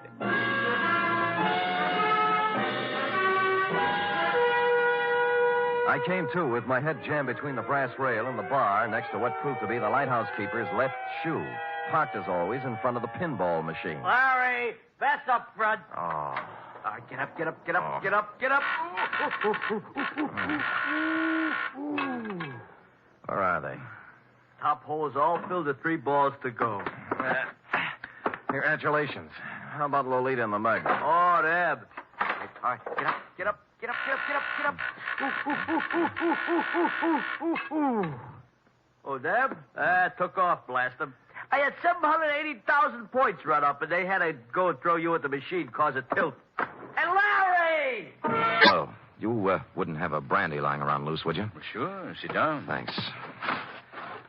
I came to with my head jammed between the brass rail and the bar next to what proved to be the lighthouse keeper's left shoe, parked as always in front of the pinball machine. Larry, that's up front. Oh. All right, get up, get up, get up, get up, get up. Where are they? Top hole is all filled with 3 balls to go. Congratulations. How about Lolita in the mug? Oh, Deb. All right, get up, get up, get up, get up, get up, get up. Oh, Deb? Took off, blast them. I had 780,000 points run up, and they had to go and throw you at the machine, cause a tilt. And Larry! Oh, you wouldn't have a brandy lying around loose, would you? Well, sure. Sit down. Thanks.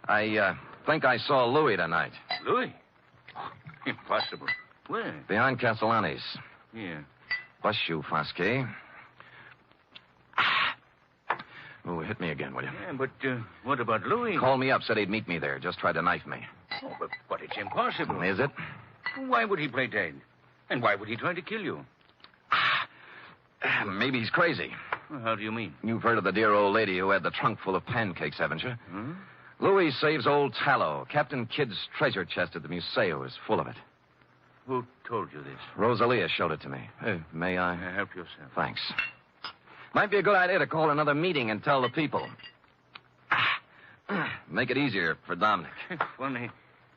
I think I saw Louis tonight. Louis? Impossible. Where? Behind Castellani's. Yeah. Bless you, Fosque. Oh, hit me again, will you? Yeah, but what about Louis? Called me up, said he'd meet me there. Just tried to knife me. Oh, but it's impossible. Is it? Why would he play dead? And why would he try to kill you? Maybe he's crazy. Well, how do you mean? You've heard of the dear old lady who had the trunk full of pancakes, haven't you? Hmm? Louis saves old Tallow. Captain Kidd's treasure chest at the Museo is full of it. Who told you this? Rosalia showed it to me. May I? Help yourself. Thanks. Might be a good idea to call another meeting and tell the people. Make it easier for Dominic. Funny.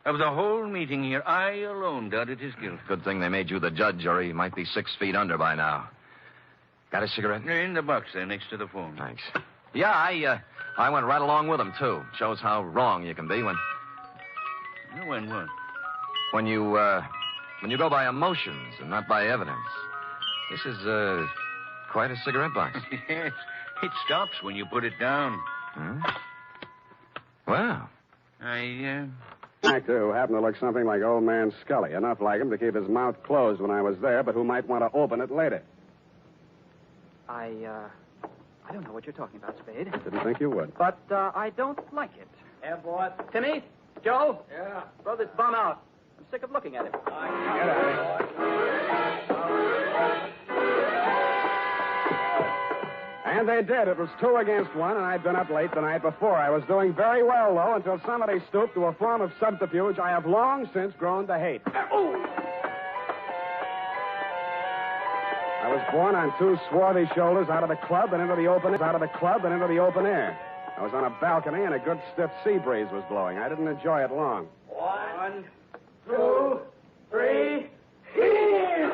Of the whole meeting here, I alone doubted his guilt. Good thing they made you the judge, or he might be 6 feet under by now. Got a cigarette? In the box there, next to the phone. Thanks. Yeah, I went right along with him, too. Shows how wrong you can be when... When what? When you go by emotions and not by evidence. This is, quite a cigarette box. Yes. It stops when you put it down. Hmm? Well. Actor who happened to look something like old man Scully. Enough like him to keep his mouth closed when I was there, but who might want to open it later. I don't know what you're talking about, Spade. Didn't think you would. But I don't like it. Yeah, boy. Timmy? Joe? Yeah? Throw this bum out. I'm sick of looking at him. Get out of here. And they did. It was 2 against 1, and I'd been up late the night before. I was doing very well, though, until somebody stooped to a form of subterfuge I have long since grown to hate. I was born on 2 swarthy shoulders out of the club and into the open air. I was on a balcony, and a good stiff sea breeze was blowing. I didn't enjoy it long. 1, 2, 3, here!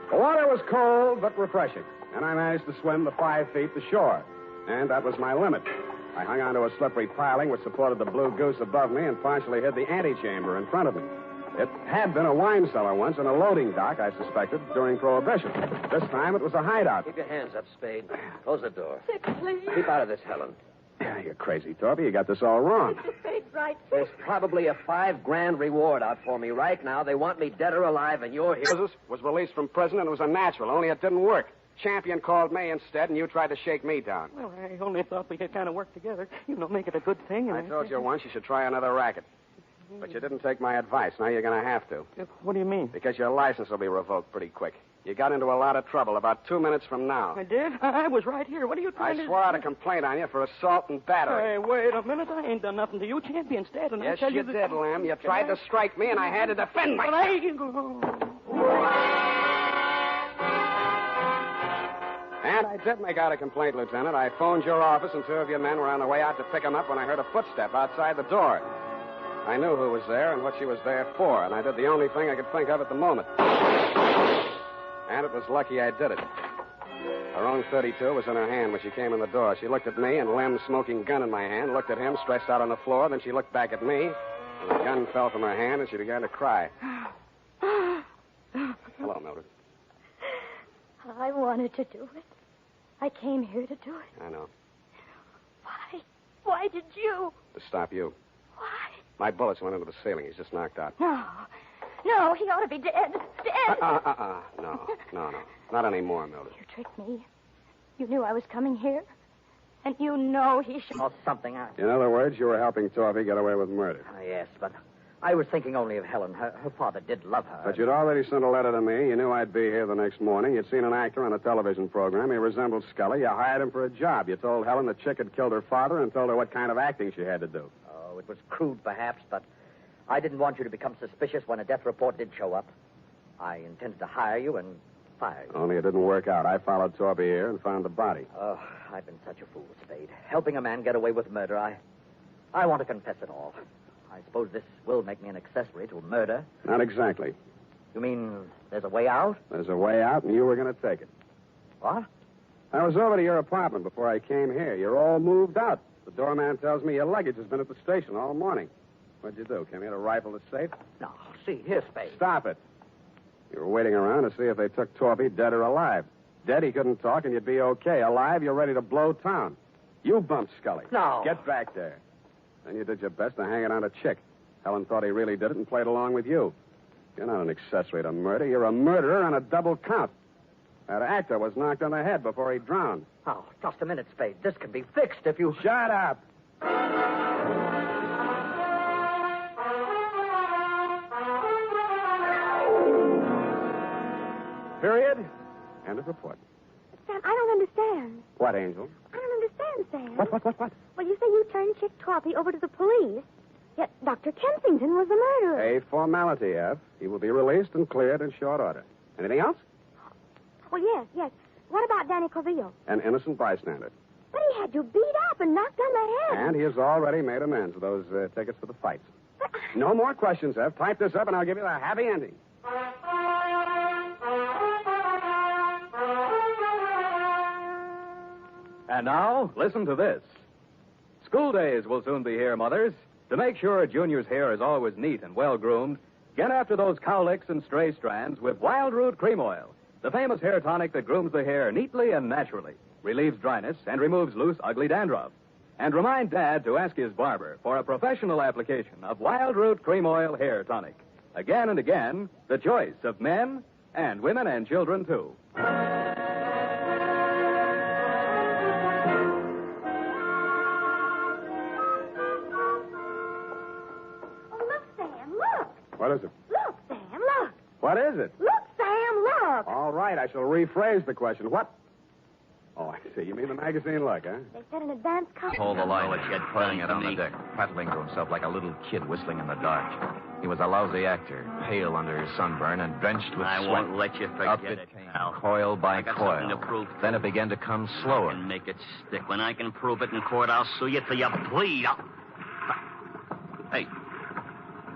The water was cold but refreshing, and I managed to swim the 5 feet to shore. And that was my limit. I hung onto a slippery piling which supported the blue goose above me and partially hid the antechamber in front of me. It had been a wine cellar once and a loading dock, I suspected, during Prohibition. This time it was a hideout. Keep your hands up, Spade. Close the door. Six, please. Keep out of this, Helen. Yeah, you're crazy, Torpy. You got this all wrong. Mr. Spade's right. There's probably a $5,000 reward out for me right now. They want me dead or alive, and you're here. Was released from prison, and it was a natural, only it didn't work. Champion called me instead, and you tried to shake me down. Well, I only thought we could kind of work together. You know, make it a good thing. I told you once you should try another racket. But you didn't take my advice. Now you're going to have to. What do you mean? Because your license will be revoked pretty quick. You got into a lot of trouble about 2 minutes from now. I did? I was right here. What are you trying to... I swore out a complaint on you for assault and battery. Hey, wait a minute. I ain't done nothing to you. Champion's dead, and yes, I tell you did, Lem. You tried to strike me, and I had to defend myself. And I did make out a complaint, Lieutenant. I phoned your office, and 2 of your men were on the way out to pick him up when I heard a footstep outside the door. I knew who was there and what she was there for, and I did the only thing I could think of at the moment. And it was lucky I did it. Her own .32 was in her hand when she came in the door. She looked at me, and Lem's smoking gun in my hand, looked at him, stretched out on the floor, then she looked back at me, and the gun fell from her hand, and she began to cry. Hello, Mildred. I wanted to do it. I came here to do it. I know. Why? Why did you? To stop you. Why? My bullets went into the ceiling. He's just knocked out. No. No, he ought to be dead. Dead. No. Not anymore, Mildred. You tricked me. You knew I was coming here. And you know he should... Oh, something else. In other words, you were helping Torpy get away with murder. Yes, but I was thinking only of Helen. Her father did love her. But you'd already sent a letter to me. You knew I'd be here the next morning. You'd seen an actor on a television program. He resembled Scully. You hired him for a job. You told Helen the chick had killed her father and told her what kind of acting she had to do. Oh, it was crude, perhaps, but I didn't want you to become suspicious when a death report did show up. I intended to hire you and fire you. Only it didn't work out. I followed Torpy here and found the body. Oh, I've been such a fool, Spade. Helping a man get away with murder, I want to confess it all. I suppose this will make me an accessory to a murder. Not exactly. You mean there's a way out? There's a way out, and you were going to take it. What? I was over to your apartment before I came here. You're all moved out. The doorman tells me your luggage has been at the station all morning. What'd you do? Came here to rifle the safe? No, see, here, Spade. Stop it. You were waiting around to see if they took Torpy dead or alive. Dead, he couldn't talk, and you'd be okay. Alive, you're ready to blow town. You bumped Scully. No. Get back there. Then you did your best to hang it on a chick. Helen thought he really did it and played along with you. You're not an accessory to murder. You're a murderer on a double count. That actor was knocked on the head before he drowned. Oh, just a minute, Spade. This can be fixed if you... Shut up! Period. End of report. Sam, I don't understand. What, Angel? I don't understand, Sam. What? Well, you say you turned Chick Torpy over to the police, yet Dr. Kensington was the murderer. A formality, F. He will be released and cleared in short order. Anything else? Well, yes. What about Danny Corvillo? An innocent bystander. But he had you beat up and knocked on the head. And he has already made amends with those tickets for the fights. No more questions, F. Type this up and I'll give you the happy ending. And now, listen to this. School days will soon be here, mothers. To make sure Junior's hair is always neat and well-groomed, get after those cowlicks and stray strands with Wild Root Cream Oil, the famous hair tonic that grooms the hair neatly and naturally, relieves dryness, and removes loose, ugly dandruff. And remind Dad to ask his barber for a professional application of Wild Root Cream Oil Hair Tonic. Again and again, the choice of men and women and children, too. What is it? Look, Sam, look. What is it? Look, Sam, look. All right, I shall rephrase the question. What? Oh, I see. You mean the magazine look, huh? They said an advance copy. Hold the line, putting it on the deck, prattling to himself like a little kid whistling in the dark. He was a lousy actor, pale under his sunburn and drenched with sweat. I won't let you forget Up it came, coil by coil. To prove. Then it began to come slower. I can make it stick. When I can prove it in court, I'll sue you till you bleed. Hey,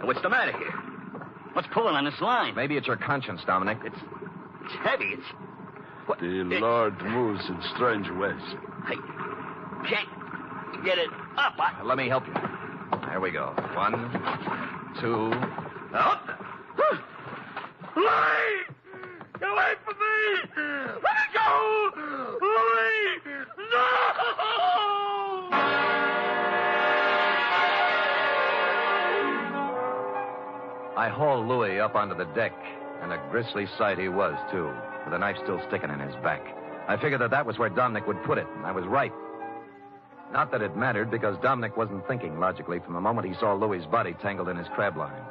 what's the matter here? What's pulling on this line? Maybe it's your conscience, Dominic. It's heavy. It's... What? The Lord moves in strange ways. I can't get it up. Let me help you. There we go. 1, 2... Up. Louis! Get away from me! Let me go! Louis! No! I hauled Louis up onto the deck, and a grisly sight he was, too, with a knife still sticking in his back. I figured that was where Dominic would put it, and I was right. Not that it mattered, because Dominic wasn't thinking logically from the moment he saw Louis's body tangled in his crab line.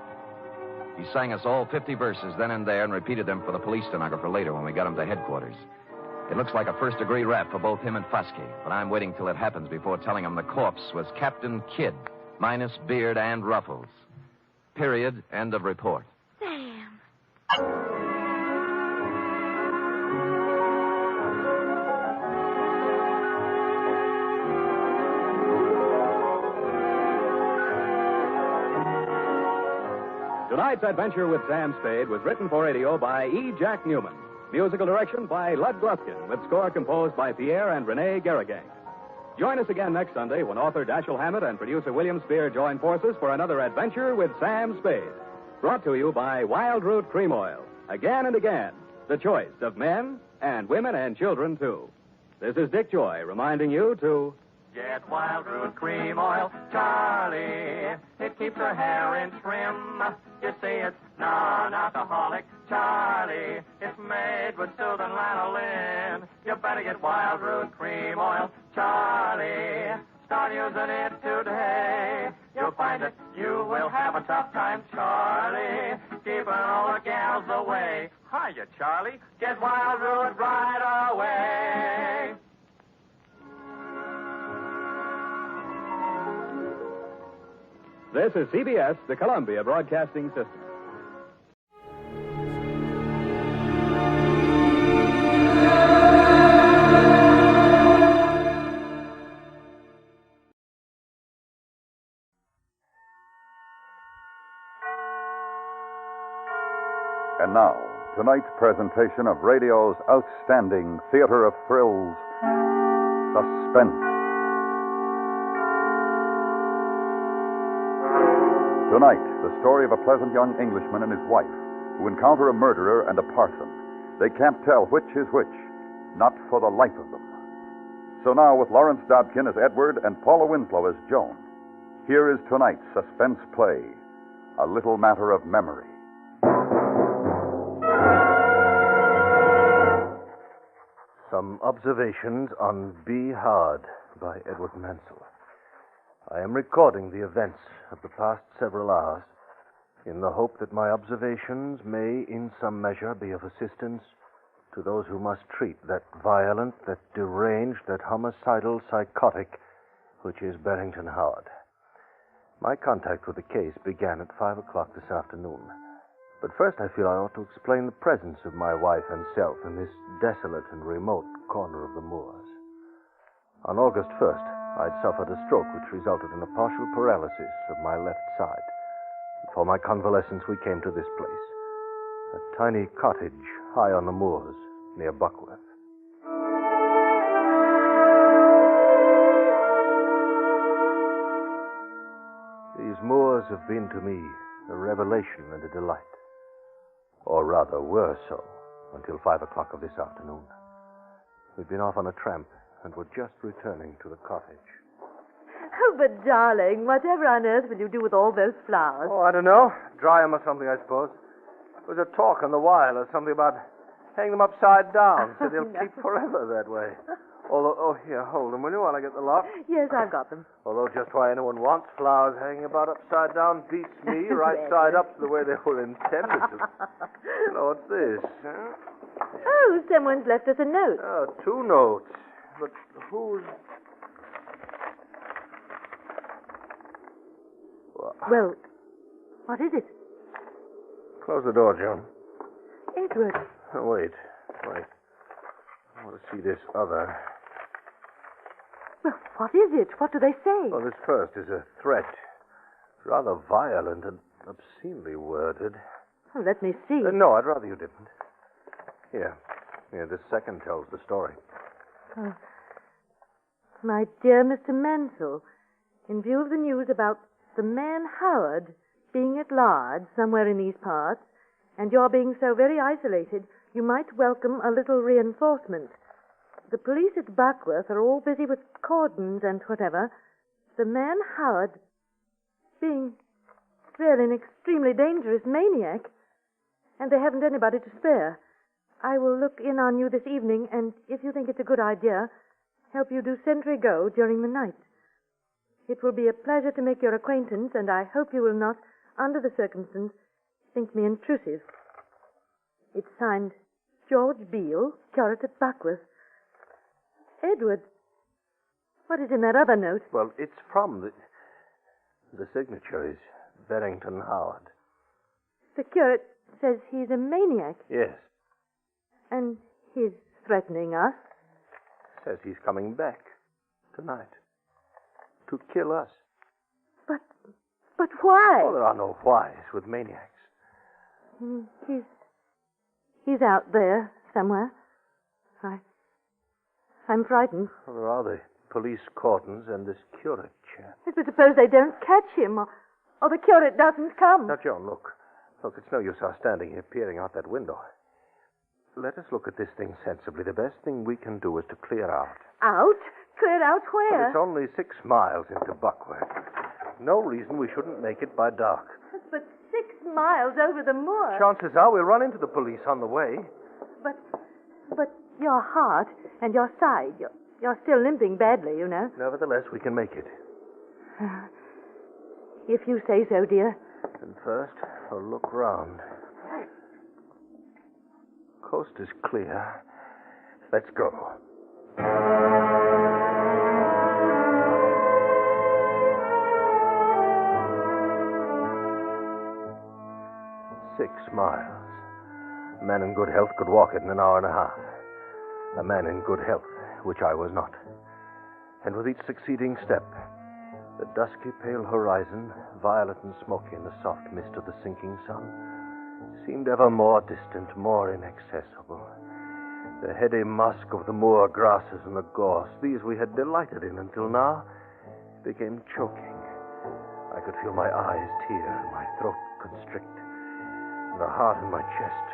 He sang us all 50 verses then and there and repeated them for the police stenographer later when we got him to headquarters. It looks like a first-degree rap for both him and Foskey, but I'm waiting till it happens before telling him the corpse was Captain Kidd, minus beard and ruffles. Period. End of report. Sam. Tonight's adventure with Sam Spade was written for radio by E. Jack Newman. Musical direction by Lud Gluskin, with score composed by Pierre and Renee Garrigang. Join us again next Sunday when author Dashiell Hammett and producer William Spear join forces for another adventure with Sam Spade. Brought to you by Wild Root Cream Oil. Again and again, the choice of men and women and children, too. This is Dick Joy reminding you to... Get Wild Root Cream Oil, Charlie. It keeps her hair in trim. You see, it's non-alcoholic, Charlie. It's made with soothing lanolin. You better get Wild Root Cream Oil, Charlie. Start using it today. You'll find that you will have a tough time, Charlie, keeping all the gals away. Hiya, Charlie. Get Wild Root right away. This is CBS, the Columbia Broadcasting System. And now, tonight's presentation of radio's outstanding theater of thrills, Suspense. Tonight, the story of a pleasant young Englishman and his wife who encounter a murderer and a parson. They can't tell which is which, not for the life of them. So now, with Lawrence Dobkin as Edward and Paula Winslow as Joan, here is tonight's suspense play, A Little Matter of Memory. Some Observations on Be Hard by Edward Mansell. I am recording the events of the past several hours in the hope that my observations may in some measure be of assistance to those who must treat that violent, that deranged, that homicidal psychotic which is Barrington Howard. My contact with the case began at 5 o'clock this afternoon. But first I feel I ought to explain the presence of my wife and self in this desolate and remote corner of the moors. On August 1st, I'd suffered a stroke which resulted in a partial paralysis of my left side. For my convalescence, we came to this place, a tiny cottage high on the moors near Buckworth. These moors have been to me a revelation and a delight. Or rather, were so, until 5 o'clock of this afternoon. We'd been off on a tramp, and were just returning to the cottage. Oh, but darling, whatever on earth will you do with all those flowers? Oh, I don't know. Dry them or something, I suppose. There was a talk on the wireless, something about hanging them upside down, so they'll keep forever that way. Although, here, hold them, will you, while I get the lock? Yes, I've got them. Although just why anyone wants flowers hanging about upside down beats me, right side up to the way they were intended to. Hello, what's this? Huh? Oh, someone's left us a note. Oh, 2 notes. But who's... Well, what is it? Close the door, Joan. Edward. Oh, wait. I want to see this other. Well, what is it? What do they say? Oh, this first is a threat. Rather violent and obscenely worded. Oh, let me see. No, I'd rather you didn't. Here, this second tells the story. Oh. My dear Mr. Mansell, in view of the news about the man Howard being at large somewhere in these parts, And your being so very isolated, you might welcome a little reinforcement. The police at Buckworth are all busy with cordons and whatever. The man Howard, being really an extremely dangerous maniac, and they haven't anybody to spare. I will look in on you this evening, and if you think it's a good idea, help you do sentry go during the night. It will be a pleasure to make your acquaintance, and I hope you will not, under the circumstances, think me intrusive. It's signed George Beale, curate at Buckworth. Edward, what is in that other note? Well, it's from the signature is Barrington Howard. The curate says he's a maniac, Yes. and he's threatening us. Says he's coming back tonight to kill us. But why? Oh, there are no whys with maniacs. He's out there somewhere. I'm frightened. Well, there are the police cordons and this curate chap. But suppose they don't catch him, or the curate doesn't come. Now, Joan, look. Look, it's no use our standing here peering out that window. Let us look at this thing sensibly. The best thing we can do is to clear out. Out? Clear out Well, where? it's only 6 miles into Buckworth. No reason we shouldn't make it by dark. But 6 miles over the moor. Chances are we'll run into the police on the way. But your heart and your side, you're still limping badly, you know. Nevertheless, we can make it. If you say so, dear. And first, I'll look round. Coast is clear. Let's go. "6 miles. A man in good health could walk it in an hour and a half. A man in good health, which I was not. And with each succeeding step, the dusky pale horizon, violet and smoky in the soft mist of the sinking sun, seemed ever more distant, more inaccessible. The heady musk of the moor grasses and the gorse, these we had delighted in until now, became choking. I could feel my eyes tear and my throat constrict, and the heart in my chest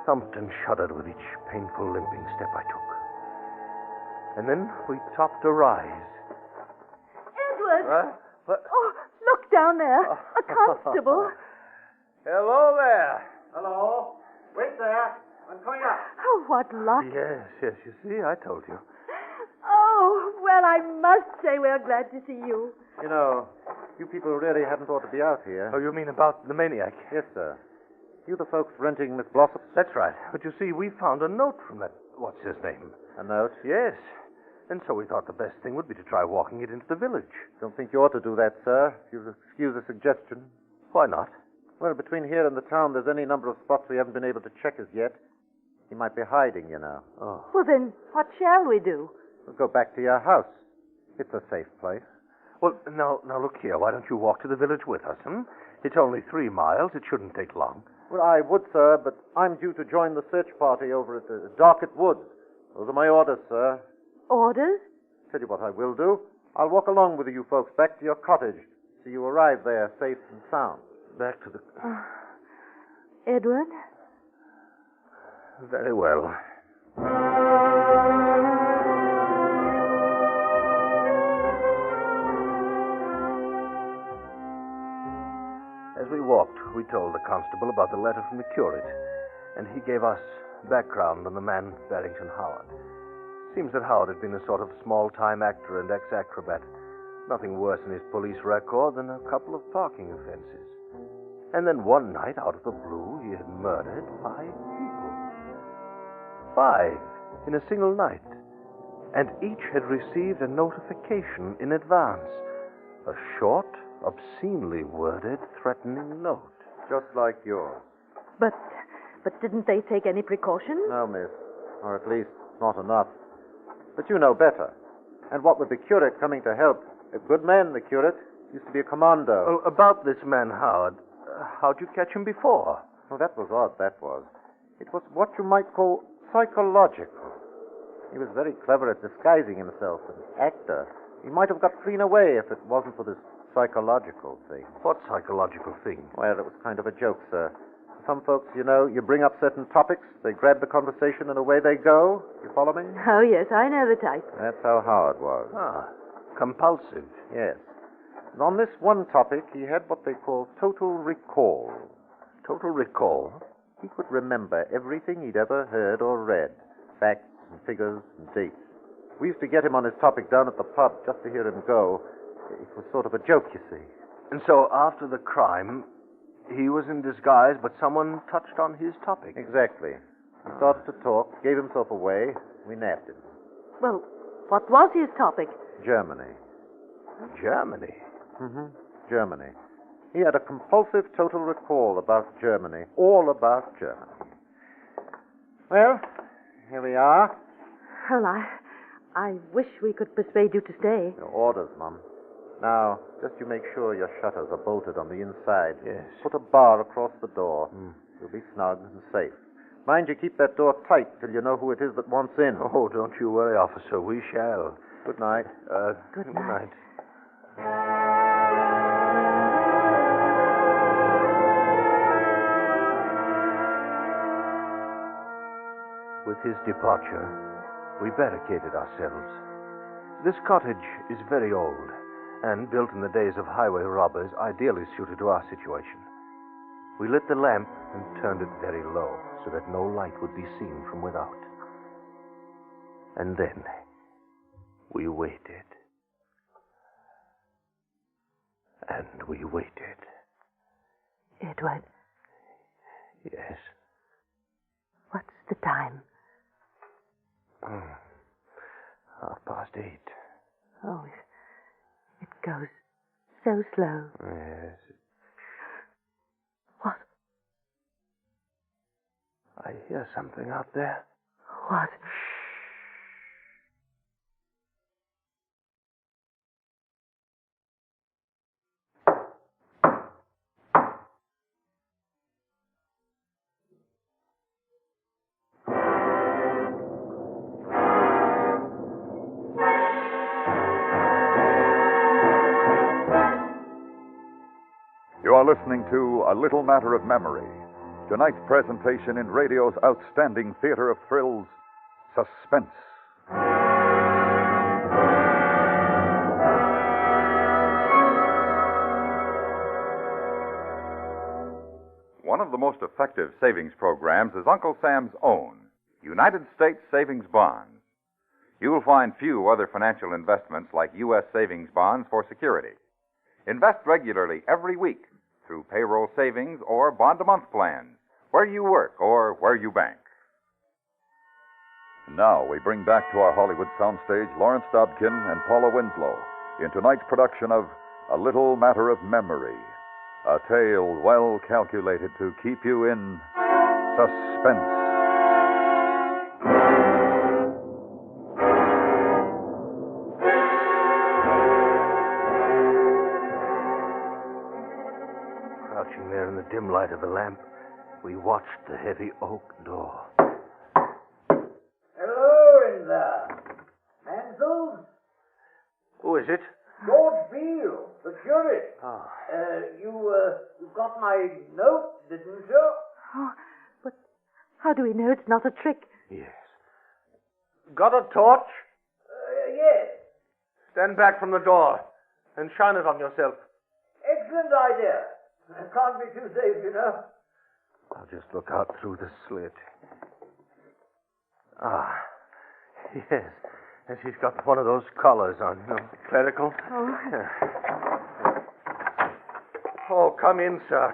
thumped and shuddered with each painful limping step I took. And then we topped a rise. Edward! Oh, look down there. A constable. Hello there. Hello. Wait there. I'm coming up. Oh, what luck. Yes, you see, I told you. Oh, well, I must say we're glad to see you. You know, you people really hadn't ought to be out here. Oh, you mean about the maniac? Yes, sir. You the folks renting Miss Blossom? That's right. But you see, we found a note from that, what's his name? A note? Yes. And so we thought the best thing would be to try walking it into the village. Don't think you ought to do that, sir. If you'll excuse a suggestion. Why not? Well, between here and the town, there's any number of spots we haven't been able to check as yet. He might be hiding, you know. Oh. Well, then, what shall we do? We'll go back to your house. It's a safe place. Well, now look here. Why don't you walk to the village with us, It's only 3 miles. It shouldn't take long. Well, I would, sir, but I'm due to join the search party over at the Darket Woods. Those are my orders, sir. Orders? Tell you what I will do. I'll walk along with you folks back to your cottage, so you arrive there safe and sound. Back to the... Edward? Very well. As we walked, we told the constable about the letter from the curate, and he gave us background on the man Barrington Howard. Seems that Howard had been a sort of small-time actor and ex-acrobat. Nothing worse in his police record than a couple of parking offenses. And then one night, out of the blue, he had murdered 5 people. 5 in a single night. And each had received a notification in advance. A short, obscenely worded, threatening note. Just like yours. But didn't they take any precautions? No, miss. Or at least not enough. But you know better. And what with the curate coming to help, a good man, the curate, used to be a commando. Well, about this man, Howard, how'd you catch him before? Oh, that was odd, that was. It was what you might call psychological. He was very clever at disguising himself, an actor. He might have got clean away if it wasn't for this psychological thing. What psychological thing? Well, it was kind of a joke, sir. Some folks, you know, you bring up certain topics, they grab the conversation, and away they go. You follow me? Oh, yes, I know the type. That's how Howard was. Ah, compulsive. Yes. And on this one topic, he had what they call total recall. Total recall? He could remember everything he'd ever heard or read. Facts and figures and dates. We used to get him on his topic down at the pub just to hear him go. It was sort of a joke, you see. And so after the crime, he was in disguise, but someone touched on his topic. Exactly. He started to talk, gave himself away. We nabbed him. Well, what was his topic? Germany. Germany? Mm-hmm. Germany. He had a compulsive total recall about Germany. All about Germany. Well, here we are. Well, I wish we could persuade you to stay. Your orders, Mum. Now, just you make sure your shutters are bolted on the inside. Yes. Put a bar across the door. You'll be snug and safe. Mind you keep that door tight till you know who it is that wants in. Oh, don't you worry, officer. We shall. Good night. Good night. With his departure, we barricaded ourselves. This cottage is very old, and built in the days of highway robbers, ideally suited to our situation. We lit the lamp and turned it very low, so that no light would be seen from without. And then we waited. And we waited. Edward. Yes. What's the time? 8:30. Oh, it goes so slow. Yes. What? I hear something out there. What? You are listening to A Little Matter of Memory, tonight's presentation in radio's outstanding theater of thrills, Suspense. One of the most effective savings programs is Uncle Sam's own, United States Savings Bonds. You'll find few other financial investments like U.S. savings bonds for security. Invest regularly every week through payroll savings or bond-a-month plans, where you work or where you bank. Now we bring back to our Hollywood soundstage Lawrence Dobkin and Paula Winslow in tonight's production of A Little Matter of Memory, a tale well calculated to keep you in suspense. Crouching there in the dim light of the lamp, we watched the heavy oak door. Hello in there. Mansell? Who is it? George Beale, the curate. Oh. You got my note, didn't you? Oh, but how do we know it's not a trick? Yes. Got a torch? Yes. Stand back from the door and shine it on yourself. Excellent idea. Can't be too safe, you know. I'll just look out through the slit. Ah, yes. And she's got one of those collars on, you know, clerical. Oh. Yeah. Oh, come in, sir.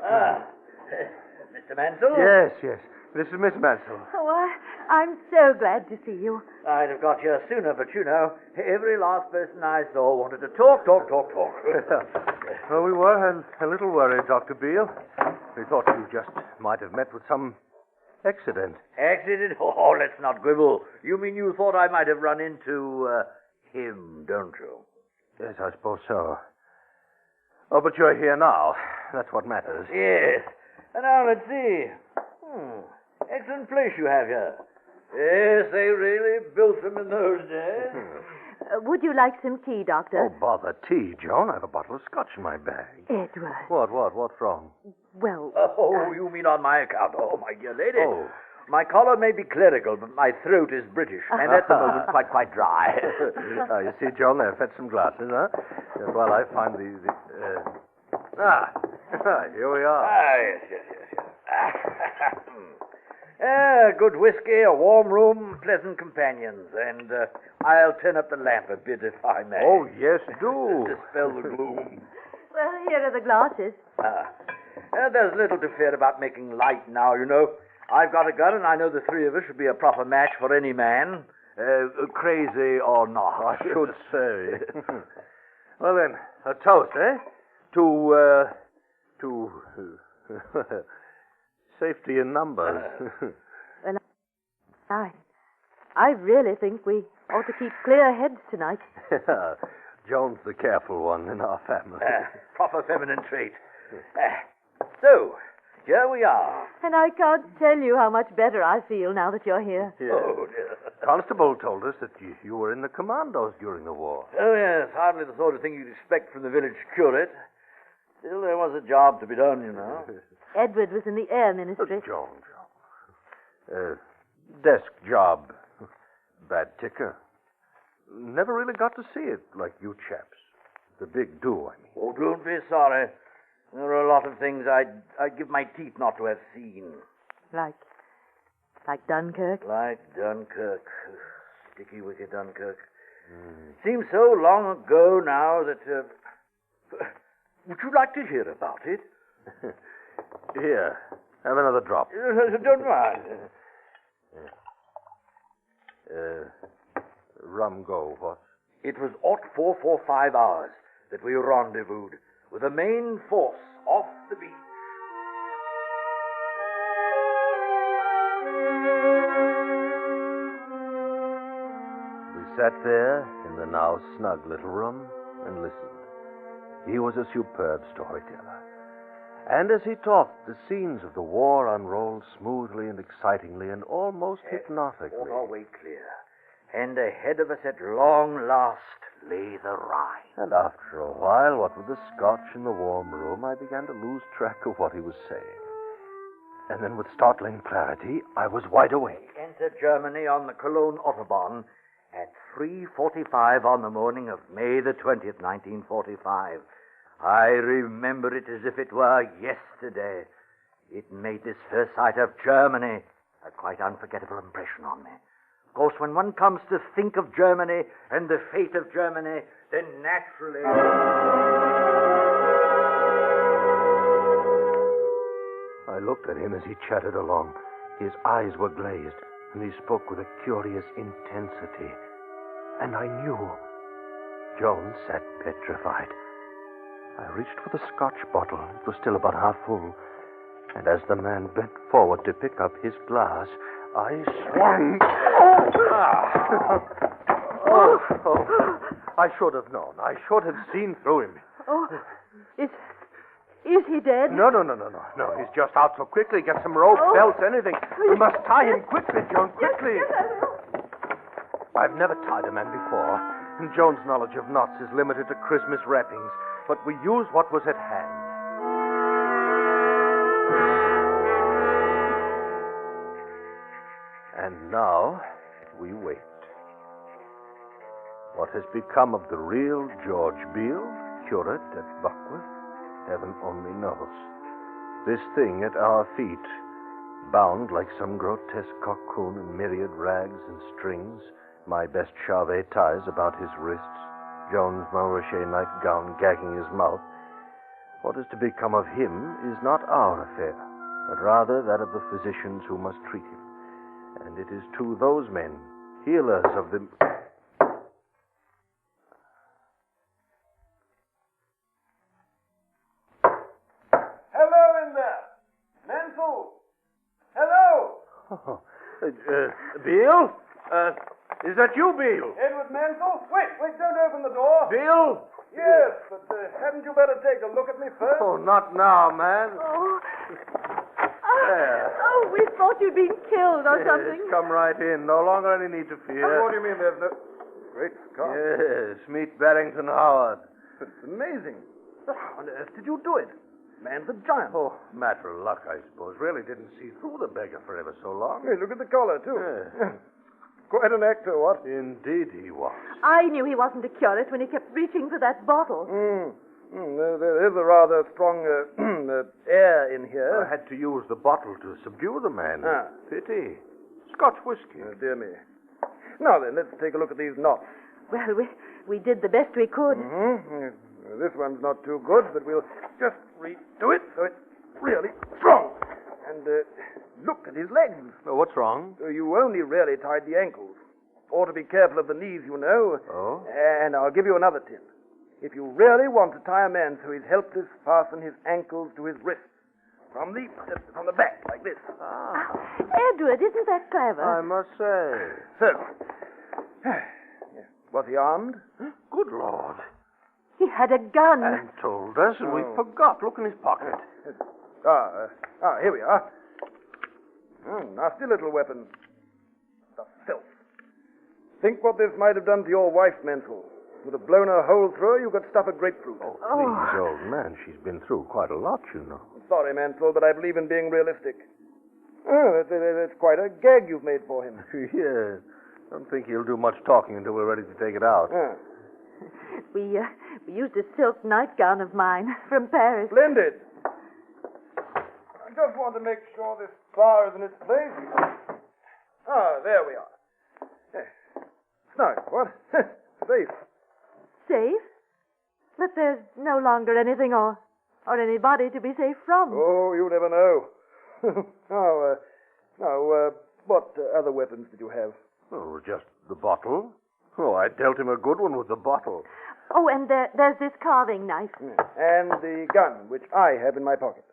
Mr. Mansell? Yes. This is Miss Mansell. Oh, I'm so glad to see you. I'd have got here sooner, but you know, every last person I saw wanted to talk. Well, we were a little worried, Dr. Beale. We thought you just might have met with some accident. Accident? Oh, let's not quibble. You mean you thought I might have run into him, don't you? Yes, I suppose so. Oh, but you're here now. That's what matters. Yes. And now let's see. Excellent place you have here. Yes, they really built them in those days. Would you like some tea, Doctor? Oh, bother tea, Joan. I have a bottle of scotch in my bag. Edward. What's wrong? Well... Oh, you mean on my account? Oh, my dear lady. Oh. My collar may be clerical, but my throat is British, and at the moment quite dry. You see, Joan, I've fetched some glasses, huh? While I find the here we are. Yes. Good whiskey, a warm room, pleasant companions, and I'll turn up the lamp a bit if I may. Oh, yes, do. Dispel the gloom. Well, here are the glasses. There's little to fear about making light now, you know. I've got a gun, and I know the three of us should be a proper match for any man, crazy or not. I should say. Well, then, a toast, eh? To safety in numbers. Well, I really think we ought to keep clear heads tonight. Joan's the careful one in our family. Proper feminine trait. So, here we are. And I can't tell you how much better I feel now that you're here. Yes. Oh, dear. Constable told us that you were in the commandos during the war. Oh, yes, hardly the sort of thing you'd expect from the village curate. Still, there was a job to be done, you know. Edward was in the air ministry. Joan. Desk job. Bad ticker. Never really got to see it like you chaps. The big do, I mean. Oh, don't be sorry. There are a lot of things I'd give my teeth not to have seen. Like Dunkirk? Like Dunkirk. Sticky, wicked Dunkirk. Seems so long ago now that... Would you like to hear about it? Here, have another drop. Don't mind. Rum go, what? It was 0445 hours that we rendezvoused with the main force off the beach. We sat there in the now snug little room and listened. He was a superb storyteller. And as he talked, the scenes of the war unrolled smoothly and excitingly and almost hypnotically. On our way clear. And ahead of us at long last lay the Rhine. And after a while, what with the scotch and the warm room, I began to lose track of what he was saying. And then with startling clarity, I was wide awake. We entered Germany on the Cologne Autobahn at 3:45 on the morning of May the 20th, 1945. I remember it as if it were yesterday. It made this first sight of Germany a quite unforgettable impression on me. Of course, when one comes to think of Germany and the fate of Germany, then naturally... I looked at him as he chattered along. His eyes were glazed, and he spoke with a curious intensity. And I knew. Joan sat petrified. I reached for the scotch bottle. It was still about half full. And as the man bent forward to pick up his glass, I swung. I should have known. I should have seen through him. Oh, is he dead? No. He's just out so quickly. Get some rope, belts, anything. We must tie him quickly, Joan, quickly. I've never tied a man before, and Joan's knowledge of knots is limited to Christmas wrappings, but we used what was at hand. And now, we wait. What has become of the real George Beale, curate at Buckworth, heaven only knows. This thing at our feet, bound like some grotesque cocoon in myriad rags and strings, my best Charvet ties about his wrists, Joan's Montrachet nightgown gagging his mouth. What is to become of him is not our affair, but rather that of the physicians who must treat him. And it is to those men, healers of the... Hello in there! Mansell! Hello! Oh, Beale? Is that you, Beale? Edward Mansell? Wait, don't open the door. Beale? Yes, but hadn't you better take a look at me first? Oh, not now, man. Oh. There. Oh, we thought you'd been killed or something. Yes, come right in. No longer any need to fear. What do you mean there's no... Great Scott. Yes, meet Barrington Howard. It's amazing. How on earth did you do it? Man's a giant. Oh, matter of luck, I suppose. Really didn't see through the beggar for ever so long. Hey, look at the collar, too. Yeah. Quite an actor, what? Indeed he was. I knew he wasn't a curate when he kept reaching for that bottle. There is a rather strong air in here. I had to use the bottle to subdue the man. Ah. Pity. Scotch whiskey. Oh, dear me. Now then, let's take a look at these knots. Well, we did the best we could. Mm-hmm. This one's not too good, but we'll just redo it so it's really strong. And look at his legs. Oh, what's wrong? You only really tied the ankles. Ought to be careful of the knees, you know. Oh? And I'll give you another tip. If you really want to tie a man so he's helpless, fasten his ankles to his wrists. From the back, like this. Edward, isn't that clever? I must say. So, was he armed? Good Lord. He had a gun. And told us, and we forgot. Look in his pocket. Here we are. Nasty little weapon. The filth. Think what this might have done to your wife, Mansell. Would have blown a hole through her, you could stuff a grapefruit. Oh, please, old man. She's been through quite a lot, you know. Sorry, Mansell, but I believe in being realistic. Oh, that's quite a gag you've made for him. Yes. Don't think he'll do much talking until we're ready to take it out. We used a silk nightgown of mine from Paris. Splendid. I just want to make sure this bar is in its place. There we are. Snug, what? Safe. Safe? But there's no longer anything or anybody to be safe from. Oh, you never know. Now, what other weapons did you have? Oh, just the bottle. Oh, I dealt him a good one with the bottle. Oh, and there's this carving knife. And the gun, which I have in my pocket.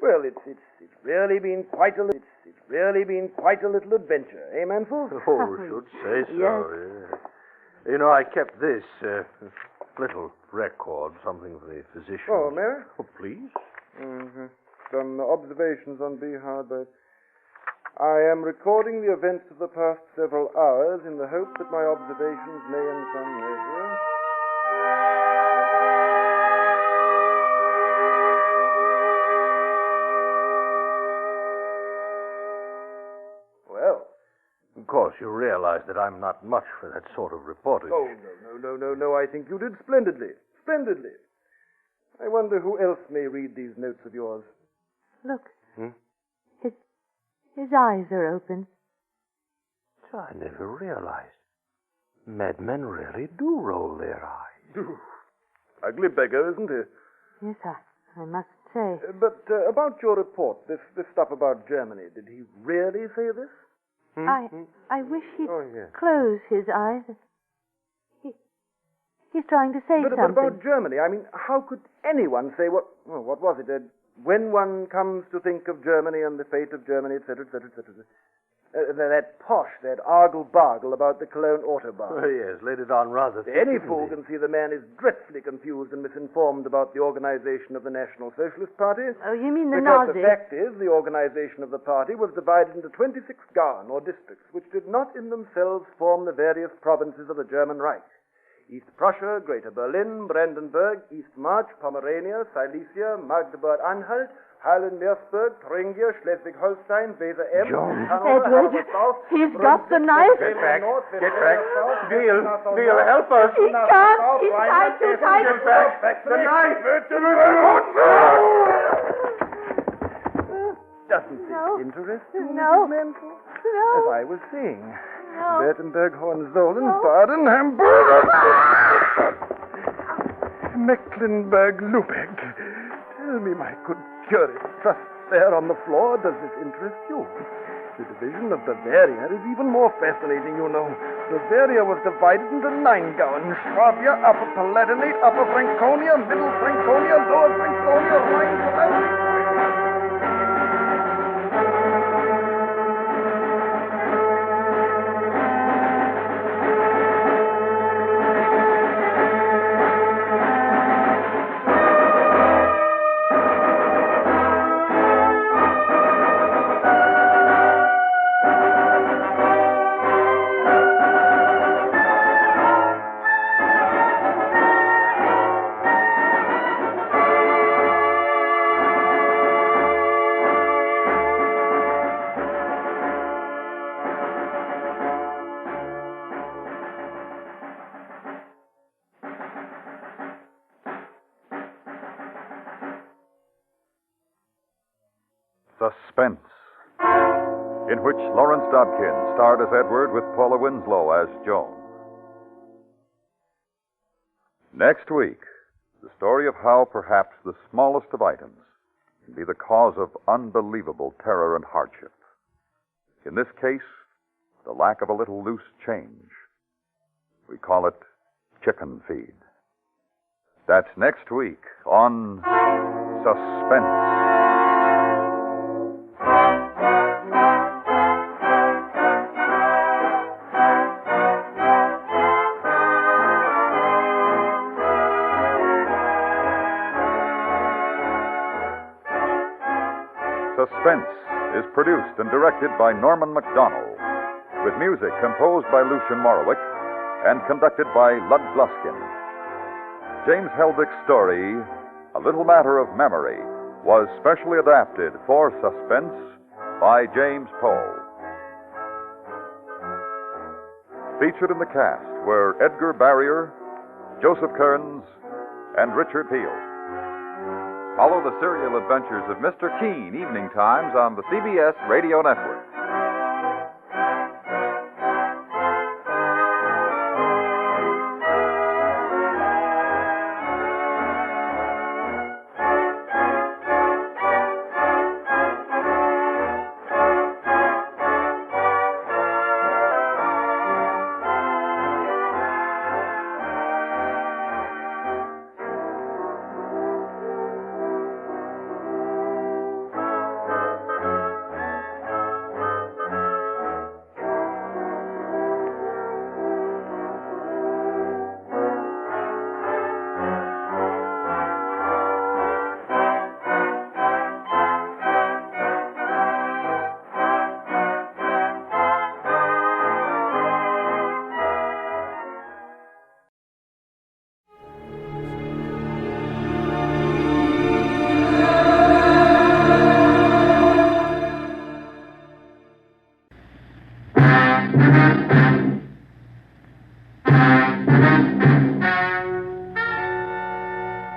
Well, it's really been quite a little adventure, eh, Mansell? Oh, should say so. Yes. You know, I kept this little record, something for the physician. Oh, may I? Oh, please. Mm-hmm. Some observations on Bihar, but I am recording the events of the past several hours in the hope that my observations may in some measure... Well... Of course, you realize that I'm not much for that sort of reporting. Oh, no. I think you did splendidly. Splendidly. I wonder who else may read these notes of yours. Look. His eyes are open. I never realized. Madmen really do roll their eyes. Ugly beggar, isn't he? Yes, I must say. But about your report, this stuff about Germany, did he really say this? I wish he'd close his eyes. He's trying to say something. But about Germany, I mean, how could anyone say what was it? When one comes to think of Germany and the fate of Germany, etc., etc., etc. That posh, that argle-bargle about the Cologne Autobahn. Oh, yes, laid it on rather thick. Any fool can see the man is dreadfully confused and misinformed about the organization of the National Socialist Party. Oh, you mean the Because Nazis? the fact is, the organization of the party was divided into 26 Gauen, or districts, which did not in themselves form the various provinces of the German Reich. East Prussia, Greater Berlin, Brandenburg, East March, Pomerania, Silesia, Magdeburg-Anhalt, Halle-Meersburg, Thuringia, Schleswig-Holstein, Weser-Ems, Edward, he's got the knife. Get back. Neil, help us. He can't. He's tied too tight. Get back. The knife. Doesn't this interest you, No. Mrs. Mansell? No. As I was saying. No. Bertenberg, Hohenzollern, Baden, Hamburg, Mecklenburg, Lubeck. Tell me, my good curate, just there on the floor, does this interest you? The division of Bavaria is even more fascinating, you know. Bavaria was divided into 9 Gauen. Swabia, Upper Palatinate, Upper Franconia, Middle Franconia, Lower Franconia, Rhine-Palatinate. Suspense, in which Lawrence Dobkin starred as Edward with Paula Winslow as Joan. Next week, the story of how perhaps the smallest of items can be the cause of unbelievable terror and hardship. In this case, the lack of a little loose change. We call it chicken feed. That's next week on Suspense. Suspense is produced and directed by Norman MacDonald, with music composed by Lucien Morawick and conducted by Lud Gluskin. James Heldick's story, A Little Matter of Memory, was specially adapted for Suspense by James Poe. Featured in the cast were Edgar Barrier, Joseph Kearns, and Richard Peel. Follow the serial adventures of Mr. Keene evening times on the CBS Radio Network.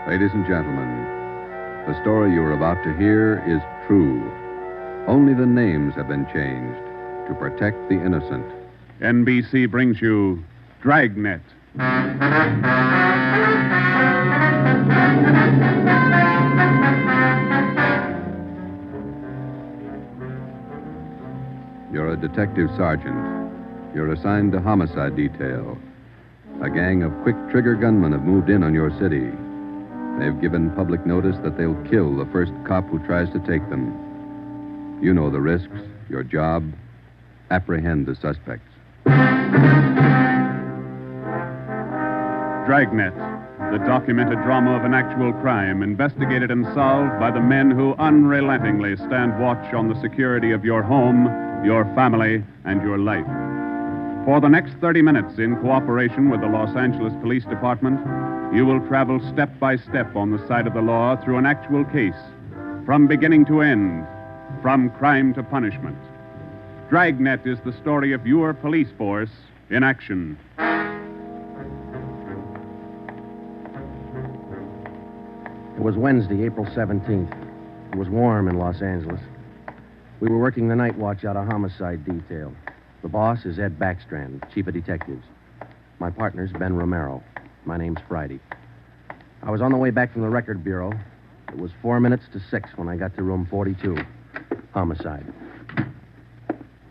Ladies and gentlemen, the story you are about to hear is true. Only the names have been changed to protect the innocent. NBC brings you Dragnet. You're a detective sergeant. You're assigned to homicide detail. A gang of quick trigger gunmen have moved in on your city. They've given public notice that they'll kill the first cop who tries to take them. You know the risks. Your job, apprehend the suspects. Dragnet, the documented drama of an actual crime, investigated and solved by the men who unrelentingly stand watch on the security of your home, your family, and your life. For the next 30 minutes, in cooperation with the Los Angeles Police Department, you will travel step by step on the side of the law through an actual case, from beginning to end, from crime to punishment. Dragnet is the story of your police force in action. It was Wednesday, April 17th. It was warm in Los Angeles. We were working the night watch out of homicide detail. The boss is Ed Backstrand, chief of detectives. My partner's Ben Romero. My name's Friday. I was on the way back from the record bureau. It was 4 minutes to 6 when I got to room 42. Homicide.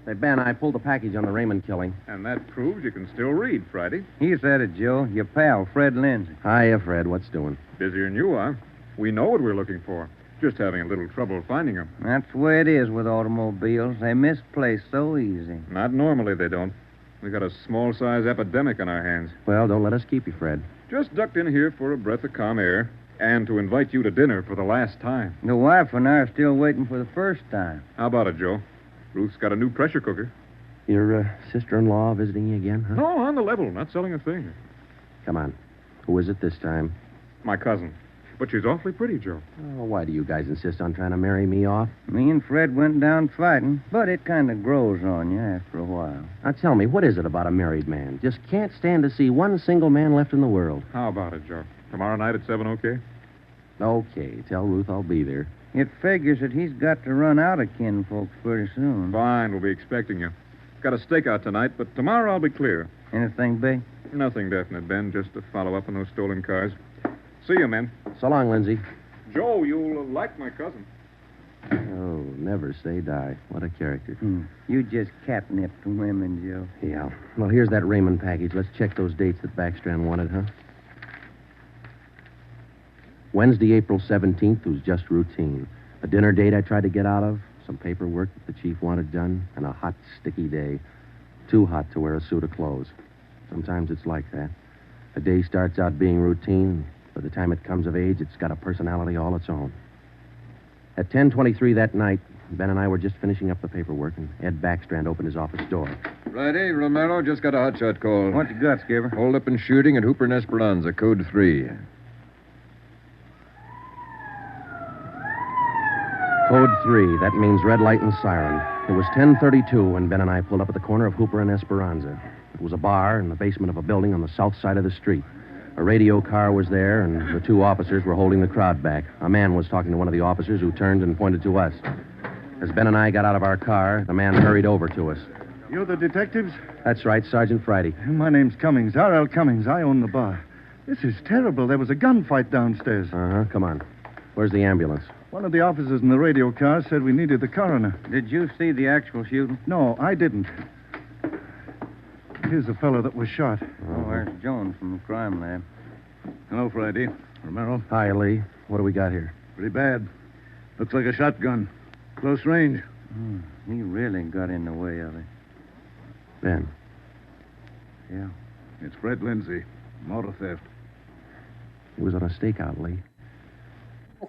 Hey, Ben, I pulled a package on the Raymond killing. And that proves you can still read, Friday. He said it, Joe. Your pal, Fred Lindsay. Hiya, Fred. What's doing? Busier than you are. We know what we're looking for. Just having a little trouble finding them. That's the way it is with automobiles. They misplace so easy. Not normally, they don't. We got a small-size epidemic on our hands. Well, don't let us keep you, Fred. Just ducked in here for a breath of calm air and to invite you to dinner for the last time. The wife and I are still waiting for the first time. How about it, Joe? Ruth's got a new pressure cooker. Your sister-in-law visiting you again, huh? No, on the level. Not selling a thing. Come on. Who is it this time? My cousin. But she's awfully pretty, Joe. Oh, why do you guys insist on trying to marry me off? Me and Fred went down fighting, but it kind of grows on you after a while. Now, tell me, what is it about a married man? Just can't stand to see one single man left in the world. How about it, Joe? Tomorrow night at 7, okay? Okay, tell Ruth I'll be there. It figures that he's got to run out of kinfolks pretty soon. Fine, we'll be expecting you. Got a stakeout tonight, but tomorrow I'll be clear. Anything big? Nothing definite, Ben. Just to follow up on those stolen cars. See you, men. So long, Lindsay. Joe, you'll like my cousin. Oh, never say die. What a character. You just catnipped women, Joe. Yeah. Well, here's that Raymond package. Let's check those dates that Backstrand wanted, huh? Wednesday, April 17th was just routine. A dinner date I tried to get out of, some paperwork that the chief wanted done, and a hot, sticky day. Too hot to wear a suit of clothes. Sometimes it's like that. A day starts out being routine. By the time it comes of age, it's got a personality all its own. At 10:23 that night, Ben and I were just finishing up the paperwork, and Ed Backstrand opened his office door. Righty, Romero, just got a hotshot call. What you got, Skipper? Hold up and shooting at Hooper and Esperanza, code 3. Code 3, that means red light and siren. It was 10:32 when Ben and I pulled up at the corner of Hooper and Esperanza. It was a bar in the basement of a building on the south side of the street. A radio car was there, and the two officers were holding the crowd back. A man was talking to one of the officers who turned and pointed to us. As Ben and I got out of our car, the man hurried over to us. You're the detectives? That's right, Sergeant Friday. My name's Cummings, R.L. Cummings. I own the bar. This is terrible. There was a gunfight downstairs. Uh-huh, come on. Where's the ambulance? One of the officers in the radio car said we needed the coroner. Did you see the actual shooting? No, I didn't. Here's the fellow that was shot. Oh, there's Jones from the crime lab. Hello, Friday. Romero. Hi, Lee. What do we got here? Pretty bad. Looks like a shotgun. Close range. He really got in the way of it. Ben. Yeah. It's Fred Lindsay. Motor theft. He was on a stakeout, Lee.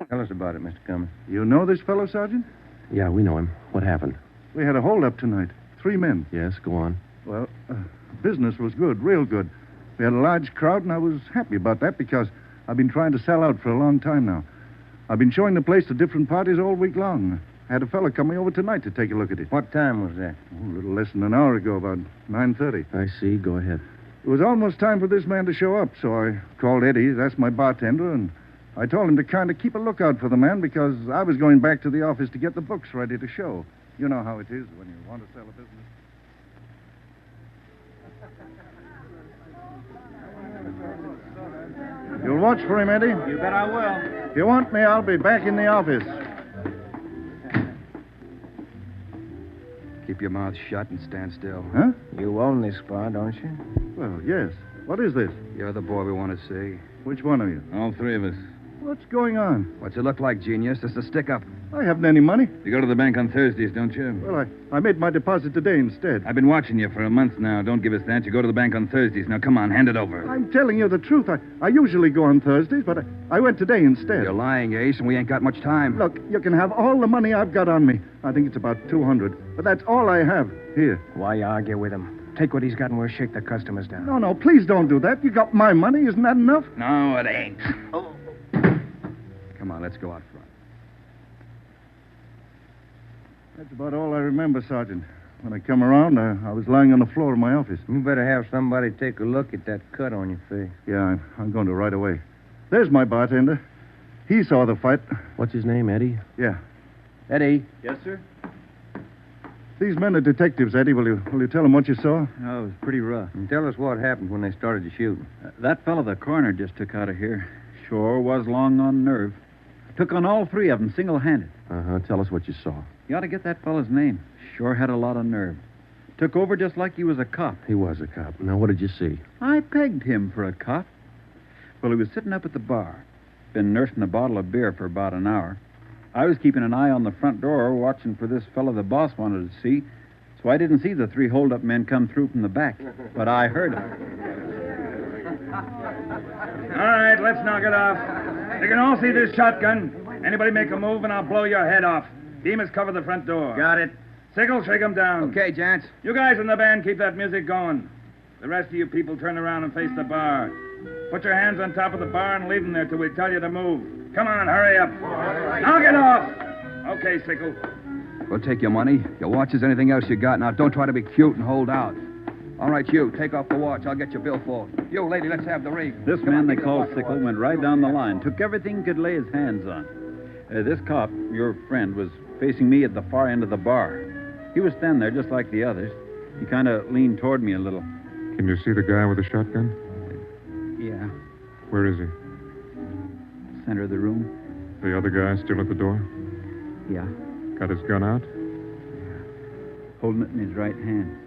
Tell us about it, Mr. Cummings. You know this fellow, Sergeant? Yeah, we know him. What happened? We had a holdup tonight. 3 men. Yes, go on. Well, business was good, real good. We had a large crowd, and I was happy about that because I've been trying to sell out for a long time now. I've been showing the place to different parties all week long. I had a fella coming over tonight to take a look at it. What time was that? Oh, a little less than an hour ago, about 9:30. I see. Go ahead. It was almost time for this man to show up, so I called Eddie, that's my bartender, and I told him to kind of keep a lookout for the man because I was going back to the office to get the books ready to show. You know how it is when you want to sell a business. You'll watch for him, Eddie? You bet I will. If you want me, I'll be back in the office. Keep your mouth shut and stand still. Huh? You own this bar, don't you? Well, yes. What is this? You're the boy we want to see. Which one of you? All 3 of us. What's going on? What's it look like, genius? Just a stick-up. I haven't any money. You go to the bank on Thursdays, don't you? Well, I made my deposit today instead. I've been watching you for a month now. Don't give us that. You go to the bank on Thursdays. Now, come on, hand it over. I'm telling you the truth. I usually go on Thursdays, but I went today instead. You're lying, Ace, and we ain't got much time. Look, you can have all the money I've got on me. I think it's about 200, but that's all I have. Here. Why argue with him? Take what he's got and we'll shake the customers down. No, please don't do that. You got my money. Isn't that enough? No, it ain't. Oh. Come on, let's go out front. That's about all I remember, Sergeant. When I come around, I was lying on the floor of my office. You better have somebody take a look at that cut on your face. Yeah, I'm going to right away. There's my bartender. He saw the fight. What's his name, Eddie? Yeah. Eddie. Yes, sir? These men are detectives, Eddie. Will you tell them what you saw? Oh, it was pretty rough. And tell us what happened when they started the shooting. That fellow the coroner just took out of here sure was long on nerve. Took on all 3 of them single-handed. Uh-huh. Tell us what you saw. You ought to get that fellow's name. Sure had a lot of nerve. Took over just like he was a cop. He was a cop. Now, what did you see? I pegged him for a cop. Well, he was sitting up at the bar. Been nursing a bottle of beer for about an hour. I was keeping an eye on the front door, watching for this fellow the boss wanted to see, so I didn't see the 3 hold-up men come through from the back. But I heard them. All right, let's knock it off. You can all see this shotgun. Anybody make a move, and I'll blow your head off. Bemis, cover the front door. Got it. Sickle, shake them down. Okay, gents. You guys in the band, keep that music going. The rest of you people turn around and face the bar. Put your hands on top of the bar and leave them there till we tell you to move. Come on, hurry up. Knock it off. Okay, Sickle. We'll take your money, your watches, anything else you got. Now, don't try to be cute and hold out. All right, you, take off the watch. I'll get your billfold. You, lady, let's have the rig. This Come man on, they give me the called pocket Sickle watch. went right down the line, took everything he could lay his hands on. This cop, your friend, was facing me at the far end of the bar. He was standing there just like the others. He kind of leaned toward me a little. Can you see the guy with the shotgun? Yeah, Where is he? center of the room. The other guy still at the door? Yeah, Got his gun out? holding it in his right hand.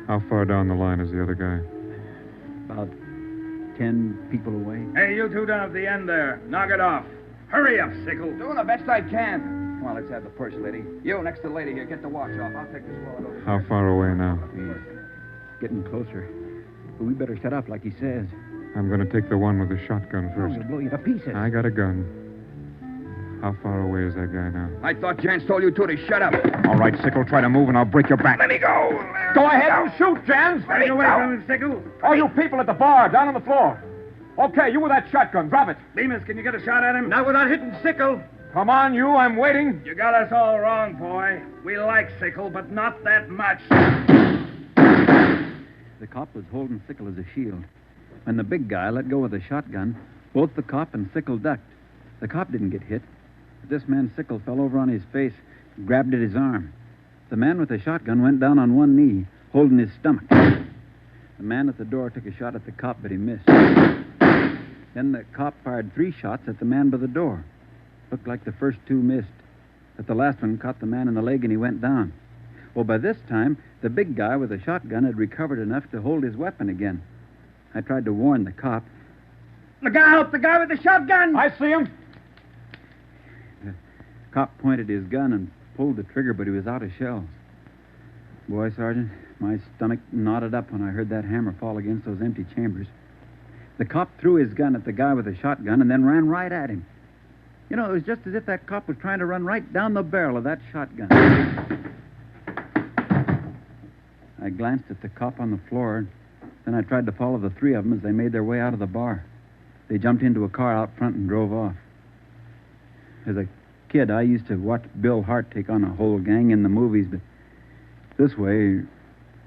How far down the line is the other guy? About 10 people away. Hey, you two down at the end there. Knock it off. Hurry up, Sickle. Doing the best I can. Come on, let's have the purse, lady. You, next to the lady here, get the watch off. I'll take this wallet over. How far away now? Getting closer. But we better set up like he says. I'm going to take the one with the shotgun Oh, first. he'll blow you to pieces. I got a gun. How far away is that guy now? I thought Jans told you two to shut up. All right, Sickle, try to move and I'll break your back. Let me go. Go ahead and shoot, Jans. Take away from him, Sickle. All you people at the bar, down on the floor. Okay, you with that shotgun, drop it. Bemis, can you get a shot at him? Not without hitting Sickle. Come on, you, I'm waiting. You got us all wrong, boy. We like Sickle, but not that much. The cop was holding Sickle as a shield. When the big guy let go of the shotgun, both the cop and Sickle ducked. The cop didn't get hit. But this man Sickle fell over on his face, grabbed at his arm. The man with the shotgun went down on one knee, holding his stomach. The man at the door took a shot at the cop, but he missed. Then the cop fired 3 shots at the man by the door. Looked like the first 2 missed, but the last one caught the man in the leg and he went down. Well, by this time, the big guy with the shotgun had recovered enough to hold his weapon again. I tried to warn the cop. Look out! The guy with the shotgun! I see him. The cop pointed his gun and pulled the trigger, but he was out of shells. Boy, Sergeant, my stomach knotted up when I heard that hammer fall against those empty chambers. The cop threw his gun at the guy with the shotgun and then ran right at him. You know, it was just as if that cop was trying to run right down the barrel of that shotgun. I glanced at the cop on the floor, then I tried to follow the 3 of them as they made their way out of the bar. They jumped into a car out front and drove off. As a kid, I used to watch Bill Hart take on a whole gang in the movies, but this way,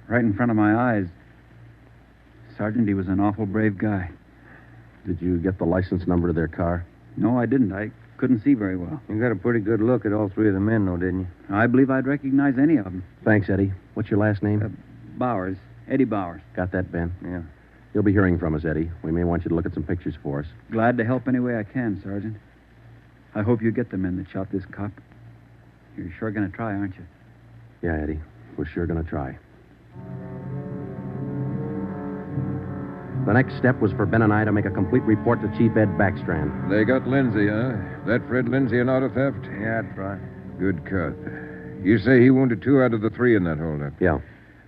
right in front of my eyes, Sergeant, he was an awful brave guy. Did you get the license number of their car? No, I didn't. I couldn't see very well. You got a pretty good look at all 3 of the men, though, didn't you? I believe I'd recognize any of them. Thanks, Eddie. What's your last name? Bowers. Eddie Bowers. Got that, Ben? Yeah. You'll be hearing from us, Eddie. We may want you to look at some pictures for us. Glad to help any way I can, Sergeant. I hope you get the men that shot this cop. You're sure going to try, aren't you? Yeah, Eddie. We're sure going to try. The next step was for Ben and I to make a complete report to Chief Ed Backstrand. They got Lindsay, huh? That Fred Lindsay an auto theft? Yeah, that's right. Good cut. You say he wounded 2 out of the 3 in that holdup? Yeah.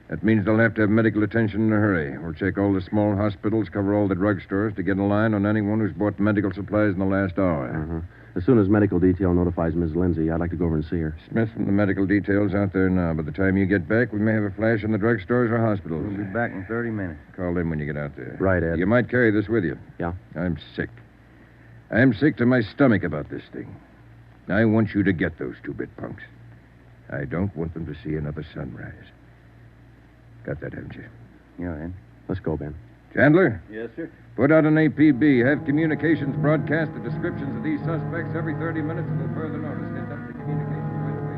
That means they'll have to have medical attention in a hurry. We'll check all the small hospitals, cover all the drugstores to get a line on anyone who's bought medical supplies in the last hour. Uh-huh. As soon as medical detail notifies Miss Lindsay, I'd like to go over and see her. Smith from the medical detail's out there now. By the time you get back, we may have a flash in the drugstores or hospitals. We'll be back in 30 minutes. Call them when you get out there. Right, Ed. You might carry this with you. Yeah? I'm sick. I'm sick to my stomach about this thing. I want you to get those 2-bit punks. I don't want them to see another sunrise. Got that, haven't you? Yeah, Ed. Let's go, Ben. Chandler? Yes, sir. Put out an APB. Have communications broadcast the descriptions of these suspects every 30 minutes until further notice. Get that to communications right away,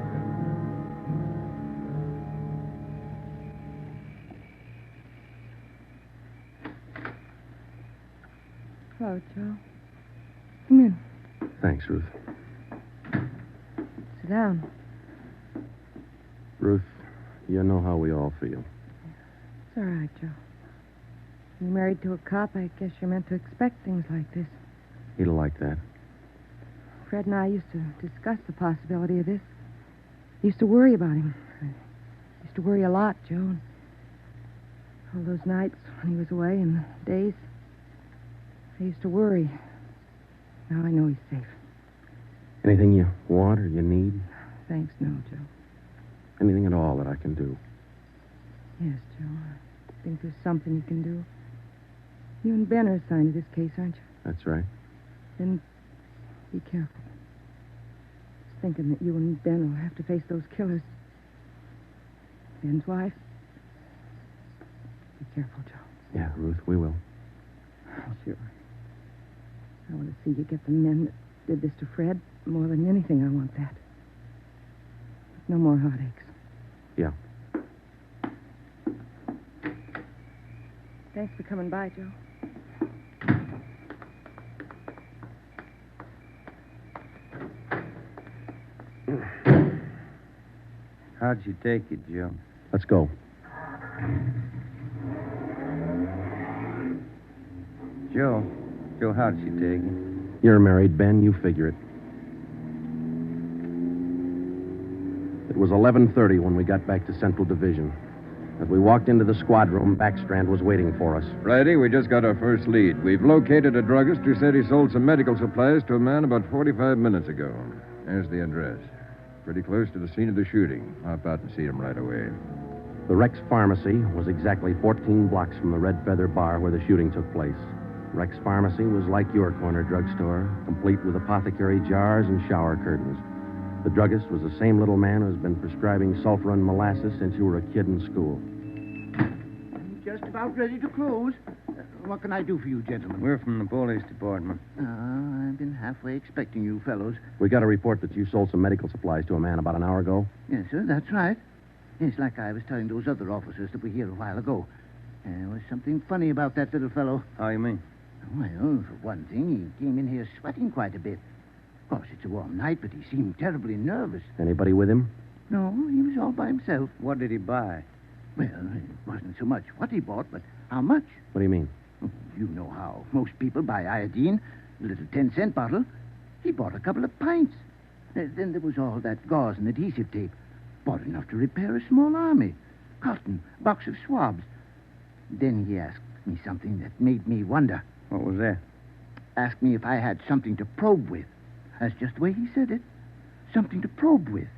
Hello, Joe. Come in. Thanks, Ruth. Sit down. Ruth, you know how we all feel. It's all right, Joe. You're married to a cop, I guess you're meant to expect things like this. He'd like that. Fred and I used to discuss the possibility of this. Used to worry about him. I used to worry a lot, Joe. All those nights when he was away and the days, I used to worry. Now I know he's safe. Anything you want or you need? Thanks, no, Joe. Anything at all that I can do? Yes, Joe. I think there's something you can do. You and Ben are assigned to this case, aren't you? That's right. Then be careful. Just thinking that you and Ben will have to face those killers. Ben's wife. It's Careful, Joe. Yeah, Ruth, we will. Oh, sure. I want to see you get the men that did this to Fred. More than anything, I want that. No more heartaches. Yeah. Thanks for coming by, Joe. How'd she take it, Joe? Let's go. Joe, how'd she take it? You're married, Ben. You figure it. It was 11:30 when we got back to Central Division. As we walked into the squad room, Backstrand was waiting for us. Friday, we just got our first lead. We've located a druggist who said he sold some medical supplies to a man about 45 minutes ago. There's the address. Pretty close to the scene of the shooting. Hop out and see him right away. The Rex Pharmacy was exactly 14 blocks from the Red Feather Bar where the shooting took place. Rex Pharmacy was like your corner drugstore, complete with apothecary jars and shower curtains. The druggist was the same little man who's been prescribing sulfur and molasses since you were a kid in school. I'm just about ready to close. What can I do for you, gentlemen? We're from the police department. I've been halfway expecting you fellows. We got a report that you sold some medical supplies to a man about an hour ago. Yes, sir, that's right. It's like I was telling those other officers that were here a while ago. There was something funny about that little fellow. How you mean? Well, for one thing, he came in here sweating quite a bit. Of course, it's a warm night, but he seemed terribly nervous. Anybody with him? No, he was all by himself. What did he buy? Well, it wasn't so much what he bought, but how much. What do you mean? You know how most people buy iodine, a little 10-cent bottle. He bought a couple of pints. Then there was all that gauze and adhesive tape. Bought enough to repair a small army. Cotton, box of swabs. Then he asked me something that made me wonder. What was that? Asked me if I had something to probe with. That's just the way he said it. Something to probe with.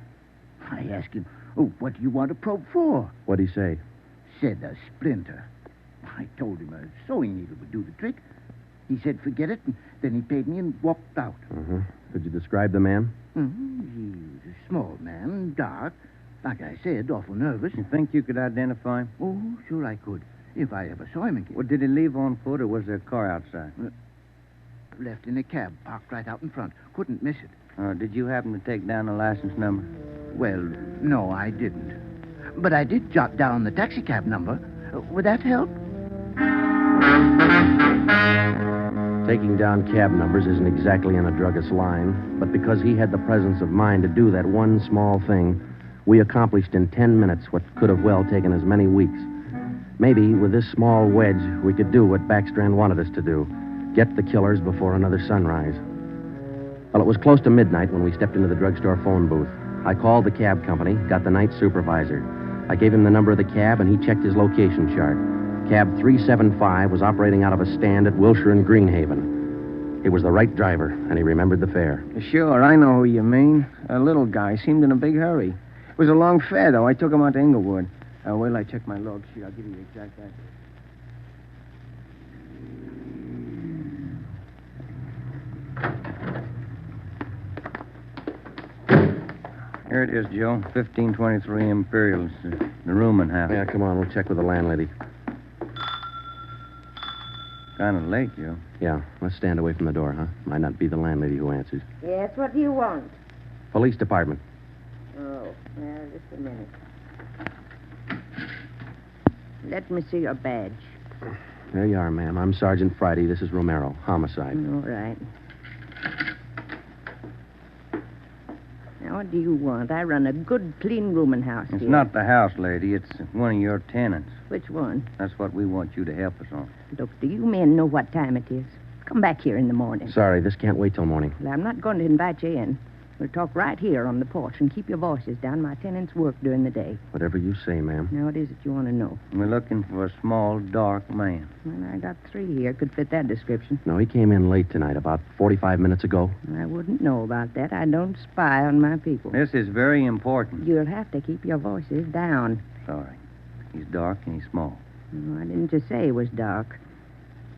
I asked him, what do you want to probe for? What'd he say? Said a splinter. I told him a sewing needle would do the trick. He said, forget it, and then he paid me and walked out. Uh-huh. Could you describe the man? He was a small man, dark. Like I said, awful nervous. You think you could identify him? Oh, sure I could, if I ever saw him again. Well, did he leave on foot, or was there a car outside? Left in a cab, parked right out in front. Couldn't miss it. Did you happen to take down the license number? Well, no, I didn't. But I did jot down the taxicab number. Would that help? Taking down cab numbers isn't exactly in a druggist's line, but because he had the presence of mind to do that one small thing, we accomplished in 10 minutes what could have well taken as many weeks. Maybe with this small wedge, we could do what Backstrand wanted us to do. Get the killers before another sunrise. Well, it was close to midnight when we stepped into the drugstore phone booth. I called the cab company, got the night supervisor. I gave him the number of the cab, and he checked his location chart. Cab 375 was operating out of a stand at Wilshire and Greenhaven. He was the right driver, and he remembered the fare. Sure, I know who you mean. A little guy. Seemed in a big hurry. It was a long fare, though. I took him out to Inglewood. Wait till I check my log sheet. I'll give you the exact address. Here it is, Joe. 1523 Imperial. It's the rooming house. Yeah, come on. We'll check with the landlady. Kind of late, Joe. Yeah, let's stand away from the door, huh? Might not be the landlady who answers. Yes, what do you want? Police department. Oh, now, just a minute. Let me see your badge. There you are, ma'am. I'm Sergeant Friday. This is Romero. Homicide. All right. Now, what do you want? I run a good, clean rooming house It's here. not the house, lady. It's one of your tenants. Which one? That's what we want you to help us on. Look, do you men know what time it is? Come back here in the morning. Sorry, this can't wait till morning. Well, I'm not going to invite you in. We'll talk right here on the porch and keep your voices down. My tenants work during the day. Whatever you say, ma'am. Now, what is it you want to know? We're looking for a small, dark man. Well, I got 3 here. Could fit that description. No, he came in late tonight, about 45 minutes ago. I wouldn't know about that. I don't spy on my people. This is very important. You'll have to keep your voices down. Sorry. He's dark and he's small. Oh, I didn't just say he was dark.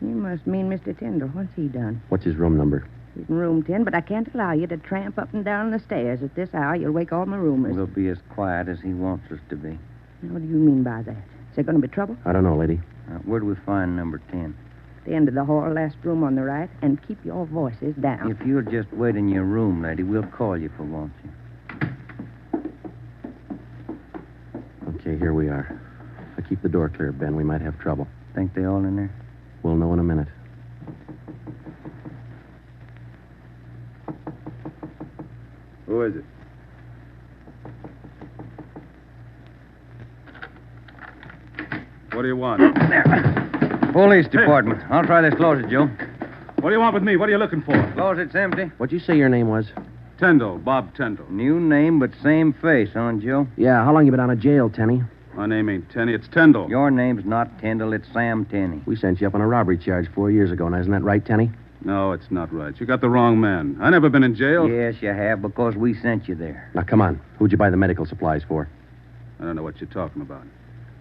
You must mean Mr. Tyndall. What's he done? What's his room number? He's in room 10, but I can't allow you to tramp up and down the stairs at this hour. You'll wake all my roomers. We'll be as quiet as he wants us to be. Now, what do you mean by that? there going to be trouble? I don't know, lady. Where do we find number 10? The end of the hall, last room on the right, and keep your voices down. If you'll just wait in your room, lady, we'll call you if we want you. Okay, here we are. If I keep the door clear, Ben, we might have trouble. Think they all in there? We'll know in a minute. Who is it? What do you want? Police department. I'll try this closet, Joe. What do you want with me? What are you looking for? Closet's empty. What'd you say your name was? Tyndall, Bob Tyndall. New name, but same face, huh, Joe? Yeah, how long you been out of jail, Tenny? My name ain't Tenny, it's Tyndall. Your name's not Tyndall, it's Sam Tenney. We sent you up on a robbery charge 4 years ago. Now, isn't that right, Tenny? No, it's not right. You got the wrong man. I never been in jail. Yes, you have, because we sent you there. Now, come on. Who'd you buy the medical supplies for? I don't know what you're talking about.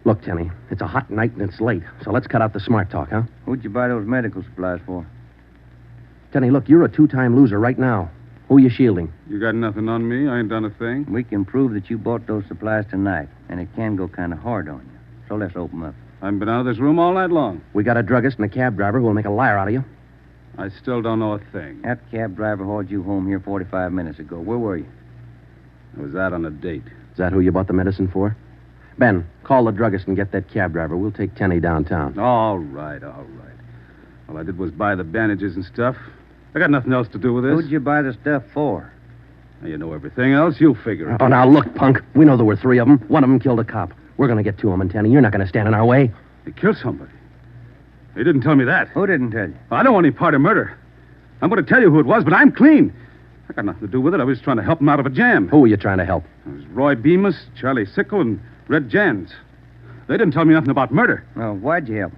Look, Tenny, it's a hot night and it's late, so let's cut out the smart talk, huh? Who'd you buy those medical supplies for? Tenny, look, you're a two-time loser right now. Who are you shielding? You got nothing on me. I ain't done a thing. We can prove that you bought those supplies tonight, and it can go kind of hard on you. So let's open up. I've been out of this room all night long. We got a druggist and a cab driver who will make a liar out of you. I still don't know a thing. That cab driver hauled you home here 45 minutes ago. Where were you? I was out on a date. Is that who you bought the medicine for? Ben, call the druggist and get that cab driver. We'll take Tenny downtown. All right. All I did was buy the bandages and stuff. I got nothing else to do with this. Who'd you buy the stuff for? Now, you know everything else. You figure it. Oh, now, look, punk. We know there were 3 of them. One of them killed a cop. We're going to get to him, and Tenny, you're not going to stand in our way. He killed somebody. He didn't tell me that. Who didn't tell you? I don't want any part of murder. I'm going to tell you who it was, but I'm clean. I got nothing to do with it. I was trying to help him out of a jam. Who were you trying to help? It was Roy Bemis, Charlie Sickle, and Red Jans. They didn't tell me nothing about murder. Well, why'd you help?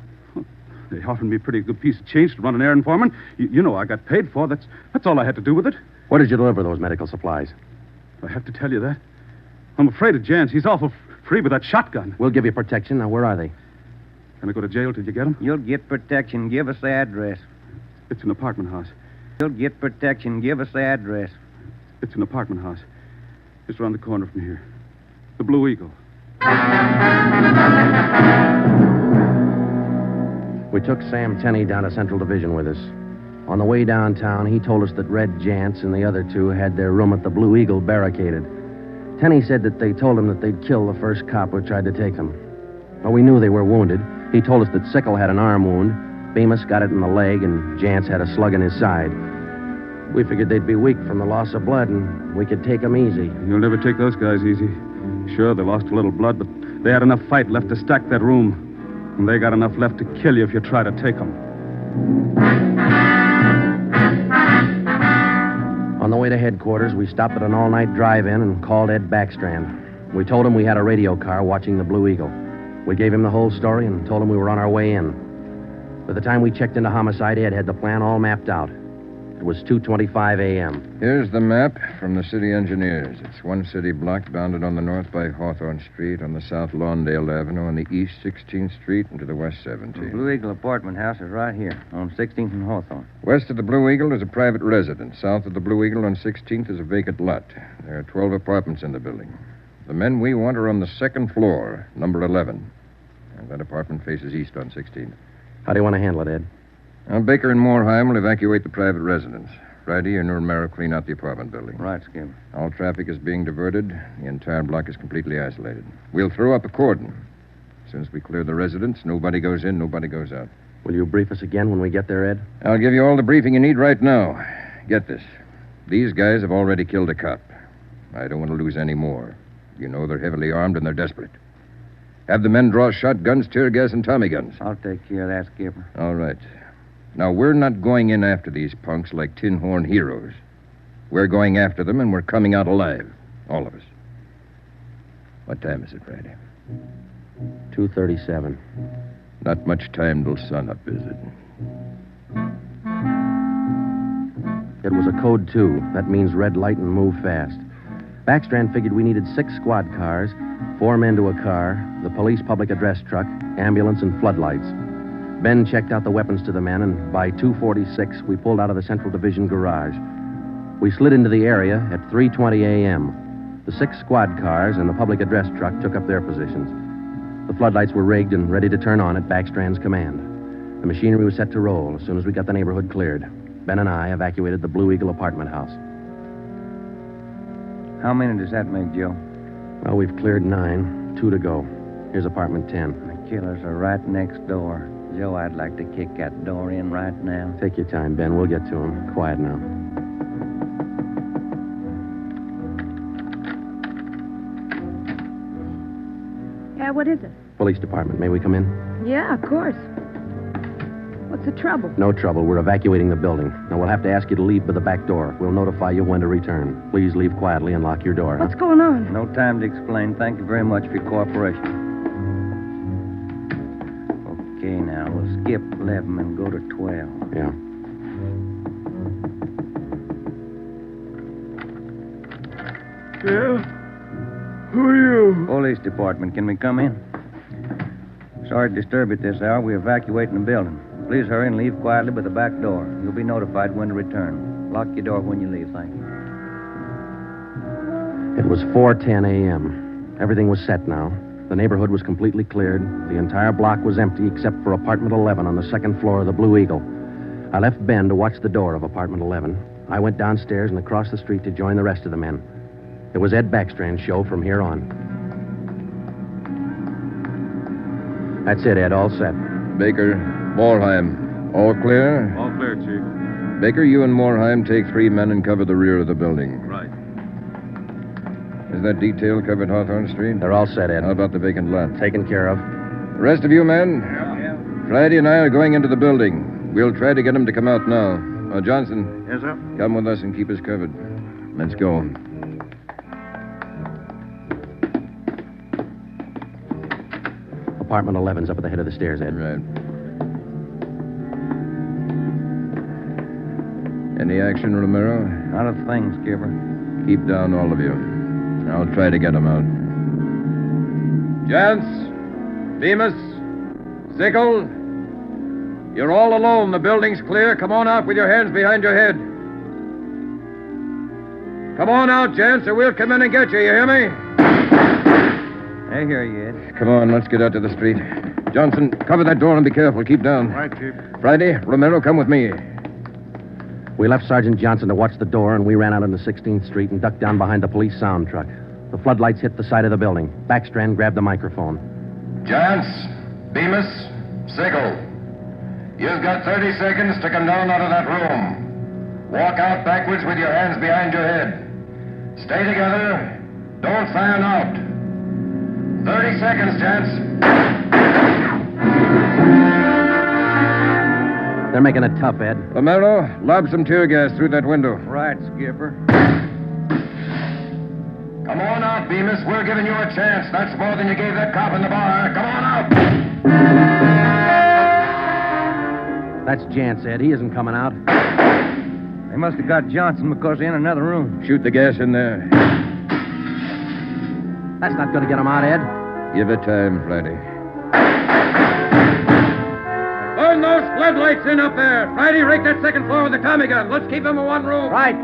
They offered me a pretty good piece of change to run an errand for them. You know I got paid for. That's all I had to do with it. Where did you deliver those medical supplies? I have to tell you that. I'm afraid of Jans. He's awful free with that shotgun. We'll give you protection. Now, where are they? Can I go to jail till you get them? You'll get protection. Give us the address. It's an apartment house. You'll get protection. Give us the address. It's an apartment house. Just around the corner from here. The Blue Eagle. We took Sam Tenney down to Central Division with us. On the way downtown, he told us that Red Jantz and the other 2 had their room at the Blue Eagle barricaded. Tenney said that they told him that they'd kill the first cop who tried to take them. Well, we knew they were wounded. He told us that Sickle had an arm wound, Bemis got it in the leg, and Jantz had a slug in his side. We figured they'd be weak from the loss of blood, and we could take them easy. You'll never take those guys easy. Sure, they lost a little blood, but they had enough fight left to stack that room. And they got enough left to kill you if you try to take them. On the way to headquarters, we stopped at an all-night drive-in and called Ed Backstrand. We told him we had a radio car watching the Blue Eagle. We gave him the whole story and told him we were on our way in. By the time we checked into Homicide, Ed had the plan all mapped out. It was 2:25 a.m. Here's the map from the city engineers. It's one city block bounded on the north by Hawthorne Street, on the south Lawndale Avenue, on the east 16th Street, and to the west 17th. The Blue Eagle apartment house is right here, on 16th and Hawthorne. West of the Blue Eagle is a private residence. South of the Blue Eagle on 16th is a vacant lot. There are 12 apartments in the building. The men we want are on the second floor, number 11. And that apartment faces east on 16th. How do you want to handle it, Ed? Now, Baker and Moorheim will evacuate the private residence. Friday, you and Romero clean out the apartment building. Right, Skipper. All traffic is being diverted. The entire block is completely isolated. We'll throw up a cordon. As soon as we clear the residence, nobody goes in, nobody goes out. Will you brief us again when we get there, Ed? I'll give you all the briefing you need right now. Get this. These guys have already killed a cop. I don't want to lose any more. You know they're heavily armed and they're desperate. Have the men draw shotguns, tear gas, and Tommy guns. I'll take care of that, Skipper. All right. Now, we're not going in after these punks like tin horn heroes. We're going after them, and we're coming out alive. All of us. What time is it, Friday? 2:37. Not much time till sunup, is it? It was a code 2. That means red light and move fast. Backstrand figured we needed 6 squad cars, 4 men to a car, the police public address truck, ambulance, and floodlights. Ben checked out the weapons to the men, and by 2:46, we pulled out of the Central Division garage. We slid into the area at 3:20 a.m. The 6 squad cars and the public address truck took up their positions. The floodlights were rigged and ready to turn on at Backstrand's command. The machinery was set to roll as soon as we got the neighborhood cleared. Ben and I evacuated the Blue Eagle apartment house. How many does that make, Joe? Well, we've cleared 9. 2 to go. Here's apartment 10. The killers are right next door. Joe, I'd like to kick that door in right now. Take your time, Ben. We'll get to him. Quiet now. Yeah, what is it? Police department. May we come in? Yeah, of course. What's the trouble? No trouble. We're evacuating the building. Now, we'll have to ask you to leave by the back door. We'll notify you when to return. Please leave quietly and lock your door. What's going on? No time to explain. Thank you very much for your cooperation. Okay, now, we'll skip 11 and go to 12. Yeah. Yeah? Who are you? Police department. Can we come in? Sorry to disturb you at this hour. We're evacuating the building. Please hurry and leave quietly by the back door. You'll be notified when to return. Lock your door when you leave, thank you. It was 4:10 a.m. Everything was set now. The neighborhood was completely cleared. The entire block was empty except for apartment 11 on the second floor of the Blue Eagle. I left Ben to watch the door of apartment 11. I went downstairs and across the street to join the rest of the men. It was Ed Backstrand's show from here on. That's it, Ed. All set. Baker, Morheim, all clear? All clear, Chief. Baker, you and Morheim take 3 men and cover the rear of the building. Right. Is that detail covered Hawthorne Street? They're all set, Ed. How about the vacant lot? Taken care of. The rest of you men? Yeah. Friday and I are going into the building. We'll try to get him to come out now. Johnson. Yes, sir? Come with us and keep us covered. Let's go. Apartment 11's up at the head of the stairs, Ed. Right. Any action, Romero? Not a thing, Skipper. Keep down, all of you. I'll try to get him out. Gents, Bemis, Zickel, you're all alone. The building's clear. Come on out with your hands behind your head. Come on out, gents, or we'll come in and get you. You hear me? I hear you, Ed. Come on, let's get out to the street. Johnson, cover that door and be careful. Keep down. Right, Chief. Friday, Romero, come with me. We left Sergeant Johnson to watch the door, and we ran out into 16th Street and ducked down behind the police sound truck. The floodlights hit the side of the building. Backstrand grabbed the microphone. Gents, Bemis, Sigel, you've got 30 seconds to come down out of that room. Walk out backwards with your hands behind your head. Stay together. Don't fan out. 30 seconds, gents. They're making it tough, Ed. Romero, lob some tear gas through that window. Right, Skipper. Come on out, Bemis. We're giving you a chance. That's more than you gave that cop in the bar. Come on out. That's Jance, Ed. He isn't coming out. They must have got Johnson because they're in another room. Shoot the gas in there. That's not going to get him out, Ed. Give it time, Friday. Burn those floodlights in up there. Friday, rake that second floor with the Tommy gun. Let's keep them in one room. Right.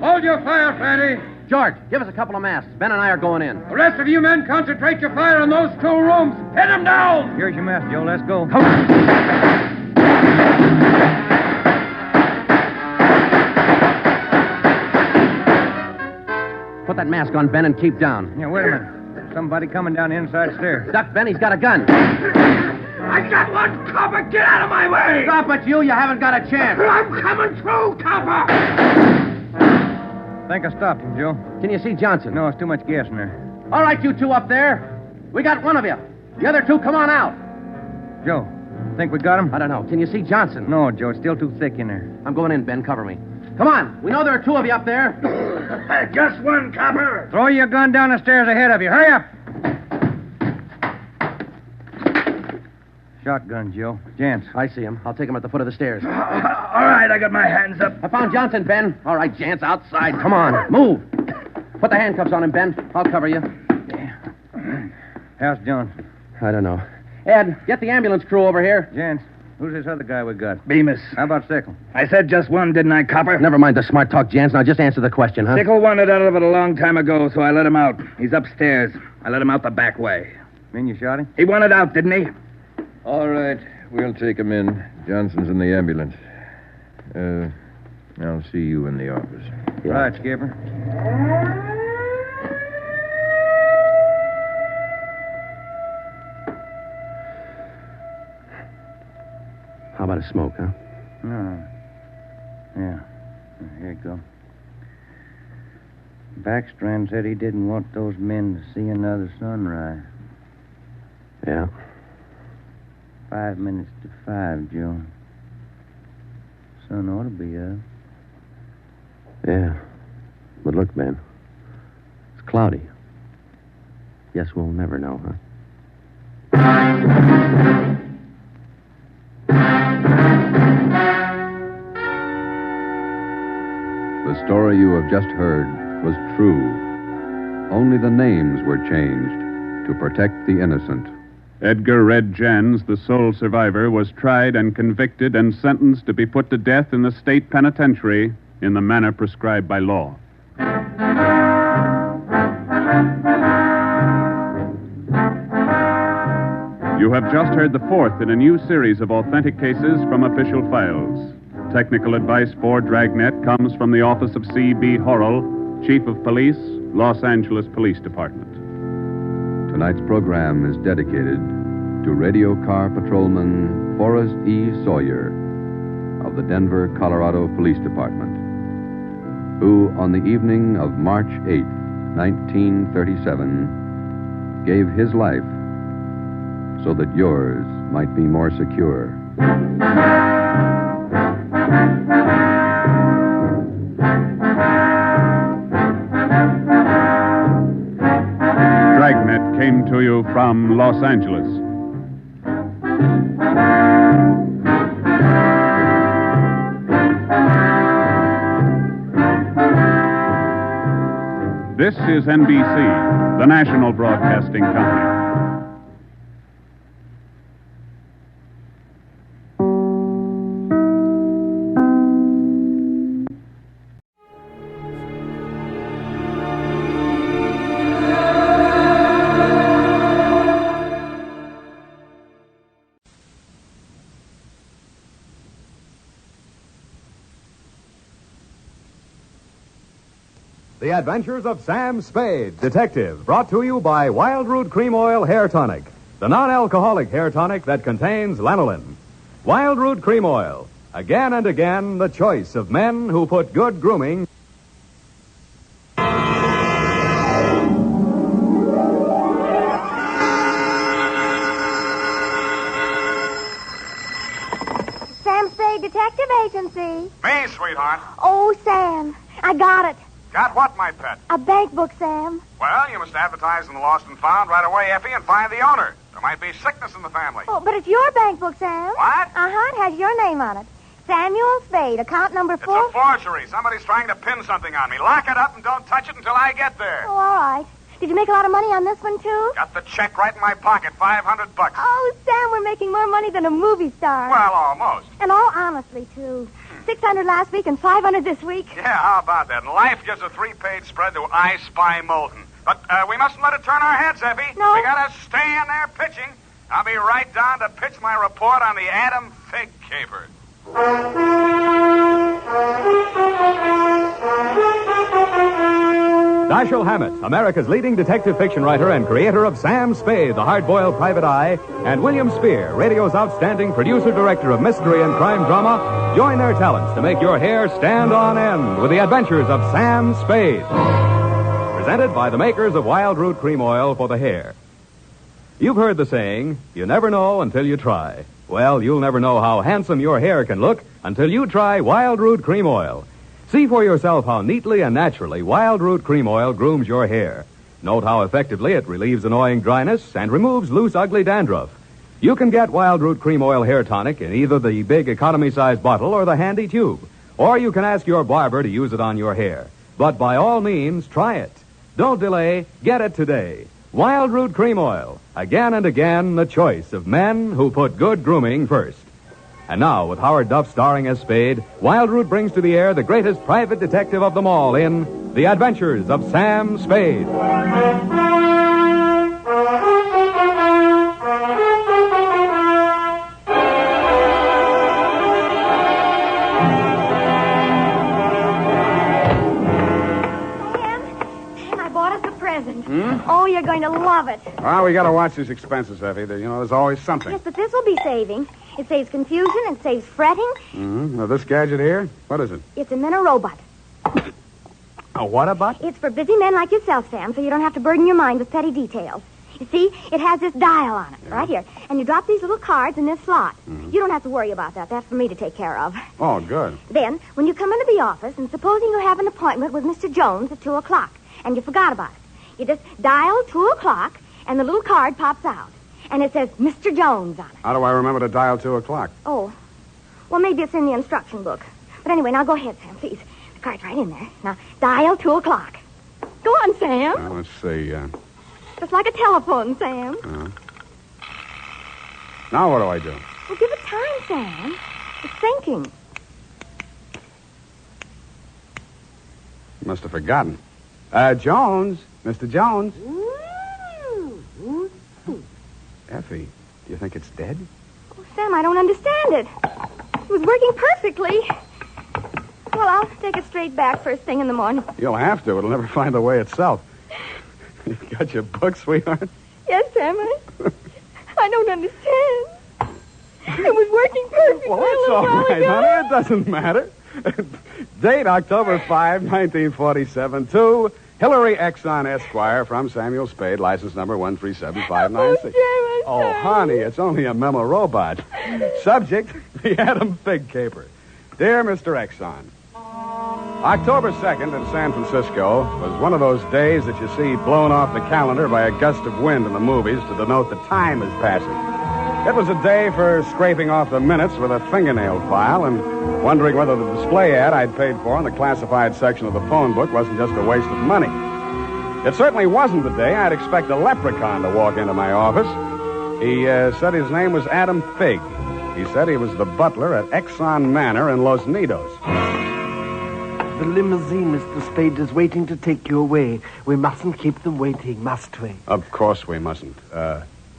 Hold your fire, Friday. George, give us a couple of masks. Ben and I are going in. The rest of you men concentrate your fire on those 2 rooms. Hit them down. Here's your mess, Joe. Let's go. Come on. Put that mask on, Ben, and keep down. Yeah, wait a minute. Somebody coming down the inside stairs. Duck, Ben. He's got a gun. I got one, copper. Get out of my way. Stop it, you. You haven't got a chance. I'm coming through, copper. I think I stopped him, Joe. Can you see Johnson? No, it's too much gas in there. All right, you 2 up there. We got one of you. The other 2, come on out. Joe, think we got him? I don't know. Can you see Johnson? No, Joe. It's still too thick in there. I'm going in, Ben. Cover me. Come on. We know there are 2 of you up there. Just one, copper. Throw your gun down the stairs ahead of you. Hurry up. Shotgun, Joe. Jance. I see him. I'll take him at the foot of the stairs. All right, I got my hands up. I found Johnson, Ben. All right, Jance, outside. Come on. Move. Put the handcuffs on him, Ben. I'll cover you. How's Johnson? I don't know. Ed, get the ambulance crew over here. Jance, Who's this other guy we got? Bemis. How about Sickle? I said just one, didn't I, Copper? Never mind the smart talk, Jans. Now just answer the question, huh? Sickle wanted out of it a long time ago, so I let him out. He's upstairs. I let him out the back way. Mean you shot him? He wanted out, didn't he? All right. We'll take him in. Johnson's in the ambulance. I'll see you in the office. Yeah. Right, Skipper. How about a smoke, huh? No. Yeah. Here you go. Backstrand said he didn't want those men to see another sunrise. Yeah. 5 minutes to 5, Joe. Sun ought to be up. Yeah. But look, Ben. It's cloudy. Guess we'll never know, huh? The story you have just heard was true. Only the names were changed to protect the innocent. Edgar Red Jans, the sole survivor, was tried and convicted and sentenced to be put to death in the state penitentiary in the manner prescribed by law. You have just heard the fourth in a new series of authentic cases from official files. Technical advice for Dragnet comes from the office of C.B. Horrell, Chief of Police, Los Angeles Police Department. Tonight's program is dedicated to Radio Car Patrolman Forrest E. Sawyer of the Denver, Colorado Police Department, who, on the evening of March 8, 1937, gave his life so that yours might be more secure. Dragnet came to you from Los Angeles. This is NBC, the national broadcasting company. The Adventures of Sam Spade, Detective, brought to you by Wild Root Cream Oil Hair Tonic, the non-alcoholic hair tonic that contains lanolin. Wild Root Cream Oil, again and again the choice of men who put good grooming. Sam Spade Detective Agency. Me, sweetheart. Oh, Sam, I got it. Got what, my pet? A bank book, Sam. Well, you must advertise in the Lost and Found right away, Effie, and find the owner. There might be sickness in the family. Oh, but it's your bank book, Sam. What? Uh-huh, it has your name on it. Samuel Spade, account number 4. It's a forgery. Somebody's trying to pin something on me. Lock it up and don't touch it until I get there. Oh, all right. Did you make a lot of money on this one, too? Got the check right in my pocket, $500. Oh, Sam, we're making more money than a movie star. Well, almost. And all honestly, too. 600 last week and 500 this week. Yeah, how about that? And life gives a 3-page spread to I Spy Molten. But we mustn't let it turn our heads, Effie. No. We gotta stay in there pitching. I'll be right down to pitch my report on the Adam Figg caper. Dashiell Hammett, America's leading detective fiction writer and creator of Sam Spade, the hard-boiled private eye, and William Spear, radio's outstanding producer-director of mystery and crime drama, join their talents to make your hair stand on end with the adventures of Sam Spade. Presented by the makers of Wild Root Cream Oil for the hair. You've heard the saying, you never know until you try. Well, you'll never know how handsome your hair can look until you try Wild Root Cream Oil. See for yourself how neatly and naturally Wild Root Cream Oil grooms your hair. Note how effectively it relieves annoying dryness and removes loose, ugly dandruff. You can get Wild Root Cream Oil Hair Tonic in either the big economy-size bottle or the handy tube. Or you can ask your barber to use it on your hair. But by all means, try it. Don't delay. Get it today. Wild Root Cream Oil. Again and again, the choice of men who put good grooming first. And now, with Howard Duff starring as Spade, Wildroot brings to the air the greatest private detective of them all in The Adventures of Sam Spade. Oh, you're going to love it. Well, we got to watch these expenses, Effie. There's always something. Yes, but this will be saving. It saves confusion. It saves fretting. Mm-hmm. Now, this gadget here, what is it? It's a minute robot. A what-a-bot? It's for busy men like yourself, Sam, so you don't have to burden your mind with petty details. You see, it has this dial on it, right here. And you drop these little cards in this slot. Mm-hmm. You don't have to worry about that. That's for me to take care of. Oh, good. Then, when you come into the office, and supposing you have an appointment with Mr. Jones at 2 o'clock, and you forgot about it, you just dial 2 o'clock, and the little card pops out. And it says Mr. Jones on it. How do I remember to dial 2 o'clock? Oh. Well, maybe it's in the instruction book. But anyway, now go ahead, Sam, please. The card's right in there. Now, dial 2 o'clock. Go on, Sam. Let's see. Just like a telephone, Sam. Now what do I do? Well, give it time, Sam. It's thinking. You must have forgotten. Jones. Mr. Jones. Effie, do you think it's dead? Oh, Sam, I don't understand it. It was working perfectly. Well, I'll take it straight back first thing in the morning. You'll have to. It'll never find the way itself. You got your book, sweetheart? Yes, Sam. I don't understand. It was working perfectly. Well, that's all right, honey. It doesn't matter. Date October 5, 1947, to Hillary Exxon Esquire from Samuel Spade, license number 137596. Oh, honey, it's only a memo robot. Subject, the Adam Figg caper. Dear Mr. Exxon, October 2nd in San Francisco was one of those days that you see blown off the calendar by a gust of wind in the movies to denote the time is passing. It was a day for scraping off the minutes with a fingernail file and wondering whether the display ad I'd paid for in the classified section of the phone book wasn't just a waste of money. It certainly wasn't the day I'd expect a leprechaun to walk into my office. He said his name was Adam Figg. He said he was the butler at Exxon Manor in Los Nidos. The limousine, Mr. Spade, is waiting to take you away. We mustn't keep them waiting, must we? Of course we mustn't.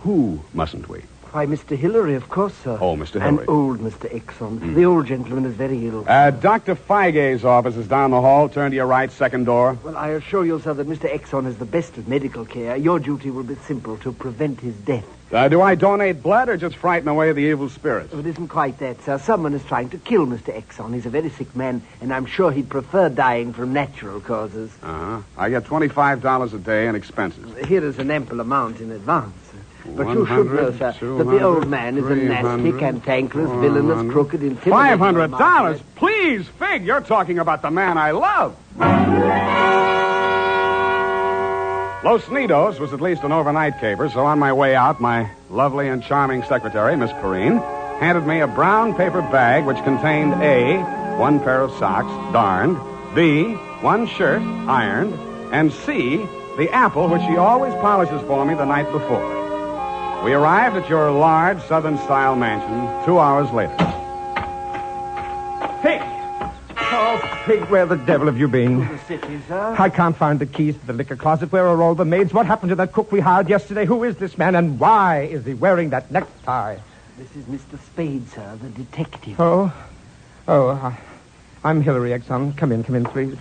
Who mustn't we? Why, Mr. Hillary, of course, sir. Oh, Mr. Hillary. And old Mr. Exxon. The old gentleman is very ill. Dr. Feige's office is down the hall. Turn to your right, second door. Well, I assure you, sir, that Mr. Exxon is the best of medical care. Your duty will be simple, to prevent his death. Do I donate blood or just frighten away the evil spirits? Oh, it isn't quite that, sir. Someone is trying to kill Mr. Exxon. He's a very sick man, and I'm sure he'd prefer dying from natural causes. Uh-huh. I get $25 a day in expenses. Here is an ample amount in advance. But you should know, sir, that the old man is a nasty, cantankerous, villainous, crooked, intimidating... $500? Please, Figg, you're talking about the man I love. Los Nidos was at least an overnight caper, so on my way out, my lovely and charming secretary, Miss Perrine, handed me a brown paper bag which contained A, one pair of socks, darned, B, one shirt, ironed, and C, the apple which she always polishes for me the night before. We arrived at your large Southern-style mansion 2 hours later. Figg! Oh, Figg, where the devil have you been? To the city, sir. I can't find the keys to the liquor closet. Where are all the maids? What happened to that cook we hired yesterday? Who is this man, and why is he wearing that necktie? This is Mr. Spade, sir, the detective. I'm Hillary Exxon. Come in, please.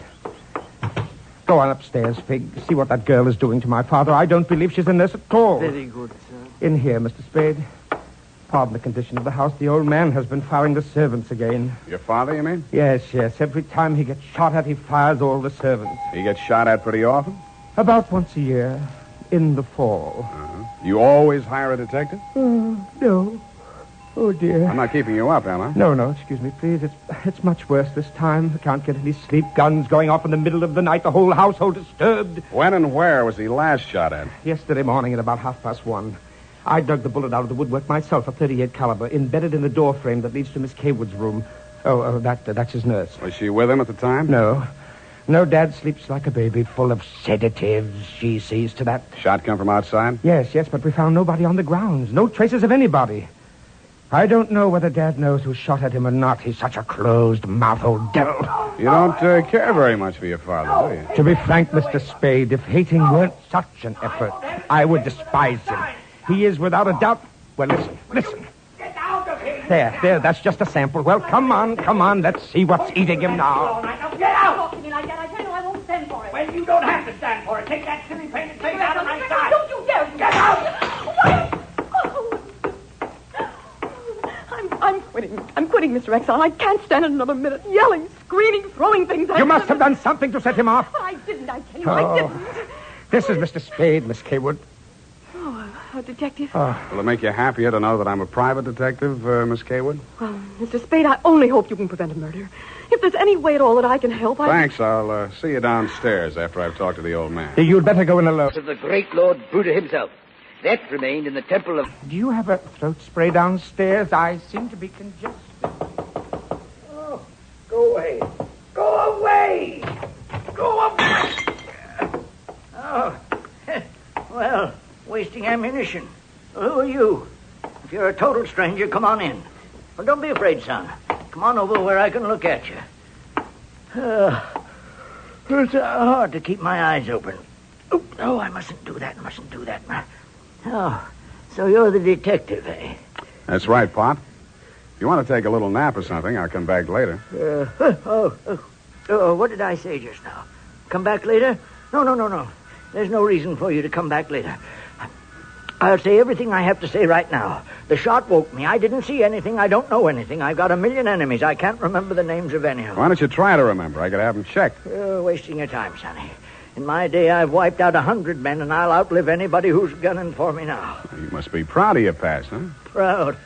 Go on upstairs, Figg. See what that girl is doing to my father. I don't believe she's in this at all. Very good, sir. In here, Mr. Spade. Pardon the condition of the house. The old man has been firing the servants again. Your father, you mean? Yes. Every time he gets shot at, he fires all the servants. He gets shot at pretty often? About once a year. In the fall. Uh-huh. You always hire a detective? No. Oh, dear. I'm not keeping you up, am I? No, excuse me, please. It's much worse this time. I can't get any sleep. Guns going off in the middle of the night. The whole household disturbed. When and where was he last shot at? Yesterday morning at about 1:30. I dug the bullet out of the woodwork myself, a .38 caliber, embedded in the door frame that leads to Miss Kaywood's room. That's his nurse. Was she with him at the time? No, Dad sleeps like a baby, full of sedatives. She sees to that. Shot come from outside? Yes, but we found nobody on the grounds. No traces of anybody. I don't know whether Dad knows who shot at him or not. He's such a closed-mouthed old devil. You don't care very much for your father, do you? To be frank, Mr. Spade, if hating weren't such an effort, I would despise him. He is without a doubt... Well, listen. Get out of here! There, that's just a sample. Well, come on, let's see what's eating him now. Get out! Talk to me like that. I tell you, I won't stand for it. Well, you don't have to stand for it. Take that silly painted face out of my sight. Don't you dare! Get out! I'm quitting, Mr. Exile. I can't stand it another minute. Yelling, screaming, throwing things at You must have done something to set him off. But I didn't, I tell you, I didn't. This is Mr. Spade, Miss Kaywood. Oh, a detective? Will it make you happier to know that I'm a private detective, Miss Kaywood? Well, Mr. Spade, I only hope you can prevent a murder. If there's any way at all that I can help, Thanks. I'll see you downstairs after I've talked to the old man. You'd better go in alone. Of the great Lord Buddha himself. That remained in the temple of... Do you have a throat spray downstairs? I seem to be congested. Oh, go away. Go away! Go away! Oh, well, wasting ammunition. Who are you? If you're a total stranger, come on in. Well, don't be afraid, son. Come on over where I can look at you. It's hard to keep my eyes open. Oh, I mustn't do that. Oh, so you're the detective, eh? That's right, Pop. If you want to take a little nap or something, I'll come back later. What did I say just now? Come back later? No. There's no reason for you to come back later. I'll say everything I have to say right now. The shot woke me. I didn't see anything. I don't know anything. I've got a million enemies. I can't remember the names of any of them. Why don't you try to remember? I could have them checked. You're wasting your time, Sonny. In my day, I've wiped out 100 men, and I'll outlive anybody who's gunning for me now. You must be proud of your past, huh? Proud?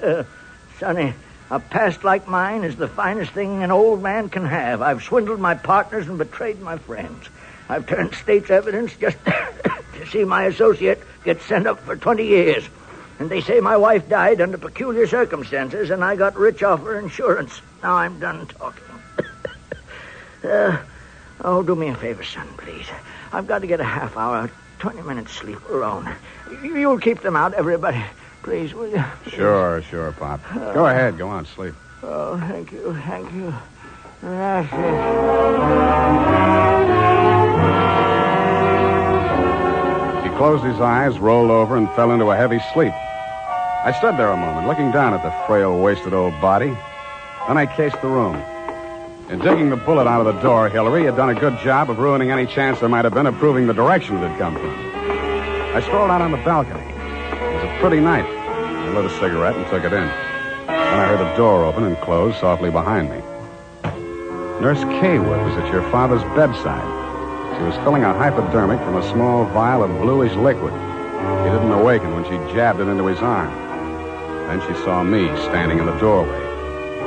Sonny, a past like mine is the finest thing an old man can have. I've swindled my partners and betrayed my friends. I've turned state's evidence just to see my associate get sent up for 20 years. And they say my wife died under peculiar circumstances, and I got rich off her insurance. Now I'm done talking. Do me a favor, son, please. I've got to get a half hour, 20 minutes sleep alone. You'll keep them out, everybody. Please, will you? Sure, Pop. Go ahead. Go on, sleep. Oh, thank you. He closed his eyes, rolled over, and fell into a heavy sleep. I stood there a moment, looking down at the frail, wasted old body. Then I cased the room. In digging the bullet out of the door, Hillary had done a good job of ruining any chance there might have been of proving the direction it had come from. I strolled out on the balcony. It was a pretty night. I lit a cigarette and took it in. Then I heard a door open and close softly behind me. Nurse Kaywood was at your father's bedside. She was filling a hypodermic from a small vial of bluish liquid. He didn't awaken when she jabbed it into his arm. Then she saw me standing in the doorway.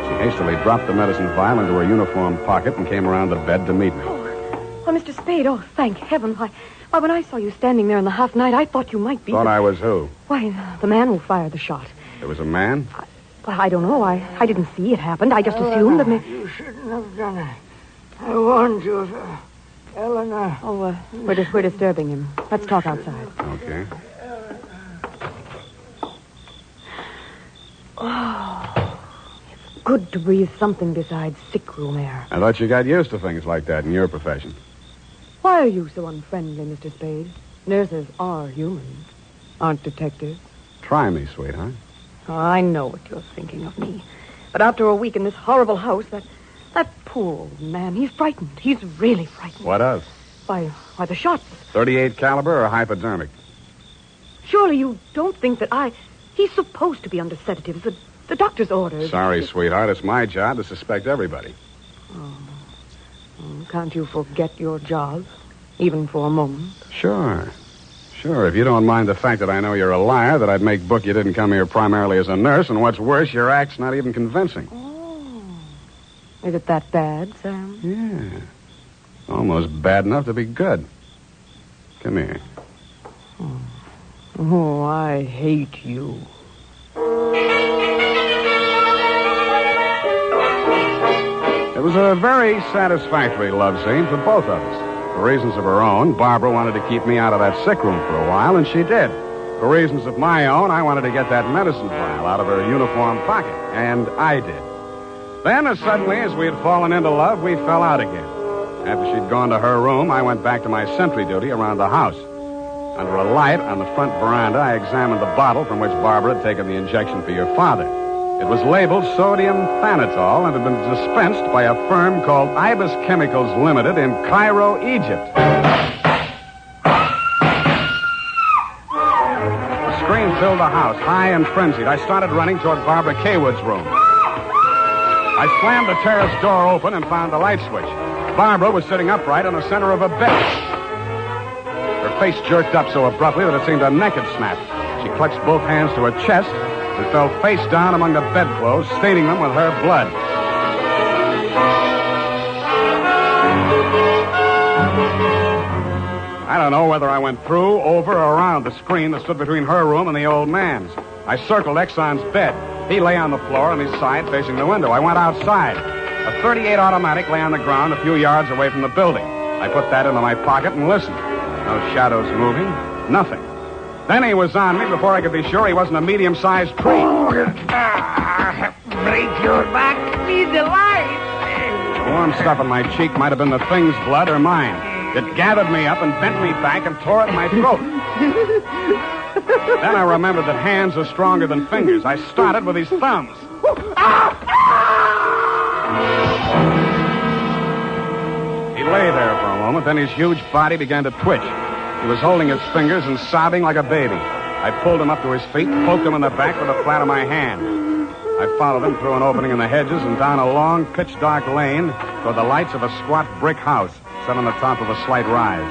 She hastily dropped the medicine vial into her uniform pocket and came around the bed to meet me. Oh, Mr. Spade, thank heaven. Why, when I saw you standing there in the half night, I thought you might be... Thought I was who? Why, the man who fired the shot. There was a man? I don't know. I didn't see it happen. I just assumed that... You shouldn't have done it. I warned you, Eleanor. Oh, we're disturbing him. Let's talk outside. Okay. Oh, it's good to breathe something besides sick room air. I thought you got used to things like that in your profession. Why are you so unfriendly, Mr. Spade? Nurses are human, aren't detectives. Try me, sweetheart. Oh, I know what you're thinking of me. But after a week in this horrible house, that poor old man, he's frightened. He's really frightened. What of? Why, the shots. 38 caliber or hypodermic? Surely you don't think that He's supposed to be under sedatives. The doctor's orders. Sorry, sweetheart. It's my job to suspect everybody. Oh, can't you forget your job, even for a moment? Sure. If you don't mind the fact that I know you're a liar, that I'd make book you didn't come here primarily as a nurse, and what's worse, your act's not even convincing. Oh. Is it that bad, Sam? Yeah. Almost bad enough to be good. Come here. Oh, I hate you. It was a very satisfactory love scene for both of us. For reasons of her own, Barbara wanted to keep me out of that sick room for a while, and she did. For reasons of my own, I wanted to get that medicine vial out of her uniform pocket, and I did. Then, as suddenly as we had fallen into love, we fell out again. After she'd gone to her room, I went back to my sentry duty around the house. Under a light on the front veranda, I examined the bottle from which Barbara had taken the injection for your father. It was labeled sodium thanatol and had been dispensed by a firm called Ibis Chemicals Limited in Cairo, Egypt. The scream filled the house, high and frenzied. I started running toward Barbara Kaywood's room. I slammed the terrace door open and found the light switch. Barbara was sitting upright in the center of a bed. Her face jerked up so abruptly that it seemed a neck had snapped. She clutched both hands to her chest and fell face down among the bedclothes, staining them with her blood. I don't know whether I went through, over, or around the screen that stood between her room and the old man's. I circled Exxon's bed. He lay on the floor on his side facing the window. I went outside. A .38 automatic lay on the ground a few yards away from the building. I put that into my pocket and listened. No shadows moving. Nothing. Then he was on me before I could be sure he wasn't a medium-sized tree. Break your back. Be the light. The warm stuff in my cheek might have been the thing's blood or mine. It gathered me up and bent me back and tore at my throat. Then I remembered that hands are stronger than fingers. I started with his thumbs. He lay there for a moment, then his huge body began to twitch. He was holding his fingers and sobbing like a baby. I pulled him up to his feet, poked him in the back with the flat of my hand. I followed him through an opening in the hedges and down a long, pitch-dark lane toward the lights of a squat brick house set on the top of a slight rise.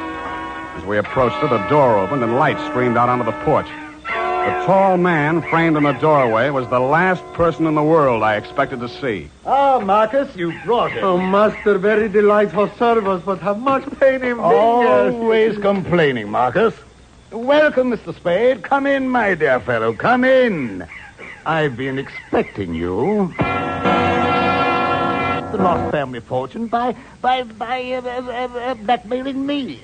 As we approached it, a door opened and light streamed out onto the porch. The tall man framed in the doorway was the last person in the world I expected to see. Ah, Marcus, you brought it. Oh, master, very delightful service, but how much pain in fingers. Always complaining, Marcus. Welcome, Mr. Spade. Come in, my dear fellow. Come in. I've been expecting you. The lost family fortune by blackmailing me.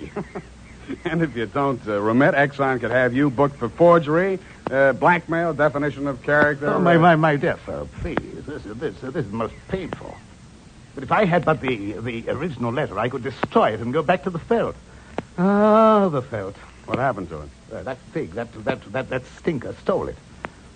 And if you don't remit, Exxon could have you booked for forgery, blackmail, definition of character. Oh, my dear fellow, please. This is most painful. But if I had but the original letter, I could destroy it and go back to the felt. Ah, the felt. What happened to it? That Figg, that stinker stole it.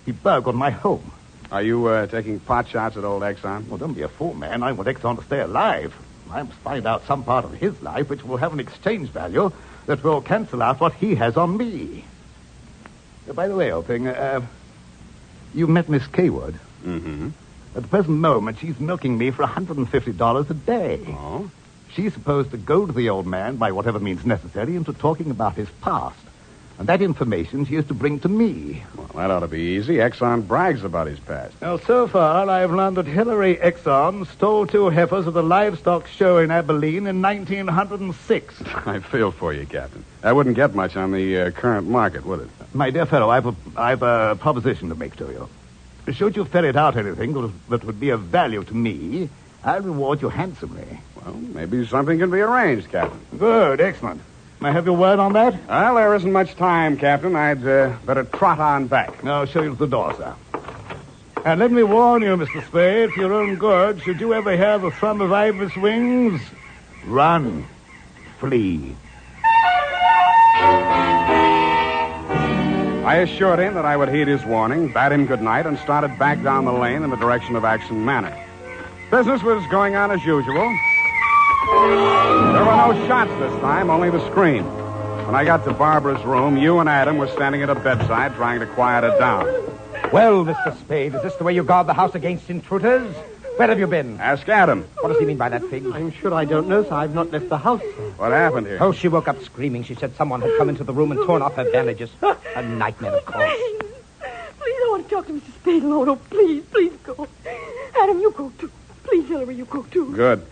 He burgled my home. Are you taking pot shots at old Exxon? Well, don't be a fool, man. I want Exxon to stay alive. I must find out some part of his life which will have an exchange value that will cancel out what he has on me. By the way, old thing, you met Miss Kaywood. Mm-hmm. At the present moment, she's milking me for $150 a day. Oh? She's supposed to goad the old man by whatever means necessary into talking about his past. And that information she is to bring to me. Well, that ought to be easy. Exxon brags about his past. Now, so far, I've learned that Hillary Exxon stole 2 heifers at the livestock show in Abilene in 1906. I feel for you, Captain. That wouldn't get much on the current market, would it? My dear fellow, I've a proposition to make to you. Should you ferret out anything that would be of value to me, I'll reward you handsomely. Well, maybe something can be arranged, Captain. Good, excellent. May I have your word on that? Well, there isn't much time, Captain. I'd better trot on back. I'll show you to the door, sir. And let me warn you, Mr. Spade, for your own good, should you ever hear the thrum of Ibis wings, run, flee. I assured him that I would heed his warning, bade him good night, and started back down the lane in the direction of Action Manor. Business was going on as usual. There were no shots this time, only the scream. When I got to Barbara's room, you and Adam were standing at her bedside trying to quiet her down. Well, Mr. Spade, is this the way you guard the house against intruders? Where have you been? Ask Adam. What does he mean by that, Figg? I'm sure I don't know, sir. I've not left the house, sir. What happened here? Oh, she woke up screaming. She said someone had come into the room and torn off her bandages. A nightmare, of course. Please, I want to talk to Mr. Spade alone. Oh, please go. Adam, you go too. Please, Hillary, you go too. Good.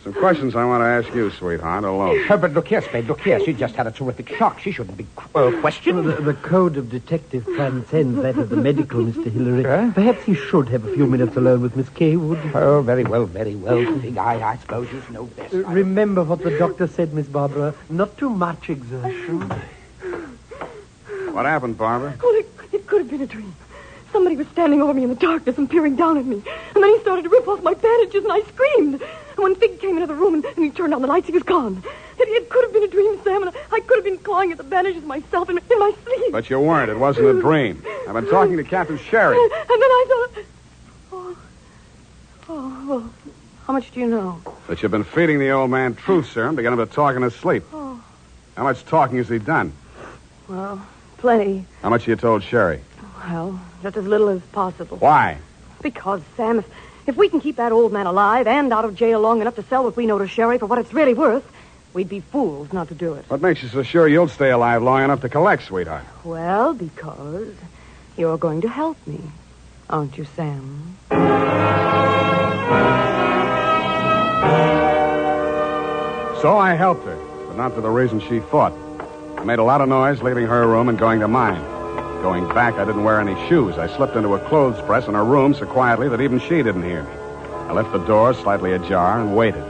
Some questions I want to ask you, sweetheart, alone. But look here, Spade, look here. She just had a terrific shock. She shouldn't be questioned. The code of detective transcends that of the medical, Mr. Hillary. Perhaps he should have a few minutes alone with Miss Kaywood. Oh, very well, Figg. I suppose you know best. Remember what the doctor said, Miss Barbara. Not too much exertion. What happened, Barbara? Oh, it could have been a dream. Somebody was standing over me in the darkness and peering down at me. And then he started to rip off my bandages, and I screamed. And when Figg came into the room and he turned on the lights, he was gone. It could have been a dream, Sam, and I could have been clawing at the bandages myself in my sleep. But you weren't. It wasn't a dream. I've been talking to Captain Sherry. And then I thought... well, how much do you know? That you've been feeding the old man truth serum to get him to talk in his sleep. Oh, How much talking has he done? well, plenty. How much you told Sherry? Well, just as little as possible. Why? Because, Sam, if we can keep that old man alive and out of jail long enough to sell what we know to Sherry for what it's really worth, we'd be fools not to do it. What makes you so sure you'll stay alive long enough to collect, sweetheart? Well, because you're going to help me, aren't you, Sam? So I helped her, but not for the reason she thought. I made a lot of noise leaving her room and going to mine. Going back, I didn't wear any shoes. I slipped into a clothes press in her room so quietly that even she didn't hear me. I left the door slightly ajar and waited.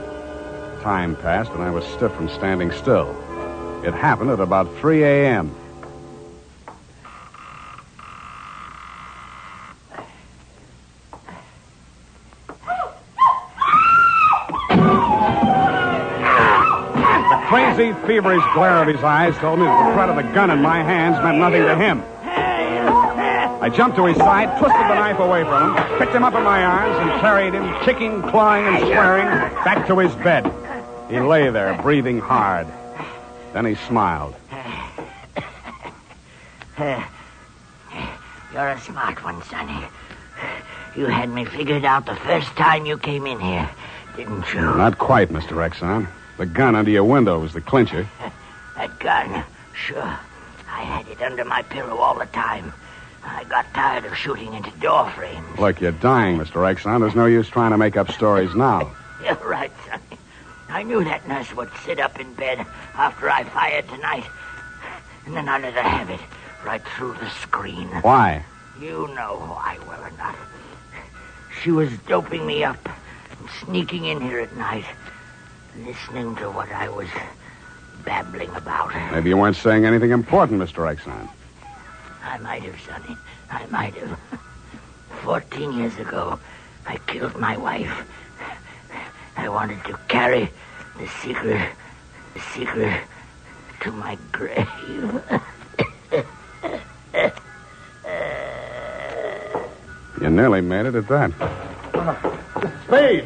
Time passed, and I was stiff from standing still. It happened at about 3 a.m. The crazy, feverish glare of his eyes told me that the threat of the gun in my hands meant nothing to him. I jumped to his side, twisted the knife away from him, picked him up in my arms, and carried him, kicking, clawing, and swearing, back to his bed. He lay there, breathing hard. Then he smiled. You're a smart one, Sonny. You had me figured out the first time you came in here, didn't you? Not quite, Mr. Exxon. The gun under your window was the clincher. That gun? Sure. I had it under my pillow all the time. I got tired of shooting into door frames. Look, you're dying, Mr. Exxon. There's no use trying to make up stories now. You're right, Sonny. I knew that nurse would sit up in bed after I fired tonight. And then I let her have it right through the screen. Why? You know why, well or not. She was doping me up and sneaking in here at night, listening to what I was babbling about. Maybe you weren't saying anything important, Mr. Exxon. I might have, Sonny. I might have. 14 years ago, I killed my wife. I wanted to carry the secret to my grave. You nearly made it at that. Spade!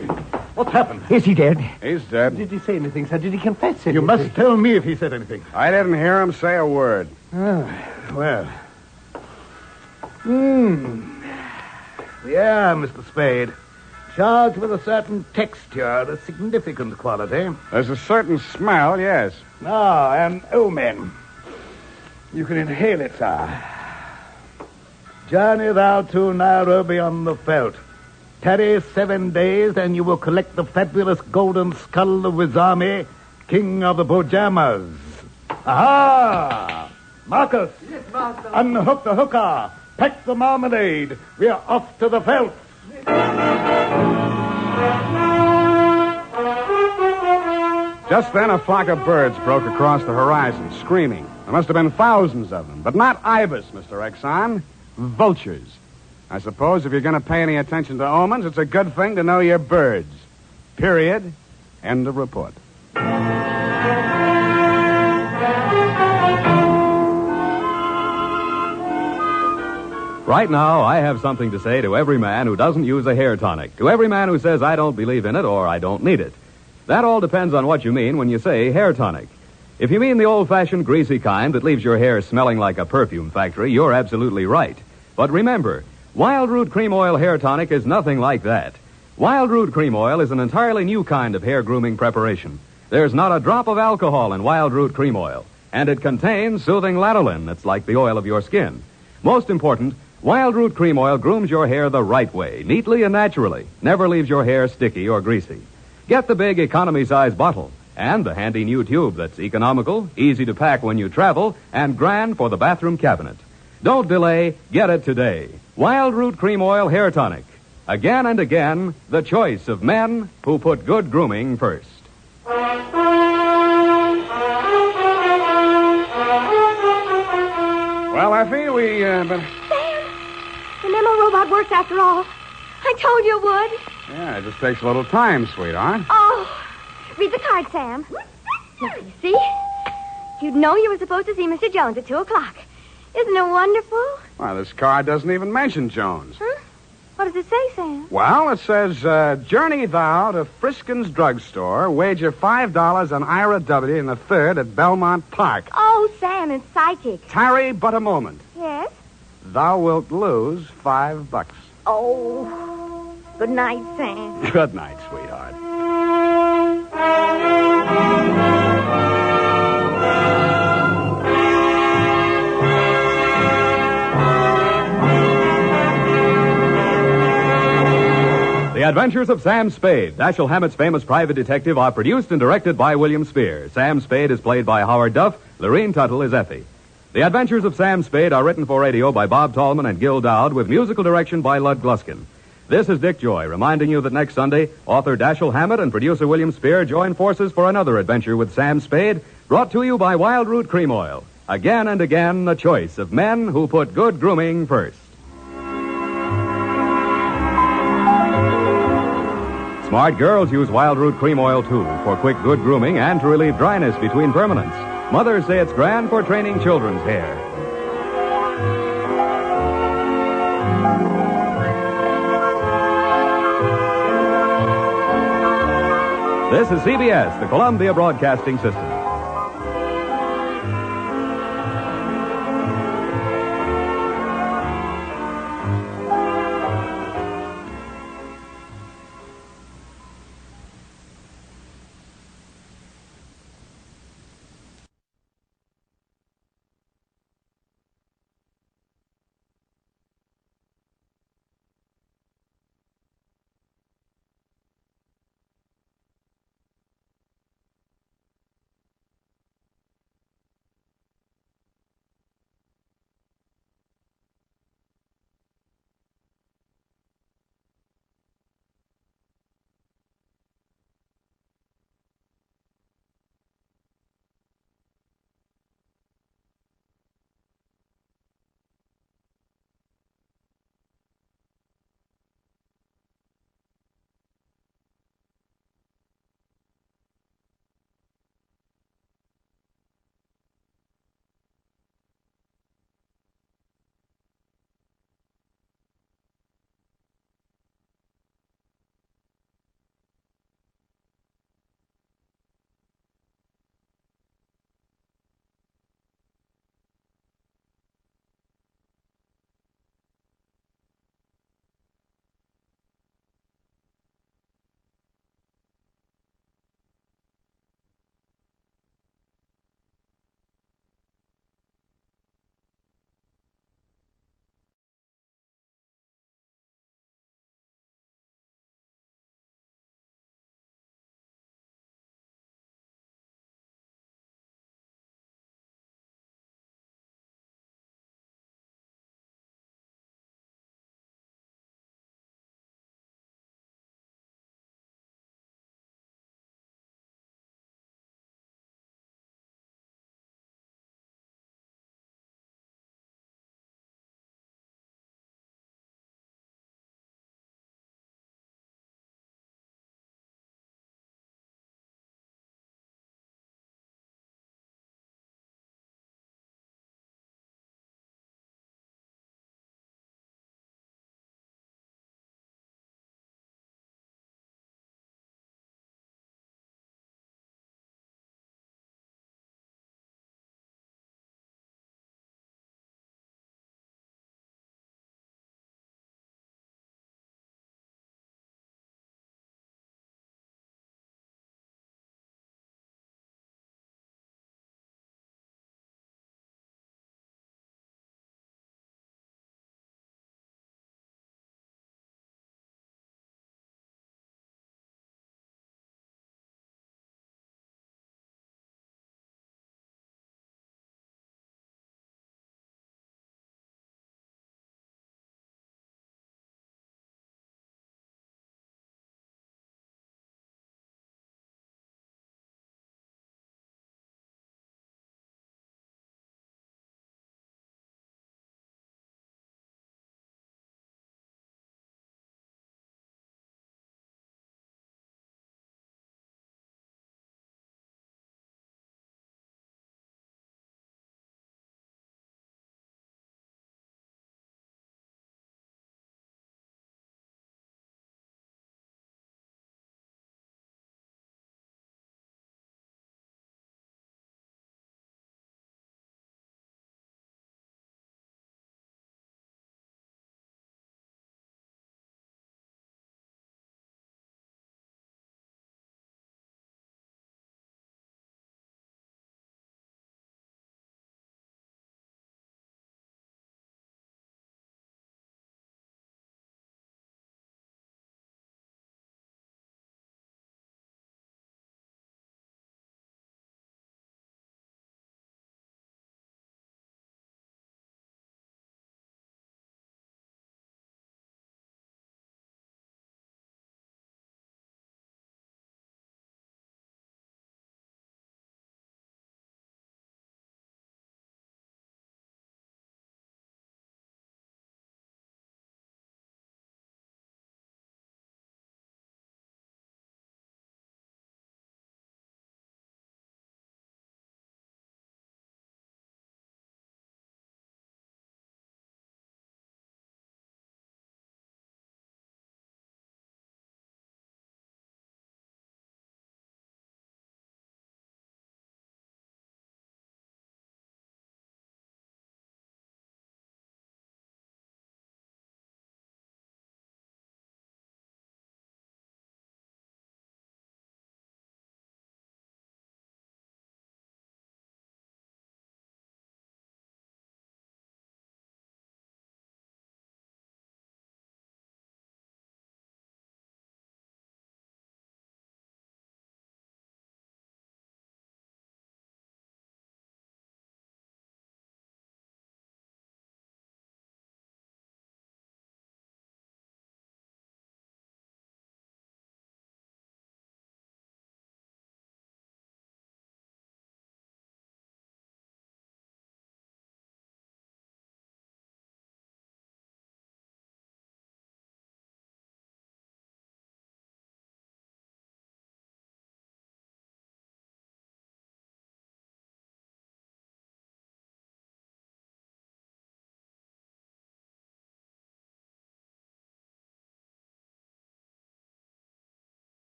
What's happened? Is he dead? He's dead. Did he say anything, sir? Did he confess anything? You must tell me if he said anything. I didn't hear him say a word. Well. Yeah, Mr. Spade. Charged with a certain texture, a significant quality. There's a certain smell, yes. And omen. You can inhale it, sir. Journey thou to Nairobi on the veldt. Tarry 7 days, and you will collect the fabulous golden skull of Wizami, king of the Bojamas. Aha! Marcus! Yes, master. Unhook the hooker. Pack the marmalade. We are off to the veldt. Just then, a flock of birds broke across the horizon, screaming. There must have been thousands of them, but not ibis, Mr. Exxon. Vultures. I suppose if you're going to pay any attention to omens, it's a good thing to know your birds. Period. End of report. Right now, I have something to say to every man who doesn't use a hair tonic, to every man who says I don't believe in it or I don't need it. That all depends on what you mean when you say hair tonic. If you mean the old-fashioned greasy kind that leaves your hair smelling like a perfume factory, you're absolutely right. But remember, Wild Root Cream Oil Hair Tonic is nothing like that. Wild Root Cream Oil is an entirely new kind of hair grooming preparation. There's not a drop of alcohol in Wild Root Cream Oil, and it contains soothing lanolin that's like the oil of your skin. Most important, Wild Root Cream Oil grooms your hair the right way, neatly and naturally. Never leaves your hair sticky or greasy. Get the big economy-size bottle and the handy new tube that's economical, easy to pack when you travel, and grand for the bathroom cabinet. Don't delay. Get it today. Wild Root Cream Oil Hair Tonic. Again and again, the choice of men who put good grooming first. Well, we better... Sam, the memo robot works after all. I told you it would. Yeah, it just takes a little time, sweetheart. Oh, read the card, Sam. Look, you see? You'd know you were supposed to see Mr. Jones at 2 o'clock. Isn't it wonderful? Well, this card doesn't even mention Jones. Huh? What does it say, Sam? Well, it says, journey thou to Friskin's drugstore, wager $5 on Ira W. in the third at Belmont Park. Oh, Sam, it's psychic. Tarry but a moment. Yes? Thou wilt lose $5. Oh, good night, Sam. Good night, sweetheart. The Adventures of Sam Spade, Dashiell Hammett's famous private detective, are produced and directed by William Spear. Sam Spade is played by Howard Duff. Lorene Tuttle is Effie. The Adventures of Sam Spade are written for radio by Bob Tallman and Gil Dowd with musical direction by Lud Gluskin. This is Dick Joy reminding you that next Sunday, author Dashiell Hammett and producer William Spear join forces for another adventure with Sam Spade, brought to you by Wild Root Cream Oil. Again and again, a choice of men who put good grooming first. Smart girls use Wild Root Cream Oil, too, for quick, good grooming and to relieve dryness between permanents. Mothers say it's grand for training children's hair. This is CBS, the Columbia Broadcasting System.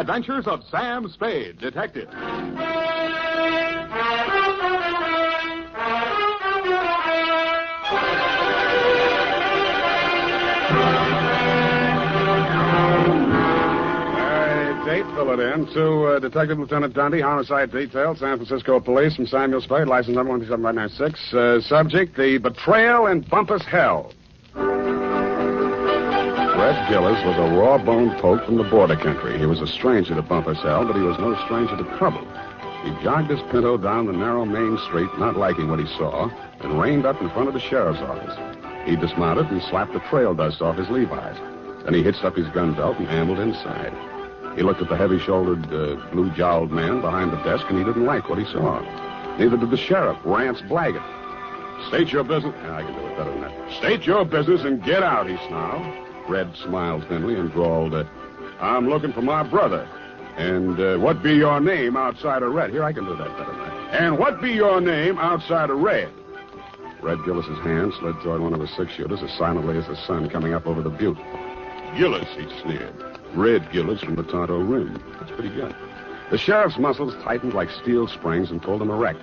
adventures of Sam Spade, detective. Date, fill it in. To Detective Lieutenant Dundee, Homicide Detail, San Francisco Police, from Samuel Spade, license number 127596. Subject, the Betrayal in Bumpus Hell. Red Gillis was a raw-boned poke from the border country. He was a stranger to Bumpus Hell, but he was no stranger to trouble. He jogged his Pinto down the narrow main street, not liking what he saw, and reined up in front of the sheriff's office. He dismounted and slapped the trail dust off his Levi's. Then he hitched up his gun belt and ambled inside. He looked at the heavy-shouldered, blue-jowled man behind the desk, and he didn't like what he saw. Neither did the sheriff, Rance Blaggett. State your business. I can do it better than that. State your business and get out, he snarled. Red smiled thinly and drawled, I'm looking for my brother. And what be your name outside of Red? Here, I can do that better than that. And what be your name outside of Red? Red Gillis's hand slid toward one of his six-shooters as silently as the sun coming up over the butte. Gillis, he sneered. Red Gillis from the Tonto Rim. That's pretty good. The sheriff's muscles tightened like steel springs and pulled him erect.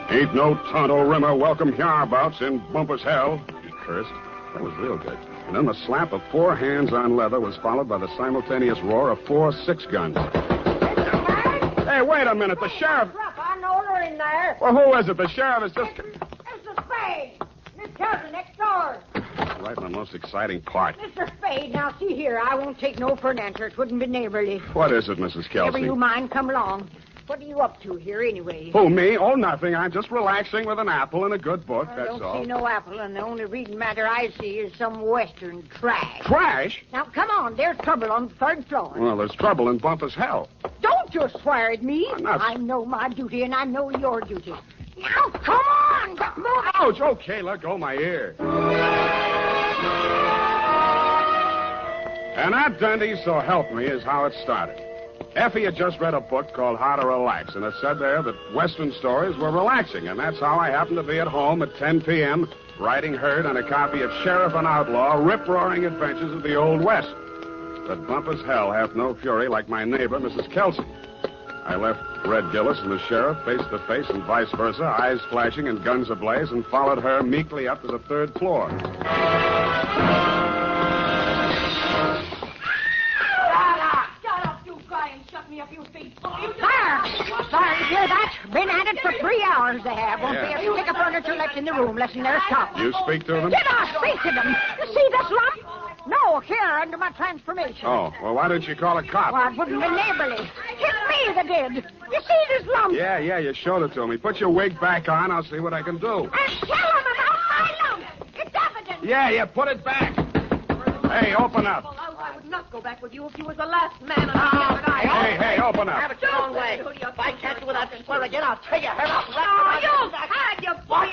Ain't no Tonto Rimmer welcome hereabouts in Bumpus Hell, he cursed. That was real good. And then the slap of 4 hands on leather was followed by the simultaneous roar of 4 6-guns. Hey, wait a minute. The sheriff... I know they're in there. Well, who is it? The sheriff is just... It's the Spade. Miss Calgary next door. Right in the most exciting part. Mr. Spade, now see here. I won't take no for an answer. It wouldn't be neighborly. What is it, Mrs. Kelsey? Never you mind, come along. What are you up to here, anyway? Who, me? Oh, nothing. I'm just relaxing with an apple and a good book, I that's don't all. see no apple, and the only reading matter I see is some Western trash. Trash? Now, come on. There's trouble on the 3rd floor. Well, there's trouble in Bumpus Hell. Don't you swear at me. I'm not... I know my duty, and I know your duty. Now, come on. Get moving. Ouch. Okay, let go my ear. And that, Dundee, so help me, is how it started. Effie had just read a book called How to Relax, and it said there that Western stories were relaxing, and that's how I happened to be at home at 10 p.m., writing herd on a copy of Sheriff and Outlaw, rip-roaring adventures of the Old West. But Bumpus Hell hath no fury like my neighbor, Mrs. Kelsey. I left Red Gillis and the sheriff face to face and vice versa, eyes flashing and guns ablaze, and followed her meekly up to the 3rd floor. There, you hear that? Been at it for 3 hours they have. Won't be a stick of furniture left in the room, less than their top. You speak to them? Did I speak to them? You see this lump? No, here, under my transformation. Oh, well, why didn't you call a cop? Well, it wouldn't be neighborly. It's me that did. You see this lump? Yeah, you showed it to me. Put your wig back on. I'll see what I can do. And tell them about my lump. It's evidence. Yeah, put it back. Hey, open up. I would not go back with you if you was the last man on the Hey, open up. Have it your own way. If I catch you without this swear again, I'll tear your hair off. Oh, you had you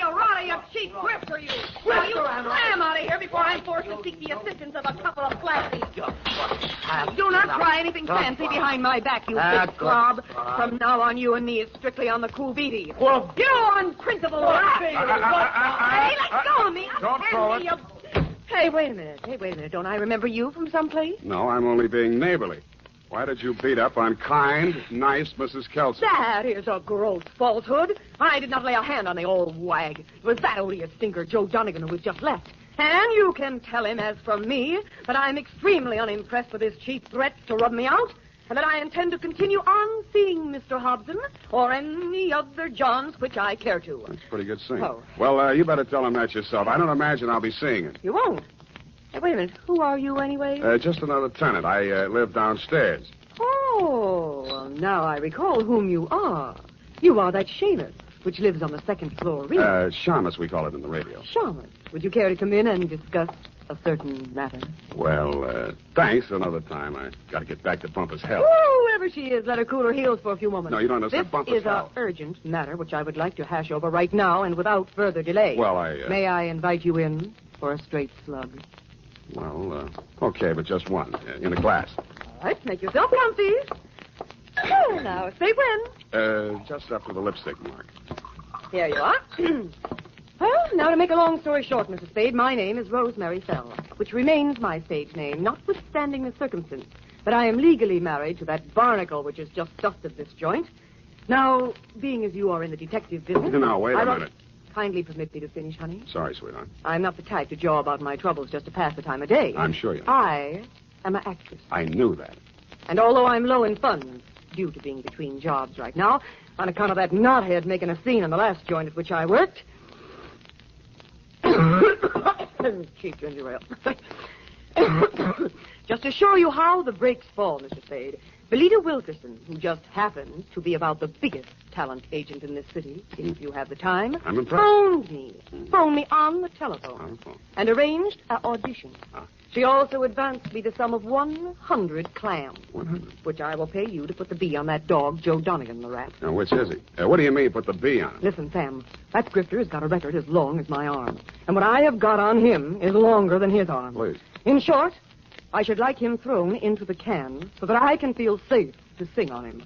rotter, you cheap grifter, you. Will you slam out of here before I'm forced to seek the assistance of a couple of flashies? Do not try anything fancy behind my back, you big slob. From now on, you and me is strictly on the cool beady. Well, you unprintable rat. Hey, let go of me. Don't throw it. Hey, wait a minute. Don't I remember you from someplace? No, I'm only being neighborly. Why did you beat up on kind, nice Mrs. Kelsey? That is a gross falsehood. I did not lay a hand on the old wag. It was that odious stinker, Joe Donegan, who was just left. And you can tell him, as from me, that I'm extremely unimpressed with his cheap threats to rub me out, and that I intend to continue on seeing Mr. Hobson or any other Johns which I care to. That's pretty good singing. Oh. Well, you better tell him that yourself. I don't imagine I'll be seeing him. You won't? Hey, wait a minute. Who are you, anyway? Just another tenant. I live downstairs. Oh, well, now I recall whom you are. You are that Seamus, which lives on the 2nd floor rear. Shamus, we call it in the radio. Shamus. Would you care to come in and discuss a certain matter? Well, thanks. Another time. I got to get back to Bumpus Hell. Oh, wherever she is, let her cool her heels for a few moments. No, you don't understand. This Bumpus is Hell. an urgent matter which I would like to hash over right now and without further delay. Well, May I invite you in for a straight slug? Well, okay, but just one. In a glass. All right, make yourself comfy. Now, say when. Just up to the lipstick mark. Here you are. Well, now to make a long story short, Mrs. Spade, my name is Rosemary Fell, which remains my stage name, notwithstanding the circumstance But I am legally married to that barnacle which has just dusted this joint. Now, being as you are in the detective business... Now, wait a minute. Kindly permit me to finish, honey. Sorry, sweetheart. I'm not the type to jaw about my troubles just to pass the time of day. I'm sure you are. I am an actress. I knew that. And although I'm low in funds, due to being between jobs right now, on account of that knothead making a scene in the last joint at which I worked... Cheap ginger ale. Just to show you how the breaks fall, Mr. Spade, Belita Wilkerson, who just happens to be about the biggest talent agent in this city, if you have the time, I'm impressed. phoned me on the telephone, and arranged an audition. She also advanced me the sum of 100 clams, 100? Which I will pay you to put the bee on that dog, Joe Donegan, the rat. Now, which is he? What do you mean, put the bee on him? Listen, Sam, that grifter has got a record as long as my arm, and what I have got on him is longer than his arm. Please. In short, I should like him thrown into the can so that I can feel safe to sing on him.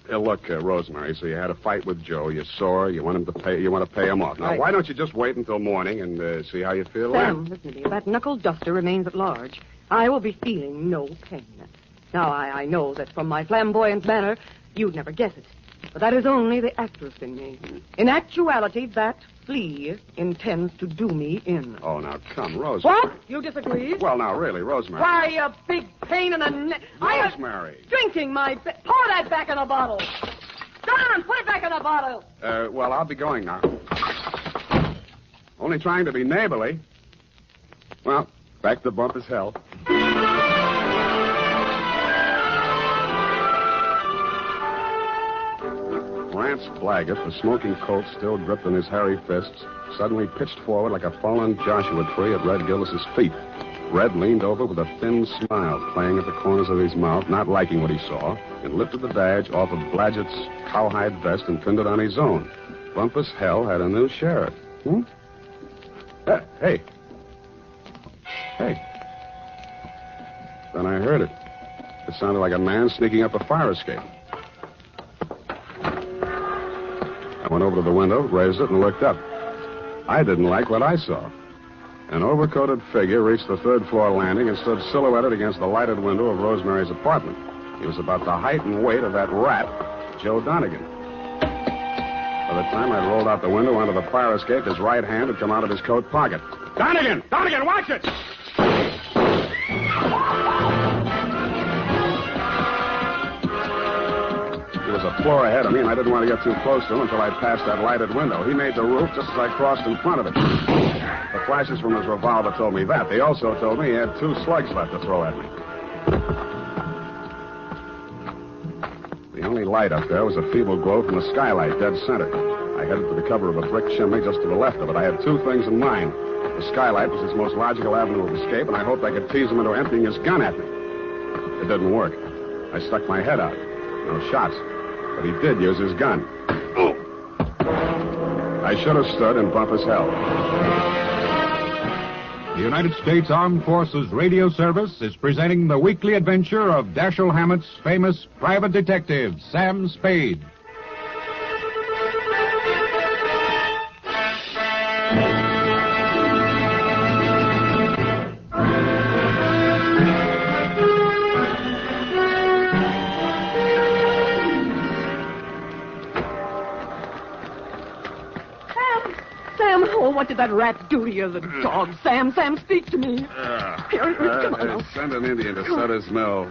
Look, Rosemary, so you had a fight with Joe. You're sore. You want him to pay. You want to pay him off. Now, Right. why don't you just wait until morning and see how you feel Sam, then? listen to me. If that knuckle duster remains at large, I will be feeling no pain. Now, I know that from my flamboyant manner, you'd never guess it. But that is only the actress in me. In actuality, that flea intends to do me in. Oh, now, come, Rosemary. What? You disagree? Well, now, really, Rosemary. Why, you big pain in the neck. Rosemary. Drinking my... Pour that back in the bottle. Go on, put it back in the bottle. Well, I'll be going now. Only trying to be neighborly. Well, back to Bumpus hell. Rance Blaggett, the smoking Colt still gripped in his hairy fists, suddenly pitched forward like a fallen Joshua tree at Red Gillis's feet. Red leaned over with a thin smile playing at the corners of his mouth, not liking what he saw, and lifted the badge off of Blaggett's cowhide vest and pinned it on his own. Bumpus Hell had a new sheriff. Hey. Then I heard it. It sounded like a man sneaking up a fire escape. I went over to the window, raised it, and looked up. I didn't like what I saw. An overcoated figure reached the third-floor landing and stood silhouetted against the lighted window of Rosemary's apartment. He was about the height and weight of that rat, Joe Donegan. By the time I'd rolled out the window onto the fire escape, his right hand had come out of his coat pocket. Donegan! Donegan, watch it! He was a floor ahead of me, and I didn't want to get too close to him until I passed that lighted window. He made the roof just as I crossed in front of it. The flashes from his revolver told me that. They also told me he had 2 slugs left to throw at me. The only light up there was a feeble glow from the skylight, dead center. I headed for the cover of a brick chimney just to the left of it. I had 2 things in mind. The skylight was his most logical avenue of escape, and I hoped I could tease him into emptying his gun at me. It didn't work. I stuck my head out. No shots. But he did use his gun. Oh! I should have stood in Bumpus hell. The United States Armed Forces Radio Service is presenting the weekly adventure of Dashiell Hammett's famous private detective, Sam Spade. What did that rat do to you, the dog? Sam, speak to me. Come on. Send an Indian to Sutter's Mill.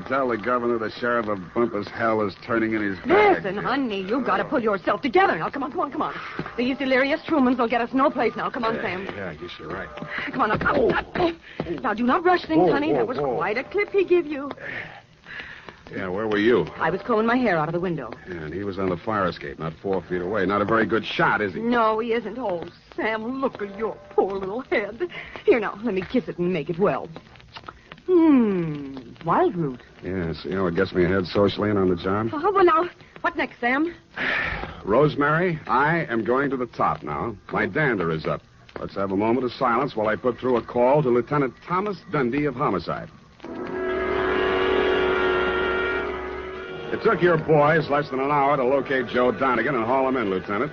Tell the governor the sheriff of Bumpus Hell is turning in his bag. Listen, honey, you've got to pull yourself together. Now, come on. These delirious Trumans will get us no place now. Come on, Sam. Yeah, I guess you're right. Come on, now. Now, do not rush things, honey. That was quite a clip he gave you. Yeah, where were you? I was combing my hair out of the window. Yeah, and he was on the fire escape, not 4 feet away. Not a very good shot, is he? No, he isn't. Oh, Sam, look at your poor little head. Here, now, let me kiss it and make it well. Wild root. Yes, it gets me ahead socially and on the job. Oh, well, now, what next, Sam? Rosemary, I am going to the top now. My dander is up. Let's have a moment of silence while I put through a call to Lieutenant Thomas Dundee of Homicide. It took your boys less than an hour to locate Joe Donegan and haul him in, Lieutenant.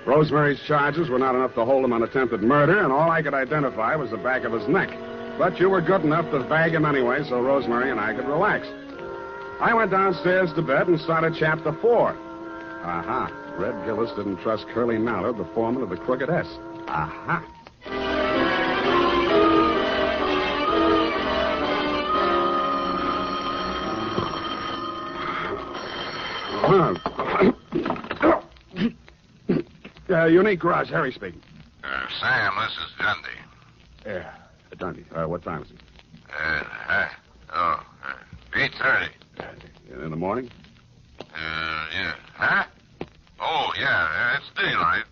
Rosemary's charges were not enough to hold him on attempted murder, and all I could identify was the back of his neck. But you were good enough to bag him anyway, so Rosemary and I could relax. I went downstairs to bed and started Chapter 4. Aha. Red Gillis didn't trust Curly Mallard, the foreman of the Crooked S. Aha. Unique Garage, Harry speaking. Sam, this is Dundee. Yeah, Dundee. What time is it? 8:30. In the morning? Yeah. Huh? Oh, yeah, it's daylight.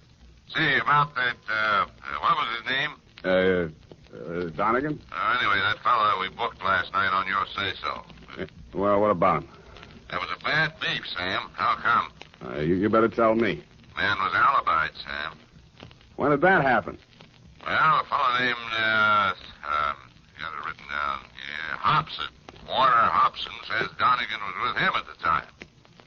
See, about that, what was his name? Donegan? Anyway, that fellow that we booked last night on your say-so. Well, what about him? That was a bad beef, Sam. How come? You better tell me. Man was alibied, Sam. When did that happen? Well, a fellow named, got it written down. Yeah, Hobson. Warner Hobson says Donegan was with him at the time.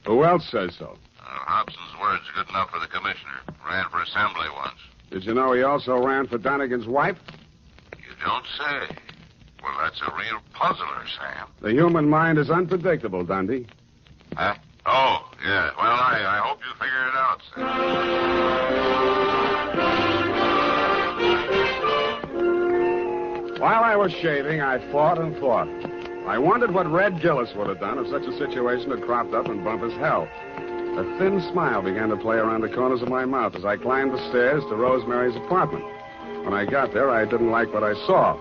Who else says so? Hobson's word's good enough for the commissioner. Ran for assembly once. Did you know he also ran for Donegan's wife? You don't say. Well, that's a real puzzler, Sam. The human mind is unpredictable, Dundee. Huh? Oh, yeah. Well, I hope you figure it out, Sam. While I was shaving, I thought and thought. I wondered what Red Gillis would have done if such a situation had cropped up in Bumpus' hell. A thin smile began to play around the corners of my mouth as I climbed the stairs to Rosemary's apartment. When I got there, I didn't like what I saw.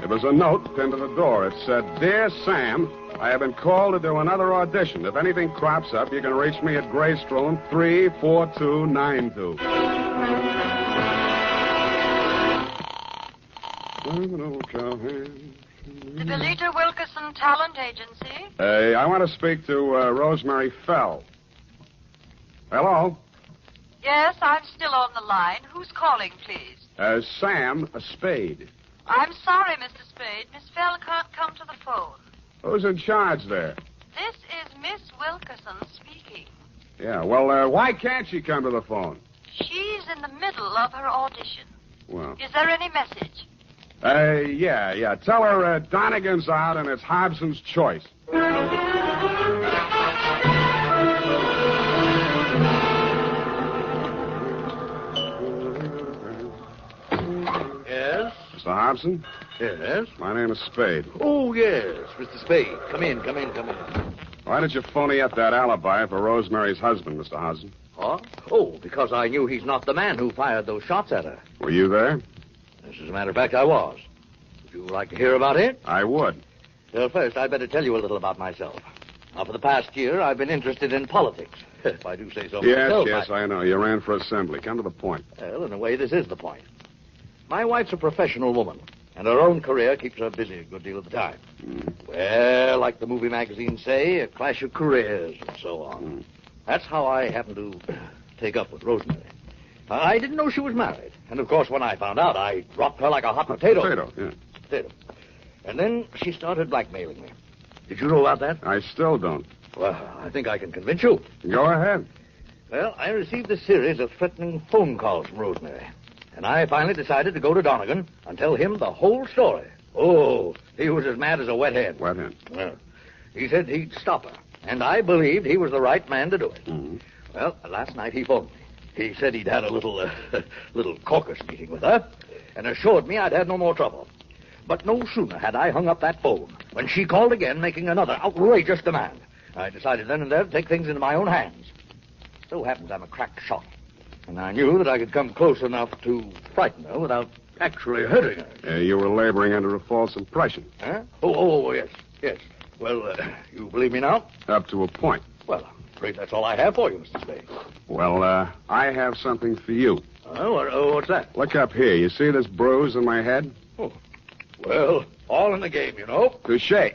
It was a note pinned to the door. It said, "Dear Sam, I have been called to do another audition. If anything crops up, you can reach me at Grace Room 34292. The Belita Wilkerson Talent Agency? I want to speak to Rosemary Fell. Hello? Yes, I'm still on the line. Who's calling, please? Sam Spade. I'm sorry, Mr. Spade. Miss Fell can't come to the phone. Who's in charge there? This is Miss Wilkerson speaking. Yeah, well, why can't she come to the phone? She's in the middle of her audition. Well. Is there any message? Yeah. Tell her Donegan's out and it's Hobson's choice. Yes? Mr. Hobson? Yes? My name is Spade. Oh, yes, Mr. Spade. Come in. Why did you phony up that alibi for Rosemary's husband, Mr. Hobson? Huh? Oh, because I knew he's not the man who fired those shots at her. Were you there? As a matter of fact, I was. Would you like to hear about it? I would. Well, first, I'd better tell you a little about myself. Now, for the past year, I've been interested in politics, if I do say so myself. Yes, I know. You ran for assembly. Come to the point. Well, in a way, this is the point. My wife's a professional woman, and her own career keeps her busy a good deal of the time. Well, like the movie magazines say, a clash of careers and so on. That's how I happened to take up with Rosemary. I didn't know she was married. And, of course, when I found out, I dropped her like a hot potato. Potato. And then she started blackmailing me. Did you know about that? I still don't. Well, I think I can convince you. Go ahead. Well, I received a series of threatening phone calls from Rosemary. And I finally decided to go to Donegan and tell him the whole story. Oh, he was as mad as a wet hen. Wet hen? Well, he said he'd stop her. And I believed he was the right man to do it. Well, last night he phoned me. He said he'd had a little caucus meeting with her and assured me I'd had no more trouble. But no sooner had I hung up that phone when she called again, making another outrageous demand. I decided then and there to take things into my own hands. So happens I'm a crack shot. And I knew that I could come close enough to frighten her without actually hurting her. You were laboring under a false impression. Huh? Oh, yes. Well, you believe me now? Up to a point. Well, I'm afraid that's all I have for you, Mr. Spade. Well, I have something for you. What's that? Look up here. You see this bruise on my head? Oh. Well, all in the game, you know. Touché.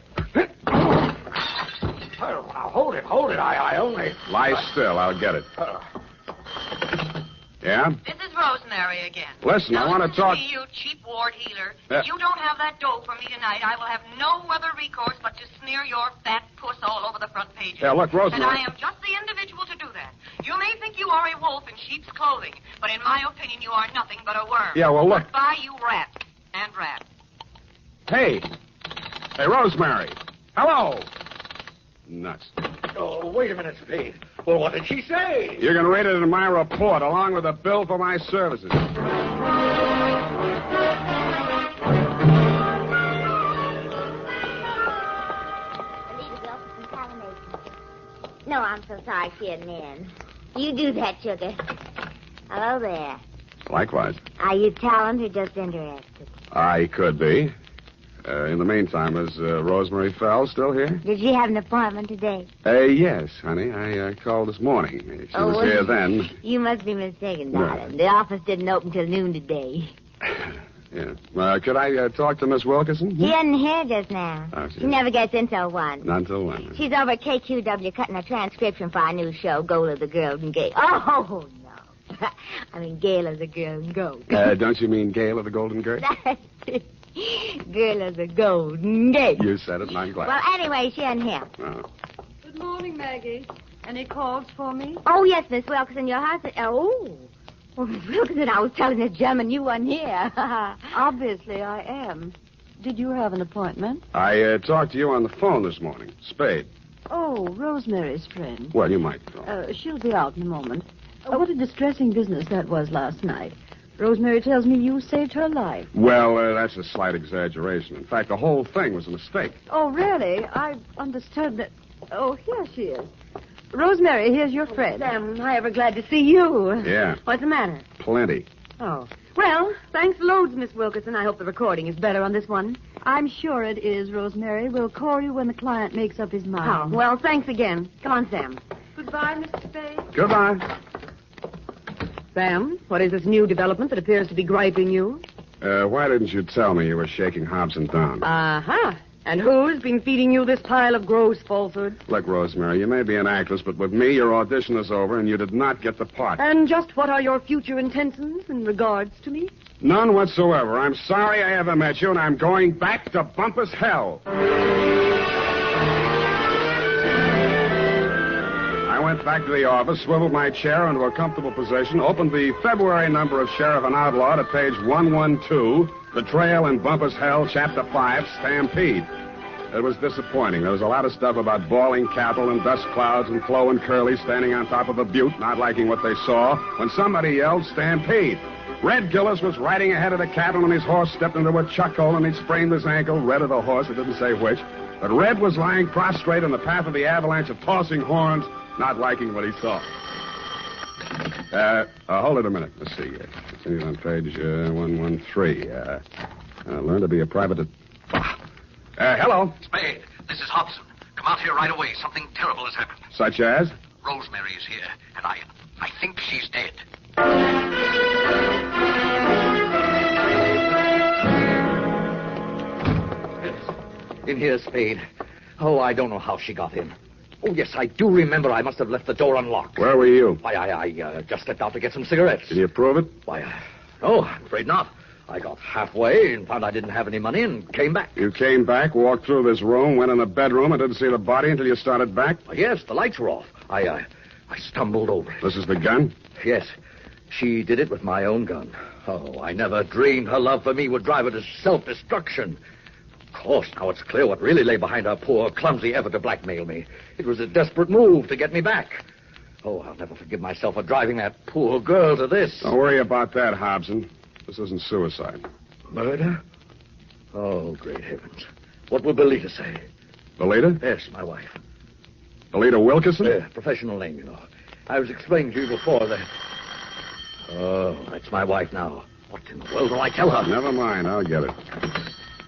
Hold it. I only... Lie still. I'll get it. Yeah? This is Rosemary again. Listen, I want to talk... Me, you cheap ward healer. If you don't have that dough for me tonight, I will have no other recourse but to smear your fat puss all over the front pages. Yeah, look, Rosemary... And I am just the individual to do that. You may think you are a wolf in sheep's clothing, but in my opinion, you are nothing but a worm. Yeah, well, look... Goodbye, you rat. And rat. Hey, Rosemary. Hello. Nuts. Oh, wait a minute, Spade. Well, what did she say? You're going to read it in my report, along with a bill for my services. No, I'm so sorry she isn't in. You do that, sugar. Hello there. Likewise. Are you talent or just interested? I could be. In the meantime, is Rosemary Fell still here? Did she have an appointment today? Yes, honey. I called this morning. She was here then. You must be mistaken, darling. The office didn't open till noon today. Yeah. Could I talk to Miss Wilkerson? She isn't here just now. Oh, she never gets in till 1. Not till 1. She's over at KQW cutting a transcription for our new show, Goal of the Girls and Gay. Oh, no. I mean, Gale of the Girl and Gold. Don't you mean Gale of the Golden Girl? That's it. Girl of the Golden Gate. You said it, and I'm glad. Well, anyway, she isn't here. Oh. Good morning, Maggie. Any calls for me? Oh, yes, Miss Wilkerson, your husband. Oh, Miss Wilkerson, I was telling this gentleman you weren't here. Obviously, I am. Did you have an appointment? I talked to you on the phone this morning. Spade. Oh, Rosemary's friend. Well, you might know. She'll be out in a moment. What a distressing business that was last night. Rosemary tells me you saved her life. Well, that's a slight exaggeration. In fact, the whole thing was a mistake. Oh, really? I understood that... Oh, here she is. Rosemary, here's your friend. Sam, I ever glad to see you. Yeah. What's the matter? Plenty. Oh. Well, thanks loads, Miss Wilkerson. I hope the recording is better on this one. I'm sure it is, Rosemary. We'll call you when the client makes up his mind. Oh, well, thanks again. Come on, Sam. Goodbye, Mr. Spade. Goodbye. Sam, what is this new development that appears to be griping you? Why didn't you tell me you were shaking Hobson down? Uh-huh. And who's been feeding you this pile of gross falsehoods? Look, Rosemary, you may be an actress, but with me, your audition is over, and you did not get the part. And just what are your future intentions in regards to me? None whatsoever. I'm sorry I ever met you, and I'm going back to Bumpus hell. I went back to the office, swiveled my chair into a comfortable position, opened the February number of Sheriff and Outlaw to page 112, Betrayal in Bumpus Hell, Chapter 5, Stampede. It was disappointing. There was a lot of stuff about bawling cattle and dust clouds and Flo and Curly standing on top of a butte, not liking what they saw, when somebody yelled, Stampede. Red Gillis was riding ahead of the cattle, and his horse stepped into a chuck hole, and he sprained his ankle. Red or the horse, it didn't say which. But Red was lying prostrate in the path of the avalanche of tossing horns, not liking what he saw. Hold it a minute. Let's see. Continue on page 113. Learn to be a private... hello. Spade, this is Hobson. Come out here right away. Something terrible has happened. Such as? Rosemary is here, and I think she's dead. In here, Spade. Oh, I don't know how she got in. Oh, yes, I do remember I must have left the door unlocked. Where were you? Why, I just stepped out to get some cigarettes. Did you prove it? Why, no, I'm afraid not. I got halfway and found I didn't have any money and came back. You came back, walked through this room, went in the bedroom, and didn't see the body until you started back? Yes, the lights were off. I stumbled over it. This is the gun? Yes. She did it with my own gun. Oh, I never dreamed her love for me would drive her to self-destruction. Of course, now it's clear what really lay behind her poor, clumsy effort to blackmail me. It was a desperate move to get me back. Oh, I'll never forgive myself for driving that poor girl to this. Don't worry about that, Hobson. This isn't suicide. Murder? Oh, great heavens. What will Belita say? Belita? Yes, my wife. Belita Wilkerson? Professional name, you know. I was explaining to you before that... Oh, that's my wife now. What in the world do I tell her? Never mind, I'll get it.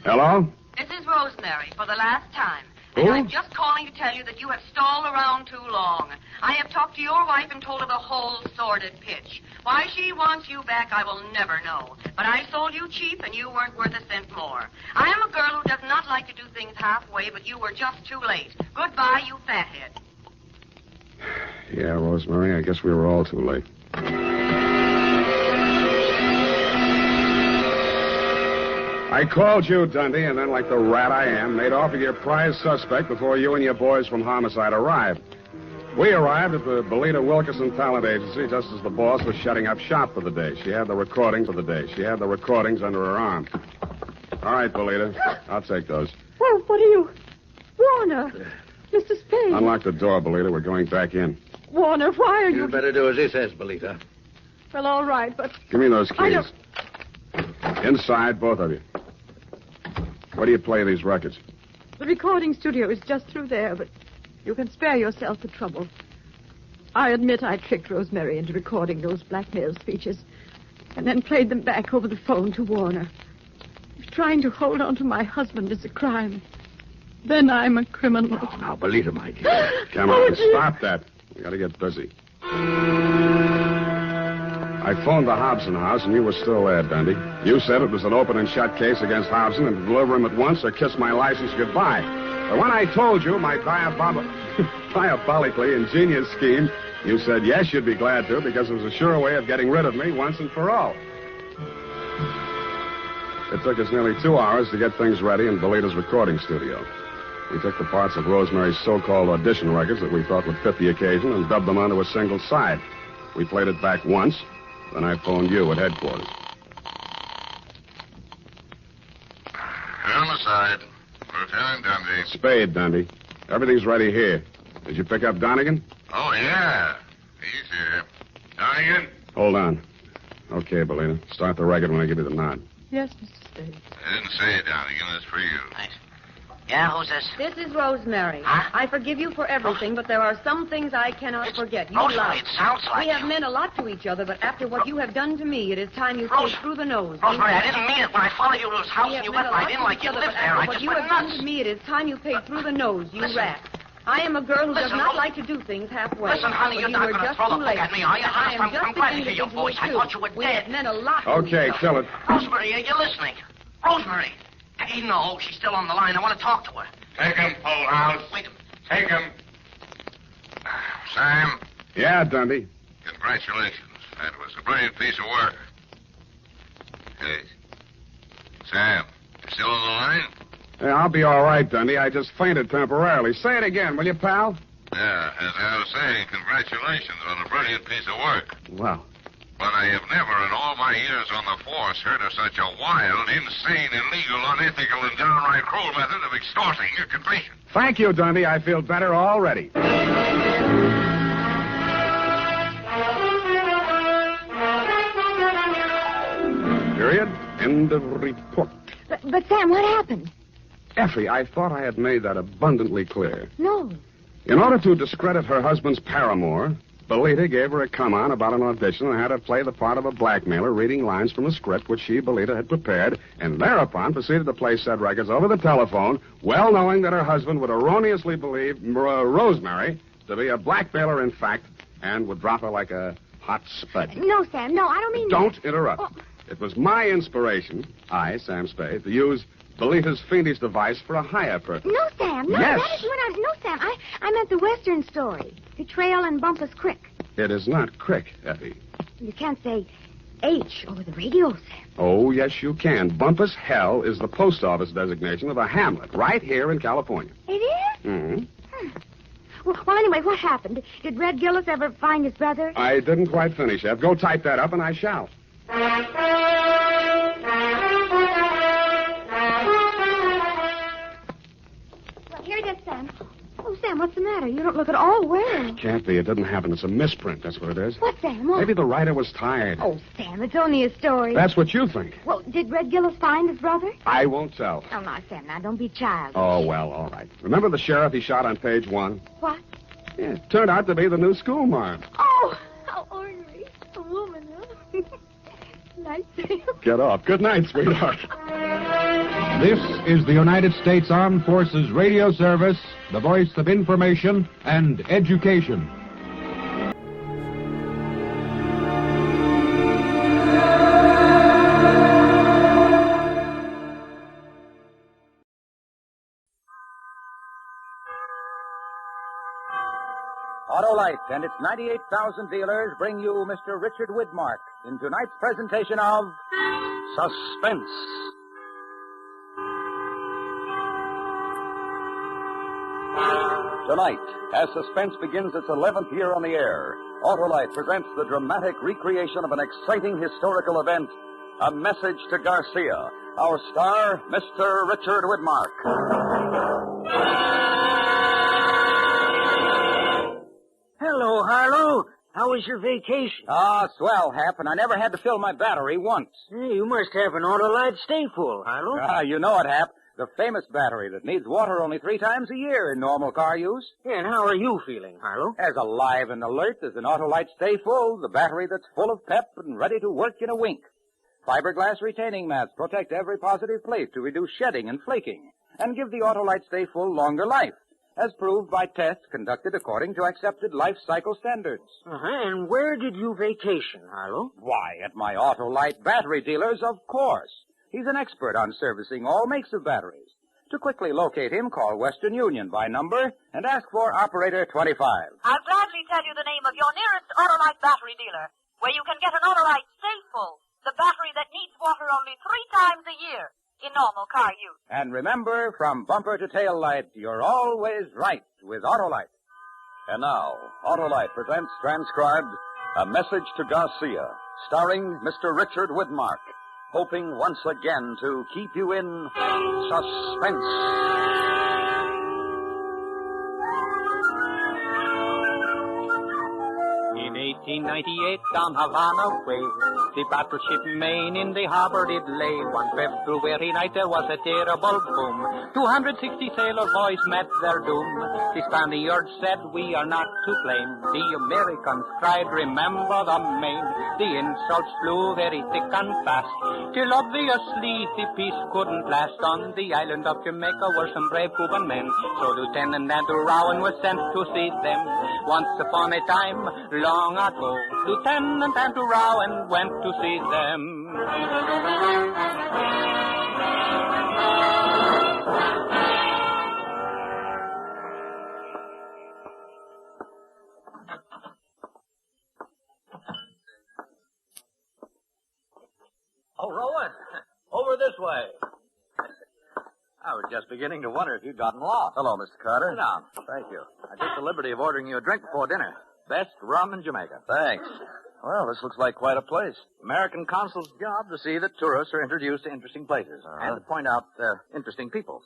Hello? This is Rosemary for the last time. Who? And I'm just calling to tell you that you have stalled around too long. I have talked to your wife and told her the whole sordid pitch. Why she wants you back, I will never know. But I sold you cheap, and you weren't worth a cent more. I am a girl who does not like to do things halfway, but you were just too late. Goodbye, you fathead. Yeah, Rosemary, I guess we were all too late. I called you, Dundee, and then, like the rat I am, made off with your prize suspect before you and your boys from Homicide arrived. We arrived at the Belita Wilkerson Talent Agency just as the boss was shutting up shop for the day. She had the recordings for the day. She had the recordings under her arm. All right, Belita. I'll take those. Well, what are you... Warner. Mr. Spade. Unlock the door, Belita. We're going back in. Warner, why are you... You'd better do as he says, Belita. Well, all right, but... Give me those I keys. Inside, both of you. Where do you play these records? The recording studio is just through there, but you can spare yourself the trouble. I admit I tricked Rosemary into recording those blackmail speeches and then played them back over the phone to Warner. If trying to hold on to my husband is a crime, then I'm a criminal. Oh, now, Belita, my dear. Come on, stop that. We gotta get busy. I phoned the Hobson house, and you were still there, Dundee. You said it was an open and shut case against Hobson, and to deliver him at once or kiss my license goodbye. But when I told you my diabolically ingenious scheme, you said yes, you'd be glad to, because it was a sure way of getting rid of me once and for all. It took us nearly 2 hours to get things ready in Belita's recording studio. We took the parts of Rosemary's so-called audition records that we thought would fit the occasion and dubbed them onto a single side. We played it back once, then I phoned you at headquarters. Homicide. Lieutenant Dundee. Spade, Dundee. Everything's ready here. Did you pick up Donegan? Oh, yeah. He's here. Donegan? Hold on. Okay, Belita. Start the record when I give you the nod. Yes, Mr. Spade. I didn't say it, Donegan. It's for you. Thanks. Yeah, who's this? This is Rosemary. Huh? I forgive you for everything, but there are some things I cannot forget. You Rosemary, lied. it sounds like We have you. meant a lot to each other, but after what you have done to me, it is time you take through the nose. Rosemary, I didn't mean it. When I followed you to his house and you went right in like you lived there, I What just you went have done nuts. to me, it is time you paid through the nose, you Listen. rat. I am a girl who does Listen, not Ro- like to do things halfway. Listen, honey, But you're you not were going to just throw the too book late. at me, are you? And I am I'm just glad to hear beginning your to voice. I too. thought you were We dead. have meant a lot to Okay, each other. kill it. Rosemary, are you listening? Rosemary. Hey, no, she's still on the line. I want to talk to her. Take him, House. Wait. Take him. Sam, Yeah, Dundee. congratulations. That was a brilliant piece of work. Hey, Sam, you still on the line? Yeah, I'll be all right, Dundee. I just fainted temporarily. Say it again, will you, pal? Yeah, as I was saying, congratulations on a brilliant piece of work. Well, But I have never in all my years on the force heard of such a wild, insane, illegal, unethical, and downright cruel method of extorting a confession. thank you, Dundee. I feel better already. Period. End of report. But Sam, what happened? Effie, I thought I had made that abundantly clear. No. In order to discredit her husband's paramour, Belita gave her a come-on about an audition and had her play the part of a blackmailer reading lines from a script which she, Belita, had prepared, and thereupon proceeded to play said records over the telephone, well knowing that her husband would erroneously believe Rosemary to be a blackmailer in fact, and would drop her like a hot spud. No, Sam, no, I don't mean... Don't interrupt. It was my inspiration, I, Sam Spade, to use Belita's fiendish device for a higher purpose. No, Sam, no, Yes. that is what I... No, Sam, I meant the Western story. Betrayal and Bumpus Crick. It is not Crick, Effie. You can't say H over the radio, Sam. Oh, yes, you can. Bumpus Hell is the post office designation of a hamlet right here in California. It is? Mm-hmm. Well, anyway, what happened? Did Red Gillis ever find his brother? I didn't quite finish, Ev. Go type that up, and I shall. Well, here it is, Sam. Oh, Sam, what's the matter? You don't look at all well. Can't be. It didn't happen. It's a misprint. That's what it is. What, Sam? What? Maybe the writer was tired. Oh, Sam, it's only a story. That's what you think. Well, did Red Gillis find his brother? I won't tell. Oh, no, Sam, now don't be childish. Oh, well, all right. Remember the sheriff he shot on page 1? What? Yeah, it turned out to be the new schoolmarm. Oh, how ornery. A woman, huh? Nice. Get off. Good night, sweetheart. This is the United States Armed Forces Radio Service, the voice of information and education. Autolite and its 98,000 dealers bring you Mr. Richard Widmark in tonight's presentation of Suspense. Tonight, as Suspense begins its 11th year on the air, Autolite presents the dramatic recreation of an exciting historical event, A Message to Garcia, Our star, Mr. Richard Widmark. Hello, Harlow. How was your vacation? Ah, swell, Hap, and I never had to fill my battery once. Hey, you must have an Autolite stay full, Harlow. Ah, you know it, Hap. The famous battery that needs water only 3 times a year in normal car use. Yeah, and how are you feeling, Harlow? As alive and alert as an Autolite Stay Full, the battery that's full of pep and ready to work in a wink. Fiberglass retaining mats protect every positive plate to reduce shedding and flaking and give the Autolite Stay Full longer life, as proved by tests conducted according to accepted life cycle standards. And where did you vacation, Harlow? Why, at my Autolite battery dealers, of course. He's an expert on servicing all makes of batteries. To quickly locate him, call Western Union by number and ask for Operator 25. I'll gladly tell you the name of your nearest Autolite battery dealer, where you can get an Autolite Stay Full, the battery that needs water only 3 times a year in normal car use. And remember, from bumper to tail light, you're always right with Autolite. And now, Autolite presents transcribed A Message to Garcia, starring Mr. Richard Widmark, hoping once again to keep you in suspense. In 1898, down Havana way, the battleship Maine in the harbor did lay. One February night there was a terrible boom. 260 sailor boys met their doom. The Spaniards said, we are not to blame. The Americans cried, remember the Maine. The insults flew very thick and fast, till obviously the peace couldn't last. On the island of Jamaica were some brave Cuban men, so Lieutenant Andrew Rowan was sent to see them. Once upon a time, long ago, Lieutenant Andrew Rowan went to see them. Oh, Rowan, over this way. I was just beginning to wonder if you'd gotten lost. Hello, Mr. Carter. Sit down. Thank you. I took the liberty of ordering you a drink before dinner. Best rum in Jamaica. Thanks. Well, this looks like quite a place. American consul's job to see that tourists are introduced to interesting places and to point out interesting people.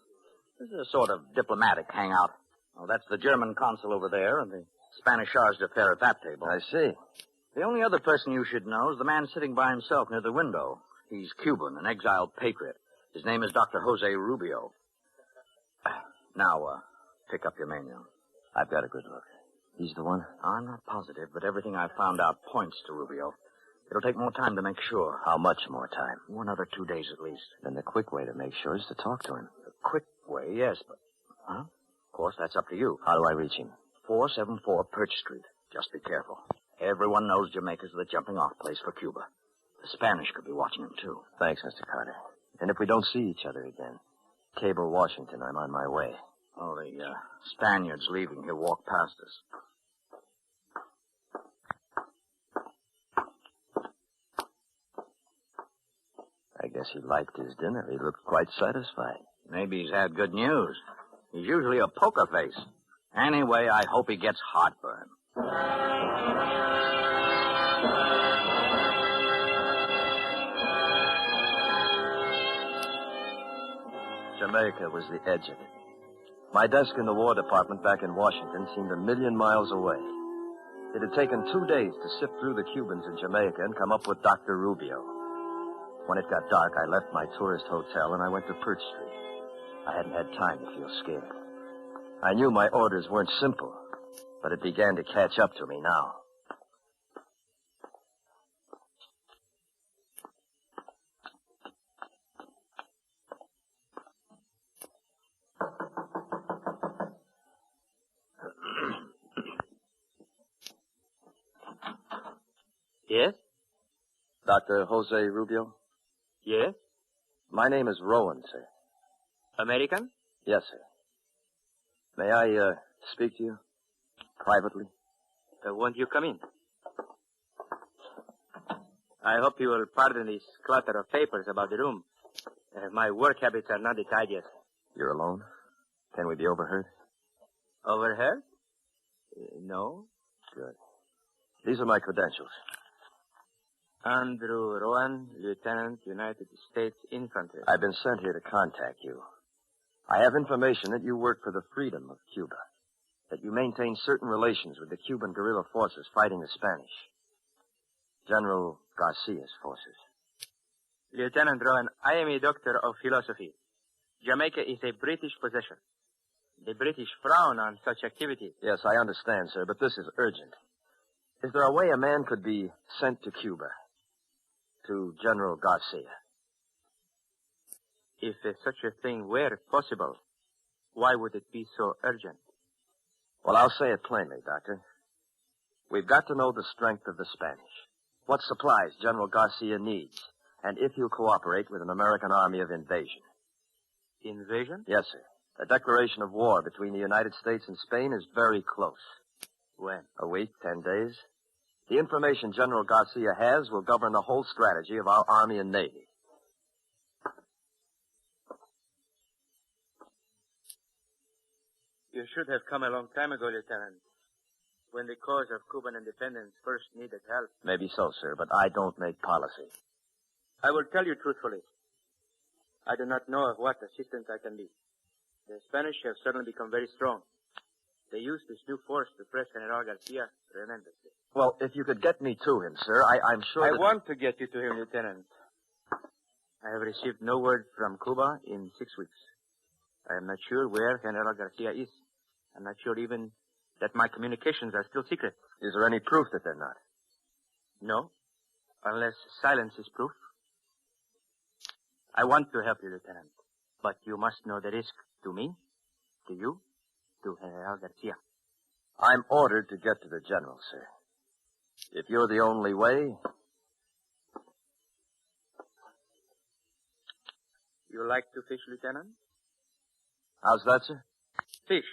This is a sort of diplomatic hangout. Oh, that's the German consul over there and the Spanish charge d'affaires at that table. I see. The only other person you should know is the man sitting by himself near the window. He's Cuban, an exiled patriot. His name is Dr. Jose Rubio. Now, pick up your menu. I've got a good look. He's the one? I'm not positive, but everything I've found out points to Rubio. It'll take more time to make sure. How much more time? Another 2 days at least. Then the quick way to make sure is to talk to him. The quick way, yes, but... Huh? Of course, that's up to you. How do I reach him? 474 Perch Street. Just be careful. Everyone knows Jamaica's the jumping-off place for Cuba. The Spanish could be watching him, too. Thanks, Mr. Carter. And if we don't see each other again, cable Washington. I'm on my way. Oh, the Spaniard's leaving. He'll walk past us. I guess he liked his dinner. He looked quite satisfied. Maybe he's had good news. He's usually a poker face. Anyway, I hope he gets heartburn. Jamaica was the edge of it. My desk in the War Department back in Washington seemed 1,000,000 miles away. It had taken 2 days to sift through the Cubans in Jamaica and come up with Dr. Rubio. When it got dark, I left my tourist hotel and I went to Perch Street. I hadn't had time to feel scared. I knew my orders weren't simple, but it began to catch up to me now. Yes? Dr. Jose Rubio? Yes? My name is Rowan, sir. American? Yes, sir. May I, speak to you? Privately? Won't you come in? I hope you will pardon this clutter of papers about the room. My work habits are not the tidiest. You're alone? Can we be overheard? Overheard? No. Good. These are my credentials. Andrew Rowan, Lieutenant, United States Infantry. I've been sent here to contact you. I have information that you work for the freedom of Cuba, that you maintain certain relations with the Cuban guerrilla forces fighting the Spanish. General Garcia's forces. Lieutenant Rowan, I am a doctor of philosophy. Jamaica is a British possession. The British frown on such activities. Yes, I understand, sir, but this is urgent. Is there a way a man could be sent to Cuba? To General Garcia? If such a thing were possible, why would it be so urgent? Well, I'll say it plainly, Doctor. We've got to know the strength of the Spanish, what supplies General Garcia needs, and if he'll cooperate with an American army of invasion. Invasion? Yes, sir. A declaration of war between the United States and Spain is very close. When? A week, 10 days. The information General Garcia has will govern the whole strategy of our Army and Navy. You should have come a long time ago, Lieutenant, when the cause of Cuban independence first needed help. Maybe so, sir, but I don't make policy. I will tell you truthfully. I do not know of what assistance I can be. The Spanish have suddenly become very strong. They use this new force to press General Garcia tremendously. Well, if you could get me to him, sir, I'm sure I want to get you to him, Lieutenant. I have received no word from Cuba in 6 weeks. I am not sure where General Garcia is. I'm not sure even that my communications are still secret. Is there any proof that they're not? No, unless silence is proof. I want to help you, Lieutenant, but you must know the risk to me, to you, to General Garcia. I'm ordered to get to the general, sir. If you're the only way... You like to fish, Lieutenant? How's that, sir? Fish.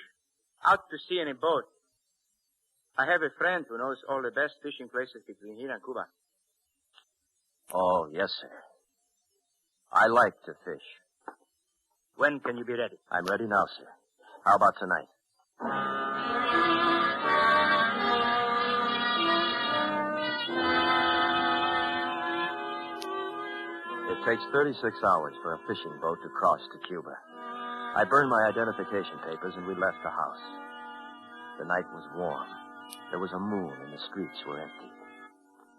Out to sea in a boat. I have a friend who knows all the best fishing places between here and Cuba. Oh, yes, sir. I like to fish. When can you be ready? I'm ready now, sir. How about tonight? It takes 36 hours for a fishing boat to cross to Cuba. I burned my identification papers and we left the house. The night was warm. There was a moon and the streets were empty.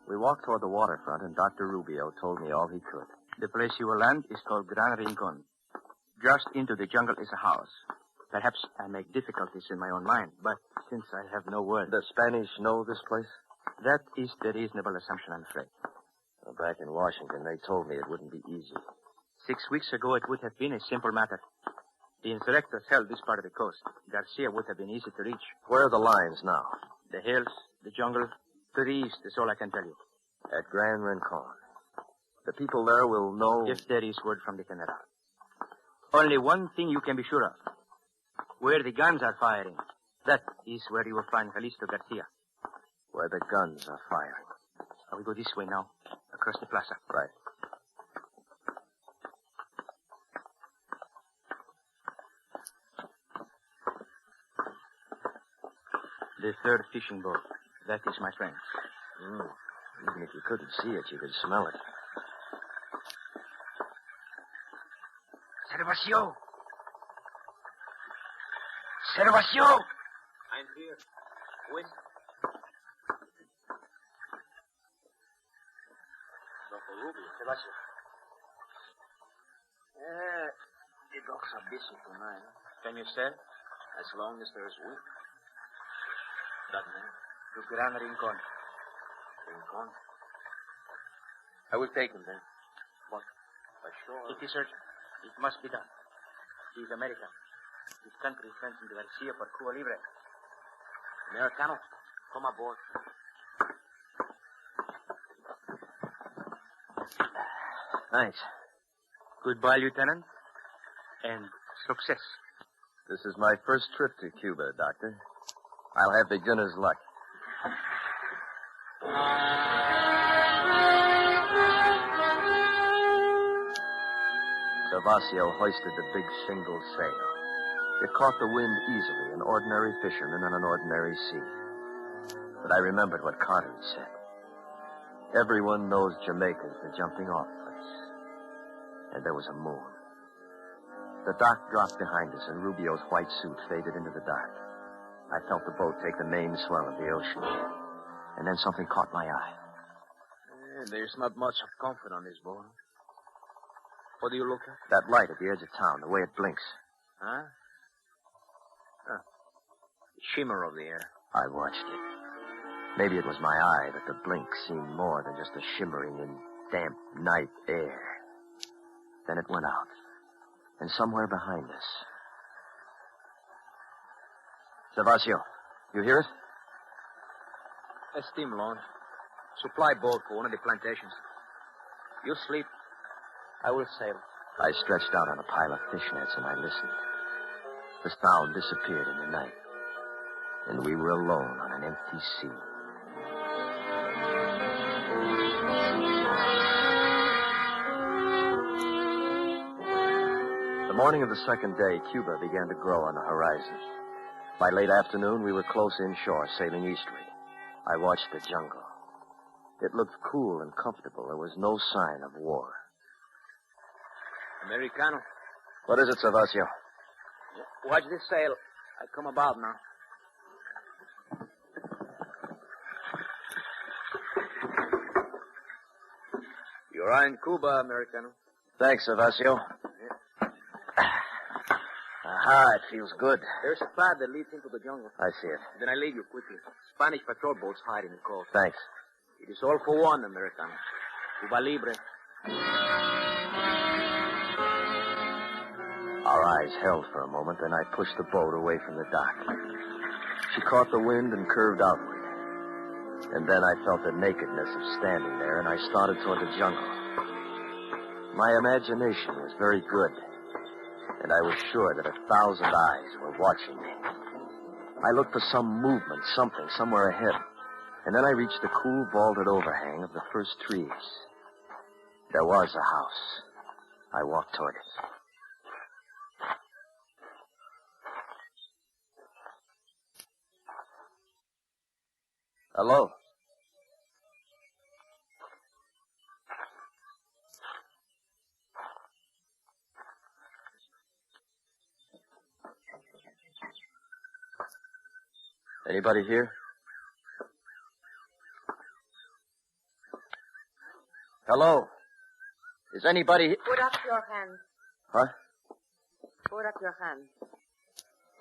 We walked toward the waterfront and Dr. Rubio told me all he could. The place you will land is called Gran Rincon. Just into the jungle is a house. Perhaps I make difficulties in my own mind, but since I have no word... The Spanish know this place? That is the reasonable assumption, I'm afraid. Well, back in Washington, they told me it wouldn't be easy. 6 weeks ago, it would have been a simple matter. The insurrectors held this part of the coast. Garcia would have been easy to reach. Where are the lines now? The hills, the jungle, to the east is all I can tell you. At Gran Rincon. The people there will know... If there is word from the General. Only one thing you can be sure of. Where the guns are firing, that is where you will find Jalisco Garcia. Where the guns are firing. I will go this way now, across the plaza. Right. The third fishing boat. That is my friend. Even if you couldn't see it, you could smell it. Servacio! Servacio! I'm here. Wait. Dr. Rubio, Servacio. The dogs are busy tonight. Can you sail? As long as there's wind. Dragnet. To Gran Rincon. Rincon? I will take him then. But sure. It is urgent. It must be done. He is American. His country sends him to Garcia for Cuba Libre. Americano, come aboard. Thanks. Goodbye, Lieutenant. And success. This is my first trip to Cuba, Doctor. I'll have beginner's luck. Servacio hoisted the big shingle sail. It caught the wind easily, an ordinary fisherman on an ordinary sea. But I remembered what Carter had said. Everyone knows Jamaica's the jumping-off place. And there was a moon. The dock dropped behind us, and Rubio's white suit faded into the dark. I felt the boat take the main swell of the ocean. And then something caught my eye. There's not much of comfort on this boat. What do you look at? That light at the edge of town, the way it blinks. Huh? The shimmer of the air. I watched it. Maybe it was my eye, but the blink seemed more than just a shimmering in damp night air. Then it went out. And somewhere behind us. Servacio, you hear it? A steam launch. Supply boat for one of the plantations. You sleep. I will sail. I stretched out on a pile of fishnets and I listened. The sound disappeared in the night. And we were alone on an empty sea. The morning of the second day, Cuba began to grow on the horizon. By late afternoon, we were close inshore, sailing eastward. I watched the jungle. It looked cool and comfortable. There was no sign of war. Americano. What is it, Servacio? Watch this sail. I come about now. You're in Cuba, Americano. Thanks, Servacio. Aha, it feels good. There's a path that leads into the jungle. I see it. Then I leave you quickly. Spanish patrol boats hide in the cove. Thanks. It is all for one, Americano. Cuba Libre. Our eyes held for a moment, then I pushed the boat away from the dock. She caught the wind and curved outward. And then I felt the nakedness of standing there, and I started toward the jungle. My imagination was very good, and I was sure that 1,000 eyes were watching me. I looked for some movement, something, somewhere ahead. And then I reached the cool, vaulted overhang of the first trees. There was a house. I walked toward it. Hello? Anybody here? Hello? Is anybody... Put up your hands. Huh? Put up your hands.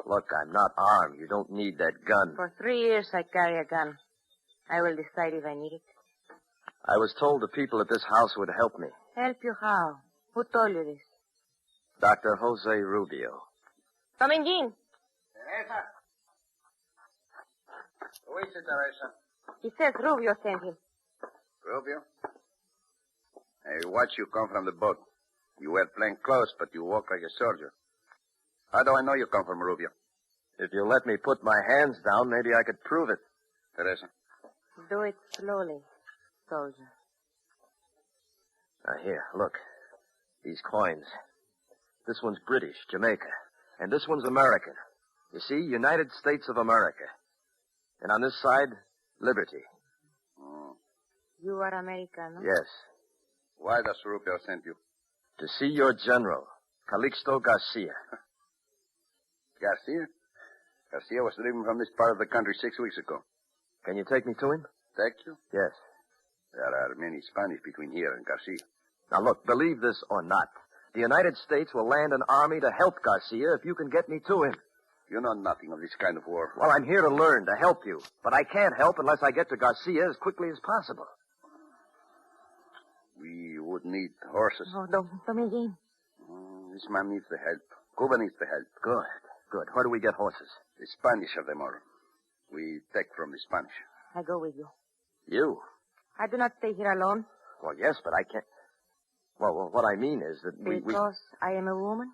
Look, I'm not armed. You don't need that gun. For 3 years I carry a gun. I will decide if I need it. I was told the people at this house would help me. Help you how? Who told you this? Dr. Jose Rubio. Come in, Jean. Teresa. Who is it, Teresa? He says Rubio sent him. Rubio? I watched you come from the boat. You wear plain clothes, but you walk like a soldier. How do I know you come from Rubio? If you let me put my hands down, maybe I could prove it. Teresa. Do it slowly, soldier. Now, here, look. These coins. This one's British, Jamaica. And this one's American. You see, United States of America. And on this side, Liberty. Oh. You are American, no? Yes. Why does Rubio send you? To see your general, Calixto Garcia. Garcia? Garcia was driven from this part of the country 6 weeks ago. Can you take me to him? Take you? Yes. There are many Spanish between here and Garcia. Now, look, believe this or not, the United States will land an army to help Garcia if you can get me to him. You know nothing of this kind of war. Well, I'm here to learn, to help you. But I can't help unless I get to Garcia as quickly as possible. We would need horses. Oh, don't me, Jean. This man needs the help. Cuba needs the help. Good. Where do we get horses? The Spanish have them all. We take from the Spanish. I go with you. You? I do not stay here alone. Well, yes, but I can't. Well, what I mean is that Because I am a woman?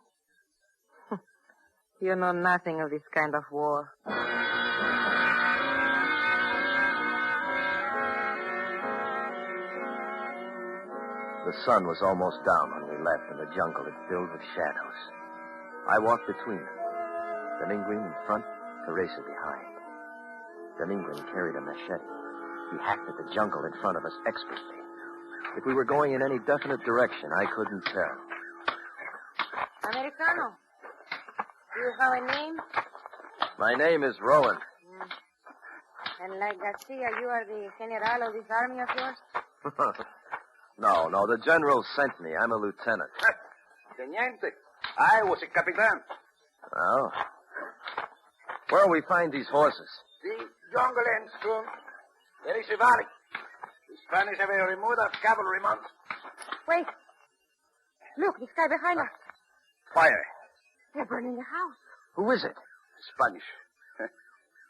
You know nothing of this kind of war. The sun was almost down when we left, and the jungle had filled with shadows. I walked between them. Dominguen in front, Teresa behind. Dominguen carried a machete. He hacked at the jungle in front of us expertly. If we were going in any definite direction, I couldn't tell. Americano, do you have a name? My name is Rowan. And like Garcia, you are the general of this army of yours? No, the general sent me. I'm a lieutenant. Teniente, I was a capitan. Well, where'll we find these horses? The jungle ends soon. There is a valley. The Spanish have a remote cavalry mount. Wait. Look, this guy behind us. Fire. They're burning the house. Who is it? Spanish.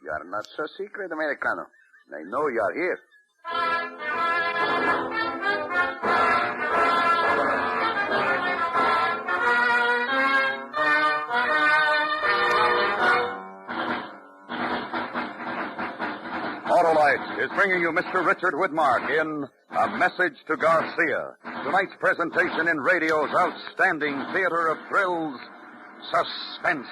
You are not so secret, Americano. I know you are here. Autolite is bringing you Mr. Richard Widmark in A Message to Garcia. Tonight's presentation in radio's outstanding theater of thrills, Suspense.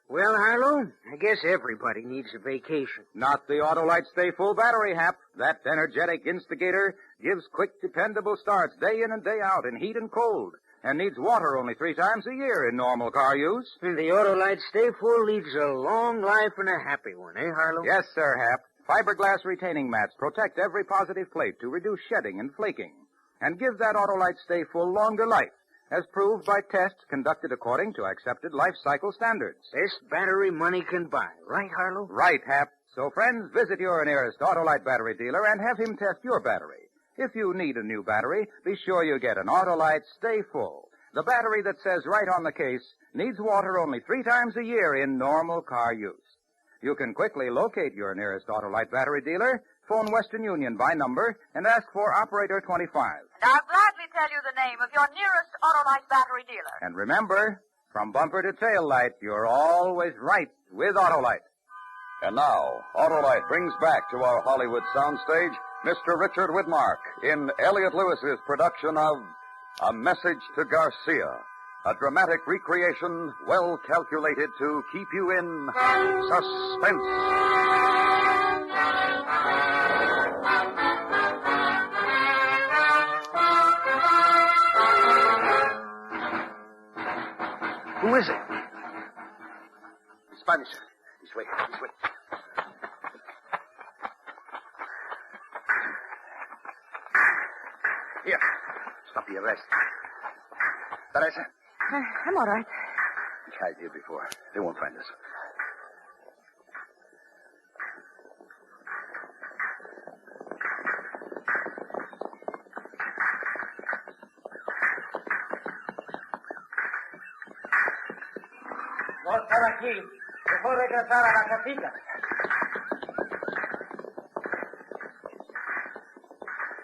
Well, Harlow, I guess everybody needs a vacation. Not the Autolite Stay Full battery, Hap. That energetic instigator gives quick, dependable starts day in and day out in heat and cold, and needs water only 3 times a year in normal car use. And the Autolite Stay Full leads a long life and a happy one, eh, Harlow? Yes, sir, Hap. Fiberglass retaining mats protect every positive plate to reduce shedding and flaking, and give that Autolite Stay Full longer life, as proved by tests conducted according to accepted life cycle standards. Best battery money can buy, right, Harlow? Right, Hap. So, friends, visit your nearest Autolite battery dealer and have him test your battery. If you need a new battery, be sure you get an Autolite Stay Full. The battery that says right on the case, needs water only 3 times a year in normal car use. You can quickly locate your nearest Autolite battery dealer, phone Western Union by number, and ask for Operator 25. And I'll gladly tell you the name of your nearest Autolite battery dealer. And remember, from bumper to tail light, you're always right with Autolite. And now, Autolite brings back to our Hollywood soundstage Mr. Richard Widmark in Elliot Lewis's production of A Message to Garcia, a dramatic recreation well calculated to keep you in suspense. Who is it? Spanish. This way. Here. Stop the arrest. Teresa. I'm all right. We hide here before. They won't find us. No estar aquí. Mejor regresar a la casita.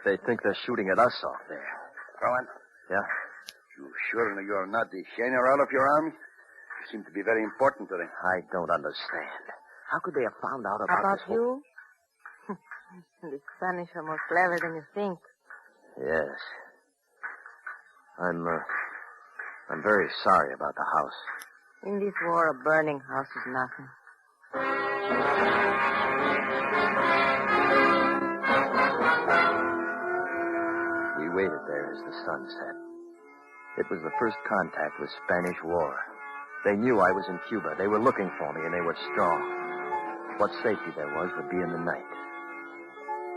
They think they're shooting at us off there. Rowan? Yeah? You sure you're not the general of your army? You seem to be very important to them. I don't understand. How could they have found out about About this whole... you? The Spanish are more clever than you think. Yes. I'm very sorry about the house. In this war, a burning house is nothing. We waited there as the sun set. It was the first contact with Spanish war. They knew I was in Cuba. They were looking for me, and they were strong. What safety there was would be in the night.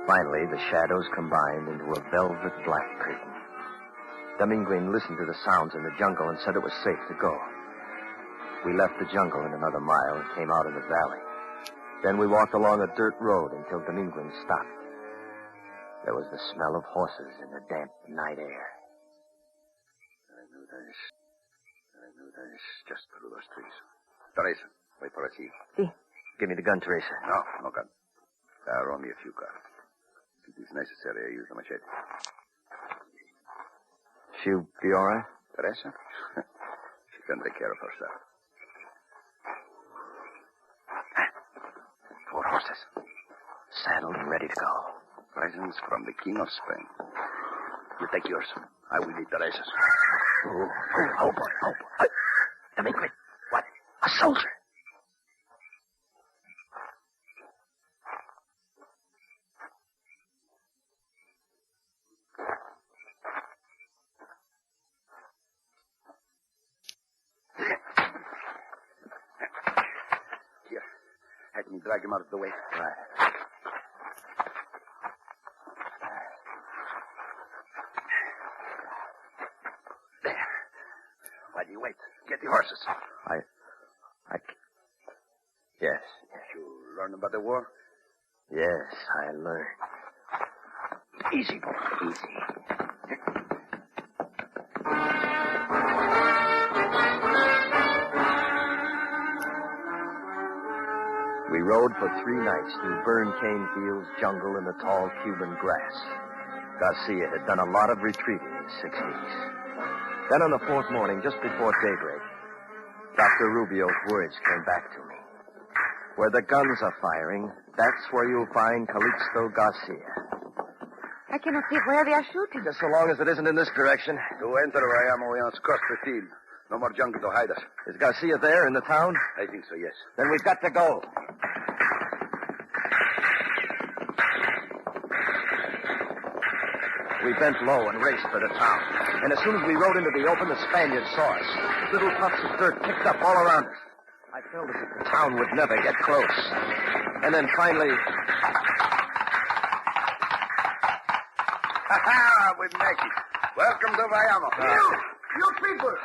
Finally, the shadows combined into a velvet black curtain. Dominguez listened to the sounds in the jungle and said it was safe to go. We left the jungle in another mile and came out in the valley. Then we walked along a dirt road until Dominguez stopped. There was the smell of horses in the damp night air. I knew this just through those trees. Teresa, wait for us here. Sí. Give me the gun, Teresa. No gun. There are only a few guns. If it is necessary, I use the machete. She'll be all right? Teresa? She can take care of herself. 4 horses. Saddled and ready to go. Presents from the King of Spain. You take yours. I will eat the races. Oh, boy. Delinquent. What? A soldier. Here. Let me drag him out of the way. Right. Why do you wait? Get the horses. Yes. You learn about the war? Yes, I learned. Easy, boy. Easy. We rode for 3 nights through burned cane fields, jungle, and the tall Cuban grass. Garcia had done a lot of retreating in 6 weeks. Then on the 4th morning, just before daybreak, Dr. Rubio's words came back to me. Where the guns are firing, that's where you'll find Calixto Garcia. I cannot see where they are shooting. Just so long as it isn't in this direction. To enter Bayou, we must cross the field. No more jungle to hide us. Is Garcia there in the town? I think so, yes. Then we've got to go. We bent low and raced for the town. And as soon as we rode into the open, the Spaniards saw us. Little puffs of dirt picked up all around us. I felt as if the town would never get close. And then finally... Ha-ha! We make it. Welcome to Bayou. You people.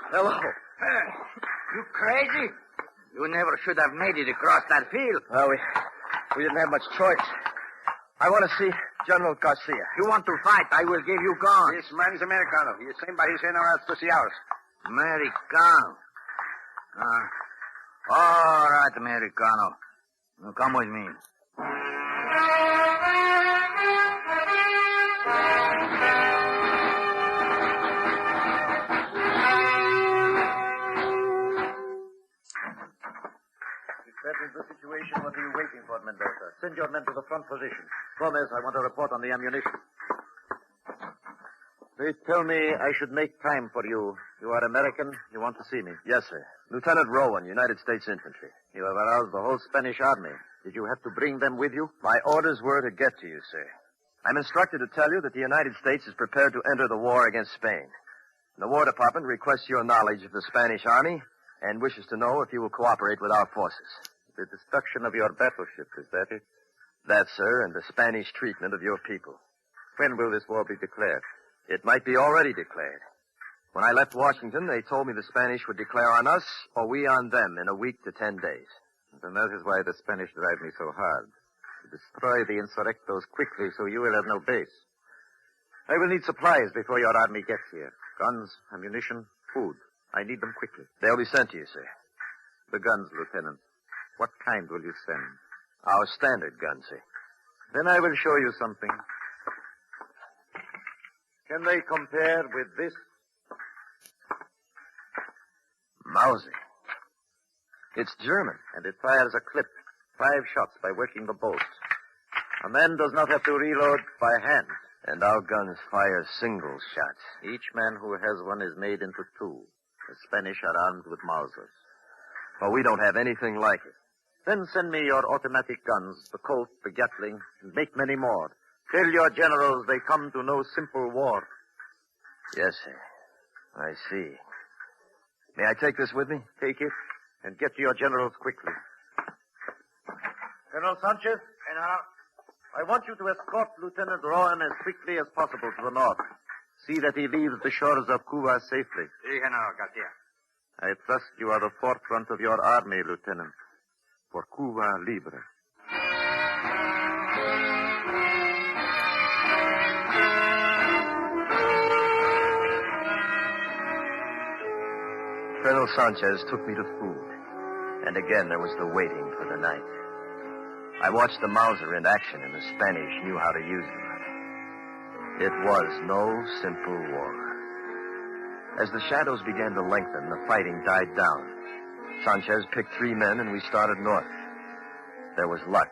Hello. You crazy? You never should have made it across that field. Well, we didn't have much choice. I want to see General Garcia. You want to fight, I will give you guns. This man is Americano. He is sent by his generals to see ours. Americano. All right, Americano. Now come with me. That is the situation. What are you waiting for, Mendoza? Send your men to the front position. Gomez, I want a report on the ammunition. They tell me I should make time for you. You are American. You want to see me. Yes, sir. Lieutenant Rowan, United States Infantry. You have aroused the whole Spanish army. Did you have to bring them with you? My orders were to get to you, sir. I'm instructed to tell you that the United States is prepared to enter the war against Spain. The War Department requests your knowledge of the Spanish army and wishes to know if you will cooperate with our forces. The destruction of your battleship, is that it? That, sir, and the Spanish treatment of your people. When will this war be declared? It might be already declared. When I left Washington, they told me the Spanish would declare on us or we on them in a week to 10 days. And that is why the Spanish drive me so hard. To destroy the insurrectos quickly so you will have no base. I will need supplies before your army gets here. Guns, ammunition, food. I need them quickly. They'll be sent to you, sir. The guns, Lieutenant. What kind will you send? Our standard guns, sir. Then I will show you something. Can they compare with this? Mauser. It's German. And it fires a clip. 5 shots by working the bolt. A man does not have to reload by hand. And our guns fire single shots. Each man who has one is made into 2. The Spanish are armed with Mausers. Well, we don't have anything like it. Then send me your automatic guns, the Colt, the Gatling, and make many more. Tell your generals they come to no simple war. Yes, sir. I see. May I take this with me? Take it, and get to your generals quickly. General Sanchez? General? I want you to escort Lieutenant Rowan as quickly as possible to the north. See that he leaves the shores of Cuba safely. Si, General Garcia. I trust you are the forefront of your army, Lieutenant. For Cuba Libre. Colonel Sanchez took me to food. And again, there was the waiting for the night. I watched the Mauser in action, and the Spanish knew how to use them. It was no simple war. As the shadows began to lengthen, the fighting died down. Sanchez picked 3 men, and we started north. There was luck,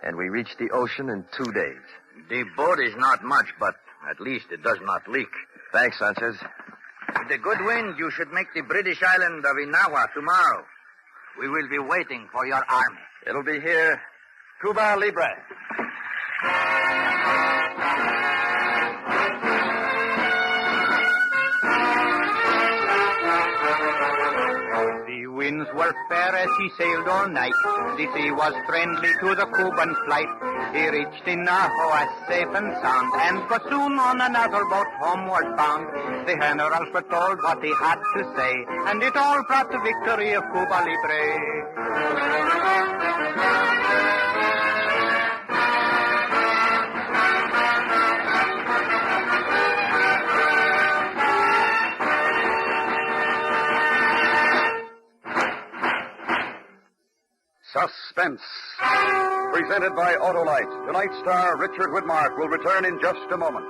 and we reached the ocean in 2 days. The boat is not much, but At least it does not leak. Thanks, Sanchez. With the good wind, you should make the British island of Inawa tomorrow. We will be waiting for your army. It'll be here. Cuba Libre. The winds were fair as he sailed all night. The sea was friendly to the Cuban flight. He reached Inahoa safe and sound, and was soon on another boat homeward bound. The generals were told what he had to say, and it all brought the victory of Cuba Libre. Suspense. Presented by Autolite. Tonight's star, Richard Widmark, will return in just a moment.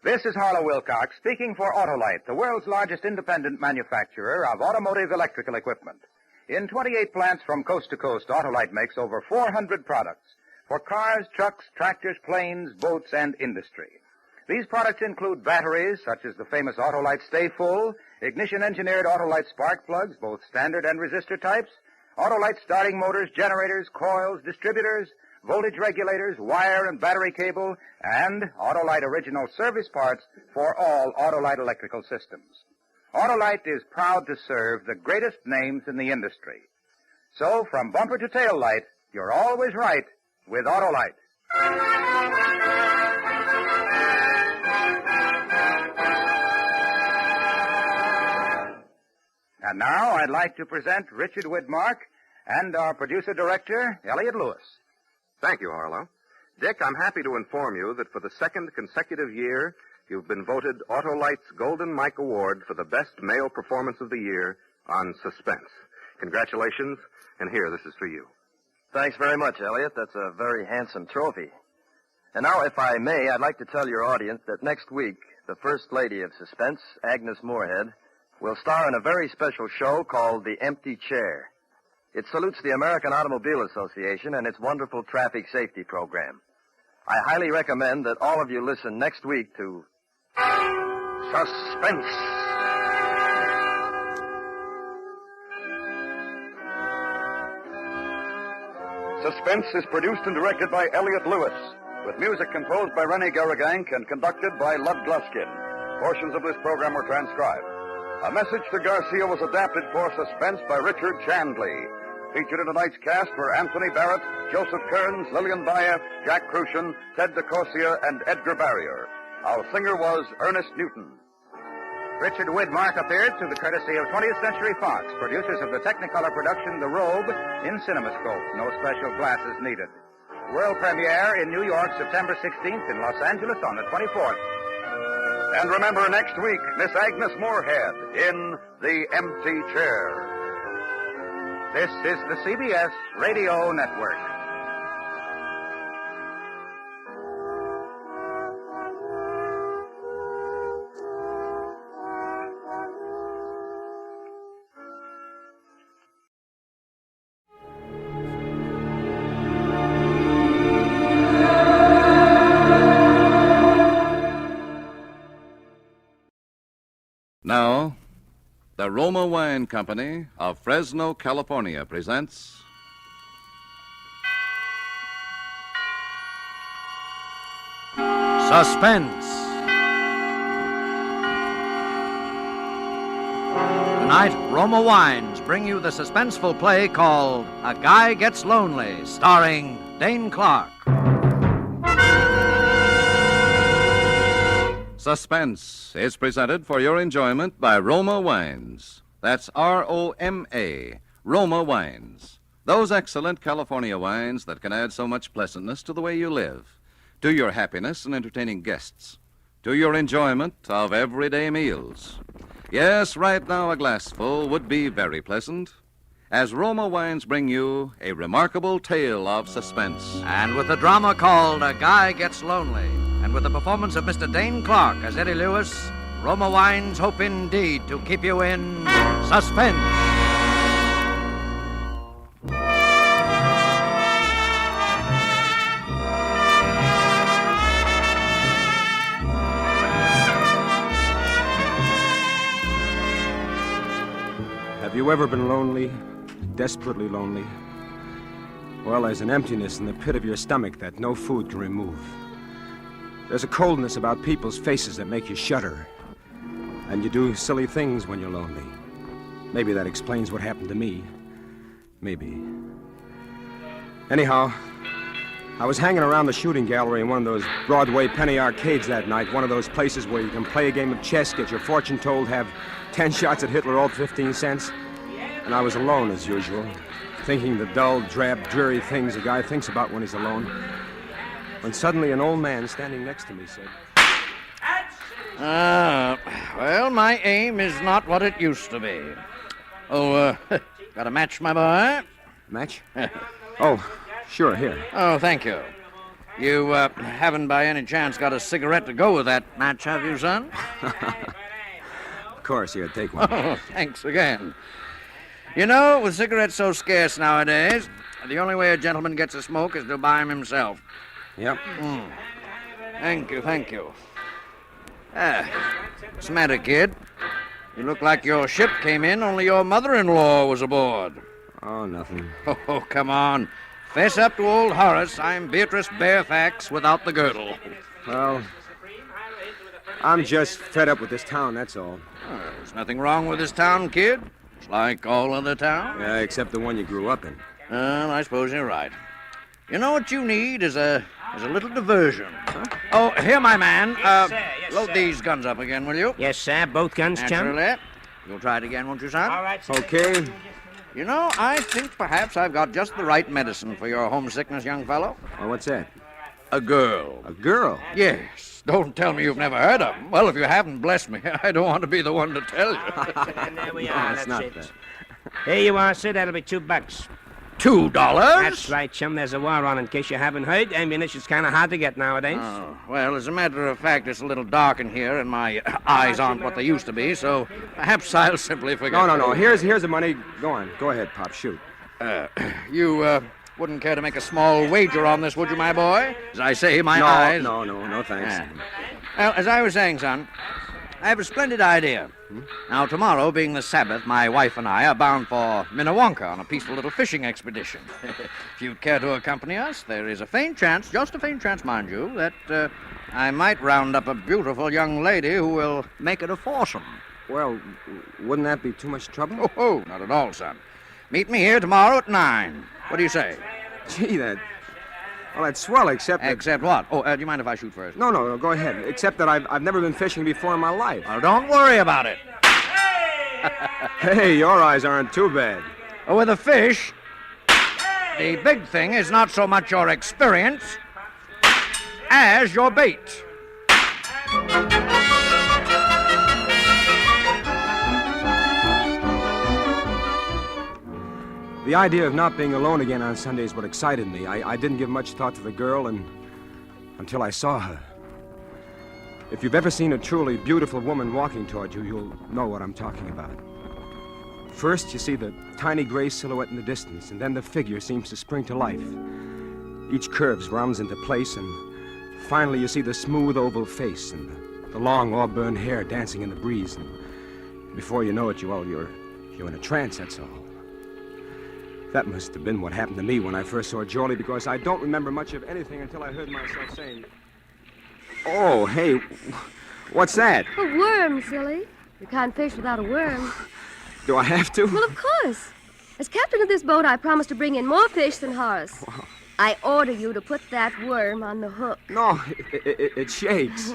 This is Harlow Wilcox speaking for Autolite, the world's largest independent manufacturer of automotive electrical equipment. In 28 plants from coast to coast, Autolite makes over 400 products for cars, trucks, tractors, planes, boats, and industry. These products include batteries, such as the famous Autolite Stay Full, ignition-engineered Autolite spark plugs, both standard and resistor types, Autolite starting motors, generators, coils, distributors, voltage regulators, wire and battery cable, and Autolite original service parts for all Autolite electrical systems. Autolite is proud to serve the greatest names in the industry. So, from bumper to tail light, you're always right with Autolite. And now I'd like to present Richard Widmark and our producer-director, Elliot Lewis. Thank you, Harlow. Dick, I'm happy to inform you that for the second consecutive year, you've been voted Autolite's Golden Mike Award for the best male performance of the year on Suspense. Congratulations, and here, this is for you. Thanks very much, Elliot. That's a very handsome trophy. And now, if I may, I'd like to tell your audience that next week, the First Lady of Suspense, Agnes Moorehead, will star in a very special show called The Empty Chair. It salutes the American Automobile Association and its wonderful traffic safety program. I highly recommend that all of you listen next week to Suspense. Suspense is produced and directed by Elliot Lewis, with music composed by Rennie Garrigank and conducted by Lud Gluskin. Portions of this program were transcribed. A Message to Garcia was adapted for Suspense by Richard Chandley. Featured in tonight's cast were Anthony Barrett, Joseph Kearns, Lillian Baeff, Jack Crucian, Ted DeCorsia, and Edgar Barrier. Our singer was Ernest Newton. Richard Widmark appeared through the courtesy of 20th Century Fox, producers of the Technicolor production The Robe in CinemaScope. No special glasses needed. World premiere in New York, September 16th, in Los Angeles on the 24th. And remember, next week, Miss Agnes Moorehead in The Empty Chair. This is the CBS Radio Network. Now, the Roma Wine Company of Fresno, California presents Suspense. Tonight, Roma Wines bring you the suspenseful play called A Guy Gets Lonely, starring Dane Clark. Suspense is presented for your enjoyment by Roma Wines. That's R-O-M-A, Roma Wines. Those excellent California wines that can add so much pleasantness to the way you live, to your happiness in entertaining guests, to your enjoyment of everyday meals. Yes, right now a glassful would be very pleasant, as Roma Wines bring you a remarkable tale of suspense. And with a drama called A Guy Gets Lonely, and with the performance of Mr. Dane Clark as Eddie Lewis, Roma Wines hope indeed to keep you in suspense. you ever been lonely? Desperately lonely? Well, there's an emptiness in the pit of your stomach that no food can remove. There's a coldness about people's faces that make you shudder. And you do silly things when you're lonely. Maybe that explains what happened to me. Maybe. Anyhow, I was hanging around the shooting gallery in one of those Broadway penny arcades that night, one of those places where you can play a game of chess, get your fortune told, have 10 shots at Hitler, all 15 cents. And I was alone, as usual, thinking the dull, drab, dreary things a guy thinks about when he's alone. When suddenly an old man standing next to me said... Well, my aim is not what it used to be. Oh, got a match, my boy? Match? Oh, sure, here. Oh, thank you. You haven't by any chance got a cigarette to go with that match, have you, son? Of course, here, take one. Oh, thanks again. You know, with cigarettes so scarce nowadays, the only way a gentleman gets a smoke is to buy them himself. Yep. Thank you, thank you. What's the matter, kid? You look like your ship came in, only your mother-in-law was aboard. Oh, nothing. Oh, come on. Fess up to old Horace. I'm Beatrice Barefax without the girdle. Well, I'm just fed up with this town, that's all. There's nothing wrong with this town, kid. It's like all other towns. Yeah, except the one you grew up in. Well, I suppose you're right. You know what you need is a little diversion. Huh? Oh, here, my man. Load these guns up again, will you? Yes, sir. Both guns, chum. Naturally. You'll try it again, won't you, son? All right, sir. Okay. You know, I think perhaps I've got just the right medicine for your homesickness, young fellow. Well, what's that? A girl. A girl? Yes. Don't tell me you've never heard of them. Well, if you haven't, bless me. I don't want to be the one to tell you. And there we No, are. it's That's not it. that. Here you are, sir. That'll be $2. $2? That's right, chum. There's a war on, in case you haven't heard. Ammunition's kind of hard to get nowadays. Oh, well, as a matter of fact, it's a little dark in here, and my eyes aren't what they used to be, so perhaps I'll simply forget. No. Here's the money. Go on. Go ahead, Pop. Shoot. You wouldn't care to make a small wager on this, would you, my boy? As I say, my eyes... No, thanks. Well, as I was saying, son, I have a splendid idea. Now, tomorrow, being the Sabbath, my wife and I are bound for Minnewanka on a peaceful little fishing expedition. If you'd care to accompany us, there is a faint chance, just a faint chance, mind you, that I might round up a beautiful young lady who will make it a foursome. Well, wouldn't that be too much trouble? Oh, not at all, son. Meet me here tomorrow at 9. What do you say? Gee, that's swell, except that... Except what? Oh, do you mind if I shoot first? No, go ahead. Except that I've never been fishing before in my life. Well, don't worry about it. Hey, your eyes aren't too bad. With a fish, the big thing is not so much your experience as your bait. The idea of not being alone again on Sunday is what excited me. I didn't give much thought to the girl until I saw her. If you've ever seen a truly beautiful woman walking toward you, you'll know what I'm talking about. First, you see the tiny gray silhouette in the distance, and then the figure seems to spring to life. Each curve rounds into place, and finally you see the smooth oval face and the long auburn hair dancing in the breeze. And before you know it, you're in a trance, that's all. That must have been what happened to me when I first saw Jordy, because I don't remember much of anything until I heard myself saying, "Oh, hey, what's that?" A worm, silly. You can't fish without a worm. Do I have to? Well, of course. As captain of this boat, I promised to bring in more fish than Horace. Wow. I order you to put that worm on the hook. No, it shakes.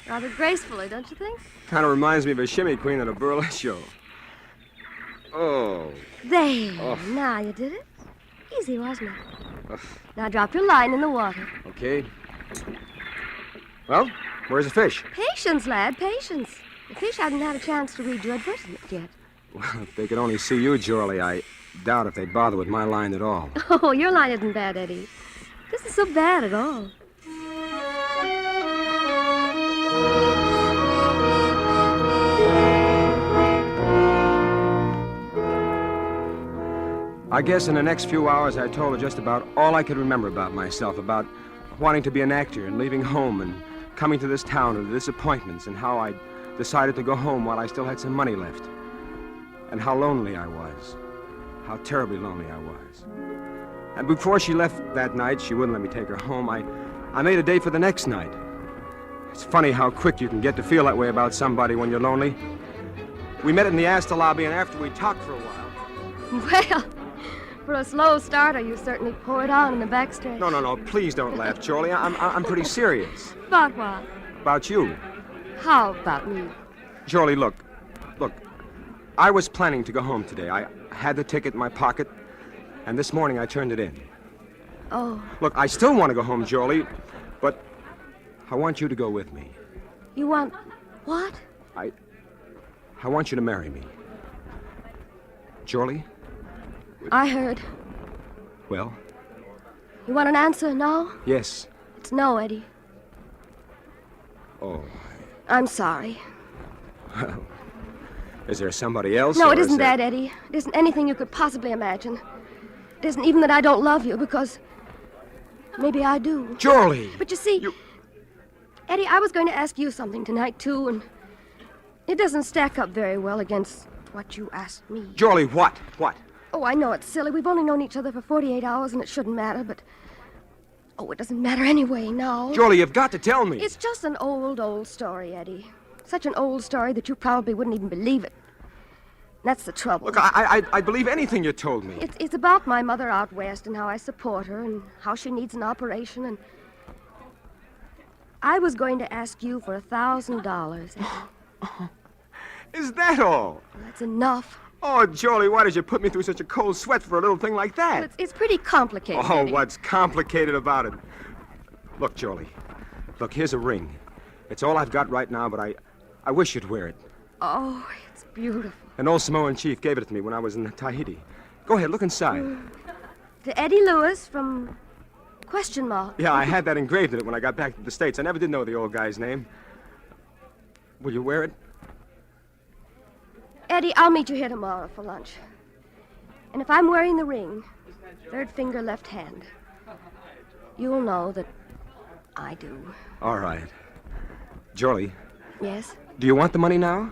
Rather gracefully, don't you think? Kind of reminds me of a shimmy queen at a burlesque show. Oh. There. Oh. Now you did it. Easy, wasn't it? Now drop your line in the water. Okay. Well, where's the fish? Patience, lad, patience. The fish hadn't had a chance to read your advertisement yet. Well, if they could only see you, Jordy, I doubt if they'd bother with my line at all. Oh, your line isn't bad, Eddie. This is so bad at all. I guess in the next few hours I told her just about all I could remember about myself, about wanting to be an actor and leaving home and coming to this town and the disappointments and how I decided to go home while I still had some money left. and how lonely I was. How terribly lonely I was. And before she left that night, she wouldn't let me take her home. I made a date for the next night. It's funny how quick you can get to feel that way about somebody when you're lonely. We met in the Astor lobby, and after we talked for a while... Well, for a slow starter, you certainly poured on in the backstretch. No, please don't laugh, Jolie. I'm pretty serious. About what? About you. How about me? Jolie, look. I was planning to go home today. I had the ticket in my pocket, and this morning I turned it in. Oh. Look, I still want to go home, Jolie, but I want you to go with me. You want what? I want you to marry me. Jolie? I heard. Well? You want an answer now? Yes. It's no, Eddie. Oh. I'm sorry. Well, is there somebody else? No, it isn't that, Eddie. It isn't anything you could possibly imagine. It isn't even that I don't love you, because maybe I do. Jolie! But you see, Eddie, I was going to ask you something tonight, too, and it doesn't stack up very well against what you asked me. Jolie, what? What? Oh, I know it's silly. We've only known each other for 48 hours, and it shouldn't matter, but... Oh, it doesn't matter anyway now. Jolie, you've got to tell me. It's just an old story, Eddie. Such an old story that you probably wouldn't even believe it. That's the trouble. Look, I believe anything you told me. It's about my mother out west and how I support her and how she needs an operation, and... I was going to ask you for $1,000. Is that all? That's enough. Oh, Jolie, why did you put me through such a cold sweat for a little thing like that? Well, it's pretty complicated. Oh, Eddie. what's complicated about it? Look, Jolie. Look, here's a ring. It's all I've got right now, but I wish you'd wear it. Oh, it's beautiful. An old Samoan chief gave it to me when I was in Tahiti. Go ahead, look inside. To Eddie Lewis from Question Mark. Yeah, I had that engraved in it when I got back to the States. I never did know the old guy's name. Will you wear it? Eddie, I'll meet you here tomorrow for lunch. And if I'm wearing the ring, third finger, left hand, you'll know that I do. All right. Jolie. Yes? Do you want the money now?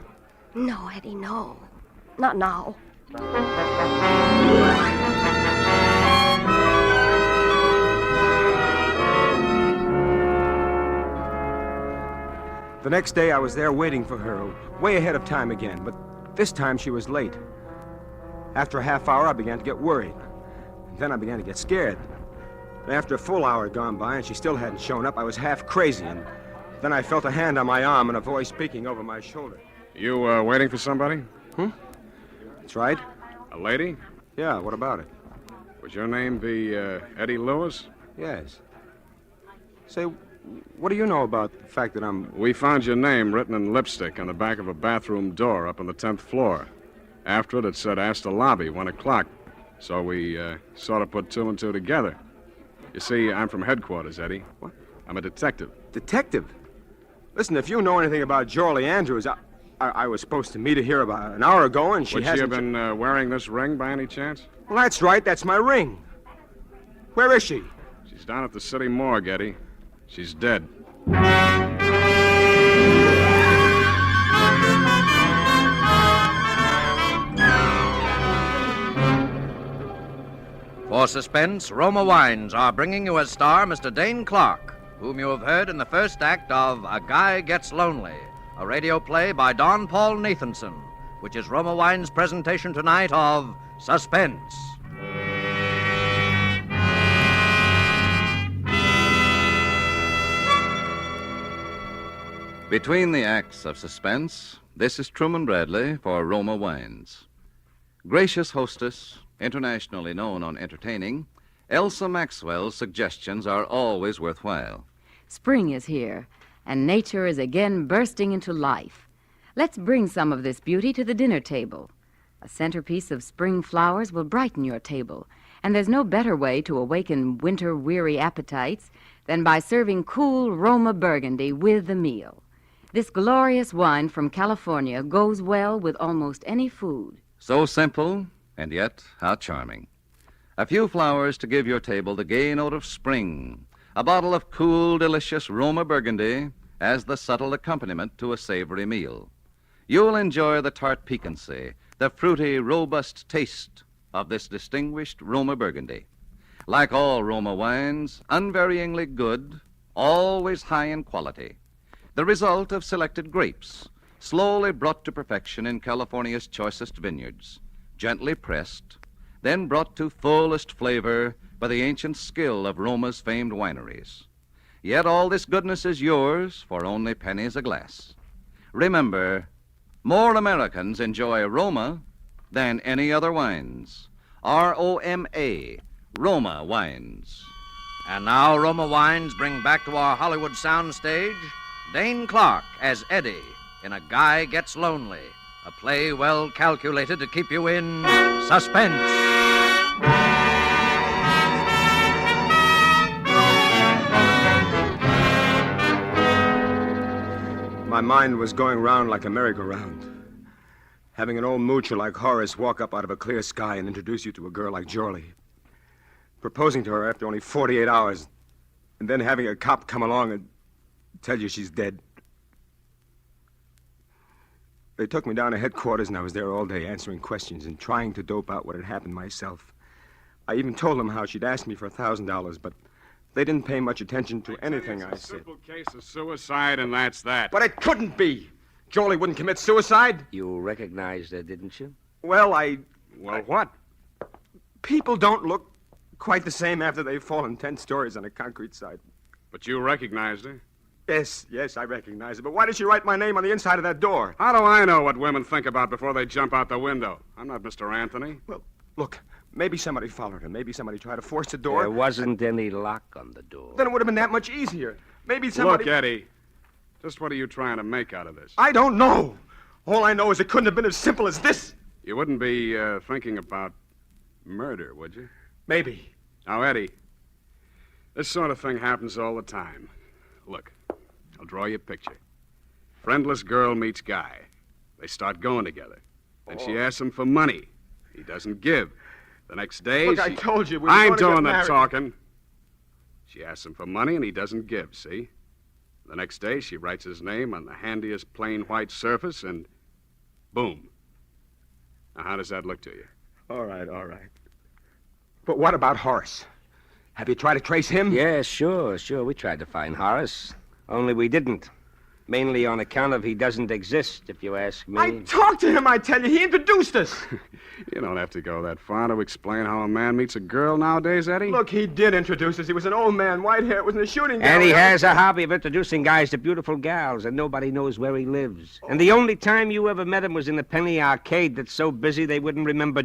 No, Eddie, no. Not now. The next day I was there waiting for her, way ahead of time again, but this time she was late. After a half hour, I began to get worried. Then I began to get scared. And after a full hour had gone by and she still hadn't shown up, I was half crazy, and then I felt a hand on my arm and a voice speaking over my shoulder. You waiting for somebody? That's right. A lady? Yeah, what about it? Would your name be Eddie Lewis? Yes. Say, what do you know about the fact that I'm... We found your name written in lipstick on the back of a bathroom door up on the 10th floor. After it said Astor Lobby, 1 o'clock. So we sort of put two and two together. You see, I'm from headquarters, Eddie. What? I'm a detective. Detective? Listen, if you know anything about Jolie Andrews, I was supposed to meet her here about an hour ago, and Would she have been wearing this ring by any chance? Well, that's right. That's my ring. Where is she? She's down at the city morgue, Eddie. She's dead. For Suspense, Roma Wines are bringing you as star Mr. Dane Clark, whom you have heard in the first act of A Guy Gets Lonely, a radio play by Don Paul Nathanson, which is Roma Wines' presentation tonight of Suspense. Between the acts of Suspense, this is Truman Bradley for Roma Wines. Gracious hostess, internationally known on entertaining, Elsa Maxwell's suggestions are always worthwhile. Spring is here, and nature is again bursting into life. Let's bring some of this beauty to the dinner table. A centerpiece of spring flowers will brighten your table, and there's no better way to awaken winter-weary appetites than by serving cool Roma Burgundy with the meal. This glorious wine from California goes well with almost any food. So simple, and yet how charming. A few flowers to give your table the gay note of spring. A bottle of cool, delicious Roma Burgundy as the subtle accompaniment to a savory meal. You'll enjoy the tart piquancy, the fruity, robust taste of this distinguished Roma Burgundy. Like all Roma wines, unvaryingly good, always high in quality. The result of selected grapes, slowly brought to perfection in California's choicest vineyards, gently pressed, then brought to fullest flavor by the ancient skill of Roma's famed wineries. Yet all this goodness is yours for only pennies a glass. Remember, more Americans enjoy Roma than any other wines. R-O-M-A, Roma wines. And now Roma wines bring back to our Hollywood soundstage Dane Clark as Eddie in A Guy Gets Lonely, a play well calculated to keep you in suspense. My mind was going round like a merry-go-round. Having an old moocher like Horace walk up out of a clear sky and introduce you to a girl like Jorley. Proposing to her after only 48 hours, and then having a cop come along and tell you she's dead. They took me down to headquarters, and I was there all day answering questions and trying to dope out what had happened myself. I even told them how she'd asked me for $1,000, but they didn't pay much attention to anything I said. It's a simple case of suicide, and that's that. But it couldn't be. Jorley wouldn't commit suicide. You recognized her, didn't you? Well, Well, what? People don't look quite the same after they've fallen 10 stories on a concrete sidewalk. But you recognized her? Yes, I recognize her. But why did she write my name on the inside of that door? How do I know what women think about before they jump out the window? I'm not Mr. Anthony. Well, look, maybe somebody followed her. Maybe somebody tried to force the door. There wasn't any lock on the door. Then it would have been that much easier. Maybe somebody... Look, Eddie, just what are you trying to make out of this? I don't know. All I know is it couldn't have been as simple as this. You wouldn't be thinking about murder, would you? Maybe. Now, Eddie, this sort of thing happens all the time. Look, I'll draw you a picture. Friendless girl meets guy. They start going together. Then she asks him for money. He doesn't give. The next day, Look, I told you we were I ain't going to doing get the married. talking. She asks him for money, and he doesn't give, see? The next day, she writes his name on the handiest plain white surface, and boom. Now, how does that look to you? All right. But what about Horace? Have you tried to trace him? Yeah, sure. We tried to find Horace. Only we didn't. Mainly on account of he doesn't exist, if you ask me. I talked to him, I tell you. He introduced us. You don't have to go that far to explain how a man meets a girl nowadays, Eddie. Look, he did introduce us. He was an old man, white hair. It was in a shooting gallery. And he has a hobby of introducing guys to beautiful gals, and nobody knows where he lives. And the only time you ever met him was in the penny arcade that's so busy they wouldn't remember